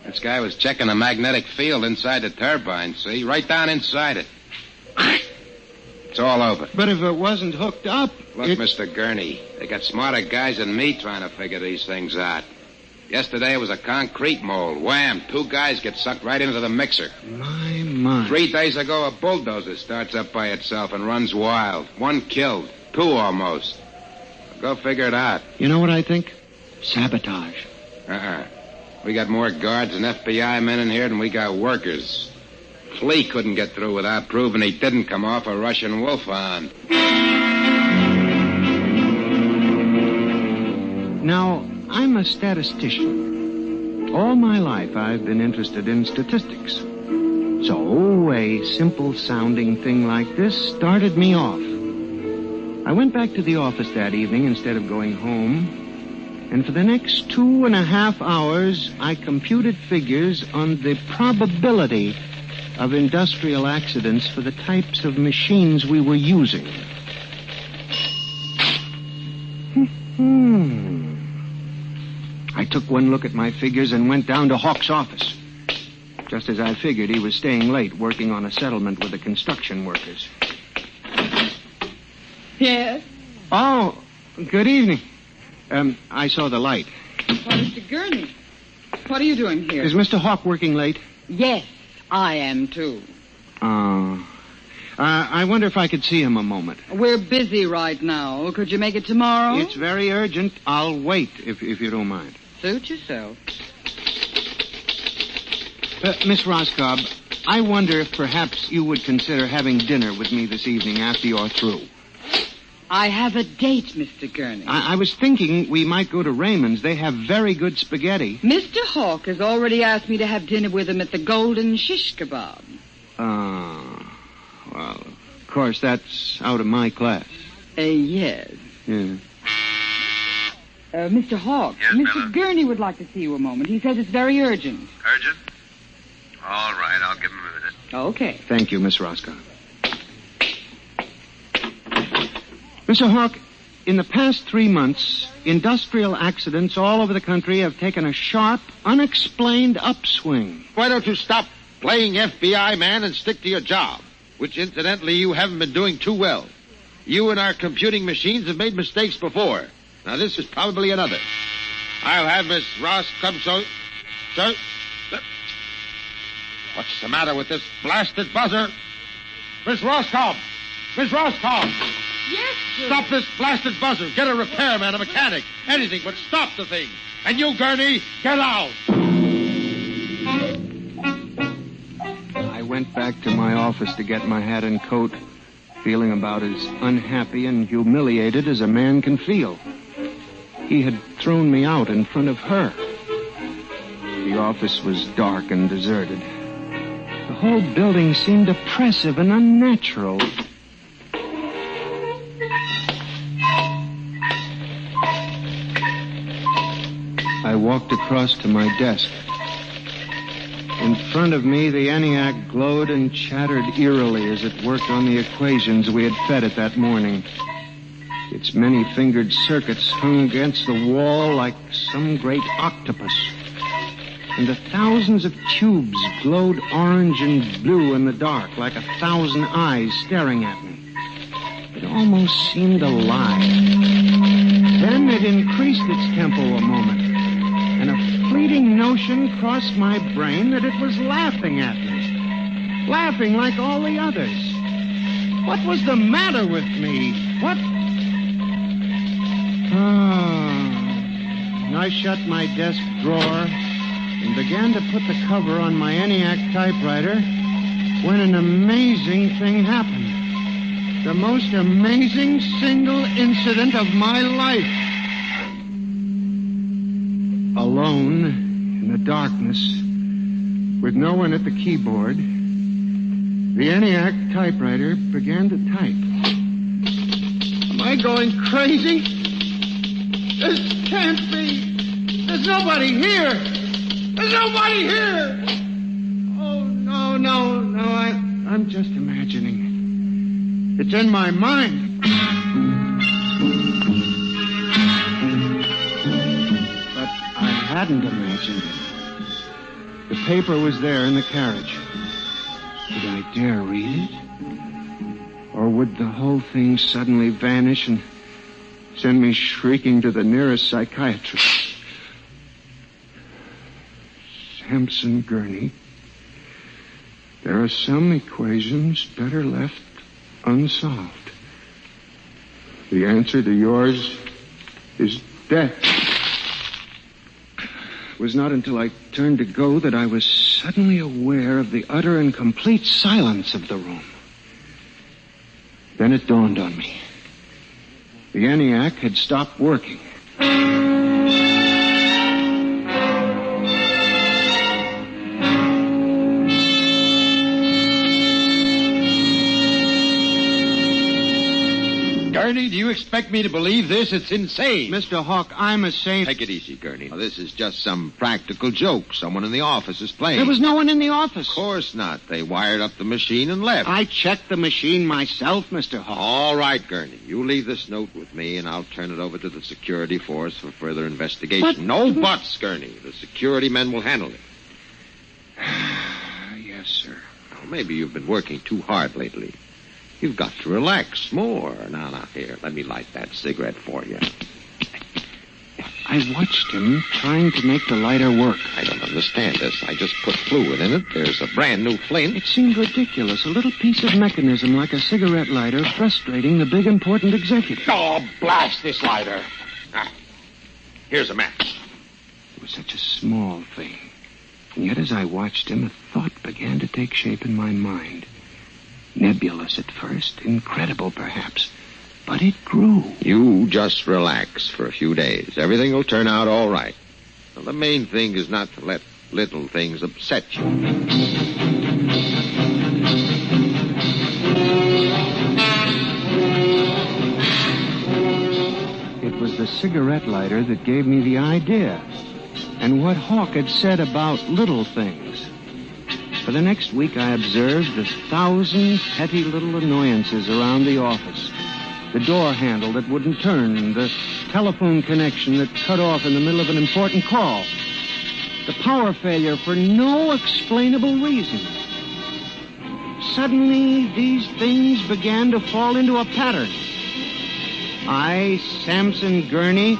This guy was checking the magnetic field inside the turbine, see? Right down inside it. It's all over. But if it wasn't hooked up... Look, Mr. Gurney, they got smarter guys than me trying to figure these things out. Yesterday it was a concrete mold. Wham! 2 guys get sucked right into the mixer. My. 3 days ago, a bulldozer starts up by itself and runs wild. 1 killed. 2 almost. Go figure it out. You know what I think? Sabotage. We got more guards and FBI men in here than we got workers. Flea couldn't get through without proving he didn't come off a Russian wolf on. Now, I'm a statistician. All my life, I've been interested in statistics. So, a simple-sounding thing like this started me off. I went back to the office that evening instead of going home, and for the next 2.5 hours, I computed figures on the probability of industrial accidents for the types of machines we were using. I took one look at my figures and went down to Hawk's office. Just as I figured, he was staying late working on a settlement with the construction workers. Yes? Oh, good evening. I saw the light. Oh, Mr. Gurney, what are you doing here? Is Mr. Hawk working late? Yes, I am too. Oh. I wonder if I could see him a moment. We're busy right now. Could you make it tomorrow? It's very urgent. I'll wait, if you don't mind. Suit yourself. Miss Roscoe, I wonder if perhaps you would consider having dinner with me this evening after you're through. I have a date, Mr. Gurney. I was thinking we might go to Raymond's. They have very good spaghetti. Mr. Hawk has already asked me to have dinner with him at the Golden Shish Kebab. Well, of course, that's out of my class. Yes. Yeah. Mr. Hawk, yes, Mr. Bella? Gurney would like to see you a moment. He says it's very urgent. Urgent? All right, I'll give him a minute. Okay. Thank you, Miss Roscoe. Mr. Hawk, in the past 3 months, industrial accidents all over the country have taken a sharp, unexplained upswing. Why don't you stop playing FBI man and stick to your job, which incidentally you haven't been doing too well. You and our computing machines have made mistakes before. Now this is probably another. I'll have Miss Ross come so... What's the matter with this blasted buzzer? Miss Roscoe! Miss Roscoe! Yes, sir. Stop this blasted buzzer. Get a repairman, a mechanic, anything, but stop the thing. And you, Gurney, get out. I went back to my office to get my hat and coat, feeling about as unhappy and humiliated as a man can feel. He had thrown me out in front of her. The office was dark and deserted. The whole building seemed oppressive and unnatural. I walked across to my desk. In front of me, the ENIAC glowed and chattered eerily as it worked on the equations we had fed it that morning. Its many-fingered circuits hung against the wall like some great octopus. And the thousands of tubes glowed orange and blue in the dark like 1,000 eyes staring at me. It almost seemed alive. Then it increased its tempo a moment, and a fleeting notion crossed my brain that it was laughing at me. Laughing like all the others. What was the matter with me? What? I shut my desk drawer and began to put the cover on my ENIAC typewriter when an amazing thing happened. The most amazing single incident of my life. Alone, in the darkness, with no one at the keyboard, the ENIAC typewriter began to type. Am I going crazy? This can't be. There's nobody here. There's nobody here. Oh, no. I'm just imagining it. It's in my mind. But I hadn't imagined it. The paper was there in the carriage. Did I dare read it? Or would the whole thing suddenly vanish and send me shrieking to the nearest psychiatrist? Sampson Gurney, there are some equations better left unsolved. The answer to yours is death. It was not until I turned to go that I was suddenly aware of the utter and complete silence of the room. Then it dawned on me. The ENIAC had stopped working. Gurney, Do you expect me to believe this? It's insane. Mr. Hawk, I'm a saint. Take it easy, Gurney. Now, this is just some practical joke someone in the office is playing. There was no one in the office. Of course not. They wired up the machine and left. I checked the machine myself, Mr. Hawk. All right, Gurney. You leave this note with me, and I'll turn it over to the security force for further investigation. But... No buts, Gurney. The security men will handle it. Yes, sir. Well, maybe you've been working too hard lately. You've got to relax more. Now, here, let me light that cigarette for you. I watched him trying to make the lighter work. I don't understand this. I just put fluid in it. There's a brand new flame. It seemed ridiculous. A little piece of mechanism like a cigarette lighter frustrating the big, important executive. Oh, blast this lighter. Here's a match. It was such a small thing. And yet as I watched him, a thought began to take shape in my mind. Nebulous at first, incredible perhaps, but it grew. You just relax for a few days. Everything will turn out all right. Well, the main thing is not to let little things upset you. It was the cigarette lighter that gave me the idea, and what Hawk had said about little things. For the next week, I observed 1,000 petty little annoyances around the office. The door handle that wouldn't turn, the telephone connection that cut off in the middle of an important call, the power failure for no explainable reason. Suddenly, these things began to fall into a pattern. I, Samson Gurney,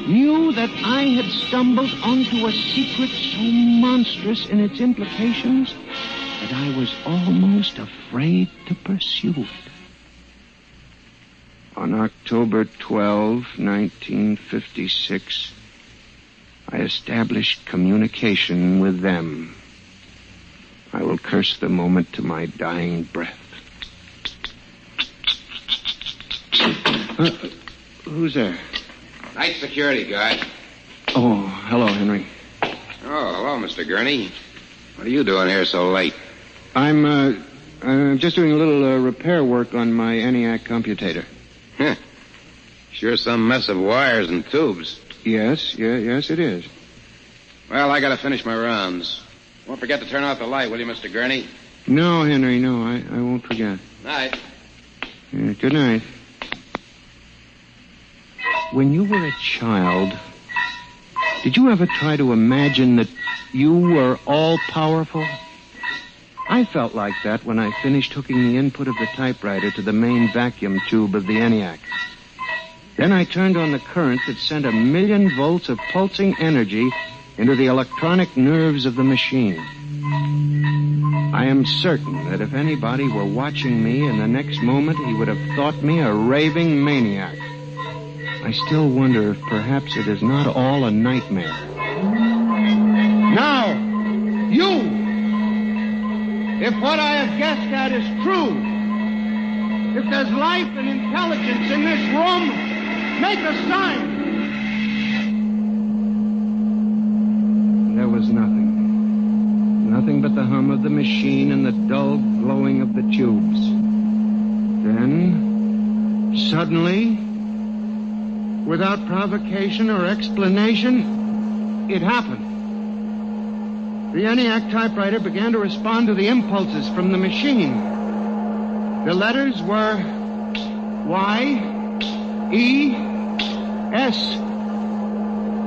knew that I had stumbled onto a secret so monstrous in its implications that I was almost afraid to pursue it. On October 12, 1956, I established communication with them. I will curse the moment to my dying breath. Who's there? Night security guard. Oh, hello, Henry. Oh, hello, Mr. Gurney. What are you doing here so late? I'm just doing a little repair work on my ENIAC computator. Huh. Sure some mess of wires and tubes. Yes, it is. Well, I gotta finish my rounds. Won't forget to turn off the light, will you, Mr. Gurney? No, Henry, no, I won't forget. Night. Good night. When you were a child, did you ever try to imagine that you were all-powerful? I felt like that when I finished hooking the input of the typewriter to the main vacuum tube of the ENIAC. Then I turned on the current that sent 1,000,000 volts of pulsing energy into the electronic nerves of the machine. I am certain that if anybody were watching me in the next moment, he would have thought me a raving maniac. I still wonder if perhaps it is not all a nightmare. Now, you! If what I have guessed at is true, if there's life and intelligence in this room, make a sign! There was nothing. Nothing but the hum of the machine and the dull glowing of the tubes. Then, suddenly, without provocation or explanation, it happened. The ENIAC typewriter began to respond to the impulses from the machine. The letters were Y, E, S.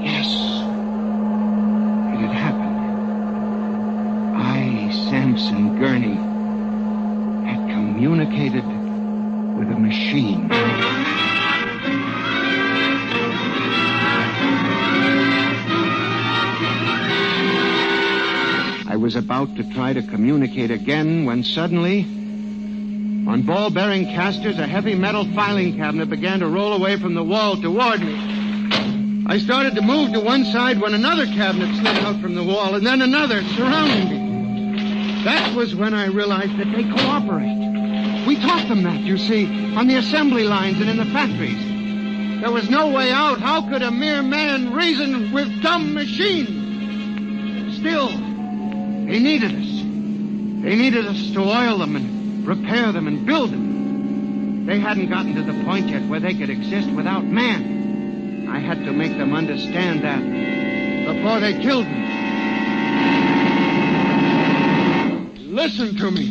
Yes. It had happened. I, Samson Gurney, had communicated with a machine. I was about to try to communicate again when suddenly, on ball-bearing casters, a heavy metal filing cabinet began to roll away from the wall toward me. I started to move to one side when another cabinet slid out from the wall, and then another, surrounding me. That was when I realized that they cooperate. We taught them that, you see, on the assembly lines and in the factories. There was no way out. How could a mere man reason with dumb machines? Still, they needed us. They needed us to oil them and repair them and build them. They hadn't gotten to the point yet where they could exist without man. I had to make them understand that before they killed me. Listen to me.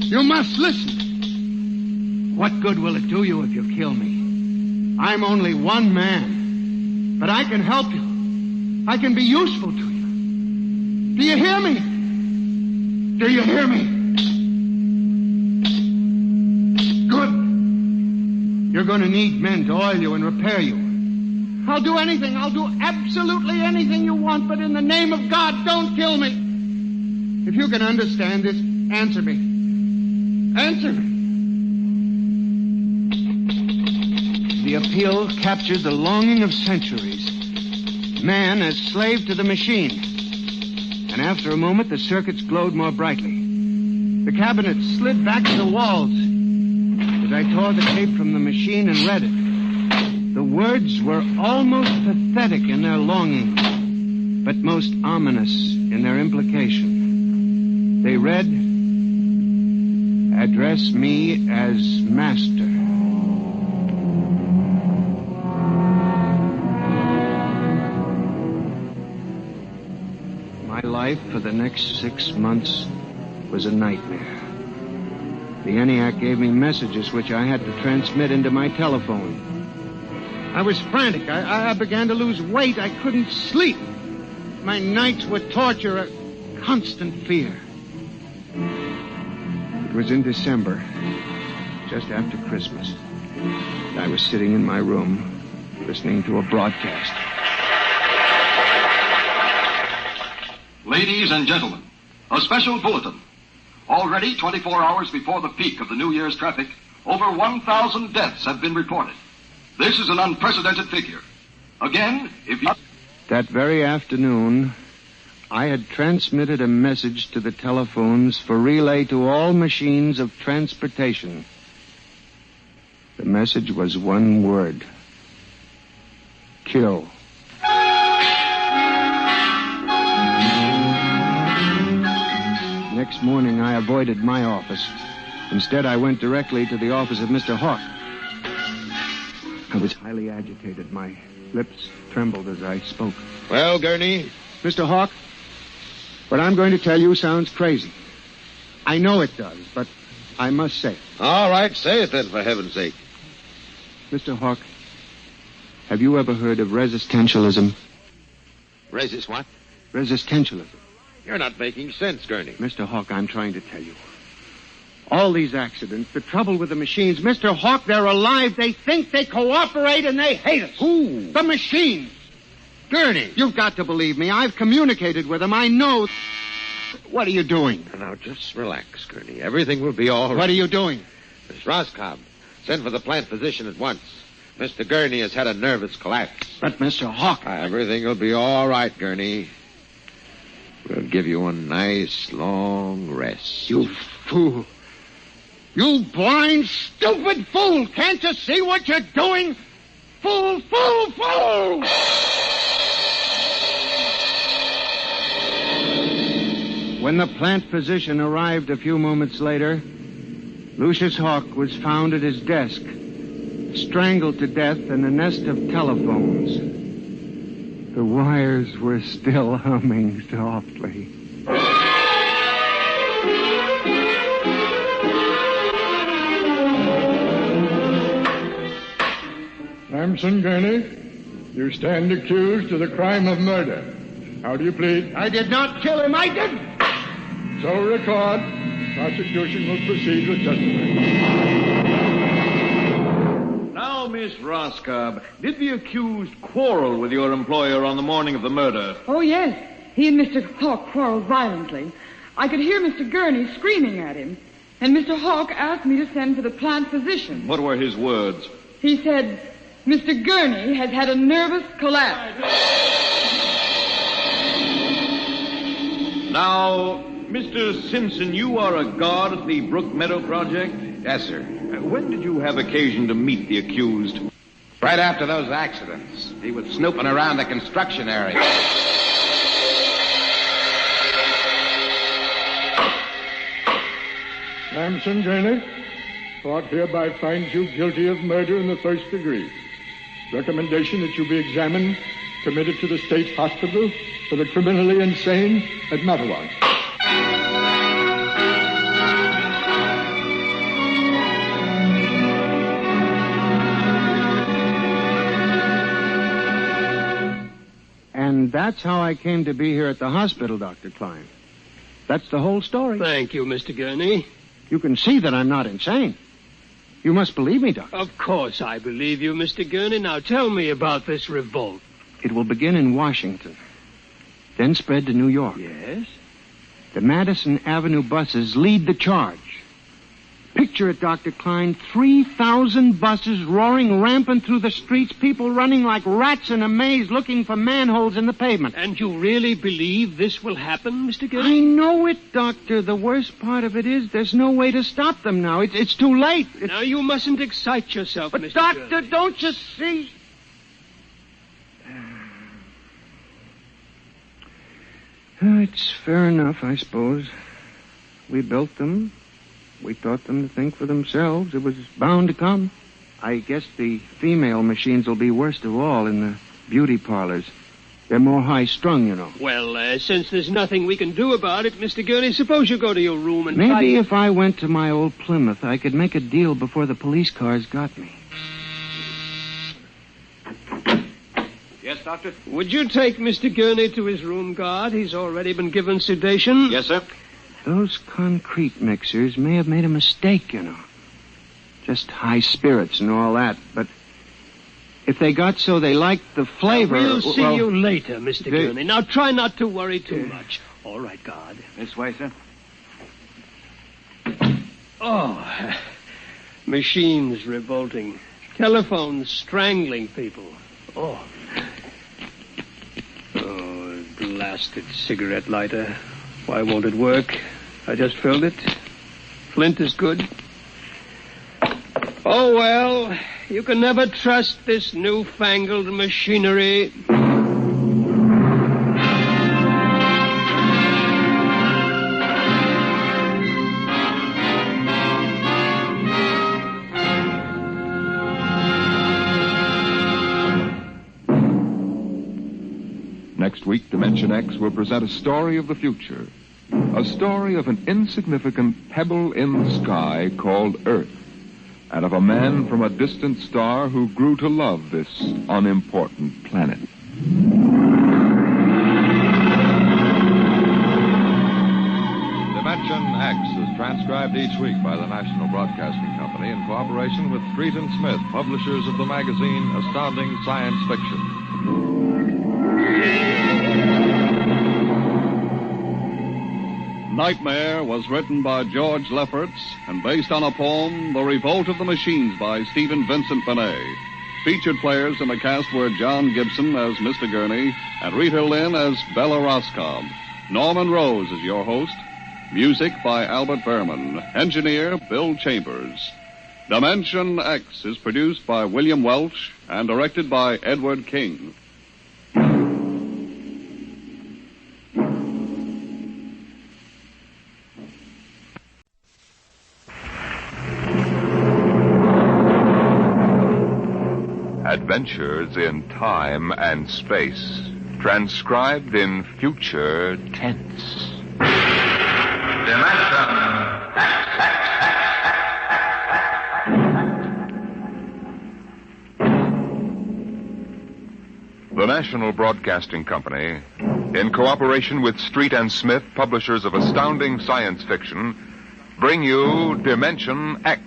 You must listen. What good will it do you if you kill me? I'm only one man, but I can help you. I can be useful to you. Do you hear me? Do you hear me? Good. You're going to need men to oil you and repair you. I'll do anything. I'll do absolutely anything you want, but in the name of God, don't kill me. If you can understand this, answer me. Answer me. The appeal captured the longing of centuries. Man as slave to the machine. And after a moment, the circuits glowed more brightly. The cabinet slid back to the walls. As I tore the tape from the machine and read it, the words were almost pathetic in their longing, but most ominous in their implication. They read, "Address me as master." My life for the next 6 months was a nightmare. The ENIAC gave me messages which I had to transmit into my telephone. I was frantic. I began to lose weight. I couldn't sleep. My nights were torture, a constant fear. It was in December, just after Christmas. I was sitting in my room, listening to a broadcast. Ladies and gentlemen, a special bulletin. Already 24 hours before the peak of the New Year's traffic, over 1,000 deaths have been reported. This is an unprecedented figure. Again, if you... That very afternoon, I had transmitted a message to the telephones for relay to all machines of transportation. The message was one word. Kill. Next morning, I avoided my office. Instead, I went directly to the office of Mr. Hawk. I was highly agitated. My lips trembled as I spoke. Well, Gurney? Mr. Hawk, what I'm going to tell you sounds crazy. I know it does, but I must say it. All right, say it then, for heaven's sake. Mr. Hawk, have you ever heard of resistentialism? Resist what? Resistentialism. You're not making sense, Gurney. Mr. Hawk, I'm trying to tell you. All these accidents, the trouble with the machines, Mr. Hawk, they're alive. They think, they cooperate, and they hate us. Who? The machines. Gurney. You've got to believe me. I've communicated with them. I know. What are you doing? Now, just relax, Gurney. Everything will be all right. What are you doing? Miss Roscoe, send for the plant physician at once. Mr. Gurney has had a nervous collapse. But, Mr. Hawk... Everything will be all right, Gurney. We'll give you a nice, long rest. You fool. You blind, stupid fool. Can't you see what you're doing? Fool, fool, fool! When the plant physician arrived a few moments later, Lucius Hawk was found at his desk, strangled to death in a nest of telephones. The wires were still humming softly. Samson Gurney, you stand accused of the crime of murder. How do you plead? I did not kill him. I didn't. So record. Prosecution will proceed with testimony. Now, Miss Roscoe, did the accused quarrel with your employer on the morning of the murder? Oh, yes. He and Mr. Hawk quarreled violently. I could hear Mr. Gurney screaming at him. And Mr. Hawk asked me to send for the plant physician. What were his words? He said, Mr. Gurney has had a nervous collapse. Now, Mr. Simpson, you are a guard at the Brook Meadow Project? Yes, sir. When did you have occasion to meet the accused? Right after those accidents. He was snooping around the construction area. Samson Gurney, Court hereby finds you guilty of murder in the first degree. Recommendation that you be examined, committed to the state hospital for the criminally insane at Mattawan. And that's how I came to be here at the hospital, Dr. Klein. That's the whole story. Thank you, Mr. Gurney. You can see that I'm not insane. You must believe me, Doctor. Of course I believe you, Mr. Gurney. Now tell me about this revolt. It will begin in Washington, then spread to New York. Yes? The Madison Avenue buses lead the charge. Picture it, Dr. Klein, 3,000 buses roaring rampant through the streets, people running like rats in a maze looking for manholes in the pavement. And you really believe this will happen, Mr. Gurney? I know it, Doctor. The worst part of it is there's no way to stop them now. It's too late. Now, you mustn't excite yourself, but Mr. Doctor, Gurney. Don't you see? It's fair enough, I suppose. We built them. We taught them to think for themselves. It was bound to come. I guess the female machines will be worst of all in the beauty parlors. They're more high-strung, you know. Well, since there's nothing we can do about it, Mr. Gurney, suppose you go to your room and Maybe if I went to my old Plymouth, I could make a deal before the police cars got me. Yes, Doctor? Would you take Mr. Gurney to his room, guard? He's already been given sedation. Yes, sir. Those concrete mixers may have made a mistake, you know. Just high spirits and all that, but if they got so they liked the flavor... We'll see you later, Mr. Gurney. Now, try not to worry too much. All right, guard. This way, sir. Oh, machines revolting. Telephones strangling people. Oh, blasted cigarette lighter. Why won't it work? I just filled it. Flint is good. Oh, well, you can never trust this newfangled machinery. Next week, Dimension X will present a story of the future. A story of an insignificant pebble in the sky called Earth, and of a man from a distant star who grew to love this unimportant planet. Dimension X is transcribed each week by the National Broadcasting Company in cooperation with Street & Smith, publishers of the magazine Astounding Science Fiction. Nightmare was written by George Lefferts and based on a poem, The Revolt of the Machines by Stephen Vincent Benet. Featured players in the cast were John Gibson as Mr. Gurney and Rita Lynn as Bella Roscoe. Norman Rose is your host. Music by Albert Berman. Engineer Bill Chambers. Dimension X is produced by William Welch and directed by Edward King. Adventures in time and space, transcribed in future tense. The National Broadcasting Company, in cooperation with Street & Smith, publishers of astounding science fiction, bring you Dimension X.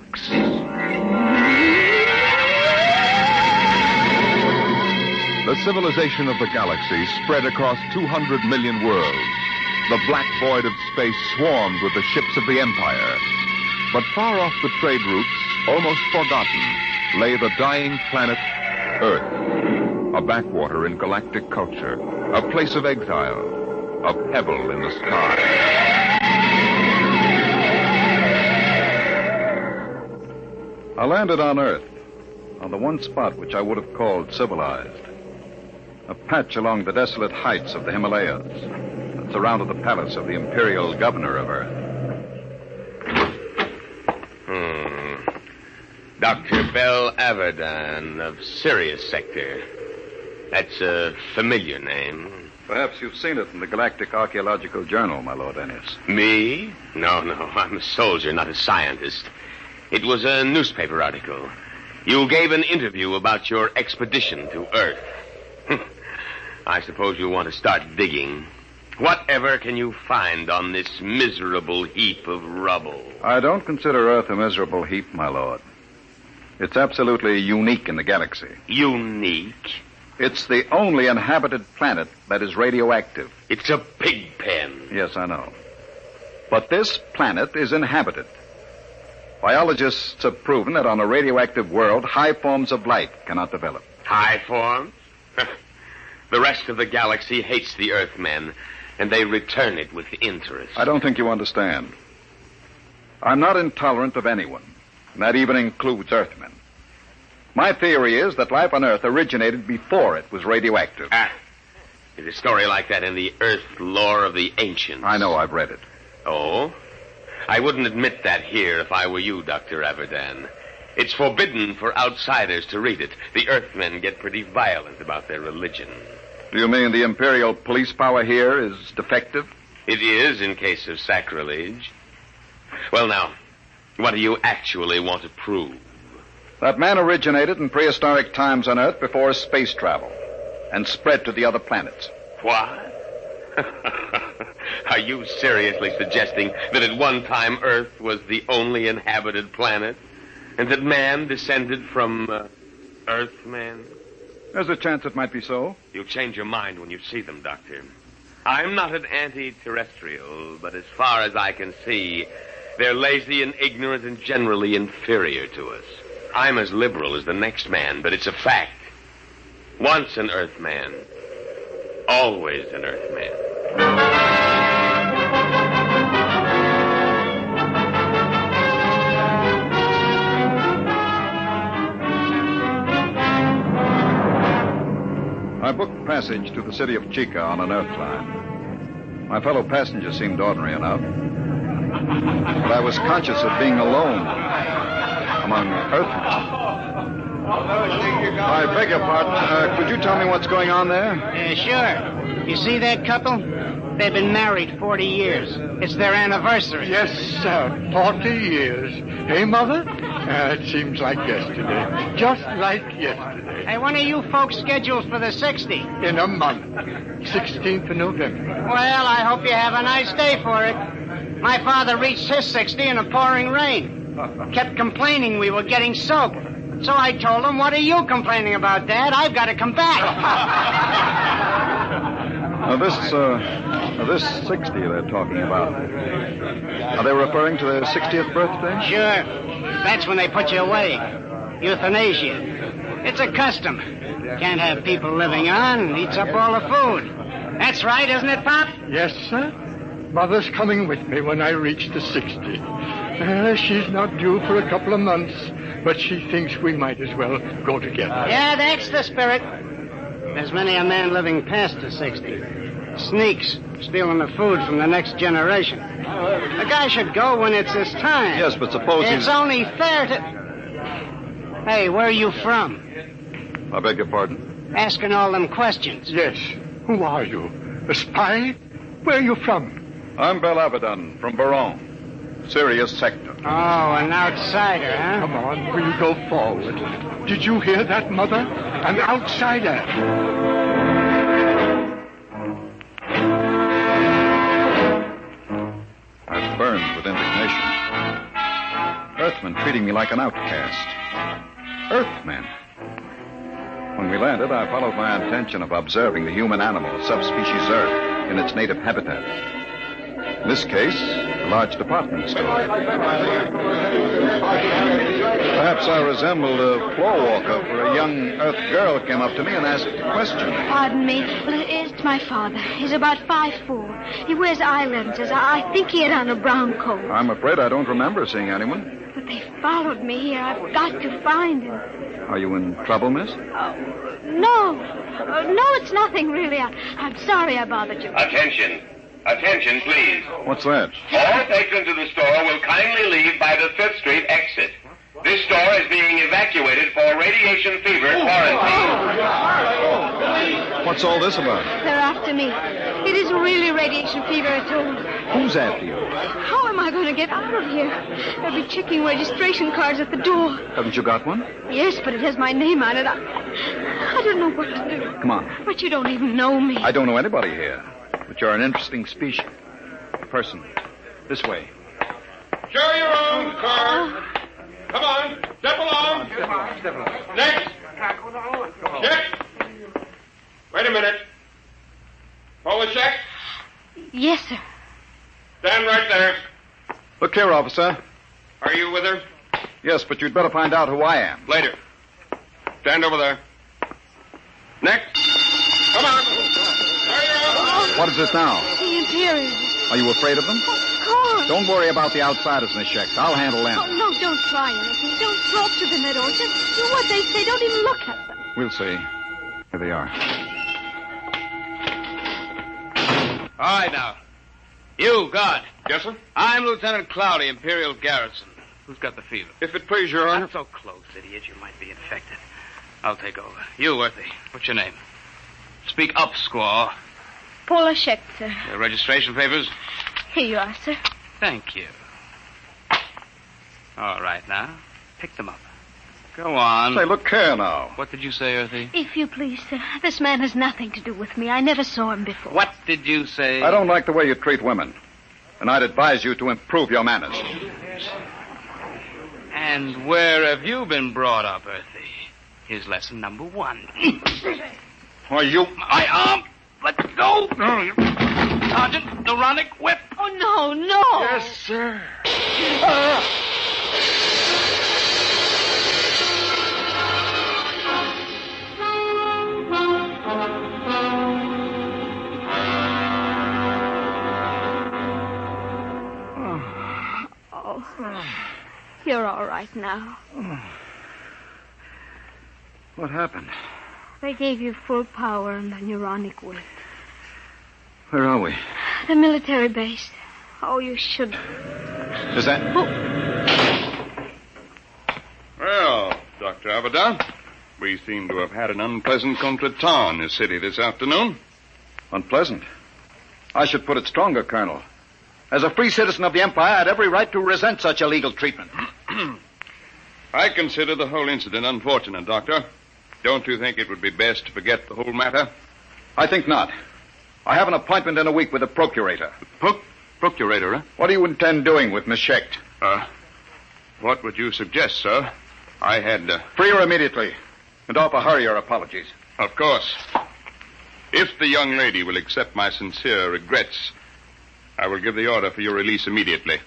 The civilization of the galaxy spread across 200 million worlds. The black void of space swarmed with the ships of the Empire. But far off the trade routes, almost forgotten, lay the dying planet Earth, a backwater in galactic culture, a place of exile, a pebble in the sky. I landed on Earth, on the one spot which I would have called civilized. A patch along the desolate heights of the Himalayas that surrounded the palace of the imperial governor of Earth. Dr. Bell Averdan of Sirius Sector. That's a familiar name. Perhaps you've seen it in the Galactic Archaeological Journal, my Lord Ennis. Me? No. I'm a soldier, not a scientist. It was a newspaper article. You gave an interview about your expedition to Earth. I suppose you want to start digging. Whatever can you find on this miserable heap of rubble? I don't consider Earth a miserable heap, my lord. It's absolutely unique in the galaxy. Unique? It's the only inhabited planet that is radioactive. It's a pig pen. Yes, I know. But this planet is inhabited. Biologists have proven that on a radioactive world, high forms of life cannot develop. High forms? The rest of the galaxy hates the Earthmen, and they return it with interest. I don't think you understand. I'm not intolerant of anyone, and that even includes Earthmen. My theory is that life on Earth originated before it was radioactive. There's a story like that in the Earth lore of the ancients. I know, I've read it. Oh? I wouldn't admit that here if I were you, Dr. Averdan. It's forbidden for outsiders to read it. The Earthmen get pretty violent about their religion. Do you mean the Imperial police power here is defective? It is in case of sacrilege. Well, now, what do you actually want to prove? That man originated in prehistoric times on Earth before space travel and spread to the other planets. What? Are you seriously suggesting that at one time Earth was the only inhabited planet and that man descended from Earthmen? There's a chance it might be so. You'll change your mind when you see them, Doctor. I'm not an anti-terrestrial, but as far as I can see, they're lazy and ignorant and generally inferior to us. I'm as liberal as the next man, but it's a fact. Once an Earthman, always an Earthman. I booked passage to the city of Chica on an Earth line. My fellow passengers seemed ordinary enough, but I was conscious of being alone among Earthmen. I beg your pardon. Could you tell me what's going on there? Sure. You see that couple? They've been married 40 years. It's their anniversary. Yes, sir. 40 years. Hey, Mother? It seems like yesterday. Just like yesterday. Hey, when are you folks scheduled for the 60? In a month. 16th of November. Well, I hope you have a nice day for it. My father reached his 60 in a pouring rain. Kept complaining we were getting soaked. So I told him, what are you complaining about, Dad? I've got to come back. This 60 they're talking about, are they referring to their 60th birthday? Sure. That's when they put you away. Euthanasia. It's a custom. Can't have people living on. Eats up all the food. That's right, isn't it, Pop? Yes, sir. Mother's coming with me when I reach the 60. She's not due for a couple of months, but she thinks we might as well go together. Yeah, that's the spirit. There's many a man living past the 60. Sneaks, stealing the food from the next generation. A guy should go when it's his time. Yes, but suppose It's only fair to... Hey, where are you from? I beg your pardon? Asking all them questions. Yes. Who are you? A spy? Where are you from? I'm Bell Abaddon from Baron, Sirius Sector. Oh, an outsider, huh? Come on, we'll go forward. Did you hear that, Mother? An outsider. I burned with indignation. Earthmen treating me like an outcast. Earthmen. When we landed, I followed my intention of observing the human animal, subspecies Earth, in its native habitat. In this case, a large department store. Perhaps I resembled a floor walker, for a young Earth girl came up to me and asked a question. Pardon me. Well, it's my father. He's about 5'4". He wears eye lenses. I think he had on a brown coat. I'm afraid I don't remember seeing anyone. But they followed me here. I've got to find him. Are you in trouble, miss? No. No, it's nothing, really. I'm sorry I bothered you. Attention. Attention, please. What's that? All patrons of the store will kindly leave by the 5th Street exit. This store is being evacuated for radiation fever quarantine. What's all this about? They're after me. It isn't really radiation fever at all. Who's after you? How am I going to get out of here? They'll be checking registration cards at the door. Haven't you got one? Yes, but it has my name on it. I don't know what to do. Come on. But you don't even know me. I don't know anybody here. But you're an interesting species. Person. This way. Show your own car. Come on. Step along. Next. Next. Wait a minute. Polishek? Yes, sir. Stand right there. Look here, officer. Are you with her? Yes, but you'd better find out who I am. Later. Stand over there. Next. Come on. What is it now? The Imperials. Are you afraid of them? Of course. Don't worry about the outsiders, Miss Sheck. I'll handle them. Oh, no, don't try anything. Don't talk to them at all. Just do what they say. Don't even look at them. We'll see. Here they are. All right, now. You, guard. Yes, sir? I'm Lieutenant Cloudy, Imperial Garrison. Who's got the fever? If it please your honor. Not so close, idiot. You might be infected. I'll take over. You, Worthy. What's your name? Speak up, squaw. Polishek, sir. Your registration papers? Here you are, sir. Thank you. All right, now. Pick them up. Go on. Say, look here now. What did you say, Earthy? If you please, sir. This man has nothing to do with me. I never saw him before. What did you say? I don't like the way you treat women. And I'd advise you to improve your manners. And where have you been brought up, Earthy? Here's lesson number 1. Are you... My arm! Let go! Sergeant, the Ronic whip! Oh, no, no! Yes, sir. You're all right now. What happened? They gave you full power and the neuronic whip. Where are we? The military base. Oh, you should... Is that... Well, Dr. Abaddon, we seem to have had an unpleasant contretemps in this city this afternoon. Unpleasant? I should put it stronger, Colonel. As a free citizen of the Empire, I had every right to resent such illegal treatment. I consider the whole incident unfortunate, Doctor. Don't you think it would be best to forget the whole matter? I think not. I have an appointment in a week with the procurator. Procurator, huh? What do you intend doing with Miss Shecht? What would you suggest, sir? I had... Free her immediately, and offer her your apologies. Of course. If the young lady will accept my sincere regrets, I will give the order for your release immediately.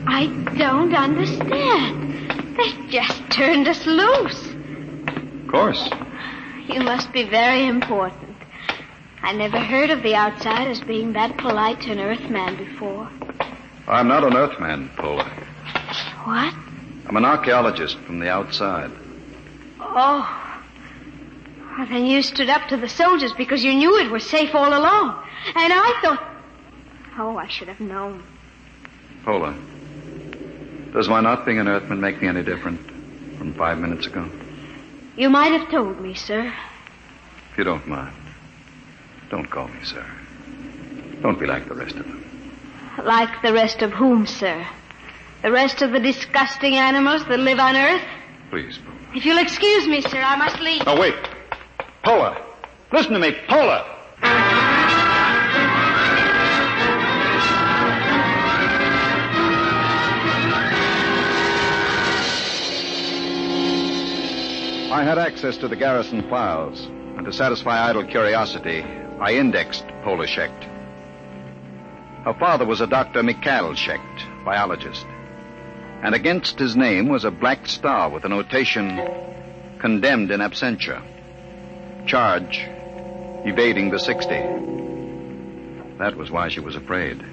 I don't understand. They just turned us loose. Of course. You must be very important. I never heard of the outsiders being that polite to an Earthman before. I'm not an Earthman, Pola. What? I'm an archaeologist from the outside. Oh. Well, then you stood up to the soldiers because you knew it was safe all along. And I thought... Oh, I should have known. Pola, does my not being an Earthman make me any different from 5 minutes ago? You might have told me, sir. If you don't mind, don't call me sir. Don't be like the rest of them. Like the rest of whom, sir? The rest of the disgusting animals that live on Earth? Please, Pola. If you'll excuse me, sir, I must leave. Oh, wait. Pola, listen to me, Pola. I had access to the garrison files, and to satisfy idle curiosity, I indexed Pola Shecht. Her father was a Dr. Mikhail Shecht, biologist, and against his name was a black star with a notation, condemned in absentia. Charge, evading the 60. That was why she was afraid.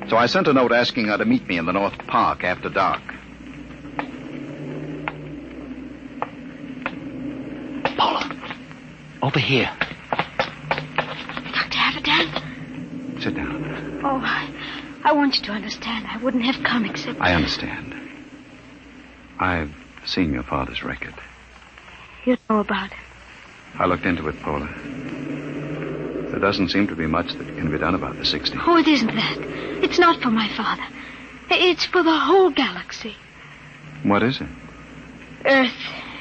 So I sent a note asking her to meet me in the North Park after dark. Over here. Dr. Avedon? Sit down. Oh, I want you to understand. I wouldn't have come except... I understand. I've seen your father's record. You know about it. I looked into it, Paula. There doesn't seem to be much that can be done about the 60. Oh, it isn't that. It's not for my father. It's for the whole galaxy. What is it? Earth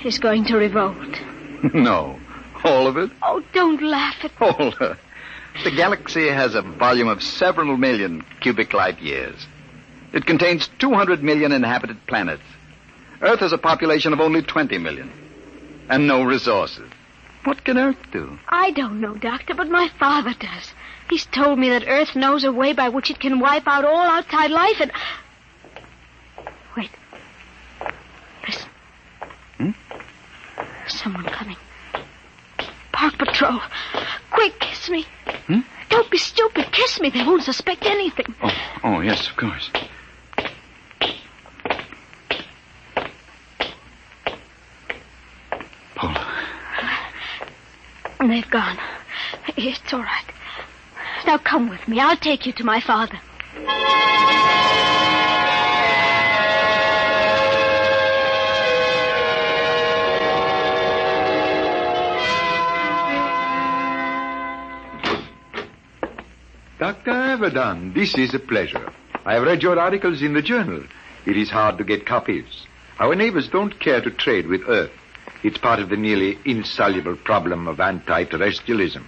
is going to revolt. No. All of it? Oh, don't laugh at me. Paula. The galaxy has a volume of several million cubic light years. It contains 200 million inhabited planets. Earth has a population of only 20 million. And no resources. What can Earth do? I don't know, Doctor, but my father does. He's told me that Earth knows a way by which it can wipe out all outside life and... Wait. Listen. Someone coming. Park Patrol. Quick, kiss me. Don't be stupid. Kiss me. They won't suspect anything. Oh, yes, of course. Paula. They've gone. It's all right. Now come with me. I'll take you to my father. Dr. Avedon, this is a pleasure. I have read your articles in the journal. It is hard to get copies. Our neighbors don't care to trade with Earth. It's part of the nearly insoluble problem of anti-terrestrialism.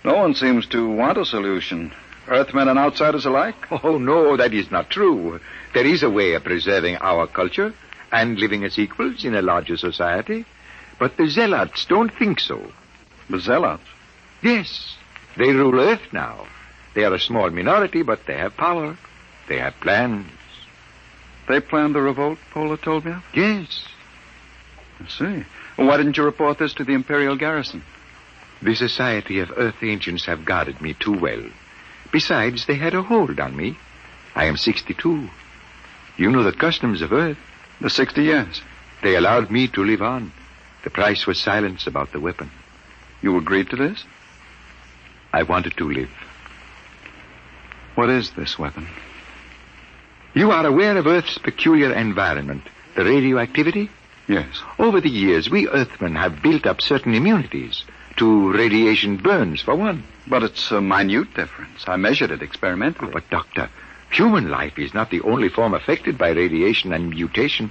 No one seems to want a solution. Earthmen and outsiders alike? Oh, no, that is not true. There is a way of preserving our culture and living as equals in a larger society. But the zealots don't think so. The zealots? Yes. They rule Earth now. They are a small minority, but they have power. They have plans. They planned the revolt, Paula told me of? Yes. I see. Well, why didn't you report this to the Imperial garrison? The Society of Earth Ancients have guarded me too well. Besides, they had a hold on me. I am 62. You know the customs of Earth. The 60 years. They allowed me to live on. The price was silence about the weapon. You agreed to this? I wanted to live. What is this weapon? You are aware of Earth's peculiar environment, the radioactivity? Yes. Over the years, we Earthmen have built up certain immunities to radiation burns, for one. But it's a minute difference. I measured it experimentally. Oh, but, Doctor, human life is not the only form affected by radiation and mutation.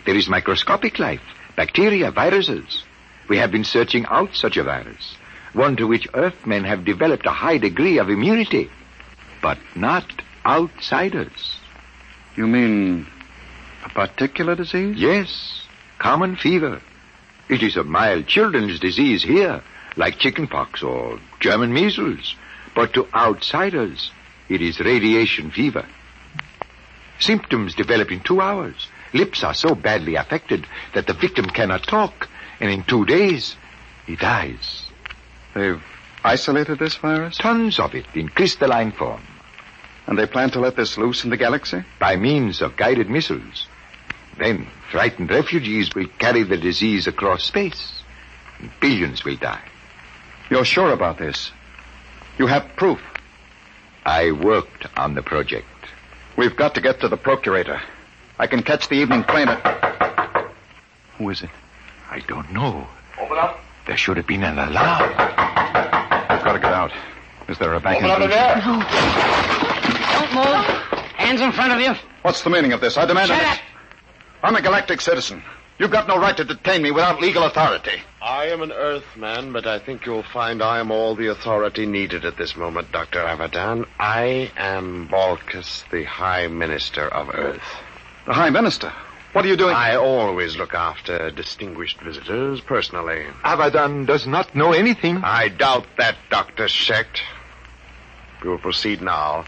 There is microscopic life, bacteria, viruses. We have been searching out such a virus, one to which Earthmen have developed a high degree of immunity, but not outsiders. You mean a particular disease? Yes, common fever. It is a mild children's disease here, like chickenpox or German measles. But to outsiders, it is radiation fever. Symptoms develop in 2 hours. Lips are so badly affected that the victim cannot talk, and in 2 days, he dies. They've isolated this virus? Tons of it in crystalline form. And they plan to let this loose in the galaxy? By means of guided missiles. Then frightened refugees will carry the disease across space. And billions will die. You're sure about this? You have proof? I worked on the project. We've got to get to the procurator. I can catch the evening train at... Who is it? I don't know. Open up. There should have been an alarm. We've got to get out. Is there a back Open up in there. No. Don't move. Hands in front of you. What's the meaning of this? I demand... Shut up. I'm a galactic citizen. You've got no right to detain me without legal authority. I am an Earthman, but I think you'll find I am all the authority needed at this moment, Dr. Avedon. I am Balkus, the High Minister of Earth. The High Minister? What are you doing? I always look after distinguished visitors personally. Avedon does not know anything. I doubt that, Dr. Schecht. We will proceed now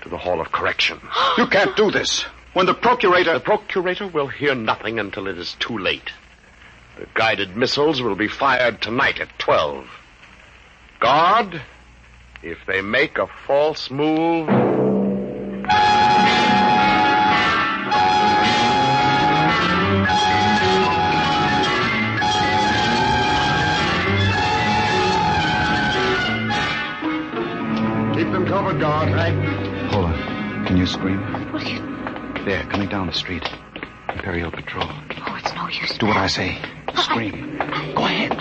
to the Hall of Correction. You can't do this. When the procurator... The procurator will hear nothing until it is too late. The guided missiles will be fired tonight at 12. Guard, if they make a false move... for God, right? Hold on. Can you scream? What are you... There, coming down the street. Imperial Patrol. Oh, it's no use. Do what I say. Scream. Go ahead.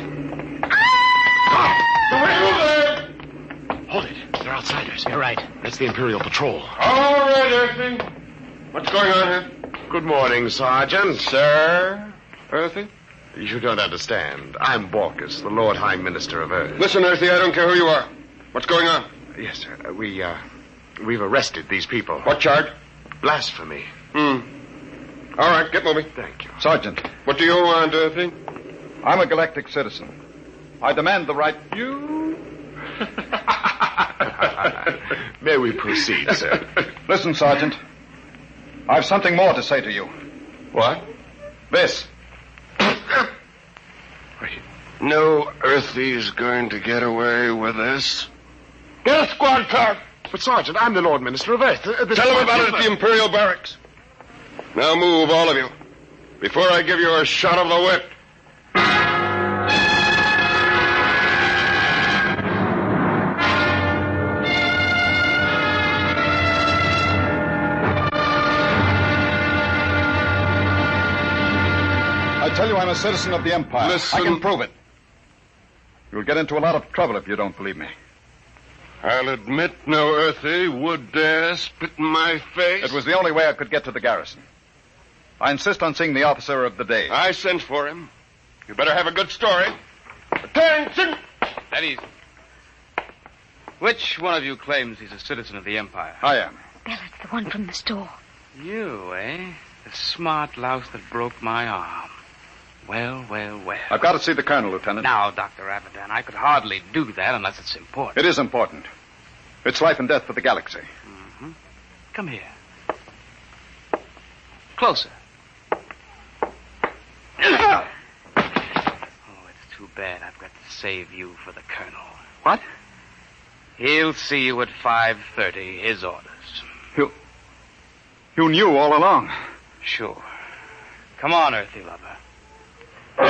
Hold it. They're outsiders. You're right. That's the Imperial Patrol. All right, Earthy. What's going on here? Good morning, Sergeant. Sir? Earthy? You don't understand. I'm Borkus, the Lord High Minister of Earth. Listen, Earthy, I don't care who you are. What's going on? Yes, sir. We've arrested these people. What charge? Blasphemy. All right, get moving. Thank you. Sergeant. What do you want, Earthy? I'm a galactic citizen. I demand the right... You? May we proceed, sir? Listen, Sergeant. I've something more to say to you. What? This. No Earthy's going to get away with this. Get a squad car. But, Sergeant, I'm the Lord Minister of Earth. Tell them about it at the Imperial Barracks. Now move, all of you, before I give you a shot of the whip. I tell you, I'm a citizen of the Empire. Listen. I can prove it. You'll get into a lot of trouble if you don't believe me. I'll admit no Earthy would dare spit in my face. It was the only way I could get to the garrison. I insist on seeing the officer of the day. I sent for him. You better have a good story. Attention! Steady. Which one of you claims he's a citizen of the Empire? I am. Bella, it's the one from the store. You, eh? The smart louse that broke my arm. Well, well, well. I've got to see the colonel, Lieutenant. Now, Dr. Abadan, I could hardly do that unless it's important. It is important. It's life and death for the galaxy. Mm-hmm. Come here. Closer. Oh, it's too bad I've got to save you for the colonel. What? He'll see you at 5:30, his orders. You knew all along. Sure. Come on, Earthy lover. I'm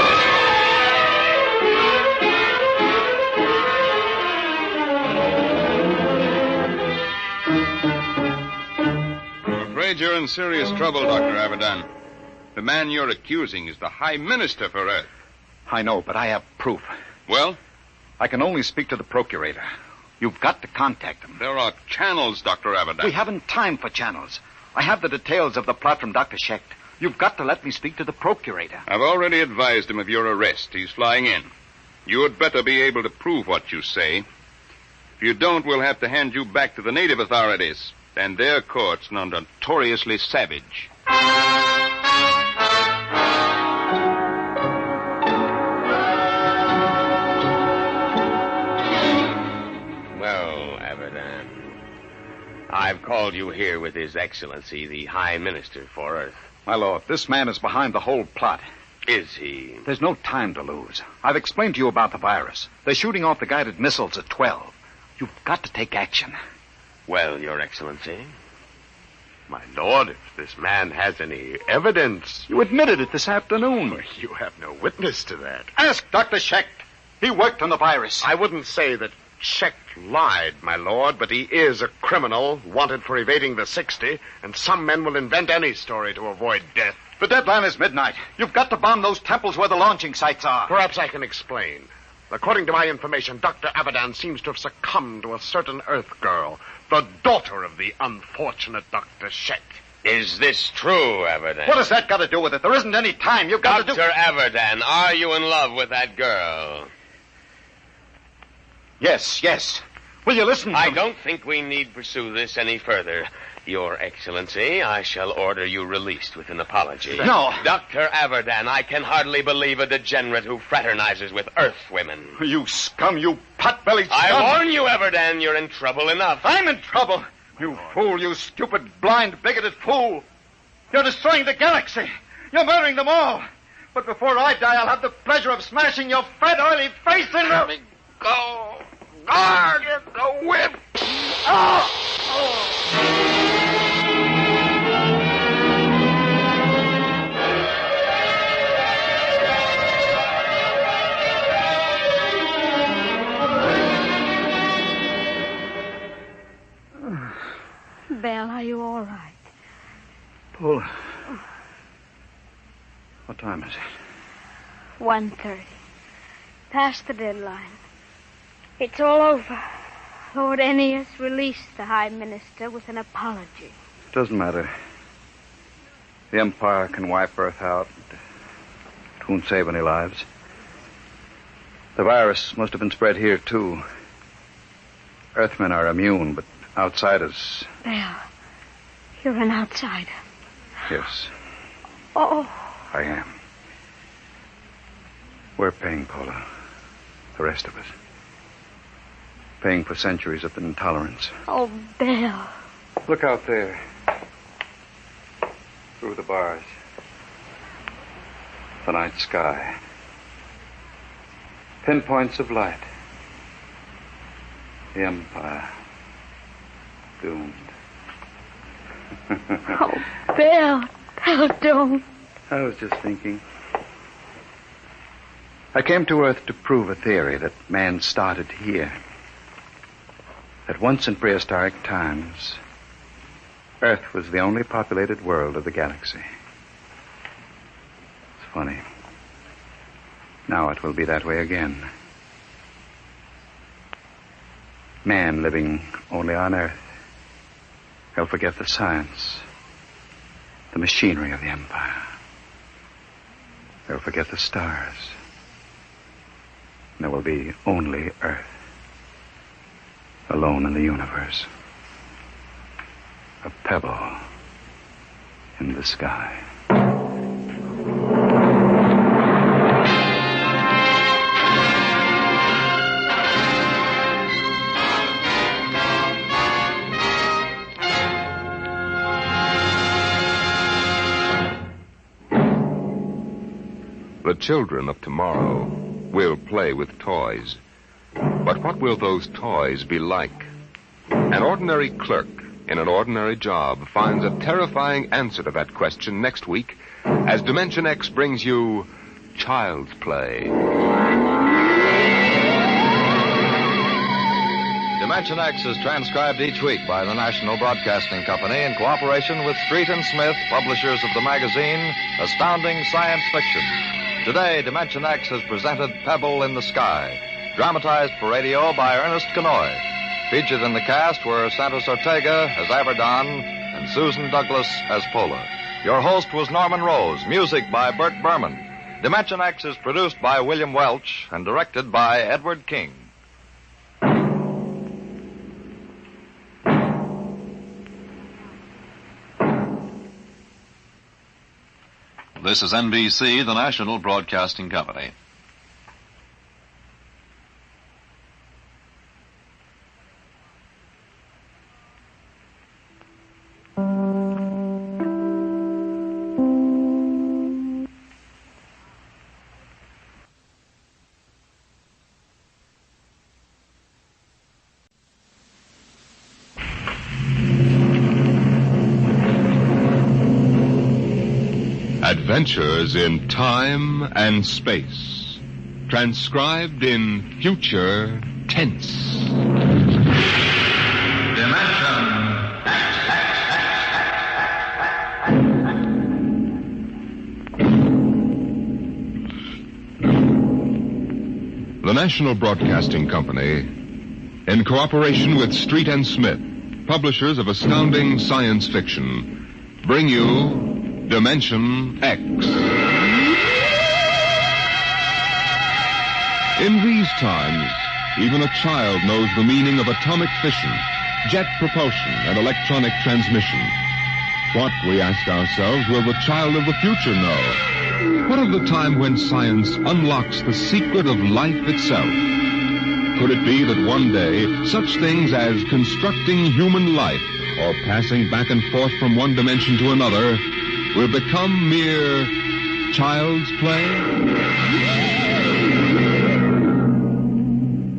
afraid you're in serious trouble, Dr. Abadan. The man you're accusing is the High Minister for Earth. I know, but I have proof. Well? I can only speak to the Procurator. You've got to contact him. There are channels, Dr. Abadan. We haven't time for channels. I have the details of the plot from Dr. Schecht. You've got to let me speak to the Procurator. I've already advised him of your arrest. He's flying in. You had better be able to prove what you say. If you don't, we'll have to hand you back to the native authorities and their courts, notoriously savage. Well, Abadan, I've called you here with His Excellency, the High Minister for Earth. My lord, this man is behind the whole plot. Is he? There's no time to lose. I've explained to you about the virus. They're shooting off the guided missiles at 12. You've got to take action. Well, Your Excellency, my lord, if this man has any evidence... You admitted it this afternoon. You have no witness to that. Ask Dr. Schecht. He worked on the virus. I wouldn't say that Schecht lied, my lord, but he is a criminal wanted for evading the 60, and some men will invent any story to avoid death. The deadline is midnight. You've got to bomb those temples where the launching sites are. Perhaps I can explain. According to my information, Dr. Abadan seems to have succumbed to a certain Earth girl, the daughter of the unfortunate Dr. Schecht. Is this true, Abadan? What has that got to do with it? There isn't any time. You've got to do... Dr. Abadan, are you in love with that girl? Yes. Will you listen to me? I don't think we need pursue this any further. Your Excellency, I shall order you released with an apology. No. Dr. Abadan, I can hardly believe a degenerate who fraternizes with Earth women. You scum, you pot-bellied scum. I warn you, Abadan, you're in trouble enough. I'm in trouble. You fool, you stupid, blind, bigoted fool. You're destroying the galaxy. You're murdering them all. But before I die, I'll have the pleasure of smashing your fat, oily face in... Let me go. Guard the whip. Belle, are you all right? Paula. What time is it? 1:30. Past the deadline. It's all over. Lord Ennius released the High Minister with an apology. It doesn't matter. The Empire can wipe Earth out. It won't save any lives. The virus must have been spread here, too. Earthmen are immune, but outsiders... Belle, you're an outsider. Yes, Oh, I am. We're paying, Paula. The rest of us. Paying for centuries of intolerance. oh, Belle. Look out there. Through the bars. The night sky. Pinpoints of light. The Empire. Doomed. Oh, Belle. Belle, don't. I was just thinking. I came to Earth to prove a theory that man started here. That once in prehistoric times, Earth was the only populated world of the galaxy. It's funny. Now it will be that way again. Man living only on Earth. He'll forget the science, the machinery of the Empire. He'll forget the stars. And there will be only Earth. Alone in the universe. A pebble in the sky. The children of tomorrow will play with toys. But what will those toys be like? An ordinary clerk in an ordinary job finds a terrifying answer to that question next week as Dimension X brings you Child's Play. Dimension X is transcribed each week by the National Broadcasting Company in cooperation with Street and Smith, publishers of the magazine Astounding Science Fiction. Today, Dimension X has presented Pebble in the Sky, dramatized for radio by Ernest Kenoy. Featured in the cast were Santos Ortega as Abaddon and Susan Douglas as Pola. Your host was Norman Rose, music by Burt Berman. Dimension X is produced by William Welch and directed by Edward King. This is NBC, the National Broadcasting Company. Adventures in Time and Space. Transcribed in future tense. Dimension The National Broadcasting Company, in cooperation with Street and Smith, publishers of astounding science fiction, bring you Dimension X. In these times, even a child knows the meaning of atomic fission, jet propulsion, and electronic transmission. What, we ask ourselves, will the child of the future know? What of the time when science unlocks the secret of life itself? Could it be that one day, such things as constructing human life or passing back and forth from one dimension to another will become mere child's play?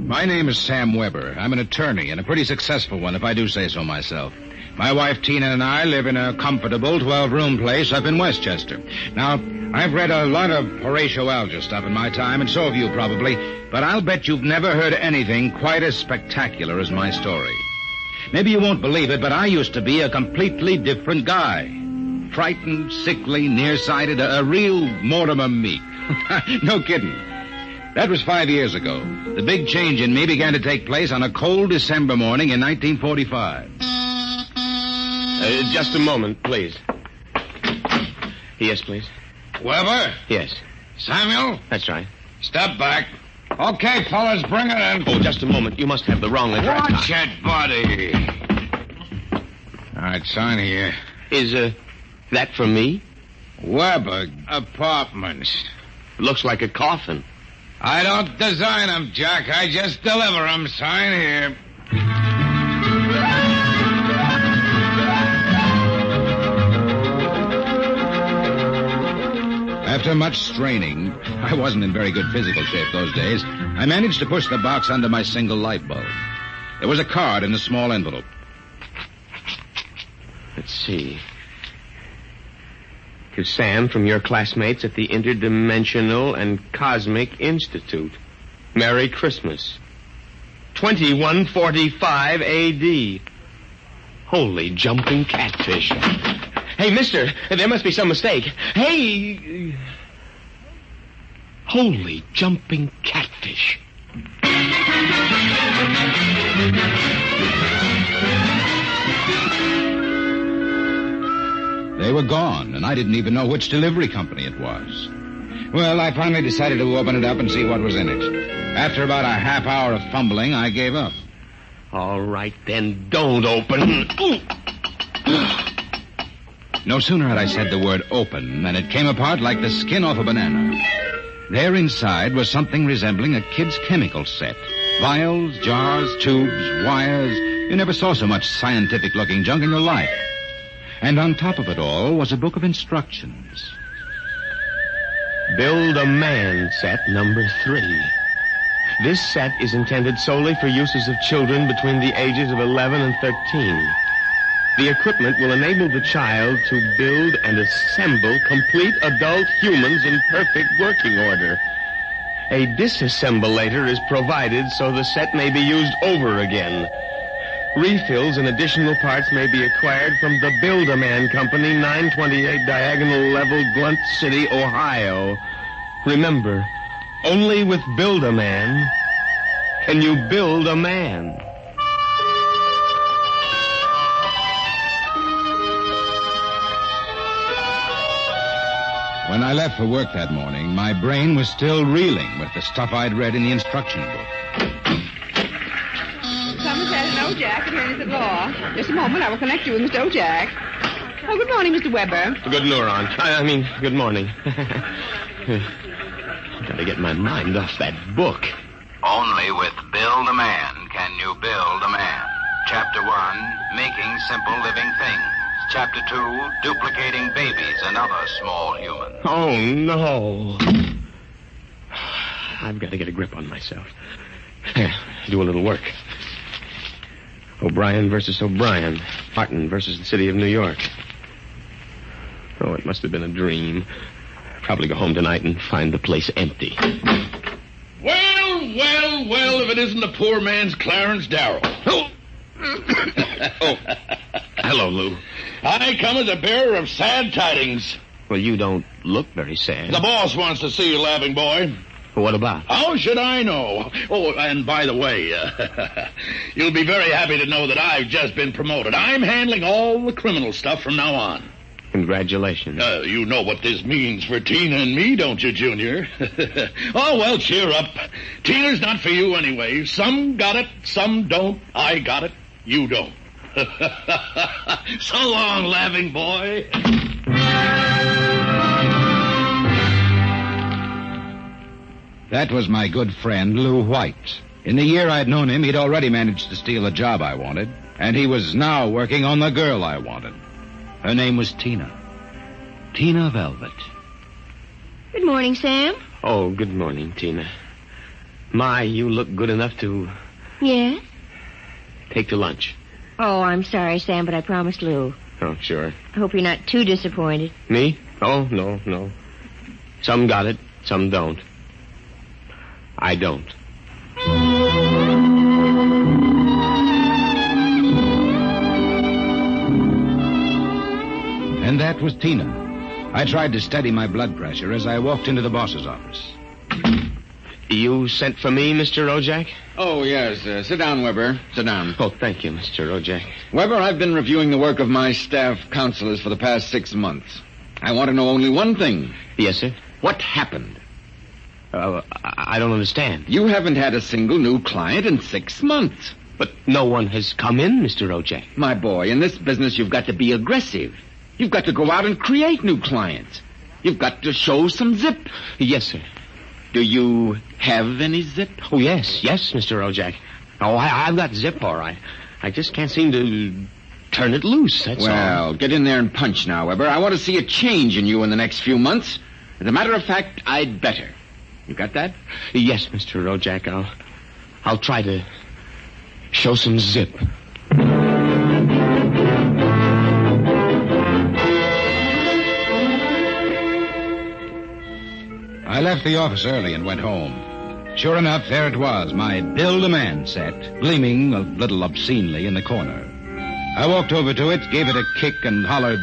My name is Sam Weber. I'm an attorney, and a pretty successful one, if I do say so myself. My wife Tina and I live in a comfortable 12-room place up in Westchester. Now, I've read a lot of Horatio Alger stuff in my time, and so have you probably, but I'll bet you've never heard anything quite as spectacular as my story. Maybe you won't believe it, but I used to be a completely different guy. Frightened, sickly, nearsighted, a real Mortimer Meek. No kidding. That was 5 years ago. The big change in me began to take place on a cold December morning in 1945. Just a moment, please. Yes, please. Weber? Yes. Samuel? That's right. Step back. Okay, fellas, bring it in. Oh, just a moment. You must have the wrong address. Watch it, buddy. All right, sign here. Is, that for me? Weber Apartments. Looks like a coffin. I don't design them, Jack. I just deliver them. Sign here. After much straining, I wasn't in very good physical shape those days, I managed to push the box under my single light bulb. There was a card in a small envelope. Let's see. To Sam from your classmates at the Interdimensional and Cosmic Institute. Merry Christmas. 2145 A.D. Holy jumping catfish. Hey, mister, there must be some mistake. Hey! Holy jumping catfish. They were gone, and I didn't even know which delivery company it was. Well, I finally decided to open it up and see what was in it. After about a half hour of fumbling, I gave up. All right, then don't open. No sooner had I said the word open than it came apart like the skin off a banana. There inside was something resembling a kid's chemical set. Vials, jars, tubes, wires. You never saw so much scientific-looking junk in your life. And on top of it all was a book of instructions. Build a Man set number 3. This set is intended solely for uses of children between the ages of 11 and 13. The equipment will enable the child to build and assemble complete adult humans in perfect working order. A disassemblator is provided so the set may be used over again. Refills and additional parts may be acquired from the Build-A-Man Company, 928 Diagonal Level, Blunt City, Ohio. Remember, only with Build-A-Man can you build a man. When I left for work that morning, my brain was still reeling with the stuff I'd read in the instruction book. Somerset and Ojack, attorneys at law. Just a moment, I will connect you with Mr. Ojack. Oh, good morning, Mr. Weber. Good neuron. Good morning. Gotta get my mind off that book. Only with Build a Man can you build a man. Chapter 1, Making Simple Living Things. Chapter 2, Duplicating Babies and Other Small Humans. Oh, no. I've got to get a grip on myself. Do a little work. O'Brien versus O'Brien. Martin versus the city of New York. Oh, it must have been a dream. Probably go home tonight and find the place empty. Well, if it isn't the poor man's Clarence Darrow. Oh, hello, Lou. I come as a bearer of sad tidings. Well, you don't look very sad. The boss wants to see you, laughing boy. What about? How should I know? Oh, and by the way, you'll be very happy to know that I've just been promoted. I'm handling all the criminal stuff from now on. Congratulations. You know what this means for Tina and me, don't you, Junior? Oh, well, cheer up. Tina's not for you anyway. Some got it, some don't. I got it, you don't. So long, laughing boy. That was my good friend, Lou White. In the year I'd known him, he'd already managed to steal the job I wanted, and he was now working on the girl I wanted. Her name was Tina. Tina Velvet. Good morning, Sam. Oh, good morning, Tina. My, you look good enough to... Yes? Take to lunch. Oh, I'm sorry, Sam, but I promised Lou. Oh, sure. I hope you're not too disappointed. Me? Oh, no. Some got it, some don't. I don't. And that was Tina. I tried to steady my blood pressure as I walked into the boss's office. You sent for me, Mr. Rojak? Oh, yes. Sit down, Weber. Sit down. Oh, thank you, Mr. Rojak. Weber, I've been reviewing the work of my staff counselors for the past 6 months. I want to know only one thing. Yes, sir? What happened? I don't understand. You haven't had a single new client in 6 months. But no one has come in, Mr. Rojak. My boy, in this business, you've got to be aggressive. You've got to go out and create new clients. You've got to show some zip. Yes, sir. Do you have any zip? Oh, yes, Mr. Rojak. Oh, I've got zip, all right. I just can't seem to turn it loose, that's all. Well, get in there and punch now, Weber. I want to see a change in you in the next few months. As a matter of fact, I'd better. You got that? Yes, Mr. Rojak. I'll try to show some zip. I left the office early and went home. Sure enough, there it was, my Build-A-Man set, gleaming a little obscenely in the corner. I walked over to it, gave it a kick, and hollered,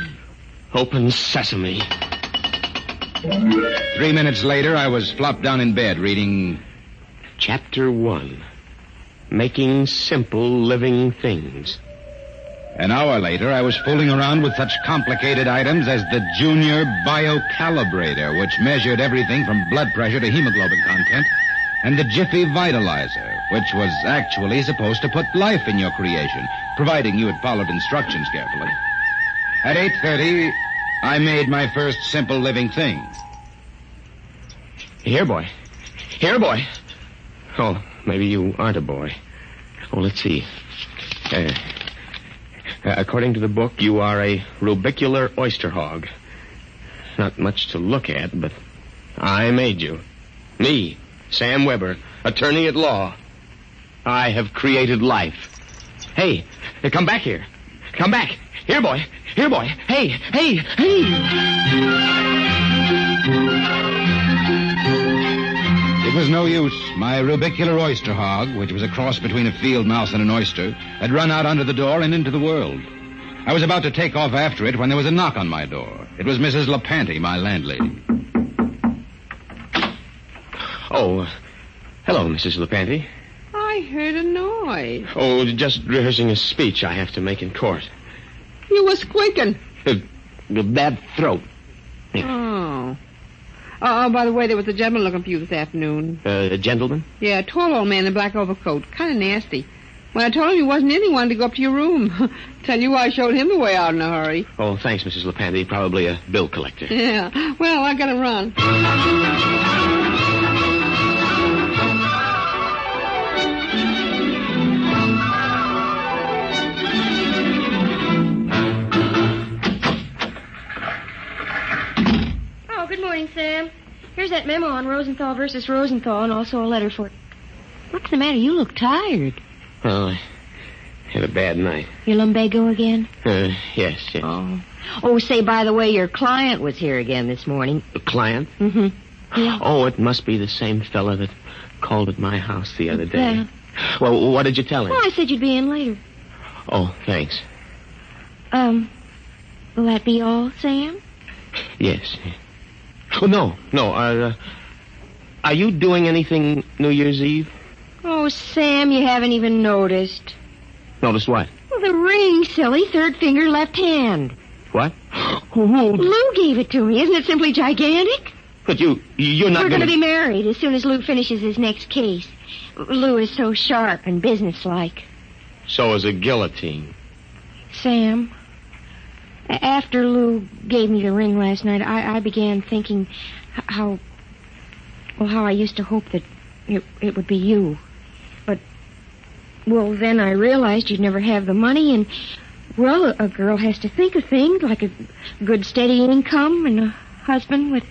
"Open sesame." 3 minutes later, I was flopped down in bed reading Chapter 1, Making Simple Living Things. An hour later, I was fooling around with such complicated items as the Junior Biocalibrator, which measured everything from blood pressure to hemoglobin content, and the Jiffy Vitalizer, which was actually supposed to put life in your creation, providing you had followed instructions carefully. At 8:30, I made my first simple living thing. Here, boy. Here, boy. Oh, maybe you aren't a boy. Oh, let's see. According to the book, you are a rubicular oyster hog. Not much to look at, but I made you. Me, Sam Weber, attorney at law. I have created life. Hey, come back here. Come back. Here, boy. Here, boy. Hey, hey, hey. It was no use. My rubicular oyster hog, which was a cross between a field mouse and an oyster, had run out under the door and into the world. I was about to take off after it when there was a knock on my door. It was Mrs. LaPanty, my landlady. Oh, hello, Mrs. LaPanty. I heard a noise. Oh, just rehearsing a speech I have to make in court. You were squeaking. A bad throat. Oh. Oh, by the way, there was a gentleman looking for you this afternoon. A gentleman? Yeah, a tall old man in a black overcoat. Kind of nasty. When I told him you wasn't in, he wanted to go up to your room. Tell you I showed him the way out in a hurry. Oh, thanks, Mrs. LaPanty. Probably a bill collector. Yeah. Well, I gotta run. Good morning, Sam. Here's that memo on Rosenthal versus Rosenthal and also a letter for... What's the matter? You look tired. Oh, I had a bad night. Your lumbago again? Yes. Oh, say, by the way, your client was here again this morning. The client? Mm-hmm. Yeah. Oh, it must be the same fella that called at my house the other day. Yeah. Well, what did you tell him? Oh, I said you'd be in later. Oh, thanks. Will that be all, Sam? Yes. Oh, no. Are you doing anything New Year's Eve? Oh, Sam, you haven't even noticed. Noticed what? Well, the ring, silly. Third finger, left hand. What? Lou gave it to me. Isn't it simply gigantic? But you're not We're going to be married as soon as Lou finishes his next case. Lou is so sharp and businesslike. So is a guillotine. Sam, after Lou gave me the ring last night, I began thinking how I used to hope that it would be you. But, well, then I realized you'd never have the money, and, well, a girl has to think of things like a good steady income and a husband with...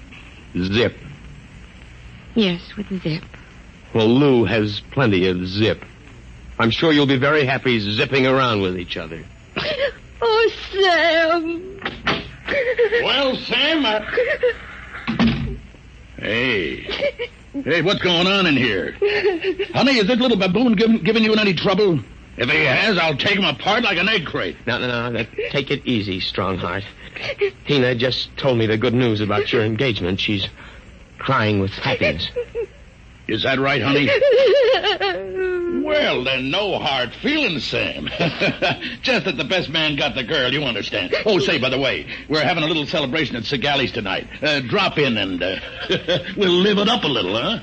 Zip. Yes, with a zip. Well, Lou has plenty of zip. I'm sure you'll be very happy zipping around with each other. Oh, Sam. Well, Sam, Hey, what's going on in here? Honey, is this little baboon giving you any trouble? If he has, I'll take him apart like an egg crate. No. Take it easy, Strongheart. Tina just told me the good news about your engagement. She's crying with happiness. Is that right, honey? Well, then, no hard feelings, Sam. Just that the best man got the girl, you understand. Oh, say, by the way, we're having a little celebration at Segali's tonight. Drop in and we'll live it up a little, huh?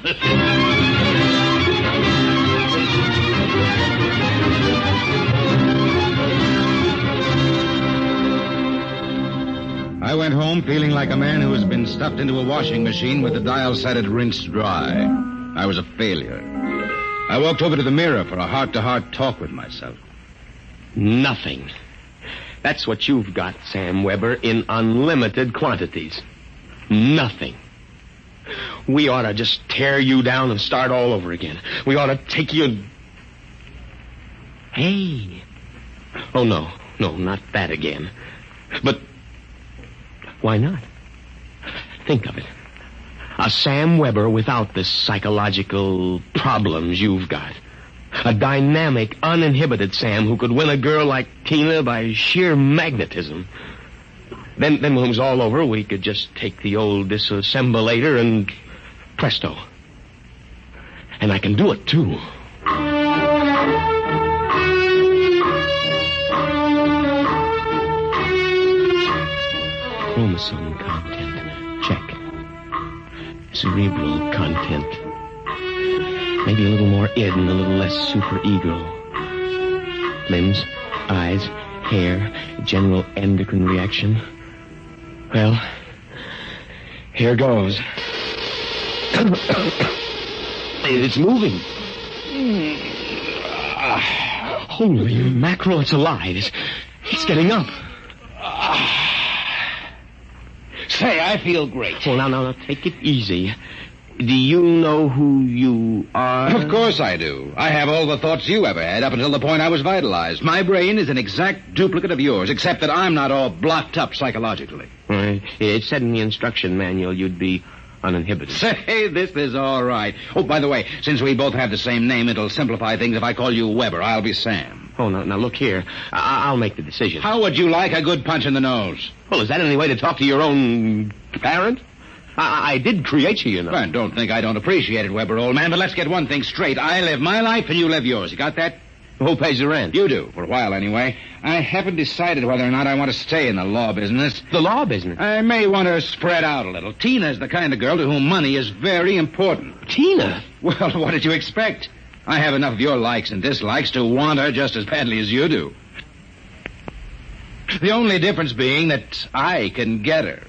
I went home feeling like a man who has been stuffed into a washing machine with the dial set it rinsed dry. I was a failure. I walked over to the mirror for a heart-to-heart talk with myself. Nothing. That's what you've got, Sam Weber, in unlimited quantities. Nothing. We ought to just tear you down and start all over again. We ought to take you... Hey. Oh, no, not that again. But why not? Think of it. A Sam Weber without the psychological problems you've got. A dynamic, uninhibited Sam who could win a girl like Tina by sheer magnetism. Then when it was all over, we could just take the old disassemblator and presto. And I can do it, too. Chromosome content. Check. Cerebral content. Maybe a little more id and a little less superego. Limbs, eyes, hair, general endocrine reaction. Well, here goes. It's moving. Holy mackerel, it's alive. It's getting up. Say, I feel great. Well, now, take it easy. Do you know who you are? Of course I do. I have all the thoughts you ever had up until the point I was vitalized. My brain is an exact duplicate of yours, except that I'm not all blocked up psychologically. It said in the instruction manual you'd be uninhibited. Say, this is all right. Oh, by the way, since we both have the same name, it'll simplify things if I call you Weber. I'll be Sam. Oh, now look here. I'll make the decision. How would you like a good punch in the nose? Well, is that any way to talk to your own parent? I did create you, you know. Well, don't think I don't appreciate it, Weber, old man, but let's get one thing straight. I live my life and you live yours. You got that? Who pays the rent? You do, for a while anyway. I haven't decided whether or not I want to stay in the law business. The law business? I may want to spread out a little. Tina's the kind of girl to whom money is very important. Tina? Well, what did you expect? I have enough of your likes and dislikes to want her just as badly as you do. The only difference being that I can get her.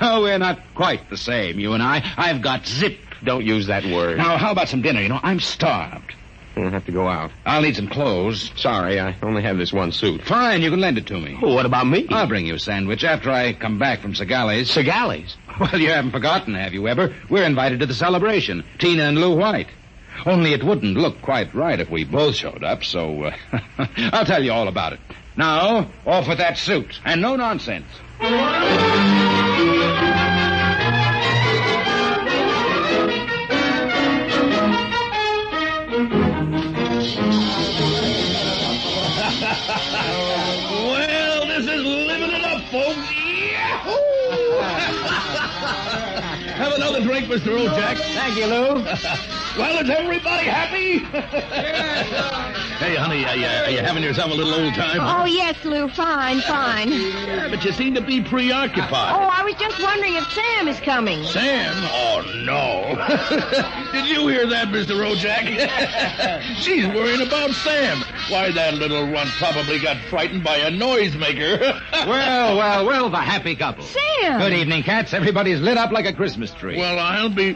No, we're not quite the same, you and I. I've got zip. Don't use that word. Now, how about some dinner? You know, I'm starved. I'll have to go out. I'll need some clothes. Sorry, I only have this one suit. Fine, you can lend it to me. Well, what about me? I'll bring you a sandwich after I come back from Segali's. Segali's? Well, you haven't forgotten, have you, Weber? We're invited to the celebration. Tina and Lou White. Only it wouldn't look quite right if we both showed up, so I'll tell you all about it. Now, off with that suit, and no nonsense. Well, this is living it up, folks. Have another drink, Mr. O'Jack. Thank you, Lou. Well, is everybody happy? Hey, honey, are you having yourself a little old time? Oh, yes, Lou. Fine. Yeah, but you seem to be preoccupied. Oh, I was just wondering if Sam is coming. Sam? Oh, no. Did you hear that, Mr. Rojack? She's worrying about Sam. Why, that little runt probably got frightened by a noisemaker. Well, the happy couple. Sam! Good evening, cats. Everybody's lit up like a Christmas tree. Well, I'll be...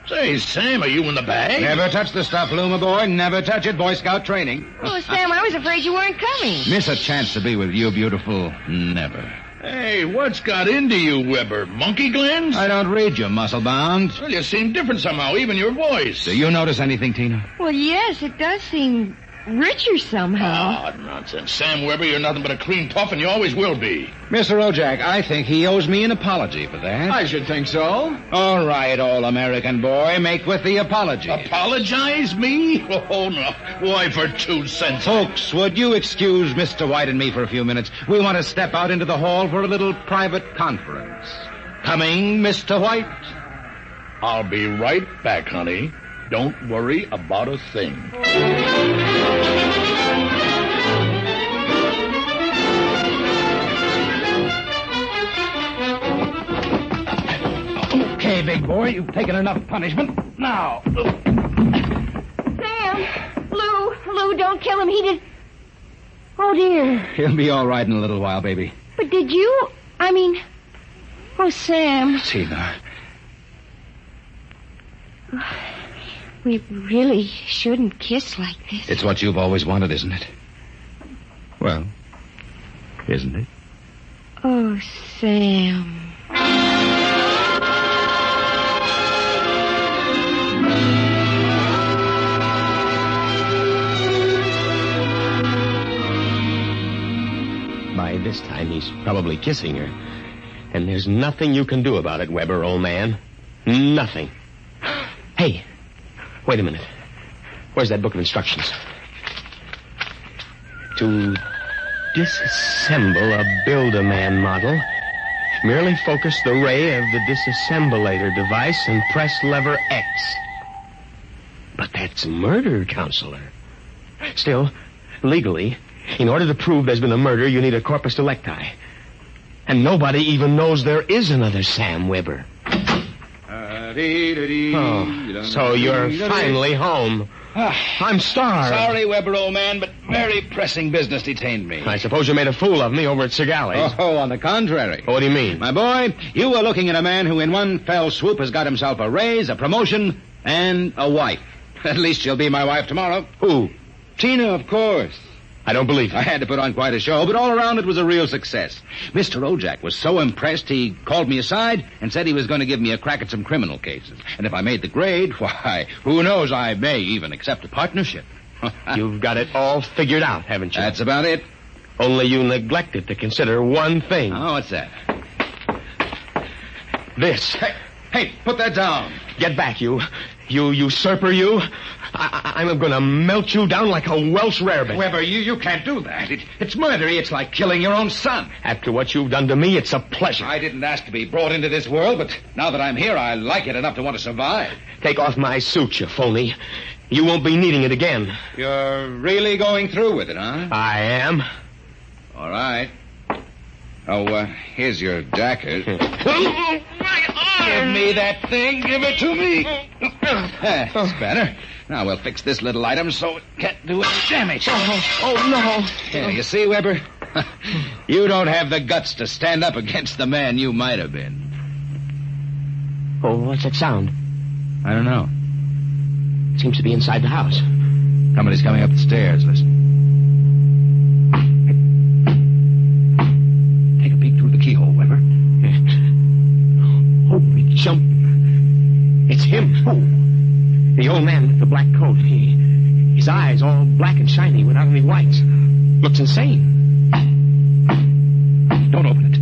Say, Sam, are you in the bag? Never touch the stuff, Lou, my boy. Never touch it. Boy Scout training. Oh, Sam, I was afraid you weren't coming. Miss a chance to be with you, beautiful. Never. Hey, what's got into you, Weber? Monkey glands? I don't read you, muscle-bound. Well, you seem different somehow, even your voice. Do you notice anything, Tina? Well, yes, it does seem richer somehow. Oh, nonsense. Sam Weber, you're nothing but a cream puff, and you always will be. Mr. Ojak, I think he owes me an apology for that. I should think so. All right, all-American boy, make with the apology. Apologize me? Oh, no. Why, for 2 cents? Folks, would you excuse Mr. White and me for a few minutes? We want to step out into the hall for a little private conference. Coming, Mr. White? I'll be right back, honey. Don't worry about a thing. Okay, big boy, you've taken enough punishment. Now. Sam! Lou, don't kill him. He did... Oh, dear. He'll be all right in a little while, baby. But did you... Oh, Sam. Tina. We really shouldn't kiss like this. It's what you've always wanted, isn't it? Well, isn't it? Oh, Sam. By this time, he's probably kissing her. And there's nothing you can do about it, Weber, old man. Nothing. Hey, wait a minute. Where's that book of instructions? To disassemble a Build-A-Man model, merely focus the ray of the disassemblator device and press lever X. But that's murder, Counselor. Still, legally, in order to prove there's been a murder, you need a corpus delicti. And nobody even knows there is another Sam Weber. Oh, so you're finally home. I'm starved. Sorry, Weber, old man, but very pressing business detained me. I suppose you made a fool of me over at Segali's. Oh, on the contrary. What do you mean? My boy, you are looking at a man who in one fell swoop has got himself a raise, a promotion, and a wife. At least she'll be my wife tomorrow. Who? Tina, of course. I don't believe it. I had to put on quite a show, but all around it was a real success. Mr. Ojak was so impressed he called me aside and said he was going to give me a crack at some criminal cases. And if I made the grade, why, who knows, I may even accept a partnership. You've got it all figured out, haven't you? That's about it. Only you neglected to consider one thing. Oh, what's that? This. Hey, put that down. Get back, you usurper, you. I'm going to melt you down like a Welsh rarebit. Weber, you can't do that. It's murder. It's like killing your own son. After what you've done to me, it's a pleasure. I didn't ask to be brought into this world, but now that I'm here, I like it enough to want to survive. Take off my suit, you phony. You won't be needing it again. You're really going through with it, huh? I am. All right. Oh, here's your jacket. Give me that thing. Give it to me. That's better. Now we'll fix this little item so it can't do any damage. Oh, no. Yeah, you see, Weber? You don't have the guts to stand up against the man you might have been. Oh, what's that sound? I don't know. It seems to be inside the house. Somebody's coming up the stairs. Listen. Take a peek through the keyhole, Weber. Holy jump. It's him. Oh. The old man with the black coat. His eyes all black and shiny without any whites. Looks insane. Don't open it.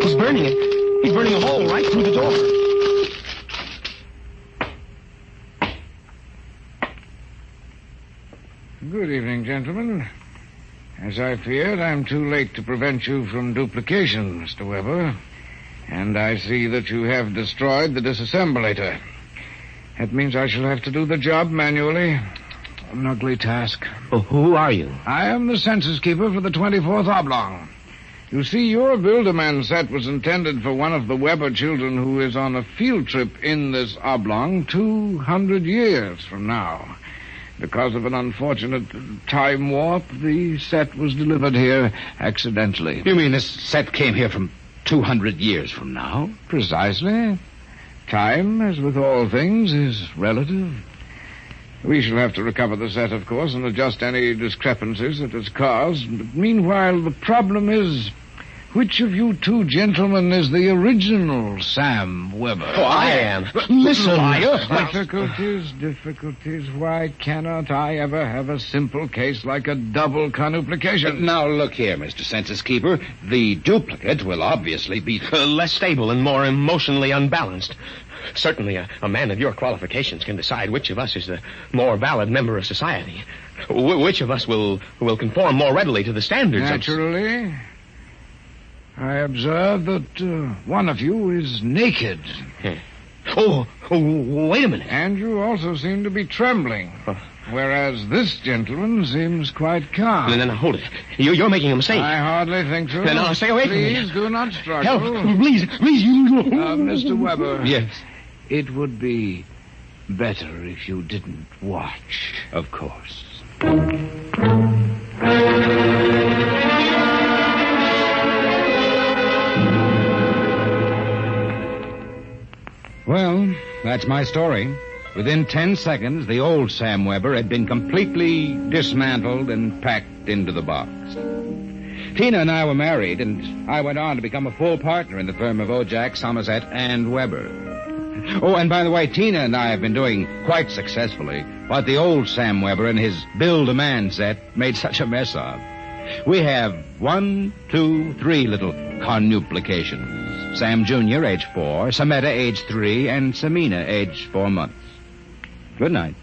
He's burning it. He's burning a hole right through the door. Good evening, gentlemen. As I feared, I'm too late to prevent you from duplication, Mr. Weber. And I see that you have destroyed the disassemblator. That means I shall have to do the job manually. An ugly task. Oh, who are you? I am the census keeper for the 24th Oblong. You see, your Build-A-Man set was intended for one of the Weber children who is on a field trip in this oblong 200 years from now. Because of an unfortunate time warp, the set was delivered here accidentally. You mean this set came here from 200 years from now? Precisely. Time, as with all things, is relative. We shall have to recover the set, of course, and adjust any discrepancies that it's caused. But meanwhile, the problem is Which of you two gentlemen is the original Sam Weber? Oh, I am. Listen, liar. Difficulties. Why cannot I ever have a simple case like a double conuplication? Now, look here, Mr. Census Keeper. The duplicate will obviously be... less stable and more emotionally unbalanced. Certainly, a man of your qualifications can decide which of us is the more valid member of society. Which of us will conform more readily to the standards Naturally. I observe that one of you is naked. Oh, wait a minute. And you also seem to be trembling. Whereas this gentleman seems quite calm. No, hold it. You're making a mistake. I hardly think so. No, stay away from me. Please do not struggle. Help, please, you... Mr. Weber. Yes? It would be better if you didn't watch. Of course. Well, that's my story. Within 10 seconds, the old Sam Weber had been completely dismantled and packed into the box. Tina and I were married, and I went on to become a full partner in the firm of Ojack, Somerset, and Weber. Oh, and by the way, Tina and I have been doing quite successfully what the old Sam Weber and his Build-A-Man set made such a mess of. We have 1, 2, 3 little conuplications. Sam Jr., age 4, Sameta, age 3, and Samina, age 4 months. Good night.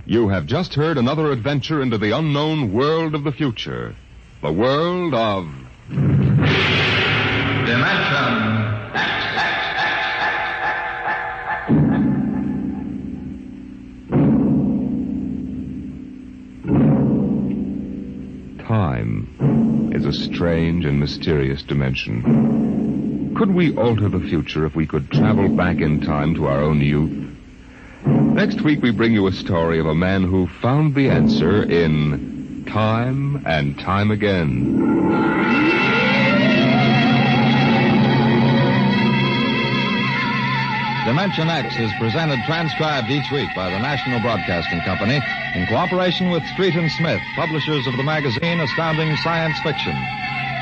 You have just heard another adventure into the unknown world of the future. The world of... Dimension Time is a strange and mysterious dimension. Could we alter the future if we could travel back in time to our own youth? Next week we bring you a story of a man who found the answer in Time and Time Again. Dimension X is presented transcribed each week by the National Broadcasting Company in cooperation with Street & Smith, publishers of the magazine Astounding Science Fiction.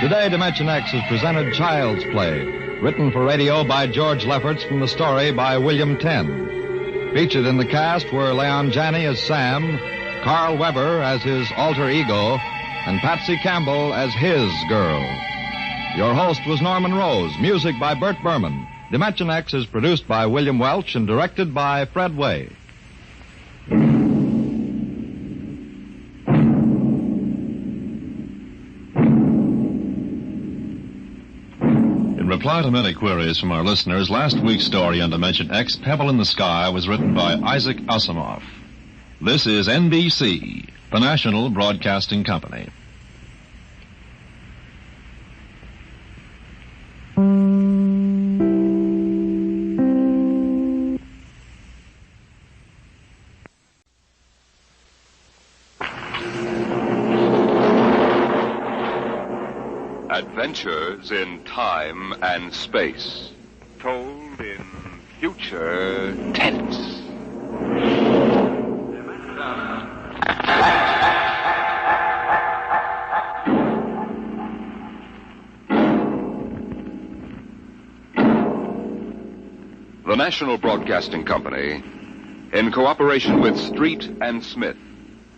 Today, Dimension X has presented Child's Play, written for radio by George Lefferts from the story by William Tenn. Featured in the cast were Leon Janney as Sam, Carl Weber as his alter ego, and Patsy Campbell as his girl. Your host was Norman Rose, music by Burt Berman. Dimension X is produced by William Welch and directed by Fred Way. In reply to many queries from our listeners, last week's story on Dimension X, Pebble in the Sky, was written by Isaac Asimov. This is NBC, the National Broadcasting Company. Adventures in time and space, told in future tense. The National Broadcasting Company, in cooperation with Street and Smith,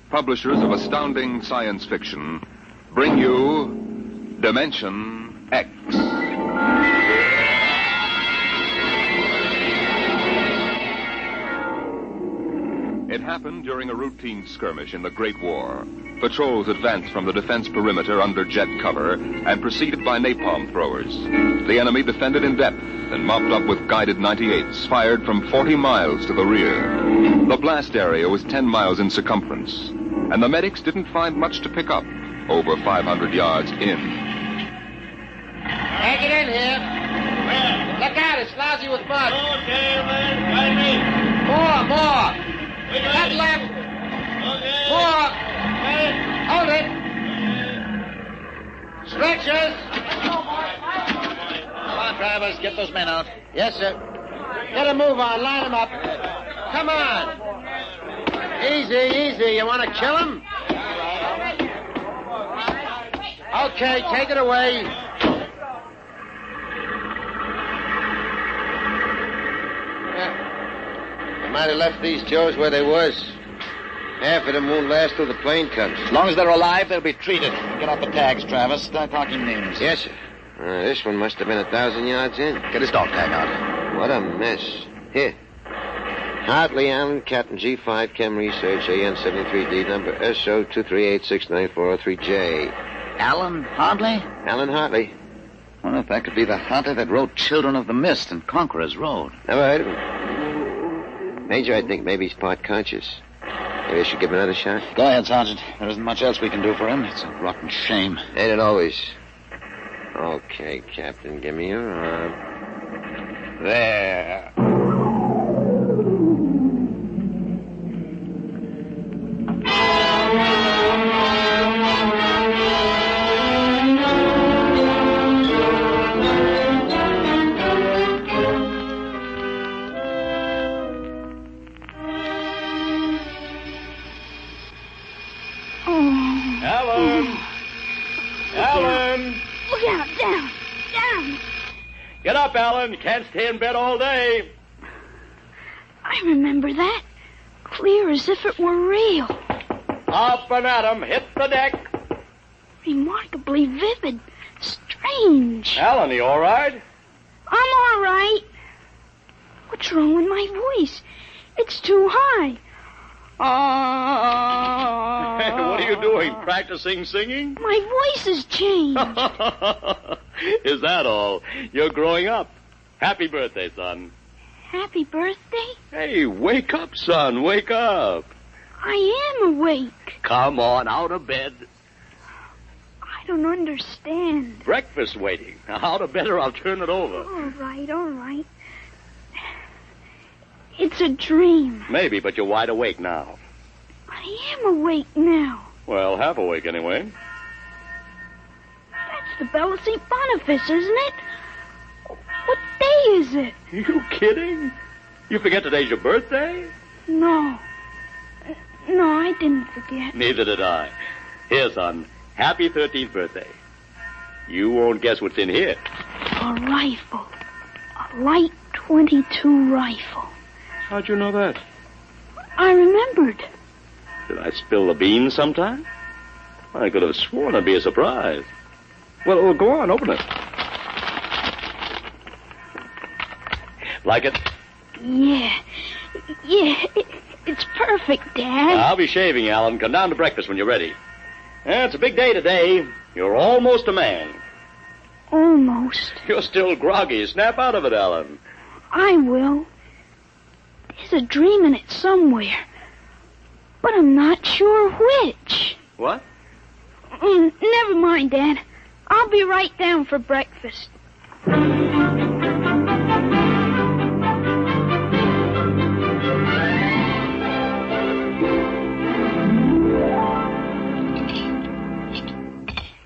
publishers of astounding science fiction, bring you Dimension X. It happened during a routine skirmish in the Great War. Patrols advanced from the defense perimeter under jet cover and preceded by napalm throwers. The enemy defended in depth and mopped up with guided 98s fired from 40 miles to the rear. The blast area was 10 miles in circumference, and the medics didn't find much to pick up over 500 yards in. Hey, get in here. Look out, it's lousy with mud. Okay, man, find me. More. That left. Okay. More. Hold it. Stretchers. Come on, Travis. Get those men out. Yes, sir. Get a move on. Line them up. Come on. Easy. You want to kill him? Okay, take it away. They might have left these Joes where they was. Half of them won't last till the plane comes. As long as they're alive, they'll be treated. Get out the tags, Travis. Start talking names. Yes, sir. This one must have been 1,000 yards in. Get his dog tag out. What a mess. Here. Hartley Allen, Captain G5, Chem Research, AN73D, number SO238694003J. Alan Hartley? Alan Hartley. Wonder if that could be the Hartley that wrote Children of the Mist and Conqueror's Road. Never heard of him. Major, I think maybe he's part conscious. Maybe I should give him another shot. Go ahead, Sergeant. There isn't much else we can do for him. It's a rotten shame. Ain't it always? Okay, Captain, give me your arm. There. Alan! Look out, down! Get up, Alan. You can't stay in bed all day. I remember that. Clear as if it were real. Up and at 'em. Hit the deck. Remarkably vivid. Strange. Alan, you all right? I'm all right. What's wrong with my voice? It's too high. What are you doing? Practicing singing? My voice has changed. Is that all? You're growing up. Happy birthday, son. Happy birthday? Hey, wake up, son. Wake up. I am awake. Come on, out of bed. I don't understand. Breakfast waiting. Now, out of bed or I'll turn it over. All right. It's a dream. Maybe, but you're wide awake now. I am awake now. Well, half awake anyway. That's the Bell of St. Boniface, isn't it? What day is it? You kidding? You forget today's your birthday? No, I didn't forget. Neither did I. Here, son. Happy 13th birthday. You won't guess what's in here. A rifle. A light .22 rifle. How'd you know that? I remembered. Did I spill the beans sometime? I could have sworn it'd be a surprise. Well, go on, open it. Like it? Yeah, it's perfect, Dad. I'll be shaving, Alan. Come down to breakfast when you're ready. It's a big day today. You're almost a man. Almost. You're still groggy. Snap out of it, Alan. I will. There's a dream in it somewhere. But I'm not sure which. What? Never mind, Dad. I'll be right down for breakfast.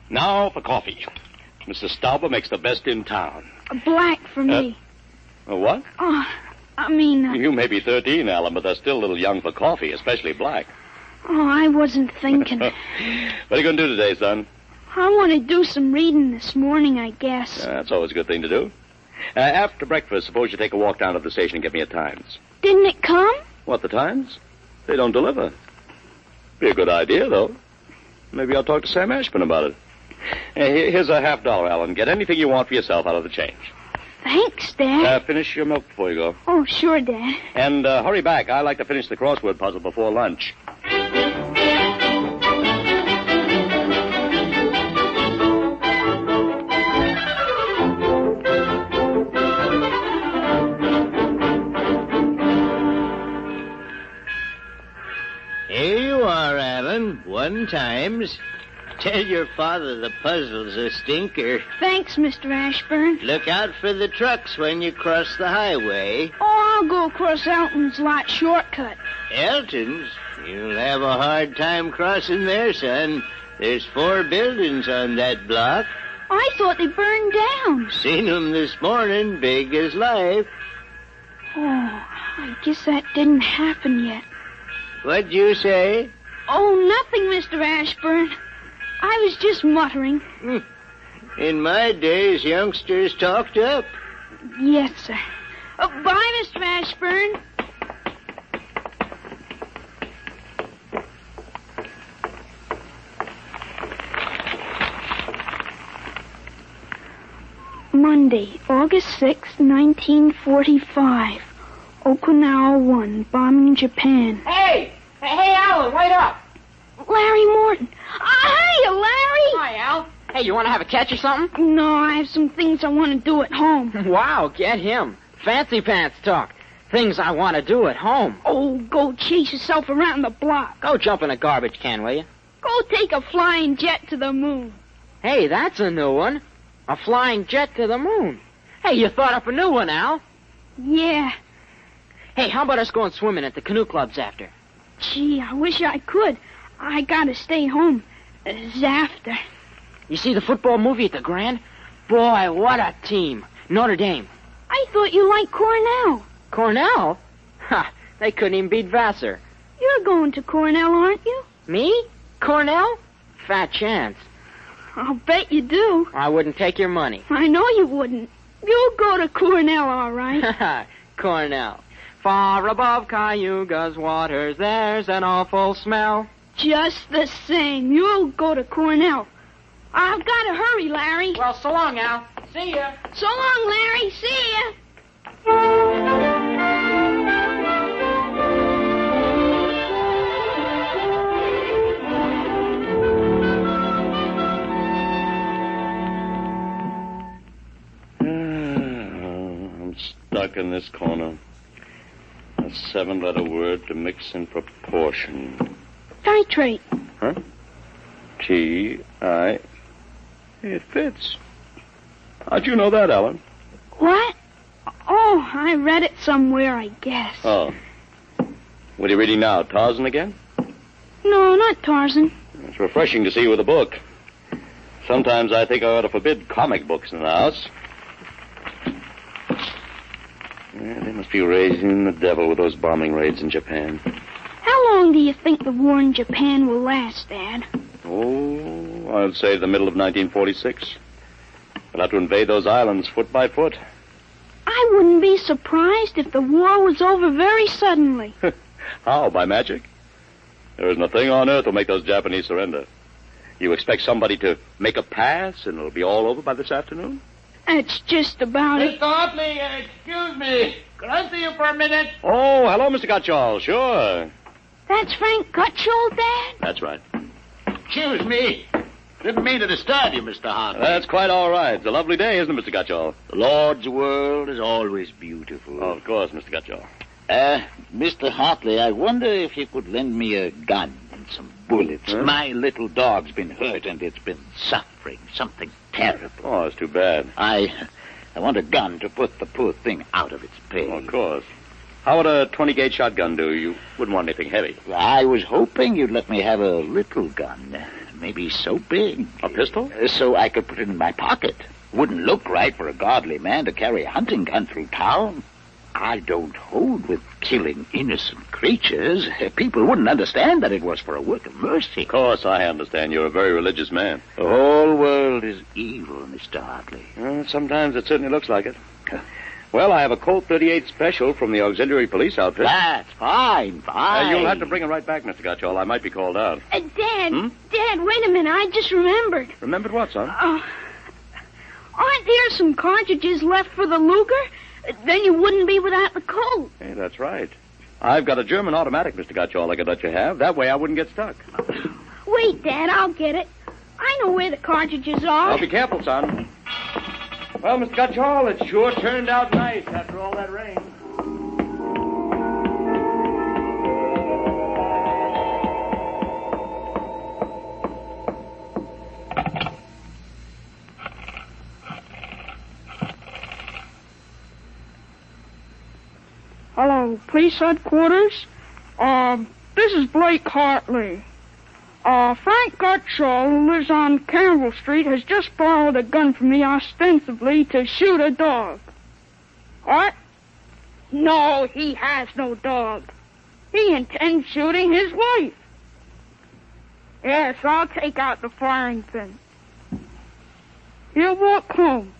Now for coffee. Mrs. Stauber makes the best in town. A black for me. What? You may be 13, Alan, but they're still a little young for coffee, especially black. I wasn't thinking. What are you going to do today, son? I want to do some reading this morning, I guess. That's always a good thing to do. After breakfast, suppose you take a walk down to the station and get me a Times. Didn't it come? What, the Times? They don't deliver. Be a good idea, though. Maybe I'll talk to Sam Ashburn about it. Here's $50, Alan. Get anything you want for yourself out of the change. Thanks, Dad. Finish your milk before you go. Oh, sure, Dad. And hurry back. I like to finish the crossword puzzle before lunch. Here you are, Alan. 1 times. Tell your father the puzzle's a stinker. Thanks, Mr. Ashburn. Look out for the trucks when you cross the highway. Oh, I'll go across Elton's lot shortcut. Elton's? You'll have a hard time crossing there, son. There's 4 buildings on that block. I thought they burned down. Seen 'em this morning, big as life. Oh, I guess that didn't happen yet. What'd you say? Oh, nothing, Mr. Ashburn. I was just muttering. In my days, youngsters talked up. Yes, sir. Bye, Mr. Ashburn. Monday, August 6, 1945. Okinawa 1, bombing Japan. Hey, Alan, wait up. Larry Morton. Hey, Larry! Hi, Al. Hey, you want to have a catch or something? No, I have some things I want to do at home. Wow, get him. Fancy pants talk. Things I want to do at home. Oh, go chase yourself around the block. Go jump in a garbage can, will you? Go take a flying jet to the moon. Hey, that's a new one. A flying jet to the moon. Hey, you thought up a new one, Al. Yeah. Hey, how about us going swimming at the canoe clubs after? Gee, I wish I could. I gotta stay home. After. You see the football movie at the Grand? Boy, what a team. Notre Dame. I thought you liked Cornell. Cornell? Ha, they couldn't even beat Vassar. You're going to Cornell, aren't you? Me? Cornell? Fat chance. I'll bet you do. I wouldn't take your money. I know you wouldn't. You'll go to Cornell, all right. Cornell. Far above Cayuga's waters, there's an awful smell. Just the same, you'll go to Cornell. I've got to hurry, Larry. Well, so long, Al. See ya. So long, Larry. See ya. I'm stuck in this corner. A 7-letter word to mix in proportion. Titrate. Huh? T-I... It fits. How'd you know that, Alan? What? Oh, I read it somewhere, I guess. Oh. What are you reading now, Tarzan again? No, not Tarzan. It's refreshing to see you with a book. Sometimes I think I ought to forbid comic books in the house. Yeah, they must be raising the devil with those bombing raids in Japan. How long do you think the war in Japan will last, Dad? Oh, I'd say the middle of 1946. We'll have to invade those islands foot by foot. I wouldn't be surprised if the war was over very suddenly. How, by magic? There isn't a thing on earth will make those Japanese surrender. You expect somebody to make a pass and it'll be all over by this afternoon? That's just about it. Mr. Hartley, excuse me. Could I see you for a minute? Oh, hello, Mr. Gutchall. Sure. That's Frank Gutchall, Dad? That's right. Excuse me. Didn't mean to disturb you, Mr. Hartley. That's quite all right. It's a lovely day, isn't it, Mr. Gutchall? The Lord's world is always beautiful. Oh, of course, Mr. Gutchall. Mr. Hartley, I wonder if you could lend me a gun and some bullets. Huh? My little dog's been hurt and it's been suffering something terrible. Oh, it's too bad. I want a gun to put the poor thing out of its pain. Oh, of course. How would a 20-gauge shotgun do? You wouldn't want anything heavy. I was hoping you'd let me have a little gun. Maybe so big. A pistol? So I could put it in my pocket. Wouldn't look right for a godly man to carry a hunting gun through town. I don't hold with killing innocent creatures. People wouldn't understand that it was for a work of mercy. Of course, I understand. You're a very religious man. The whole world is evil, Mr. Hartley. Well, sometimes it certainly looks like it. Well, I have a Colt 38 special from the auxiliary police outfit. That's fine. You'll have to bring it right back, Mr. Gutchall. I might be called out. Dad, Dad, wait a minute. I just remembered. Remembered what, son? Aren't there some cartridges left for the Luger? Then you wouldn't be without the Colt. Hey, that's right. I've got a German automatic, Mr. Gutchall, I could let you have. That way I wouldn't get stuck. Wait, Dad, I'll get it. I know where the cartridges are. Well, be careful, son. Well, Mr. Gutchall, it sure turned out nice after all that rain. Hello, police headquarters? This is Blake Hartley. Frank Gutschall, who lives on Campbell Street, has just borrowed a gun from me ostensibly to shoot a dog. What? No, he has no dog. He intends shooting his wife. Yes, I'll take out the firing pin. He'll walk home.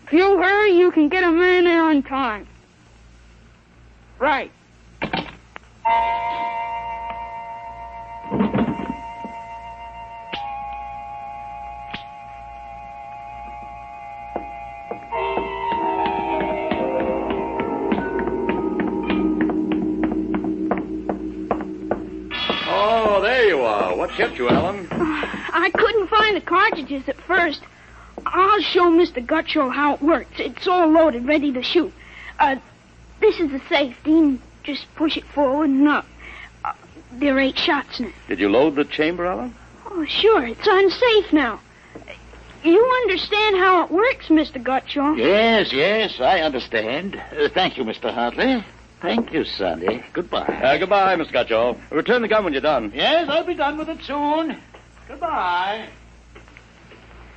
If you hurry, you can get a man there on time. Right. Oh, there you are. What kept you, Alan? I couldn't find the cartridges at first. I'll show Mr. Gutschall how it works. It's all loaded, ready to shoot. This is the safe, Dean. Just push it forward and up. There are 8 shots in it. Did you load the chamber, Alan? Oh, sure. It's unsafe now. You understand how it works, Mr. Gutschall? Yes, I understand. Thank you, Mr. Hartley. Thank you, Sonny. Goodbye. Goodbye, Mr. Gutschall. Return the gun when you're done. Yes, I'll be done with it soon. Goodbye.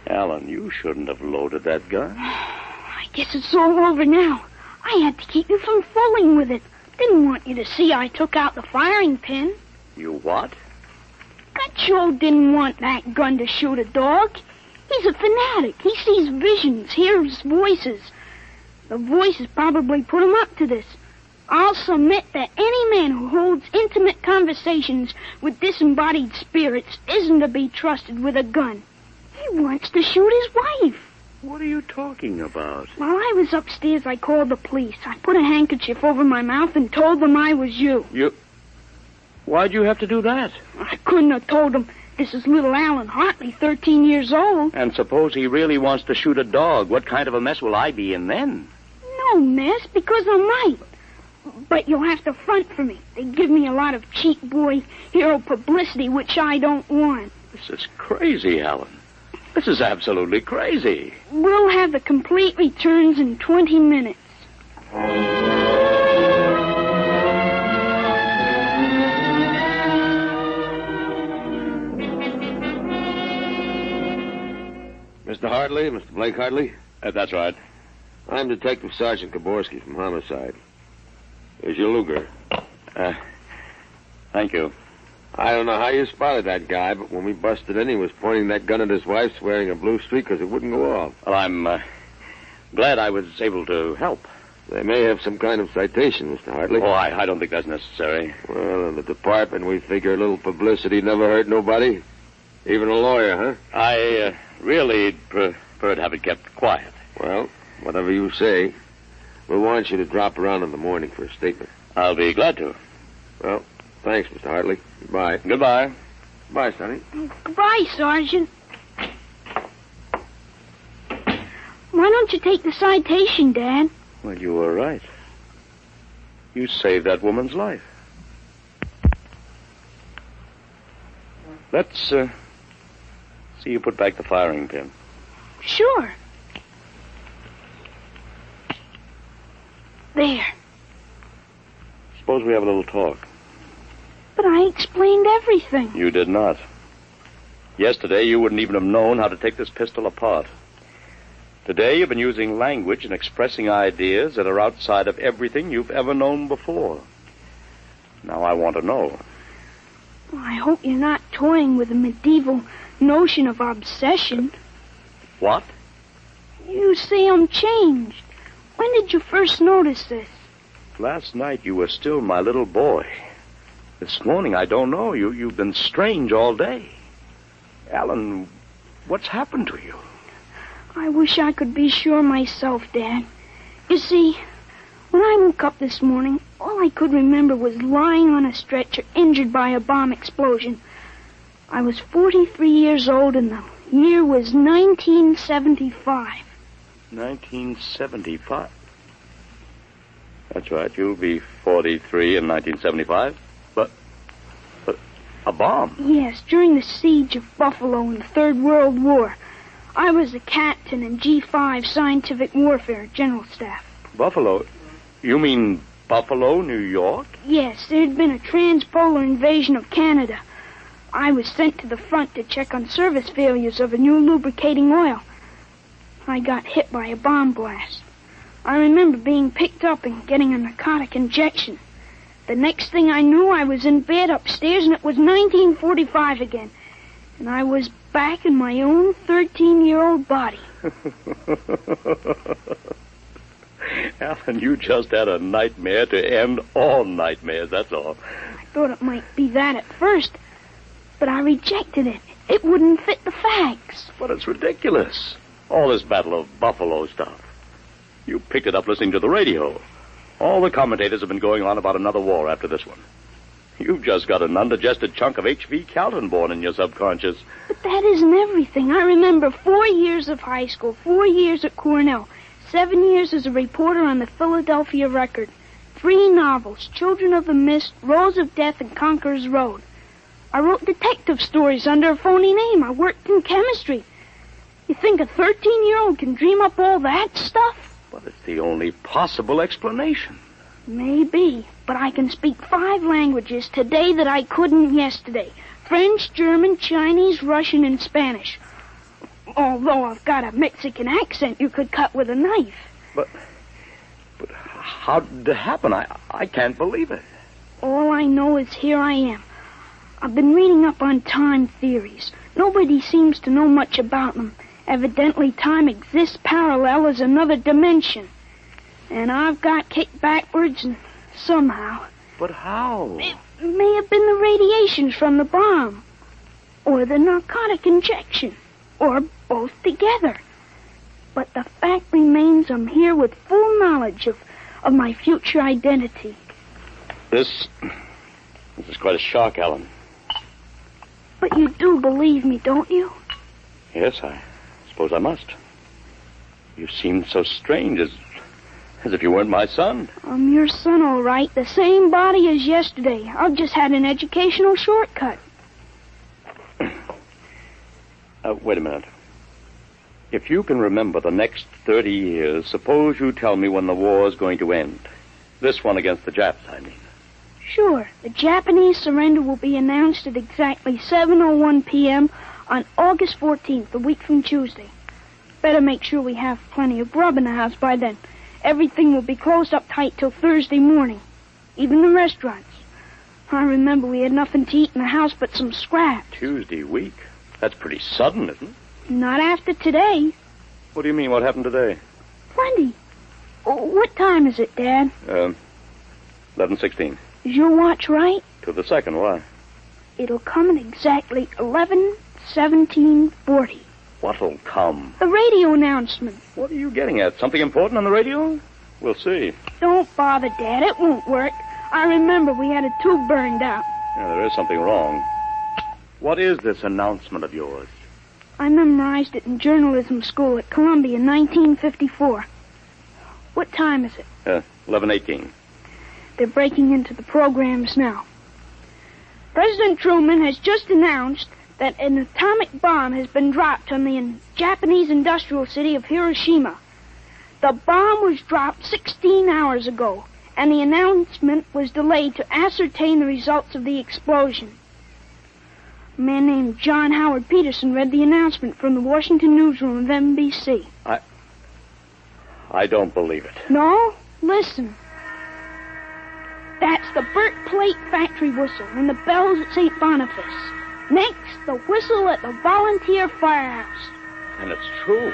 Alan, you shouldn't have loaded that gun. I guess it's all over now. I had to keep you from fooling with it. Didn't want you to see I took out the firing pin. You what? Gutschall didn't want that gun to shoot a dog. He's a fanatic. He sees visions, hears voices. The voices probably put him up to this. I'll submit that any man who holds intimate conversations with disembodied spirits isn't to be trusted with a gun. He wants to shoot his wife. What are you talking about? While I was upstairs, I called the police. I put a handkerchief over my mouth and told them I was you. Why'd you have to do that? I couldn't have told them. This is little Alan Hartley, 13 years old. And suppose he really wants to shoot a dog. What kind of a mess will I be in then? No mess, because I'm right. But you'll have to front for me. They give me a lot of cheap boy hero publicity, which I don't want. This is crazy, Alan. This is absolutely crazy. We'll have the complete returns in 20 minutes. Mr. Hartley, Mr. Blake Hartley? That's right. I'm Detective Sergeant Kaborski from Homicide. Here's your Luger. Thank you. I don't know how you spotted that guy, but when we busted in, he was pointing that gun at his wife, swearing a blue streak because it wouldn't go off. Well, I'm glad I was able to help. They may have some kind of citation, Mr. Hartley. Oh, I don't think that's necessary. Well, in the department, we figure a little publicity never hurt nobody. Even a lawyer, huh? I really prefer to have it kept quiet. Well, whatever you say. We'll want you to drop around in the morning for a statement. I'll be glad to. Well, thanks, Mr. Hartley. Goodbye. Goodbye. Goodbye, Sonny. Goodbye, Sergeant. Why don't you take the citation, Dad? Well, you were right. You saved that woman's life. Let's see you put back the firing pin. Sure. There. Suppose we have a little talk. But I explained everything. You did not. Yesterday, you wouldn't even have known how to take this pistol apart. Today, you've been using language and expressing ideas that are outside of everything you've ever known before. Now I want to know. I hope you're not toying with a medieval notion of obsession. What? You say I'm changed. When did you first notice this? Last night, you were still my little boy. This morning, I don't know. You've been strange all day. Alan, what's happened to you? I wish I could be sure myself, Dad. You see, when I woke up this morning, all I could remember was lying on a stretcher injured by a bomb explosion. I was 43 years old and the year was 1975. 1975? That's right. You'll be 43 in 1975. But a bomb? Yes, during the siege of Buffalo in the Third World War. I was a captain in G5 Scientific Warfare General Staff. Buffalo? You mean Buffalo, New York? Yes, there had been a transpolar invasion of Canada. I was sent to the front to check on service failures of a new lubricating oil. I got hit by a bomb blast. I remember being picked up and getting a narcotic injection. The next thing I knew, I was in bed upstairs, and it was 1945 again. And I was back in my own 13-year-old body. Alan, you just had a nightmare to end all nightmares, that's all. I thought it might be that at first, but I rejected it. It wouldn't fit the facts. But it's ridiculous. All this Battle of Buffalo stuff. You picked it up listening to the radio. All the commentators have been going on about another war after this one. You've just got an undigested chunk of H.V. Calton born in your subconscious. But that isn't everything. I remember 4 years of high school, 4 years at Cornell, 7 years as a reporter on the Philadelphia Record, 3 novels, Children of the Mist, Rose of Death, and Conqueror's Road. I wrote detective stories under a phony name. I worked in chemistry. You think a 13-year-old can dream up all that stuff? But it's the only possible explanation. Maybe, but I can speak 5 languages today that I couldn't yesterday. French, German, Chinese, Russian, and Spanish. Although I've got a Mexican accent you could cut with a knife. But how did it happen? I can't believe it. All I know is here I am. I've been reading up on time theories. Nobody seems to know much about them. Evidently, time exists parallel as another dimension. And I've got kicked backwards and somehow. But how? It may have been the radiations from the bomb. Or the narcotic injection. Or both together. But the fact remains I'm here with full knowledge of my future identity. This is quite a shock, Alan. But you do believe me, don't you? Yes, I suppose I must. You seem so strange, as if you weren't my son. I'm your son, all right. The same body as yesterday. I've just had an educational shortcut. Wait a minute. If you can remember the next 30 years, suppose you tell me when the war is going to end. This one against the Japs, I mean. Sure. The Japanese surrender will be announced at exactly 7:01 p.m. on August 14th, a week from Tuesday. Better make sure we have plenty of grub in the house by then. Everything will be closed up tight till Thursday morning. Even the restaurants. I remember we had nothing to eat in the house but some scraps. Tuesday week? That's pretty sudden, isn't it? Not after today. What do you mean, what happened today? Plenty. Oh, what time is it, Dad? 11:16. Is your watch right? To the second, why? It'll come at exactly 11:17:40. What'll come? The radio announcement. What are you getting at? Something important on the radio? We'll see. Don't bother, Dad. It won't work. I remember we had a tube burned out. Yeah, there is something wrong. What is this announcement of yours? I memorized it in journalism school at Columbia in 1954. What time is it? 11:18. They're breaking into the programs now. President Truman has just announced that an atomic bomb has been dropped on the Japanese industrial city of Hiroshima. The bomb was dropped 16 hours ago, and the announcement was delayed to ascertain the results of the explosion. A man named John Howard Peterson read the announcement from the Washington newsroom of NBC. I don't believe it. No? Listen. That's the Burt Plate factory whistle and the bells at St. Boniface. Next, the whistle at the volunteer firehouse. And it's true.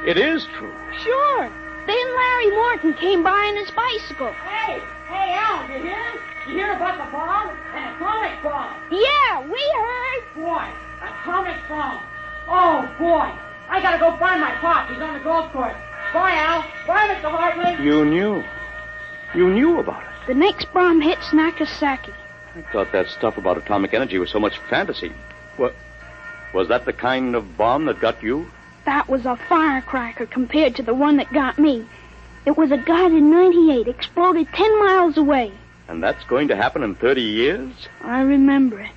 It is true. Sure. Then Larry Morton came by on his bicycle. Hey, Al, you hear? You hear about the bomb? An atomic bomb. Yeah, we heard. Boy, atomic bomb. Oh, boy. I gotta go find my pop. He's on the golf course. Bye, Al. Bye, Mr. Hartley. You knew. You knew about it. The next bomb hits Nagasaki. I thought that stuff about atomic energy was so much fantasy. What? Was that the kind of bomb that got you? That was a firecracker compared to the one that got me. It was a guided 98, exploded 10 miles away. And that's going to happen in 30 years? I remember it.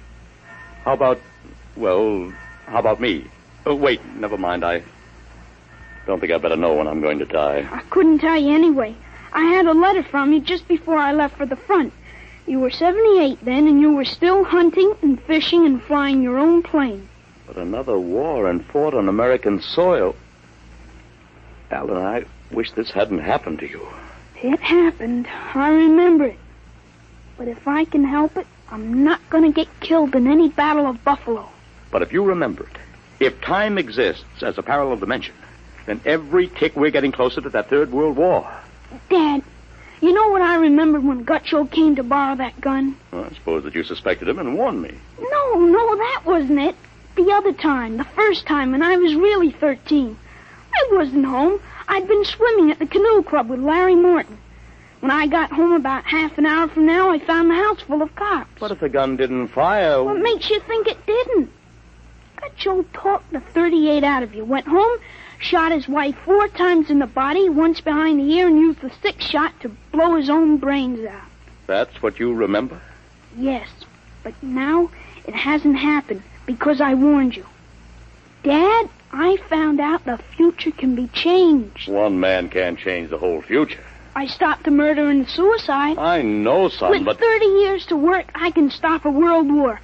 How about me? Oh, wait, never mind. I don't think I better know when I'm going to die. I couldn't tell you anyway. I had a letter from you just before I left for the front. You were 78 then, and you were still hunting and fishing and flying your own plane. But another war and fought on American soil. Alan, I wish this hadn't happened to you. It happened. I remember it. But if I can help it, I'm not going to get killed in any battle of Buffalo. But if you remember it, if time exists as a parallel dimension, then every tick we're getting closer to that Third World War. Dad, you know what I remembered when Gutcho came to borrow that gun? Well, I suppose that you suspected him and warned me. No, that wasn't it. The other time, the first time, when I was really 13. I wasn't home. I'd been swimming at the canoe club with Larry Morton. When I got home about half an hour from now, I found the house full of cops. But if the gun didn't fire... What makes you think it didn't? Gutcho talked the 38 out of you, went home, shot his wife 4 times in the body, once behind the ear, and used the 6th shot to blow his own brains out. That's what you remember? Yes, but now it hasn't happened because I warned you. Dad, I found out the future can be changed. One man can't change the whole future. I stopped the murder and the suicide. I know, son, With but... 30 years to work, I can stop a world war.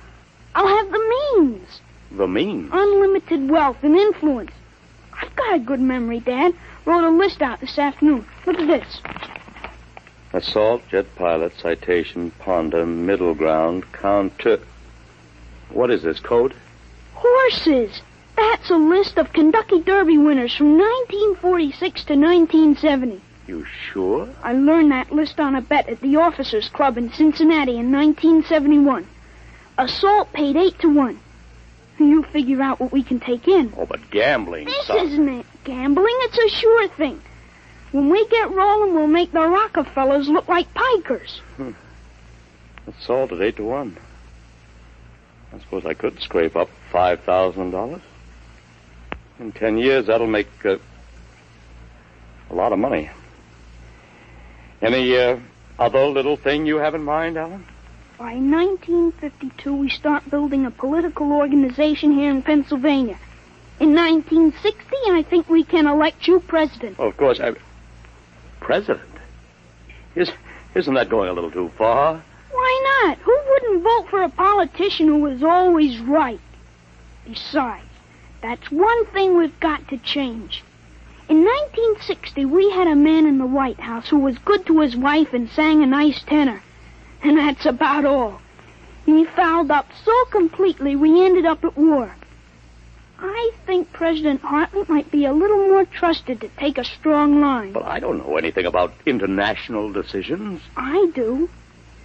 I'll have the means. The means? Unlimited wealth and influence. I've got a good memory, Dad. Wrote a list out this afternoon. Look at this. Assault, jet pilot, citation, ponder, middle ground, counter... What is this, code? Horses. That's a list of Kentucky Derby winners from 1946 to 1970. You sure? I learned that list on a bet at the Officers Club in Cincinnati in 1971. Assault paid 8-1. You figure out what we can take in. Oh, but gambling, This son. isn't gambling. It's a sure thing. When we get rolling, we'll make the Rockefellers look like pikers. Assault at 8-1. I suppose I could scrape up $5,000. In 10 years, that'll make a lot of money. Any other little thing you have in mind, Alan? By 1952, we start building a political organization here in Pennsylvania. In 1960, I think we can elect you president. Oh, of course. President? Isn't that going a little too far? Why not? Who wouldn't vote for a politician who was always right? Besides, that's one thing we've got to change. In 1960, we had a man in the White House who was good to his wife and sang a nice tenor. And that's about all. He fouled up so completely we ended up at war. I think President Hartley might be a little more trusted to take a strong line. But I don't know anything about international decisions. I do.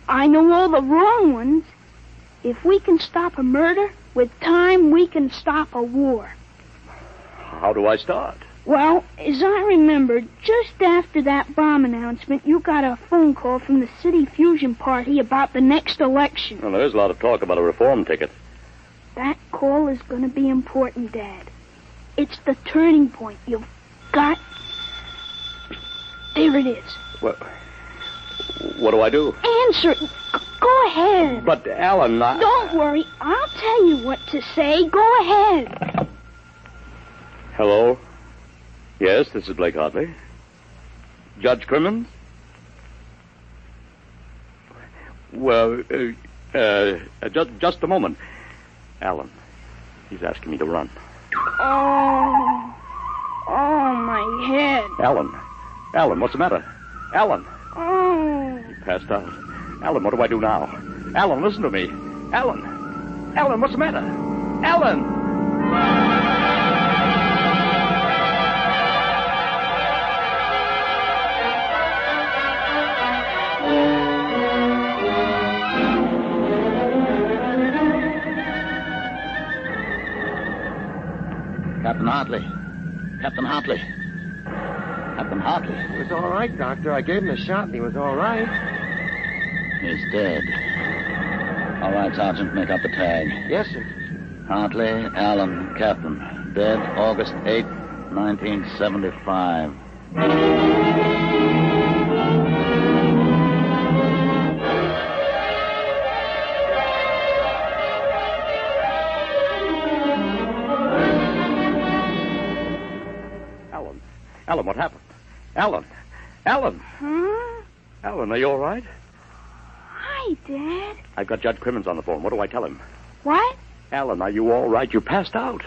I know all the wrong ones. If we can stop a murder, with time we can stop a war. How do I start? Well, as I remember, just after that bomb announcement, you got a phone call from the City Fusion Party about the next election. Well, there's a lot of talk about a reform ticket. That call is going to be important, Dad. It's the turning point. You've got... There it is. Well, what do I do? Answer it. Go ahead. But, Alan, Don't worry. I'll tell you what to say. Go ahead. Hello? Yes, this is Blake Hartley. Judge Crimmins? Well, just a moment. Alan, he's asking me to run. Oh, my head. Alan, what's the matter? Alan. Oh. He passed out. Alan, what do I do now? Alan, listen to me. Alan, what's the matter? Alan! Captain Hartley. Captain Hartley. Captain Hartley. He was all right, Doctor. I gave him a shot and he was all right. He's dead. All right, Sergeant, make up the tag. Yes, sir. Hartley, Allen, Captain. Dead August 8, 1975. Alan, what happened? Alan! Huh? Alan, are you all right? I Hi, Dad. I've got Judge Crimmins on the phone. What do I tell him? What? Alan, are you all right? You passed out.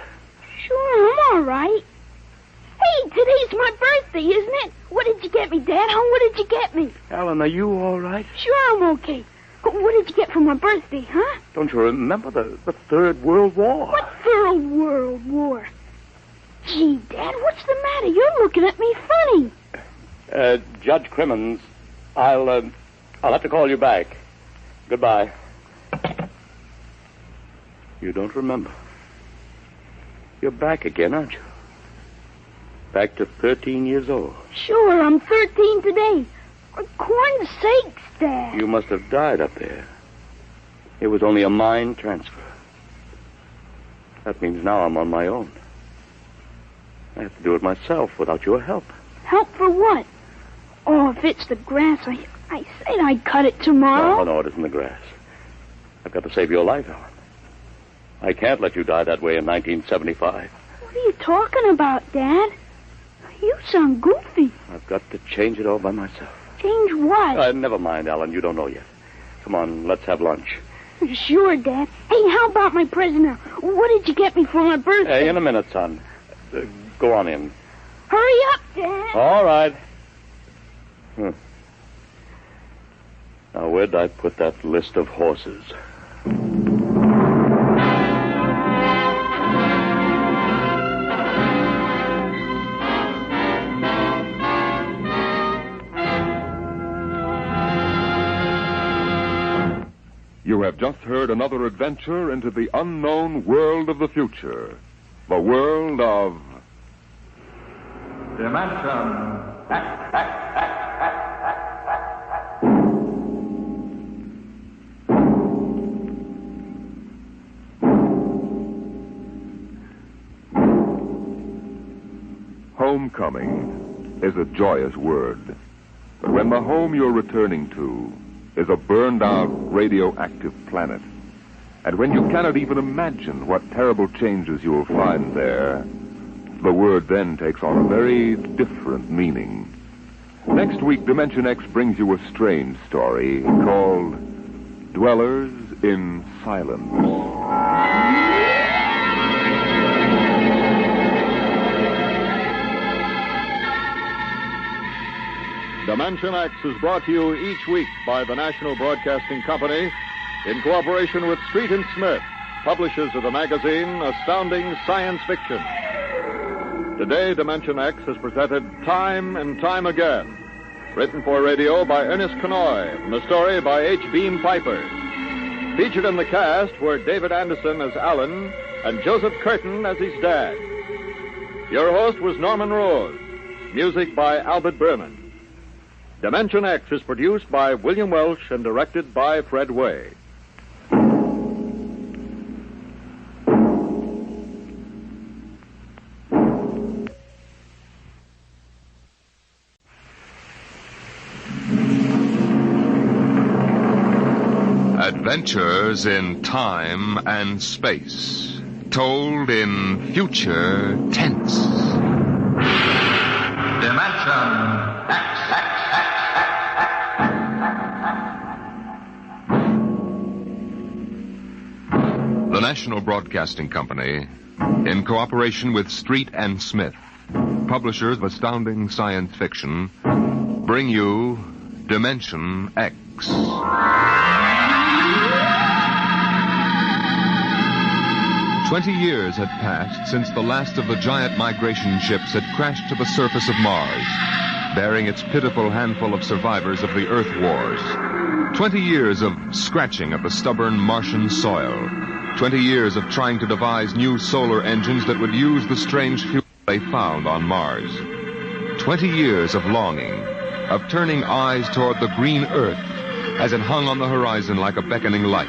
Sure, I'm all right. Hey, today's my birthday, isn't it? What did you get me, Dad? What did you get me? Alan, are you all right? Sure, I'm okay. What did you get for my birthday, huh? Don't you remember the Third World War? What Third World War? Gee, Dad, what's the matter? You're looking at me funny. Judge Crimmins, I'll have to call you back. Goodbye. You don't remember. You're back again, aren't you? Back to 13 years old. Sure, I'm 13 today. For corn's sakes, Dad. You must have died up there. It was only a mind transfer. That means now I'm on my own. I have to do it myself without your help. Help for what? Oh, if it's the grass, I said I'd cut it tomorrow. No, it isn't the grass. I've got to save your life, Alan. I can't let you die that way in 1975. What are you talking about, Dad? You sound goofy. I've got to change it all by myself. Change what? Never mind, Alan. You don't know yet. Come on, let's have lunch. Sure, Dad. Hey, how about my present now? What did you get me for my birthday? Hey, in a minute, son. Go on in. Hurry up, Dad. All right. Now, where'd I put that list of horses? You have just heard another adventure into the unknown world of the future. The world of... Dimension Homecoming is a joyous word. But when the home you're returning to is a burned-out radioactive planet, and when you cannot even imagine what terrible changes you will find there, the word then takes on a very different meaning. Next week, Dimension X brings you a strange story called Dwellers in Silence. Dimension X is brought to you each week by the National Broadcasting Company in cooperation with Street and Smith, publishers of the magazine Astounding Science Fiction. Today, Dimension X has presented Time and Time Again, written for radio by Ernest Kenoy, and a story by H. Beam Piper. Featured in the cast were David Anderson as Alan and Joseph Curtin as his dad. Your host was Norman Rose. Music by Albert Berman. Dimension X is produced by William Welch and directed by Fred Way. Adventures in time and space, told in future tense. Dimension X. The National Broadcasting Company, in cooperation with Street and Smith, publishers of Astounding Science Fiction, bring you Dimension X. 20 years had passed since the last of the giant migration ships had crashed to the surface of Mars, bearing its pitiful handful of survivors of the Earth Wars. 20 years of scratching of the stubborn Martian soil. 20 years of trying to devise new solar engines that would use the strange fuel they found on Mars. 20 years of longing, of turning eyes toward the green Earth as it hung on the horizon like a beckoning light.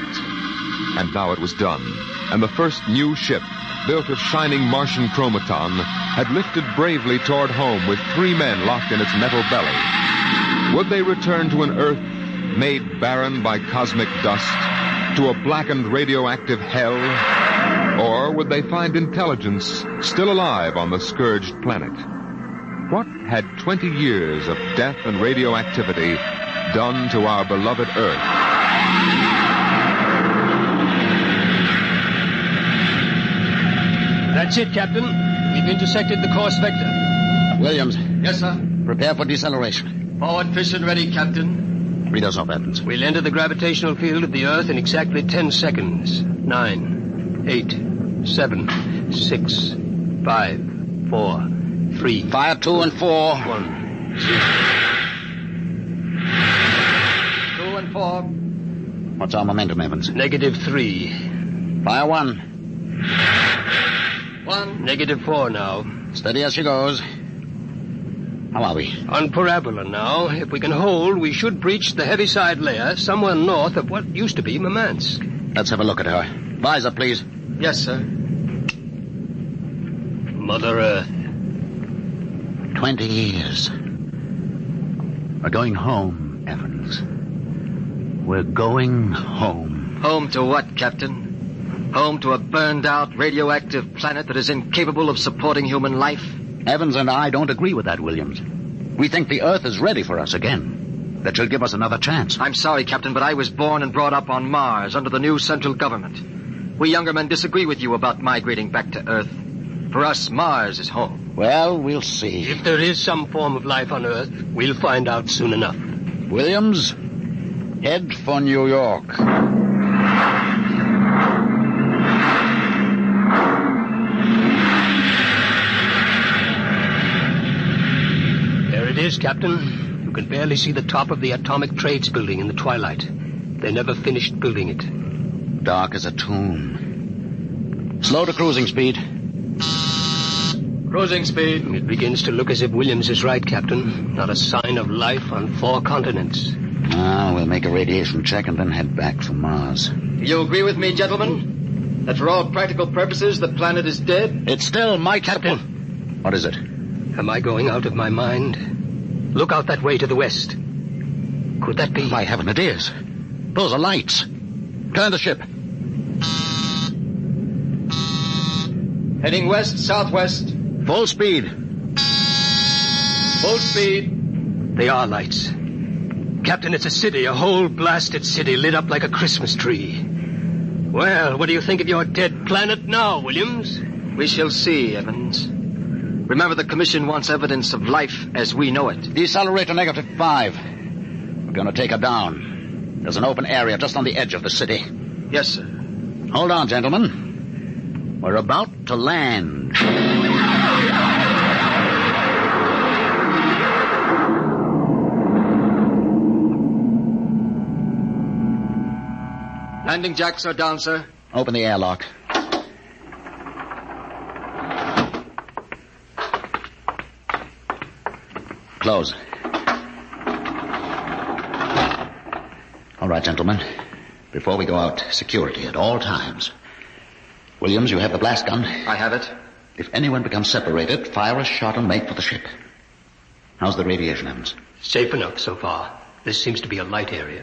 And now it was done, and the first new ship, built of shining Martian chromaton, had lifted bravely toward home with 3 men locked in its metal belly. Would they return to an Earth made barren by cosmic dust, to a blackened radioactive hell? Or would they find intelligence still alive on the scourged planet? What had 20 years of death and radioactivity done to our beloved Earth? That's it, Captain. We've intersected the course vector. Williams. Yes, sir. Prepare for deceleration. Forward fission ready, Captain. Read us off, Evans. We'll enter the gravitational field of the Earth in exactly 10 seconds. 9, 8, 7, 6, 5, 4, 3. Fire 2 and 4. 1, 0. 2 and 4. What's our momentum, Evans? -3. Fire 1. 1. -4 now. Steady as she goes. How are we? On parabola now. If we can hold, we should breach the heaviside layer somewhere north of what used to be Murmansk. Let's have a look at her. Visor, please. Yes, sir. Mother Earth. 20 years. We're going home, Evans. We're going home. Home to what, Captain? Home to a burned-out, radioactive planet that is incapable of supporting human life? Evans and I don't agree with that, Williams. We think the Earth is ready for us again. That she'll give us another chance. I'm sorry, Captain, but I was born and brought up on Mars under the new central government. We younger men disagree with you about migrating back to Earth. For us, Mars is home. Well, we'll see. If there is some form of life on Earth, we'll find out soon enough. Williams, head for New York. There it is, Captain. You can barely see the top of the Atomic Trades building in the twilight. They never finished building it. Dark as a tomb. Slow to cruising speed. Cruising speed. It begins to look as if Williams is right, Captain. Not a sign of life on 4 continents. Now, we'll make a radiation check and then head back for Mars. You agree with me, gentlemen? That for all practical purposes, the planet is dead? It's still my Captain. What is it? Am I going out of my mind? Look out that way to the west. Could that be? By heaven, it is. Those are lights. Turn the ship. Heading west-southwest. Full speed. Full speed. They are lights. Captain, it's a city, a whole blasted city lit up like a Christmas tree. Well, what do you think of your dead planet now, Williams? We shall see, Evans. Remember, the Commission wants evidence of life as we know it. Decelerate to -5. We're going to take her down. There's an open area just on the edge of the city. Yes, sir. Hold on, gentlemen. We're about to land. Landing jacks are down, sir. Open the airlock. Close. All right, gentlemen. Before we go out, security at all times. Williams, you have the blast gun? I have it. If anyone becomes separated, fire a shot and make for the ship. How's the radiation, Evans? Safe enough so far. This seems to be a light area.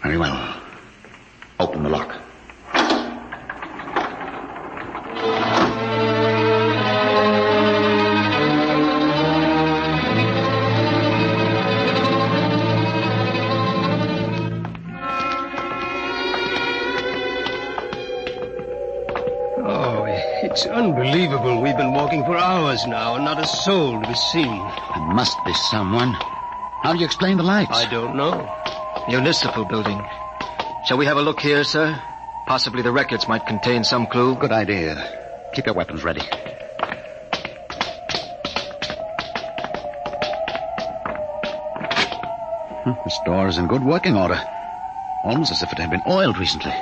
Very well. Open the lock. It's unbelievable. We've been walking for hours now, and not a soul to be seen. There must be someone. How do you explain the lights? I don't know. Municipal building. Shall we have a look here, sir? Possibly the records might contain some clue. Good idea. Keep your weapons ready. This door is in good working order. Almost as if it had been oiled recently.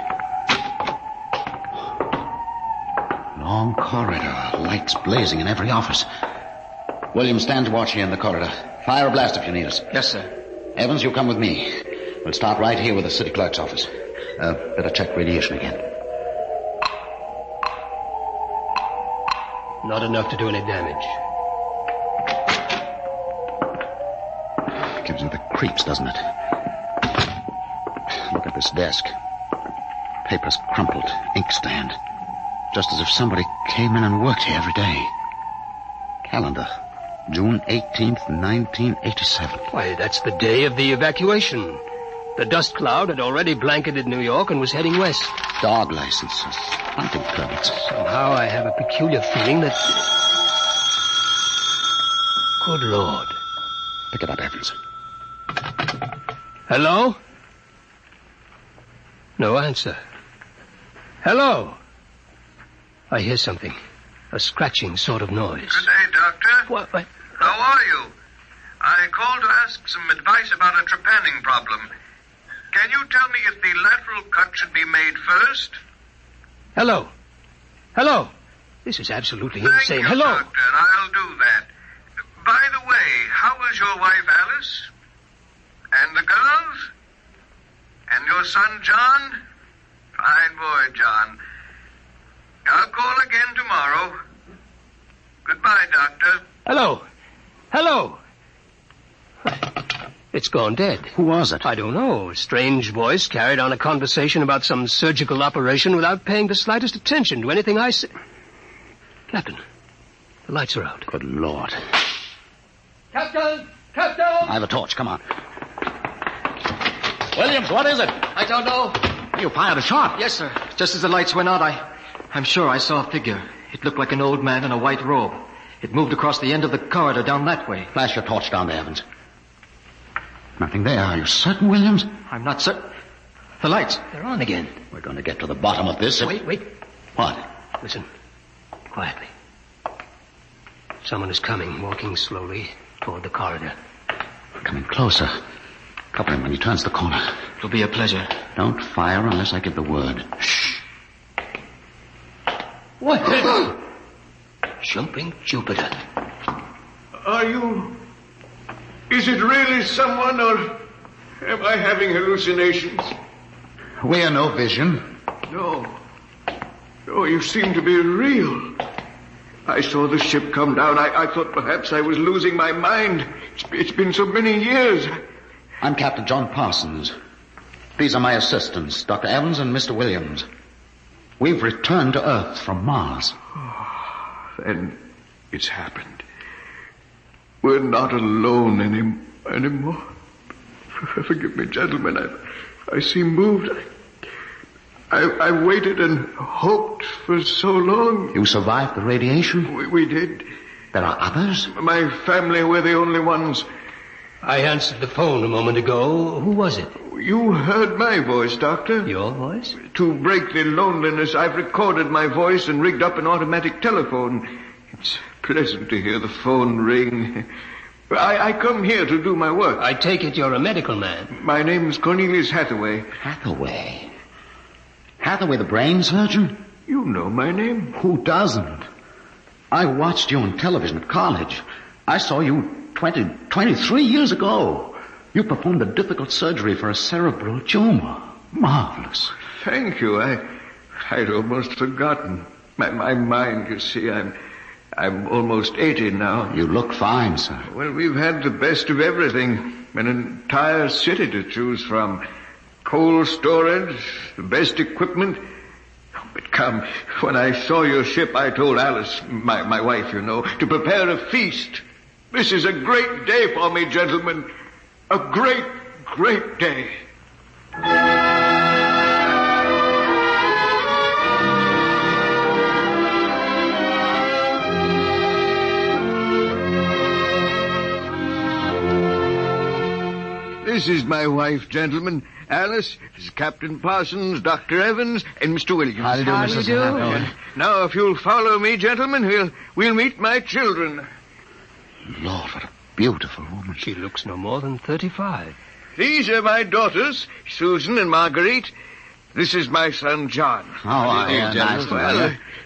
Long corridor, lights blazing in every office. William, stand to watch here in the corridor. Fire a blast if you need us. Yes, sir. Evans, you come with me. We'll start right here with the city clerk's office. Better check radiation again. Not enough to do any damage. Gives you the creeps, doesn't it? Look at this desk. Papers crumpled, inkstand. Just as if somebody came in and worked here every day. Calendar. June 18th, 1987. Why, that's the day of the evacuation. The dust cloud had already blanketed New York and was heading west. Dog licenses, hunting permits. Somehow I have a peculiar feeling that... Good Lord. Pick it up, Evans. Hello? No answer. Hello? I hear something. A scratching sort of noise. Good day, Doctor. What? How are you? I called to ask some advice about a trepanning problem. Can you tell me if the lateral cut should be made first? Hello? Hello? This is absolutely Thank insane. you, Hello? Doctor. I'll do that. By the way, how is your wife, Alice? And the girls? And your son, John? Fine boy, John. I'll call again tomorrow. Goodbye, Doctor. Hello? Hello? It's gone dead. Who was it? I don't know. A strange voice carried on a conversation about some surgical operation without paying the slightest attention to anything I said. Captain, the lights are out. Good Lord. Captain! Captain! I have a torch. Come on. Williams, what is it? I don't know. You fired a shot. Yes, sir. Just as the lights went out, I'm sure I saw a figure. It looked like an old man in a white robe. It moved across the end of the corridor down that way. Flash your torch down there, Evans. Nothing there. Are you certain, Williams? I'm not certain. The lights. They're on again. We're going to get to the bottom of this. Wait. What? Listen. Quietly. Someone is coming, walking slowly toward the corridor. Coming closer. Cover him when he turns the corner. It'll be a pleasure. Don't fire unless I give the word. Shh. What? Jumping Jupiter. Are you... Is it really someone, or am I having hallucinations? We are no vision. No. No, you seem to be real. I saw the ship come down. I thought perhaps I was losing my mind. It's been so many years. I'm Captain John Parsons. These are my assistants, Dr. Evans and Mr. Williams. We've returned to Earth from Mars. Then it's happened. We're not alone anymore. Forgive me, gentlemen. I seem moved. I waited and hoped for so long. You survived the radiation? We did. There are others? My family were the only ones. I answered the phone a moment ago. Who was it? You heard my voice, Doctor. Your voice? To break the loneliness, I've recorded my voice and rigged up an automatic telephone. It's pleasant to hear the phone ring. I come here to do my work. I take it you're a medical man. My name's Cornelius Hathaway. Hathaway? Hathaway, the brain surgeon? You know my name. Who doesn't? I watched you on television at college. I saw you 23 years ago. You performed a difficult surgery for a cerebral tumor. Marvelous. Thank you. I'd almost forgotten. My mind, you see, I'm almost 80 now. You look fine, sir. Well, we've had the best of everything. An entire city to choose from. Cold storage, the best equipment. But come, when I saw your ship, I told Alice, my wife, you know, to prepare a feast. This is a great day for me, gentlemen. A great, great day. This is my wife, gentlemen. Alice, this is Captain Parsons, Dr. Evans, and Mr. Williams. How do you do, Mrs. Hathaway? Now, if you'll follow me, gentlemen, we'll meet my children. Lord, what a beautiful woman. She looks no more than 35. These are my daughters, Susan and Marguerite. This is my son, John.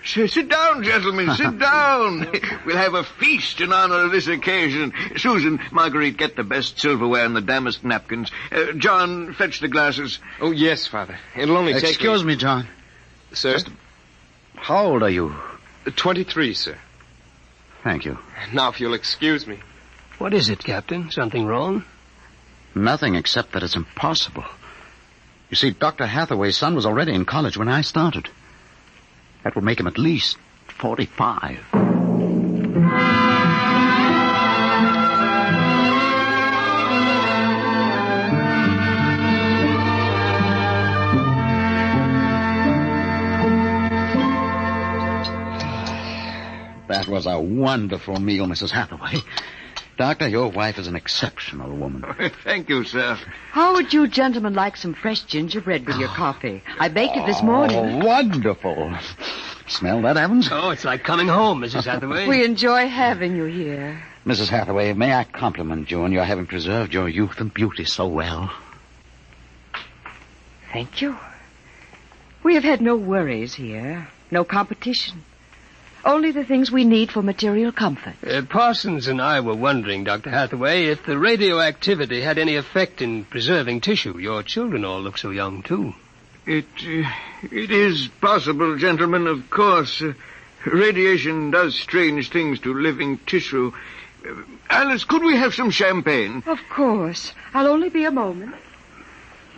Sit down, gentlemen, sit down. We'll have a feast in honor of this occasion. Susan, Marguerite, get the best silverware and the damask napkins. John, fetch the glasses. Oh, yes, Father. It'll only take... Excuse me, John. Sir? How old are you? 23, sir. Thank you. Now, if you'll excuse me. What is it, Captain? Something wrong? Nothing except that it's impossible. You see, Dr. Hathaway's son was already in college when I started. That would make him at least 45. was a wonderful meal, Mrs. Hathaway. Doctor, your wife is an exceptional woman. Thank you, sir. How would you gentlemen like some fresh gingerbread with your coffee? I baked it this morning. Oh, wonderful. Smell that, Evans? Oh, it's like coming home, Mrs. Hathaway. We enjoy having you here. Mrs. Hathaway, may I compliment you on your having preserved your youth and beauty so well? Thank you. We have had no worries here, no competition. Only the things we need for material comfort. Parsons and I were wondering, Dr. Hathaway, if the radioactivity had any effect in preserving tissue. Your children all look so young, too. It is possible, gentlemen, of course. Radiation does strange things to living tissue. Alice, could we have some champagne? Of course. I'll only be a moment.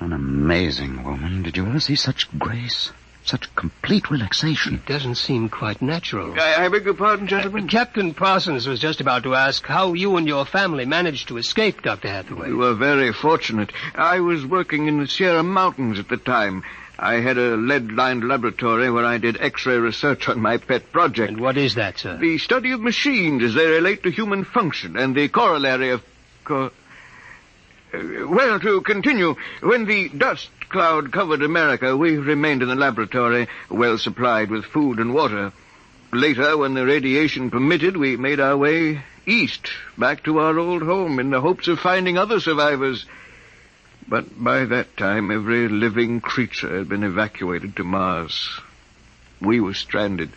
An amazing woman. Did you ever see such grace? Such complete relaxation. It doesn't seem quite natural. I beg your pardon, gentlemen? Captain Parsons was just about to ask how you and your family managed to escape, Dr. Hathaway. We were very fortunate. I was working in the Sierra Mountains at the time. I had a lead-lined laboratory where I did X-ray research on my pet project. And what is that, sir? The study of machines as they relate to human function and the corollary of... Well, to continue, when the dust cloud covered America, we remained in the laboratory, well supplied with food and water. Later, when the radiation permitted, we made our way east, back to our old home, in the hopes of finding other survivors. But by that time, every living creature had been evacuated to Mars. We were stranded.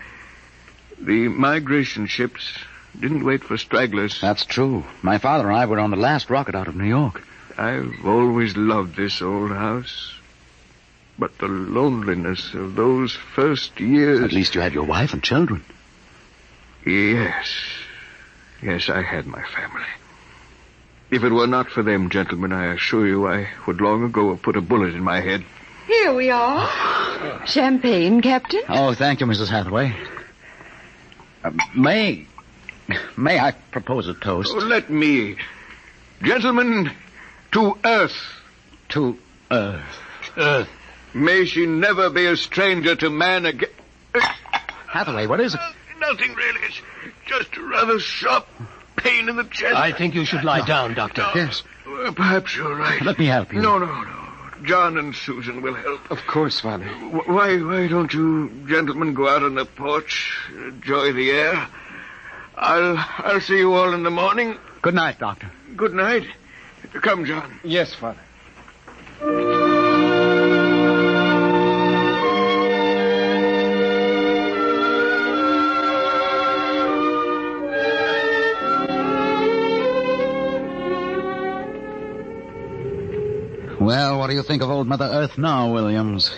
The migration ships didn't wait for stragglers. That's true. My father and I were on the last rocket out of New York. I've always loved this old house. But the loneliness of those first years... At least you had your wife and children. Yes. Yes, I had my family. If it were not for them, gentlemen, I assure you I would long ago have put a bullet in my head. Here we are. Champagne, Captain? Oh, thank you, Mrs. Hathaway. May I propose a toast? Oh, let me. Gentlemen, to Earth. To Earth. Earth. May she never be a stranger to man again. Hathaway, what is it? Nothing really. It's just a rather sharp pain in the chest. I think you should lie down, Doctor. Yes. Perhaps you're right. Let me help you. No. John and Susan will help. Of course, Father. Why don't you gentlemen go out on the porch, enjoy the air? I'll see you all in the morning. Good night, Doctor. Good night. Come, John. Yes, Father. Well, what do you think of old Mother Earth now, Williams?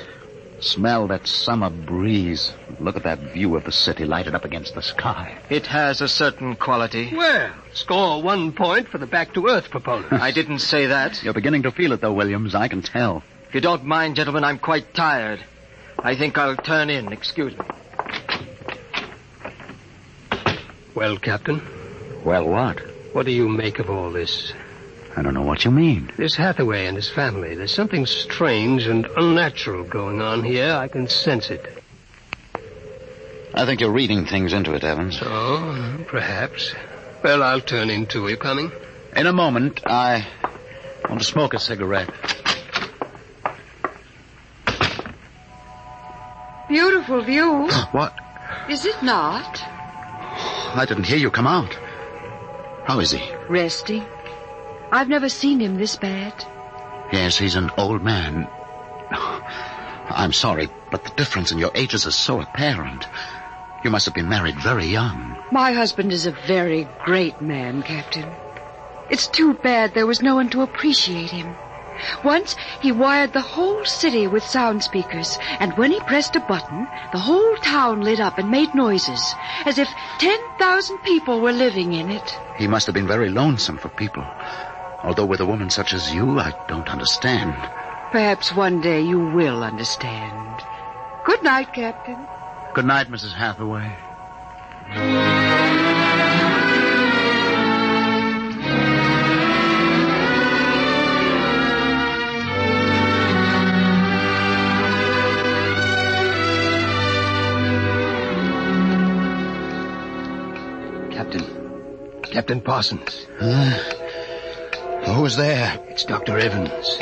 Smell that summer breeze. Look at that view of the city lighted up against the sky. It has a certain quality. Well, score 1 point for the back-to-earth proponent. I didn't say that. You're beginning to feel it, though, Williams. I can tell. If you don't mind, gentlemen, I'm quite tired. I think I'll turn in. Excuse me. Well, Captain? Well, what? What do you make of all this? I don't know what you mean. This Hathaway and his family, there's something strange and unnatural going on here. I can sense it. I think you're reading things into it, Evans. Oh, perhaps. Well, I'll turn in too. Are you coming? In a moment. I want to smoke a cigarette. Beautiful view. What? Is it not? I didn't hear you come out. How is he? Resting. I've never seen him this bad. Yes, he's an old man. I'm sorry, but the difference in your ages is so apparent. You must have been married very young. My husband is a very great man, Captain. It's too bad there was no one to appreciate him. Once, he wired the whole city with sound speakers, and when he pressed a button, the whole town lit up and made noises, as if 10,000 people were living in it. He must have been very lonesome for people. Although with a woman such as you, I don't understand. Perhaps one day you will understand. Good night, Captain. Good night, Mrs. Hathaway. Captain Parsons. Who's there? It's Dr. Evans.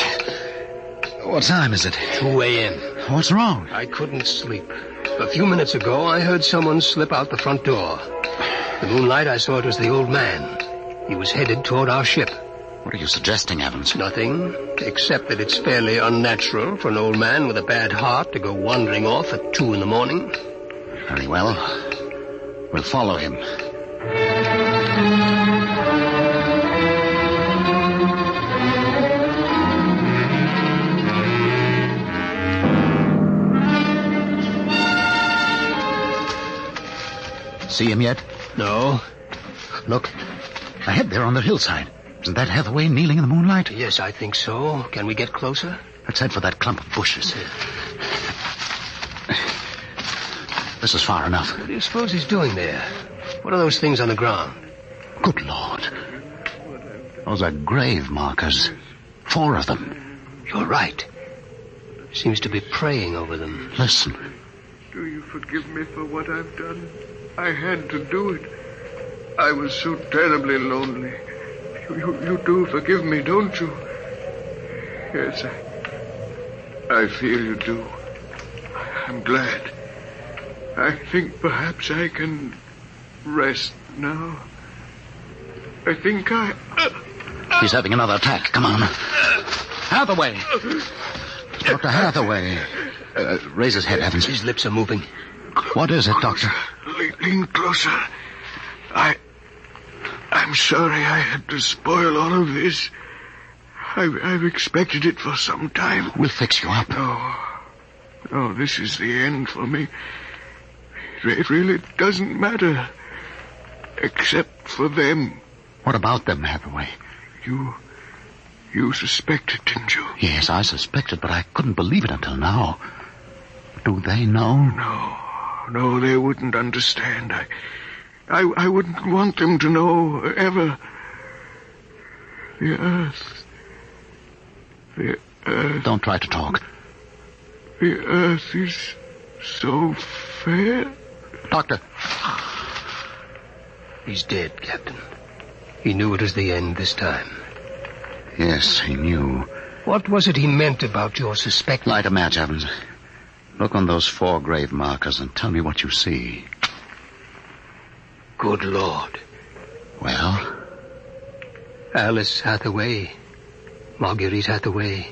What time is it? 2 a.m. What's wrong? I couldn't sleep. A few minutes ago, I heard someone slip out the front door. The moonlight, I saw it was the old man. He was headed toward our ship. What are you suggesting, Evans? Nothing, except that it's fairly unnatural for an old man with a bad heart to go wandering off at 2 in the morning. Very well. We'll follow him. See him yet? No. Look. Ahead there on the hillside. Isn't that Hathaway kneeling in the moonlight? Yes, I think so. Can we get closer? Let's head for that clump of bushes. This is far enough. What do you suppose he's doing there? What are those things on the ground? Good Lord. Those are grave markers. 4 of them. You're right. Seems to be praying over them. Listen. Do you forgive me for what I've done? I had to do it. I was so terribly lonely. You do forgive me, don't you? Yes, I feel you do. I'm glad. I think perhaps I can rest now. I think He's having another attack. Come on. Hathaway! Dr. Hathaway. Raise his head, Evans. His lips are moving. What is it, Doctor? Lean closer. I'm sorry I had to spoil all of this. I've expected it for some time. We'll fix you up. No, this is the end for me. It really doesn't matter. Except for them. What about them, Hathaway? You suspected, didn't you? Yes, I suspected, but I couldn't believe it until now. Do they know? No, they wouldn't understand. I wouldn't want them to know, ever. The Earth. Don't try to talk. The Earth is so fair. Doctor. He's dead, Captain. He knew it was the end this time. Yes, he knew. What was it he meant about your suspect? Light a match, Evans. Look on those 4 grave markers and tell me what you see. Good Lord. Well? Alice Hathaway, Marguerite Hathaway,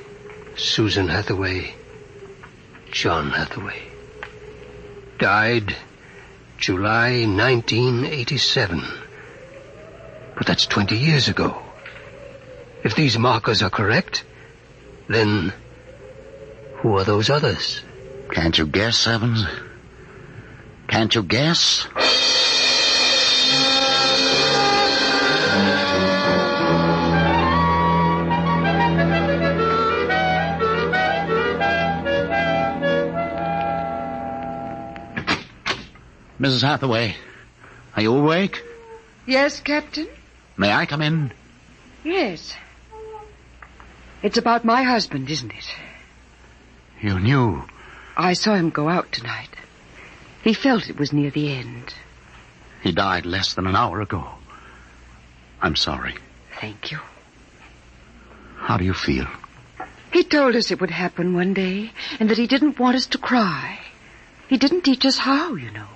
Susan Hathaway, John Hathaway. Died July 1987. But that's 20 years ago. If these markers are correct, then who are those others? Can't you guess, Evans? Can't you guess? Mrs. Hathaway, are you awake? Yes, Captain? May I come in? Yes. It's about my husband, isn't it? You knew. I saw him go out tonight. He felt it was near the end. He died less than an hour ago. I'm sorry. Thank you. How do you feel? He told us it would happen one day, and that he didn't want us to cry. He didn't teach us how, you know.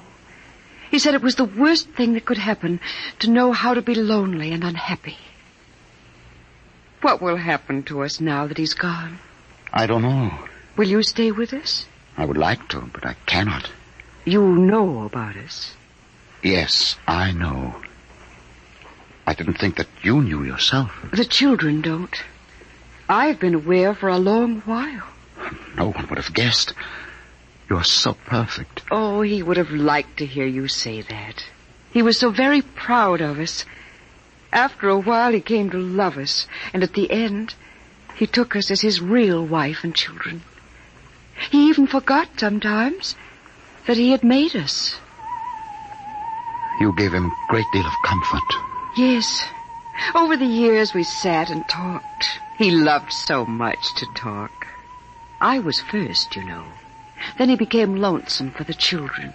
He said it was the worst thing that could happen, to know how to be lonely and unhappy. What will happen to us now that he's gone? I don't know. Will you stay with us? I would like to, but I cannot. You know about us. Yes, I know. I didn't think that you knew yourself. The children don't. I've been aware for a long while. No one would have guessed. You're so perfect. Oh, he would have liked to hear you say that. He was so very proud of us. After a while, he came to love us, and at the end, he took us as his real wife and children. He even forgot sometimes that he had made us. You gave him a great deal of comfort. Yes. Over the years, we sat and talked. He loved so much to talk. I was first, you know. Then he became lonesome for the children,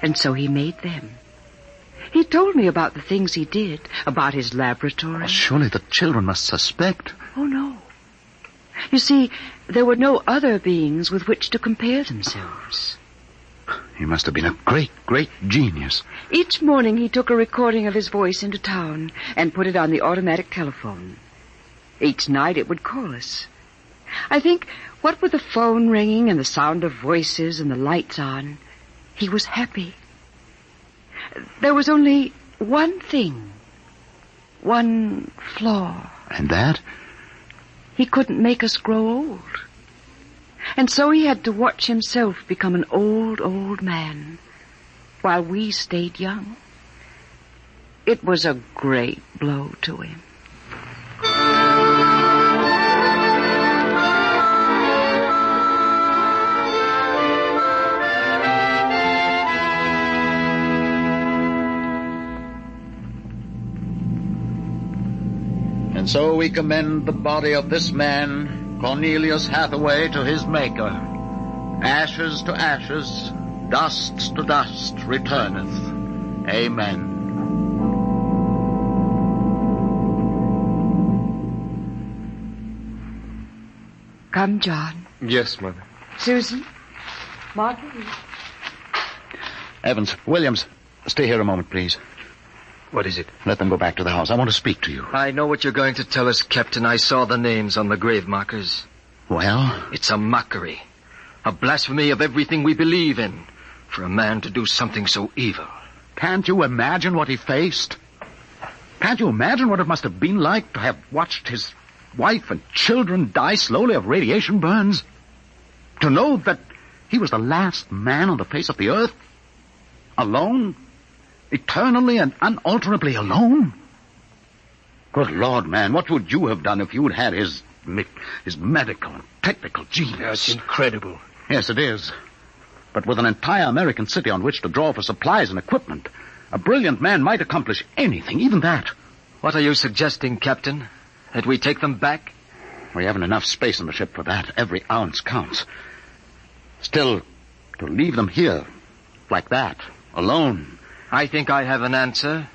and so he made them. He told me about the things he did, about his laboratory. Well, surely the children must suspect. Oh, no. You see, there were no other beings with which to compare themselves. He must have been a great, great genius. Each morning he took a recording of his voice into town and put it on the automatic telephone. Each night it would call us. I think, what with the phone ringing and the sound of voices and the lights on, he was happy. There was only one thing, one flaw. And that? He couldn't make us grow old. And so he had to watch himself become an old, old man, while we stayed young. It was a great blow to him. And so we commend the body of this man, Cornelius Hathaway, to his Maker. Ashes to ashes, dust to dust returneth. Amen. Come, John. Yes, Mother. Susan? Marguerite? Evans, Williams, stay here a moment, please. What is it? Let them go back to the house. I want to speak to you. I know what you're going to tell us, Captain. I saw the names on the grave markers. Well? It's a mockery. A blasphemy of everything we believe in. For a man to do something so evil. Can't you imagine what he faced? Can't you imagine what it must have been like to have watched his wife and children die slowly of radiation burns? To know that he was the last man on the face of the earth? Alone? Eternally and unalterably alone? Good Lord, man, what would you have done if you'd had his medical and technical genius? That's incredible. Yes, it is. But with an entire American city on which to draw for supplies and equipment, a brilliant man might accomplish anything, even that. What are you suggesting, Captain? That we take them back? We haven't enough space on the ship for that. Every ounce counts. Still, to leave them here, like that, alone... I think I have an answer,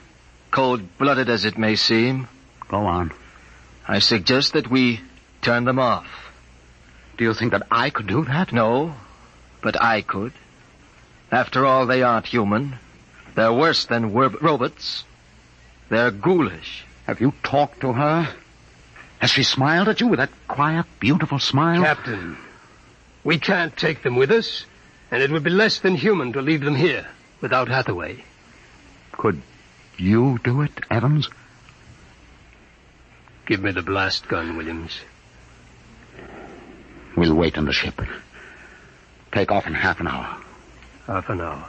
cold-blooded as it may seem. Go on. I suggest that we turn them off. Do you think that I could do that? No, but I could. After all, they aren't human. They're worse than robots. They're ghoulish. Have you talked to her? Has she smiled at you with that quiet, beautiful smile? Captain, we can't take them with us, and it would be less than human to leave them here without Hathaway. Could you do it, Evans? Give me the blast gun, Williams. We'll wait in the ship. Take off in half an hour. Half an hour.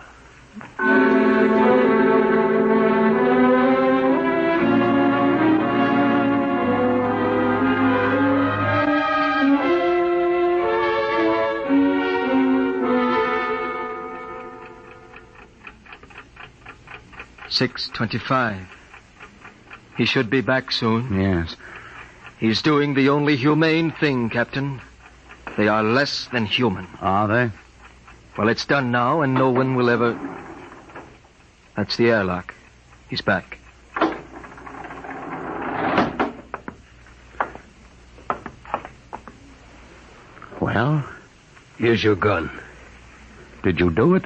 6:25. He should be back soon. Yes. He's doing the only humane thing, Captain. They are less than human. Are they? Well, it's done now, and no one will ever... That's the airlock. He's back. Well? Here's your gun. Did you do it?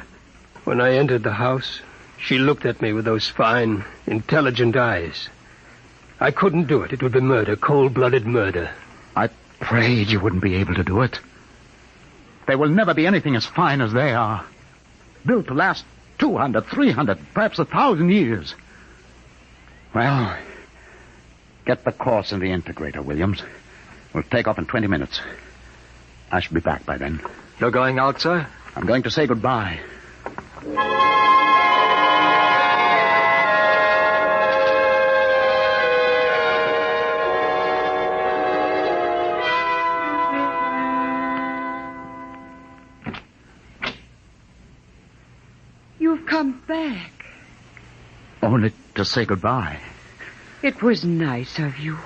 When I entered the house, she looked at me with those fine, intelligent eyes. I couldn't do it. It would be murder, cold-blooded murder. I prayed you wouldn't be able to do it. There will never be anything as fine as they are. Built to last 200, 300, perhaps 1,000 years. Well, get the course in the integrator, Williams. We'll take off in 20 minutes. I should be back by then. You're going out, sir? I'm going to say goodbye. You've come back. Only to say goodbye. It was nice of you.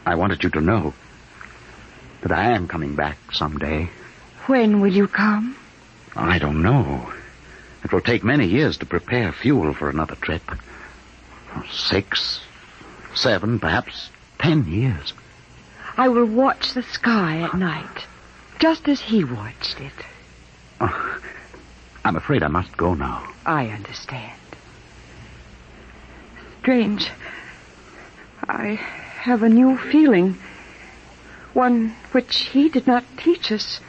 I wanted you to know that I am coming back someday. When will you come? I don't know. It will take many years to prepare fuel for another trip. 6, 7, perhaps 10 years. I will watch the sky at night, just as he watched it. Oh, I'm afraid I must go now. I understand. Strange. I have a new feeling. One which he did not teach us.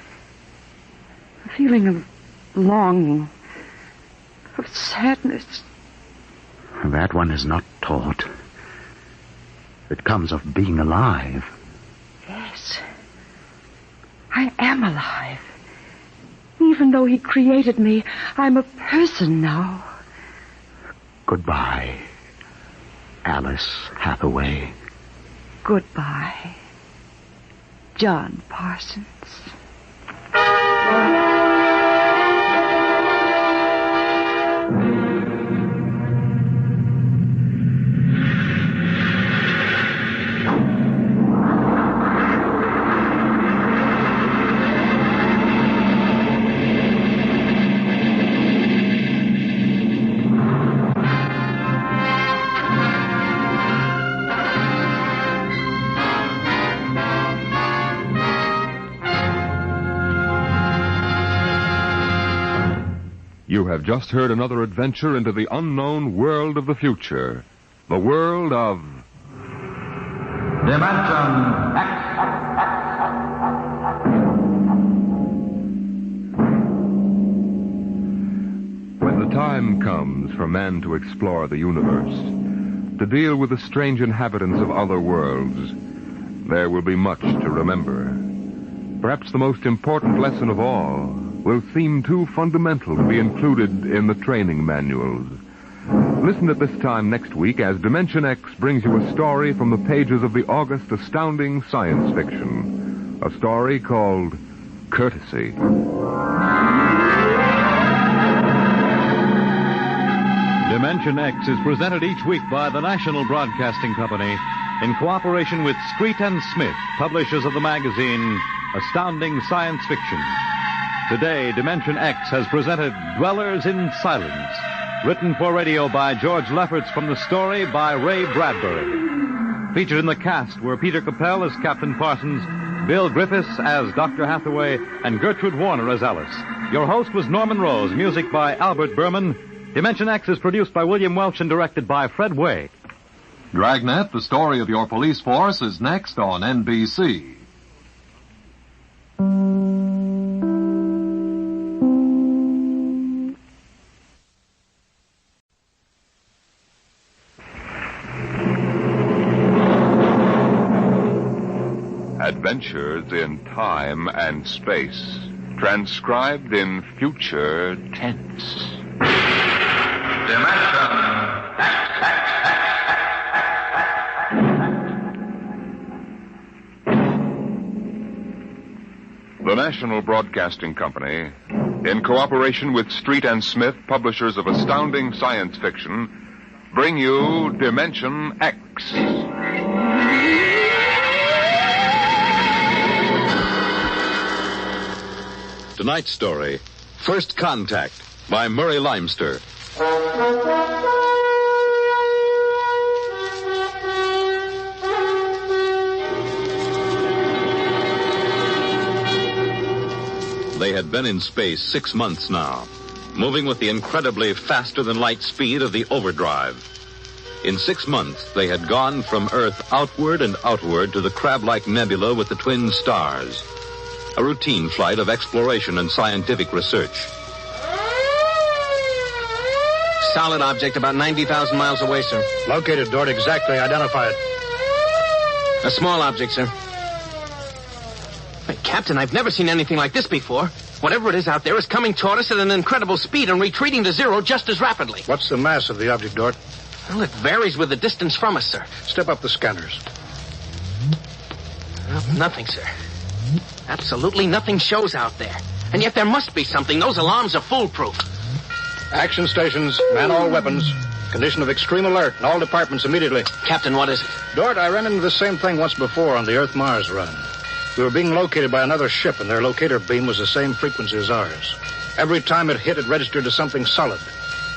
A feeling of longing, of sadness. That one is not taught. It comes of being alive. Yes. I am alive. Even though he created me, I'm a person now. Goodbye, Alice Hathaway. Goodbye, John Parsons. You have just heard another adventure into the unknown world of the future. The world of... Dimension X. When the time comes for man to explore the universe, to deal with the strange inhabitants of other worlds, there will be much to remember. Perhaps the most important lesson of all will seem too fundamental to be included in the training manuals. Listen at this time next week as Dimension X brings you a story from the pages of the August astounding science fiction. A story called Courtesy. Dimension X is presented each week by the National Broadcasting Company in cooperation with Street and Smith, publishers of the magazine Astounding Science Fiction. Today, Dimension X has presented Dwellers in Silence, written for radio by George Lefferts from the story by Ray Bradbury. Featured in the cast were Peter Capell as Captain Parsons, Bill Griffiths as Dr. Hathaway, and Gertrude Warner as Alice. Your host was Norman Rose, music by Albert Berman. Dimension X is produced by William Welch and directed by Fred Way. Dragnet, the story of your police force, is next on NBC. Adventures in time and space, transcribed in future tense. Dimension The National Broadcasting Company, in cooperation with Street and Smith, publishers of astounding science fiction, bring you Dimension X. Tonight's story, First Contact, by Murray Leinster. They had been in space 6 months now, moving with the incredibly faster-than-light speed of the overdrive. In 6 months, they had gone from Earth outward and outward to the crab-like nebula with the twin stars. A routine flight of exploration and scientific research. Solid object about 90,000 miles away, sir. Located, Dort. Exactly. Identify it. A small object, sir. Hey, Captain, I've never seen anything like this before. Whatever it is out there is coming toward us at an incredible speed and retreating to zero just as rapidly. What's the mass of the object, Dort? Well, it varies with the distance from us, sir. Step up the scanners. Well, nothing, sir. Absolutely nothing shows out there. And yet there must be something. Those alarms are foolproof. Action stations, man all weapons. Condition of extreme alert in all departments immediately. Captain, what is it? Dort, I ran into the same thing once before on the Earth-Mars run. We were being located by another ship, and their locator beam was the same frequency as ours. Every time it hit, it registered as something solid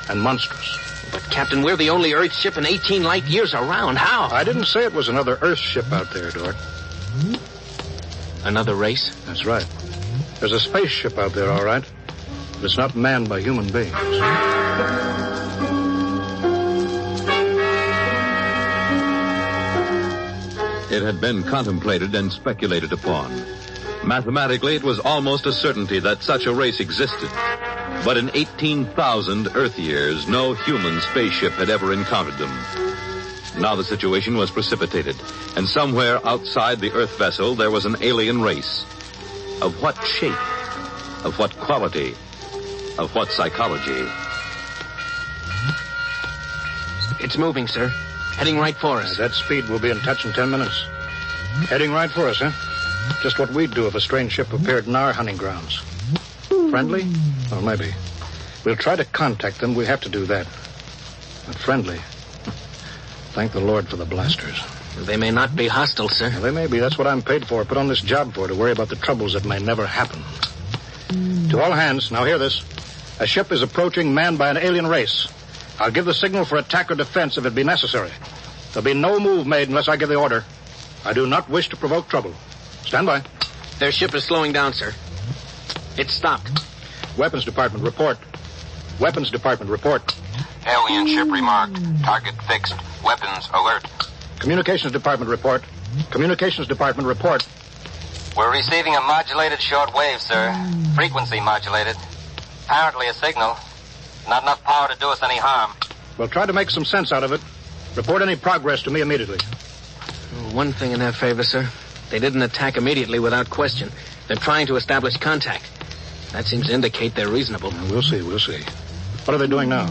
and monstrous. But, Captain, we're the only Earth ship in 18 light years around. How? I didn't say it was another Earth ship out there, Dort. Another race? That's right. There's a spaceship out there, all right. But it's not manned by human beings. It had been contemplated and speculated upon. Mathematically, it was almost a certainty that such a race existed. But in 18,000 Earth years, no human spaceship had ever encountered them. Now the situation was precipitated, and somewhere outside the Earth vessel there was an alien race. Of what shape? Of what quality? Of what psychology? It's moving, sir. Heading right for us. At that speed, we'll be in touch in 10 minutes. Heading right for us, huh? Just what we'd do if a strange ship appeared in our hunting grounds. Friendly? Well, maybe. We'll try to contact them. We have to do that. But friendly? Thank the Lord for the blasters. They may not be hostile, sir. Well, they may be. That's what I'm paid for. Put on this job for, to worry about the troubles that may never happen. To all hands, now hear this. A ship is approaching manned by an alien race. I'll give the signal for attack or defense if it be necessary. There'll be no move made unless I give the order. I do not wish to provoke trouble. Stand by. Their ship is slowing down, sir. It's stopped. Weapons Department, report. Weapons Department, report. Alien ship remarked. Target fixed. Weapons alert. Communications Department, report. Communications Department, report. We're receiving a modulated short wave, sir. Frequency modulated. Apparently a signal. Not enough power to do us any harm. We'll try to make some sense out of it. Report any progress to me immediately. One thing in their favor, sir. They didn't attack immediately without question. They're trying to establish contact. That seems to indicate they're reasonable. We'll see. What are they doing now?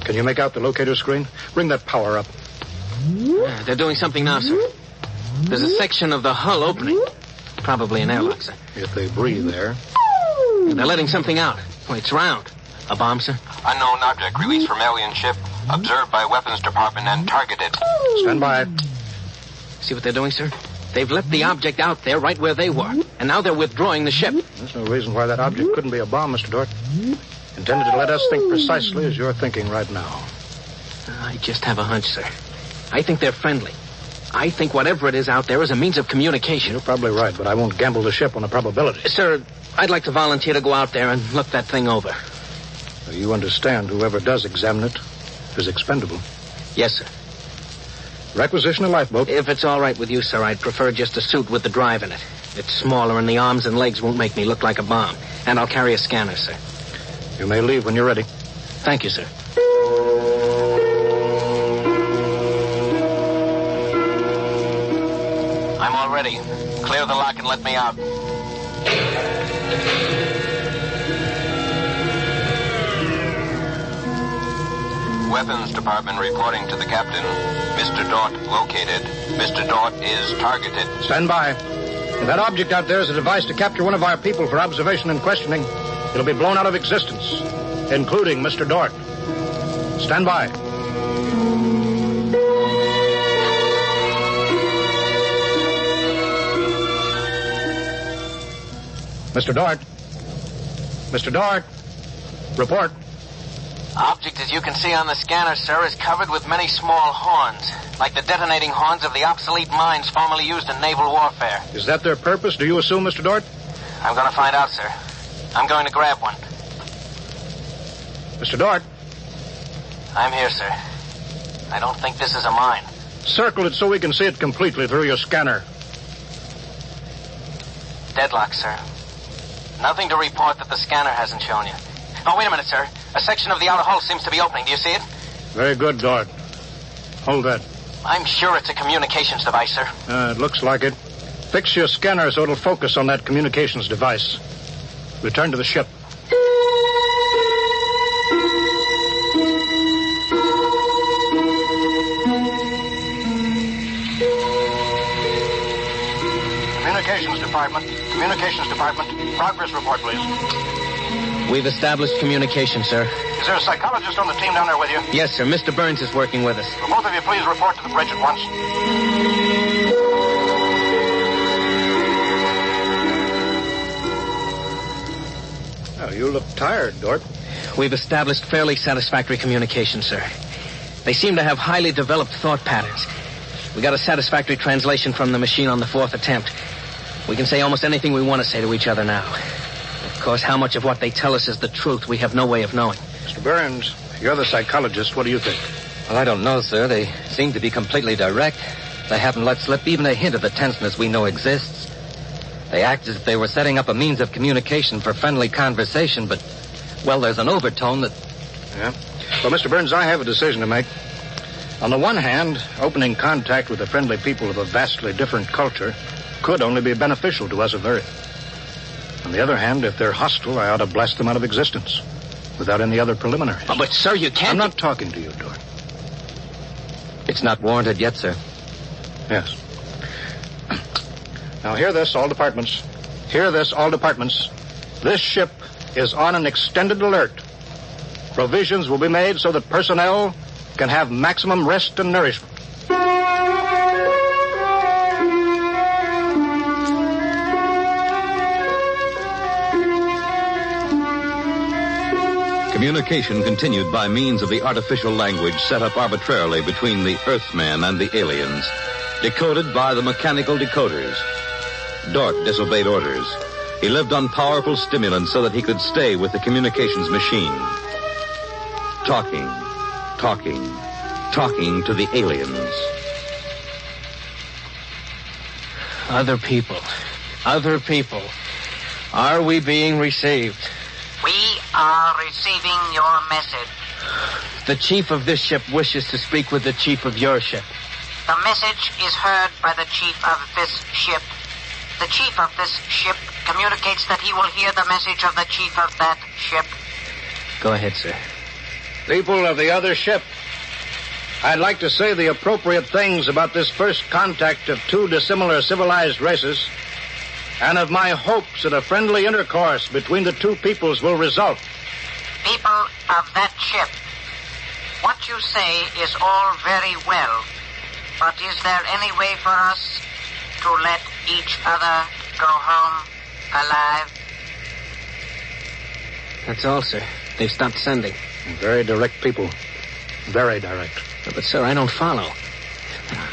Can you make out the locator screen? Bring that power up. They're doing something now, sir. There's a section of the hull opening. Probably an airlock, sir. If they breathe there. They're letting something out. Oh, it's round. A bomb, sir? Unknown object released from alien ship. Observed by Weapons Department and targeted. Stand by. See what they're doing, sir? They've left the object out there right where they were. And now they're withdrawing the ship. There's no reason why that object couldn't be a bomb, Mr. Dort. Intended to let us think precisely as you're thinking right now. I just have a hunch, sir. I think they're friendly. I think whatever it is out there is a means of communication. You're probably right, but I won't gamble the ship on a probability. Sir, I'd like to volunteer to go out there and look that thing over. So you understand whoever does examine it is expendable? Yes, sir. Requisition a lifeboat. If it's all right with you, sir, I'd prefer just a suit with the drive in it. It's smaller and the arms and legs won't make me look like a bomb. And I'll carry a scanner, sir. You may leave when you're ready. Thank you, sir. I'm all ready. Clear the lock and let me out. Weapons Department reporting to the captain. Mr. Dort located. Mr. Dort is targeted. Stand by. If that object out there is a device to capture one of our people for observation and questioning, it'll be blown out of existence, including Mr. Dort. Stand by. Mr. Dort. Mr. Dort. Report. Object, as you can see on the scanner, sir, is covered with many small horns, like the detonating horns of the obsolete mines formerly used in naval warfare. Is that their purpose, do you assume, Mr. Dort? I'm going to find out, sir. I'm going to grab one. Mr. Dort. I'm here, sir. I don't think this is a mine. Circle it so we can see it completely through your scanner. Deadlock, sir. Nothing to report that the scanner hasn't shown you. Oh, wait a minute, sir. A section of the outer hull seems to be opening. Do you see it? Very good, Dort. Hold that. I'm sure it's a communications device, sir. It looks like it. Fix your scanner so it'll focus on that communications device. Return to the ship. Communications Department. Progress report, please. We've established communication, sir. Is there a psychologist on the team down there with you? Yes, sir. Mr. Burns is working with us. Will both of you please report to the bridge at once? Well, you look tired, Dort. We've established fairly satisfactory communication, sir. They seem to have highly developed thought patterns. We got a satisfactory translation from the machine on the 4th attempt. We can say almost anything we want to say to each other now. Of course, how much of what they tell us is the truth, we have no way of knowing. Mr. Burns, you're the psychologist. What do you think? Well, I don't know, sir. They seem to be completely direct. They haven't let slip even a hint of the tenseness we know exists. They act as if they were setting up a means of communication for friendly conversation, but, well, there's an overtone that... Yeah? Well, Mr. Burns, I have a decision to make. On the one hand, opening contact with the friendly people of a vastly different culture could only be beneficial to us of Earth. On the other hand, if they're hostile, I ought to blast them out of existence without any other preliminaries. Oh, but, sir, you can't... I'm not talking to you, Dort. It's not warranted yet, sir. Yes. Now, hear this, all departments. Hear this, all departments. This ship is on an extended alert. Provisions will be made so that personnel can have maximum rest and nourishment. Communication continued by means of the artificial language set up arbitrarily between the Earthman and the aliens, decoded by the mechanical decoders. Dort disobeyed orders. He lived on powerful stimulants so that he could stay with the communications machine. Talking to the aliens. Other people. Are we being received? We are receiving your message. The chief of this ship wishes to speak with the chief of your ship. The message is heard by the chief of this ship. The chief of this ship communicates that he will hear the message of the chief of that ship. Go ahead, sir. People of the other ship, I'd like to say the appropriate things about this first contact of two dissimilar civilized races, and of my hopes that a friendly intercourse between the two peoples will result. People of that ship, what you say is all very well, but is there any way for us to let each other go home alive? That's all, sir. They've stopped sending. Very direct people. Very direct. But, sir, I don't follow.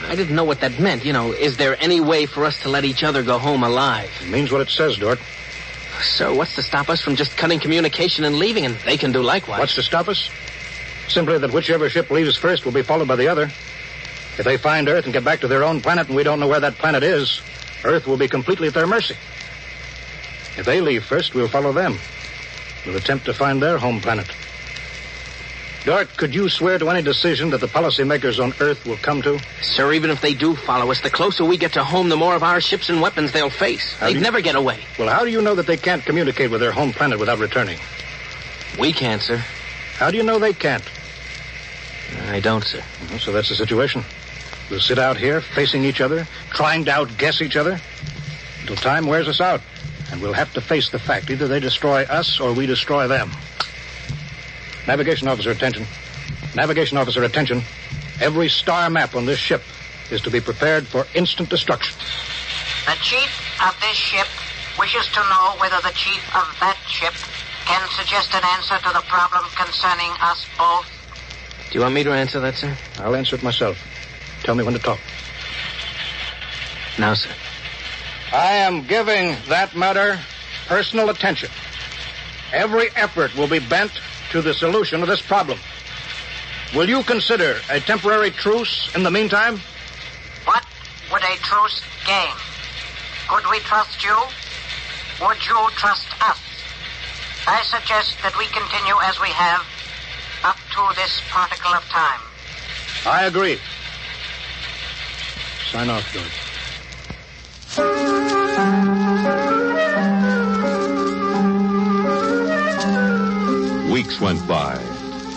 I didn't know what that meant. You know, is there any way for us to let each other go home alive? It means what it says, Dort. Sir, what's to stop us from just cutting communication and leaving, and they can do likewise? What's to stop us? Simply that whichever ship leaves first will be followed by the other. If they find Earth and get back to their own planet and we don't know where that planet is, Earth will be completely at their mercy. If they leave first, we'll follow them. We'll attempt to find their home planet. Dort, could you swear to any decision that the policymakers on Earth will come to? Sir, even if they do follow us, the closer we get to home, the more of our ships and weapons they'll face. They'd never get away. Well, how do you know that they can't communicate with their home planet without returning? We can't, sir. How do you know they can't? I don't, sir. So that's the situation. We'll sit out here, facing each other, trying to outguess each other, until time wears us out. And we'll have to face the fact. Either they destroy us or we destroy them. Navigation officer, attention. Navigation officer, attention. Every star map on this ship is to be prepared for instant destruction. The chief of this ship wishes to know whether the chief of that ship can suggest an answer to the problem concerning us both. Do you want me to answer that, sir? I'll answer it myself. Tell me when to talk. Now, sir. I am giving that matter personal attention. Every effort will be bent to the solution of this problem. Will you consider a temporary truce in the meantime? What would a truce gain? Could we trust you? Would you trust us? I suggest that we continue as we have up to this particle of time. I agree. Sign off, George. Weeks went by,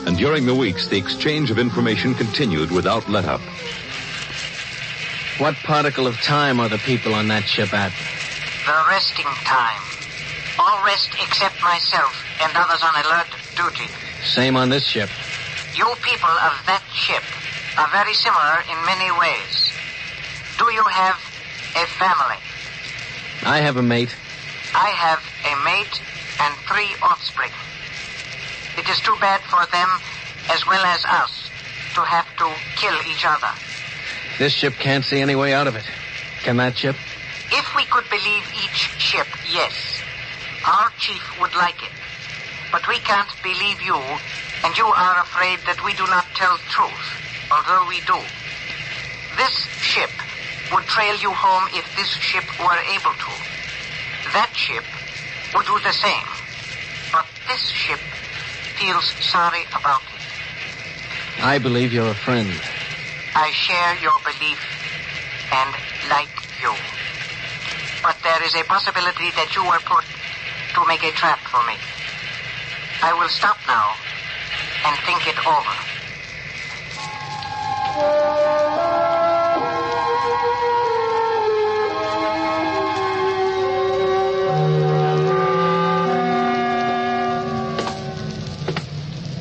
and during the weeks, the exchange of information continued without let-up. What particle of time are the people on that ship at? The resting time. All rest except myself and others on alert duty. Same on this ship. You people of that ship are very similar in many ways. Do you have a family? I have a mate. I have a mate and 3 offspring. It is too bad for them, as well as us, to have to kill each other. This ship can't see any way out of it. Can that ship? If we could believe each ship, yes. Our chief would like it. But we can't believe you, and you are afraid that we do not tell truth, although we do. This ship would trail you home if this ship were able to. That ship would do the same. But this ship feels sorry about it. I believe you're a friend. I share your belief and like you. But there is a possibility that you were put to make a trap for me. I will stop now and think it over.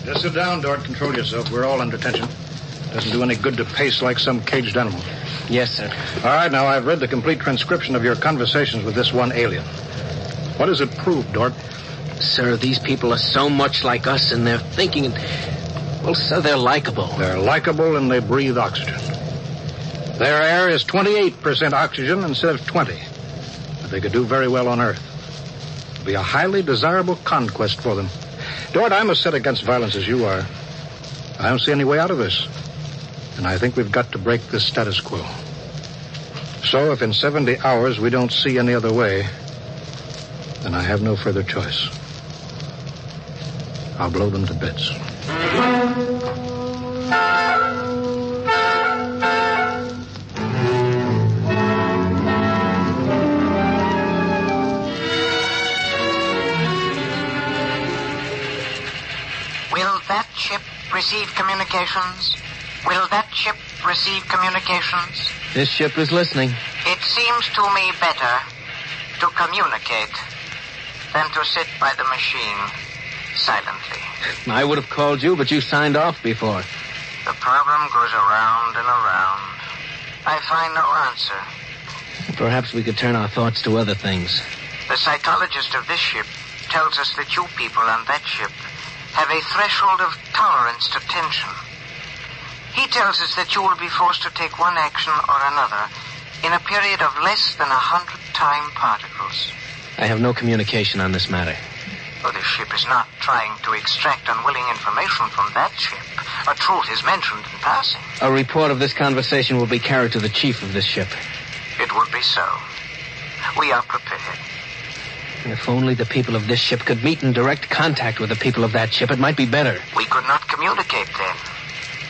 Just sit down, Dort. Control yourself. We're all under tension. Doesn't do any good to pace like some caged animal. Yes, sir. All right, now, I've read the complete transcription of your conversations with this one alien. What does it prove, Dort? Sir, these people are so much like us in their thinking. Well, sir, they're likable. They're likable and they breathe oxygen. Their air is 28% oxygen instead of 20. But they could do very well on Earth. It'd be a highly desirable conquest for them. Dort, I'm as set against violence as you are. I don't see any way out of this. And I think we've got to break this status quo. So if in 70 hours we don't see any other way, then I have no further choice. I'll blow them to bits. Will that ship receive communications? Will that ship receive communications? This ship is listening. It seems to me better to communicate than to sit by the machine silently. I would have called you, but you signed off before. The problem goes around and around. I find no answer. Perhaps we could turn our thoughts to other things. The psychologist of this ship tells us that you people on that ship have a threshold of tolerance to tension. He tells us that you will be forced to take one action or another in a period of less than 100 time particles. I have no communication on this matter. Well, this ship is not trying to extract unwilling information from that ship. A truth is mentioned in passing. A report of this conversation will be carried to the chief of this ship. It would be so. We are prepared. If only the people of this ship could meet in direct contact with the people of that ship, it might be better. We could not communicate then.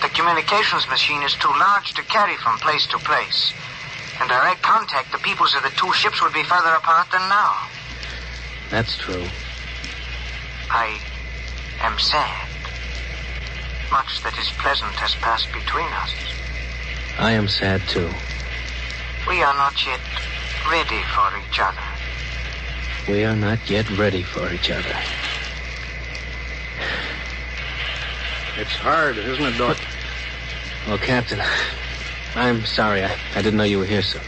The communications machine is too large to carry from place to place. In direct contact, the peoples of the two ships would be further apart than now. That's true. I am sad. Much that is pleasant has passed between us. I am sad, too. We are not yet ready for each other. We are not yet ready for each other. It's hard, isn't it, Dort? Well, Captain, I'm sorry. I didn't know you were here, sir.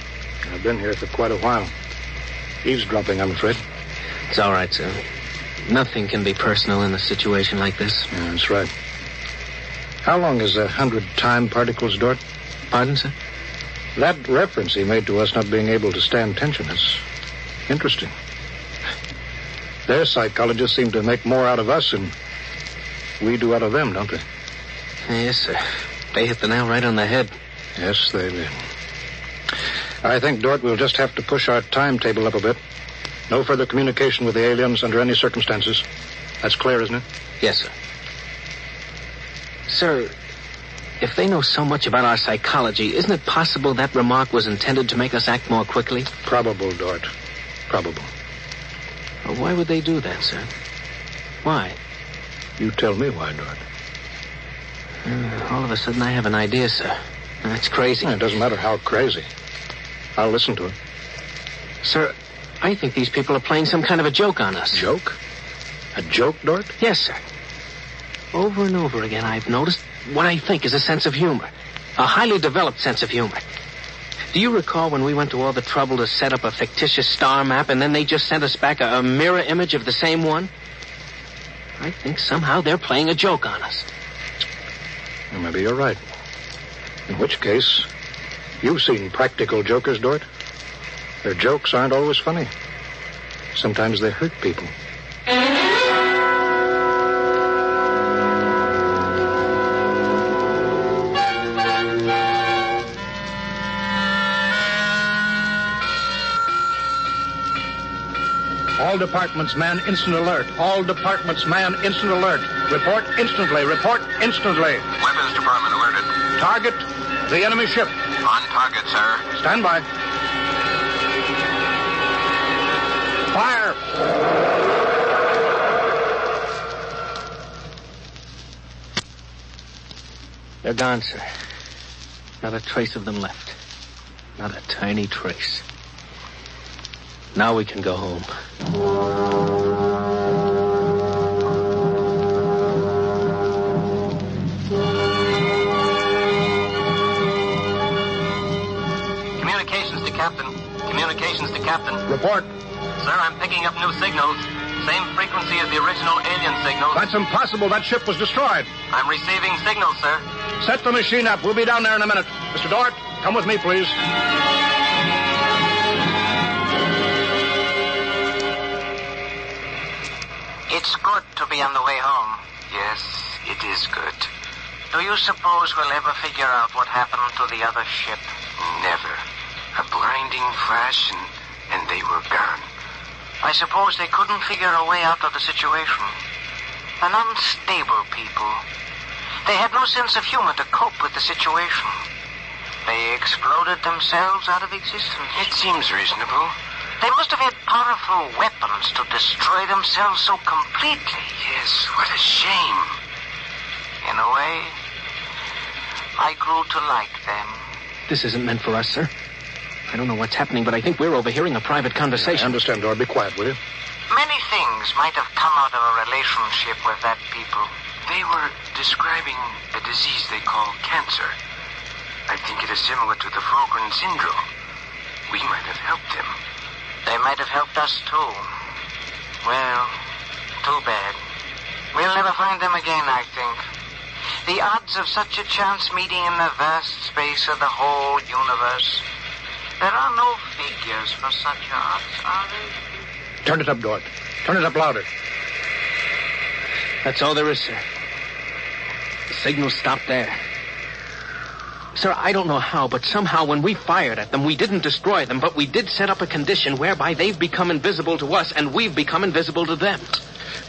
I've been here for quite a while. Eavesdropping, I'm afraid. It's all right, sir. Nothing can be personal in a situation like this. Yeah, that's right. How long is 100 time particles, Dort? Pardon, sir? That reference he made to us not being able to stand tension is interesting. Their psychologists seem to make more out of us than we do out of them, don't they? Yes, sir. They hit the nail right on the head. Yes, they did. I think, Dort, we'll just have to push our timetable up a bit. No further communication with the aliens under any circumstances. That's clear, isn't it? Yes, sir. Sir, if they know so much about our psychology, isn't it possible that remark was intended to make us act more quickly? Probable, Dort. Probable. Well, why would they do that, sir? Why? You tell me why, Dort. All of a sudden, I have an idea, sir. That's crazy. It doesn't matter how crazy. I'll listen to it. Sir, I think these people are playing some kind of a joke on us. Joke? A joke, Dort? Yes, sir. Over and over again, I've noticed what I think is a sense of humor. A highly developed sense of humor. Do you recall when we went to all the trouble to set up a fictitious star map and then they just sent us back a mirror image of the same one? I think somehow they're playing a joke on us. Well, maybe you're right. In which case, you've seen practical jokers, Dort. Their jokes aren't always funny. Sometimes they hurt people. All departments, man, instant alert. All departments, man, instant alert. Report instantly. Report instantly. Weapons Department alerted. Target, the enemy ship. On target, sir. Stand by. Fire! They're gone, sir. Not a trace of them left. Not a tiny trace. Now we can go home. Communications to Captain. Communications to Captain. Report. Sir, I'm picking up new signals. Same frequency as the original alien signals. That's impossible. That ship was destroyed. I'm receiving signals, sir. Set the machine up. We'll be down there in a minute. Mr. Dort, come with me, please. It's good to be on the way home. Yes, it is good. Do you suppose we'll ever figure out what happened to the other ship? Never. A blinding flash and they were gone. I suppose they couldn't figure a way out of the situation. An unstable people. They had no sense of humor to cope with the situation. They exploded themselves out of existence. It seems reasonable. They must have had powerful weapons to destroy themselves so completely. Yes, what a shame. In a way, I grew to like them. This isn't meant for us, sir. I don't know what's happening, but I think we're overhearing a private conversation. I understand, Dort. Be quiet, will you? Many things might have come out of a relationship with that people. They were describing a disease they call cancer. I think it is similar to the Fulgren syndrome. We might have helped them. They might have helped us, too. Well, too bad. We'll never find them again, I think. The odds of such a chance meeting in the vast space of the whole universe. There are no figures for such odds, are there? Turn it up, Dort. Turn it up louder. That's all there is, sir. The signal stopped there. Sir, I don't know how, but somehow when we fired at them, we didn't destroy them, but we did set up a condition whereby they've become invisible to us and we've become invisible to them.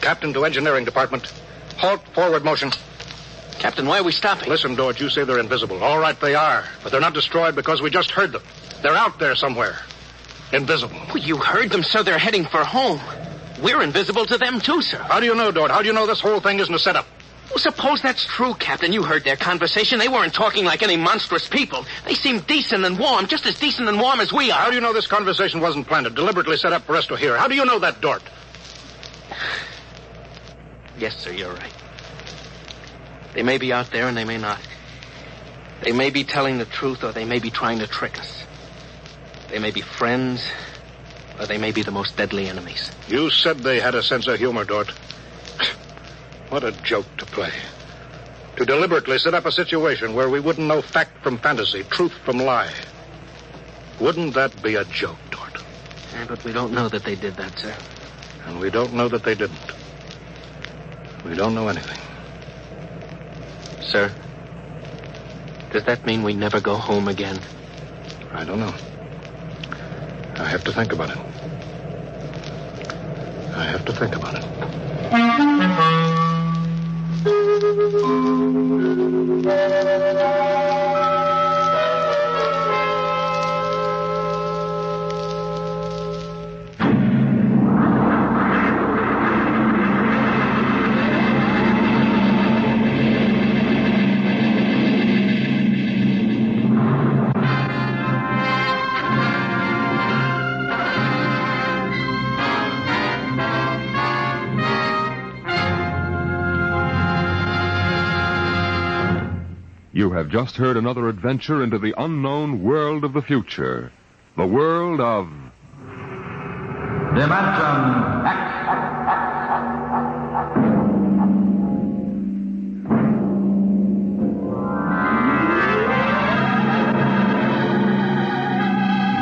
Captain to Engineering Department. Halt forward motion. Captain, why are we stopping? Listen, Dort, you say they're invisible. All right, they are. But they're not destroyed because we just heard them. They're out there somewhere. Invisible. Well, you heard them, sir. They're heading for home. We're invisible to them, too, sir. How do you know, Dort? How do you know this whole thing isn't a setup? Well, suppose that's true, Captain. You heard their conversation. They weren't talking like any monstrous people. They seemed decent and warm, just as decent and warm as we are. How do you know this conversation wasn't planted, deliberately set up for us to hear? How do you know that, Dort? Yes, sir, you're right. They may be out there and they may not. They may be telling the truth or they may be trying to trick us. They may be friends or they may be the most deadly enemies. You said they had a sense of humor, Dort. What a joke to play. To deliberately set up a situation where we wouldn't know fact from fantasy, truth from lie. Wouldn't that be a joke, Dort? Yeah, but we don't know that they did that, sir. And we don't know that they didn't. We don't know anything. Sir, does that mean we never go home again? I don't know. I have to think about it. I have to think about it. You have just heard another adventure into the unknown world of the future. The world of... Dimension X.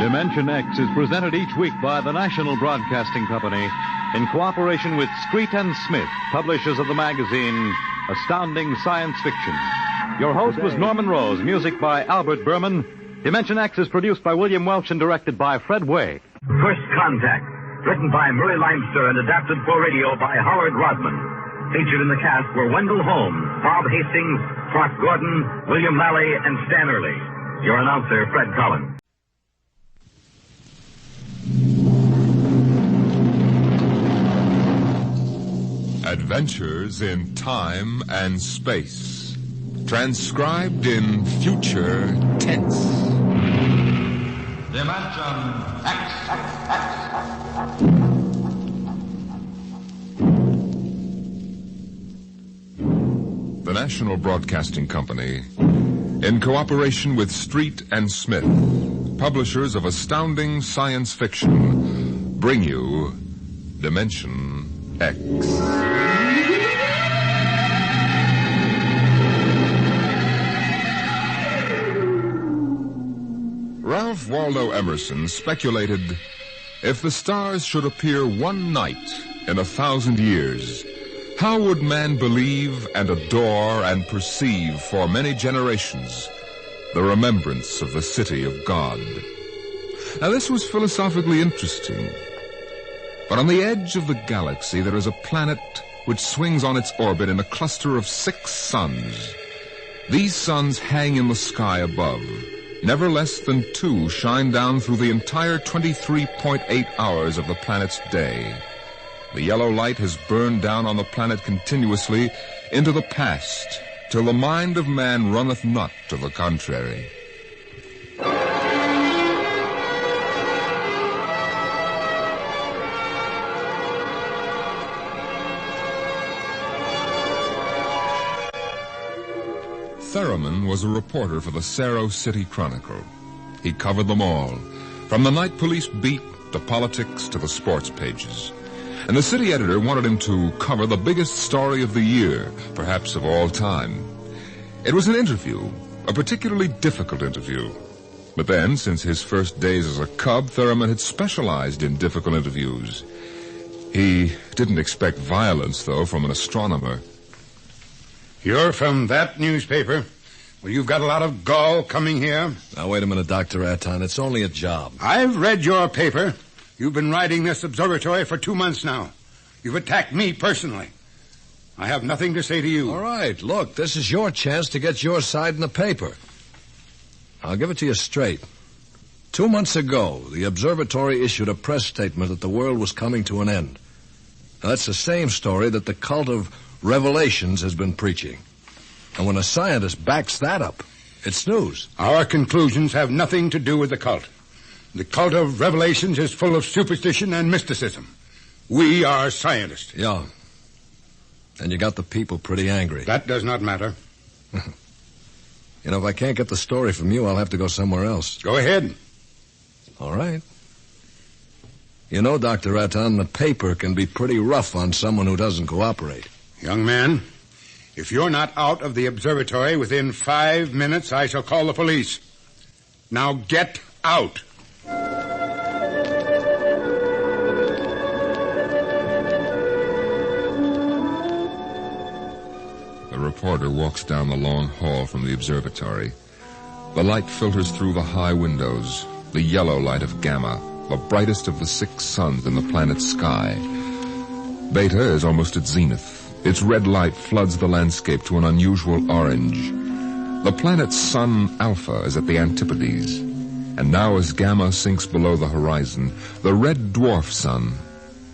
Dimension X is presented each week by the National Broadcasting Company in cooperation with Street and Smith, publishers of the magazine Astounding Science Fiction. Your host was Norman Rose, music by Albert Berman. Dimension X is produced by William Welch and directed by Fred Way. First Contact, written by Murray Leinster and adapted for radio by Howard Rodman. Featured in the cast were Wendell Holmes, Bob Hastings, Clark Gordon, William Lally, and Stan Early. Your announcer, Fred Collins. Adventures in Time and Space. Transcribed in future tense. Dimension X. The National Broadcasting Company, in cooperation with Street and Smith, publishers of astounding science fiction, bring you Dimension X. Ralph Waldo Emerson speculated, if the stars should appear one night in 1,000 years, how would man believe and adore and perceive for many generations the remembrance of the city of God? Now, this was philosophically interesting. But on the edge of the galaxy, there is a planet which swings on its orbit in a cluster of 6 suns. These suns hang in the sky above. Never less than 2 shine down through the entire 23.8 hours of the planet's day. The yellow light has burned down on the planet continuously into the past, till the mind of man runneth not to the contrary. Thurman was a reporter for the Cerro City Chronicle. He covered them all, from the night police beat to politics to the sports pages. And the city editor wanted him to cover the biggest story of the year, perhaps of all time. It was an interview, a particularly difficult interview. But then, since his first days as a cub, Thurman had specialized in difficult interviews. He didn't expect violence, though, from an astronomer. You're from that newspaper? Well, you've got a lot of gall coming here. Now, wait a minute, Dr. Aton. It's only a job. I've read your paper. You've been riding this observatory for 2 months now. You've attacked me personally. I have nothing to say to you. All right, look, this is your chance to get your side in the paper. I'll give it to you straight. 2 months ago, the observatory issued a press statement that the world was coming to an end. Now, that's the same story that the cult of Revelations has been preaching. And when a scientist backs that up, it's news. Our conclusions have nothing to do with the cult. The cult of Revelations is full of superstition and mysticism. We are scientists. Yeah. And you got the people pretty angry. That does not matter. You know, if I can't get the story from you, I'll have to go somewhere else. Go ahead. All right. You know, Dr. Aton, the paper can be pretty rough on someone who doesn't cooperate. Young man, if you're not out of the observatory within 5 minutes, I shall call the police. Now get out. The reporter walks down the long hall from the observatory. The light filters through the high windows, the yellow light of Gamma, the brightest of the 6 suns in the planet's sky. Beta is almost at zenith. Its red light floods the landscape to an unusual orange. The planet's sun, Alpha, is at the antipodes. And now as Gamma sinks below the horizon, the red dwarf sun,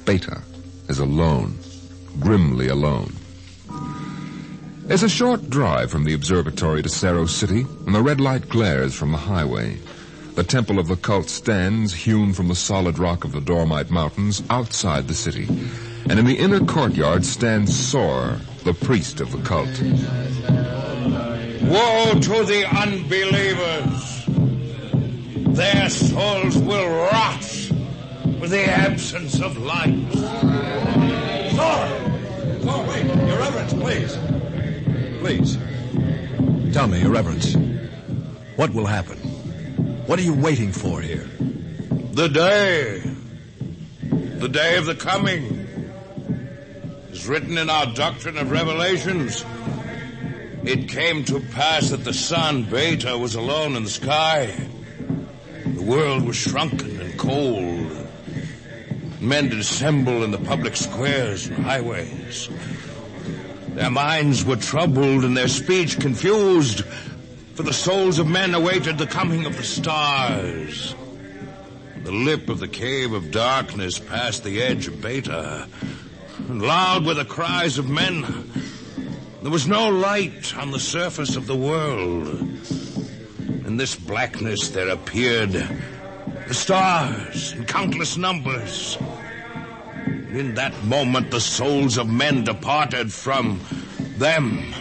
Beta, is alone, grimly alone. It's a short drive from the observatory to Cerro City, and the red light glares from the highway. The temple of the cult stands, hewn from the solid rock of the Dormite Mountains, outside the city. And in the inner courtyard stands Sor, the priest of the cult. Woe to the unbelievers. Their souls will rot with the absence of light. Oh, wait. Your Reverence, please. Please. Tell me, Your Reverence, what will happen? What are you waiting for here? The day of the coming, is written in our doctrine of revelations. It came to pass that the sun, Beta, was alone in the sky. The world was shrunken and cold. Men did assemble in the public squares and highways. Their minds were troubled and their speech confused, for the souls of men awaited the coming of the stars. The lip of the cave of darkness passed the edge of Beta, and loud were the cries of men. There was no light on the surface of the world. In this blackness there appeared the stars in countless numbers. In that moment the souls of men departed from them.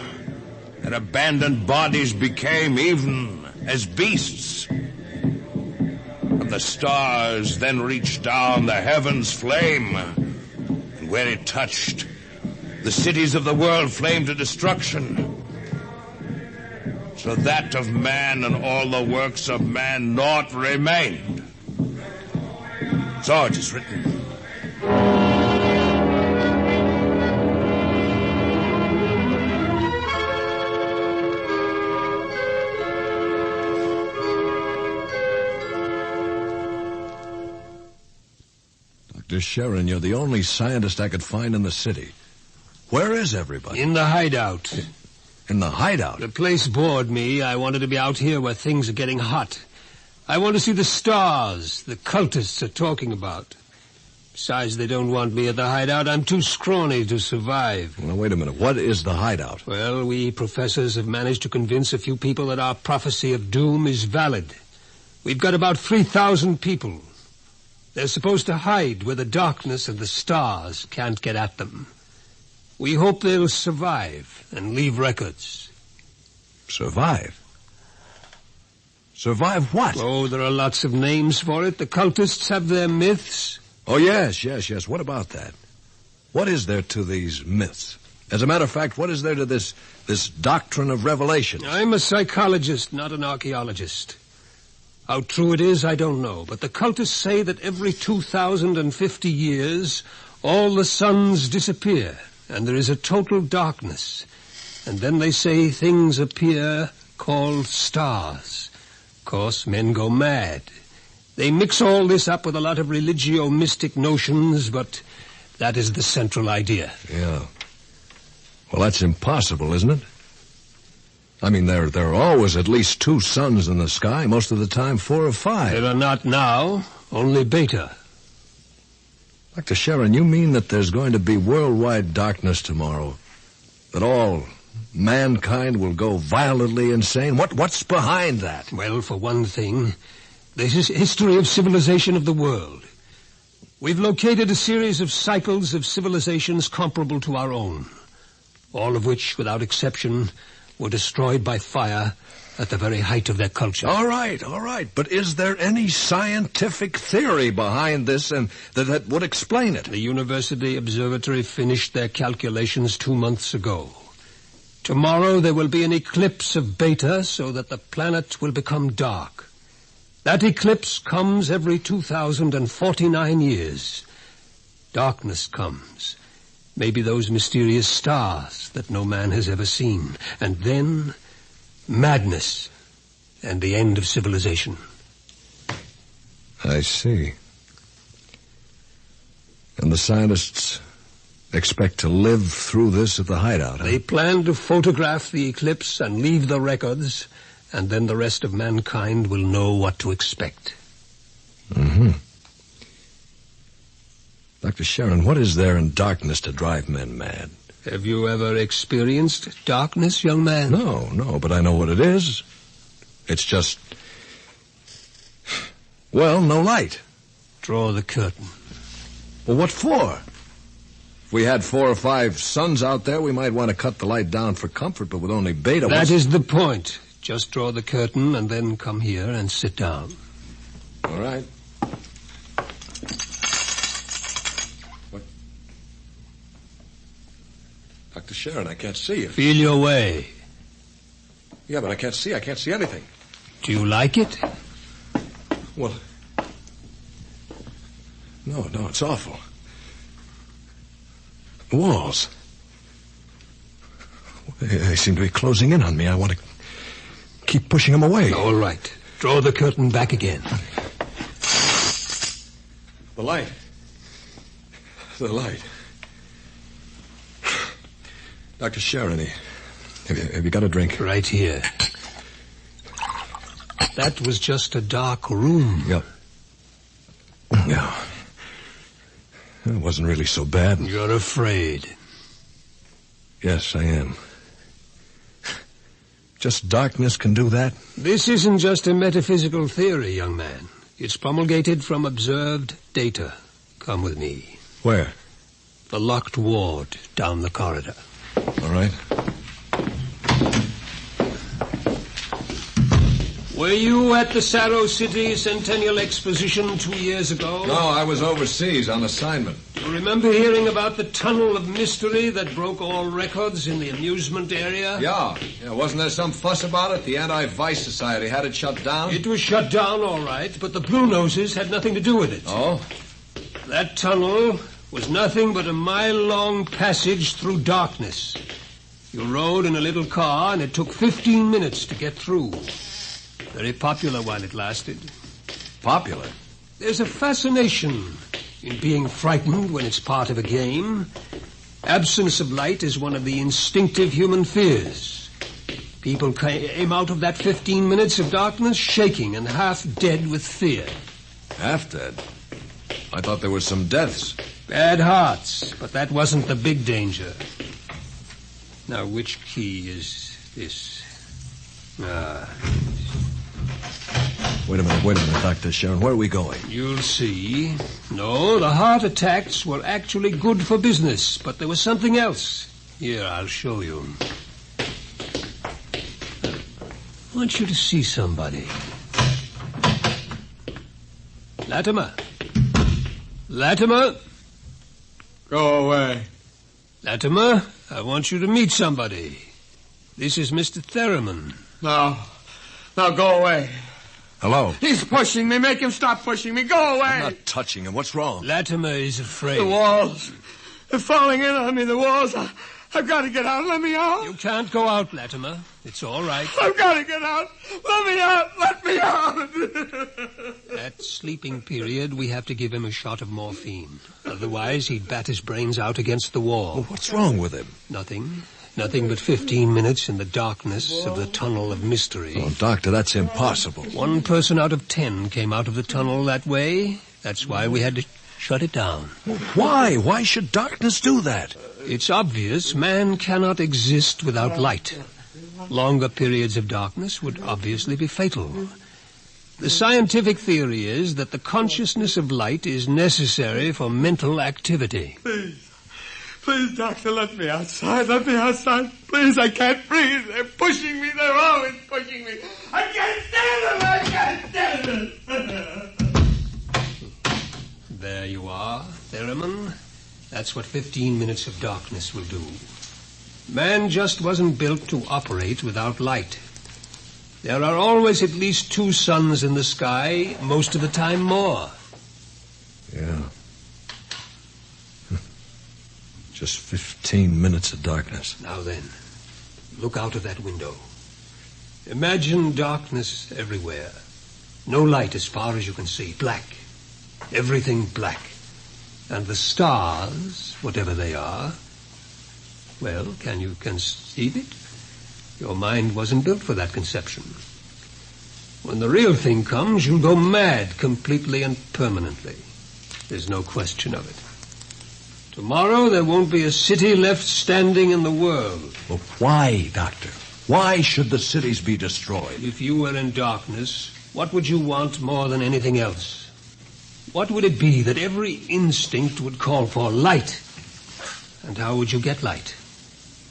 Their abandoned bodies became even as beasts. And the stars then reached down the heavens' flame, and where it touched, the cities of the world flamed to destruction. So that of man and all the works of man naught remained. So it is written. Dr. Sharon, you're the only scientist I could find in the city. Where is everybody? In the hideout. In the hideout? The place bored me. I wanted to be out here where things are getting hot. I want to see the stars the cultists are talking about. Besides, they don't want me at the hideout. I'm too scrawny to survive. Now, wait a minute. What is the hideout? Well, we professors have managed to convince a few people that our prophecy of doom is valid. We've got about 3,000 people. They're supposed to hide where the darkness and the stars can't get at them. We hope they'll survive and leave records. Survive? Survive what? Oh, there are lots of names for it. The cultists have their myths. Oh, yes. What about that? What is there to these myths? As a matter of fact, what is there to this doctrine of revelation? I'm a psychologist, not an archaeologist. How true it is, I don't know. But the cultists say that every 2,050 years, all the suns disappear, and there is a total darkness. And then they say things appear called stars. Of course, men go mad. They mix all this up with a lot of religio-mystic notions, but that is the central idea. Yeah. Well, that's impossible, isn't it? I mean, there are always at least 2 suns in the sky, most of the time 4 or 5. There are not now, only Beta. Dr. Sharon, you mean that there's going to be worldwide darkness tomorrow? That all mankind will go violently insane? What's behind that? Well, for one thing, this is history of civilization of the world. We've located a series of cycles of civilizations comparable to our own, all of which, without exception, were destroyed by fire at the very height of their culture. All right. But is there any scientific theory behind this and that would explain it? The University Observatory finished their calculations 2 months ago. Tomorrow there will be an eclipse of Beta so that the planet will become dark. That eclipse comes every 2,049 years. Darkness comes. Maybe those mysterious stars that no man has ever seen. And then, madness and the end of civilization. I see. And the scientists expect to live through this at the hideout, huh? They plan to photograph the eclipse and leave the records, and then the rest of mankind will know what to expect. Mm-hmm. Dr. Sharon, what is there in darkness to drive men mad? Have you ever experienced darkness, young man? No, but I know what it is. It's just, well, no light. Draw the curtain. Well, what for? If we had 4 or 5 suns out there, we might want to cut the light down for comfort, but with only beta... That is the point. Just draw the curtain and then come here and sit down. All right. What? Dr. Sharon, I can't see you. Feel your way. Yeah, but I can't see. I can't see anything. Do you like it? Well... No, it's awful. The walls. They seem to be closing in on me. I want to keep pushing them away. All right. Draw the curtain back again. The light. The light. Dr. Sharon, have you got a drink? Right here. That was just a dark room. Yeah. It wasn't really so bad. You're afraid. Yes, I am. Just darkness can do that? This isn't just a metaphysical theory, young man. It's promulgated from observed data. Come with me. Where? The locked ward down the corridor. All right. Were you at the Saro City Centennial Exposition 2 years ago? No, I was overseas on assignment. You remember hearing about the tunnel of mystery that broke all records in the amusement area? Yeah. Wasn't there some fuss about it? The Anti-Vice Society had it shut down? It was shut down, all right, but the Blue Noses had nothing to do with it. Oh? That tunnel was nothing but a mile-long passage through darkness. You rode in a little car, and it took 15 minutes to get through. Very popular while it lasted. Popular? There's a fascination in being frightened when it's part of a game. Absence of light is one of the instinctive human fears. People came out of that 15 minutes of darkness shaking and half dead with fear. Half dead? I thought there were some deaths. Bad hearts, but that wasn't the big danger. Now, which key is this? Wait a minute, Dr. Sharon. Where are we going? You'll see. No, the heart attacks were actually good for business, but there was something else. Here, I'll show you. I want you to see somebody. Latimer. Latimer. Go away. Latimer, I want you to meet somebody. This is Mr. Theremin. No, go away. Hello? He's pushing me. Make him stop pushing me. Go away. I'm not touching him. What's wrong? Latimer is afraid. The walls. They're falling in on me, the walls. I've got to get out. Let me out. You can't go out, Latimer. It's all right. I've got to get out. Let me out. Let me out. At sleeping period, we have to give him a shot of morphine. Otherwise, he'd bat his brains out against the wall. Well, what's wrong with him? Nothing. Nothing but 15 minutes in the darkness of the tunnel of mystery. Oh, Doctor, that's impossible. 1 person out of 10 came out of the tunnel that way. That's why we had to shut it down. Why? Why should darkness do that? It's obvious man cannot exist without light. Longer periods of darkness would obviously be fatal. The scientific theory is that the consciousness of light is necessary for mental activity. Please, doctor, let me outside. Let me outside. Please, I can't breathe. They're pushing me. They're always pushing me. I can't stand it. I can't stand it. There you are, Theremin. That's what 15 minutes of darkness will do. Man just wasn't built to operate without light. There are always at least 2 suns in the sky, most of the time more. Yeah. Just 15 minutes of darkness. Now then, look out of that window. Imagine darkness everywhere. No light as far as you can see. Black. Everything black. And the stars, whatever they are, well, can you conceive it? Your mind wasn't built for that conception. When the real thing comes, you'll go mad completely and permanently. There's no question of it. Tomorrow there won't be a city left standing in the world. Well, why, Doctor? Why should the cities be destroyed? If you were in darkness, what would you want more than anything else? What would it be that every instinct would call for? Light. And how would you get light?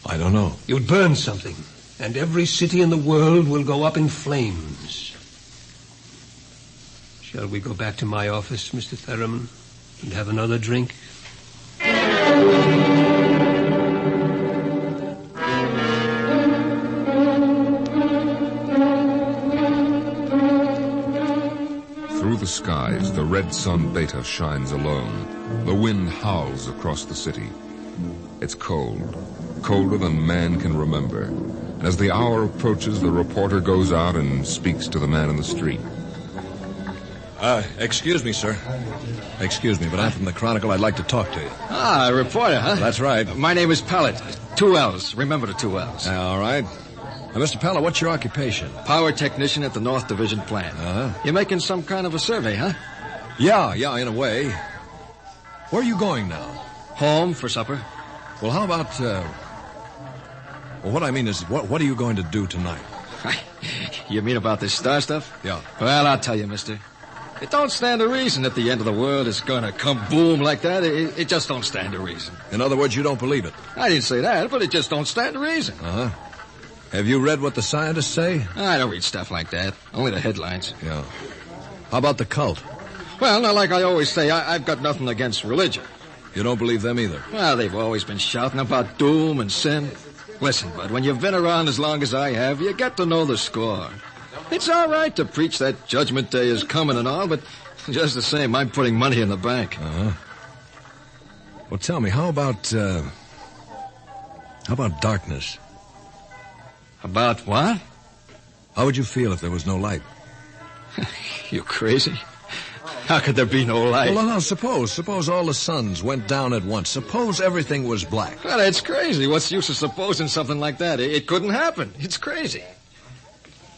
I don't know. You'd burn something, and every city in the world will go up in flames. Shall we go back to my office, Mr. Theremin, and have another drink? Through the skies, the red sun Beta shines alone. The wind howls across the city. It's cold, colder than man can remember. And as the hour approaches, the reporter goes out and speaks to the man in the street. Excuse me, sir. Excuse me, but I'm from the Chronicle. I'd like to talk to you. Ah, a reporter, huh? That's right. My name is Pellet. 2 L's. Remember the 2 L's. All right. Mr. Pellet, what's your occupation? Power technician at the North Division plant. You're making some kind of a survey, huh? Yeah, in a way. Where are you going now? Home for supper. Well, how about, well, what I mean is, what are you going to do tonight? You mean about this star stuff? Yeah. Well, I'll tell you, mister. It don't stand to reason that the end of the world is going to come boom like that. It just don't stand to reason. In other words, you don't believe it? I didn't say that, but it just don't stand to reason. Uh-huh. Have you read what the scientists say? I don't read stuff like that. Only the headlines. Yeah. How about the cult? Well, now, like I always say, I've got nothing against religion. You don't believe them either? Well, they've always been shouting about doom and sin. Listen, bud, when you've been around as long as I have, you get to know the score. It's all right to preach that Judgment Day is coming and all, but just the same, I'm putting money in the bank. Uh-huh. Well, tell me, how about darkness? About what? How would you feel if there was no light? You crazy? How could there be no light? Well, now, suppose all the suns went down at once. Suppose everything was black. Well, it's crazy. What's the use of supposing something like that? It couldn't happen. It's crazy.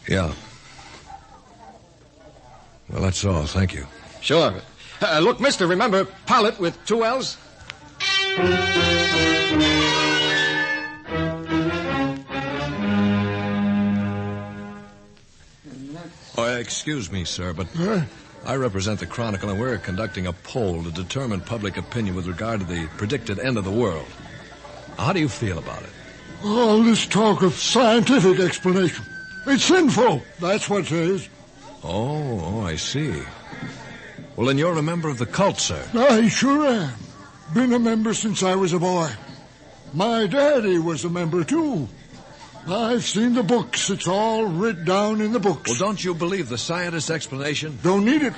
Yeah. Well, that's all. Thank you. Sure. Look, mister, remember, Pilot with 2 L's? Excuse me, sir, but I represent the Chronicle, and we're conducting a poll to determine public opinion with regard to the predicted end of the world. How do you feel about it? All this talk of scientific explanation. It's sinful. That's what it is. Oh, I see. Well, then you're a member of the cult, sir. I sure am. Been a member since I was a boy. My daddy was a member, too. I've seen the books. It's all writ down in the books. Well, don't you believe the scientist's explanation? Don't need it.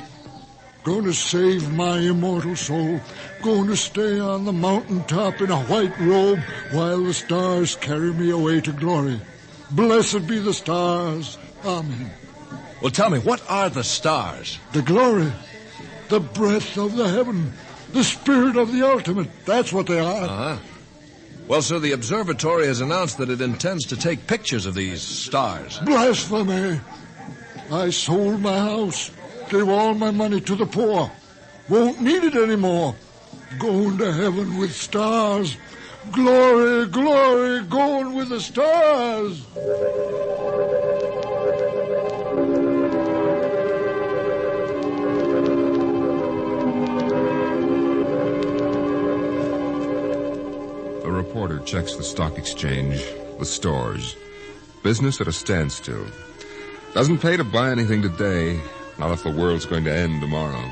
Going to save my immortal soul. Going to stay on the mountaintop in a white robe while the stars carry me away to glory. Blessed be the stars. Amen. Well, tell me, what are the stars? The glory. The breath of the heaven. The spirit of the ultimate. That's what they are. Uh-huh. Well, sir, the observatory has announced that it intends to take pictures of these stars. Blasphemy. I sold my house, gave all my money to the poor. Won't need it anymore. Going to heaven with stars. Glory, glory, going with the stars. The reporter checks the stock exchange, the stores. Business at a standstill. Doesn't pay to buy anything today, not if the world's going to end tomorrow.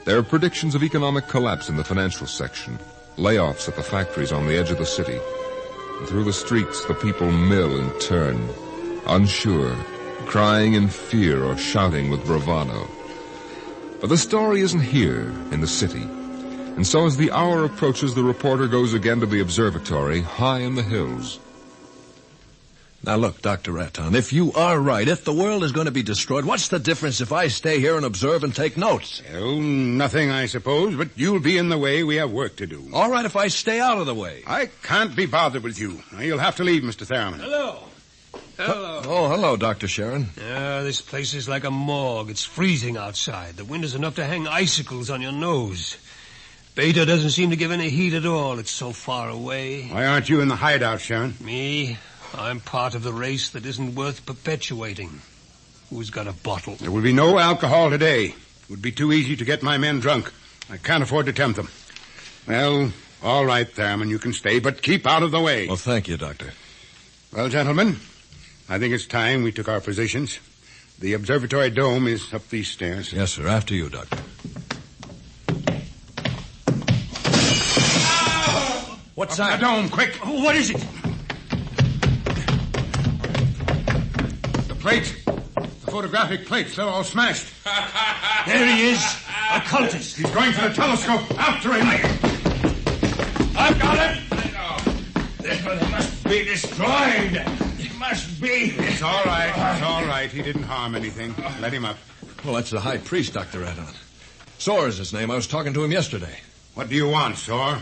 There are predictions of economic collapse in the financial section, layoffs at the factories on the edge of the city. And through the streets, the people mill and turn, unsure, crying in fear or shouting with bravado. But the story isn't here in the city. And so as the hour approaches, the reporter goes again to the observatory high in the hills. Now, look, Dr. Raton, if you are right, if the world is going to be destroyed, what's the difference if I stay here and observe and take notes? Well, nothing, I suppose, but you'll be in the way. We have work to do. All right, if I stay out of the way. I can't be bothered with you. You'll have to leave, Mr. Theremin. Hello. Hello. Oh, hello, Dr. Sharon. This place is like a morgue. It's freezing outside. The wind is enough to hang icicles on your nose. Beta doesn't seem to give any heat at all. It's so far away. Why aren't you in the hideout, Sharon? Me? I'm part of the race that isn't worth perpetuating. Who's got a bottle? There will be no alcohol today. It would be too easy to get my men drunk. I can't afford to tempt them. Well, All right, Thurman, you can stay, but keep out of the way. Well, thank you, Doctor. Well, gentlemen, I think it's time we took our positions. The observatory dome is up these stairs. Yes, sir. After you, Doctor. What's that? The dome, quick. What is it? The plates. The photographic plates. They're all smashed. There he is. A cultist. He's going for the telescope. After him. I've got him. It must be destroyed. It must be. It's all right. It's all right. He didn't harm anything. Let him up. Well, that's the high priest, Dr. Radon. Soar is his name. I was talking to him yesterday. What do you want, Soar?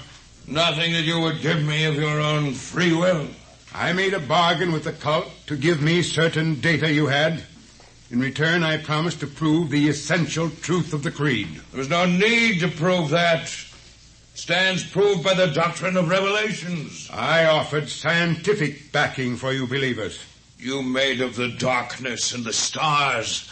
Nothing that you would give me of your own free will. I made a bargain with the cult to give me certain data you had. In return, I promised to prove the essential truth of the creed. There was no need to prove that. Stands proved by the doctrine of revelations. I offered scientific backing for you believers. You made of the darkness and the stars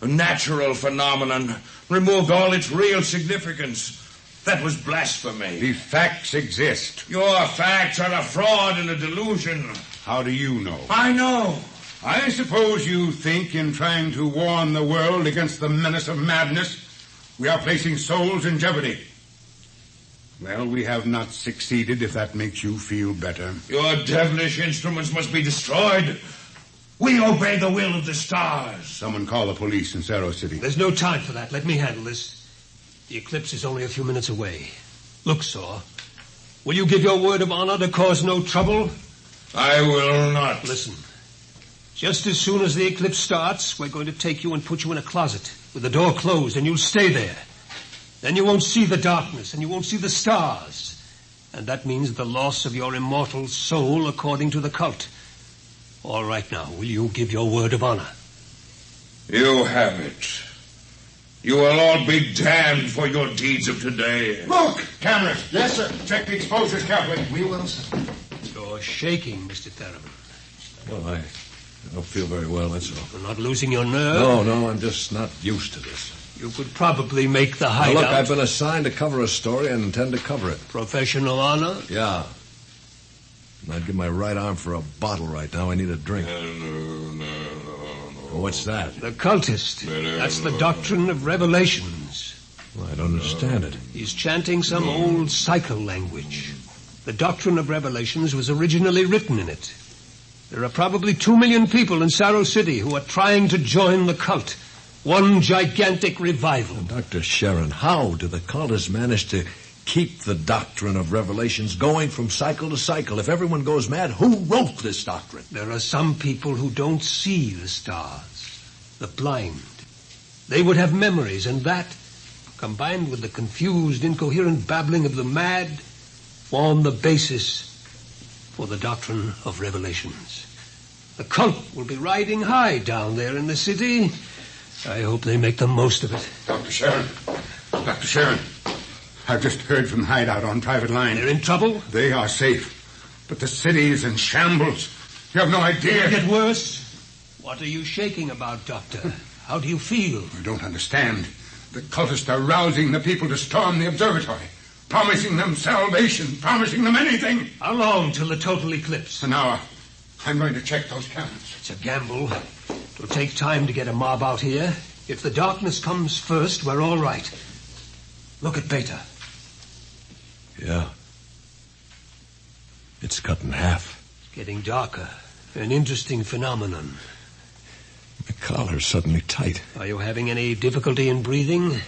a natural phenomenon, removed all its real significance. That was blasphemy. The facts exist. Your facts are a fraud and a delusion. How do you know? I know. I suppose you think in trying to warn the world against the menace of madness, we are placing souls in jeopardy. Well, we have not succeeded, if that makes you feel better. Your devilish instruments must be destroyed. We obey the will of the stars. Someone call the police in Cerro City. There's no time for that. Let me handle this. The eclipse is only a few minutes away. Look, Saw. Will you give your word of honor to cause no trouble? I will not. Listen. Just as soon as the eclipse starts, we're going to take you and put you in a closet with the door closed, and you'll stay there. Then you won't see the darkness, and you won't see the stars. And that means the loss of your immortal soul according to the cult. All right now, will you give your word of honor? You have it. You will all be damned for your deeds of today. Look! Cameras! Yes, sir. Check the exposures carefully. We will, sir. You're shaking, Mr. Theron. Well, I don't feel very well, that's all. You're not losing your nerve? No, I'm just not used to this. You could probably make the hideout. Now, look, I've been assigned to cover a story and intend to cover it. Professional honor? Yeah. And I'd give my right arm for a bottle right now. I need a drink. What's that? The cultist. That's the doctrine of revelations. Well, I don't understand it. He's chanting some old cycle language. The doctrine of revelations was originally written in it. There are probably 2 million people in Cerro City who are trying to join the cult. One gigantic revival. Dr. Sharon, how do the cultists manage to keep the doctrine of revelations going from cycle to cycle? If everyone goes mad, who wrote this doctrine? There are some people who don't see the stars, the blind. They would have memories, and that, combined with the confused, incoherent babbling of the mad, form the basis for the doctrine of revelations. The cult will be riding high down there in the city. I hope they make the most of it. Dr. Sharon, I've just heard from the hideout on private line. They're in trouble? They are safe, but the city is in shambles. You have no idea. It'll get worse. What are you shaking about, Doctor? How do you feel? You don't understand. The cultists are rousing the people to storm the observatory, promising them salvation, promising them anything. How long till the total eclipse? An hour. I'm going to check those cameras. It's a gamble. It'll take time to get a mob out here. If the darkness comes first, we're all right. Look at Beta. Yeah. It's cut in half. It's getting darker. An interesting phenomenon. My collar's suddenly tight. Are you having any difficulty in breathing?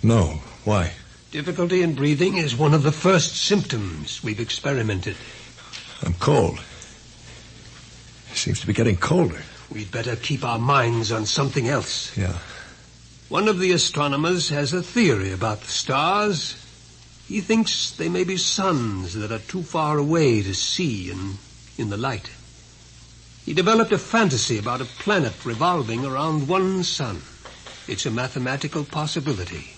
No. Why? Difficulty in breathing is one of the first symptoms we've experimented. I'm cold. It seems to be getting colder. We'd better keep our minds on something else. Yeah. One of the astronomers has a theory about the stars. He thinks they may be suns that are too far away to see in the light. He developed a fantasy about a planet revolving around one sun. It's a mathematical possibility.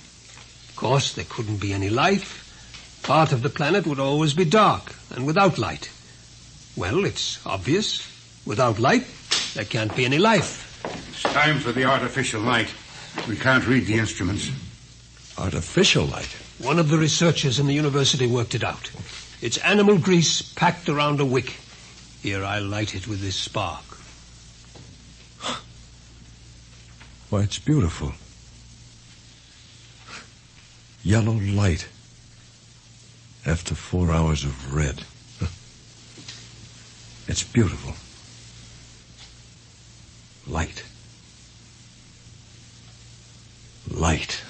Of course, there couldn't be any life. Part of the planet would always be dark and without light. Well, it's obvious. Without light, there can't be any life. It's time for the artificial light. We can't read the instruments. Artificial light? One of the researchers in the university worked it out. It's animal grease packed around a wick. Here, I light it with this spark. Why, it's beautiful. Yellow light. After 4 hours of red. It's beautiful. Light. Light.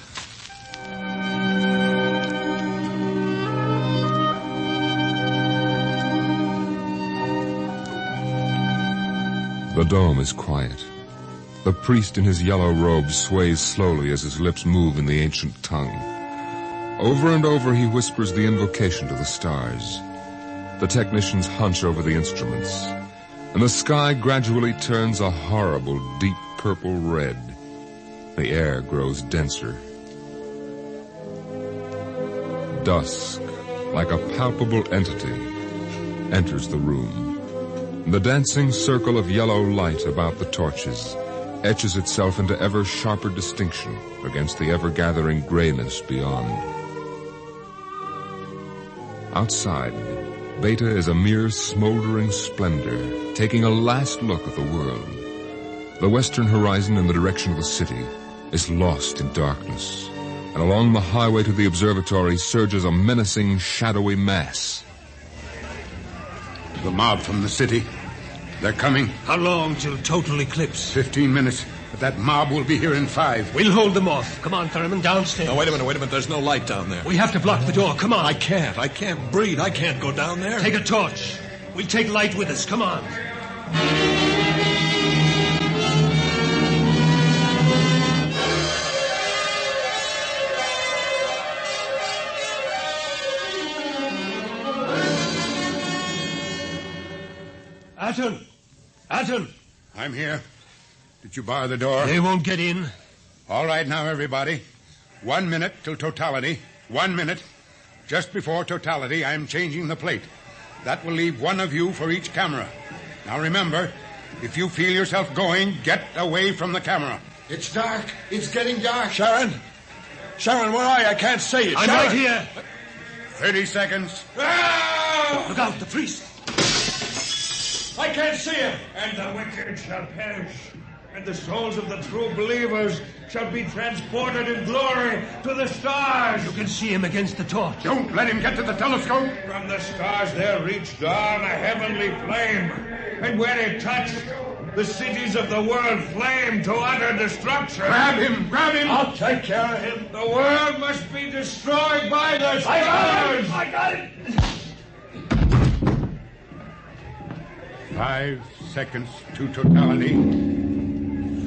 The dome is quiet. The priest in his yellow robe sways slowly as his lips move in the ancient tongue. Over and over he whispers the invocation to the stars. The technicians hunch over the instruments, and the sky gradually turns a horrible deep purple red. The air grows denser. Dusk, like a palpable entity, enters the room. The dancing circle of yellow light about the torches etches itself into ever sharper distinction against the ever-gathering grayness beyond. Outside, Beta is a mere smoldering splendor, taking a last look at the world. The western horizon in the direction of the city is lost in darkness, and along the highway to the observatory surges a menacing, shadowy mass. The mob from the city. They're coming. How long till total eclipse? 15 minutes. But that mob will be here in 5. We'll hold them off. Come on, Thurman, downstairs. No, wait a minute. There's no light down there. We have to block the door. Come on. I can't breathe. I can't go down there. Take a torch. We'll take light with us. Come on. Atten! I'm here. Did you bar the door? They won't get in. All right now, everybody. 1 minute till totality. 1 minute. Just before totality, I'm changing the plate. That will leave one of you for each camera. Now remember, if you feel yourself going, get away from the camera. It's dark. It's getting dark. Sharon, where are you? I can't see you. I'm Sharon. right here. 30 seconds. Look out, the priest. I can't see him. And the wicked shall perish, and the souls of the true believers shall be transported in glory to the stars. You can see him against the torch. Don't let him get to the telescope. From the stars there reached down a heavenly flame, and where it touched, the cities of the world flamed to utter destruction. Grab him! I'll take care of him. The world must be destroyed by the stars. I got it! 5 seconds to totality.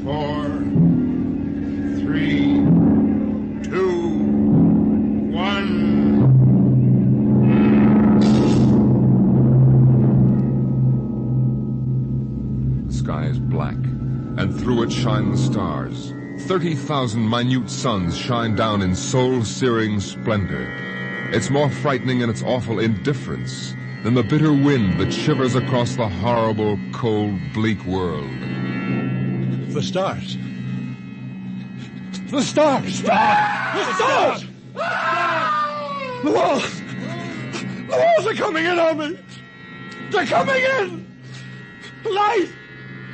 4, 3, 2, 1. The sky is black, and through it shine the stars. 30,000 minute suns shine down in soul-searing splendor. It's more frightening in its awful indifference than the bitter wind that shivers across the horrible, cold, bleak world. The stars. The stars! The stars! The walls! The walls are coming in on me! They're coming in! Light!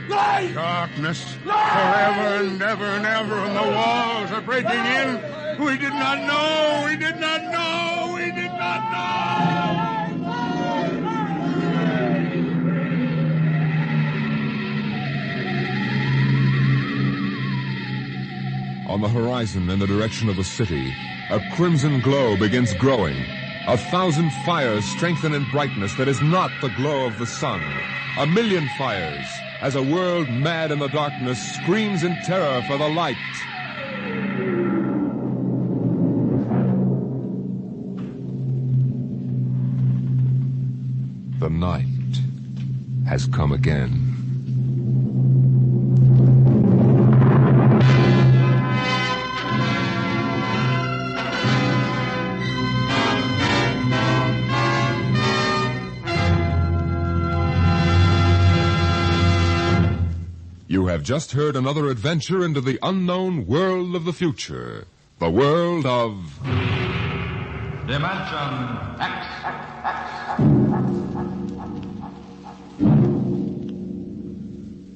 Light! Darkness. Forever and ever and ever, and the walls are breaking in. We did not know! We did not know! We did not know! On the horizon in the direction of the city, a crimson glow begins growing. 1,000 fires strengthen in brightness that is not the glow of the sun. 1,000,000 fires, as a world mad in the darkness screams in terror for the light. The night has come again. You have just heard another adventure into the unknown world of the future. The world of Dimension X.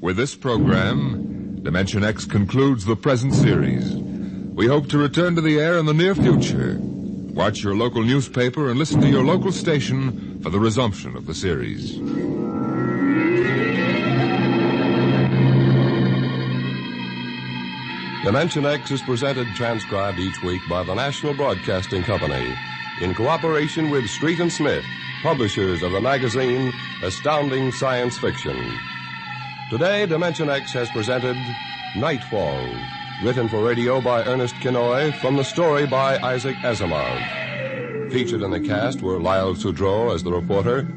With this program, Dimension X concludes the present series. We hope to return to the air in the near future. Watch your local newspaper and listen to your local station for the resumption of the series. Dimension X is presented transcribed each week by the National Broadcasting Company in cooperation with Street and Smith, publishers of the magazine Astounding Science Fiction. Today, Dimension X has presented Nightfall, written for radio by Ernest Kinoy from the story by Isaac Asimov. Featured in the cast were Lyle Sudrow as the reporter,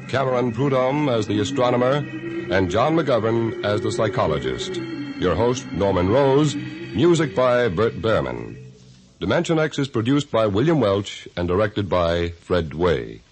Cameron Prudhomme as the astronomer, and John McGovern as the psychologist. Your host, Norman Rose, music by Bert Behrman. Dimension X is produced by William Welch and directed by Fred Way.